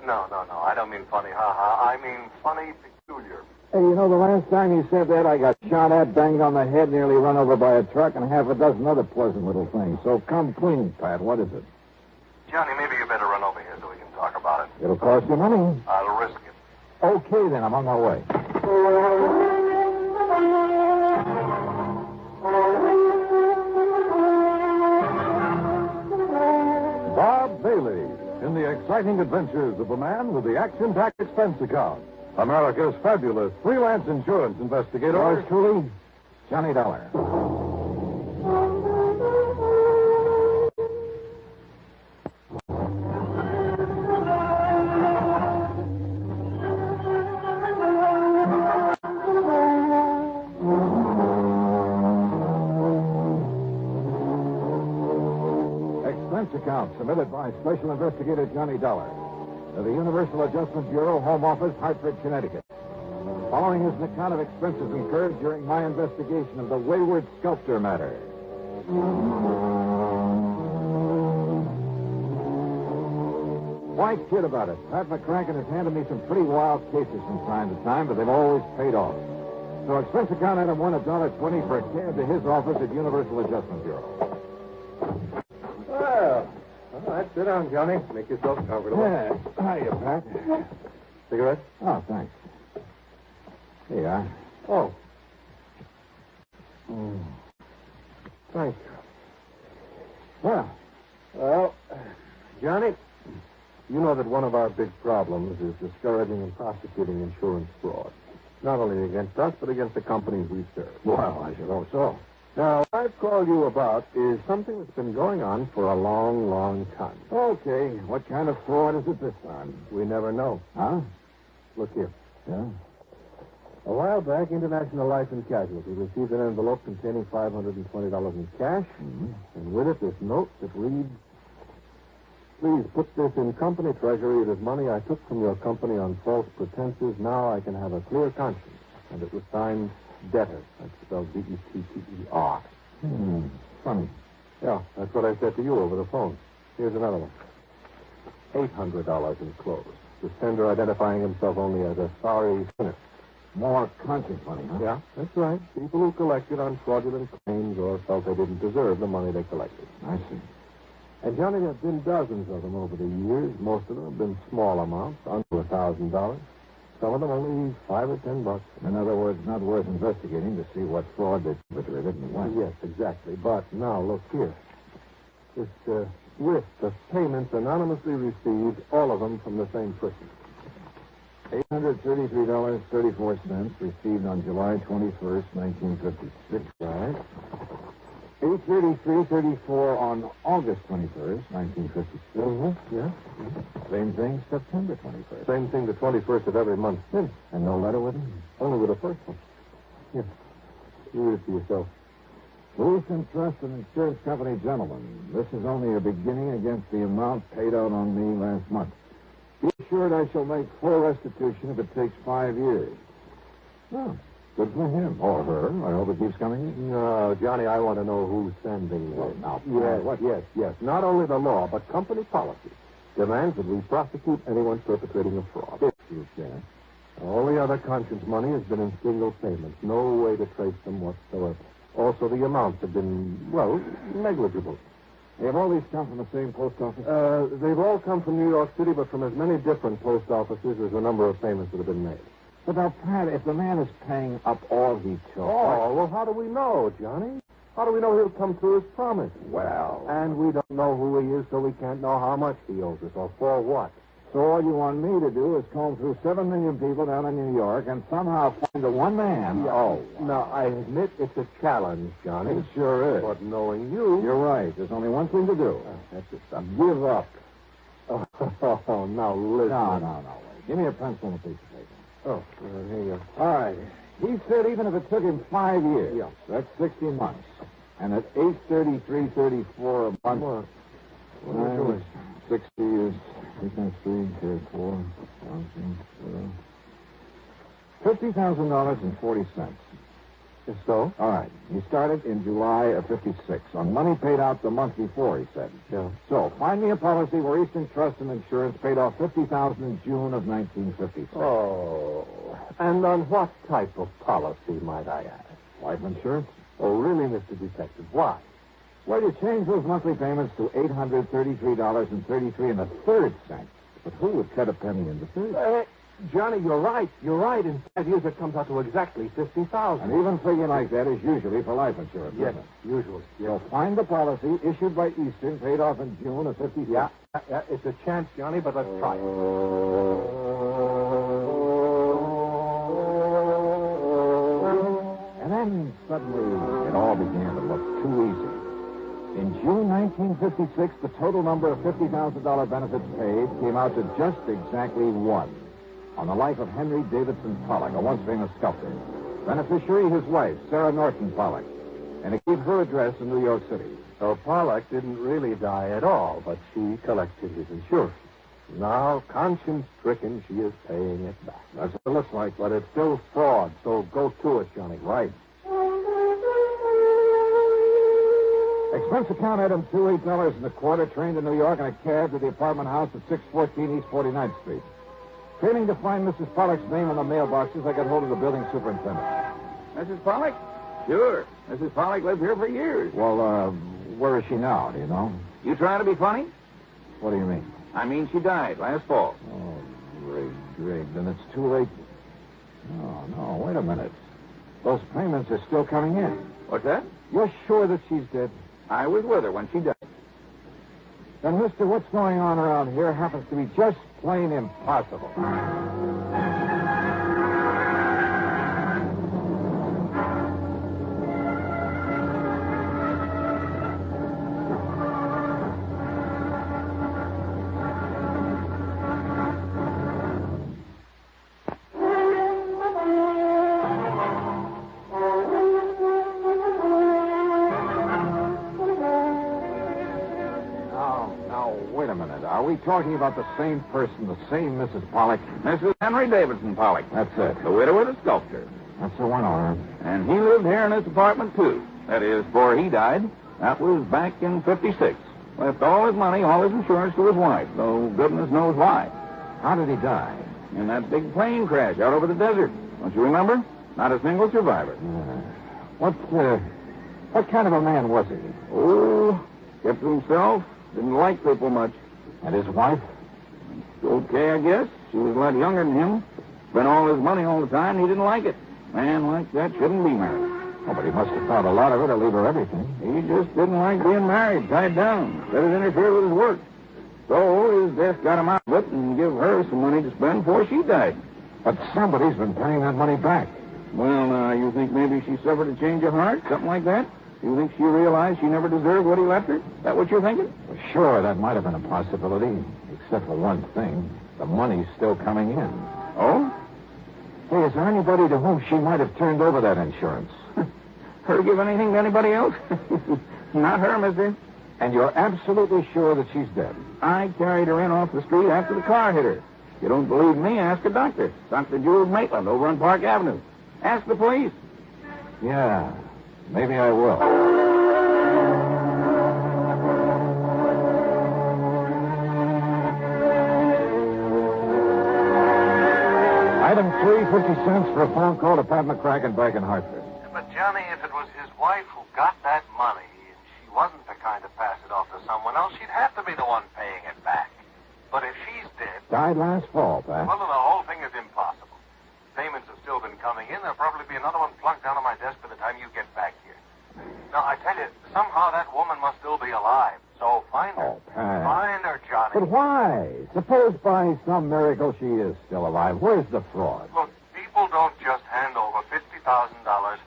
No. I don't mean funny, ha-ha. I mean funny, peculiar. Hey, you know, the last time you said that, I got shot at, banged on the head, nearly run over by a truck, and half a dozen other pleasant little things. So come clean, Pat. What is it? Johnny, maybe you better run over here so we can talk about it. It'll cost you money. I'll risk it. Okay, then. I'm on my way. Bob Bailey in the exciting adventures of a man with the action-packed expense account. America's fabulous freelance insurance investigator. Yours truly, Johnny Dollar. Expense account submitted by Special Investigator Johnny Dollar to the Universal Adjustment Bureau, Home Office, Hartford, Connecticut. Following is an account of expenses incurred during my investigation of the Wayward Sculptor matter. Why kid about it? Pat McCracken has handed me some pretty wild cases from time to time, but they've always paid off. So expense account item $1, $1.20 for a cab to his office at Universal Adjustment Bureau. Well, all right, sit down, Johnny. Make yourself comfortable. Yeah. Hiya, Pat. Cigarette? Oh, thanks. Here you are. Oh. Thank you. Well, Johnny, you know that one of our big problems is discouraging and prosecuting insurance fraud. Not only against us, but against the companies we serve. Well, I should hope so. Now, what I've called you about is something that's been going on for a long, long time. Okay. What kind of fraud is it this time? We never know. Huh? Look here. Yeah? A while back, International Life and Casualty received an envelope containing $520 in cash, and with it this note that reads, "Please put this in company treasury. It is money I took from your company on false pretenses. Now I can have a clear conscience." And it was signed Debtor. That's spelled D-E-T-T-E-R. Funny. Yeah, that's what I said to you over the phone. Here's another one. $800 enclosed. The sender identifying himself only as a sorry sinner. More conscience money, huh? Yeah, that's right. People who collected on fraudulent claims or felt they didn't deserve the money they collected. I see. And, Johnny, there have been dozens of them over the years. Most of them have been small amounts, under $1,000. Some of them only $5 or $10. In other words, not worth investigating to see what fraud they perpetrated and when. Yes, exactly. But now, look here. This list of payments anonymously received, all of them from the same person. $833.34 received on July 21st, 1956. Right. $833.34 on August 21st, 1956. Mm-hmm. Yeah. Same thing, September 21st. Same thing, the 21st of every month since. And no letter with him? Only with the first one. Here. You read it for yourself. Wilson Trust and Insurance Company, gentlemen. This is only a beginning against the amount paid out on me last month. Be assured I shall make full restitution if it takes 5 years. Oh, good for him. Or her. I hope it keeps coming in. No, Johnny, I want to know who's sending this. Now, Yes. Not only the law, but company policy demands that we prosecute anyone perpetrating a fraud. If you can. All the other conscience money has been in single payments. No way to trace them whatsoever. Also, the amounts have been, well, negligible. Have all these come from the same post office? They've all come from New York City, but from as many different post offices as the number of payments that have been made. But now, Pat, if the man is paying up all he took... Oh, well, how do we know, Johnny? How do we know he'll come through his promise? Well... And we don't know who he is, so we can't know how much he owes us or for what. So all you want me to do is comb through 7 million people down in New York and somehow find the one man... Yeah. Oh, now, I admit it's a challenge, Johnny. It sure is. But knowing you... You're right. There's only one thing to do. That's it. Give up. Oh, now listen. No. Wait. Give me a pencil and a piece of paper. Oh, here you go. All right. He said even if it took him 5 years, Yeah. that's 60 months. And at $833.34 a month... What are you doing? 60 is... 3.3, $50,000.40. So? All right. He started in July of 56 on money paid out the month before, he said. Yeah. So, find me a policy where Eastern Trust and Insurance paid off $50,000 in June of 1956. Oh. And on what type of policy, might I ask? Life insurance? Oh, really, Mr. Detective? Why? Well, you change those monthly payments to $833.33. But who would cut a penny in the third? Johnny, you're right. In 5 years, it comes out to exactly $50,000. And even figure like that is usually for life insurance. Yes, isn't it? usually. So find the policy issued by Eastern, paid off in June of 56. Yeah, it's a chance, Johnny, but let's try it. And then suddenly it all began to look too easy. In June 1956, the total number of $50,000 benefits paid came out to just exactly one. On the life of Henry Davidson Pollock, a once famous sculptor. Beneficiary, his wife, Sarah Norton Pollock. And it gave her address in New York City. So Pollock didn't really die at all, but she collected his insurance. Now, conscience-stricken, she is paying it back. That's what it looks like. But it's still fraud, so go to it, Johnny. Right. Expense account item $2.08 train to New York in a cab to the apartment house at 614 East 49th Street. Failing to find Mrs. Pollock's name on the mailboxes, I got hold of the building superintendent. Mrs. Pollock? Sure. Mrs. Pollock lived here for years. Well, where is she now? Do you know? You trying to be funny? What do you mean? I mean, she died last fall. Oh, Greg. Then it's too late. No, wait a minute. Those payments are still coming in. What's that? You're sure that she's dead? I was with her when she died. Then, mister, what's going on around here happens to be just plain impossible. Talking about the same person, the same Mrs. Pollock. Mrs. Henry Davidson Pollock. That's it. The widow of the sculptor. That's the one, all right. And he lived here in this apartment, too. That is, before he died. That was back in 56. Left all his money, all his insurance to his wife, though goodness knows why. How did he die? In that big plane crash out over the desert. Don't you remember? Not a single survivor. What kind of a man was he? Oh, kept to himself. Didn't like people much. And his wife? Okay, I guess. She was a lot younger than him. Spent all his money all the time, and he didn't like it. Man like that shouldn't be married. Oh, but he must have thought a lot of her to leave her everything. He just didn't like being married, tied down. Let it interfere with his work. So his death got him out of it and give her some money to spend before she died. But somebody's been paying that money back. Well, now, you think maybe she suffered a change of heart? Something like that? You think she realized she never deserved what he left her? Is that what you're thinking? Well, sure, that might have been a possibility. Except for one thing. The money's still coming in. Oh? Hey, is there anybody to whom she might have turned over that insurance? Her give anything to anybody else? Not her, mister. And you're absolutely sure that she's dead? I carried her in off the street after the car hit her. If you don't believe me, ask a doctor. Dr. Jules Maitland over on Park Avenue. Ask the police. Yeah, maybe I will. Item 3, 50 cents for a phone call to Pat McCracken back in Hartford. But, Johnny, if it was his wife who got that money and she wasn't the kind to pass it off to someone else, she'd have to be the one paying it back. But if she's dead... Died last fall, Pat. Well, then the whole thing is impossible. Payments have still been coming in. There'll probably be another one plunked down on my desk by the time you get back here. Now, I tell you, somehow that woman must still be alive. So find her. Oh, Pat. Find her, Johnny. But why? Suppose by some miracle she is still alive. Where's the fraud? Look, people don't just hand over $50,000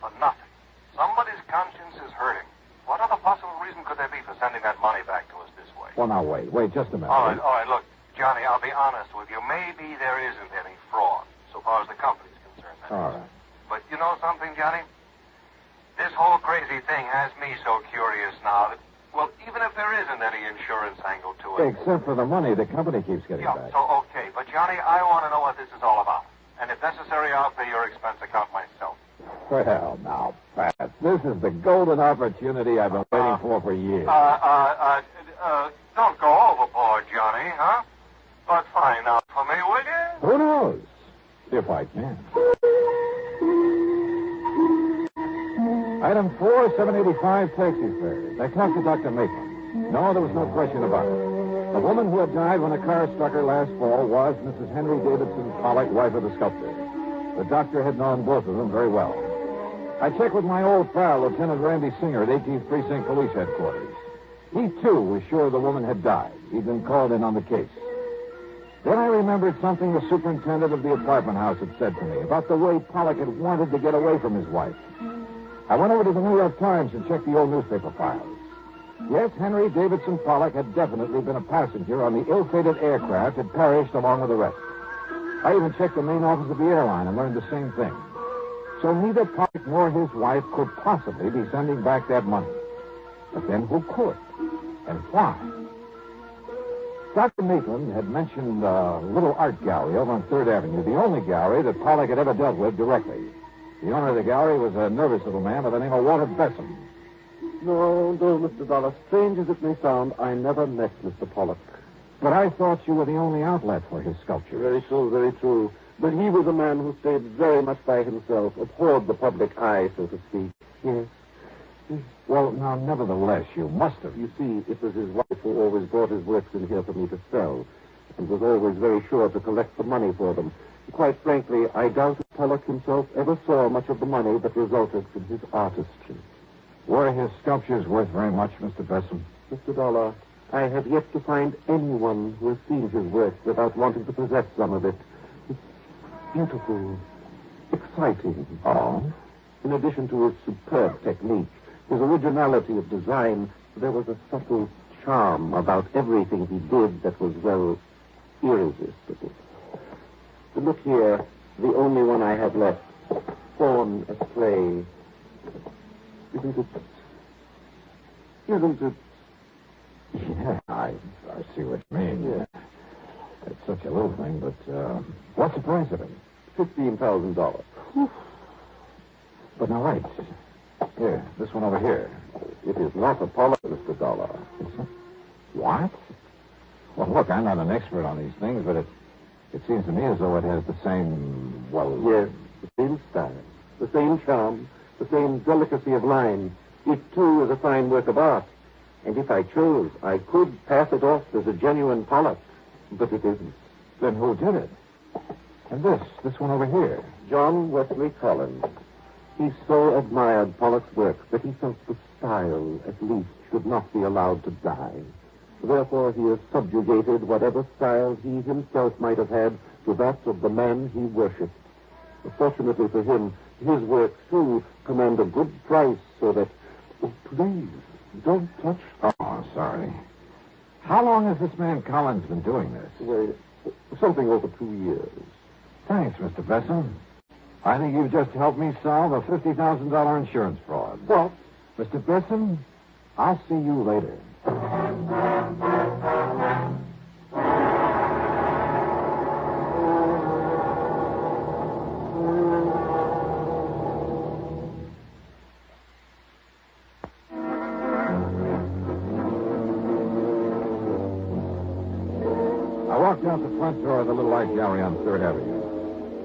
for nothing. Somebody's conscience is hurting. What other possible reason could there be for sending that money back to us this way? Well, now, wait just a minute. All right, look, Johnny, I'll be honest with you. Maybe there isn't any fraud, so far as the company's concerned. All right. But you know something, Johnny? This whole crazy thing has me so curious now that, well, even if there isn't any insurance angle to it... Except for the money the company keeps getting back. So, okay. But, Johnny, I want to know what this is all about. And if necessary, I'll pay your expense account myself. Well, now, Pat, this is the golden opportunity I've been waiting for years. Don't go overboard, Johnny, huh? But find out for me, will you? Who knows? If I can. Item 4, 785 taxi fare. I talked to Dr. Maitland. No, there was no question about it. The woman who had died when a car struck her last fall was Mrs. Henry Davidson Pollock, wife of the sculptor. The doctor had known both of them very well. I checked with my old pal, Lieutenant Randy Singer at 18th Precinct Police Headquarters. He, too, was sure the woman had died. He'd been called in on the case. Then I remembered something the superintendent of the apartment house had said to me about the way Pollock had wanted to get away from his wife. I went over to the New York Times and checked the old newspaper files. Yes, Henry Davidson Pollock had definitely been a passenger on the ill-fated aircraft had perished along with the rest. I even checked the main office of the airline and learned the same thing. So neither Pollock nor his wife could possibly be sending back that money. But then who could? And why? Dr. Maitland had mentioned a little art gallery over on 3rd Avenue, the only gallery that Pollock had ever dealt with directly. The owner of the gallery was a nervous little man by the name of Walter Besson. No, Mr. Dollar. Strange as it may sound, I never met Mr. Pollock. But I thought you were the only outlet for his sculpture. Very true, very true. But he was a man who stayed very much by himself, abhorred the public eye, so to speak. Yes. Well, now, nevertheless, you must have. You see, it was his wife who always brought his works in here for me to sell, and was always very sure to collect the money for them. Quite frankly, I doubt if Pollock himself ever saw much of the money that resulted from his artistry. Were his sculptures worth very much, Mr. Besson? Mr. Dollar, I have yet to find anyone who has seen his work without wanting to possess some of it. It's beautiful, exciting. Oh? In addition to his superb technique, his originality of design, there was a subtle charm about everything he did that was, well, irresistible. But look here, the only one I have left, Fawn Astray. Isn't it? Yeah, I see what you mean. Yeah. It's such a little thing, but what's the price of it? $15,000. But now, wait. Here, this one over here. It is not a polish, Mr. Dollar. What? Well, look, I'm not an expert on these things, but it seems to me as though it has the same, well... Yes, the same style, the same charm, the same delicacy of line. It, too, is a fine work of art. And if I chose, I could pass it off as a genuine Pollock. But it isn't. Then who did it? And this one over here? John Wesley Collins. He so admired Pollock's work that he felt the style, at least, should not be allowed to die. Therefore, he has subjugated whatever style he himself might have had to that of the man he worshipped. Fortunately for him, his works, too, command a good price, so that... Oh, please, don't touch... Oh, sorry. How long has this man Collins been doing this? Well, something over 2 years. Thanks, Mr. Besson. I think you've just helped me solve a $50,000 insurance fraud. What? Mr. Besson, I'll see you later. I walked out the front door of the little art gallery on 3rd Avenue.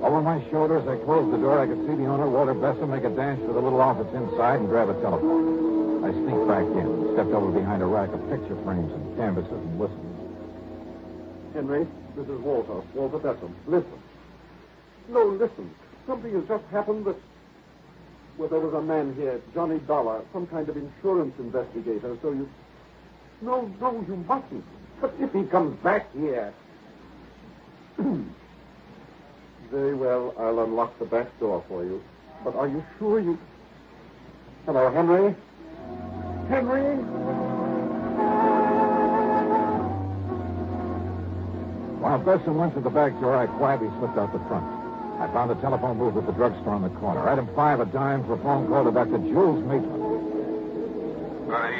Over my shoulders, I closed the door. I could see the owner, Walter Besson, make a dash for the little office inside and grab a telephone. I sneaked back in, stepped over behind a rack of picture frames and canvases and listened. Henry, this is Walter Besson. Listen. No, listen. Something has just happened that... Well, there was a man here, Johnny Dollar, some kind of insurance investigator, so you... No, you mustn't. But if he comes back here... Very well, I'll unlock the back door for you. But are you sure you... Hello, Henry? Henry? While Besson went to the back door, I quietly slipped out the front. I found a telephone booth at the drugstore on the corner. Item 5, a dime for a phone call to Dr. Jules Maitland.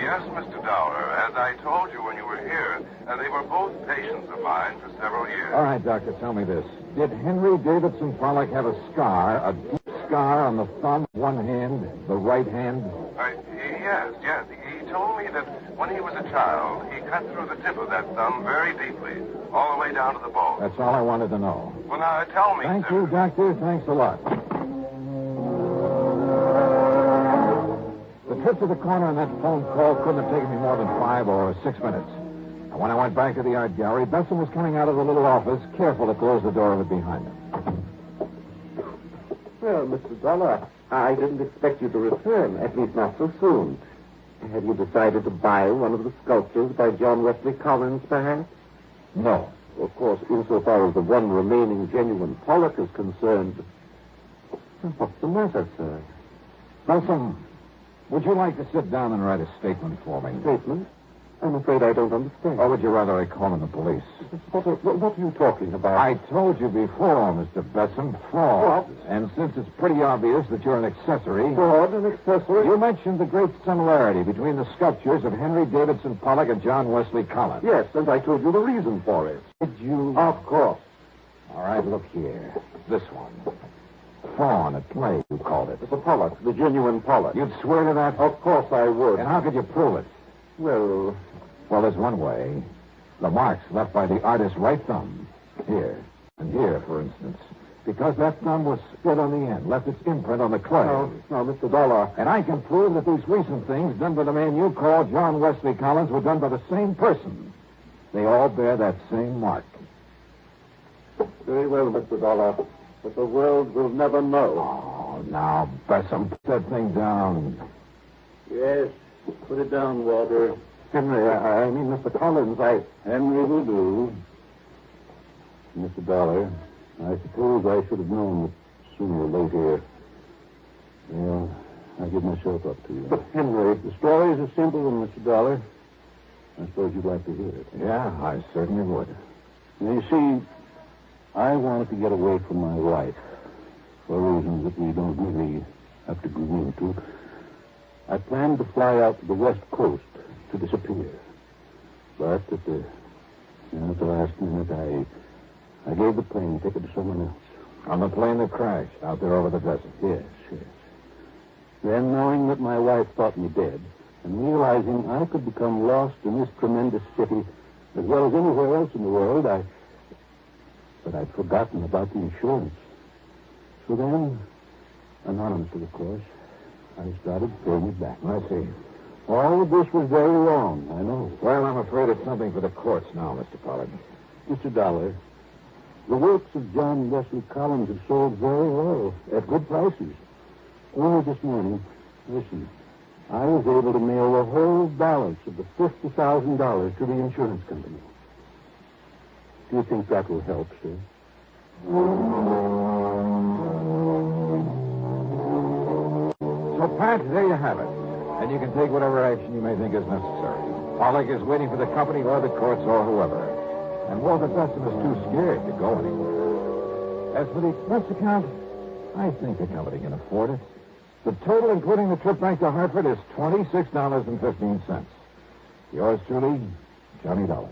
Yes, Mr. Dollar. As I told you when you were here, they were both patients of mine for several years. All right, Doctor, tell me this. Did Henry Davidson Pollock have a scar, a deep scar on the thumb, one hand, the right hand? Yes. He told me that when he was a child, he cut through the tip of that thumb very deeply, all the way down to the bone. That's all I wanted to know. Well, now, tell me, Thank sir. you, Doctor. Thanks a lot. The trip to the corner and that phone call couldn't have taken me more than 5 or 6 minutes. And when I went back to the art gallery, Besson was coming out of the little office, careful to close the door of it behind him. Well, Mr. Dollar, I didn't expect you to return, at least not so soon. Have you decided to buy one of the sculptures by John Wesley Collins, perhaps? No. Of course, insofar as the one remaining genuine Pollock is concerned. What's the matter, sir? Besson, would you like to sit down and write a statement for me? Statement? I'm afraid I don't understand. Or would you rather I call in the police? What are you talking about? I told you before, Mr. Besson, fraud. What? And since it's pretty obvious that you're an accessory... Fraud, an accessory? You mentioned the great similarity between the sculptures of Henry Davidson Pollock and John Wesley Collins. Yes, and I told you the reason for it. Did you? Of course. All right, look here. This one. Fawn at play, you called it. It's a Pollock, the genuine Pollock. You'd swear to that? Of course I would. And how could you prove it? Well, there's one way. The marks left by the artist's right thumb. Here. And here, for instance. Because that thumb was split on the end, left its imprint on the clay. Now, Mr. Dollar. And I can prove that these recent things done by the man you call John Wesley Collins were done by the same person. They all bear that same mark. Very well, Mr. Dollar. But the world will never know. Oh, now, Besson, put that thing down. Yes, put it down, Walter. Henry, I mean, Mr. Collins, Henry will do. Mr. Dollar, I suppose I should have known that sooner or later. Well, I give myself up to you. But, Henry, the story is a simple one, Mr. Dollar. I suppose you'd like to hear it. Yeah, I certainly would. Now, you see, I wanted to get away from my wife for reasons that we don't really have to go into. I planned to fly out to the West Coast to disappear. But at the last minute, I gave the plane ticket to someone else. On the plane that crashed out there over the desert? Yes. Then, knowing that my wife thought me dead, and realizing I could become lost in this tremendous city as well as anywhere else in the world, But I'd forgotten about the insurance. So then, anonymously, of course, I started paying it back. I see. All of this was very wrong, I know. Well, I'm afraid it's something for the courts now, Mr. Pollard. Mr. Dollar, the works of John Wesley Collins have sold very well, at good prices. Only this morning, listen, I was able to mail the whole balance of the $50,000 to the insurance company. Do you think that will help, sir? So, Pat, there you have it. And you can take whatever action you may think is necessary. Pollock is waiting for the company or the courts or whoever. And Walter Dustin is too scared to go anywhere. As for the expense account, I think the company can afford it. The total, including the trip back to Hartford, is $26.15. Yours truly, Johnny Dollar.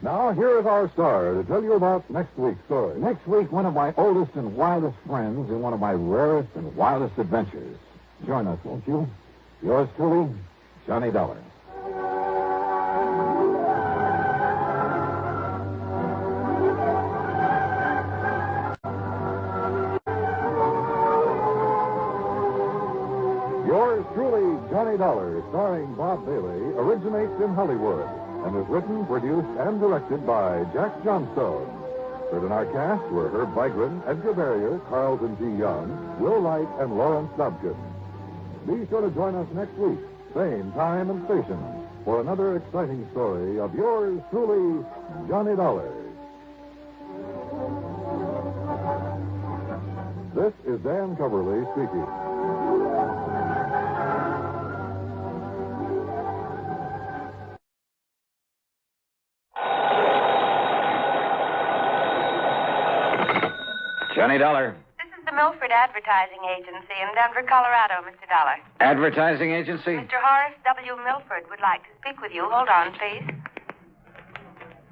Now, here is our star to tell you about next week's story. Next week, one of my oldest and wildest friends in one of my rarest and wildest adventures. Join us, won't you? Yours truly, Johnny Dollar. Yours truly, Johnny Dollar, starring Bob Bailey, originates in Hollywood and is written, produced, and directed by Jack Johnstone. Heard in our cast were Herb Vigran, Edgar Barrier, Carlton G. Young, Will Wright, and Lawrence Dobkin. Be sure to join us next week, same time and station, for another exciting story of yours truly, Johnny Dollar. This is Dan Coverly speaking. Johnny Dollar. This is the Milford Advertising Agency in Denver, Colorado, Mr. Dollar. Advertising agency? Mr. Horace W. Milford would like to speak with you. Hold on, please.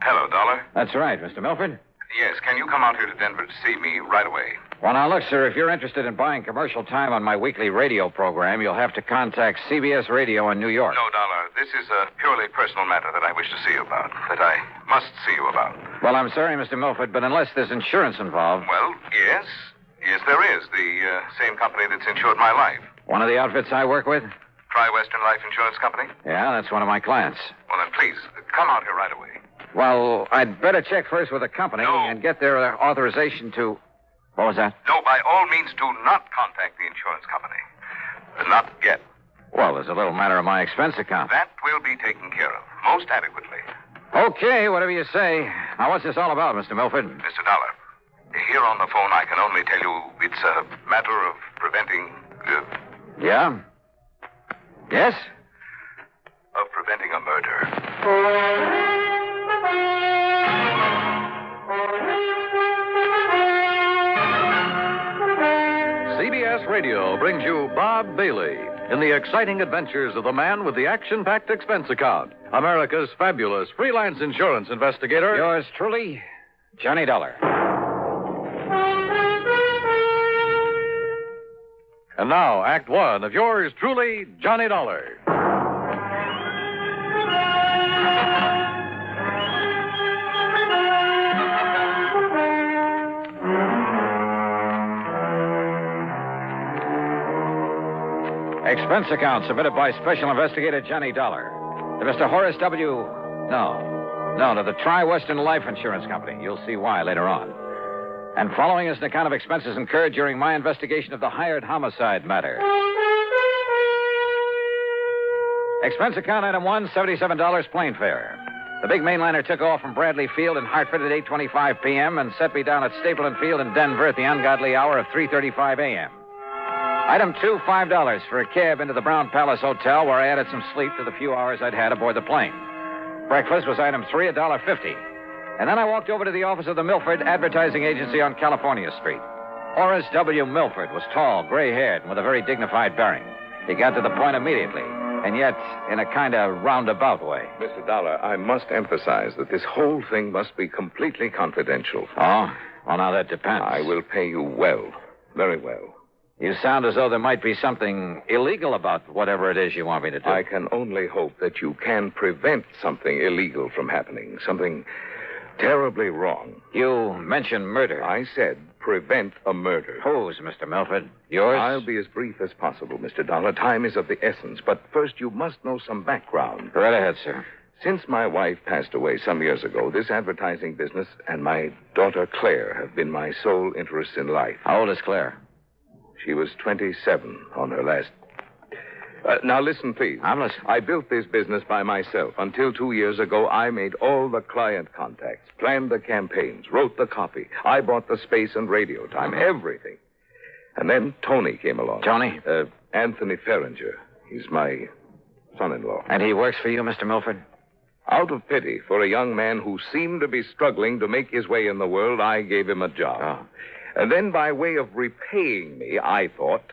Hello, Dollar. That's right, Mr. Milford. Yes, can you come out here to Denver to see me right away? Well, now, look, sir, if you're interested in buying commercial time on my weekly radio program, you'll have to contact CBS Radio in New York. No, Dollar. This is a purely personal matter that I wish to see you about, that I must see you about. Well, I'm sorry, Mr. Milford, but unless there's insurance involved... Well, yes. Yes, there is. The same company that's insured my life. One of the outfits I work with? Tri-Western Life Insurance Company? Yeah, that's one of my clients. Well, then, please, come out here right away. Well, I'd better check first with the company and get their authorization to... What was that? No, by all means, do not contact the insurance company. Not yet. Well, there's a little matter of my expense account. That will be taken care of, most adequately. Okay, whatever you say. Now, what's this all about, Mr. Milford? Mr. Dollar, here on the phone, I can only tell you it's a matter of preventing... Yeah? Yes? Of preventing a murder. CBS Radio brings you Bob Bailey in the exciting adventures of the man with the action-packed expense account, America's fabulous freelance insurance investigator. Yours truly, Johnny Dollar. And now, Act One of yours truly, Johnny Dollar. Expense account submitted by Special Investigator Johnny Dollar to Mr. Horace W. No, to the Tri-Western Life Insurance Company. You'll see why later on. And following is an account of expenses incurred during my investigation of the hired homicide matter. Expense account item 1, $77 plane fare. The big mainliner took off from Bradley Field in Hartford at 8:25 p.m. and set me down at Stapleton Field in Denver at the ungodly hour of 3:35 a.m. Item 2, $5 for a cab into the Brown Palace Hotel, where I added some sleep to the few hours I'd had aboard the plane. Breakfast was item 3, $1.50. And then I walked over to the office of the Milford Advertising Agency on California Street. Horace W. Milford was tall, gray-haired, and with a very dignified bearing. He got to the point immediately. and yet in a kind of roundabout way. Mr. Dollar, I must emphasize that this whole thing must be completely confidential. Oh? Well, now that depends. I will pay you well. Very well. You sound as though there might be something illegal about whatever it is you want me to do. I can only hope that you can prevent something illegal from happening. Something terribly wrong. You mentioned murder. I said prevent a murder. Whose, Mr. Milford? Yours? I'll be as brief as possible, Mr. Dollar. Time is of the essence. But first, you must know some background. Right ahead, sir. Since my wife passed away some years ago, this advertising business and my daughter Claire have been my sole interests in life. How old is Claire? She was 27 on her last... now, listen, please. I'm listening. I built this business by myself. Until 2 years ago, I made all the client contacts, planned the campaigns, wrote the copy. I bought the space and radio time, everything. And then Tony came along. Tony? Anthony Ferringer. He's my son-in-law. And he works for you, Mr. Milford? Out of pity for a young man who seemed to be struggling to make his way in the world, I gave him a job. Oh. And then by way of repaying me, I thought,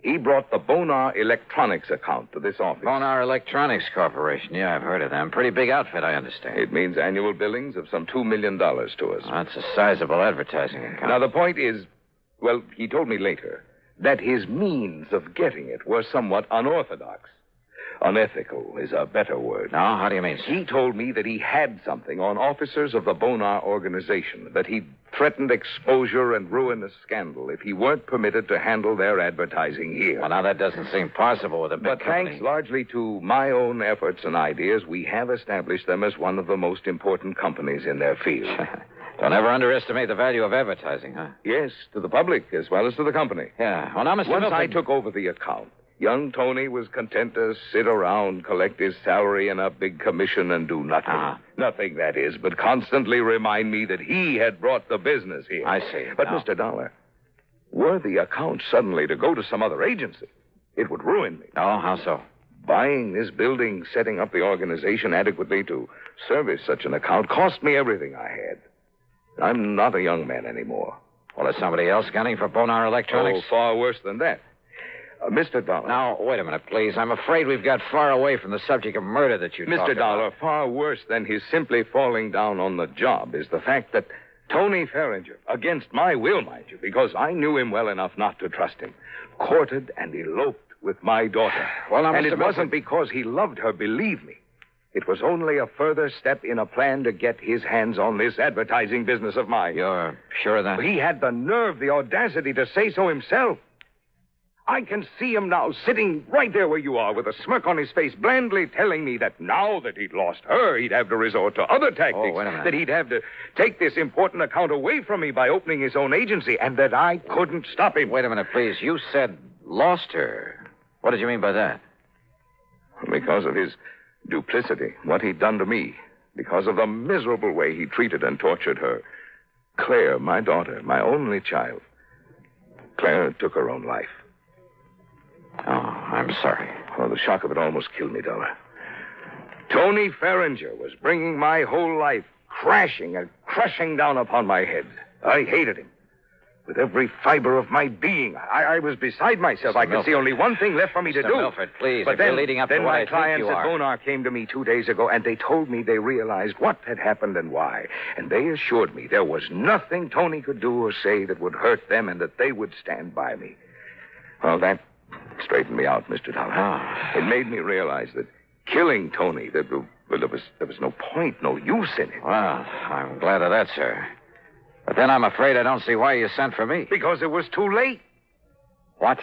he brought the Bonar Electronics account to this office. Bonar Electronics Corporation. Yeah, I've heard of them. Pretty big outfit, I understand. It means annual billings of some $2 million to us. That's a sizable advertising account. Now, the point is, well, he told me later, that his means of getting it were somewhat unorthodox. Unethical is a better word. No, how do you mean? He told me that he had something on officers of the Bonar organization, that he threatened exposure and ruinous scandal if he weren't permitted to handle their advertising here. Well, now that doesn't seem possible with a big But company. thanks largely to my own efforts and ideas, we have established them as one of the most important companies in their field. Don't ever underestimate the value of advertising, huh? Yes, to the public as well as to the company. Yeah. Well, now, Mr. Once Milford... I took over the account, young Tony was content to sit around, collect his salary and a big commission and do nothing. Nothing, that is, but constantly remind me that he had brought the business here. I see. But, Now... Mr. Dollar, were the account suddenly to go to some other agency, it would ruin me. Oh, how so? Buying this building, setting up the organization adequately to service such an account cost me everything I had. I'm not a young man anymore. Well, is somebody else gunning for Bonar Electronics? Oh, far worse than that. Mr. Dollar. Now, wait a minute, please. I'm afraid we've got far away from the subject of murder that you talked Mr. Dollar, about. far worse than his simply falling down on the job is the fact that Tony Ferringer, against my will, mind you, because I knew him well enough not to trust him, courted and eloped with my daughter. Well, now, and Mr. it wasn't because he loved her, believe me. It was only a further step in a plan to get his hands on this advertising business of mine. You're sure of that? He had the nerve, the audacity to say so himself. I can see him now, sitting right there where you are, with a smirk on his face, blandly telling me that now that he'd lost her, he'd have to resort to other tactics. Oh, wait a minute. That he'd have to take this important account away from me by opening his own agency, and that I couldn't stop him. Wait a minute, please. You said lost her. What did you mean by that? Because of his duplicity, what he'd done to me, because of the miserable way he treated and tortured her. Claire, my daughter, my only child. Claire took her own life. Oh, I'm sorry. Oh, the shock of it almost killed me, Dollar. Tony Ferringer was bringing my whole life crashing and crushing down upon my head. I hated him. With every fiber of my being, I was beside myself. I could see only one thing left for me to Mr. do. Milford, please, But if then, you're leading up to then what my I think clients you at are. Bonar came to me 2 days ago, and they told me they realized what had happened and why. And they assured me there was nothing Tony could do or say that would hurt them and that they would stand by me. Well, that straightened me out, Mr. Dollar. It made me realize that killing Tony, there was no point, no use in it. Well, I'm glad of that, sir. But then I'm afraid I don't see why you sent for me. Because it was too late. What?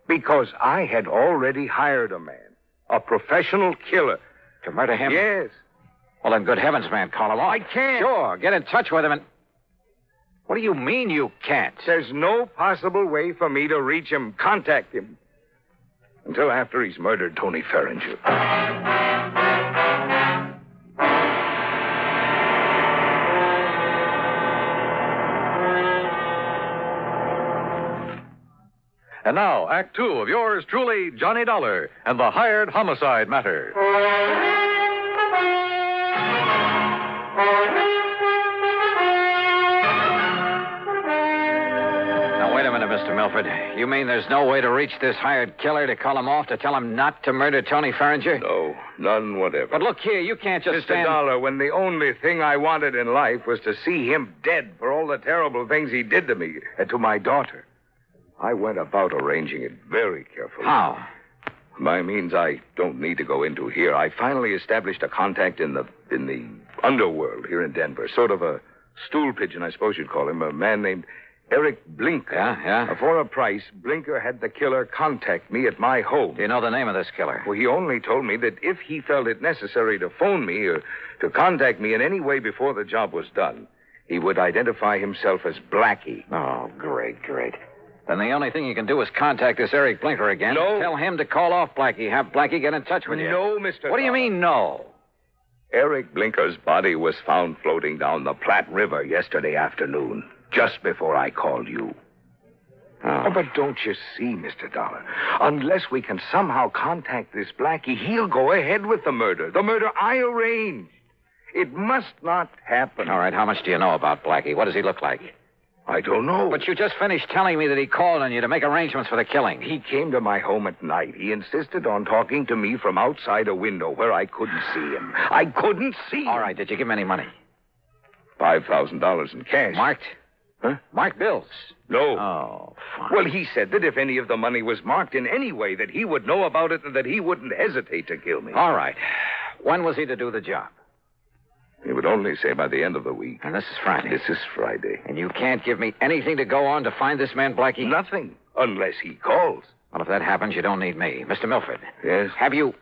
Because I had already hired a man, a professional killer. To murder him? Yes. Well, then, good heavens, man, call him off. I can't. Sure, get in touch with him and... What do you mean you can't? There's no possible way for me to reach him, contact him, until after he's murdered Tony Ferringer. And now, Act Two of yours truly, Johnny Dollar, and the hired homicide matter. Now, wait a minute, Mr. Milford. You mean there's no way to reach this hired killer to call him off, to tell him not to murder Tony Farringer? No, none whatever. But look here, you can't just Mr. stand... Dollar, when the only thing I wanted in life was to see him dead for all the terrible things he did to me and to my daughter, I went about arranging it very carefully. How? By means I don't need to go into here. I finally established a contact in the underworld here in Denver. Sort of a stool pigeon, I suppose you'd call him. A man named Eric Blinker. Yeah? For a price, Blinker had the killer contact me at my home. Do you know the name of this killer? Well, he only told me that if he felt it necessary to phone me or to contact me in any way before the job was done, he would identify himself as Blackie. Oh, great. Then the only thing you can do is contact this Eric Blinker again. No. Tell him to call off Blackie. Have Blackie get in touch with you. No, Mr. What do you mean, no? Eric Blinker's body was found floating down the Platte River yesterday afternoon, just before I called you. Oh, but don't you see, Mr. Dollar? Unless we can somehow contact this Blackie, he'll go ahead with the murder. The murder I arranged. It must not happen. All right, how much do you know about Blackie? What does he look like? I don't know. But you just finished telling me that he called on you to make arrangements for the killing. He came to my home at night. He insisted on talking to me from outside a window where I couldn't see him. I couldn't see him. All right, did you give him any money? $5,000 in cash. Marked? Huh? Marked bills? No. Oh, fine. Well, he said that if any of the money was marked in any way, that he would know about it and that he wouldn't hesitate to kill me. All right. When was he to do the job? He would only say by the end of the week. And this is Friday. This is Friday. And you can't give me anything to go on to find this man, Blackie? Nothing, unless he calls. Well, if that happens, you don't need me. Mr. Milford. Yes? Have you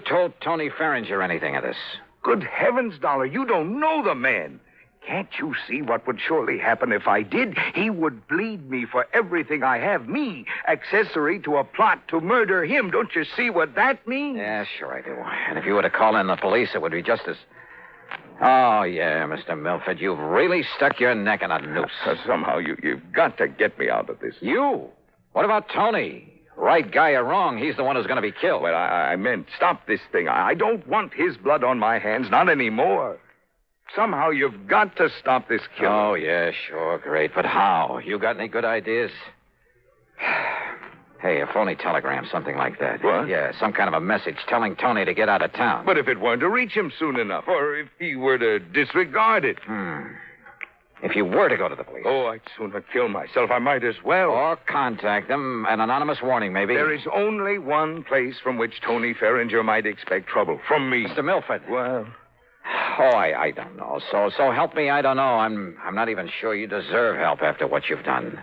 told Tony Farringer anything of this? Good heavens, Dollar, you don't know the man. Can't you see what would surely happen if I did? He would bleed me for everything I have. Me, accessory to a plot to murder him. Don't you see what that means? Yeah, sure I do. And if you were to call in the police, it would be just as... Oh, yeah, Mr. Milford, you've really stuck your neck in a noose. Somehow you've got to get me out of this. You? What about Tony? Right guy or wrong, he's the one who's going to be killed. Well, I meant stop this thing. I don't want his blood on my hands, not anymore. Somehow you've got to stop this killing. Oh, yeah, sure, great. But how? You got any good ideas? Hey, a phony telegram, something like that. What? Yeah, some kind of a message telling Tony to get out of town. But if it weren't to reach him soon enough, or if he were to disregard it. If you were to go to the police. Oh, I'd sooner kill myself. I might as well. Or contact them, an anonymous warning, maybe. There is only one place from which Tony Farringer might expect trouble. From me. Mr. Milford. Well... Oh, I don't know. So help me, I don't know. I'm not even sure you deserve help after what you've done.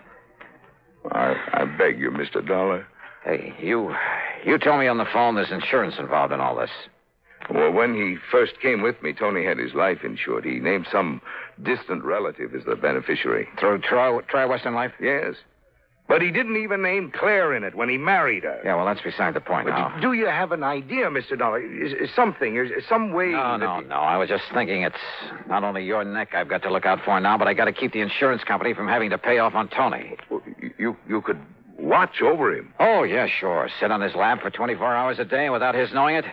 I beg you, Mr. Dollar. Hey, you told me on the phone there's insurance involved in all this. Well, when he first came with me, Tony had his life insured. He named some distant relative as the beneficiary. Through Tri-Western Life? Yes. But he didn't even name Claire in it when he married her. Yeah, well, that's beside the point now. Do you have an idea, Mr. Dollar? Is something, is some way... No. I was just thinking it's not only your neck I've got to look out for now, but I got to keep the insurance company from having to pay off on Tony. Well, you could watch over him. Oh, yeah, sure. Sit on his lap for 24 hours a day without his knowing it?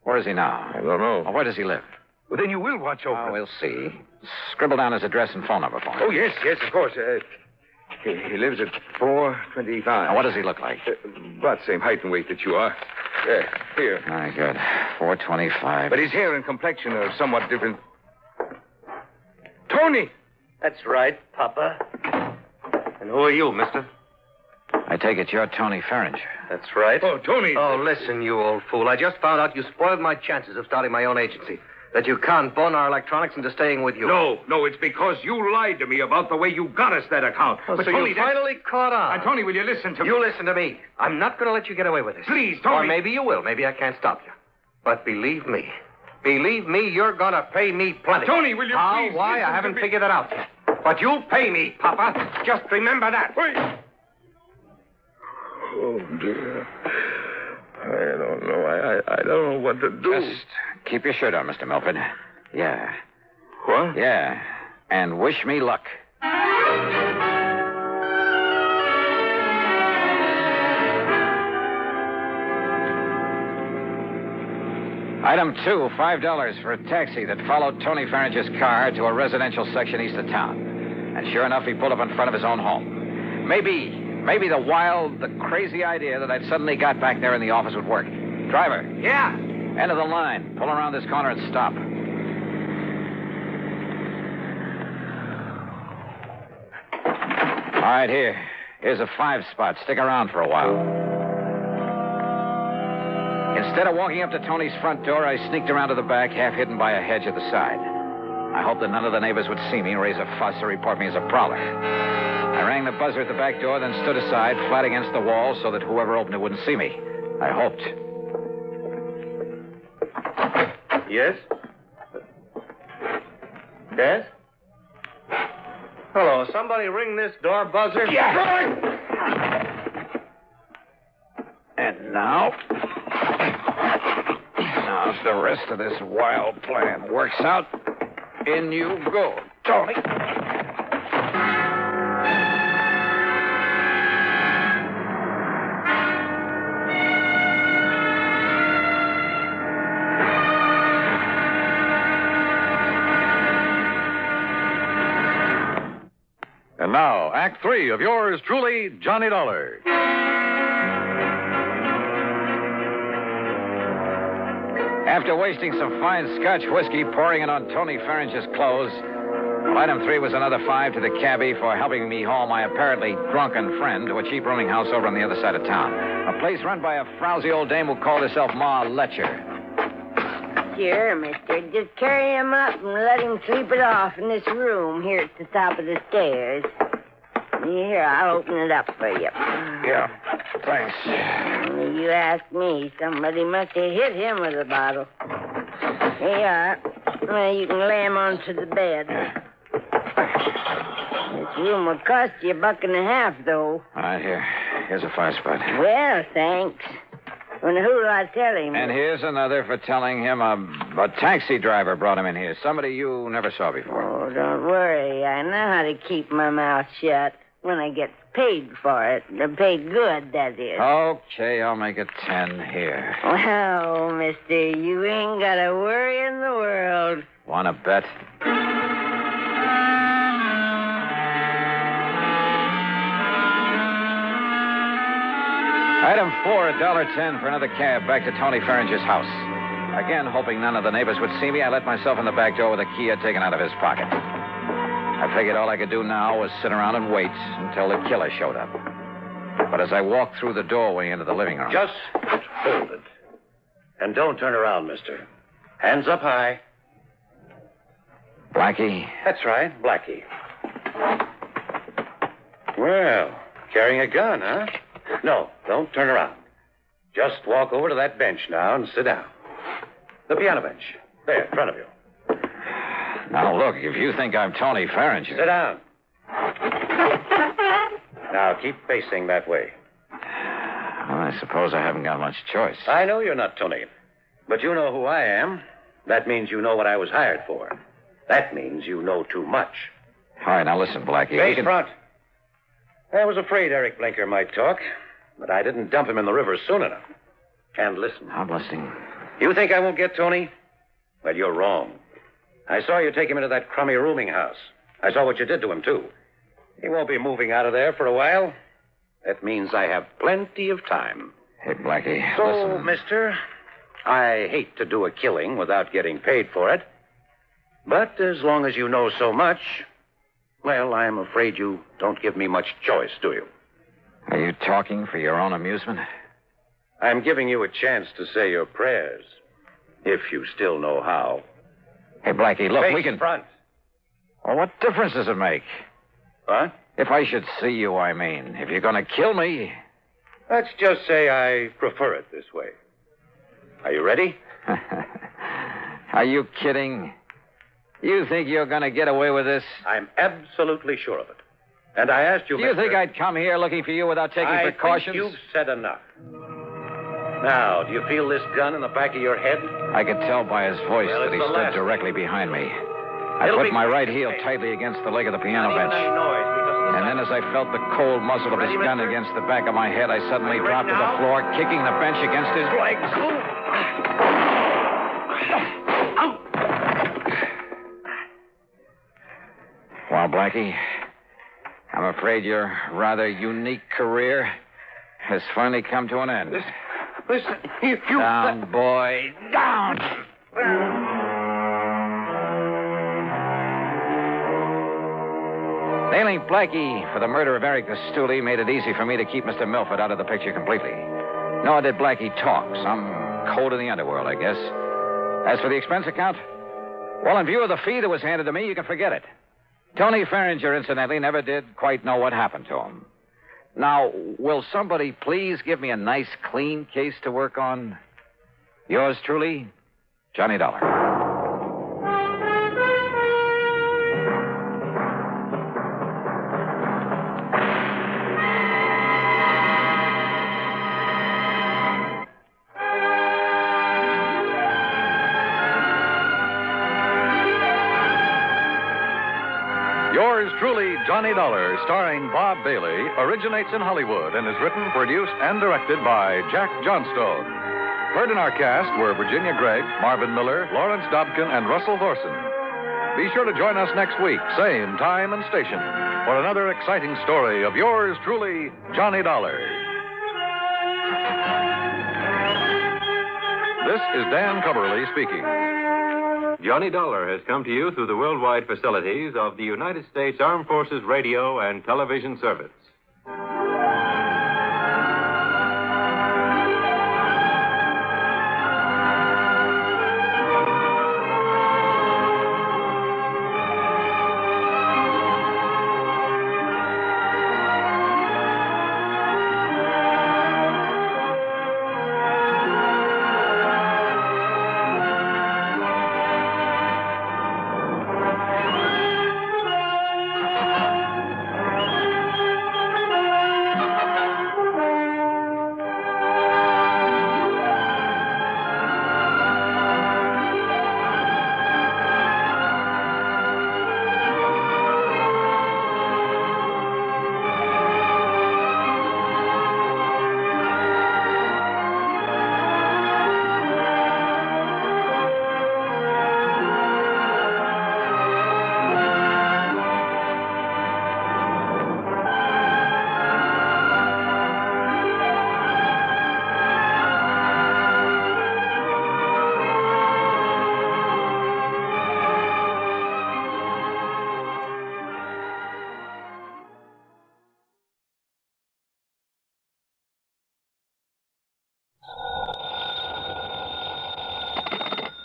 Where is he now? I don't know. Well, where does he live? Well, then you will watch over him. We'll see. Scribble down his address and phone number for me. Oh, yes, of course. He lives at 425. Now, what does he look like? About the same height and weight that you are. Here. Very good. 425. But his hair and complexion are somewhat different. Tony! That's right, Papa. And who are you, mister? I take it you're Tony Farringer. That's right. Oh, Tony. Oh, listen, you old fool. I just found out you spoiled my chances of starting my own agency. That you can't bone our electronics into staying with you. No, it's because you lied to me about the way you got us that account. Oh, but so Tony, you finally caught on. Tony, will you listen to me? You listen to me. I'm not going to let you get away with this. Please, Tony. Or maybe you will. Maybe I can't stop you. But believe me, you're going to pay me plenty. Tony, will you please... Why? I haven't figured that out yet. But you'll pay me, Papa. Just remember that. Wait. Oh, dear. I don't know. I don't know what to do. Just keep your shirt on, Mr. Milford. Yeah. What? Yeah. And wish me luck. Item 2, $5 for a taxi that followed Tony Farringer's car to a residential section east of town. And sure enough, he pulled up in front of his own home. Maybe the crazy idea that I'd suddenly got back there in the office would work. Driver. Yeah? End of the line. Pull around this corner and stop. All right, here's a 5 spot. Stick around for a while. Instead of walking up to Tony's front door, I sneaked around to the back, half hidden by a hedge at the side. I hoped that none of the neighbors would see me and raise a fuss or report me as a prowler. I rang the buzzer at the back door, then stood aside, flat against the wall, so that whoever opened it wouldn't see me. I hoped. Yes? Yes? Hello, somebody ring this door buzzer? Yeah. And now, if the rest of this wild plan works out, in you go, Tony. And now, Act 3 of yours truly, Johnny Dollar. After wasting some fine Scotch whiskey, pouring it on Tony Farringer's clothes, item 3 was another 5 to the cabbie for helping me haul my apparently drunken friend to a cheap rooming house over on the other side of town. A place run by a frowsy old dame who called herself Ma Letcher. Sure, mister. Just carry him up and let him sleep it off in this room here at the top of the stairs. Here, I'll open it up for you. Yeah, thanks. Only you ask me. Somebody must have hit him with a bottle. Here you are. Well, you can lay him onto the bed. This room will cost you $1.50, though. All right, here's a 5 spot. Well, thanks. Well, who'll I tell him? And here's another for telling him a taxi driver brought him in here. Somebody you never saw before. Oh, don't worry. I know how to keep my mouth shut when I get paid for it. Paid good, that is. Okay, I'll make it 10 here. Well, mister, you ain't got a worry in the world. Want to bet? Item 4, $1.10 for another cab back to Tony Farringer's house. Again, hoping none of the neighbors would see me, I let myself in the back door with a key I'd taken out of his pocket. I figured all I could do now was sit around and wait until the killer showed up. But as I walked through the doorway into the living room... Just hold it. And don't turn around, mister. Hands up high. Blackie? That's right, Blackie. Well, carrying a gun, huh? No, don't turn around. Just walk over to that bench now and sit down. The piano bench. There, in front of you. Now, look, if you think I'm Tony Farringer... Sit down. Now, keep facing that way. Well, I suppose I haven't got much choice. I know you're not Tony, but you know who I am. That means you know what I was hired for. That means you know too much. All right, now listen, Blackie. Face front. I was afraid Eric Blinker might talk, but I didn't dump him in the river soon enough. And listen. I'm listening. You think I won't get Tony? Well, you're wrong. I saw you take him into that crummy rooming house. I saw what you did to him, too. He won't be moving out of there for a while. That means I have plenty of time. Hey, Blackie, so, listen. mister, I hate to do a killing without getting paid for it. But as long as you know so much, well, I'm afraid you don't give me much choice, do you? Are you talking for your own amusement? I'm giving you a chance to say your prayers, if you still know how. Hey, Blackie, look, Face we can... front. Well, what difference does it make? What? If I should see you, I mean. If you're going to kill me... Let's just say I prefer it this way. Are you ready? Are you kidding? You think you're going to get away with this? I'm absolutely sure of it. And I asked you, Do you think I'd come here looking for you without taking precautions? I think you've said enough. Now, do you feel this gun in the back of your head? I could tell by his voice that he stood directly behind me. I put my right heel tightly against the leg of the piano bench. And then as I felt the cold muzzle of his gun against the back of my head, I suddenly dropped to the floor, kicking the bench against his legs. Well, Blackie, I'm afraid your rather unique career has finally come to an end. Listen, if you... Down, boy. Down! Nailing Blackie for the murder of Eric the Stoolie made it easy for me to keep Mr. Milford out of the picture completely. Nor did Blackie talk. Some code in the underworld, I guess. As for the expense account, well, in view of the fee that was handed to me, you can forget it. Tony Farringer, incidentally, never did quite know what happened to him. Now, will somebody please give me a nice, clean case to work on? Yours truly, Johnny Dollar. Yours truly, Johnny Dollar, starring Bob Bailey, originates in Hollywood and is written, produced, and directed by Jack Johnstone. Heard in our cast were Virginia Gregg, Marvin Miller, Lawrence Dobkin, and Russell Thorson. Be sure to join us next week, same time and station, for another exciting story of yours truly, Johnny Dollar. This is Dan Cumberly speaking. Johnny Dollar has come to you through the worldwide facilities of the United States Armed Forces Radio and Television Service.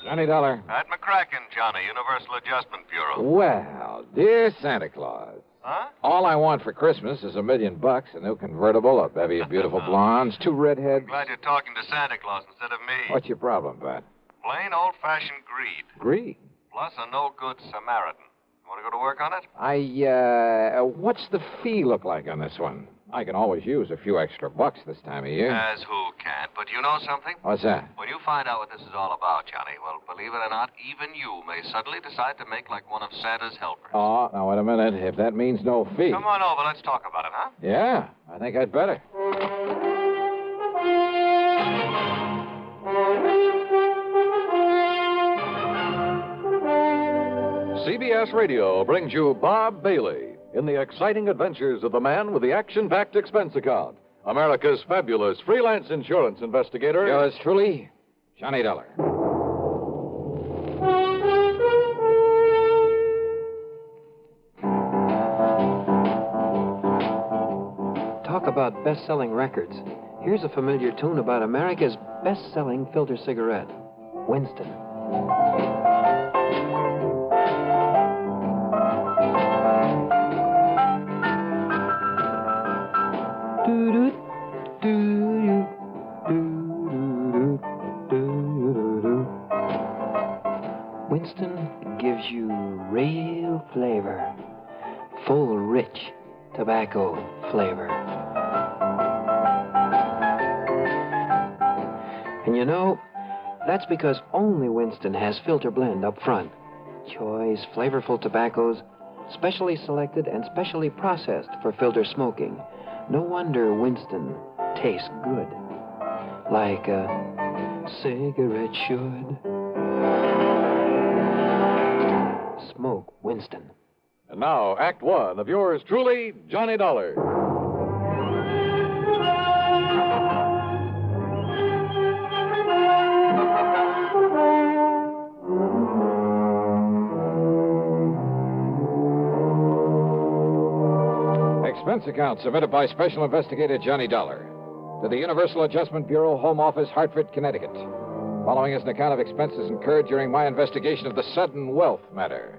Johnny Dollar. At McCracken, Johnny, Universal Adjustment Bureau. Well, dear Santa Claus. Huh? All I want for Christmas is $1 million, a new convertible, a bevy of beautiful blondes, 2 redheads. Glad you're talking to Santa Claus instead of me. What's your problem, Pat? Plain old-fashioned greed. Greed? Plus a no-good Samaritan. You want to go to work on it? What's the fee look like on this one? I can always use a few extra bucks this time of year. As who can't. But you know something? What's that? When you find out what this is all about, Johnny, well, believe it or not, even you may suddenly decide to make like one of Santa's helpers. Oh, now, wait a minute. If that means no fee. Come on over. Let's talk about it, huh? Yeah, I think I'd better. CBS Radio brings you Bob Bailey in the exciting adventures of the man with the action-packed expense account, America's fabulous freelance insurance investigator. Yours truly, Johnny Dollar. Talk about best-selling records. Here's a familiar tune about America's best-selling filter cigarette, Winston. Winston gives you real flavor, full, rich tobacco flavor. And you know, that's because only Winston has filter blend up front. Choice, flavorful tobaccos, specially selected and specially processed for filter smoking. No wonder Winston tastes good, like a cigarette should. Smoke Winston. And now, Act One of yours truly, Johnny Dollar. Expense account submitted by Special Investigator Johnny Dollar to the Universal Adjustment Bureau, Home Office, Hartford, Connecticut. Following is an account of expenses incurred during my investigation of the sudden wealth matter.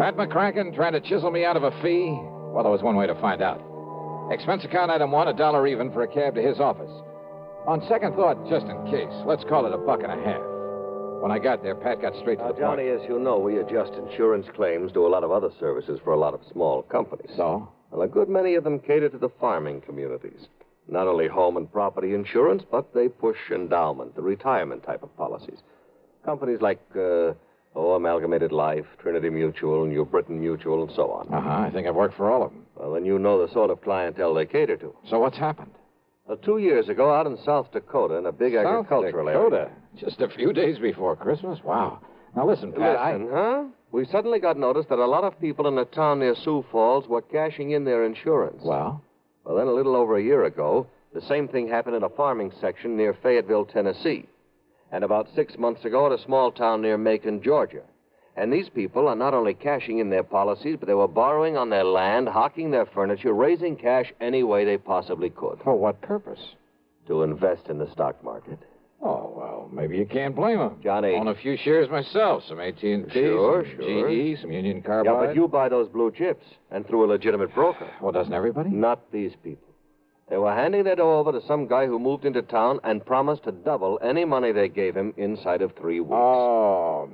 Pat McCracken trying to chisel me out of a fee? Well, there was one way to find out. Expense account item one, $1 even for a cab to his office. On second thought, just in case, let's call it $1.50. When I got there, Pat got straight to the Johnny, point. as you know, we adjust insurance claims, do a lot of other services for a lot of small companies. So? Well, a good many of them cater to the farming communities. Not only home and property insurance, but they push endowment, the retirement type of policies. Companies like, Amalgamated Life, Trinity Mutual, New Britain Mutual, and so on. I think I've worked for all of them. Well, then you know the sort of clientele they cater to. So what's happened? 2 years ago, out in South Dakota, in a big agricultural area. Just a few days before Christmas? Wow. Now listen, Pat, Huh? We suddenly got notice that a lot of people in a town near Sioux Falls were cashing in their insurance. Well? Well, then a little over a year ago, the same thing happened in a farming section near Fayetteville, Tennessee. And about 6 months ago at a small town near Macon, Georgia. And these people are not only cashing in their policies, but they were borrowing on their land, hawking their furniture, raising cash any way they possibly could. For what purpose? To invest in the stock market. Oh, well, maybe you can't blame them. Johnny. Own a few shares myself, some AT&T, Sure. some GE, some Union Carbide. Yeah, but you buy those blue chips, and through a legitimate broker. Well, doesn't everybody? Not these people. They were handing their dough over to some guy who moved into town and promised to double any money they gave him inside of 3 weeks. Oh,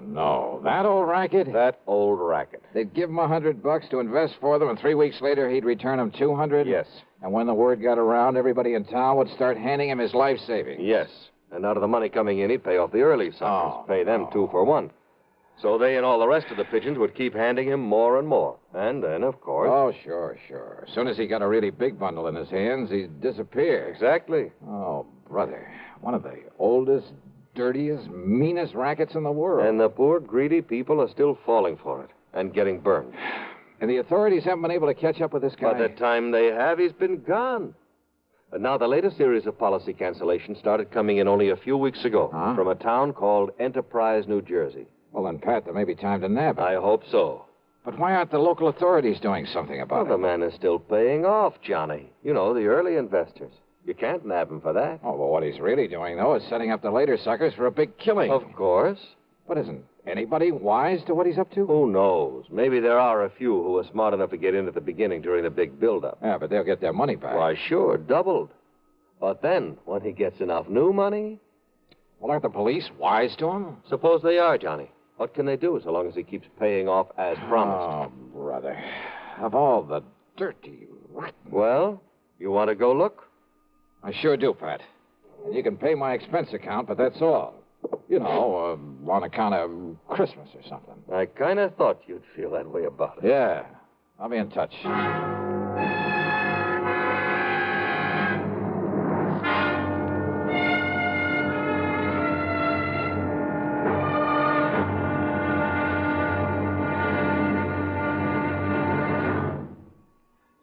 no. That old racket? That old racket. They'd give him $100 to invest for them, and 3 weeks later he'd return them $200? Yes. And when the word got around, everybody in town would start handing him his life savings. Yes. And out of the money coming in, he'd pay off the early suckers. Pay them 2 for 1. So they and all the rest of the pigeons would keep handing him more and more. And then, of course... Oh, sure. As soon as he got a really big bundle in his hands, he'd disappear. Exactly. Oh, brother. One of the oldest, dirtiest, meanest rackets in the world. And the poor, greedy people are still falling for it and getting burned. And the authorities haven't been able to catch up with this guy? By the time they have, he's been gone. And now the latest series of policy cancellations started coming in only a few weeks ago from a town called Enterprise, New Jersey. Well, then, Pat, there may be time to nab him. I hope so. But why aren't the local authorities doing something about it? Well, the man is still paying off, Johnny. You know, the early investors. You can't nab him for that. Oh, well, what he's really doing, though, is setting up the later suckers for a big killing. Of course. But isn't anybody wise to what he's up to? Who knows? Maybe there are a few who are smart enough to get in at the beginning during the big build-up. Yeah, but they'll get their money back. Why, sure, doubled. But then, when he gets enough new money... Well, aren't the police wise to him? Suppose they are, Johnny. What can they do so long as he keeps paying off as promised? Oh, brother. Of all the dirty, rotten... Well, you want to go look? I sure do, Pat. And you can pay my expense account, but that's all. You know, on account of Christmas or something. I kind of thought you'd feel that way about it. Yeah. I'll be in touch.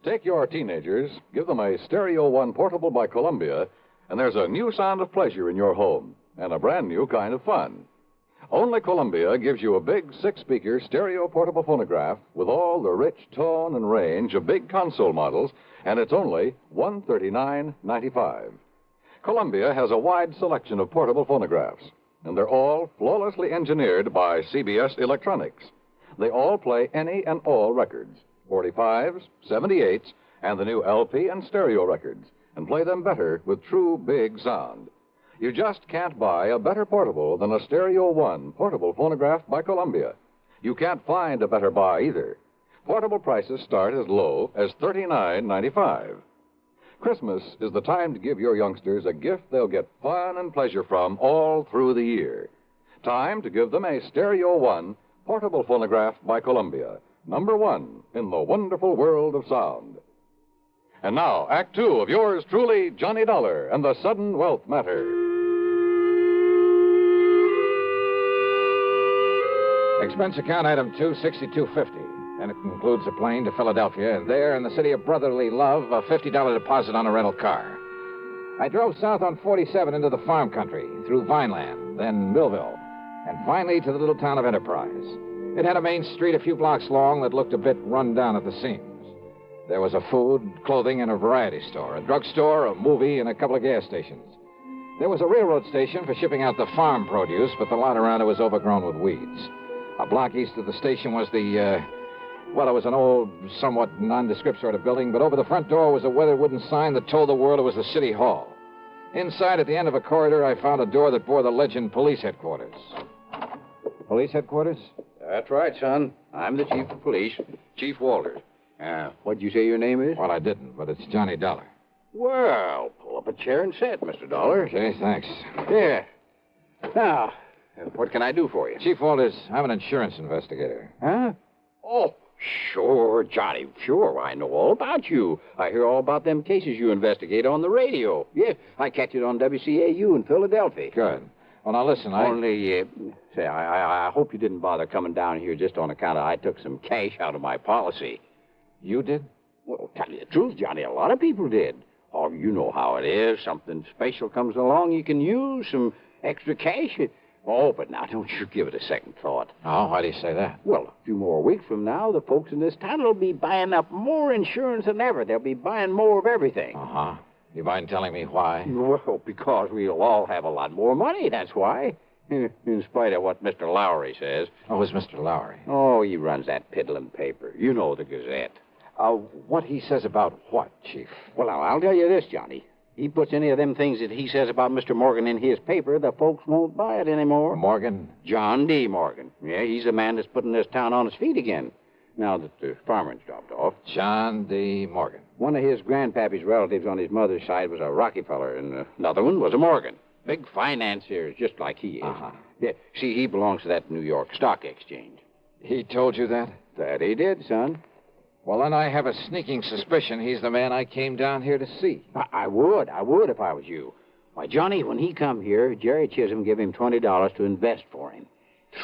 Take your teenagers, give them a Stereo One portable by Columbia, and there's a new sound of pleasure in your home and a brand new kind of fun. Only Columbia gives you a big 6-speaker stereo portable phonograph with all the rich tone and range of big console models, and it's only $139.95. Columbia has a wide selection of portable phonographs, and they're all flawlessly engineered by CBS Electronics. They all play any and all records. 45s, 78s, and the new LP and stereo records, and play them better with true big sound. You just can't buy a better portable than a Stereo One portable phonograph by Columbia. You can't find a better buy either. Portable prices start as low as $39.95. Christmas is the time to give your youngsters a gift they'll get fun and pleasure from all through the year. Time to give them a Stereo One portable phonograph by Columbia. #1 in the wonderful world of sound. And now, Act 2 of yours truly, Johnny Dollar and the Sudden Wealth Matter. Expense account item 262.50. And it includes a plane to Philadelphia, and there in the city of brotherly love, a $50 deposit on a rental car. I drove south on 47 into the farm country, through Vineland, then Millville, and finally to the little town of Enterprise. It had a main street a few blocks long that looked a bit run down at the seams. There was a food, clothing, and a variety store, a drugstore, a movie, and a couple of gas stations. There was a railroad station for shipping out the farm produce, but the lot around it was overgrown with weeds. A block east of the station was it was an old, somewhat nondescript sort of building, but over the front door was a weathered wooden sign that told the world it was the city hall. Inside, at the end of a corridor, I found a door that bore the legend Police Headquarters. Police Headquarters? That's right, son. I'm the chief of police, Chief Walters. What'd you say your name is? Well, I didn't, but it's Johnny Dollar. Well, pull up a chair and sit, Mr. Dollar. Okay, thanks. Yeah. Now, what can I do for you? Chief Walters, I'm an insurance investigator. Huh? Oh, sure, Johnny. Sure, I know all about you. I hear all about them cases you investigate on the radio. Yeah, I catch it on WCAU in Philadelphia. Good. Well, now listen, I hope you didn't bother coming down here just on account of I took some cash out of my policy. You did? Well, tell you the truth, Johnny, a lot of people did. Oh, you know how it is. Something special comes along, you can use some extra cash. Oh, but now don't you give it a second thought. Oh, why do you say that? Well, a few more weeks from now, the folks in this town will be buying up more insurance than ever. They'll be buying more of everything. Uh-huh. You mind telling me why? Well, because we'll all have a lot more money, that's why. In spite of what Mr. Lowry says. Oh, who's Mr. Lowry? Oh, he runs that piddling paper. You know, the Gazette. What he says about what, Chief? Well, I'll tell you this, Johnny. He puts any of them things that he says about Mr. Morgan in his paper, the folks won't buy it anymore. Morgan? John D. Morgan. Yeah, he's the man that's putting this town on its feet again, now that the farmer's dropped off. John D. Morgan. One of his grandpappy's relatives on his mother's side was a Rockefeller, and another one was a Morgan. Big financiers, just like he is. Uh-huh. Yeah, see, he belongs to that New York Stock Exchange. He told you that? That he did, son. Well, then I have a sneaking suspicion he's the man I came down here to see. I would if I was you. Why, Johnny, when he come here, Jerry Chisholm gave him $20 to invest for him.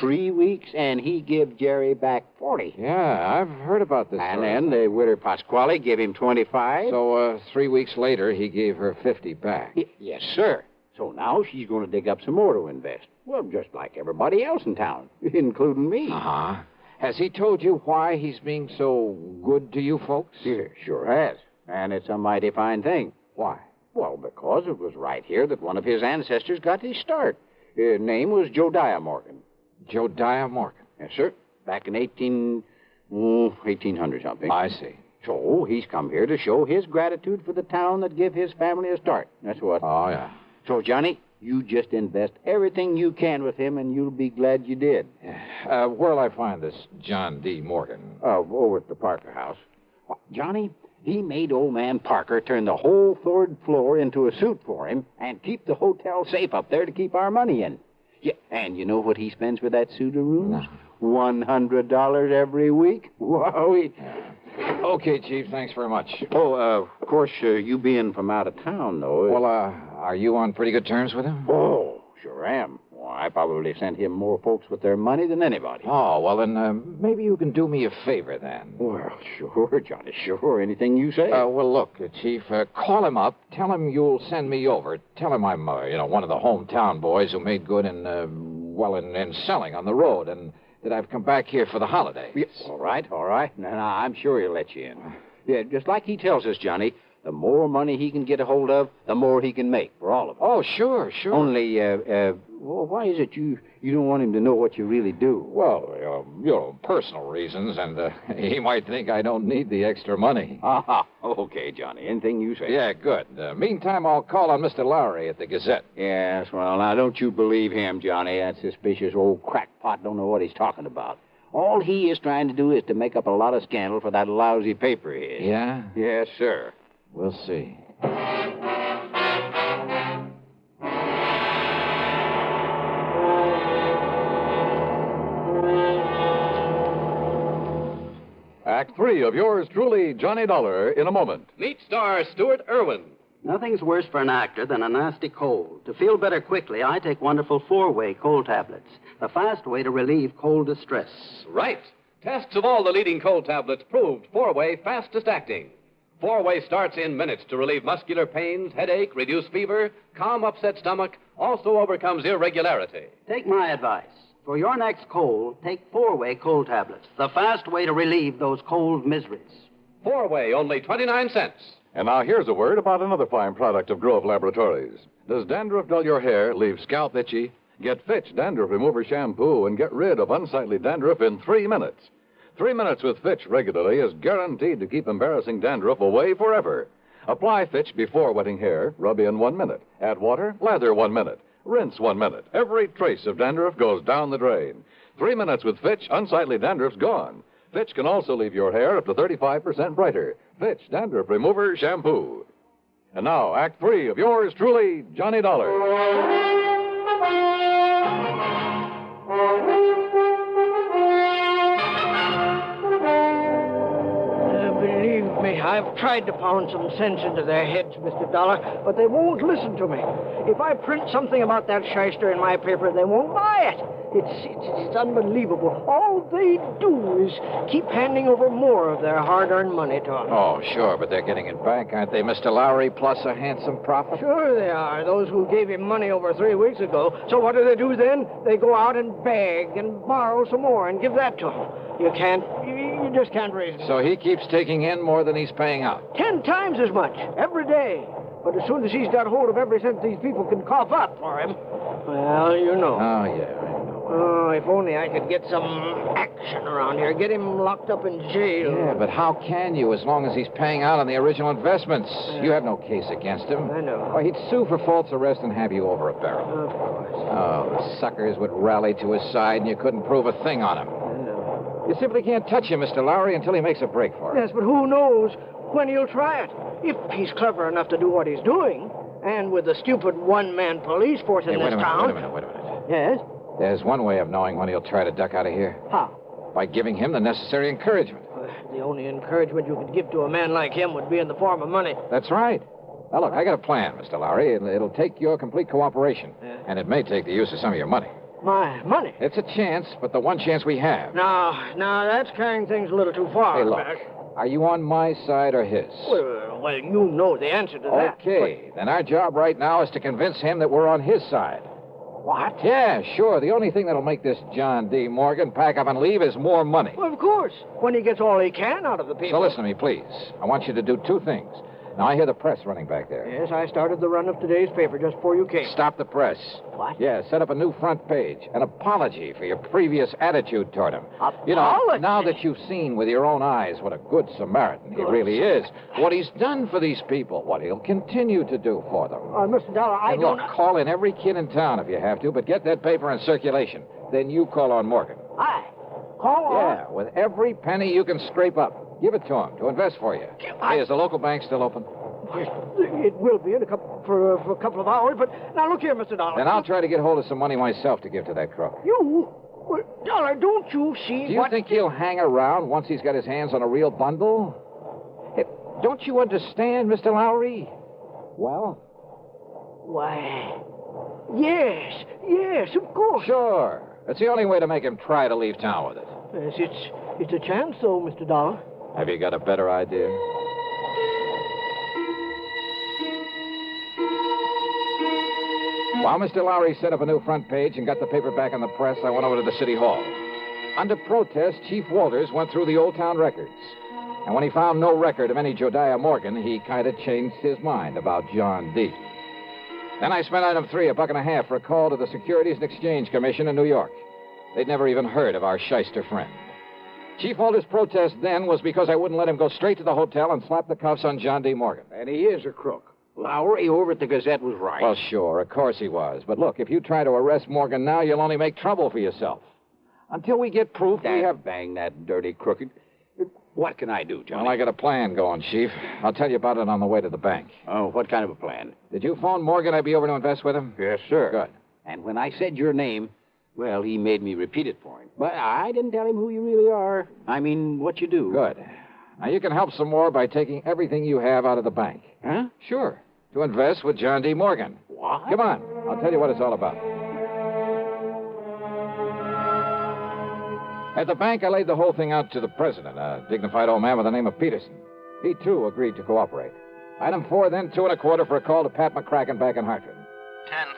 3 weeks, and he give Jerry back 40. Yeah, I've heard about this. And then the widow Pasquale gave him 25. So, 3 weeks later, he gave her 50 back. Yes, sir. So now she's going to dig up some more to invest. Well, just like everybody else in town, including me. Uh-huh. Has he told you why he's being so good to you folks? Yeah, sure has. And it's a mighty fine thing. Why? Well, because it was right here that one of his ancestors got his start. His name was Josiah Morgan. Josiah Morgan? Yes, sir. Back in 1800 something. I see. So he's come here to show his gratitude for the town that gave his family a start. That's what. Oh, yeah. So, Johnny, you just invest everything you can with him, and you'll be glad you did. Where'll I find this John D. Morgan? Over at the Parker house. Well, Johnny, he made old man Parker turn the whole third floor into a suite for him and keep the hotel safe up there to keep our money in. Yeah, and you know what he spends for that suite of rooms? No. $100 every week. Whoa. Okay, Chief, thanks very much. Oh, of course, you being from out of town, though. Well, are you on pretty good terms with him? Oh, sure am. Well, I probably sent him more folks with their money than anybody. Oh, well, then maybe you can do me a favor, then. Well, sure, Johnny, sure. Anything you say. Well, look, Chief, call him up. Tell him you'll send me over. Tell him I'm, one of the hometown boys who made good in selling on the road, and that I've come back here for the holidays. Yes. All right. Now, I'm sure he'll let you in. Yeah, just like he tells us, Johnny, the more money he can get a hold of, the more he can make for all of us. Oh, sure. Only, well, why is it you don't want him to know what you really do? Well, personal reasons, and he might think I don't need the extra money. Okay, Johnny, anything you say. Yeah, good. Meantime, I'll call on Mr. Lowry at the Gazette. Yes, well, now, don't you believe him, Johnny. That suspicious old crackpot don't know what he's talking about. All he is trying to do is to make up a lot of scandal for that lousy paper of his. Yeah? Yes, sir. We'll see. Act 3 of yours truly, Johnny Dollar, in a moment. Meet star Stuart Irwin. Nothing's worse for an actor than a nasty cold. To feel better quickly, I take wonderful four-way cold tablets. The fast way to relieve cold distress. Right. Tests of all the leading cold tablets proved four-way fastest acting. Four-way starts in minutes to relieve muscular pains, headache, reduce fever, calm upset stomach, also overcomes irregularity. Take my advice. For your next cold, take four-way cold tablets. The fast way to relieve those cold miseries. Four-way, only 29 cents. And now here's a word about another fine product of Grove Laboratories. Does dandruff dull your hair, leave scalp itchy? Get Fitch Dandruff Remover Shampoo and get rid of unsightly dandruff in 3 minutes. 3 minutes with Fitch regularly is guaranteed to keep embarrassing dandruff away forever. Apply Fitch before wetting hair. Rub in 1 minute. Add water. Lather 1 minute. Rinse 1 minute. Every trace of dandruff goes down the drain. 3 minutes with Fitch, unsightly dandruff's gone. Fitch can also leave your hair up to 35% brighter. Fitch Dandruff Remover Shampoo. And now, Act 3 of yours truly, Johnny Dollar. Believe me, I've tried to pound some sense into their heads, Mr. Dollar, but they won't listen to me. If I print something about that shyster in my paper, they won't buy it. It's unbelievable. All they do is keep handing over more of their hard-earned money to us. Oh, sure, but they're getting it back, aren't they, Mr. Lowry, plus a handsome profit? Sure they are, those who gave him money over 3 weeks ago. So what do they do then? They go out and beg and borrow some more and give that to him. You just can't raise it. So he keeps taking in more than he's paying out. 10 times as much, every day. But as soon as he's got hold of every cent these people can cough up for him, well, you know. Oh, yeah. Oh, if only I could get some action around here. Get him locked up in jail. Yeah, but how can you as long as he's paying out on the original investments? You have no case against him. I know. Why, he'd sue for false arrest and have you over a barrel. Of course. Oh, the suckers would rally to his side and you couldn't prove a thing on him. I know. You simply can't touch him, Mr. Lowry, until he makes a break for it. Yes, but who knows when he'll try it. If he's clever enough to do what he's doing, and with the stupid one-man police force in this town... Wait a minute. Yes? There's one way of knowing when he'll try to duck out of here. How? By giving him the necessary encouragement. The only encouragement you could give to a man like him would be in the form of money. That's right. Now, look, I got a plan, Mr. Lowry. It'll take your complete cooperation. Yeah. And it may take the use of some of your money. My money? It's a chance, but the one chance we have. Now, that's carrying things a little too far. Hey, look. Are you on my side or his? Well, you know the answer to that. Okay. Then our job right now is to convince him that we're on his side. What? Yeah, sure. The only thing that'll make this John D. Morgan pack up and leave is more money. Well, of course. When he gets all he can out of the people. So listen to me, please. I want you to do 2 things. Now, I hear the press running back there. Yes, I started the run of today's paper just before you came. Stop the press. What? Yeah, set up a new front page. An apology for your previous attitude toward him. Apology? You know, now that you've seen with your own eyes what a good Samaritan he really is, what he's done for these people, what he'll continue to do for them. Mr. Dollar, I and don't... Look, call in every kid in town if you have to, but get that paper in circulation. Then you call on Morgan. Call on? Yeah, with every penny you can scrape up. Give it to him to invest for you. Hey, is the local bank still open? It will be in for a couple of hours, but now look here, Mr. Dollar. Then I'll try to get hold of some money myself to give to that crook. You? Well, Dollar, don't you see Do you think he'll hang around once he's got his hands on a real bundle? Hey, don't you understand, Mr. Lowry? Well? Why, yes, of course. Sure. It's the only way to make him try to leave town with it. Yes, it's a chance, though, Mr. Dollar. Have you got a better idea? While Mr. Lowry set up a new front page and got the paper back in the press, I went over to the city hall. Under protest, Chief Walters went through the old town records. And when he found no record of any Jodiah Morgan, he kind of changed his mind about John D. Then I spent item 3, $1.50 for a call to the Securities and Exchange Commission in New York. They'd never even heard of our shyster friend. Chief Walters' protest then was because I wouldn't let him go straight to the hotel and slap the cuffs on John D. Morgan. And he is a crook. Lowry over at the Gazette was right. Well, sure, of course he was. But look, if you try to arrest Morgan now, you'll only make trouble for yourself. Until we get proof, we have... Bang that dirty crooked. What can I do, Johnny? Well, I got a plan going, Chief. I'll tell you about it on the way to the bank. Oh, what kind of a plan? Did you phone Morgan I'd be over to invest with him? Yes, sir. Good. And when I said your name, well, he made me repeat it for him. But I didn't tell him who you really are. I mean, what you do. Good. Now, you can help some more by taking everything you have out of the bank. Huh? Sure. To invest with John D. Morgan. What? Come on. I'll tell you what it's all about. At the bank, I laid the whole thing out to the president, a dignified old man by the name of Peterson. He, too, agreed to cooperate. Item 4, then 2.25 for a call to Pat McCracken back in Hartford.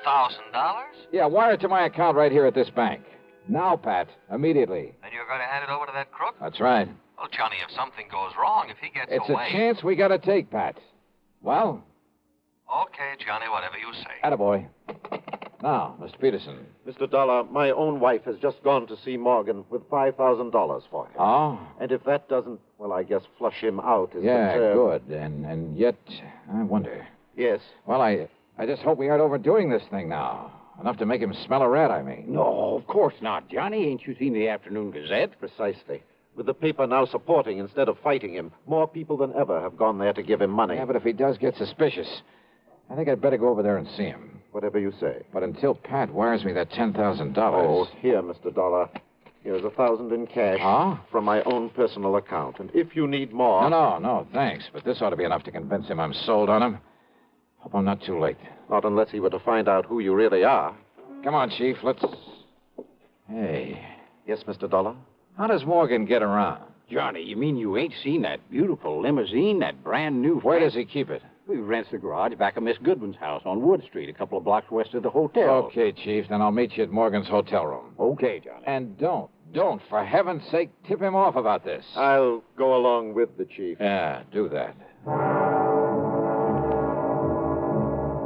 $10,000? Yeah, wire it to my account right here at this bank. Now, Pat. Immediately. And you're going to hand it over to that crook? That's right. Well, Johnny, if something goes wrong, if he gets It's away... a chance we got to take, Pat. Well? Okay, Johnny, whatever you say. Attaboy. Now, Mr. Peterson. Mr. Dollar, my own wife has just gone to see Morgan with $5,000 for him. Oh? And if that doesn't, well, I guess flush him out is Yeah, the good. And yet, I wonder. Yes. Well, I just hope we aren't overdoing this thing now. Enough to make him smell a rat, I mean. No, of course not, Johnny. Ain't you seen the Afternoon Gazette? Precisely. With the paper now supporting instead of fighting him, more people than ever have gone there to give him money. Yeah, but if he does get suspicious, I think I'd better go over there and see him. Whatever you say. But until Pat wires me that $10,000... Oh, here, Mr. Dollar. Here's $1,000 in cash. Huh? From my own personal account. And if you need more... No, thanks. But this ought to be enough to convince him I'm sold on him. Hope I'm not too late. Not unless he were to find out who you really are. Come on, Chief, let's... Hey. Yes, Mr. Dollar? How does Morgan get around? Johnny, you mean you ain't seen that beautiful limousine, that brand new... Where does he keep it? We rents the garage back of Miss Goodwin's house on Wood Street, a couple of blocks west of the hotel. Okay, Chief, then I'll meet you at Morgan's hotel room. Okay, Johnny. And don't, for heaven's sake, tip him off about this. I'll go along with the chief. Yeah, do that.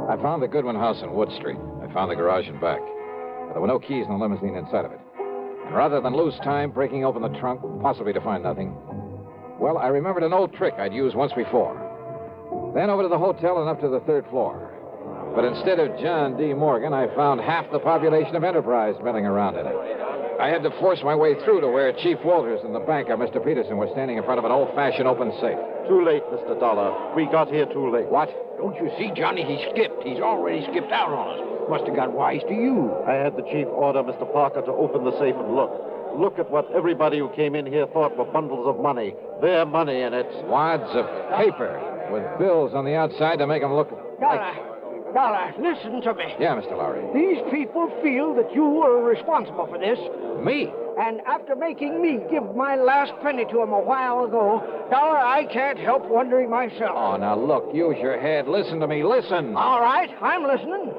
I found the Goodwin house on Wood Street. I found the garage and back. But there were no keys in the limousine inside of it. And rather than lose time breaking open the trunk, possibly to find nothing, well, I remembered an old trick I'd used once before. Then over to the hotel and up to the third floor. But instead of John D. Morgan, I found half the population of Enterprise milling around in it. I had to force my way through to where Chief Walters and the banker, Mr. Peterson, were standing in front of an old-fashioned open safe. Too late, Mr. Dollar. We got here too late. What? Don't you see, Johnny? He skipped. He's already skipped out on us. Must have got wise to you. I had the chief order Mr. Parker to open the safe and look. Look at what everybody who came in here thought were bundles of money. Their money in it. Wads of paper with bills on the outside to make them look Dollar, listen to me. Yeah, Mr. Lowry. These people feel that you were responsible for this. Me? And after making me give my last penny to them a while ago, Dollar, I can't help wondering myself. Oh, now look, use your head. Listen to me, listen. All right, I'm listening.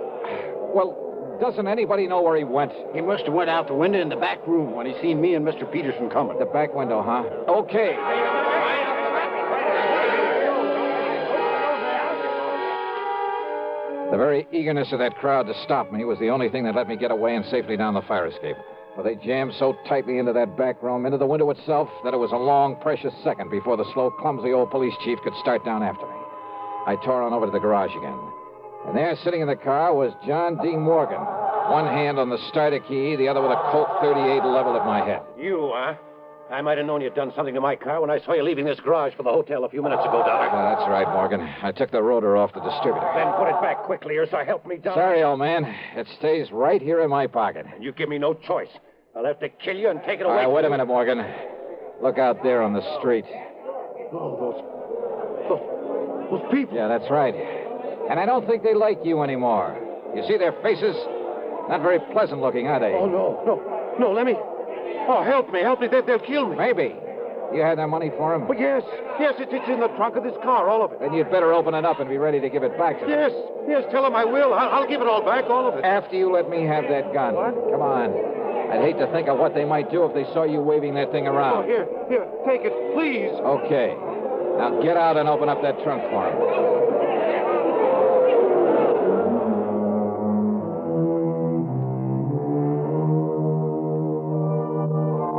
Well, doesn't anybody know where he went? He must have went out the window in the back room when he seen me and Mr. Peterson coming. The back window, huh? Okay. The very eagerness of that crowd to stop me was the only thing that let me get away and safely down the fire escape. For they jammed so tightly into that back room, into the window itself, that it was a long, precious second before the slow, clumsy old police chief could start down after me. I tore on over to the garage again. And there, sitting in the car, was John D. Morgan. One hand on the starter key, the other with a Colt 38 leveled at my head. You, huh? I might have known you'd done something to my car when I saw you leaving this garage for the hotel a few minutes ago, Dollar. That's right, Morgan. I took the rotor off the distributor. Then put it back quickly, or so help me, Dollar. Sorry, old man. It stays right here in my pocket. And you give me no choice. I'll have to kill you and take it away. All right, wait a minute, Morgan. Look out there on the street. Oh, those people. Yeah, that's right. And I don't think they like you anymore. You see their faces? Not very pleasant looking, are they? Oh, no, let me... Oh, help me. They'll kill me. Maybe. You had that money for him? Well, yes, it's in the trunk of this car, all of it. Then you'd better open it up and be ready to give it back to them. Yes, tell them I will. I'll give it all back, all of it. After you let me have that gun. What? Come on. I'd hate to think of what they might do if they saw you waving that thing around. Oh, here, take it, please. Okay. Now get out and open up that trunk for him.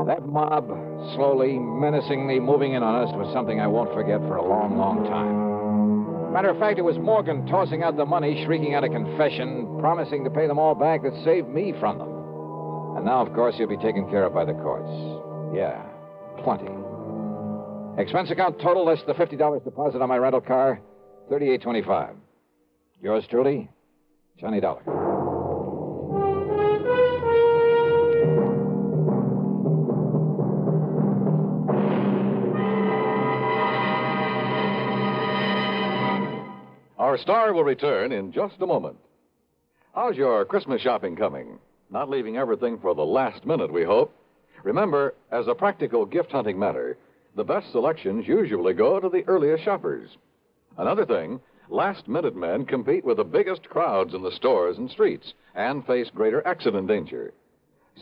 That mob, slowly, menacingly moving in on us, was something I won't forget for a long, long time. Matter of fact, it was Morgan tossing out the money, shrieking out a confession, promising to pay them all back that saved me from them. And now, of course, he'll be taken care of by the courts. Yeah, plenty. Expense account total less the $50 deposit on my rental car, $38.25. Yours truly, Johnny Dollar. All Our star will return in just a moment. How's your Christmas shopping coming? Not leaving everything for the last minute, we hope. Remember, as a practical gift-hunting matter, the best selections usually go to the earliest shoppers. Another thing, last-minute men compete with the biggest crowds in the stores and streets and face greater accident danger.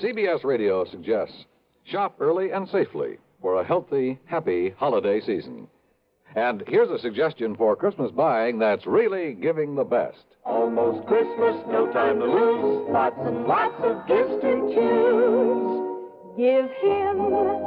CBS Radio suggests shop early and safely for a healthy, happy holiday season. And here's a suggestion for Christmas buying that's really giving the best. Almost Christmas, no time to lose. Lots and lots of gifts to choose. Give him,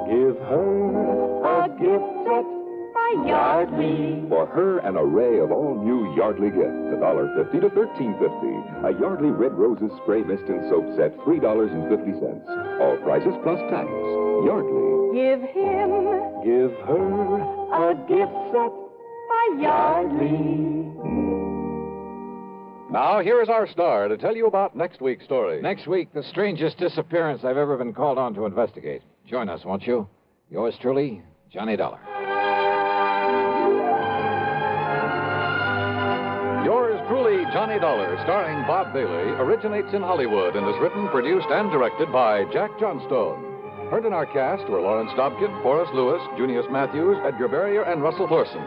Give her a gift set by Yardley. For her, an array of all-new Yardley gifts, $1.50 to $13.50. A Yardley Red Roses Spray Mist and Soap Set, $3.50. All prices plus tax. Yardley. Give him, Give her a gift set by Yardley. Now, here is our star to tell you about next week's story. Next week, the strangest disappearance I've ever been called on to investigate. Join us, won't you? Yours truly, Johnny Dollar. Yours truly, Johnny Dollar, starring Bob Bailey, originates in Hollywood and is written, produced, and directed by Jack Johnstone. Heard in our cast were Lawrence Dobkin, Forrest Lewis, Junius Matthews, Edgar Barrier, and Russell Thorson.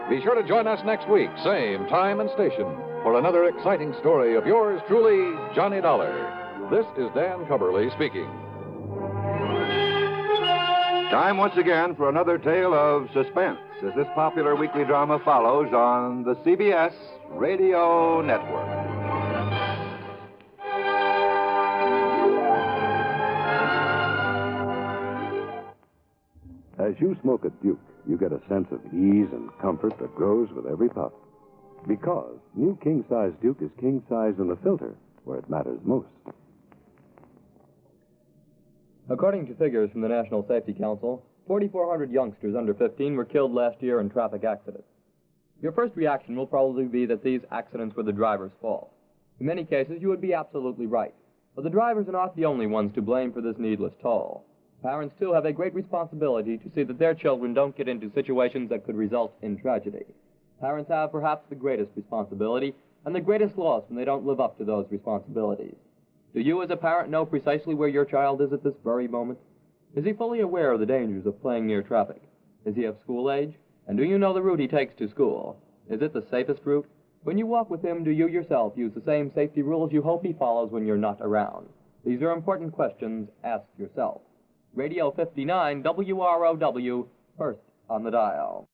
Be sure to join us next week, same time and station, for another exciting story of yours truly, Johnny Dollar. This is Dan Cubberly speaking. Time once again for another tale of suspense as this popular weekly drama follows on the CBS Radio Network. As you smoke a Duke, you get a sense of ease and comfort that grows with every puff. Because new king-size Duke is king-size in the filter, where it matters most. According to figures from the National Safety Council, 4,400 youngsters under 15 were killed last year in traffic accidents. Your first reaction will probably be that these accidents were the driver's fault. In many cases, you would be absolutely right. But the drivers are not the only ones to blame for this needless toll. Parents, too, have a great responsibility to see that their children don't get into situations that could result in tragedy. Parents have perhaps the greatest responsibility and the greatest loss when they don't live up to those responsibilities. Do you, as a parent, know precisely where your child is at this very moment? Is he fully aware of the dangers of playing near traffic? Is he of school age? And do you know the route he takes to school? Is it the safest route? When you walk with him, do you yourself use the same safety rules you hope he follows when you're not around? These are important questions. Ask yourself. Radio 59 WROW, first on the dial.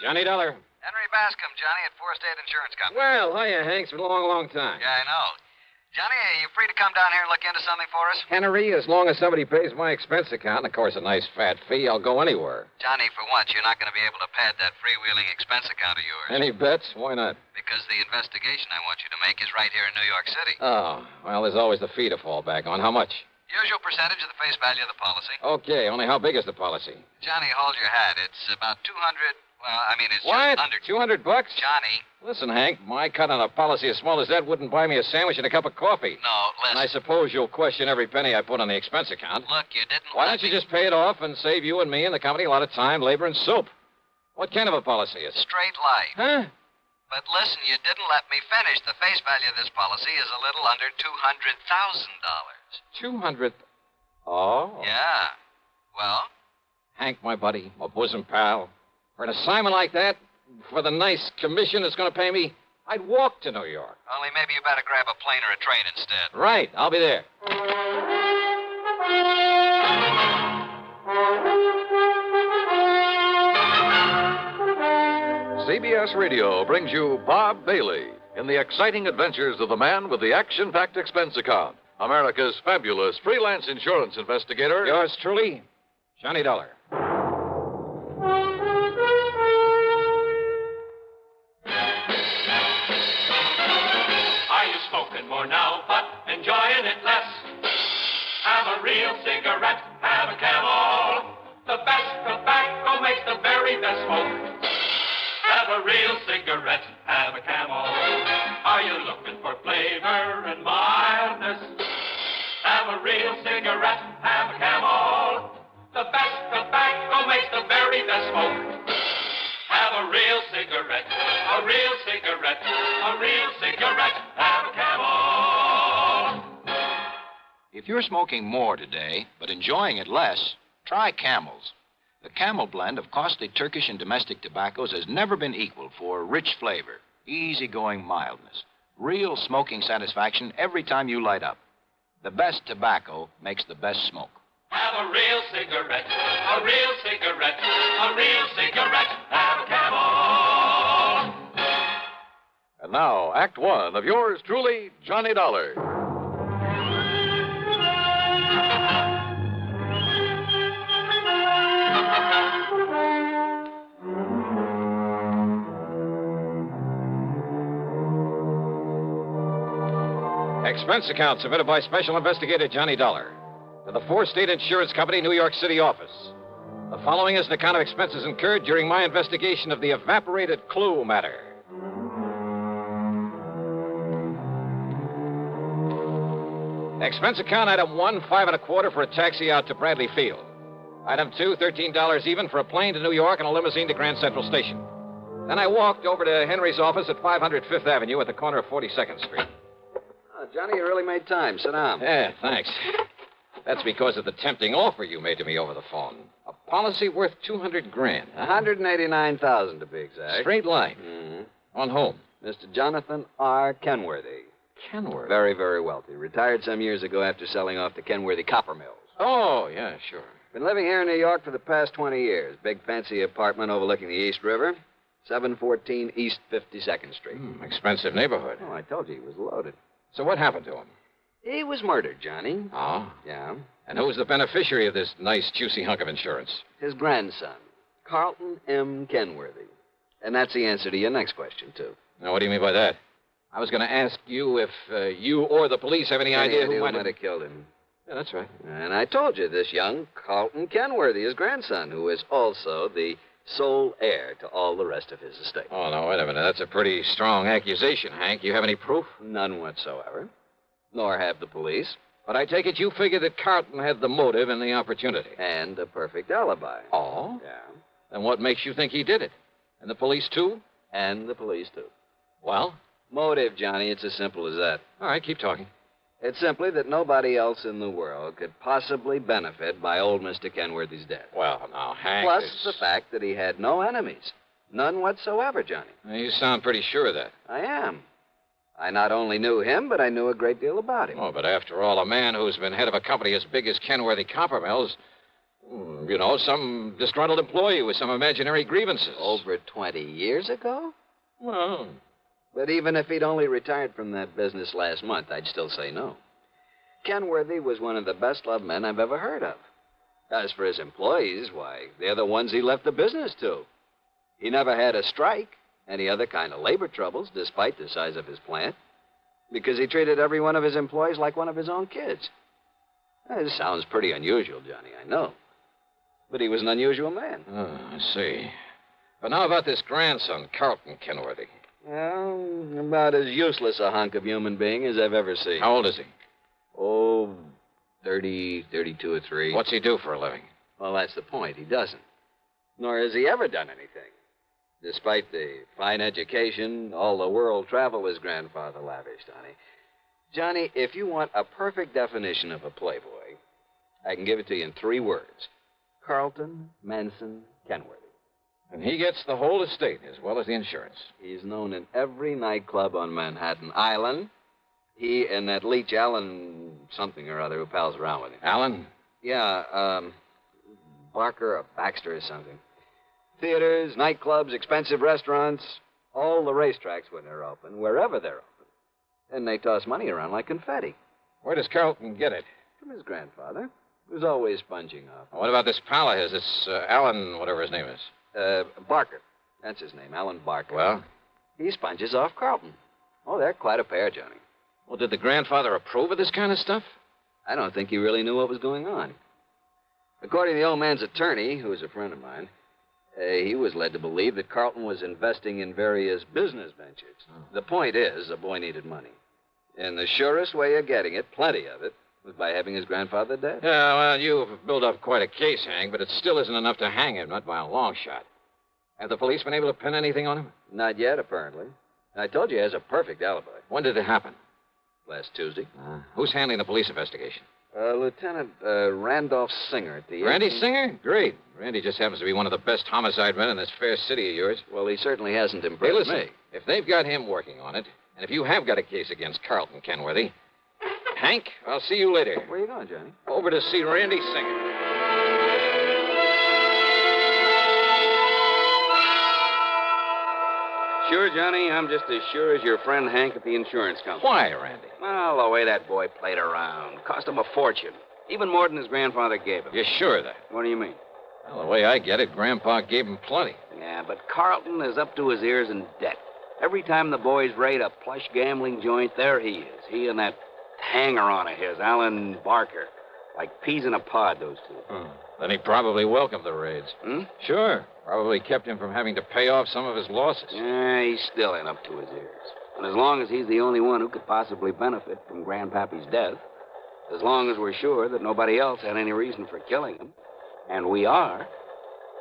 Johnny Dollar. Henry Bascom, Johnny, at Four State Insurance Company. Well, hiya, Hank. It's been a long, long time. Yeah, I know. Johnny, are you free to come down here and look into something for us? Henry, as long as somebody pays my expense account, and of course a nice fat fee, I'll go anywhere. Johnny, for once, you're not going to be able to pad that freewheeling expense account of yours. Any bets? Why not? Because the investigation I want you to make is right here in New York City. Oh, well, there's always the fee to fall back on. How much? Usual percentage of the face value of the policy. Okay, only how big is the policy? Johnny, hold your hat. It's about 200... Well, I mean, it's what? just under... $200? Johnny. Listen, Hank, my cut on a policy as small as that wouldn't buy me a sandwich and a cup of coffee. No, listen. And I suppose you'll question every penny I put on the expense account. Look, you didn't Why don't you just pay it off and save you and me and the company a lot of time, labor, and soap? What kind of a policy is it? Straight life. Huh? But listen, you didn't let me finish. The face value of this policy is a little under $200,000. 200. Oh. Yeah. Well? Hank, my buddy, my bosom pal, for an assignment like that, for the nice commission it's going to pay me, I'd walk to New York. Only maybe you better grab a plane or a train instead. Right. I'll be there. CBS Radio brings you Bob Bailey in the exciting adventures of the man with the action-packed expense account, America's fabulous freelance insurance investigator. Yours truly, Johnny Dollar. Are you smoking more now, but enjoying it less? Have a real cigarette, have a Camel. The best tobacco makes the very best smoke. Have a real cigarette, have a Camel. Are you looking for flavor and mildness? Have a real cigarette, have a Camel. The best tobacco makes makes the very best smoke. Have a real cigarette, a real cigarette, a real cigarette. Have a Camel. If you're smoking more today, but enjoying it less, try Camels. The Camel blend of costly Turkish and domestic tobaccos has never been equaled for rich flavor, easygoing mildness, real smoking satisfaction every time you light up. The best tobacco makes the best smoke. Have a real cigarette, a real cigarette, a real cigarette. Have a Camel. And now, Act One of yours truly, Johnny Dollar. Expense account submitted by Special Investigator Johnny Dollar to the Four State Insurance Company, New York City office. The following is an account of expenses incurred during my investigation of the Evaporated clue matter. Expense account item 1, $5.25 for a taxi out to Bradley Field. Item 2, $13 even for a plane to New York and a limousine to Grand Central Station. Then I walked over to Henry's office at 500 Fifth Avenue at the corner of 42nd Street. Johnny, you really made time. Sit down. Yeah, thanks. That's because of the tempting offer you made to me over the phone. A policy worth $200,000. $189,000 to be exact. Straight line. Mm-hmm. On whom? Mr. Jonathan R. Kenworthy. Kenworthy? Very, very wealthy. Retired some years ago after selling off the Kenworthy copper mills. Oh, yeah, sure. Been living here in New York for the past 20 years. Big fancy apartment overlooking the East River. 714 East 52nd Street. Expensive neighborhood. Oh, I told you he was loaded. So what happened to him? He was murdered, Johnny. Oh? Yeah. And who was the beneficiary of this nice, juicy hunk of insurance? His grandson, Carlton M. Kenworthy. And that's the answer to your next question, too. Now, what do you mean by that? I was going to ask you if you or the police have any idea who might have killed him. Yeah, that's right. And I told you, this young Carlton Kenworthy, his grandson, who is also the sole heir to all the rest of his estate. Oh, no, wait a minute. That's a pretty strong accusation, Hank. You have any proof? None whatsoever. Nor have the police. But I take it you figure that Carlton had the motive and the opportunity. And a perfect alibi. Oh? Yeah. Then what makes you think he did it? And the police, too? And the police, too. Well? Motive, Johnny. It's as simple as that. All right, keep talking. It's simply that nobody else in the world could possibly benefit by old Mr. Kenworthy's death. Well, now, Hank... Plus the fact that he had no enemies. None whatsoever, Johnny. You sound pretty sure of that. I am. I not only knew him, but I knew a great deal about him. Oh, but after all, a man who's been head of a company as big as Kenworthy Copper Mills, you know, some disgruntled employee with some imaginary grievances. Over 20 years ago? Well... But even if he'd only retired from that business last month, I'd still say no. Kenworthy was one of the best-loved men I've ever heard of. As for his employees, why, they're the ones he left the business to. He never had a strike, any other kind of labor troubles, despite the size of his plant, because he treated every one of his employees like one of his own kids. This sounds pretty unusual, Johnny, I know. But he was an unusual man. Oh, I see. But now about this grandson, Carlton Kenworthy. Well, about as useless a hunk of human being as I've ever seen. How old is he? Oh, 30, 32 or 3. What's he do for a living? Well, that's the point. He doesn't. Nor has he ever done anything. Despite the fine education, all the world travel his grandfather lavished on him. Johnny, if you want a perfect definition of a playboy, I can give it to you in 3 words. Carlton Manson Kenworthy. And he gets the whole estate as well as the insurance. He's known in every nightclub on Manhattan Island. He and that Leach Allen something or other who pals around with him. Allen? Yeah, Barker or Baxter or something. Theaters, nightclubs, expensive restaurants, all the racetracks when they're open, wherever they're open. And they toss money around like confetti. Where does Carlton get it? From his grandfather, who's always sponging off. What about this pal of his, this Allen, whatever his name is? Barker. That's his name, Alan Barker. Well? He sponges off Carlton. Oh, they're quite a pair, Johnny. Well, did the grandfather approve of this kind of stuff? I don't think he really knew what was going on. According to the old man's attorney, who was a friend of mine, he was led to believe that Carlton was investing in various business ventures. Oh. The point is, the boy needed money. And the surest way of getting it, plenty of it, Was by having his grandfather dead? Yeah, well, you've built up quite a case, Hank, but it still isn't enough to hang him, not by a long shot. Have the police been able to pin anything on him? Not yet, apparently. I told you he has a perfect alibi. When did it happen? Last Tuesday. Who's handling the police investigation? Lieutenant Randolph Singer at the... Randy Singer? Great. Randy just happens to be one of the best homicide men in this fair city of yours. Well, he certainly hasn't Hey, impressed listen, me. if they've got him working on it, and if you have got a case against Carlton Kenworthy, Hank, I'll see you later. Where are you going, Johnny? Over to see Randy Singer. Sure, Johnny, I'm just as sure as your friend Hank at the insurance company. Why, Randy? Well, the way that boy played around. Cost him a fortune. Even more than his grandfather gave him. You're sure of that? What do you mean? Well, the way I get it, Grandpa gave him plenty. Yeah, but Carlton is up to his ears in debt. Every time the boys raid a plush gambling joint, there he is. He and that hanger-on of his, Alan Barker. Like peas in a pod, those two. Then he probably welcomed the raids. Sure. Probably kept him from having to pay off some of his losses. Yeah, he's still in up to his ears. And as long as he's the only one who could possibly benefit from Grandpappy's death, as long as we're sure that nobody else had any reason for killing him, and we are...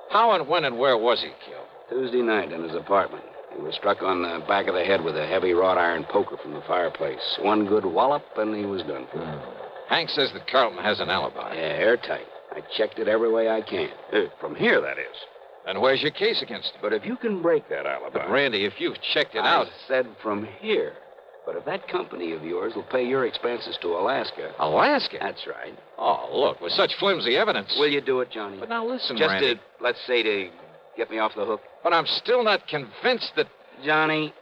How and when and where was he killed? Tuesday night in his apartment. He was struck on the back of the head with a heavy wrought iron poker from the fireplace. One good wallop, and he was done for. Hank says that Carlton has an alibi. Yeah, airtight. I checked it every way I can. From here, that is. And where's your case against him? But if you can break that alibi... But, Randy, if you've checked it I out... said from here. But if that company of yours will pay your expenses to Alaska... Alaska? That's right. Oh, look, with such flimsy evidence... Will you do it, Johnny? But now listen, Just Randy... to, let's say, to get me off the hook. But I'm still not convinced that... Johnny...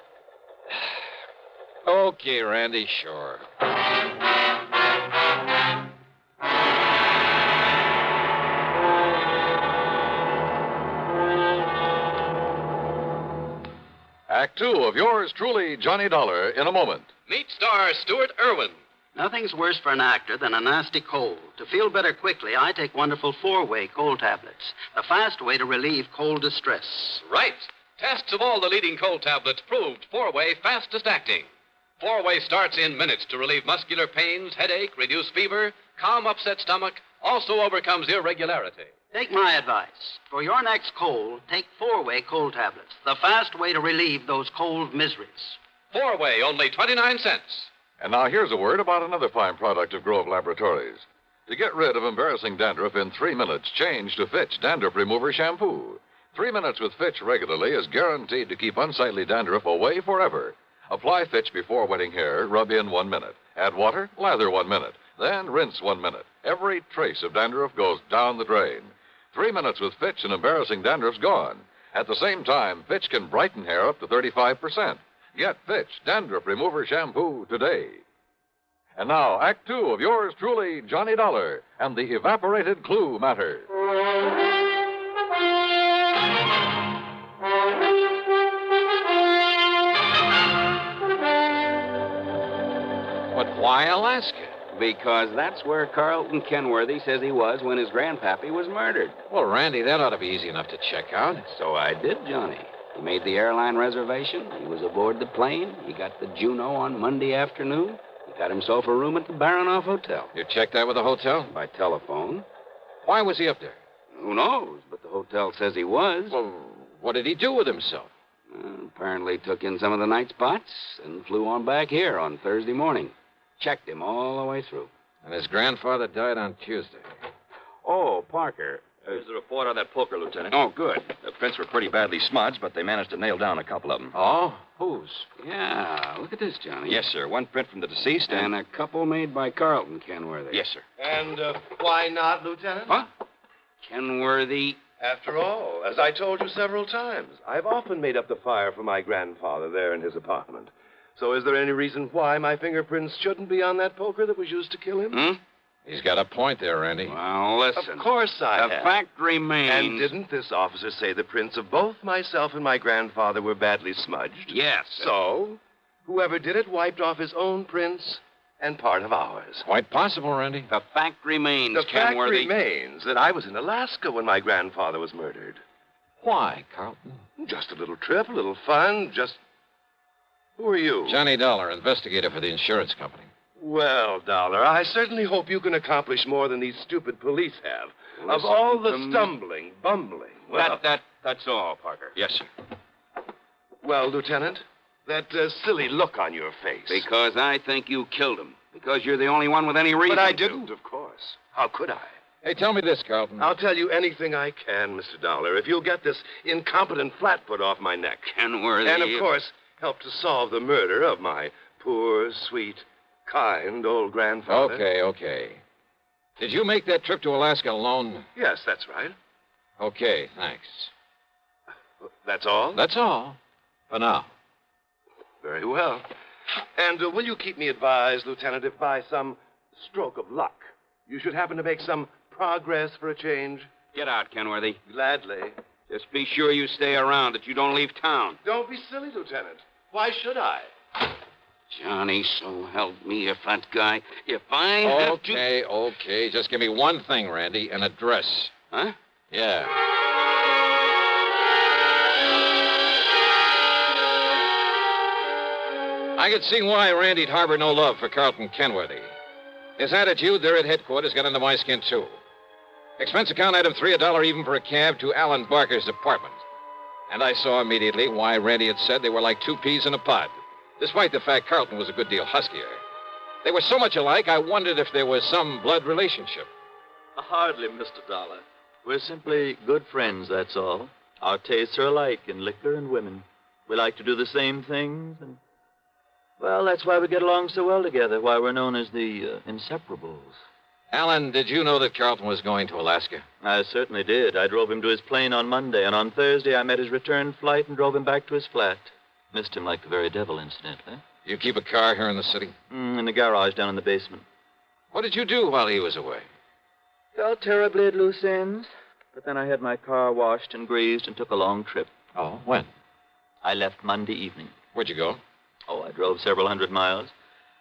Okay, Randy, sure. Act two of yours truly, Johnny Dollar, in a moment. Meet star Stuart Irwin. Nothing's worse for an actor than a nasty cold. To feel better quickly, I take wonderful four-way cold tablets, the fast way to relieve cold distress. Right. Tests of all the leading cold tablets proved four-way fastest acting. Four-way starts in minutes to relieve muscular pains, headache, reduce fever, calm upset stomach, also overcomes irregularity. Take my advice. For your next cold, take four-way cold tablets, the fast way to relieve those cold miseries. Four-way, only 29 cents. And now here's a word about another fine product of Grove Laboratories. To get rid of embarrassing dandruff in 3 minutes, change to Fitch Dandruff Remover Shampoo. 3 minutes with Fitch regularly is guaranteed to keep unsightly dandruff away forever. Apply Fitch before wetting hair, rub in 1 minute. Add water, lather 1 minute. Then rinse 1 minute. Every trace of dandruff goes down the drain. 3 minutes with Fitch and embarrassing dandruff's gone. At the same time, Fitch can brighten hair up to 35%. Get Fitch Dandruff Remover Shampoo today. And now, Act two of yours truly, Johnny Dollar, and the Evaporated Clue Matter. But why Alaska? Because that's where Carlton Kenworthy says he was when his grandpappy was murdered. Well, Randy, that ought to be easy enough to check out. So I did, Johnny. He made the airline reservation. He was aboard the plane. He got the Juneau on Monday afternoon. He got himself a room at the Barron Hotel. You checked that with the hotel? By telephone. Why was he up there? Who knows? But the hotel says he was. Well, what did he do with himself? Apparently took in some of the night spots and flew on back here on Thursday morning. Checked him all the way through. And his grandfather died on Tuesday. Oh, Parker. Here's the report on that poker, Lieutenant. Oh, good. The prints were pretty badly smudged, but they managed to nail down a couple of them. Oh? Whose? Yeah, look at this, Johnny. Yes, sir. One print from the deceased and a couple made by Carlton Kenworthy. Yes, sir. And why not, Lieutenant? What? Kenworthy. After all, as I told you several times, I've often made up the fire for my grandfather there in his apartment. So is there any reason why my fingerprints shouldn't be on that poker that was used to kill him? He's got a point there, Randy. Well, listen. Of course I have. The fact remains... And didn't this officer say the prints of both myself and my grandfather were badly smudged? Yes. So, whoever did it wiped off his own prints and part of ours. Quite possible, Randy. The fact remains, The fact Kenworthy... remains that I was in Alaska when my grandfather was murdered. Why, Carlton? Just a little trip, a little fun, just... Who are you? Johnny Dollar, investigator for the insurance company. Well, Dollar, I certainly hope you can accomplish more than these stupid police have. Of Listen all the to me. stumbling, bumbling. Well, That's all, Parker. Yes, sir. well, Lieutenant, that silly look on your face. Because I think you killed him. Because you're the only one with any reason But I to. didn't, of course. How could I? Hey, tell me this, Carlton. I'll tell you anything I can, Mr. Dollar, if you'll get this incompetent flatfoot off my neck. Kenworthy. And, of course, help to solve the murder of my poor, sweet, kind old grandfather. Okay. Did you make that trip to Alaska alone? Yes, that's right. Okay, thanks. That's all? That's all. For now. Very well. And will you keep me advised, Lieutenant, if by some stroke of luck you should happen to make some progress for a change? Get out, Kenworthy. Gladly. Just be sure you stay around, that you don't leave town. Don't be silly, Lieutenant. Why should I? Johnny, so help me, if I have to... Okay. Just give me one thing, Randy, an address. Huh? Yeah. I could see why Randy'd harbor no love for Carlton Kenworthy. His attitude there at headquarters got under my skin, too. Expense account item 3, $1 even for a cab to Alan Barker's apartment. And I saw immediately why Randy had said they were like two peas in a pod, despite the fact Carlton was a good deal huskier. They were so much alike, I wondered if there was some blood relationship. Hardly, Mr. Dollar. We're simply good friends, that's all. Our tastes are alike in liquor and women. We like to do the same things, and... well, that's why we get along so well together, why we're known as the Inseparables. Alan, did you know that Carlton was going to Alaska? I certainly did. I drove him to his plane on Monday, and on Thursday I met his return flight and drove him back to his flat. Missed him like the very devil, incidentally. You keep a car here in the city? In the garage down in the basement. What did you do while he was away? Felt terribly at loose ends, but then I had my car washed and greased and took a long trip. Oh, when? I left Monday evening. Where'd you go? Oh, I drove several hundred miles.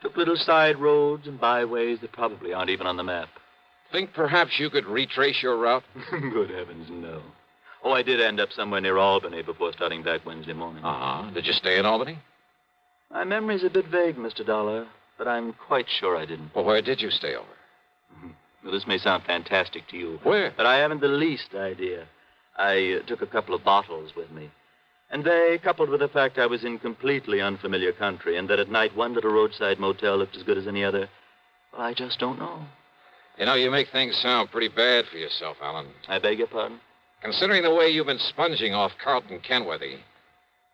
Took little side roads and byways that probably aren't even on the map. Think perhaps you could retrace your route? Good heavens, no. Oh, I did end up somewhere near Albany before starting back Wednesday morning. Uh-huh. Did you stay in Albany? My memory's a bit vague, Mr. Dollar, but I'm quite sure I didn't. Well, where did you stay over? Well, this may sound fantastic to you. Where? But I haven't the least idea. I took a couple of bottles with me. And they, coupled with the fact I was in completely unfamiliar country and that at night one little roadside motel looked as good as any other, well, I just don't know. You know, you make things sound pretty bad for yourself, Alan. I beg your pardon? Considering the way you've been sponging off Carlton Kenworthy,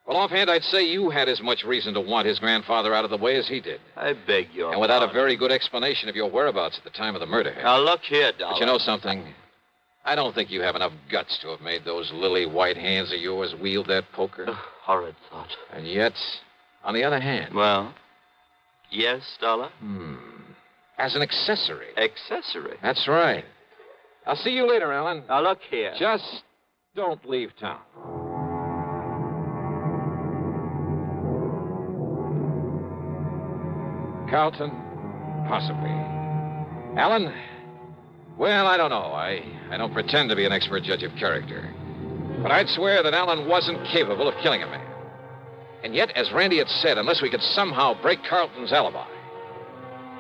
well, offhand, I'd say you had as much reason to want his grandfather out of the way as he did. I beg your And without pardon. a very good explanation of your whereabouts at the time of the murder. Now, look here, Dollar. But you know something? I don't think you have enough guts to have made those lily white hands of yours wield that poker. Horrid thought. And yet, on the other hand... Well, yes, Dollar? As an accessory. Accessory? That's right. I'll see you later, Alan. Now, look here. Just don't leave town. Carlton? Possibly. Alan? Well, I don't know. I don't pretend to be an expert judge of character. But I'd swear that Alan wasn't capable of killing a man. And yet, as Randy had said, unless we could somehow break Carlton's alibi.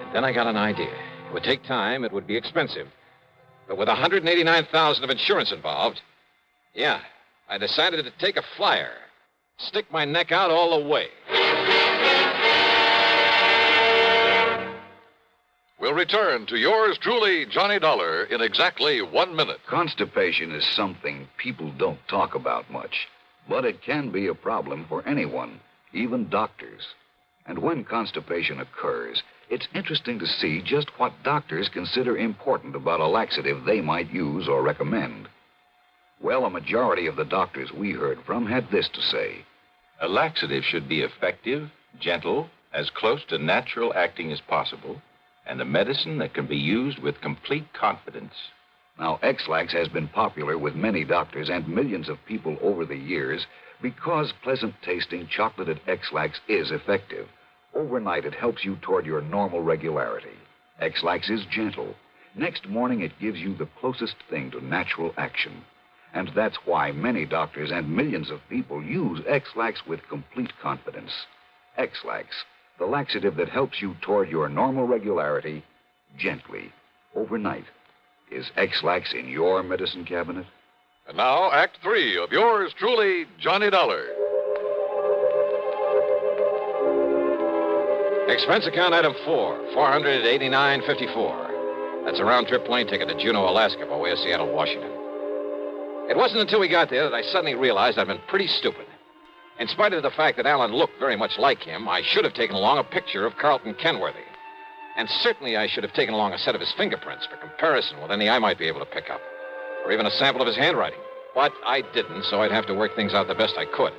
And then I got an idea. It would take time, it would be expensive. But with $189,000 of insurance involved, yeah, I decided to take a flyer. Stick my neck out all the way. We'll return to yours truly, Johnny Dollar, in exactly 1 minute. Constipation is something people don't talk about much, but it can be a problem for anyone, even doctors. And when constipation occurs, it's interesting to see just what doctors consider important about a laxative they might use or recommend. Well, a majority of the doctors we heard from had this to say. A laxative should be effective, gentle, as close to natural acting as possible, and a medicine that can be used with complete confidence. Now, X-Lax has been popular with many doctors and millions of people over the years because pleasant-tasting chocolated X-Lax is effective. Overnight, it helps you toward your normal regularity. X-Lax is gentle. Next morning, it gives you the closest thing to natural action. And that's why many doctors and millions of people use X-Lax with complete confidence. X-Lax, the laxative that helps you toward your normal regularity gently, overnight. Is X-Lax in your medicine cabinet? And now, Act 3 of yours truly, Johnny Dollar. Expense account item 4, $489.54. That's a round-trip plane ticket to Juneau, Alaska, by way of Seattle, Washington. It wasn't until we got there that I suddenly realized I'd been pretty stupid. In spite of the fact that Alan looked very much like him, I should have taken along a picture of Carlton Kenworthy. And certainly I should have taken along a set of his fingerprints for comparison with any I might be able to pick up. Or even a sample of his handwriting. But I didn't, so I'd have to work things out the best I could.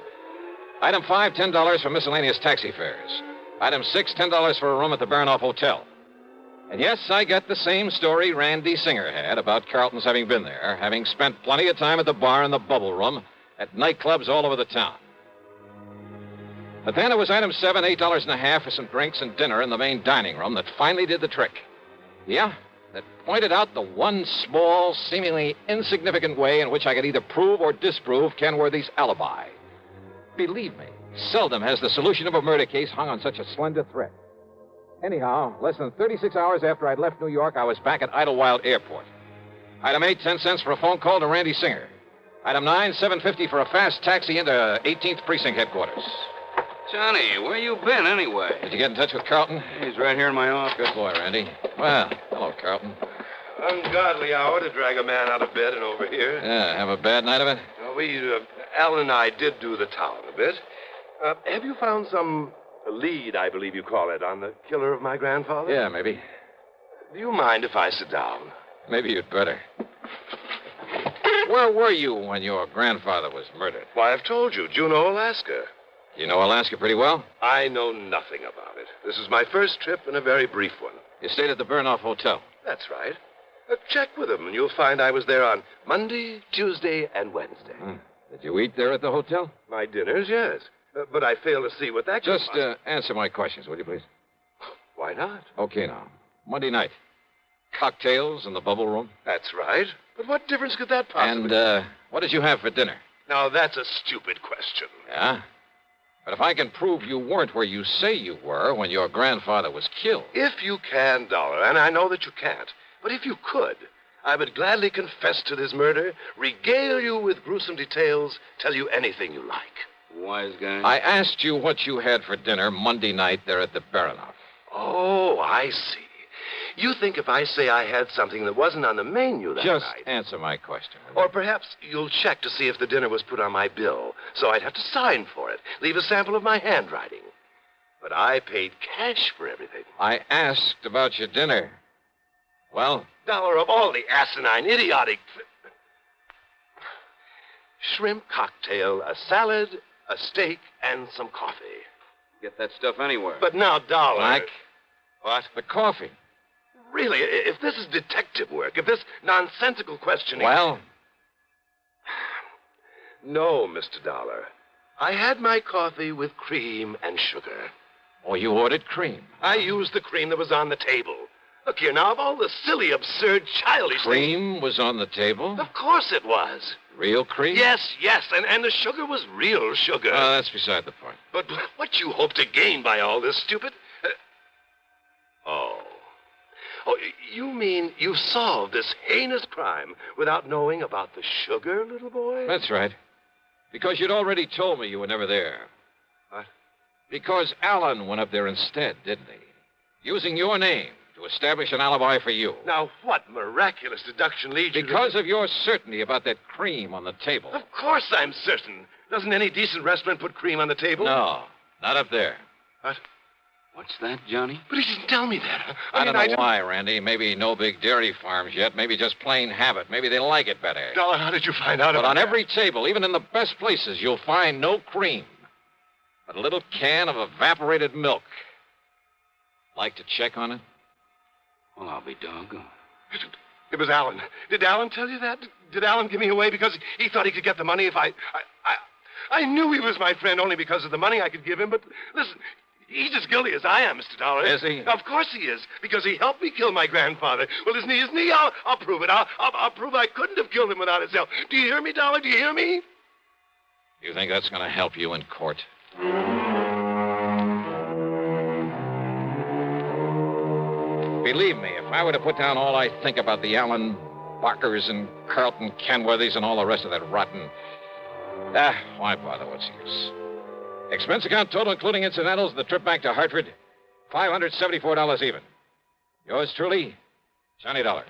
Item 5, $10 for miscellaneous taxi fares. Item 6, $10 for a room at the Barron Hotel. And yes, I got the same story Randy Singer had about Carlton's having been there, having spent plenty of time at the bar and the bubble room, at nightclubs all over the town. But then it was item 7, $8.50 for some drinks and dinner in the main dining room that finally did the trick. Yeah, that pointed out the one small, seemingly insignificant way in which I could either prove or disprove Kenworthy's alibi. Believe me, seldom has the solution of a murder case hung on such a slender thread. Anyhow, less than 36 hours after I'd left New York, I was back at Idlewild Airport. Item 8, 10 cents for a phone call to Randy Singer. Item 9, $7.50 for a fast taxi into 18th Precinct headquarters. Johnny, where you been anyway? Did you get in touch with Carlton? He's right here in my office. Good boy, Randy. Well, hello, Carlton. Ungodly hour to drag a man out of bed and over here. Yeah, have a bad night of it? Alan and I did do the town a bit. Have you found some lead, I believe you call it, on the killer of my grandfather? Yeah, maybe. Do you mind if I sit down? Maybe you'd better. Where were you when your grandfather was murdered? Why, I've told you, Juneau, Alaska. You know Alaska pretty well? I know nothing about it. This is my first trip and a very brief one. You stayed at the Burnoff Hotel? That's right. Check with him, and you'll find I was there on Monday, Tuesday, and Wednesday. Did you eat there at the hotel? My dinners, yes. But I fail to see what that could Just answer my questions, will you, please? Why not? Okay, now. Monday night. Cocktails in the bubble room? That's right. But what difference could that possibly... And what did you have for dinner? Now, that's a stupid question. Yeah? But if I can prove you weren't where you say you were when your grandfather was killed... If you can, Dollar, and I know that you can't, but if you could, I would gladly confess to this murder, regale you with gruesome details, tell you anything you like. Wise guy. I asked you what you had for dinner Monday night there at the Baronoff. Oh, I see. You think if I say I had something that wasn't on the menu that Just night... answer my question. Or perhaps you'll check to see if the dinner was put on my bill, so I'd have to sign for it, leave a sample of my handwriting. But I paid cash for everything. I asked about your dinner. Well? Dollar, of all the asinine, idiotic... Shrimp cocktail, a salad, a steak, and some coffee. Get that stuff anywhere. But now, Dollar... Like? What? The coffee. Really, if this is detective work, if this nonsensical questioning... Well? No, Mr. Dollar. I had my coffee with cream and sugar. Oh, you ordered cream? I used the cream that was on the table. Look here, now, of all the silly, absurd, childish Cream was on the table? Of course it was. Real cream? Yes, and the sugar was real sugar. That's beside the point. But what you hope to gain by all this, stupid... Oh, you mean you solved this heinous crime without knowing about the sugar, little boy? That's right. Because you'd already told me you were never there. What? Because Alan went up there instead, didn't he? Using your name to establish an alibi for you. Now, what miraculous deduction leads you to... Because of your certainty about that cream on the table. Of course I'm certain. Doesn't any decent restaurant put cream on the table? No, not up there. What? What's that, Johnny? But he didn't tell me that. I don't know why, Randy. Maybe no big dairy farms yet. Maybe just plain habit. Maybe they like it better. Dollar, how did you find out about But on that? every table, even in the best places, you'll find no cream. But a little can of evaporated milk. Like to check on it? Well, I'll be doggone. It was Alan. Did Alan tell you that? Did Alan give me away because he thought he could get the money if I knew he was my friend only because of the money I could give him, but listen... He's as guilty as I am, Mr. Dollar. Is he? Of course he is, because he helped me kill my grandfather. Well, isn't he? I'll prove it. I'll prove I couldn't have killed him without his help. Do you hear me, Dollar? Do you hear me? You think that's going to help you in court? believe me, if I were to put down all I think about the Allen Barkers and Carlton Kenworthys and all the rest of that rotten... why bother? What's the use? Expense account total, including incidentals, the trip back to Hartford, $574 even. Yours truly, Johnny Dollar.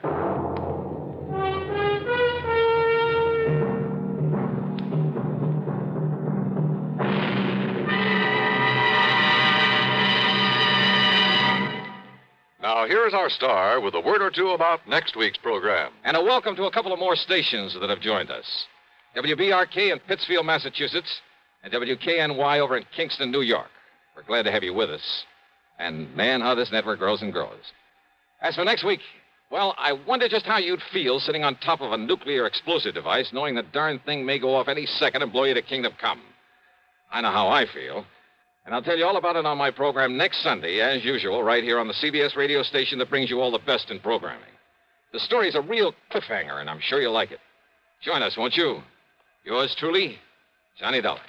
Now, here's our star with a word or two about next week's program. And a welcome to a couple of more stations that have joined us. WBRK in Pittsfield, Massachusetts, and WKNY over in Kingston, New York. We're glad to have you with us. And, man, how this network grows and grows. As for next week, well, I wonder just how you'd feel sitting on top of a nuclear explosive device, knowing the darn thing may go off any second and blow you to kingdom come. I know how I feel. And I'll tell you all about it on my program next Sunday, as usual, right here on the CBS radio station that brings you all the best in programming. The story's a real cliffhanger, and I'm sure you'll like it. Join us, won't you? Yours truly, Johnny Dollar.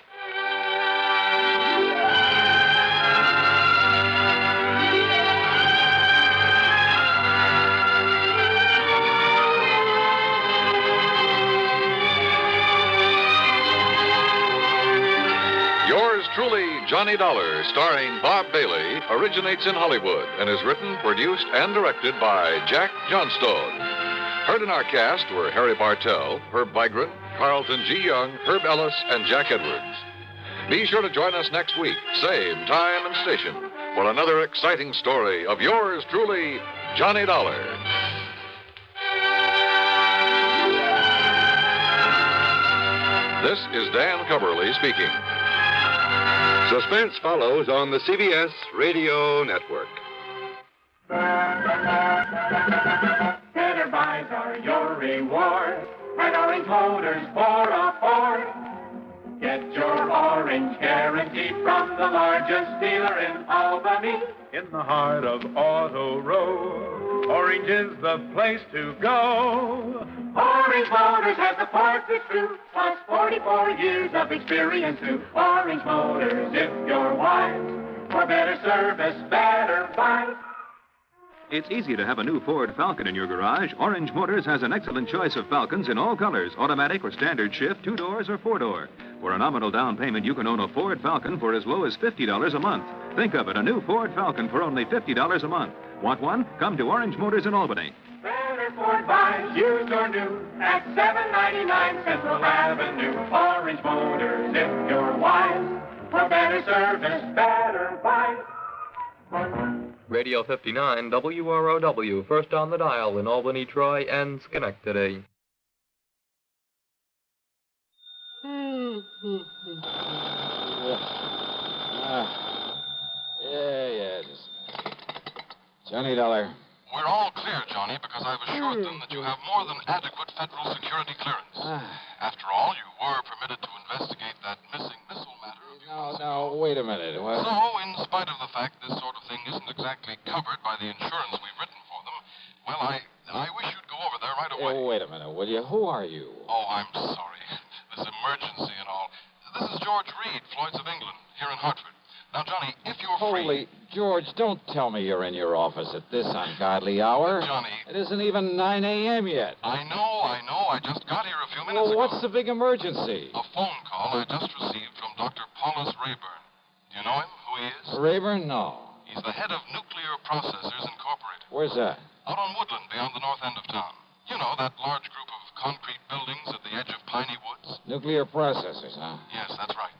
Yours truly, Johnny Dollar, starring Bob Bailey, originates in Hollywood and is written, produced, and directed by Jack Johnstone. Heard in our cast were Harry Bartell, Herb Vigran, Carlton G. Young, Herb Ellis, and Jack Edwards. Be sure to join us next week, same time and station, for another exciting story of yours truly, Johnny Dollar. This is Dan Cumberly speaking. Suspense follows on the CBS Radio Network. Better buys are your reward, and Orange Motors for a Ford. Get your orange guarantee from the largest dealer in Albany. In the heart of Auto Row, Orange is the place to go. Orange Motors has the parts that's true, plus 44 years of experience too. Orange Motors, if you're wise, for better service, better buy. It's easy to have a new Ford Falcon in your garage. Orange Motors has an excellent choice of Falcons in all colors, automatic or standard shift, 2-doors or 4-door. For a nominal down payment, you can own a Ford Falcon for as low as $50 a month. Think of it, a new Ford Falcon for only $50 a month. Want one? Come to Orange Motors in Albany. Better Ford buys, used or new, at $7.99 Central Avenue. Orange Motors, if you're wise, for better service, better buy. Radio 59, WROW, first on the dial in Albany, Troy, and Schenectady. Just... Johnny Dollar. We're all clear, Johnny, because I've assured them that you have more than adequate federal security clearance. After all, you were permitted to investigate that missing missile matter. No, wait a minute. What? So, in spite of the fact this sort of thing isn't exactly covered by the insurance we've written for them, well, I wish you'd go over there right away. Wait a minute, will you? Who are you? Oh, I'm sorry. This emergency and all. This is George Reed, Floyd's of England, here in Hartford. Now, Johnny, if you're free... Holy, George, don't tell me you're in your office at this ungodly hour. Johnny... It isn't even 9 a.m. yet. I know. I just got here a few minutes ago. Well, what's the big emergency? A phone call I just received from Dr. Paulus Rayburn. Do you know him, who he is? Rayburn? No. He's the head of Nuclear Processors Incorporated. Where's that? Out on Woodland, beyond the north end of town. You know, that large group of concrete buildings at the edge of Piney Woods? Nuclear Processors, huh? Yes, that's right.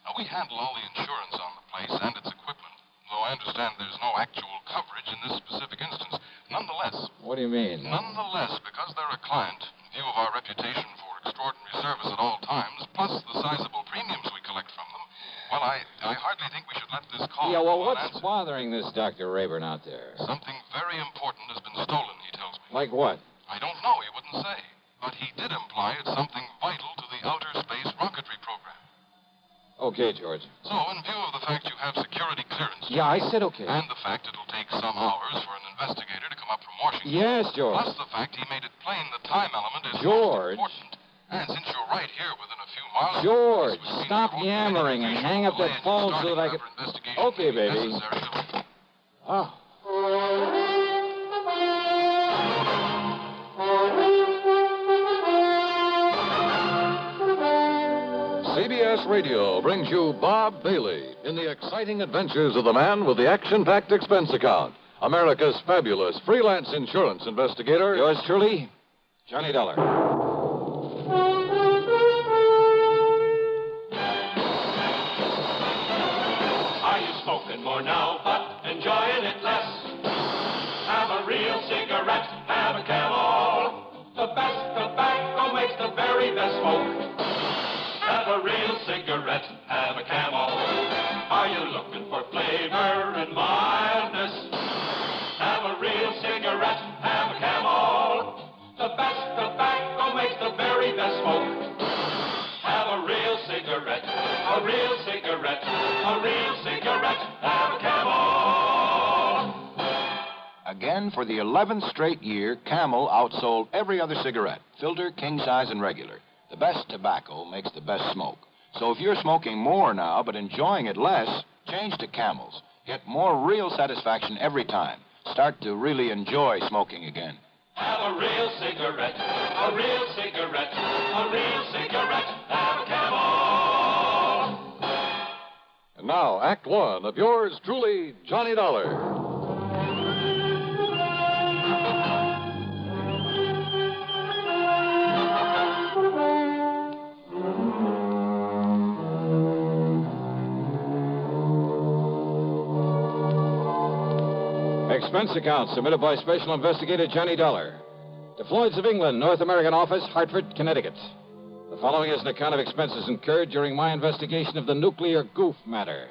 Now, we handle all the insurance on the place and its equipment, though I understand there's no actual coverage in this specific instance. Nonetheless... What do you mean? Nonetheless, because they're a client, in view of our reputation for extraordinary service at all times, plus the sizable premiums we collect from them, well, I hardly think we should let this call... Yeah, well, what's bothering this Dr. Rayburn out there? Something very important has been stolen, he tells me. Like what? I don't know, he wouldn't say. But he did imply it's something vital to the outer space rocketry program. Okay, George. So, in view of the fact you have security clearance... Yeah, I said okay. And the fact it'll take some hours for an investigator to come up from Washington... Yes, George. Plus the fact he made it plain the time element is George. most important. And since you're right here within a few miles... George, stop yammering and hang up that phone so that I can... Okay, baby. Oh. CBS Radio brings you Bob Bailey in the exciting adventures of the man with the action-packed expense account, America's fabulous freelance insurance investigator. Yours truly, Johnny Dollar. Are you smoking more now, but enjoying it less? Have a real cigarette, have a Camel. The best tobacco makes the very best smoke. Have a real cigarette, have a Camel. Are you looking for flavor and mildness? Have a real cigarette, have a Camel. The best tobacco makes the very best smoke. Have a real cigarette, a real cigarette, a real cigarette, have a Camel. Again, for the 11th straight year, Camel outsold every other cigarette, filter, king size, and regular. The best tobacco makes the best smoke. So if you're smoking more now but enjoying it less, change to Camels. Get more real satisfaction every time. Start to really enjoy smoking again. Have a real cigarette, a real cigarette, a real cigarette, have a Camel. And now, Act One of yours truly, Johnny Dollar. Expense account submitted by Special Investigator Johnny Dollar. To Floyd's of England, North American Office, Hartford, Connecticut. The following is an account of expenses incurred during my investigation of the nuclear Goof matter.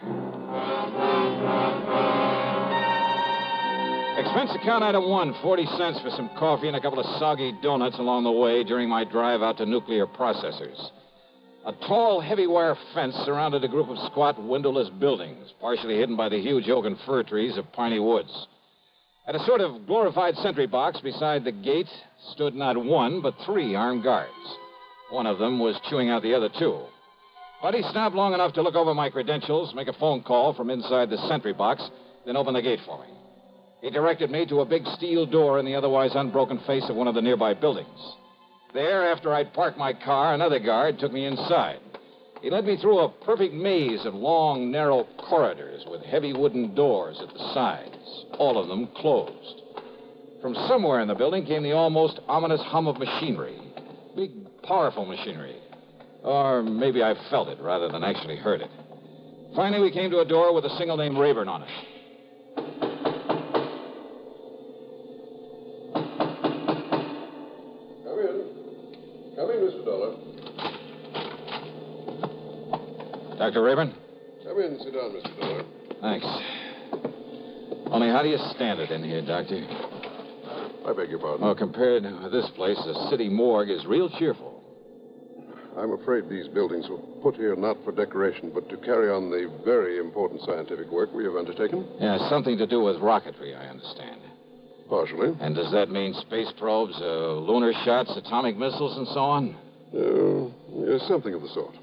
Expense account item 1, 40 cents for some coffee and a couple of soggy donuts along the way during my drive out to nuclear processors. A tall, heavy wire fence surrounded a group of squat, windowless buildings, partially hidden by the huge oak and fir trees of Piney Woods. At a sort of glorified sentry box beside the gate stood not one, but 3 armed guards. One of them was chewing out the other 2. But he stopped long enough to look over my credentials, make a phone call from inside the sentry box, then open the gate for me. He directed me to a big steel door in the otherwise unbroken face of one of the nearby buildings. There, after I'd parked my car, another guard took me inside. He led me through a perfect maze of long, narrow corridors with heavy wooden doors at the sides, all of them closed. From somewhere in the building came the almost ominous hum of machinery. Big, powerful machinery. Or maybe I felt it rather than actually heard it. Finally, we came to a door with a single name Rayburn on it. Come in, Mr. Dollar. Dr. Rayburn? Come in and sit down, Mr. Dollar. Thanks. Only how do you stand it in here, Doctor? I beg your pardon? Oh, compared with this place, the city morgue is real cheerful. I'm afraid these buildings were put here not for decoration, but to carry on the very important scientific work we have undertaken. Yeah, something to do with rocketry, I understand. Partially. And does that mean space probes, lunar shots, atomic missiles, and so on? Yes, something of the sort.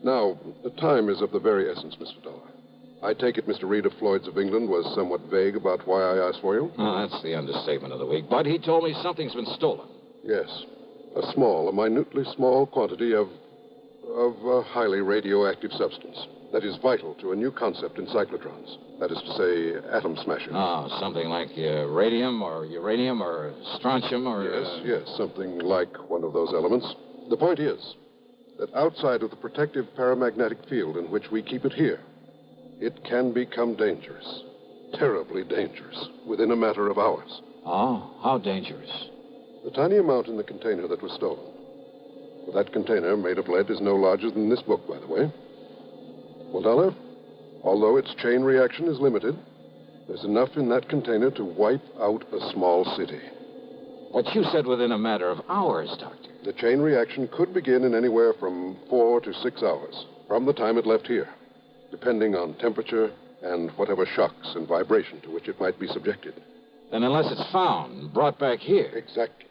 Now, the time is of the very essence, Mr. Dollar. I take it Mr. Reed of Floyd's of England was somewhat vague about why I asked for you? Oh, that's the understatement of the week. But he told me something's been stolen. Yes. A minutely small quantity of a highly radioactive substance that is vital to a new concept in cyclotrons. That is to say, atom smashers. Oh, something like radium or uranium or strontium or... Yes, something like one of those elements. The point is that outside of the protective paramagnetic field in which we keep it here, it can become dangerous, terribly dangerous, within a matter of hours. Oh, how dangerous? The tiny amount in the container that was stolen. That container made of lead is no larger than this book, by the way. Well, Dollar, although its chain reaction is limited, there's enough in that container to wipe out a small city. What you said within a matter of hours, Doctor. The chain reaction could begin in anywhere from 4 to 6 hours from the time it left here, depending on temperature and whatever shocks and vibration to which it might be subjected. Then unless it's found and brought back here... Exactly.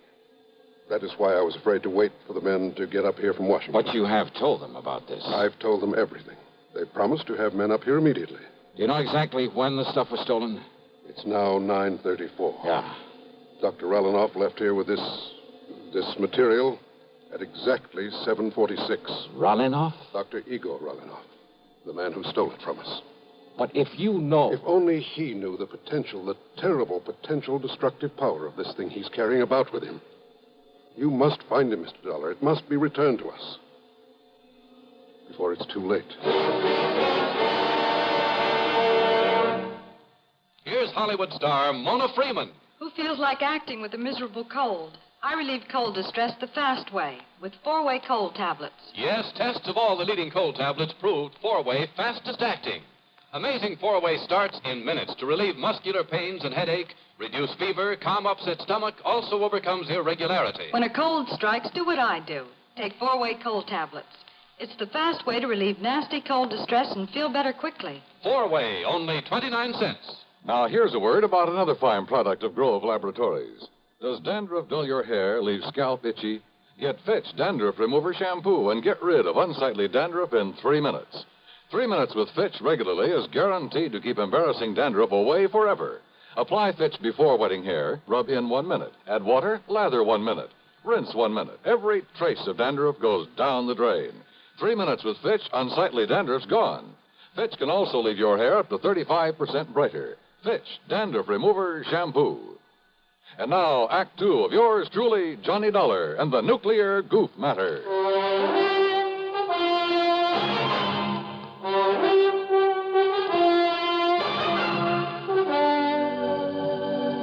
That is why I was afraid to wait for the men to get up here from Washington. But you have told them about this. I've told them everything. They promised to have men up here immediately. Do you know exactly when the stuff was stolen? It's now 9:34. Yeah. Dr. Rallinoff left here with this material At exactly 7:46. Rolinoff? Dr. Igor Rolinoff, the man who stole it from us. But if you know... If only he knew the potential, the terrible potential destructive power of this thing he's carrying about with him. You must find him, Mr. Dollar. It must be returned to us. Before it's too late. Here's Hollywood star Mona Freeman. Who feels like acting with a miserable cold? I relieve cold distress the fast way with 4-way cold tablets. Yes, tests of all the leading cold tablets proved 4-way fastest acting. Amazing 4-way starts in minutes to relieve muscular pains and headache, reduce fever, calm upset stomach, also overcomes irregularity. When a cold strikes, do what I do. Take 4-way cold tablets. It's the fast way to relieve nasty cold distress and feel better quickly. 4-way, only 29 cents. Now, here's a word about another fine product of Grove Laboratories. Does dandruff dull your hair, leave scalp itchy? Get Fitch Dandruff Remover Shampoo and get rid of unsightly dandruff in 3 minutes. 3 minutes with Fitch regularly is guaranteed to keep embarrassing dandruff away forever. Apply Fitch before wetting hair, rub in 1 minute. Add water, lather 1 minute. Rinse 1 minute. Every trace of dandruff goes down the drain. 3 minutes with Fitch, unsightly dandruff's gone. Fitch can also leave your hair up to 35% brighter. Fitch Dandruff Remover Shampoo. And now, Act 2 of yours truly, Johnny Dollar and the Nuclear Goof Matter.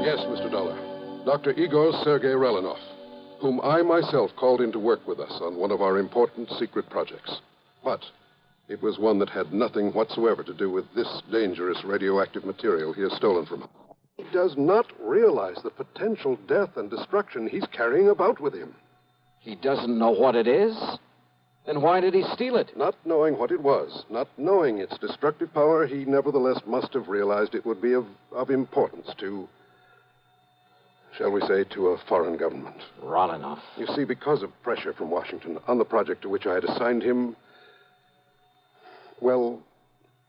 Yes, Mr. Dollar. Dr. Igor Sergei Rolinoff, whom I myself called in to work with us on one of our important secret projects. But it was one that had nothing whatsoever to do with this dangerous radioactive material he has stolen from us. He does not realize the potential death and destruction he's carrying about with him. He doesn't know what it is? Then why did he steal it? Not knowing what it was, not knowing its destructive power, he nevertheless must have realized it would be of importance to, shall we say, to a foreign government. Rolinoff. You see, because of pressure from Washington on the project to which I had assigned him, well,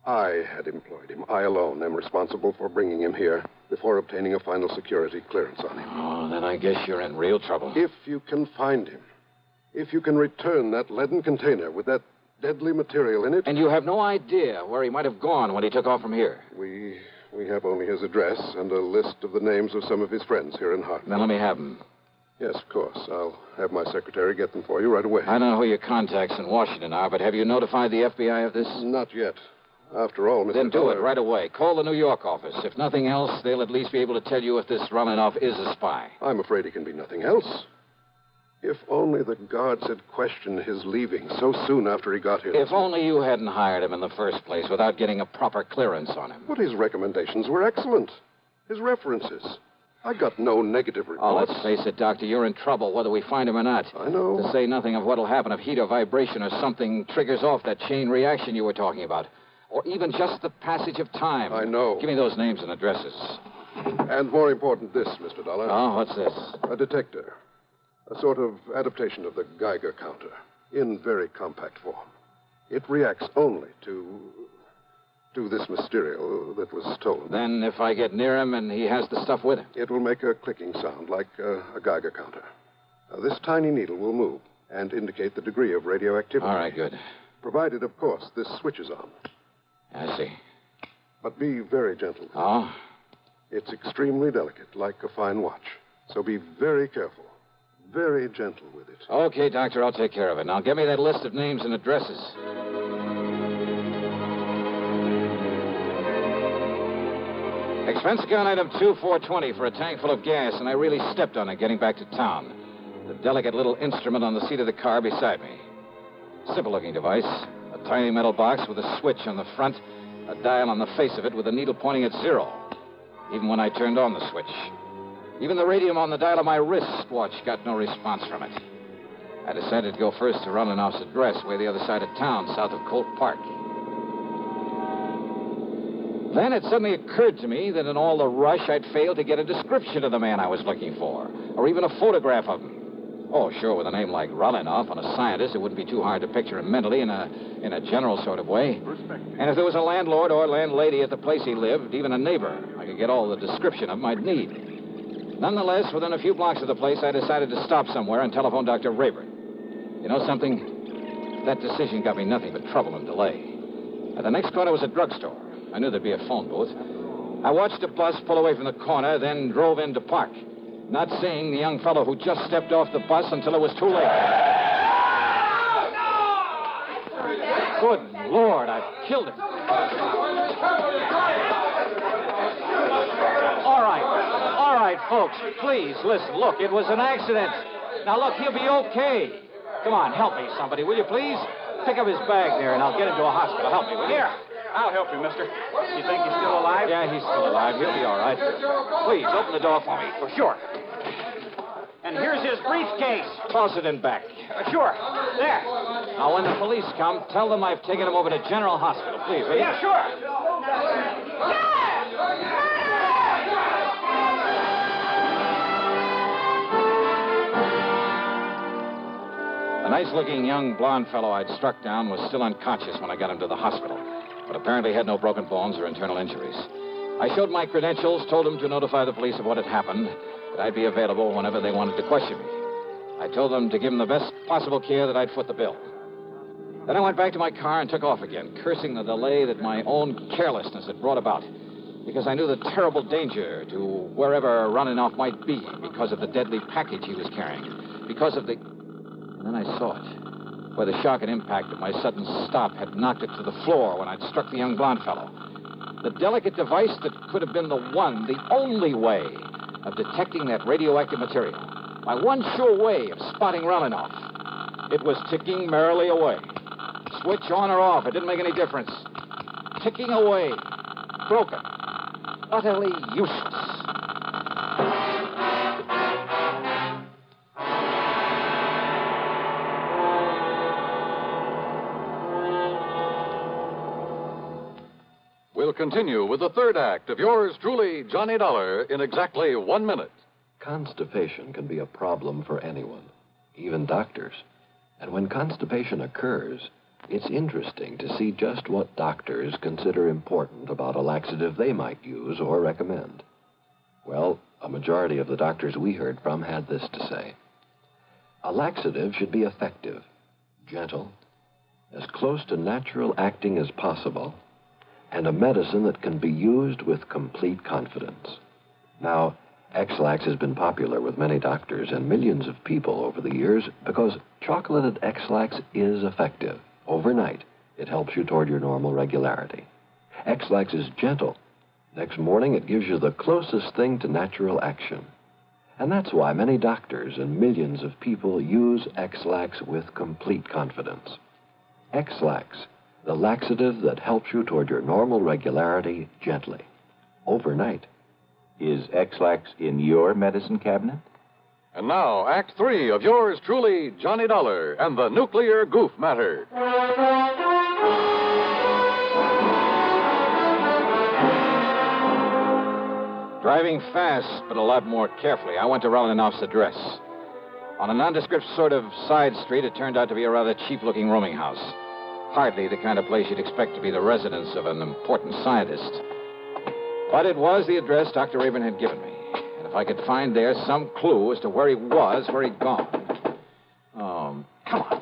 I had employed him. I alone am responsible for bringing him here before obtaining a final security clearance on him. Oh, then I guess you're in real trouble. If you can find him, if you can return that leaden container with that deadly material in it... And you have no idea where he might have gone when he took off from here? We have only his address and a list of the names of some of his friends here in Hartford. Then let me have them. Yes, of course. I'll have my secretary get them for you right away. I don't know who your contacts in Washington are, but have you notified the FBI of this? Not yet. After all, Mr. Then do Dollar... it right away. Call the New York office. If nothing else, they'll at least be able to tell you if this Rolinoff is a spy. I'm afraid he can be nothing else. If only the guards had questioned his leaving so soon after he got here. If only you hadn't hired him in the first place without getting a proper clearance on him. But his recommendations were excellent. His references. I got no negative reports. Oh, let's face it, Doctor. You're in trouble whether we find him or not. I know. To say nothing of what'll happen if heat or vibration or something triggers off that chain reaction you were talking about. Or even just the passage of time. I know. Give me those names and addresses. And more important, this, Mr. Dollar. Oh, what's this? A detector. A sort of adaptation of the Geiger counter, in very compact form. It reacts only to this material that was stolen. Then if I get near him and he has the stuff with him? It will make a clicking sound like a Geiger counter. This tiny needle will move and indicate the degree of radioactivity. All right, good. Provided, of course, this switch is on. I see. But be very gentle. Oh? It's extremely delicate, like a fine watch. So be very careful. Very gentle with it. Okay, Doctor, I'll take care of it. Now, give me that list of names and addresses. Expense account item 2420 for a tank full of gas, and I really stepped on it getting back to town. The delicate little instrument on the seat of the car beside me. Simple-looking device. A tiny metal box with a switch on the front, a dial on the face of it with a needle pointing at 0. Even when I turned on the switch. Even the radium on the dial of my wristwatch got no response from it. I decided to go first to Rolinoff's address, way the other side of town, south of Colt Park. Then it suddenly occurred to me that in all the rush, I'd failed to get a description of the man I was looking for, or even a photograph of him. Oh, sure, with a name like Rolinoff and a scientist, it wouldn't be too hard to picture him mentally in a general sort of way. And if there was a landlord or landlady at the place he lived, even a neighbor, I could get all the description of him I'd need. Nonetheless, within a few blocks of the place, I decided to stop somewhere and telephone Dr. Wayward. You know something? That decision got me nothing but trouble and delay. At the next corner was a drugstore. I knew there'd be a phone booth. I watched the bus pull away from the corner, then drove in to park, not seeing the young fellow who just stepped off the bus until it was too late. Good Lord, I've killed him. All right, folks, please, listen. Look, it was an accident. Now, look, he'll be okay. Come on, help me, somebody, will you, please? Pick up his bag there, and I'll get him to a hospital. Help me, will you? Here, I'll help you, mister. You think he's still alive? Yeah, he's still alive. He'll be all right. Please, open the door for me. For sure. And here's his briefcase. Toss it in back. Sure. There. Now, when the police come, tell them I've taken him over to General Hospital, please, will you? Yeah, sure. The nice-looking young blonde fellow I'd struck down was still unconscious when I got him to the hospital, but apparently had no broken bones or internal injuries. I showed my credentials, told them to notify the police of what had happened, that I'd be available whenever they wanted to question me. I told them to give him the best possible care, that I'd foot the bill. Then I went back to my car and took off again, cursing the delay that my own carelessness had brought about, because I knew the terrible danger to wherever running off might be because of the deadly package he was carrying, because of the... And then I saw it, where the shock and impact of my sudden stop had knocked it to the floor when I'd struck the young blonde fellow. The delicate device that could have been the one, the only way of detecting that radioactive material. My one sure way of spotting Rolinoff. It was ticking merrily away. Switch on or off, it didn't make any difference. Ticking away. Broken. Utterly useless. We'll continue with the third act of yours truly, Johnny Dollar, in exactly 1 minute. Constipation can be a problem for anyone, even doctors. And when constipation occurs, it's interesting to see just what doctors consider important about a laxative they might use or recommend. Well, a majority of the doctors we heard from had this to say. A laxative should be effective, gentle, as close to natural acting as possible, and a medicine that can be used with complete confidence. Now, X-Lax has been popular with many doctors and millions of people over the years because chocolated X-Lax is effective. Overnight, it helps you toward your normal regularity. X-Lax is gentle. Next morning, it gives you the closest thing to natural action. And that's why many doctors and millions of people use X-Lax with complete confidence. X-Lax, the laxative that helps you toward your normal regularity gently, overnight. Is X-Lax in your medicine cabinet? And now, Act 3 of yours truly, Johnny Dollar, and the nuclear Goof matter. Driving fast, but a lot more carefully, I went to Rolinoff's address. On a nondescript sort of side street, it turned out to be a rather cheap-looking rooming house. Hardly the kind of place you'd expect to be the residence of an important scientist. But it was the address Dr. Rabin had given me. And if I could find there some clue as to where he was, where he'd gone. Come on.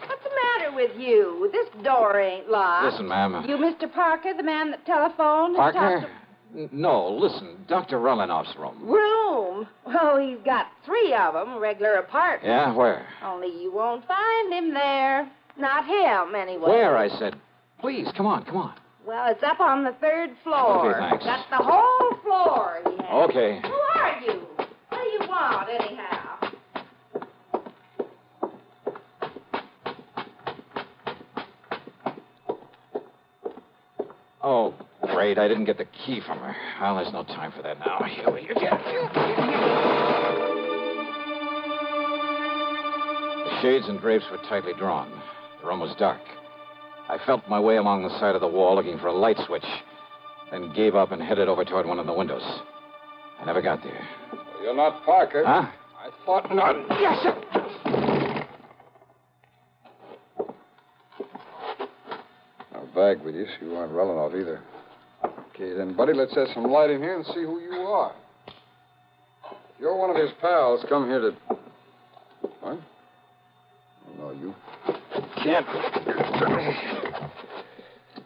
What's the matter with you? This door ain't locked. Listen, ma'am. You Mr. Parker, the man that telephoned? Parker? No, listen. Dr. Rolinoff's room. Room? Well, he's got 3 of them, regular apartments. Yeah, where? Only you won't find him there. Not him, anyway. Where, I said. Please, come on. Well, it's up on the 3rd floor. Okay, thanks. That's the whole floor he has. Okay. Who are you? What do you want, anyhow? Oh, great. I didn't get the key from her. Well, there's no time for that now. Here we go. The shades and drapes were tightly drawn. The room was dark. I felt my way along the side of the wall looking for a light switch, then gave up and headed over toward one of the windows. I never got there. You're not Parker. Huh? I thought not. Yes, sir. No bag with you, so you aren't Rolinoff either. Okay, then, buddy, let's have some light in here and see who you are. you're one of his pals, come here to... What? No, you can't.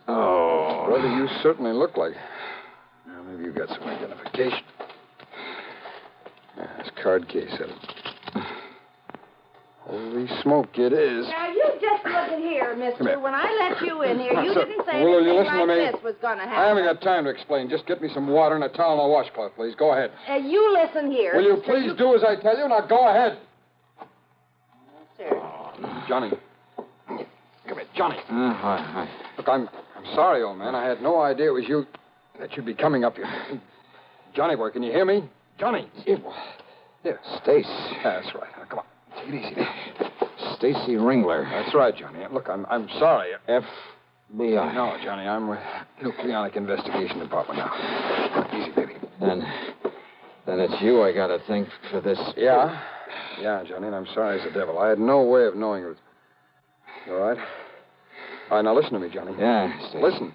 Oh. Brother, you certainly look like... Well, maybe you got some identification. Yeah, this card case of it. Holy smoke, it is. Now, you just look at here, mister. here. When I let you in here, you Sir, didn't say will you anything listen to like me? this was going to I happen. haven't got time to explain. Just get me some water and a towel and a washcloth, please. Go ahead. You listen here. Will you mister. please do as I tell you? Now, go ahead. Sir. Johnny. Come here, Johnny. Hi. Look, I'm sorry, old man. I had no idea it was you that you'd be coming up here. Johnny boy, can you hear me? Johnny. Here. Stace. That's right. Now, come on. Take it easy. Stacy Ringler. That's right, Johnny. Look, I'm sorry. FBI. No, Johnny, I'm with Nucleonic Investigation Department now. Easy, baby. Then it's you I gotta thank for this. Yeah, Johnny, and I'm sorry as the devil. I had no way of knowing it was... You all right? All right, now listen to me, Johnny. Yeah, Stacy. Listen.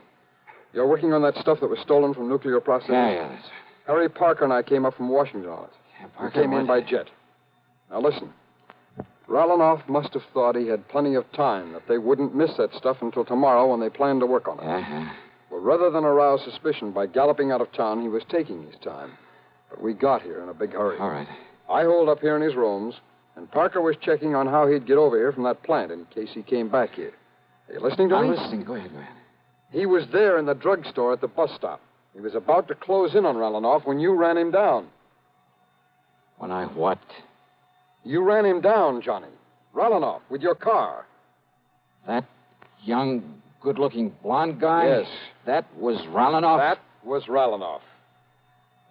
You're working on that stuff that was stolen from nuclear processing? Yeah, that's... Harry Parker and I came up from Washington on it. Yeah, We came in by jet. Now listen. Ralanoff must have thought he had plenty of time, that they wouldn't miss that stuff until tomorrow when they planned to work on it. Uh-huh. Well, rather than arouse suspicion by galloping out of town, he was taking his time. But we got here in a big hurry. All right. I holed up here in his rooms, and Parker was checking on how he'd get over here from that plant in case he came back here. Are you listening to me? I'm listening. Go ahead. He was there in the drugstore at the bus stop. He was about to close in on Ralanoff when you ran him down. When I what? You ran him down, Johnny. Ralanoff, with your car. That young, good-looking blonde guy? Yes. That was Ralanoff? That was Ralanoff.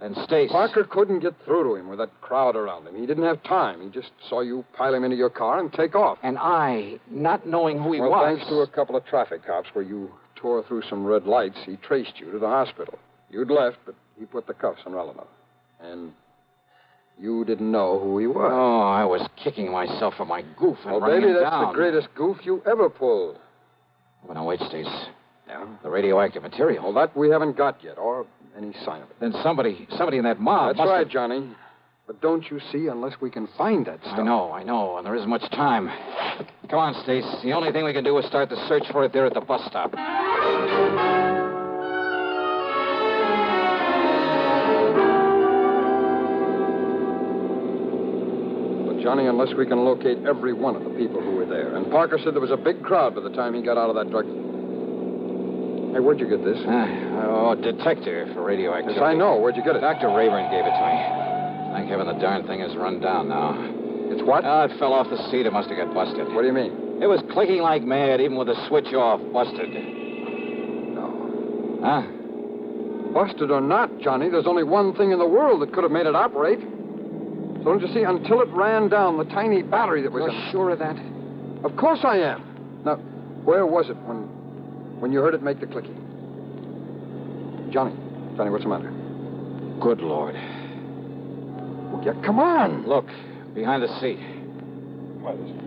And Stace. Parker couldn't get through to him with that crowd around him. He didn't have time. He just saw you pile him into your car and take off. And I, not knowing who he was... Well, thanks to a couple of traffic cops where you tore through some red lights, he traced you to the hospital. You'd left, but he put the cuffs on Ralanoff. And you didn't know who he was. Oh, I was kicking myself for my goof and running baby, him that's down. the greatest goof you ever pulled. Well, now, wait, Stace. Yeah? The radioactive material. Well, that we haven't got yet, or any sign of it. Then somebody in that mob That's right, Johnny. But don't you see, unless we can find that stuff. I know, and there isn't much time. Come on, Stace. The only thing we can do is start the search for it there at the bus stop. Johnny, unless we can locate every one of the people who were there. And Parker said there was a big crowd by the time he got out of that drug... Hey, where'd you get this? Detector for radioactivity. Yes, I know. Where'd you get it? Dr. Rayburn gave it to me. Thank heaven the darn thing has run down now. It's what? It fell off the seat. It must have got busted. What do you mean? It was clicking like mad, even with the switch off. Busted. No. Huh? Busted or not, Johnny, there's only one thing in the world that could have made it operate. Don't you see? Until it ran down the tiny battery that was... You're sure of that? Of course I am. Now, where was it when you heard it make the clicking? Johnny, what's the matter? Good Lord. Well, yeah, come on. Look, behind the seat. What is it?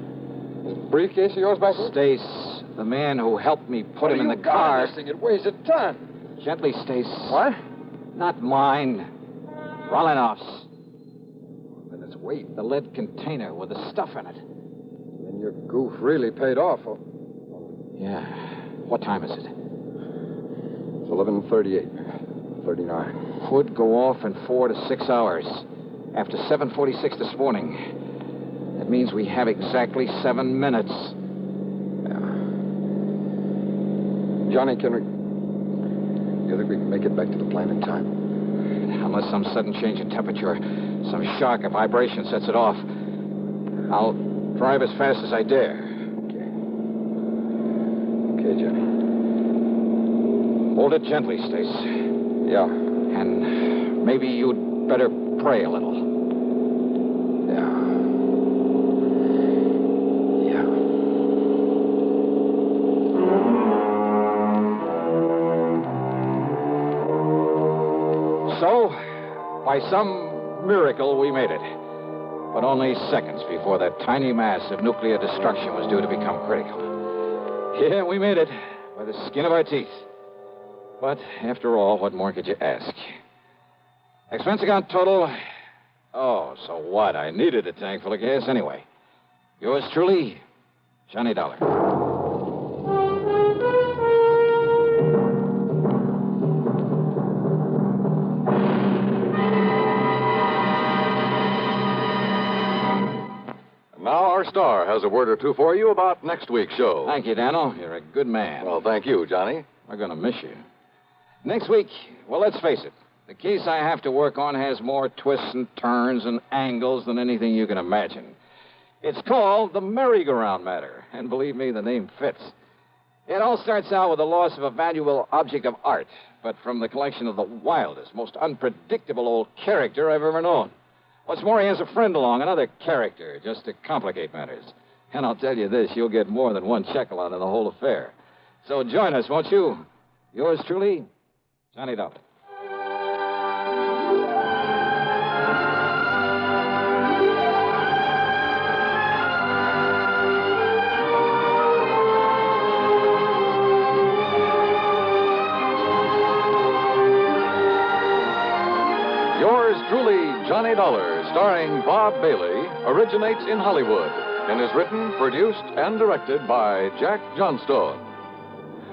This briefcase of yours back there? Stace, the man who helped me put him in the car. This thing? It weighs a ton. Gently, Stace. What? Not mine. Ralanoff's. Weight. The lead container with the stuff in it. Then your goof really paid off. Yeah. What time is it? It's 11:38. 39. Could go off in 4 to 6 hours. After 7:46 this morning. That means we have exactly 7 minutes. Yeah. Johnny, you think we can make it back to the plant in time? Unless some sudden change in temperature, some shock or vibration sets it off. I'll drive as fast as I dare. Okay, Johnny. Hold it gently, Stace. Yeah. And maybe you'd better pray a little. Yeah. So, by some miracle, we made it. But only seconds before that tiny mass of nuclear destruction was due to become critical. Yeah, we made it by the skin of our teeth. But after all, what more could you ask? Expense account total, Oh, so what? I needed a tank full of gas anyway. Yours truly, Johnny Dollar. Now our star has a word or two for you about next week's show. Thank you, Daniel. You're a good man. Well, thank you, Johnny. We're going to miss you. Next week, well, let's face it. The case I have to work on has more twists and turns and angles than anything you can imagine. It's called the merry-go-round matter, and believe me, the name fits. It all starts out with the loss of a valuable object of art, but from the collection of the wildest, most unpredictable old character I've ever known. What's more, he has a friend along, another character, just to complicate matters. And I'll tell you this, you'll get more than one shekel out of the whole affair. So join us, won't you? Yours truly, Johnny Dollar. Yours truly, Johnny Dollar, starring Bob Bailey, originates in Hollywood and is written, produced, and directed by Jack Johnstone.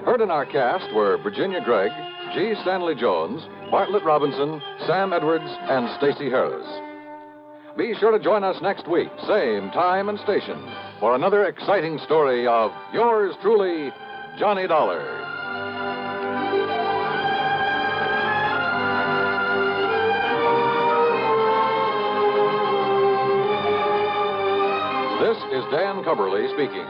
Heard in our cast were Virginia Gregg, G. Stanley Jones, Bartlett Robinson, Sam Edwards, and Stacey Heiress. Be sure to join us next week, same time and station, for another exciting story of yours truly, Johnny Dollar. This is Dan Cubberly speaking.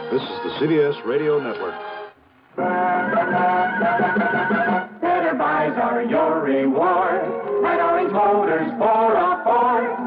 This is the CBS Radio Network. Better buys are your reward. Red Orange Motors for a Ford.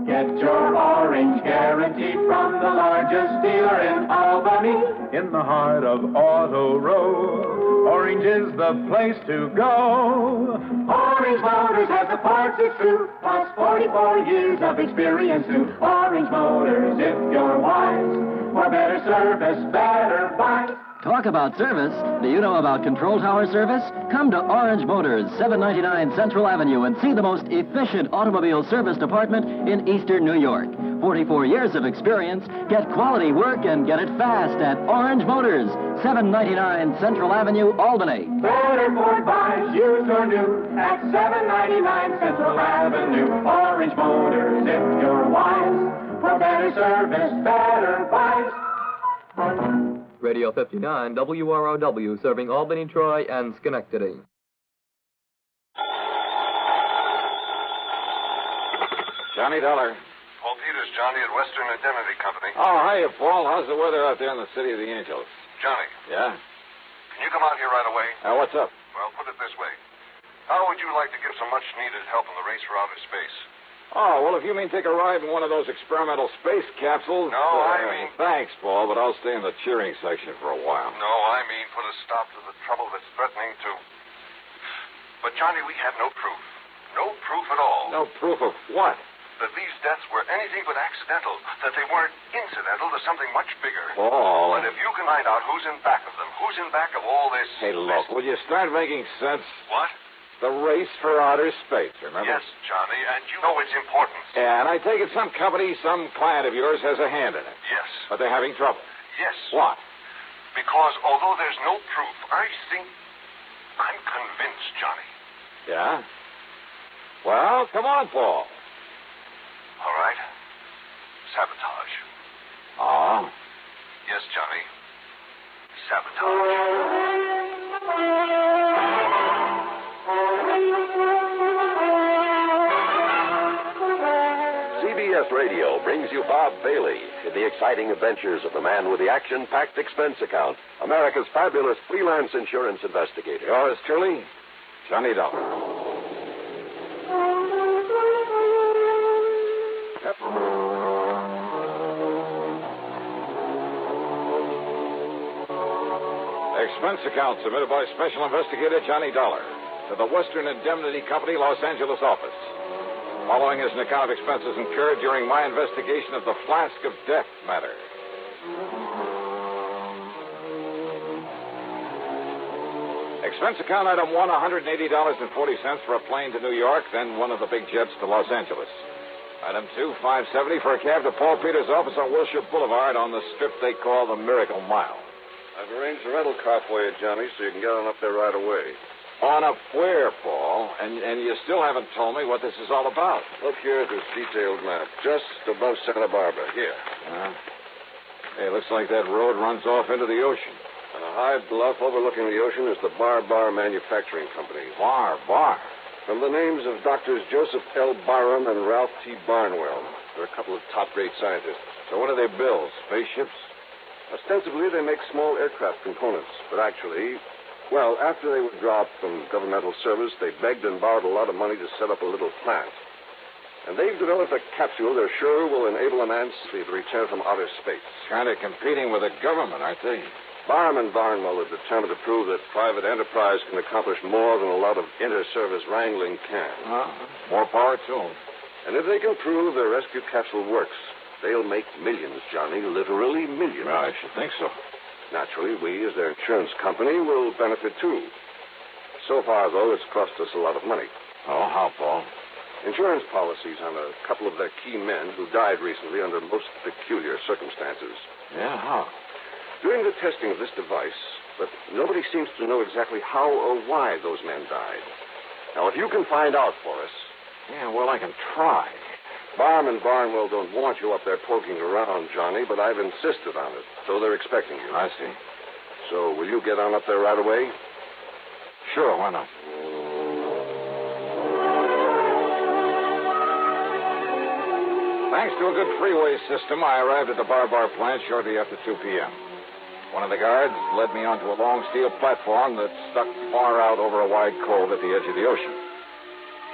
Get your orange guaranteed from the largest dealer in Albany. In the heart of Auto Row, Orange is the place to go. Orange Motors has the parts, it's true, plus 44 years of experience too. Orange Motors, if you're wise, for better service, better buy. Talk about service. Do you know about Control Tower service? Come to Orange Motors, 799 Central Avenue, and see the most efficient automobile service department in eastern New York. 44 years of experience. Get quality work and get it fast at Orange Motors, 799 Central Avenue, Albany. Better Ford buys, used or new, at 799 Central Avenue. Orange Motors, if you're wise, for better service, better buys. Radio 59, WROW, serving Albany, Troy, and Schenectady. Johnny Dollar. Paul Peters, Johnny, at Western Indemnity Company. Oh, hiya, Paul. How's the weather out there in the City of the Angels? Johnny. Yeah? Can you come out here right away? What's up? Well, put it this way. How would you like to give some much-needed help in the race for outer space? Oh, well, if you mean take a ride in one of those experimental space capsules... No, I mean... Thanks, Paul, but I'll stay in the cheering section for a while. No, I mean put a stop to the trouble that's threatening to... But, Johnny, we have no proof. No proof at all. No proof of what? That these deaths were anything but accidental. That they weren't incidental to something much bigger. Paul... But if you can find out who's in back of them, who's in back of all this... Hey, look, will you start making sense? What? The race for outer space, remember? Yes, Johnny, and you know its importance. Yeah, and I take it some company, some client of yours has a hand in it. Yes. But they're having trouble. Yes. What? Because although there's no proof, I think... I'm convinced, Johnny. Yeah? Well, come on, Paul. All right. Sabotage. Oh? Yes, Johnny. Sabotage. CBS Radio brings you Bob Bailey in the exciting adventures of the man with the action-packed expense account, America's fabulous freelance insurance investigator. Yours truly, Johnny Dollar. Expense account submitted by Special Investigator Johnny Dollar to the Western Indemnity Company, Los Angeles office. Following is an account of expenses incurred during my investigation of the Flask of Death matter. Expense account item 1, $180.40 for a plane to New York, then one of the big jets to Los Angeles. Item 2, $570 for a cab to Paul Peters' office on Wilshire Boulevard on the strip they call the Miracle Mile. I've arranged a rental car for you, Johnny, so you can get on up there right away. On up where, Paul? And you still haven't told me what this is all about. Look here at this detailed map, just above Santa Barbara. Here. Hey, looks like that road runs off into the ocean. On a high bluff overlooking the ocean is the Bar Manufacturing Company. Bar. From the names of Doctors Joseph L. Barron and Ralph T. Barnwell. They're a couple of top-grade scientists. So what do they build? Spaceships? Ostensibly, they make small aircraft components. But actually, well, after they were dropped from governmental service, they begged and borrowed a lot of money to set up a little plant. And they've developed a capsule they're sure will enable a man to return from outer space. Kind of competing with the government, aren't they? Barham and Barnwell are determined to prove that private enterprise can accomplish more than a lot of inter-service wrangling can. More power to them. And if they can prove their rescue capsule works, they'll make millions, Johnny, literally millions. Well, I should think so. Naturally, we, as their insurance company, will benefit, too. So far, though, it's cost us a lot of money. Oh, how, Paul? Insurance policies on a couple of their key men who died recently under most peculiar circumstances. Yeah, how? During the testing of this device, but nobody seems to know exactly how or why those men died. Now, if you can find out for us... Yeah, well, I can try. Barham and Barnwell don't want you up there poking around, Johnny, but I've insisted on it, so they're expecting you. I see. So will you get on up there right away? Sure, why not? Thanks to a good freeway system, I arrived at the Bar plant shortly after 2 p.m. One of the guards led me onto a long steel platform that stuck far out over a wide cove at the edge of the ocean.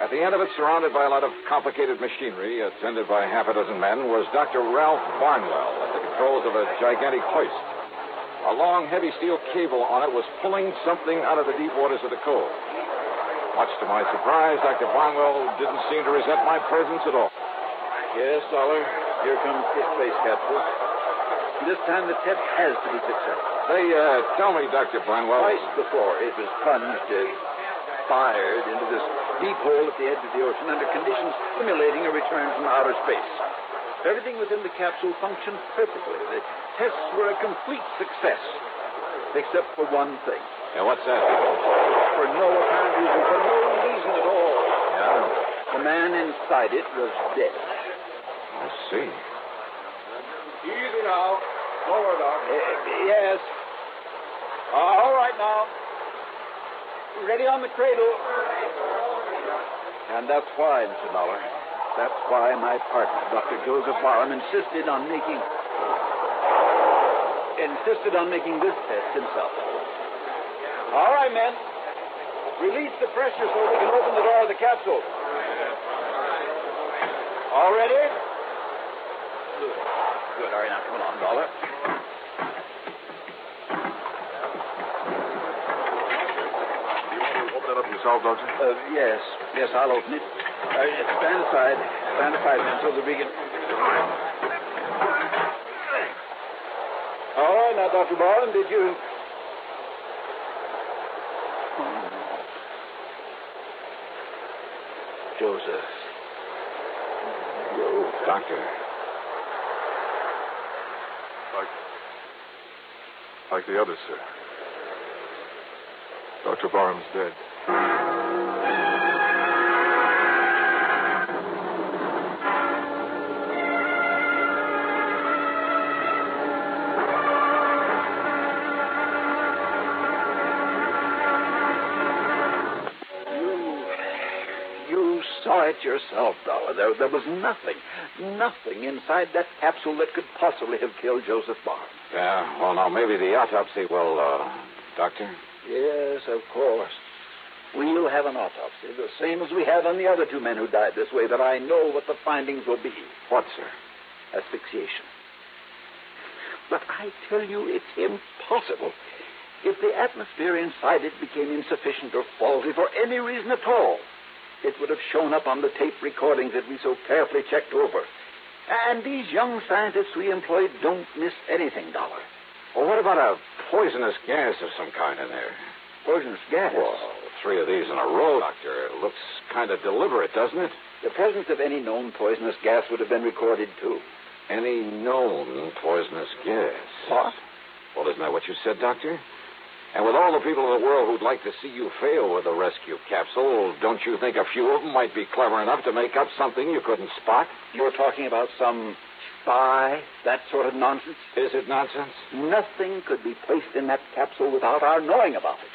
At the end of it, surrounded by a lot of complicated machinery, attended by half a dozen men, was Dr. Ralph Barnwell at the controls of a gigantic hoist. A long, heavy steel cable on it was pulling something out of the deep waters of the cove. Much to my surprise, Dr. Barnwell didn't seem to resent my presence at all. Yes, Dollar. Here comes the space capsule. This time the test has to be successful. They, tell me, Dr. Barnwell. Twice before it was plunged, fired into this deep hole at the edge of the ocean under conditions simulating a return from outer space. Everything within the capsule functioned perfectly. The tests were a complete success. Except for one thing. Yeah, what's that? For no apparent reason. For no reason at all. Yeah? The man inside it was dead. I see. Easy now. Lower, Doc. Yes. All right now. Ready on the cradle. And that's why, Mr. Dollar. That's why my partner, Dr. Joseph Barron, insisted on making this test himself. All right, men. Release the pressure so we can open the door of the capsule. All ready? Good. All right, now come along, Dollar. Open it up yourself, Doctor? Yes. Yes, I'll open it. Stand aside. Stand aside, then, so that we can... All right, now, Dr. Barron, did you... Joseph. Doctor. Like the others, sir. Dr. Barham's dead. You saw it yourself, Dollar. There was nothing inside that capsule that could possibly have killed Joseph Barron. Yeah, well, now, maybe the autopsy will, Doctor? Yes, of course. We'll have an autopsy, the same as we had on the other two men who died this way, but I know what the findings will be. What, sir? Asphyxiation. But I tell you, it's impossible. If the atmosphere inside it became insufficient or faulty for any reason at all, it would have shown up on the tape recordings that we so carefully checked over. And these young scientists we employed don't miss anything, Dollar. Well, what about a poisonous gas of some kind in there? poisonous gas. Well, 3 of these in a row, Doctor. Looks kind of deliberate, doesn't it? The presence of any known poisonous gas would have been recorded, too. Any known poisonous gas. What? Well, isn't that what you said, Doctor? And with all the people in the world who'd like to see you fail with the rescue capsule, don't you think a few of them might be clever enough to make up something you couldn't spot? You're talking about some spy, that sort of nonsense? Is it nonsense? Nothing could be placed in that capsule without our knowing about it.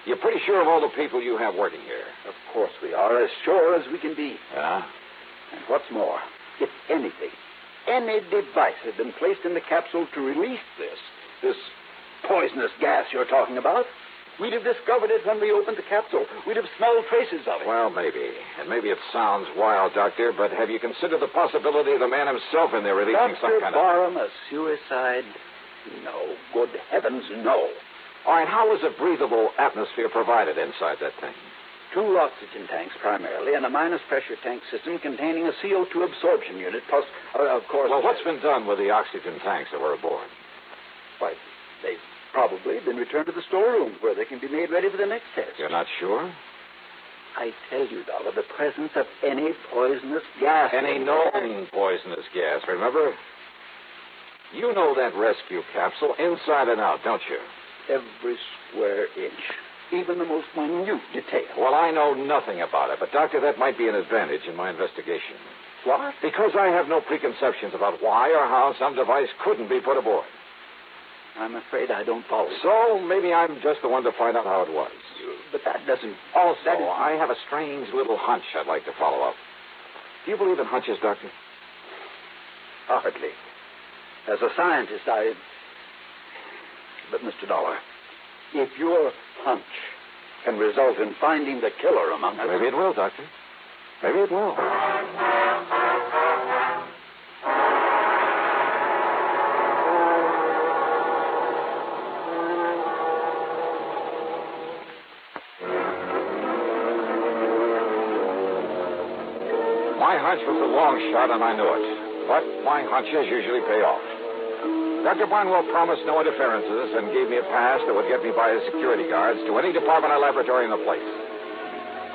You're pretty sure of all the people you have working here? Of course we are, as sure as we can be. Yeah? And what's more, if anything, any device had been placed in the capsule to release this poisonous gas you're talking about, we'd have discovered it when we opened the capsule. We'd have smelled traces of it. Well, maybe. And maybe it sounds wild, Doctor, but have you considered the possibility of the man himself in there releasing some kind of... Barron, a suicide? No. Good heavens, no. All right, how was a breathable atmosphere provided inside that thing? 2 oxygen tanks, primarily, and a minus-pressure tank system containing a CO2 absorption unit, plus, of course... Well, what's been done with the oxygen tanks that were aboard? Why, they've probably been returned to the storeroom, where they can be made ready for the next test. You're not sure? I tell you, Dollar, the presence of any poisonous gas... Any known poisonous gas, remember? You know that rescue capsule inside and out, don't you? Every square inch. Even the most minute detail. Well, I know nothing about it, but, Doctor, that might be an advantage in my investigation. What? Because I have no preconceptions about why or how some device couldn't be put aboard. I'm afraid I don't follow. So maybe I'm just the one to find out how it was. But that doesn't... Also, I have a strange little hunch I'd like to follow up. Do you believe in hunches, Doctor? Hardly. As a scientist, But, Mr. Dollar, if your hunch can result in finding the killer among us... Maybe it will, Doctor. Maybe it will. My hunch was a long shot, and I knew it. But my hunches usually pay off. Dr. Barnwell promised no interferences and gave me a pass that would get me by his security guards to any department or laboratory in the place.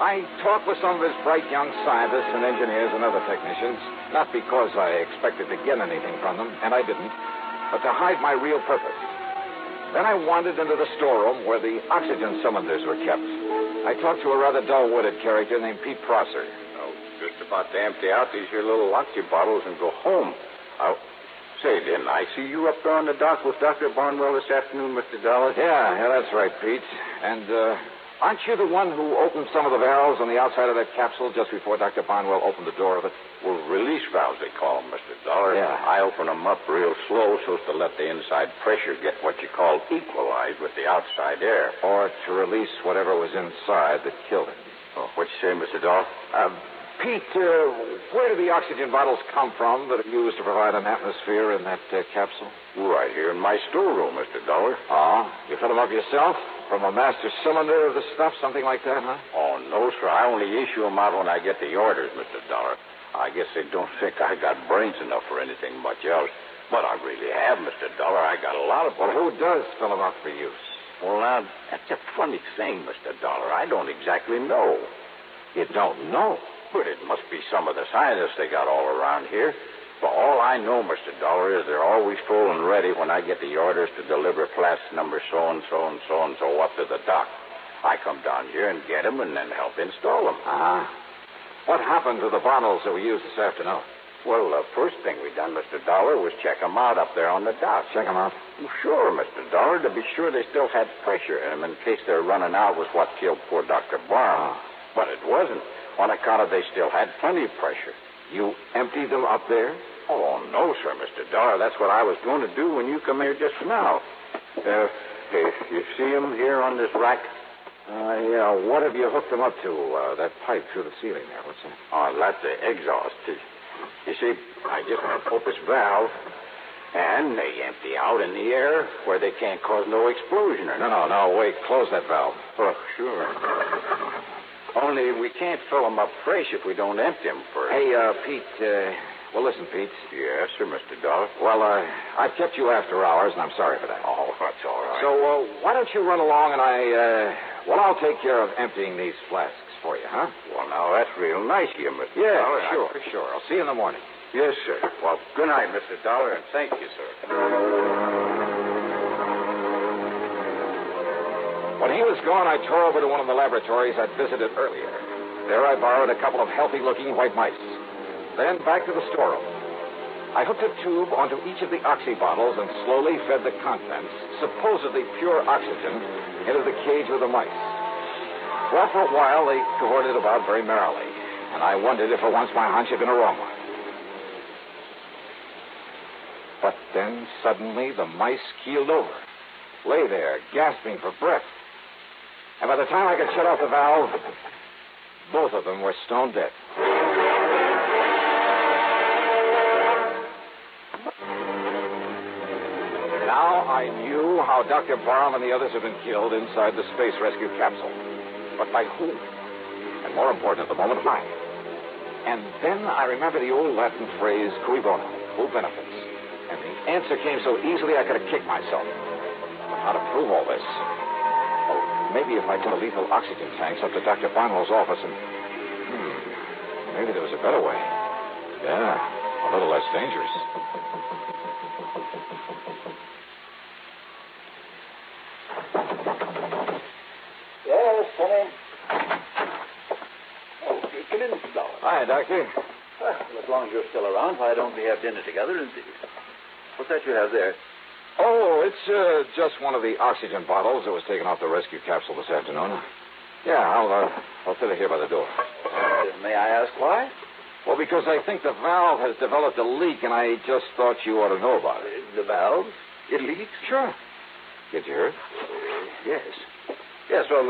I talked with some of his bright young scientists and engineers and other technicians, not because I expected to get anything from them, and I didn't, but to hide my real purpose. Then I wandered into the storeroom where the oxygen cylinders were kept. I talked to a rather dull-witted character named Pete Prosser. Oh, just about to empty out these here little oxy bottles and go home. Say, didn't I see you up there on the dock with Dr. Barnwell this afternoon, Mr. Dollar? Yeah, that's right, Pete. And, aren't you the one who opened some of the valves on the outside of that capsule just before Dr. Barnwell opened the door of it? Well, release valves, they call them, Mr. Dollar. Yeah. I open them up real slow so as to let the inside pressure get what you call equalized with the outside air. Or to release whatever was inside that killed him. Oh, what you say, Mr. Dollar? Pete, where do the oxygen bottles come from that are used to provide an atmosphere in that capsule? Right here in my storeroom, Mr. Dollar. Oh, you fill them up yourself? From a master cylinder of the stuff, something like that, huh? Oh, no, sir. I only issue them out when I get the orders, Mr. Dollar. I guess they don't think I got brains enough for anything much else. But I really have, Mr. Dollar. I got a lot of... Well, who does fill them up for use? Well, now, that's a funny thing, Mr. Dollar. I don't exactly know. You don't know? But it must be some of the scientists they got all around here. For all I know, Mr. Dollar, is they're always full and ready when I get the orders to deliver flask number so-and-so and so-and-so up to the dock. I come down here and get them and then help install them. What happened to the bottles that we used this afternoon? Well, the first thing we done, Mr. Dollar, was check them out up there on the dock. Check them out? Well, sure, Mr. Dollar, to be sure they still had pressure in them in case their running out was what killed poor Dr. Barron. But it wasn't. On account of they still had plenty of pressure. You emptied them up there? Oh, no, sir, Mr. Dollar. That's what I was going to do when you come here just now. You see them here on this rack? Yeah. What have you hooked them up to? That pipe through the ceiling there. What's that? Oh, that's the exhaust. You see, I just put this valve, and they empty out in the air where they can't cause no explosion or nothing. No, wait. Close that valve. Oh, sure. Only we can't fill them up fresh if we don't empty them first. Hey, Pete, well, listen, Pete. Yes, sir, Mr. Dollar. Well, I've kept you after hours, and I'm sorry for that. Oh, that's all right. So, why don't you run along and I'll take care of emptying these flasks for you, huh? Well, now, that's real nice of you, Mr. Yeah, Dollar. sure, sure. I'll see you in the morning. Yes, sir. Well, good night, Mr. Dollar, and thank you, sir. When he was gone, I tore over to one of the laboratories I'd visited earlier. There I borrowed a couple of healthy-looking white mice. Then back to the storeroom. I hooked a tube onto each of the oxy bottles and slowly fed the contents, supposedly pure oxygen, into the cage with the mice. Well, for a while, they cavorted about very merrily, and I wondered if for once my hunch had been a wrong one. But then, suddenly, the mice keeled over, lay there, gasping for breath. And by the time I could shut off the valve, both of them were stone dead. Now I knew how Dr. Barron and the others had been killed inside the space rescue capsule. But by whom? And more important at the moment, why? And then I remember the old Latin phrase, cui bono, who benefits? And the answer came so easily I could have kicked myself. But how to prove all this? Well, maybe if I took the lethal oxygen tanks up to Dr. Barnwell's office and... maybe there was a better way. Yeah, a little less dangerous. Yes, come in. Oh, come in, Mr. Dollar. Hi, Doctor. Well, as long as you're still around, why don't we have dinner together? And what's that you have there? Oh, it's just one of the oxygen bottles that was taken off the rescue capsule this afternoon. Yeah, I'll fit it here by the door. May I ask why? Well, because I think the valve has developed a leak, and I just thought you ought to know about it. The valve? It leaks? Sure. Did you hear it? Yes. Yes, well,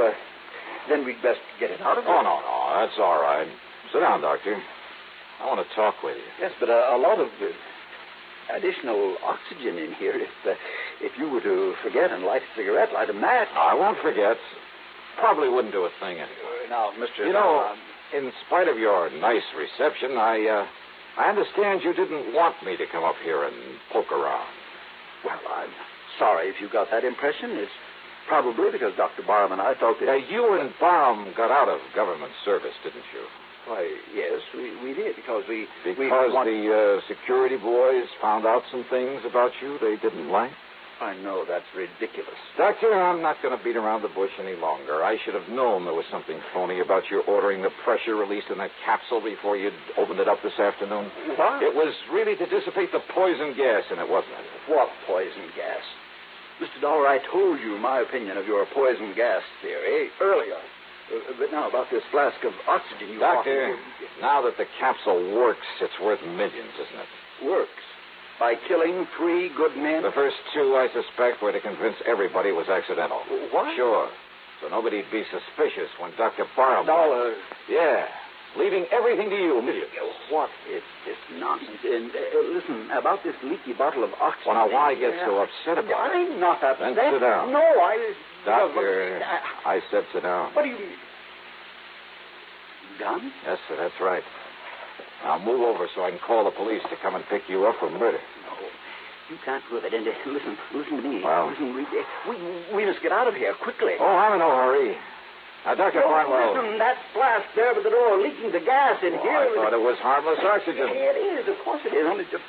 then we'd best get it out of here. Oh, no, that's all right. Sit down, Doctor. I want to talk with you. Yes, but a lot of additional oxygen in here. If you were to forget and light a cigarette, light a match. I won't forget. Probably wouldn't do a thing anyway. Now, Mr. You know, in spite of your nice reception, I understand you didn't want me to come up here and poke around. Well, I'm sorry if you got that impression. It's probably because Dr. Barham and I thought that... you and Barham got out of government service, didn't you? Why, yes, we did, because the security boys found out some things about you they didn't like? I know, that's ridiculous. Doctor, I'm not going to beat around the bush any longer. I should have known there was something phony about your ordering the pressure released in that capsule before you'd opened it up this afternoon. What? It was really to dissipate the poison gas in it, wasn't it? What poison gas? Mr. Dollar, I told you my opinion of your poison gas theory earlier. But now about this flask of oxygen you... Doctor, now that the capsule works, it's worth millions, isn't it? Works? By killing 3 good men? The first 2, I suspect, were to convince everybody it was accidental. What? Sure. So nobody'd be suspicious when Dr. Barham... Dollar. Yeah. Leaving everything to you immediately. What is this nonsense? And listen, about this leaky bottle of oxygen... Well, now, why get so upset about it? I'm not upset. Then sit down. No, Doctor, I said sit down. What do you mean? Gun? Yes, sir, that's right. Now move over so I can call the police to come and pick you up for murder. No, you can't prove it. And listen to me. Well? Listen, we must get out of here quickly. Oh, I'm in no hurry. Now, Dr. Barnwell... Listen, that flask there by the door leaking the gas in here. I thought it was harmless oxygen. It is, of course it is. Only just...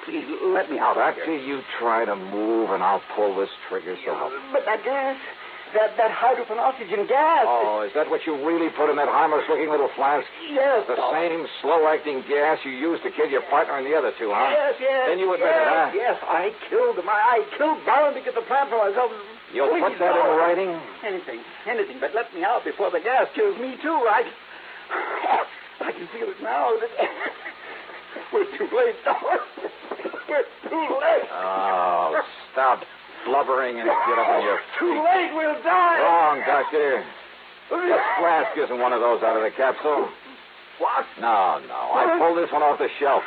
Please, let me out of here. Doctor, you try to move and I'll pull this trigger so help. But that gas... That hydrogen oxygen gas. Oh, is that what you really put in that harmless-looking little flask? Yes. The same slow-acting gas you used to kill your partner and the other 2, huh? Yes. Then you admit it, huh? Yes, I killed him. I killed Barron to get the plant for myself. You'll put that in writing? Anything, but let me out before the gas kills me, too. I can feel it now. We're too late, Dollar. We're too late. Oh, stop blubbering and get up on your feet. Too late, we'll die. Wrong, Doctor. This flask isn't one of those out of the capsule. What? No. I pulled this one off the shelf.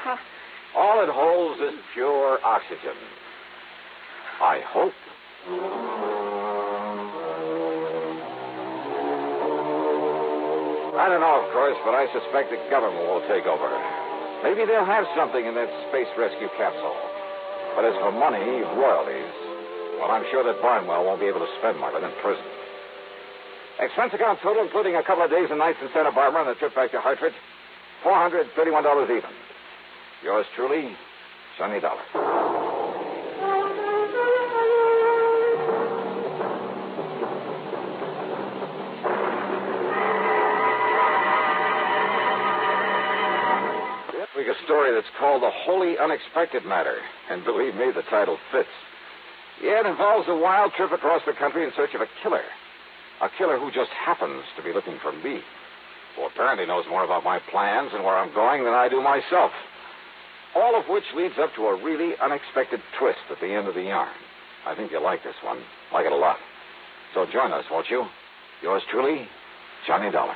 All it holds is pure oxygen. I hope. I don't know, of course, but I suspect the government will take over. Maybe they'll have something in that space rescue capsule. But as for money, royalties, Well, I'm sure that Barnwell won't be able to spend more than in prison. Expense account total, including a couple of days and nights in Santa Barbara and a trip back to Hartford, $431 even. Yours truly, Johnny Dollar. A story that's called The Wholly Unexpected Matter. And believe me, the title fits. Yeah, it involves a wild trip across the country in search of a killer. A killer who just happens to be looking for me. Who apparently knows more about my plans and where I'm going than I do myself. All of which leads up to a really unexpected twist at the end of the yarn. I think you'll like this one. Like it a lot. So join us, won't you? Yours truly, Johnny Dollar.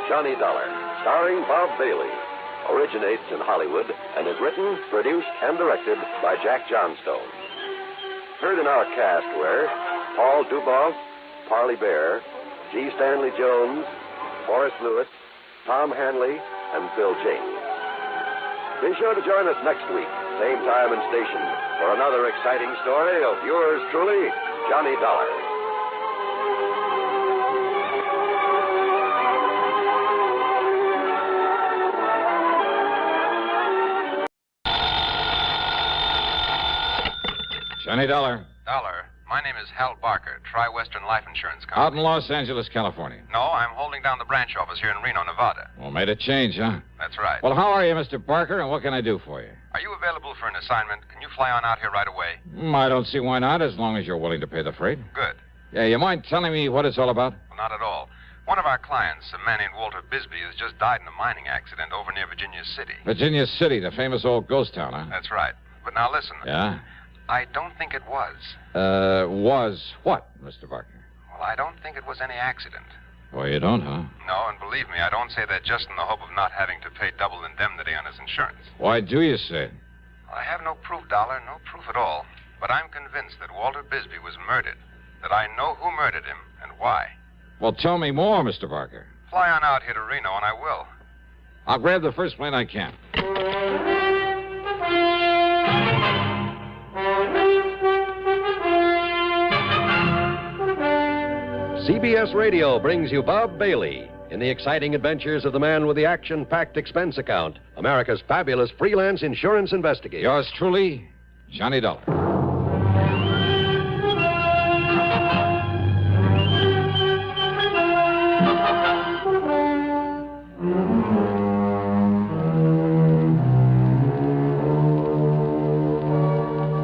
Johnny Dollar, starring Bob Bailey, originates in Hollywood and is written, produced, and directed by Jack Johnstone. Heard in our cast were Paul Duboff, Parley Bear, G. Stanley Jones, Horace Lewis, Tom Hanley, and Bill James. Be sure to join us next week, same time and station, for another exciting story of yours truly, Johnny Dollar. Johnny Dollar. Dollar, my name is Hal Barker, Tri-Western Life Insurance Company. Out in Los Angeles, California. No, I'm holding down the branch office here in Reno, Nevada. Well, made a change, huh? That's right. Well, how are you, Mr. Barker, and what can I do for you? Are you available for an assignment? Can you fly on out here right away? I don't see why not, as long as you're willing to pay the freight. Good. Yeah, you mind telling me what it's all about? Well, not at all. One of our clients, a man named Walter Bisbee, has just died in a mining accident over near Virginia City. Virginia City, the famous old ghost town, huh? That's right. But now listen. Yeah? I don't think it was. Was what, Mr. Barker? Well, I don't think it was any accident. Well, you don't, huh? No, and believe me, I don't say that just in the hope of not having to pay double indemnity on his insurance. Why do you say it? Well, I have no proof, Dollar, no proof at all. But I'm convinced that Walter Bisbee was murdered. That I know who murdered him and why. Well, tell me more, Mr. Barker. Fly on out here to Reno, and I will. I'll grab the first plane I can. CBS Radio brings you Bob Bailey in the exciting adventures of the man with the action-packed expense account, America's fabulous freelance insurance investigator. Yours truly, Johnny Dollar.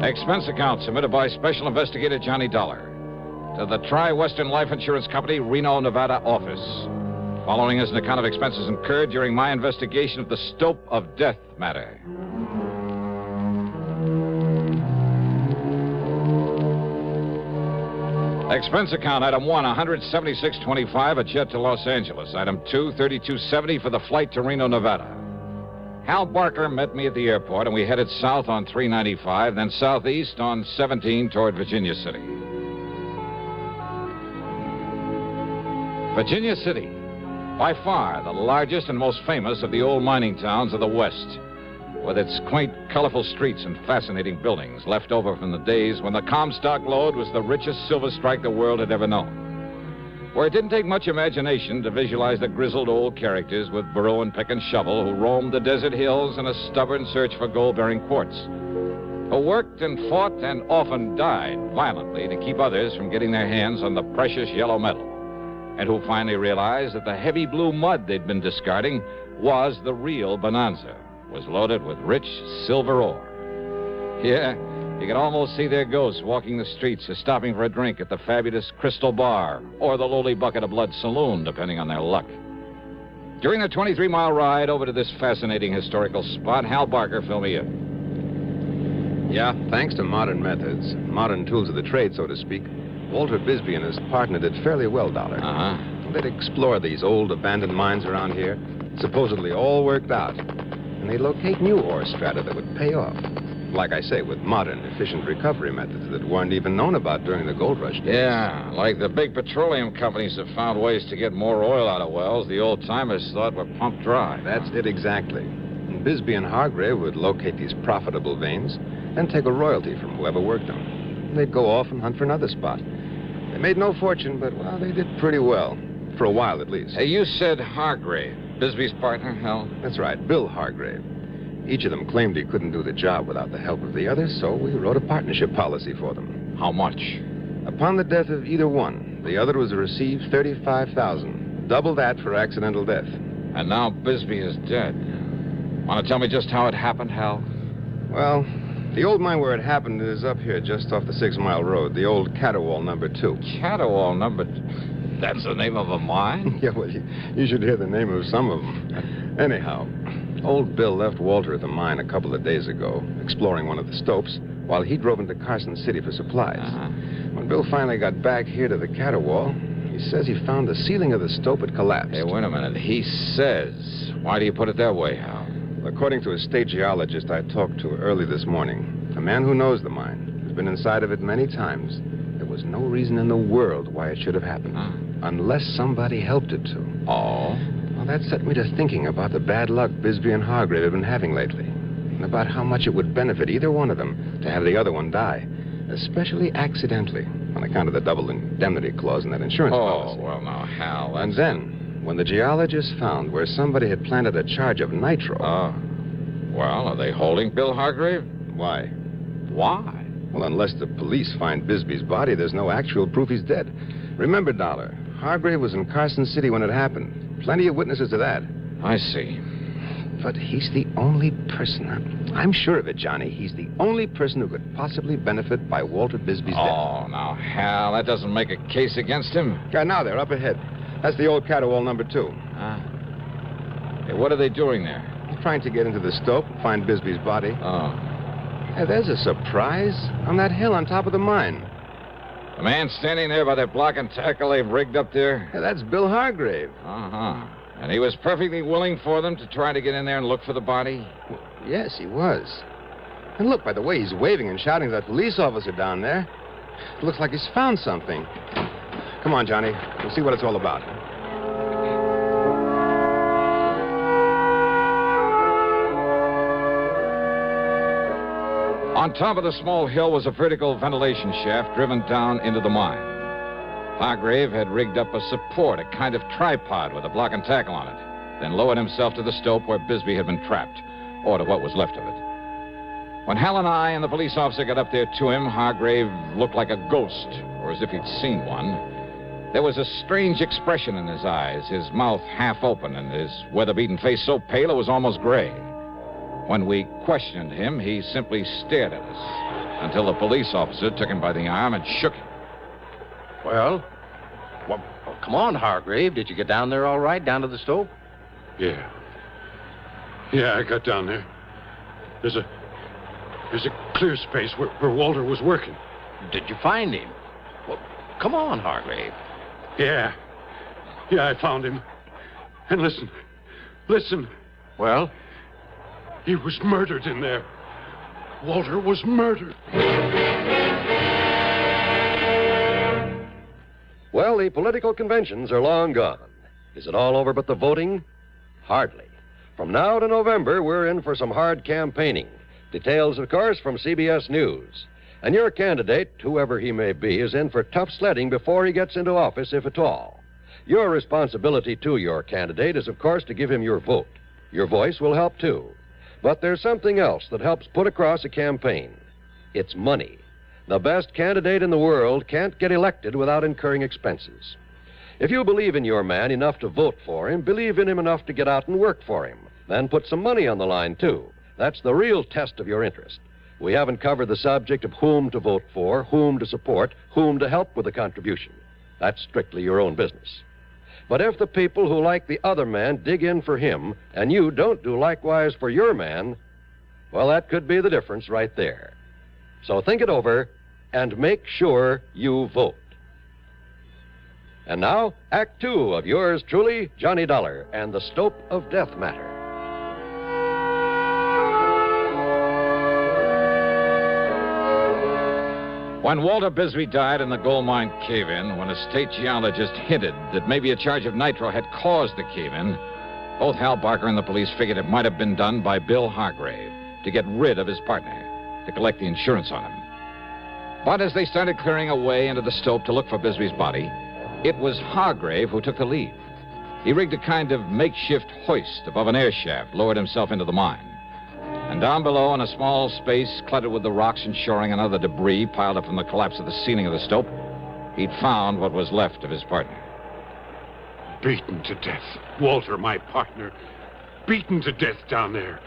Expense account submitted by Special Investigator Johnny Dollar to the Tri-Western Life Insurance Company, Reno, Nevada office. Following is an account of expenses incurred during my investigation of the Stope of death matter. Expense account, item 1, $176.25, a jet to Los Angeles. Item 2, $32.70 for the flight to Reno, Nevada. Hal Barker met me at the airport, and we headed south on 395, then southeast on 17 toward Virginia City. Virginia City, by far the largest and most famous of the old mining towns of the West, with its quaint, colorful streets and fascinating buildings left over from the days when the Comstock Lode was the richest silver strike the world had ever known. Where it didn't take much imagination to visualize the grizzled old characters with burrow and pick and shovel who roamed the desert hills in a stubborn search for gold-bearing quartz, who worked and fought and often died violently to keep others from getting their hands on the precious yellow metal, and who finally realized that the heavy blue mud they'd been discarding was the real bonanza, was loaded with rich silver ore. Yeah, you can almost see their ghosts walking the streets or stopping for a drink at the fabulous Crystal Bar or the lowly Bucket of Blood Saloon, depending on their luck. During the 23-mile ride over to this fascinating historical spot, Hal Barker filled me in. Yeah, thanks to modern methods, modern tools of the trade, so to speak, Walter Bisbee and his partner did fairly well, Dollar. Uh-huh. They'd explored these old abandoned mines around here, Supposedly all worked out. And they locate new ore strata that would pay off. Like I say, with modern, efficient recovery methods that weren't even known about during the gold rush days. Yeah, like the big petroleum companies have found ways to get more oil out of wells the old-timers thought were pumped dry. That's it exactly. And Bisbee and Hargrave would locate these profitable veins and take a royalty from whoever worked them. And they'd go off and hunt for another spot. They made no fortune, but, well, they did pretty well. For a while, at least. Hey, you said Hargrave. Bisbee's partner, Hal? That's right, Bill Hargrave. Each of them claimed he couldn't do the job without the help of the other, so we wrote a partnership policy for them. How much? Upon the death of either one, the other was to receive $35,000. Double that for accidental death. And now Bisbee is dead. Want to tell me just how it happened, Hal? Well, the old mine where it happened is up here just off the 6 Mile Road, the old Catterwall number 2. Catterwall number 2? That's the name of a mine? Yeah, well, you should hear the name of some of them. Anyhow, old Bill left Walter at the mine a couple of days ago, exploring one of the stopes, while he drove into Carson City for supplies. When Bill finally got back here to the Catterwall, he says he found the ceiling of the stope had collapsed. Hey, wait a minute. He says. Why do you put it that way, Hal? According to a state geologist I talked to early this morning, a man who knows the mine, has been inside of it many times, there was no reason in the world why it should have happened. Unless somebody helped it to. Oh? Well, that set me to thinking about the bad luck Bisbee and Hargrave have been having lately. And about how much it would benefit either one of them to have the other one die. Especially accidentally, on account of the double indemnity clause in that insurance policy. Oh, well, now, Hal, that's... And then, when the geologists found where somebody had planted a charge of nitro... Well, are they holding Bill Hargrave? Why? Why? Well, unless the police find Bisbee's body, there's no actual proof he's dead. Remember, Dollar, Hargrave was in Carson City when it happened. Plenty of witnesses to that. I see. But he's the only person, I'm sure of it, Johnny, he's the only person who could possibly benefit by Walter Bisbee's death. Oh, now, Hal, that doesn't make a case against him. Yeah, now they're up ahead. That's the old Catterwall number 2. Hey, what are they doing there? They're trying to get into the stope and find Bisbee's body. Oh. Hey, there's a surprise on that hill on top of the mine. The man standing there by that block and tackle they've rigged up there? Hey, that's Bill Hargrave. Uh-huh. And he was perfectly willing for them to try to get in there and look for the body? Well, yes, he was. And look, by the way he's waving and shouting to that police officer down there. It looks like he's found something. Come on, Johnny. We'll see what it's all about. On top of the small hill was a vertical ventilation shaft driven down into the mine. Hargrave had rigged up a support, a kind of tripod with a block and tackle on it, then lowered himself to the stope where Bisbee had been trapped, or to what was left of it. When Hal and I and the police officer got up there to him, Hargrave looked like a ghost, or as if he'd seen one. There was a strange expression in his eyes, his mouth half open, and his weather-beaten face so pale it was almost gray. When we questioned him, he simply stared at us until the police officer took him by the arm and shook him. Well, come on, Hargrave. Did you get down there all right, down to the stope? Yeah. Yeah, I got down there. There's a clear space where Walter was working. Did you find him? Well, come on, Hargrave. Yeah. Yeah, I found him. And listen. Well? He was murdered in there. Walter was murdered. Well, the political conventions are long gone. Is it all over but the voting? Hardly. From now to November, we're in for some hard campaigning. Details, of course, from CBS News. And your candidate, whoever he may be, is in for tough sledding before he gets into office, if at all. Your responsibility to your candidate is, of course, to give him your vote. Your voice will help, too. But there's something else that helps put across a campaign. It's money. The best candidate in the world can't get elected without incurring expenses. If you believe in your man enough to vote for him, believe in him enough to get out and work for him, then put some money on the line, too. That's the real test of your interest. We haven't covered the subject of whom to vote for, whom to support, whom to help with a contribution. That's strictly your own business. But if the people who like the other man dig in for him, and you don't do likewise for your man, well, that could be the difference right there. So think it over and make sure you vote. And now, Act Two of yours truly, Johnny Dollar and the Stope of Death Matter. When Walter Bisbee died in the gold mine cave-in, when a state geologist hinted that maybe a charge of nitro had caused the cave-in, both Hal Barker and the police figured it might have been done by Bill Hargrave to get rid of his partner, to collect the insurance on him. But as they started clearing away into the Stope to look for Bisbee's body, it was Hargrave who took the lead. He rigged a kind of makeshift hoist above an air shaft, lowered himself into the mine. And down below, in a small space cluttered with the rocks and shoring and other debris piled up from the collapse of the ceiling of the Stope, he'd found what was left of his partner. Beaten to death. Walter, my partner, beaten to death down there.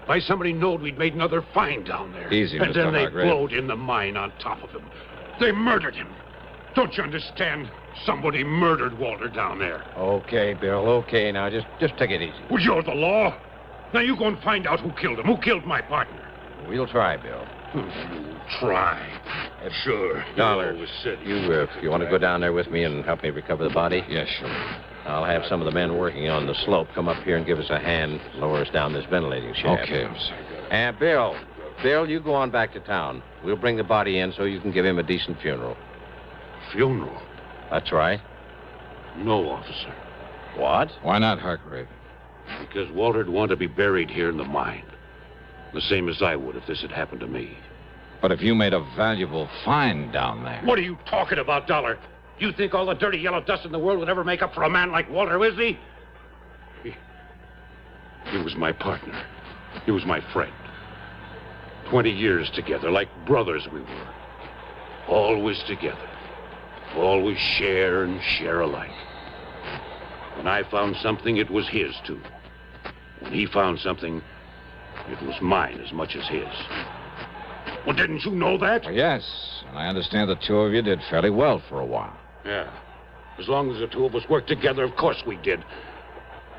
By somebody knowed we'd made another find down there. Easy, and Mr. then they Hargrave. blowed in the mine on top of him. They murdered him. Don't you understand? Somebody murdered Walter down there. Okay, Bill, okay. Now, just take it easy. Well, you're the law. Now you go and find out who killed him. Who killed my partner? We'll try, Bill. You try. Sure. Dollar, You always said you want to go down there with me and help me recover the body? Yes, sure. I'll have some of the men working on the slope come up here and give us a hand, lower us down this ventilating shaft. Okay. And Bill, you go on back to town. We'll bring the body in so you can give him a decent funeral. Funeral? That's right. No, officer. What? Why not, Hargrave? Because Walter'd want to be buried here in the mine. The same as I would if this had happened to me. But if you made a valuable find down there... What are you talking about, Dollar? You think all the dirty yellow dust in the world would ever make up for a man like Walter Bisbee? He was my partner. He was my friend. 20 years together, like brothers we were. Always together. Always share and share alike. When I found something, it was his, too. When he found something, it was mine as much as his. Well, didn't you know that? Yes, and I understand the two of you did fairly well for a while. Yeah. As long as the two of us worked together, of course we did.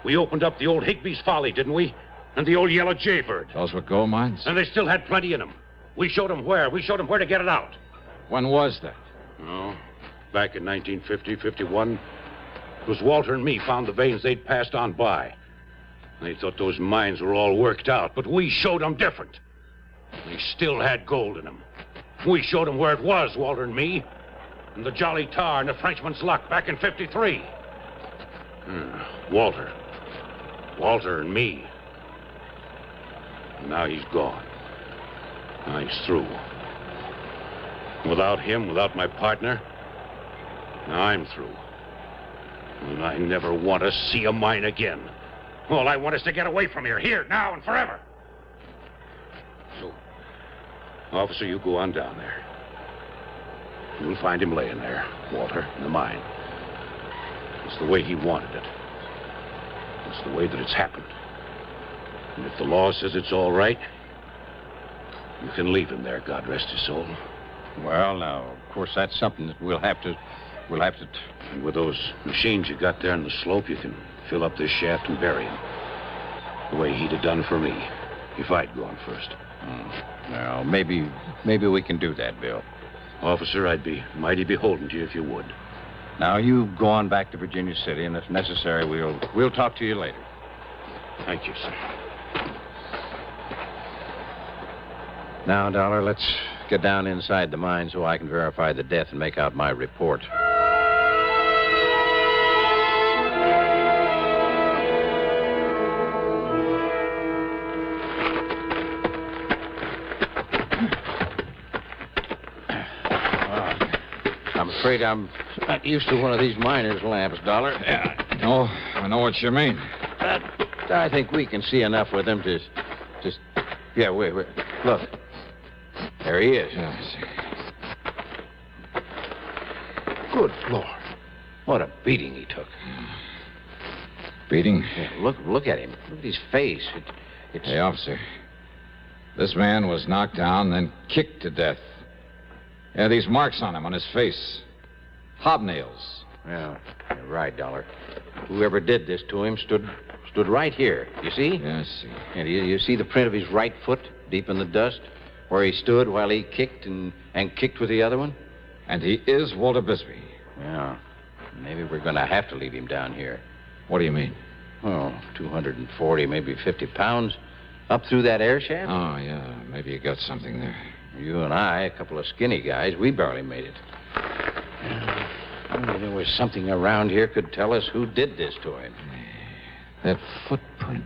We opened up the old Higby's Folly, didn't we? And the old Yellow Jaybird. Those were gold mines? And they still had plenty in them. We showed them where. We showed them where to get it out. When was that? Oh, back in 1950, 51. It was Walter and me found the veins they'd passed on by. They thought those mines were all worked out, but we showed them different. They still had gold in them. We showed them where it was, Walter and me. And the Jolly Tar and the Frenchman's Luck back in 53. Walter and me. And now he's gone. Now he's through. Without him, without my partner, now I'm through. And I never want to see a mine again. All I want is to get away from here, now and forever. So, officer, you go on down there. You'll find him laying there, Walter, in the mine. It's the way he wanted it. It's the way that it's happened. And if the law says it's all right, you can leave him there, God rest his soul. Well, now, of course, that's something that we'll have to... And with those machines you got there on the slope, you can fill up this shaft and bury him. The way he'd have done for me, if I'd gone first. Well, maybe we can do that, Bill. Officer, I'd be mighty beholden to you if you would. Now, you go on back to Virginia City, and if necessary, we'll talk to you later. Thank you, sir. Now, Dollar, let's get down inside the mine so I can verify the death and make out my report. I'm afraid I'm not used to one of these miner's lamps, Dollar. Yeah, I know what you mean. But I think we can see enough with them to just... Yeah, wait. Look. There he is. Yeah, I see. Good Lord. What a beating he took. Beating? Yeah, look at him. Look at his face. It's... Hey, officer. This man was knocked down, then kicked to death. Yeah, these marks on him, on his face. Hobnails. Yeah, you're right, Dollar. Whoever did this to him stood right here. You see? Yeah, I see. And you see the print of his right foot deep in the dust? Where he stood while he kicked and kicked with the other one? And he is Walter Bisbee. Yeah. Maybe we're going to have to leave him down here. What do you mean? Oh, 240, maybe 50 pounds. Up through that air shaft? Oh, yeah. Maybe you got something there. You and I, a couple of skinny guys, we barely made it. Only there was something around here could tell us who did this to him. That footprint.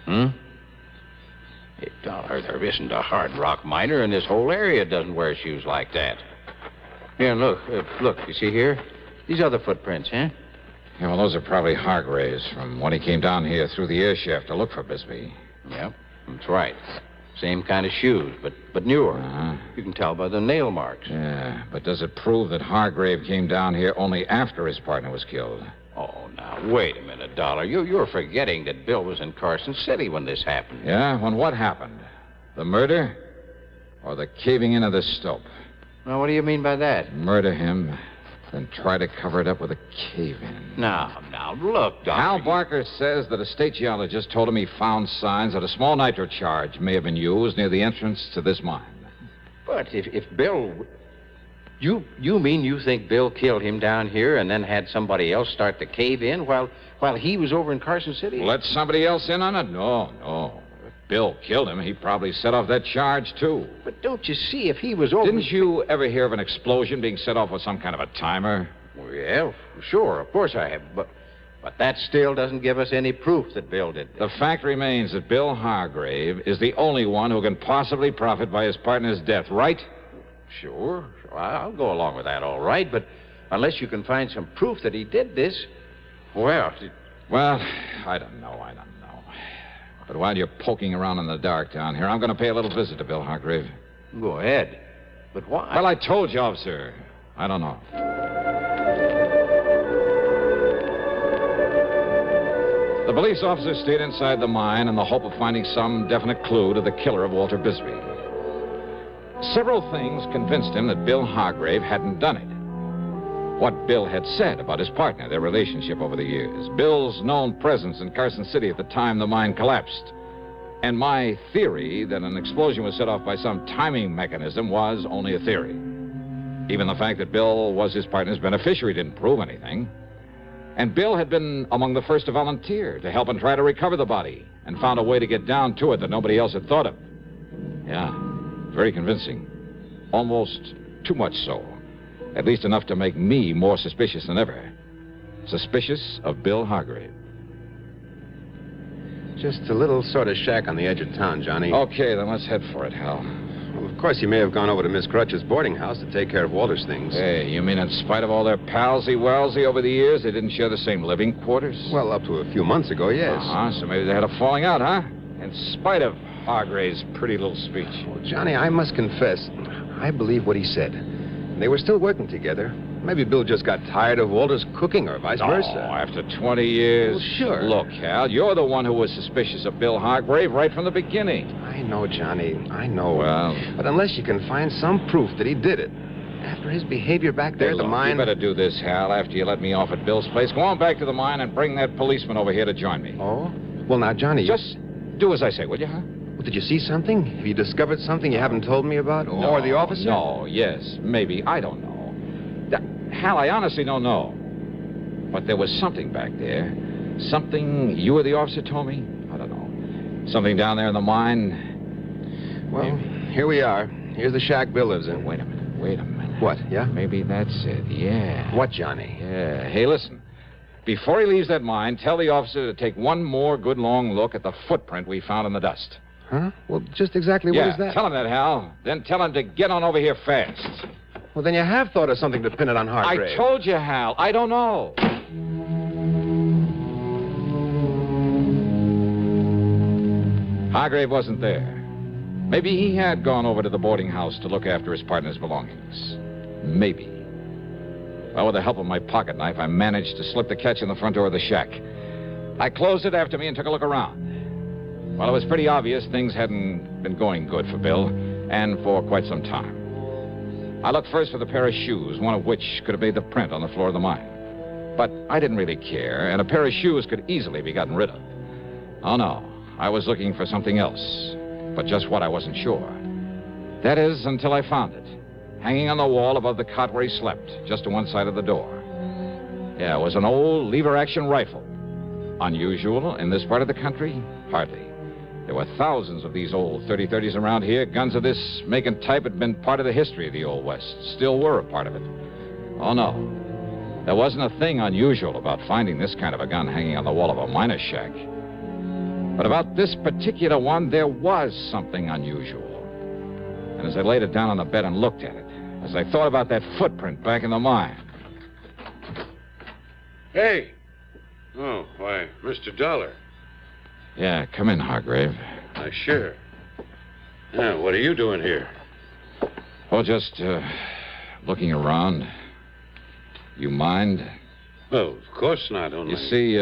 Hey, Dollar, there isn't a hard rock miner in this whole area doesn't wear shoes like that. Here, look. Look, you see here? These other footprints, huh? Yeah, well, those are probably Hargrave's from when he came down here through the air shaft to look for Bisbee. Yep, that's right. Same kind of shoes, but newer. Uh-huh. You can tell by the nail marks. Yeah, but does it prove that Hargrave came down here only after his partner was killed? Oh, now, wait a minute, Dollar. You're forgetting that Bill was in Carson City when this happened. Yeah? When what happened? The murder? Or the caving in of the Stope? Now, what do you mean by that? Murder him, then try to cover it up with a cave-in. Now, look, Dollar. Hal Barker says that a state geologist told him he found signs that a small nitro charge may have been used near the entrance to this mine. But if Bill... You mean you think Bill killed him down here and then had somebody else start the cave-in while he was over in Carson City? Let somebody else in on it? No. If Bill killed him, he probably set off that charge, too. But don't you see, if he was over... Didn't you ever hear of an explosion being set off with some kind of a timer? Well, yeah, sure, of course I have. But that still doesn't give us any proof that Bill did this. The fact remains that Bill Hargrave is the only one who can possibly profit by his partner's death, right? Sure. I'll go along with that, all right. But unless you can find some proof that he did this, well... Well, I don't know. But while you're poking around in the dark down here, I'm going to pay a little visit to Bill Hargrave. Go ahead. But why? Well, I told you, officer. I don't know. The police officer stayed inside the mine in the hope of finding some definite clue to the killer of Walter Bisbee. Several things convinced him that Bill Hargrave hadn't done it. What Bill had said about his partner, their relationship over the years, Bill's known presence in Carson City at the time the mine collapsed, and my theory that an explosion was set off by some timing mechanism was only a theory. Even the fact that Bill was his partner's beneficiary didn't prove anything. And Bill had been among the first to volunteer to help and try to recover the body, and found a way to get down to it that nobody else had thought of. Yeah. Very convincing. Almost too much so. At least enough to make me more suspicious than ever. Suspicious of Bill Hargrave. Just a little sort of shack on the edge of town, Johnny. Okay, then let's head for it, Hal. Well, of course, he may have gone over to Miss Crutch's boarding house to take care of Walter's things. Hey, you mean in spite of all their palsy-walsy over the years, they didn't share the same living quarters? Well, up to a few months ago, yes. So maybe they had a falling out, huh? In spite of Hargrave's pretty little speech. Well, Johnny, I must confess, I believe what he said. And they were still working together. Maybe Bill just got tired of Walter's cooking or vice versa. Oh, after 20 years. Well, sure. Look, Hal, you're the one who was suspicious of Bill Hargrave right from the beginning. I know, Johnny. I know. Well... But unless you can find some proof that he did it, after his behavior back there at the mine... You better do this, Hal, after you let me off at Bill's place. Go on back to the mine and bring that policeman over here to join me. Oh? Well, now, Johnny... Just do as I say, will you, huh? Well, did you see something? Have you discovered something you haven't told me about? Or the officer? No, yes, maybe. I don't know. Hal, I honestly don't know. But there was something back there. Something you or the officer told me? I don't know. Something down there in the mine. Well, here we are. Here's the shack Bill lives in. Wait a minute. What, yeah? Maybe that's it, yeah. What, Johnny? Yeah. Hey, listen. Before he leaves that mine, tell the officer to take one more good long look at the footprint we found in the dust. Huh? Well, just exactly what is that? Tell him that, Hal. Then tell him to get on over here fast. Well, then you have thought of something to pin it on Hargrave. I told you, Hal. I don't know. Hargrave wasn't there. Maybe he had gone over to the boarding house to look after his partner's belongings. Maybe. Well, with the help of my pocket knife, I managed to slip the catch in the front door of the shack. I closed it after me and took a look around. Well, it was pretty obvious things hadn't been going good for Bill, and for quite some time. I looked first for the pair of shoes, one of which could have made the print on the floor of the mine. But I didn't really care, and a pair of shoes could easily be gotten rid of. Oh, no. I was looking for something else, but just what I wasn't sure. That is, until I found it, hanging on the wall above the cot where he slept, just to one side of the door. Yeah, it was an old lever-action rifle. Unusual in this part of the country? Hardly. There were thousands of these old 30-30s around here. Guns of this make and type had been part of the history of the Old West. Still were a part of it. Oh, no. There wasn't a thing unusual about finding this kind of a gun hanging on the wall of a miner's shack. But about this particular one, there was something unusual. And as I laid it down on the bed and looked at it, as I thought about that footprint back in the mine... Hey! Oh, why, Mr. Dollar. Yeah, come in, Hargrave. Sure. Yeah, what are you doing here? Oh, just, looking around. You mind? Oh, of course not, only... You see,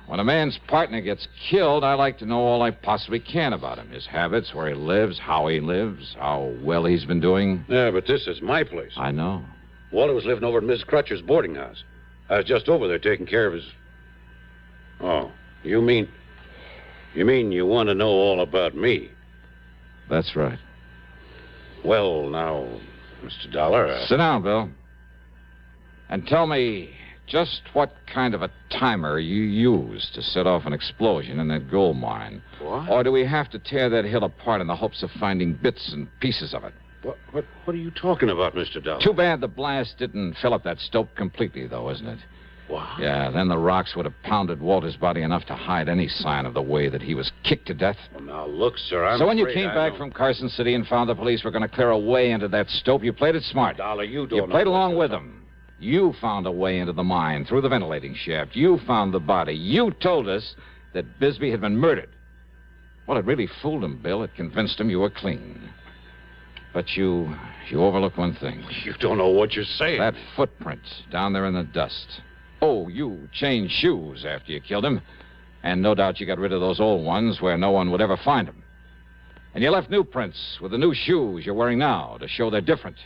when a man's partner gets killed, I like to know all I possibly can about him. His habits, where he lives, how well he's been doing. Yeah, but this is my place. I know. Walter was living over at Miss Crutcher's boarding house. I was just over there taking care of his... Oh, you mean you want to know all about me? That's right. Well, now, Mr. Dollar... Sit down, Bill. And tell me just what kind of a timer you used to set off an explosion in that gold mine. What? Or do we have to tear that hill apart in the hopes of finding bits and pieces of it? What are you talking about, Mr. Dollar? Too bad the blast didn't fill up that stope completely, though, isn't it? What? Yeah, then the rocks would have pounded Walter's body enough to hide any sign of the way that he was kicked to death. Well, now, look, sir, So when you came back from Carson City and found the police were going to clear a way into that stope, you played it smart. Dollar, you don't You played along with them. You found a way into the mine through the ventilating shaft. You found the body. You told us that Bisbee had been murdered. Well, it really fooled him, Bill. It convinced him you were clean. But you overlooked one thing. You don't know what you're saying. That footprint down there in the dust. Oh, you changed shoes after you killed him. And no doubt you got rid of those old ones where no one would ever find them. And you left new prints with the new shoes you're wearing now to show they're different.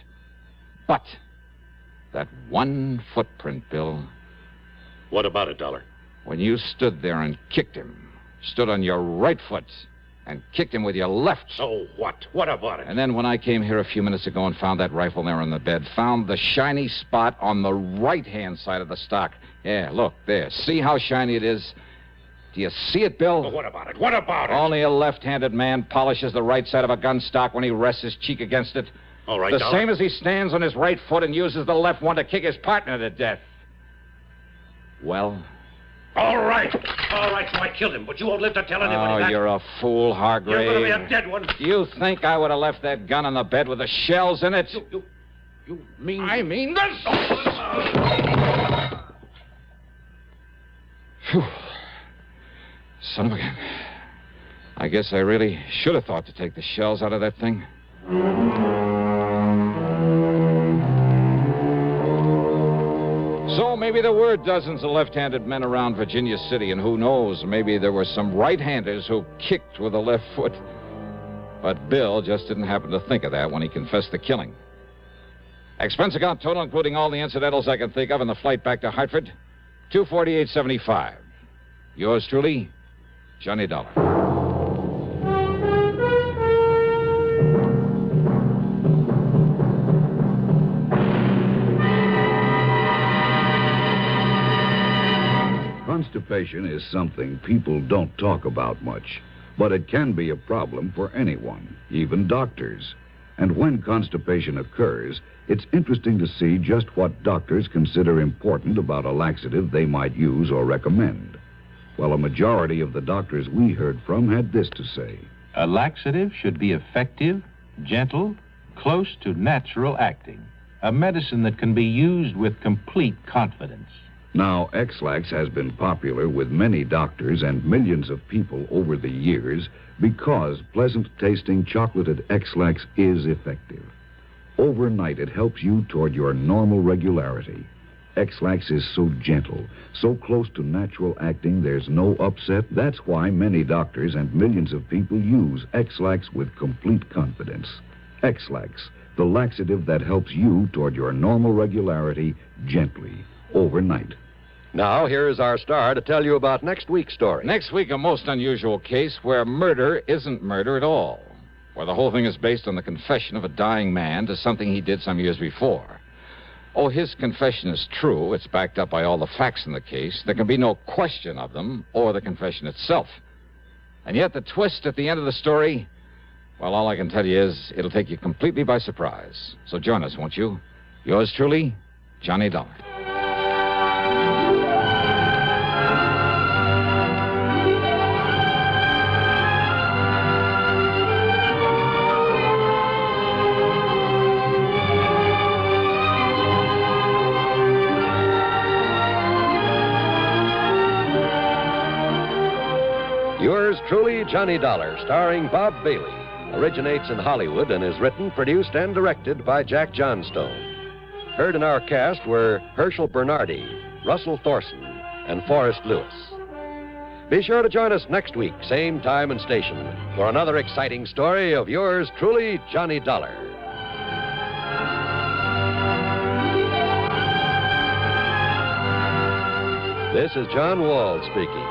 But that one footprint, Bill. What about it, Dollar? When you stood there and kicked him, stood on your right foot and kicked him with your left. So what? What about it? And then when I came here a few minutes ago and found that rifle there on the bed, found the shiny spot on the right-hand side of the stock. Yeah, look, there. See how shiny it is? Do you see it, Bill? Well, what about it? What about it? Only a left-handed man polishes the right side of a gun stock when he rests his cheek against it. All right, The Dollar. same as he stands on his right foot and uses the left one to kick his partner to death. Well? All right, so I killed him, but you won't live to tell anybody that. Oh, you're a fool, Hargrave. You're going to be a dead one. Do you think I would have left that gun on the bed with the shells in it? You mean... I mean this! Phew. Son of a gun. I guess I really should have thought to take the shells out of that thing. So maybe there were dozens of left-handed men around Virginia City, and who knows, maybe there were some right-handers who kicked with the left foot. But Bill just didn't happen to think of that when he confessed the killing. Expense account total, including all the incidentals I can think of, and the flight back to Hartford, $248.75. Yours truly, Johnny Dollar. Constipation is something people don't talk about much, but it can be a problem for anyone, even doctors. And when constipation occurs, it's interesting to see just what doctors consider important about a laxative they might use or recommend. Well, a majority of the doctors we heard from had this to say. A laxative should be effective, gentle, close to natural acting. A medicine that can be used with complete confidence. Now, X-Lax has been popular with many doctors and millions of people over the years because pleasant-tasting chocolated X-Lax is effective. Overnight, it helps you toward your normal regularity. X-Lax is so gentle, so close to natural acting, there's no upset. That's why many doctors and millions of people use X-Lax with complete confidence. X-Lax, the laxative that helps you toward your normal regularity gently, overnight. Now, here is our star to tell you about next week's story. Next week, a most unusual case where murder isn't murder at all. Where the whole thing is based on the confession of a dying man to something he did some years before. Oh, his confession is true. It's backed up by all the facts in the case. There can be no question of them or the confession itself. And yet the twist at the end of the story, well, all I can tell you is it'll take you completely by surprise. So join us, won't you? Yours truly, Johnny Dollar. Yours truly, Johnny Dollar, starring Bob Bailey, originates in Hollywood and is written, produced, and directed by Jack Johnstone. Heard in our cast were Herschel Bernardi, Russell Thorson, and Forrest Lewis. Be sure to join us next week, same time and station, for another exciting story of yours truly, Johnny Dollar. This is John Wall speaking.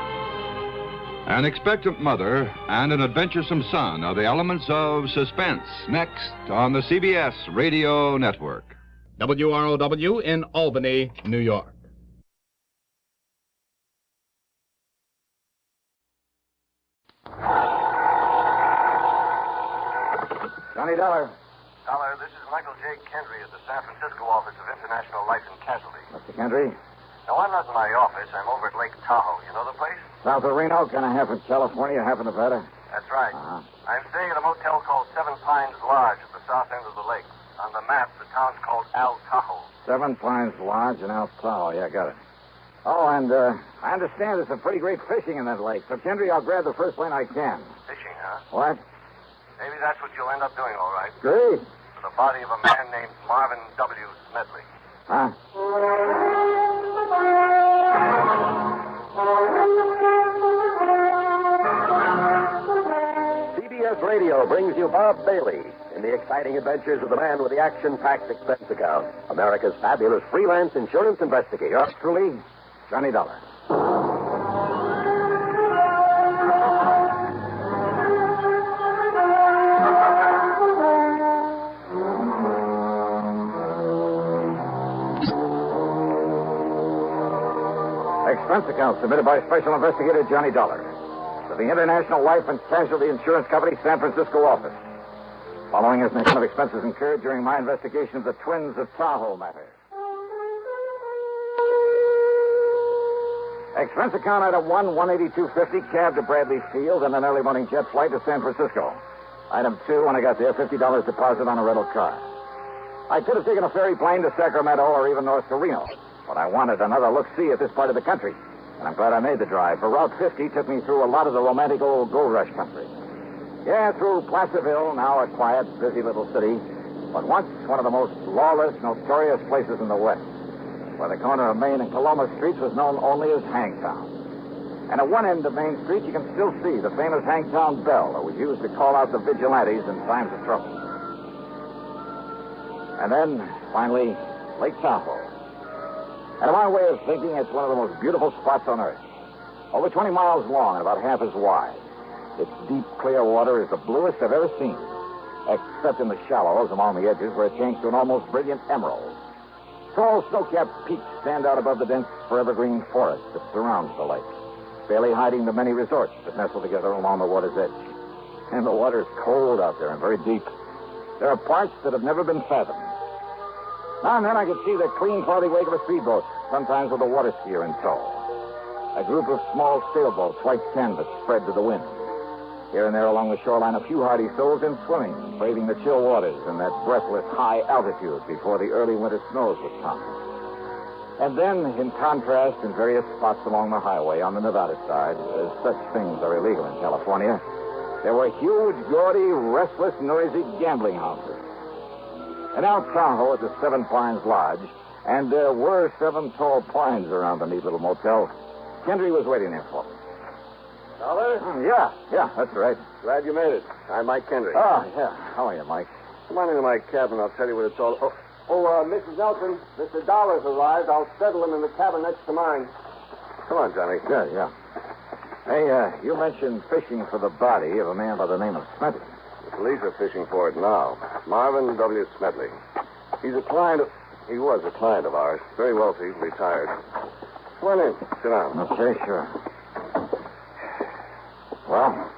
An expectant mother and an adventuresome son are the elements of suspense. Next on the CBS Radio Network. WROW in Albany, New York. Johnny Dollar. Dollar, this is Michael J. Kendry at the San Francisco office of International Life and Casualty. Mr. Kendry. No, I'm not in my office. I'm over at Lake Tahoe. You know the place? South of Reno, kind of half in California, half in Nevada. That's right. Uh-huh. I'm staying at a motel called Seven Pines Lodge at the south end of the lake. On the map, the town's called Al Tahoe. Seven Pines Lodge in El Tahoe. Yeah, got it. Oh, and I understand there's some pretty great fishing in that lake. So, Kendry, I'll grab the first plane I can. Fishing, huh? What? Maybe that's what you'll end up doing, all right. Great. For the body of a man named Marvin W. Smedley. Huh? CBS Radio brings you Bob Bailey in the exciting adventures of the man with the action-packed expense account, America's fabulous freelance insurance investigator. Yours truly, Johnny Dollar. Expense account submitted by Special Investigator Johnny Dollar to the International Life and Casualty Insurance Company, San Francisco office. Following is an account of expenses incurred during my investigation of the twins of Tahoe matter. Expense account item 1, 182.50, cab to Bradley Field and an early morning jet flight to San Francisco. Item 2, when I got there, $50 deposit on a rental car. I could have taken a ferry plane to Sacramento or even north to Reno. But I wanted another look-see at this part of the country. And I'm glad I made the drive, for Route 50 took me through a lot of the romantic old gold rush country. Yeah, through Placerville, now a quiet, busy little city, but once one of the most lawless, notorious places in the West, where the corner of Main and Coloma Streets was known only as Hangtown. And at one end of Main Street, you can still see the famous Hangtown Belle that was used to call out the vigilantes in times of trouble. And then, finally, Lake Tahoe. And in my way of thinking, it's one of the most beautiful spots on Earth. Over 20 miles long and about half as wide. Its deep, clear water is the bluest I've ever seen, except in the shallows along the edges where it changes to an almost brilliant emerald. Tall, snow-capped peaks stand out above the dense, forever-green forest that surrounds the lake, barely hiding the many resorts that nestle together along the water's edge. And the water's cold out there and very deep. There are parts that have never been fathomed. Now and then I could see the clean, cloudy wake of a speedboat, sometimes with a water skier in tow. A group of small sailboats, white canvas, spread to the wind. Here and there along the shoreline, a few hardy souls in swimming, braving the chill waters in that breathless high altitude before the early winter snows would come. And then, in contrast, in various spots along the highway on the Nevada side, as such things are illegal in California, there were huge, gaudy, restless, noisy gambling houses. And out Tahoe at the Seven Pines Lodge, and there were 7 tall pines around the neat little motel, Kendry was waiting there for me. Dollar? Yeah, that's right. Glad you made it. I'm Mike Kendry. Oh, yeah. How are you, Mike? Come on into my cabin. I'll tell you what it's all... Mrs. Nelson, Mr. Dollar's arrived. I'll settle him in the cabin next to mine. Come on, Johnny. Yeah. Hey, you mentioned fishing for the body of a man by the name of Smedley. The police are fishing for it now. Marvin W. Smedley. He's a client of... He was a client of ours. Very wealthy, retired. Come on in. Sit down. Okay, sure. Well?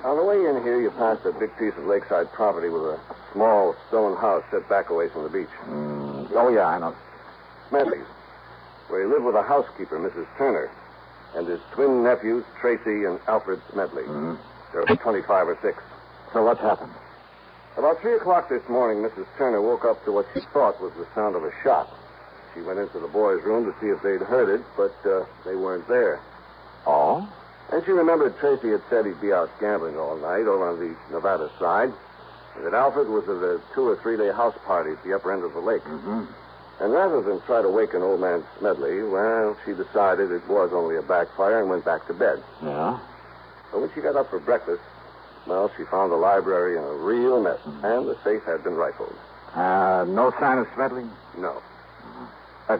On the way in here, you passed a big piece of lakeside property with a small stone house set back away from the beach. Oh, yeah, I know. Smedley's, where he lived with a housekeeper, Mrs. Turner, and his twin nephews, Tracy and Alfred Smedley. They're about 25 or 6. So what happened? About 3 o'clock this morning, Mrs. Turner woke up to what she thought was the sound of a shot. She went into the boys' room to see if they'd heard it, but they weren't there. Oh? And she remembered Tracy had said he'd be out gambling all night over on the Nevada side, and that Alfred was at a 2 or 3 day house party at the upper end of the lake. And rather than try to waken old man Smedley, well, she decided it was only a backfire and went back to bed. Yeah? But when she got up for breakfast, well, she found the library in a real mess, and the safe had been rifled. No sign of Smedley? No.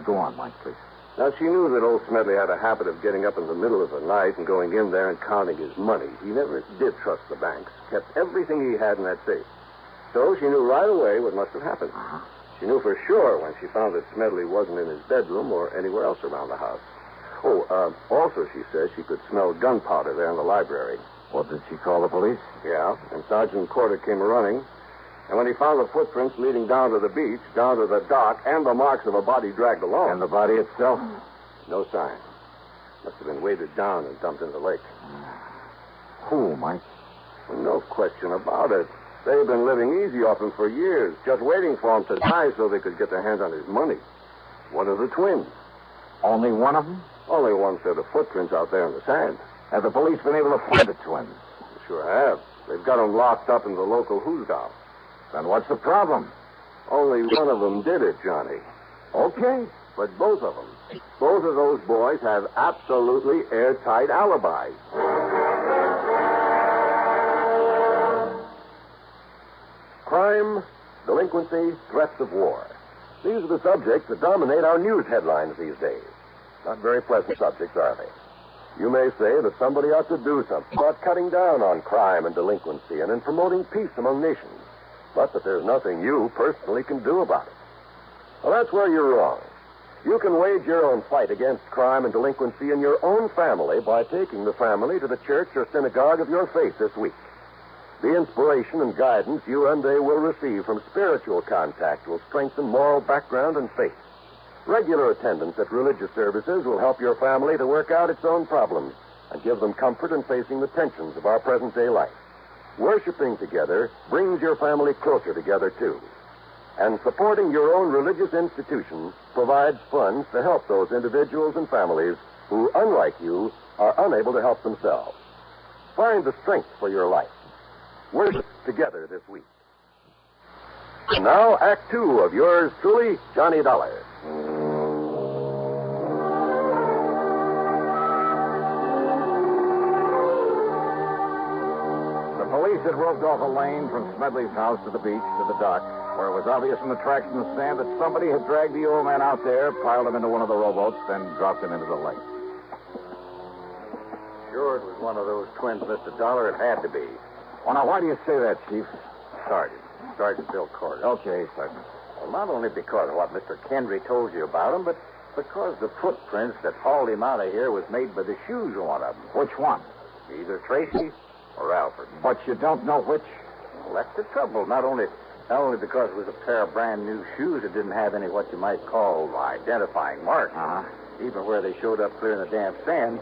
Go on, Mike, please. Now, she knew that old Smedley had a habit of getting up in the middle of the night and going in there and counting his money. He never did trust the banks, kept everything he had in that safe. So she knew right away what must have happened. She knew for sure when she found that Smedley wasn't in his bedroom or anywhere else around the house. Also, she says she could smell gunpowder there in the library. What, did she call the police? Yeah, and Sergeant Corder came running. And when he found the footprints leading down to the beach, down to the dock, and the marks of a body dragged along. And the body itself? No sign. Must have been weighted down and dumped in the lake. Who, Mike? No question about it. They've been living easy off him for years, just waiting for him to die so they could get their hands on his money. One of the twins. Only one of them? Only one set of footprints out there in the sand. Have the police been able to find the twins? They sure have. They've got them locked up in the local hoosgow. Then what's the problem? Only one of them did it, Johnny. Okay. But both of them, both of those boys have absolutely airtight alibis. Crime, delinquency, threats of war. These are the subjects that dominate our news headlines these days. Not very pleasant subjects, are they? You may say that somebody ought to do something about cutting down on crime and delinquency and in promoting peace among nations. But that there's nothing you personally can do about it. Well, that's where you're wrong. You can wage your own fight against crime and delinquency in your own family by taking the family to the church or synagogue of your faith this week. The inspiration and guidance you and they will receive from spiritual contact will strengthen moral background and faith. Regular attendance at religious services will help your family to work out its own problems and give them comfort in facing the tensions of our present-day life. Worshipping together brings your family closer together, too. And supporting your own religious institution provides funds to help those individuals and families who, unlike you, are unable to help themselves. Find the strength for your life. Worship together this week. And now, Act 2 of yours truly, Johnny Dollar. The police had roped off a lane from Smedley's house to the beach to the dock, where it was obvious from the tracks in the sand that somebody had dragged the old man out there, piled him into one of the rowboats, then dropped him into the lake. Sure, it was one of those twins, Mr. Dollar. It had to be. Well, now, why do you say that, Chief? Sergeant Bill Corder. Okay, Sergeant. Well, not only because of what Mr. Kendry told you about him, but because the footprints that hauled him out of here was made by the shoes of one of them. Which one? Either Tracy or Alfred. But you don't know which? Well, that's the trouble. Not only because it was a pair of brand new shoes that didn't have any what you might call identifying marks, even where they showed up clear in the damp sand,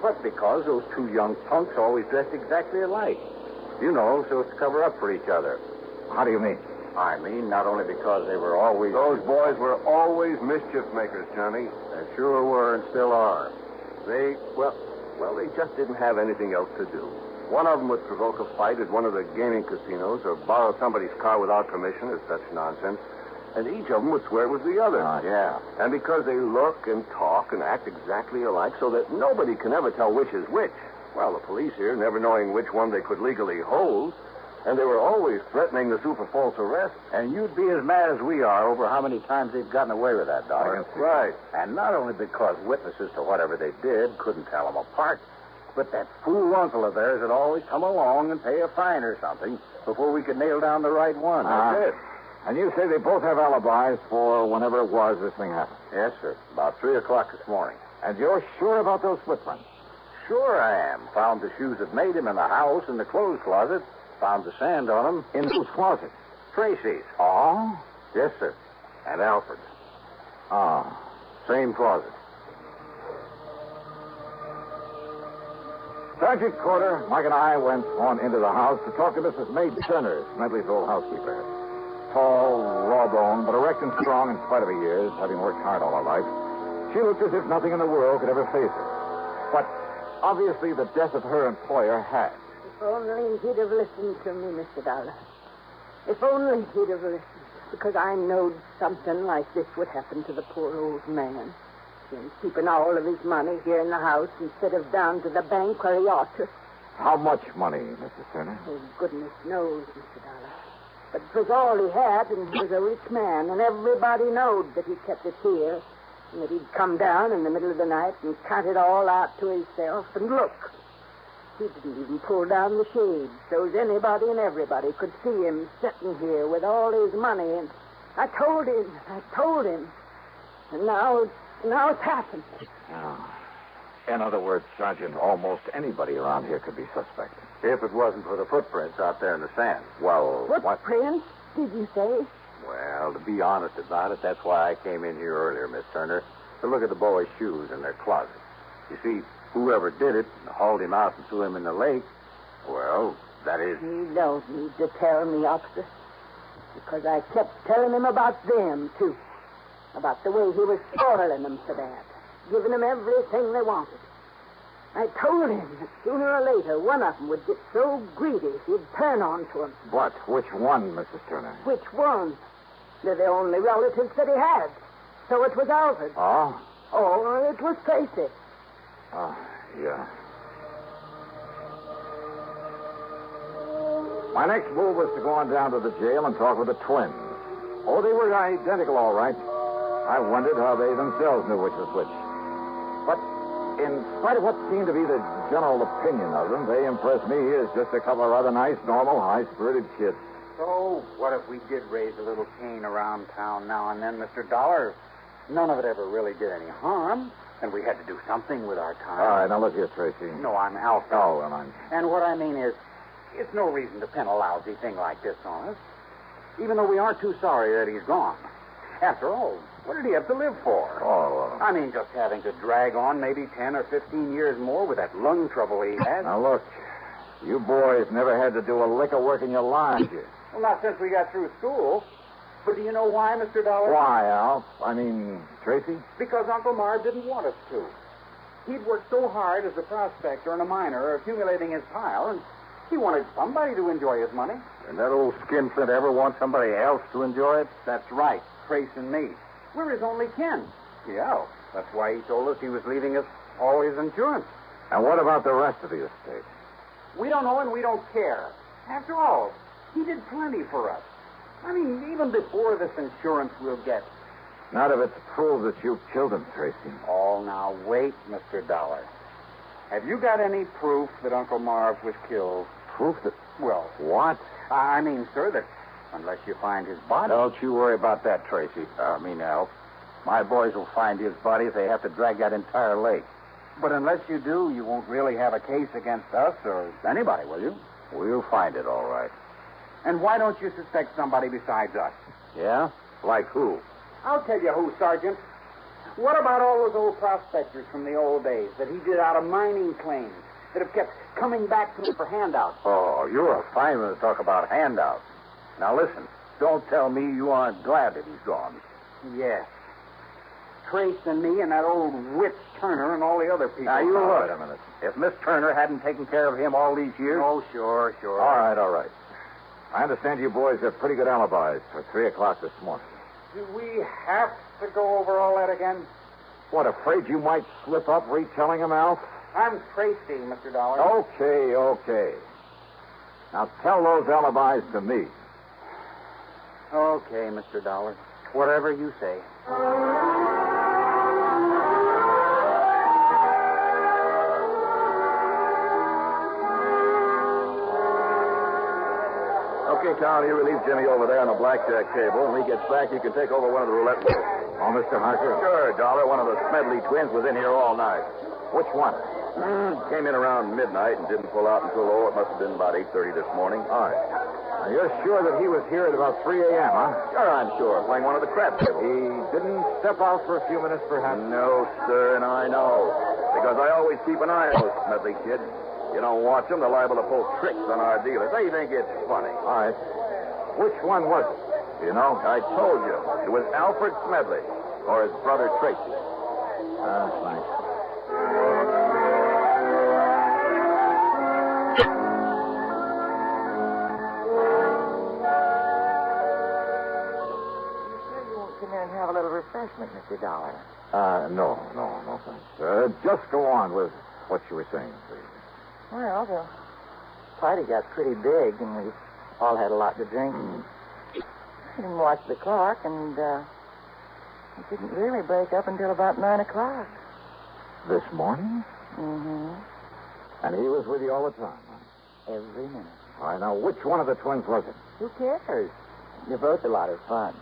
but because those two young punks always dressed exactly alike. You know, so as to cover up for each other. How do you mean? I mean, not only because they were always... Those boys were always mischief makers, Johnny. They sure were and still are. They just didn't have anything else to do. One of them would provoke a fight at one of the gaming casinos or borrow somebody's car without permission or such nonsense. And each of them would swear it was the other. Yeah. And because they look and talk and act exactly alike so that nobody can ever tell which is which, well, the police here, never knowing which one they could legally hold, and they were always threatening the super false arrest. And you'd be as mad as we are over how many times they've gotten away with that, Dollar. That's right. And not only because witnesses to whatever they did couldn't tell them apart, but that fool uncle of theirs would always come along and pay a fine or something before we could nail down the right one. That's it. And you say they both have alibis for whenever it was this thing happened? Yes, sir. About 3 o'clock this morning. And you're sure about those footprints? Sure I am. Found the shoes that made him in the house, in the clothes closet. Found the sand on them. In whose closet? Tracy's. Oh? Yes, sir. And Alfred's. Ah. Same closet. Sergeant Corder, Mike and I went on into the house to talk to Mrs. May Turner, Smedley's old housekeeper. Tall, raw-boned, but erect and strong in spite of her years, having worked hard all her life. She looked as if nothing in the world could ever face her. But obviously the death of her employer had. If only he'd have listened to me, Mr. Dollar. If only he'd have listened. Because I knowed something like this would happen to the poor old man. Him keeping all of his money here in the house instead of down to the bank where he ought to. How much money, Mrs. Turner? Oh, goodness knows, Mr. Dollar. But it was all he had, and he was a rich man, and everybody knowed that he kept it here, and that he'd come down in the middle of the night and count it all out to himself, and look. He didn't even pull down the shades, so as anybody and everybody could see him sitting here with all his money, and I told him, and now it's happened. Oh. In other words, Sergeant, almost anybody around here could be suspect. If it wasn't for the footprints out there in the sand. Well, Footprints, did you say? Well, to be honest about it, that's why I came in here earlier, Miss Turner, to look at the boy's shoes in their closet. You see, whoever did it and hauled him out and threw him in the lake, well, that is... You don't need to tell me, officer, because I kept telling him about them, too. About the way he was spoiling them for that, giving them everything they wanted. I told him that sooner or later one of them would get so greedy he'd turn on to him. But which one, Mrs. Turner? Which one? They're the only relatives that he had. So it was Alfred. Oh? Oh, it was Tracy. Oh, yeah. My next move was to go on down to the jail and talk with the twins. Oh, they were identical, all right. I wondered how they themselves knew which was which. But in spite of what seemed to be the general opinion of them, they impressed me as just a couple of rather nice, normal, high-spirited kids. So, what if we did raise a little cane around town now and then, Mr. Dollar? None of it ever really did any harm, and we had to do something with our time. All right, now look here, Tracy. No, I'm Alfred. Oh, well, I'm... And what I mean is, it's no reason to pin a lousy thing like this on us, even though we aren't too sorry that he's gone. After all, what did he have to live for? Oh, I mean, just having to drag on maybe 10 or 15 years more with that lung trouble he had. Now, look, you boys never had to do a lick of work in your lives. Well, not since we got through school. But do you know why, Mr. Dollar? Why, Alf? I mean, Tracy? Because Uncle Marv didn't want us to. He'd worked so hard as a prospector and a miner, accumulating his pile, and he wanted somebody to enjoy his money. And that old skinflint ever want somebody else to enjoy it? That's right, Trace and me. We're his only kin. Yeah, that's why he told us he was leaving us all his insurance. And what about the rest of the estate? We don't know and we don't care. After all, he did plenty for us. I mean, even before this insurance we'll get. Not if it's proved that you killed him, Tracy. Oh, now, wait, Mr. Dollar. Have you got any proof that Uncle Marv was killed? Proof that... Well... What? I mean, sir, that unless you find his body... Don't you worry about that, Tracy. Alf. My boys will find his body if they have to drag that entire lake. But unless you do, you won't really have a case against us or anybody, will you? We'll find it, all right. And why don't you suspect somebody besides us? Yeah? Like who? I'll tell you who, Sergeant. What about all those old prospectors from the old days that he did out of mining claims that have kept coming back to him for handouts? Oh, you're a fine one to talk about handouts. Now, listen. Don't tell me you aren't glad that he's gone. Yes. Trace and me and that old witch Turner and all the other people. Now, you look. Wait a minute. If Miss Turner hadn't taken care of him all these years... Oh, sure. All right. I understand you boys have pretty good alibis for 3 o'clock this morning. Do we have to go over all that again? What, afraid you might slip up retelling them, Alf? I'm Tracy, Mr. Dollar. Okay. Now tell those alibis to me. Okay, Mr. Dollar. Whatever you say. Okay, Town, you relieve Jimmy over there on the blackjack table. When he gets back, you can take over one of the roulette wheels. Oh, Mr. Harker? Sure, Dollar. One of the Smedley twins was in here all night. Which one? Came in around midnight and didn't pull out until, it must have been about 8:30 this morning. All right. Now, you're sure that he was here at about 3 a.m., huh? Sure, I'm sure. Playing one of the crab tables. He didn't step out for a few minutes, perhaps? No, sir, and I know. Because I always keep an eye on those Smedley kids. You don't watch them, they're liable to pull tricks on our dealers. They think it's funny. All right. Which one was it? Do you know? I told you. It was Alfred Smedley, or his brother Tracy. Thanks. Come in and have a little refreshment, Mr. Dollar. No, thanks. Just go on with what you were saying, please. Well, the party got pretty big, and we all had a lot to drink. I didn't watch the clock, and it didn't really break up until about 9 o'clock. This morning? Mm-hmm. And he was with you all the time, huh? Every minute. All right, now, which one of the twins was it? Who cares? You're both a lot of fun.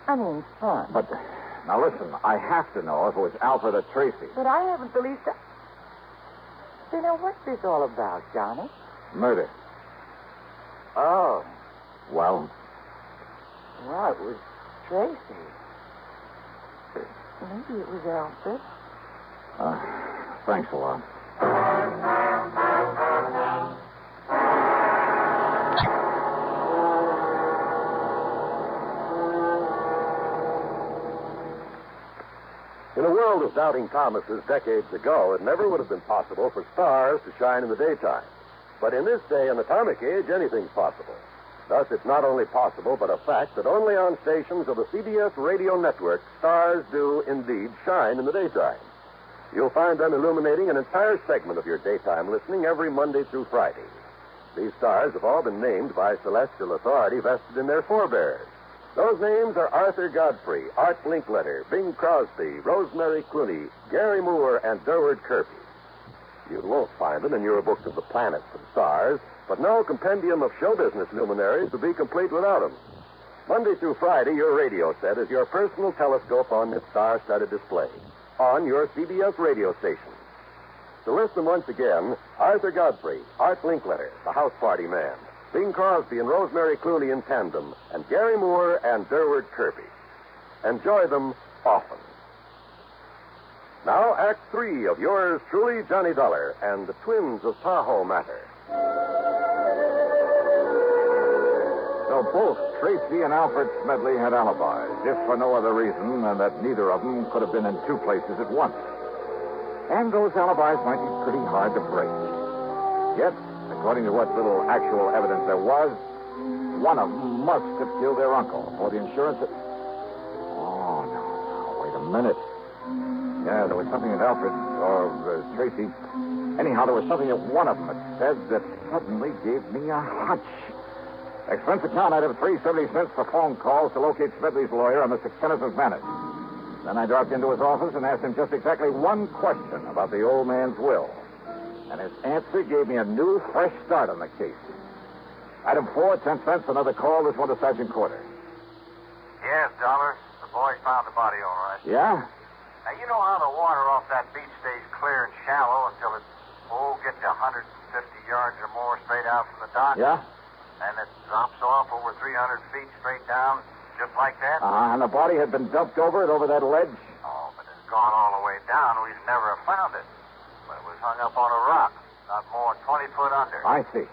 I mean, fun. But, now listen, I have to know if it was Alfred or Tracy. But I haven't the least... You know, what's this all about, Johnny? Murder. Oh. Well? Well, it was Tracy. Maybe it was Alfred. Thanks a lot. In a world of doubting Thomases decades ago, it never would have been possible for stars to shine in the daytime. But in this day and atomic age, anything's possible. Thus, it's not only possible, but a fact that only on stations of the CBS radio network, stars do indeed shine in the daytime. You'll find them illuminating an entire segment of your daytime listening every Monday through Friday. These stars have all been named by celestial authority vested in their forebears. Those names are Arthur Godfrey, Art Linkletter, Bing Crosby, Rosemary Clooney, Gary Moore, and Durward Kirby. You won't find them in your books of the planets and stars, but no compendium of show business luminaries would be complete without them. Monday through Friday, your radio set is your personal telescope on this star-studded display, on your CBS radio station. To list them once again, Arthur Godfrey, Art Linkletter, the house party man, Bing Crosby and Rosemary Clooney in tandem, and Gary Moore and Durward Kirby. Enjoy them often. Now, Act 3 of yours truly, Johnny Dollar, and the twins of Tahoe Matter. So both Tracy and Alfred Smedley had alibis, if for no other reason than that neither of them could have been in two places at once. And those alibis might be pretty hard to break. Yet, according to what little actual evidence there was, one of them must have killed their uncle, for the insurance... Oh, no, wait a minute. Yeah, there was something that Alfred, or Tracy... Anyhow, there was something that one of them had said that suddenly gave me a hunch. Expense account item 370 cents for phone calls to locate Smedley's lawyer on Mr. Kenneth McManus. Then I dropped into his office and asked him just exactly one question about the old man's will. And his answer gave me a new, fresh start on the case. Item 4, 10 cents, another call. This one to Sergeant Corder. Yes, Dollar. The boys found the body all right. Yeah? Now, you know how the water off that beach stays clear and shallow until it, gets to 150 yards or more straight out from the dock? Yeah? And it drops off over 300 feet straight down, just like that? And the body had been dumped over that ledge? Oh, but it's gone all the way down. We'd never have found it. But it was hung up on a rock, not more than 20 foot under. I see.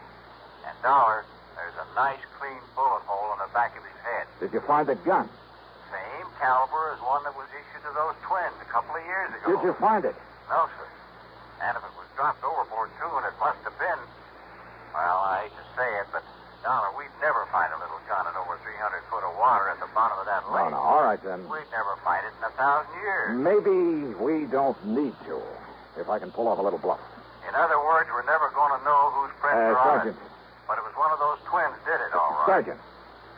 And, Dollar, there's a nice, clean bullet hole in the back of his head. Did you find the gun? Same caliber as one that was issued to those twins a couple of years ago. Did you find it? No, sir. And if it was dropped overboard, too, and it must have been... Well, I hate to say it, but, Dollar, we'd never find a little gun in over 300 foot of water at the bottom of that lake. No, all right, then. We'd never find it in 1,000 years. Maybe we don't need to, if I can pull off a little bluff. In other words, we're never going to know whose prints are on Sergeant. it. But it was one of those twins did it, all right. Sergeant.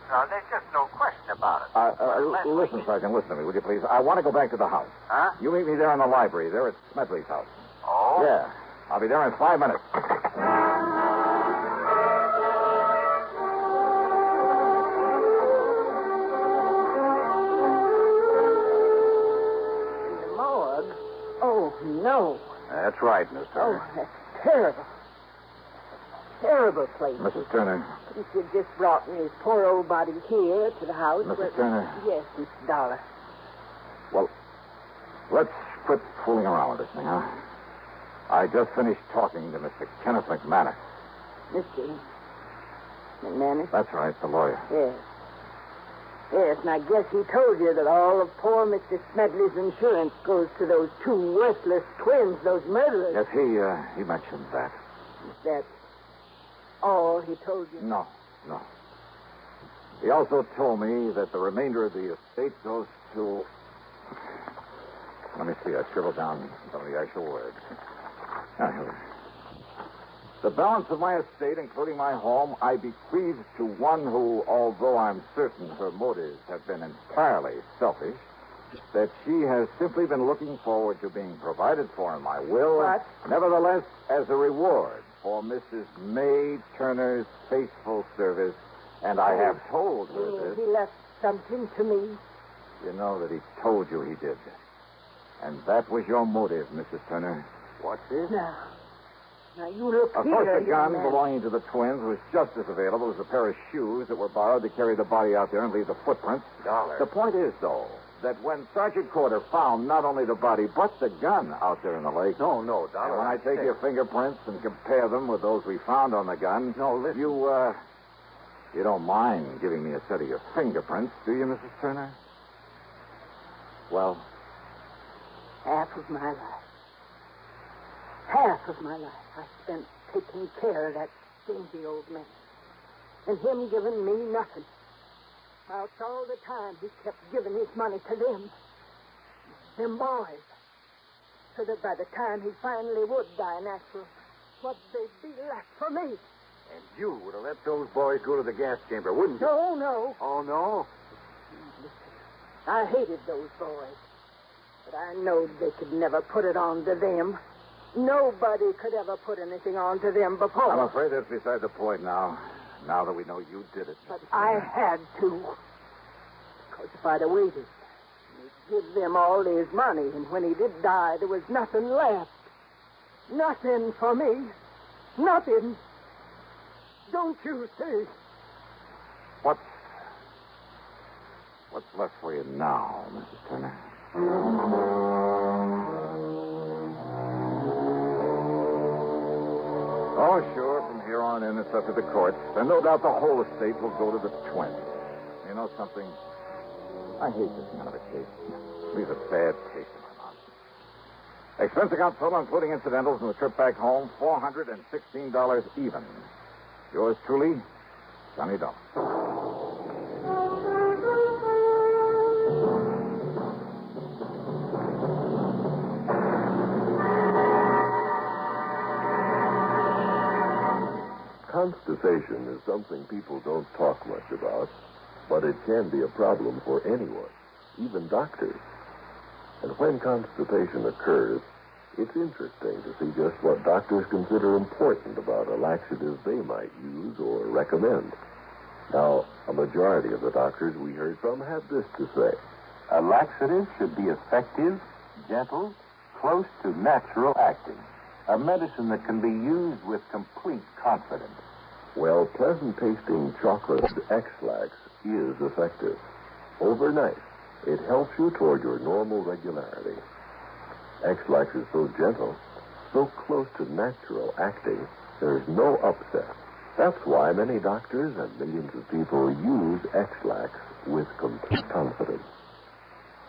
No, there's just no question about it. Listen, Sergeant, listen to me, would you please? I want to go back to the house. Huh? You meet me there in the library, there at Smedley's house. Oh? Yeah. I'll be there in 5 minutes. That's right, Miss Turner. Oh, that's terrible. Terrible place. Mrs. Turner. If you'd just brought me his poor old body here to the house. Mrs. Turner. Yes, Mr. Dollar. Well, let's quit fooling around with this thing, huh? I just finished talking to Mr. Kenneth McManus. Mr. McManus? That's right, the lawyer. Yes. Yes, and I guess he told you that all of poor Mr. Smedley's insurance goes to those two worthless twins, those murderers. Yes, he mentioned that. Is that all he told you? No. He also told me that the remainder of the estate goes to... Let me see, I scribbled down some of the actual words. Here we are. The balance of my estate, including my home, I bequeath to one who, although I'm certain her motives have been entirely selfish, that she has simply been looking forward to being provided for in my will. What? Nevertheless, as a reward for Mrs. May Turner's faithful service, and I have told her this. He left something to me. You know that he told you he did. And that was your motive, Mrs. Turner. What's this? Now, you look Of here, course, the gun young man. belonging to the twins was just as available as a pair of shoes that were borrowed to carry the body out there and leave the footprints. Dollar. The point is, though, that when Sergeant Corder found not only the body, but the gun out there in the lake... No, Dollar. And when I take your fingerprints and compare them with those we found on the gun... No, listen. You don't mind giving me a set of your fingerprints, do you, Mrs. Turner? Well... Half of my life. Half of my life I spent taking care of that stingy old man. And him giving me nothing. Whilst all the time he kept giving his money to them boys. So that by the time he finally would die natural, what'd they be left for me? And you would have let those boys go to the gas chamber, wouldn't you? No. Oh, no? I hated those boys. But I knowed they could never put it on to them. Nobody could ever put anything on to them before. I'm afraid that's beside the point now. Now that we know you did it. But I had to. Because if I'd have waited, he'd give them all his money, and when he did die, there was nothing left. Nothing for me. Nothing. Don't you see? What's left for you now, Mrs. Turner? Oh, sure. From here on in, it's up to the courts. And no doubt the whole estate will go to the twins. You know something? I hate this kind of a case. It leaves a bad taste in my mouth. Expense account total, including incidentals and the trip back home, $416 even. Yours truly, Johnny Dollar. Constipation is something people don't talk much about, but it can be a problem for anyone, even doctors. And when constipation occurs, it's interesting to see just what doctors consider important about a laxative they might use or recommend. Now, a majority of the doctors we heard from had this to say. A laxative should be effective, gentle, close to natural acting. A medicine that can be used with complete confidence. Well, pleasant-tasting chocolate X-Lax is effective. Overnight, it helps you toward your normal regularity. X-Lax is so gentle, so close to natural acting, there's no upset. That's why many doctors and millions of people use X-Lax with complete confidence.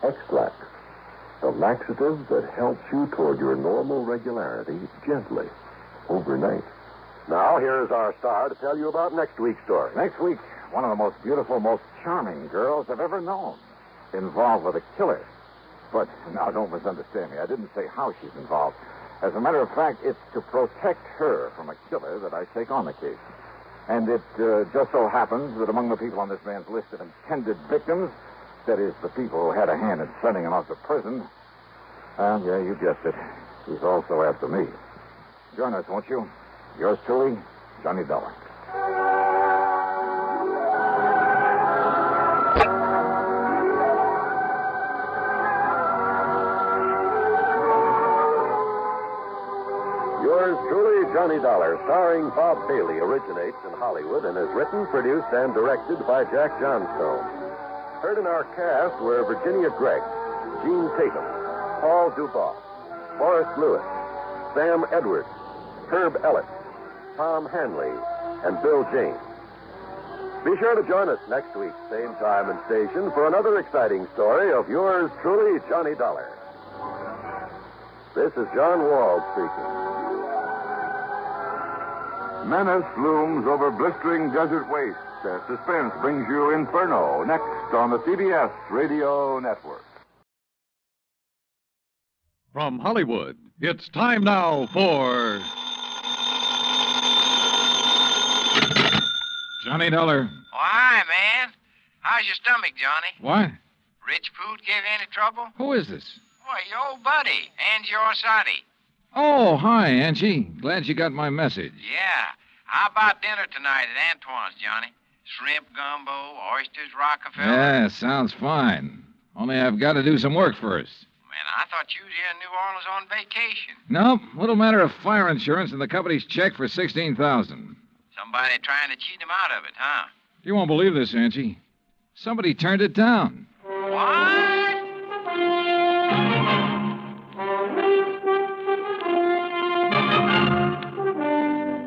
X-Lax, the laxative that helps you toward your normal regularity gently, overnight. Now, here is our star to tell you about next week's story. Next week, one of the most beautiful, most charming girls I've ever known, involved with a killer. But now, don't misunderstand me. I didn't say how she's involved. As a matter of fact, it's to protect her from a killer that I take on the case. And it just so happens that among the people on this man's list of intended victims, that is, the people who had a hand in sending him off to prison, well, yeah, you guessed it. He's also after me. Join us, won't you? Yours truly, Johnny Dollar. Yours truly, Johnny Dollar, starring Bob Bailey, originates in Hollywood and is written, produced, and directed by Jack Johnstone. Heard in our cast were Virginia Gregg, Gene Tatum, Paul Dubois, Forrest Lewis, Sam Edwards, Herb Ellis, Tom Hanley, and Bill James. Be sure to join us next week, same time and station, for another exciting story of yours truly, Johnny Dollar. This is John Wald speaking. Menace looms over blistering desert wastes as Suspense brings you Inferno next on the CBS Radio Network. From Hollywood, it's time now for Johnny Dollar. Oh, hi, man. How's your stomach, Johnny? What? Rich food give you any trouble? Who is this? Why, your old buddy, Angie Orsatti. Oh, hi, Angie. Glad you got my message. Yeah. How about dinner tonight at Antoine's, Johnny? Shrimp gumbo, oysters, Rockefeller. Yeah, sounds fine. Only I've got to do some work first. Man, I thought you was here in New Orleans on vacation. Nope. Little matter of fire insurance and the company's check for $16,000. Somebody trying to cheat him out of it, huh? You won't believe this, Angie. Somebody turned it down. What?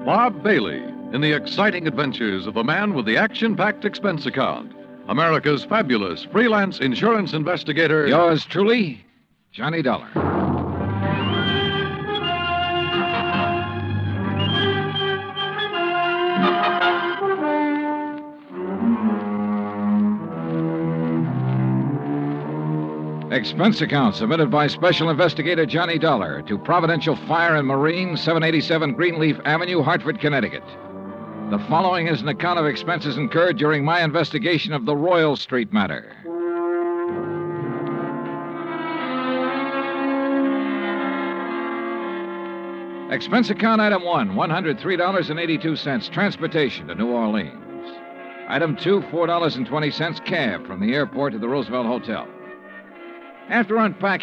Bob Bailey in the exciting adventures of the man with the action-packed expense account. America's fabulous freelance insurance investigator. Yours truly, Johnny Dollar. Expense account submitted by Special Investigator Johnny Dollar to Providential Fire and Marine, 787 Greenleaf Avenue, Hartford, Connecticut. The following is an account of expenses incurred during my investigation of the Royal Street matter. Expense account item 1, $103.82, transportation to New Orleans. Item 2, $4.20, cab from the airport to the Roosevelt Hotel. After unpacking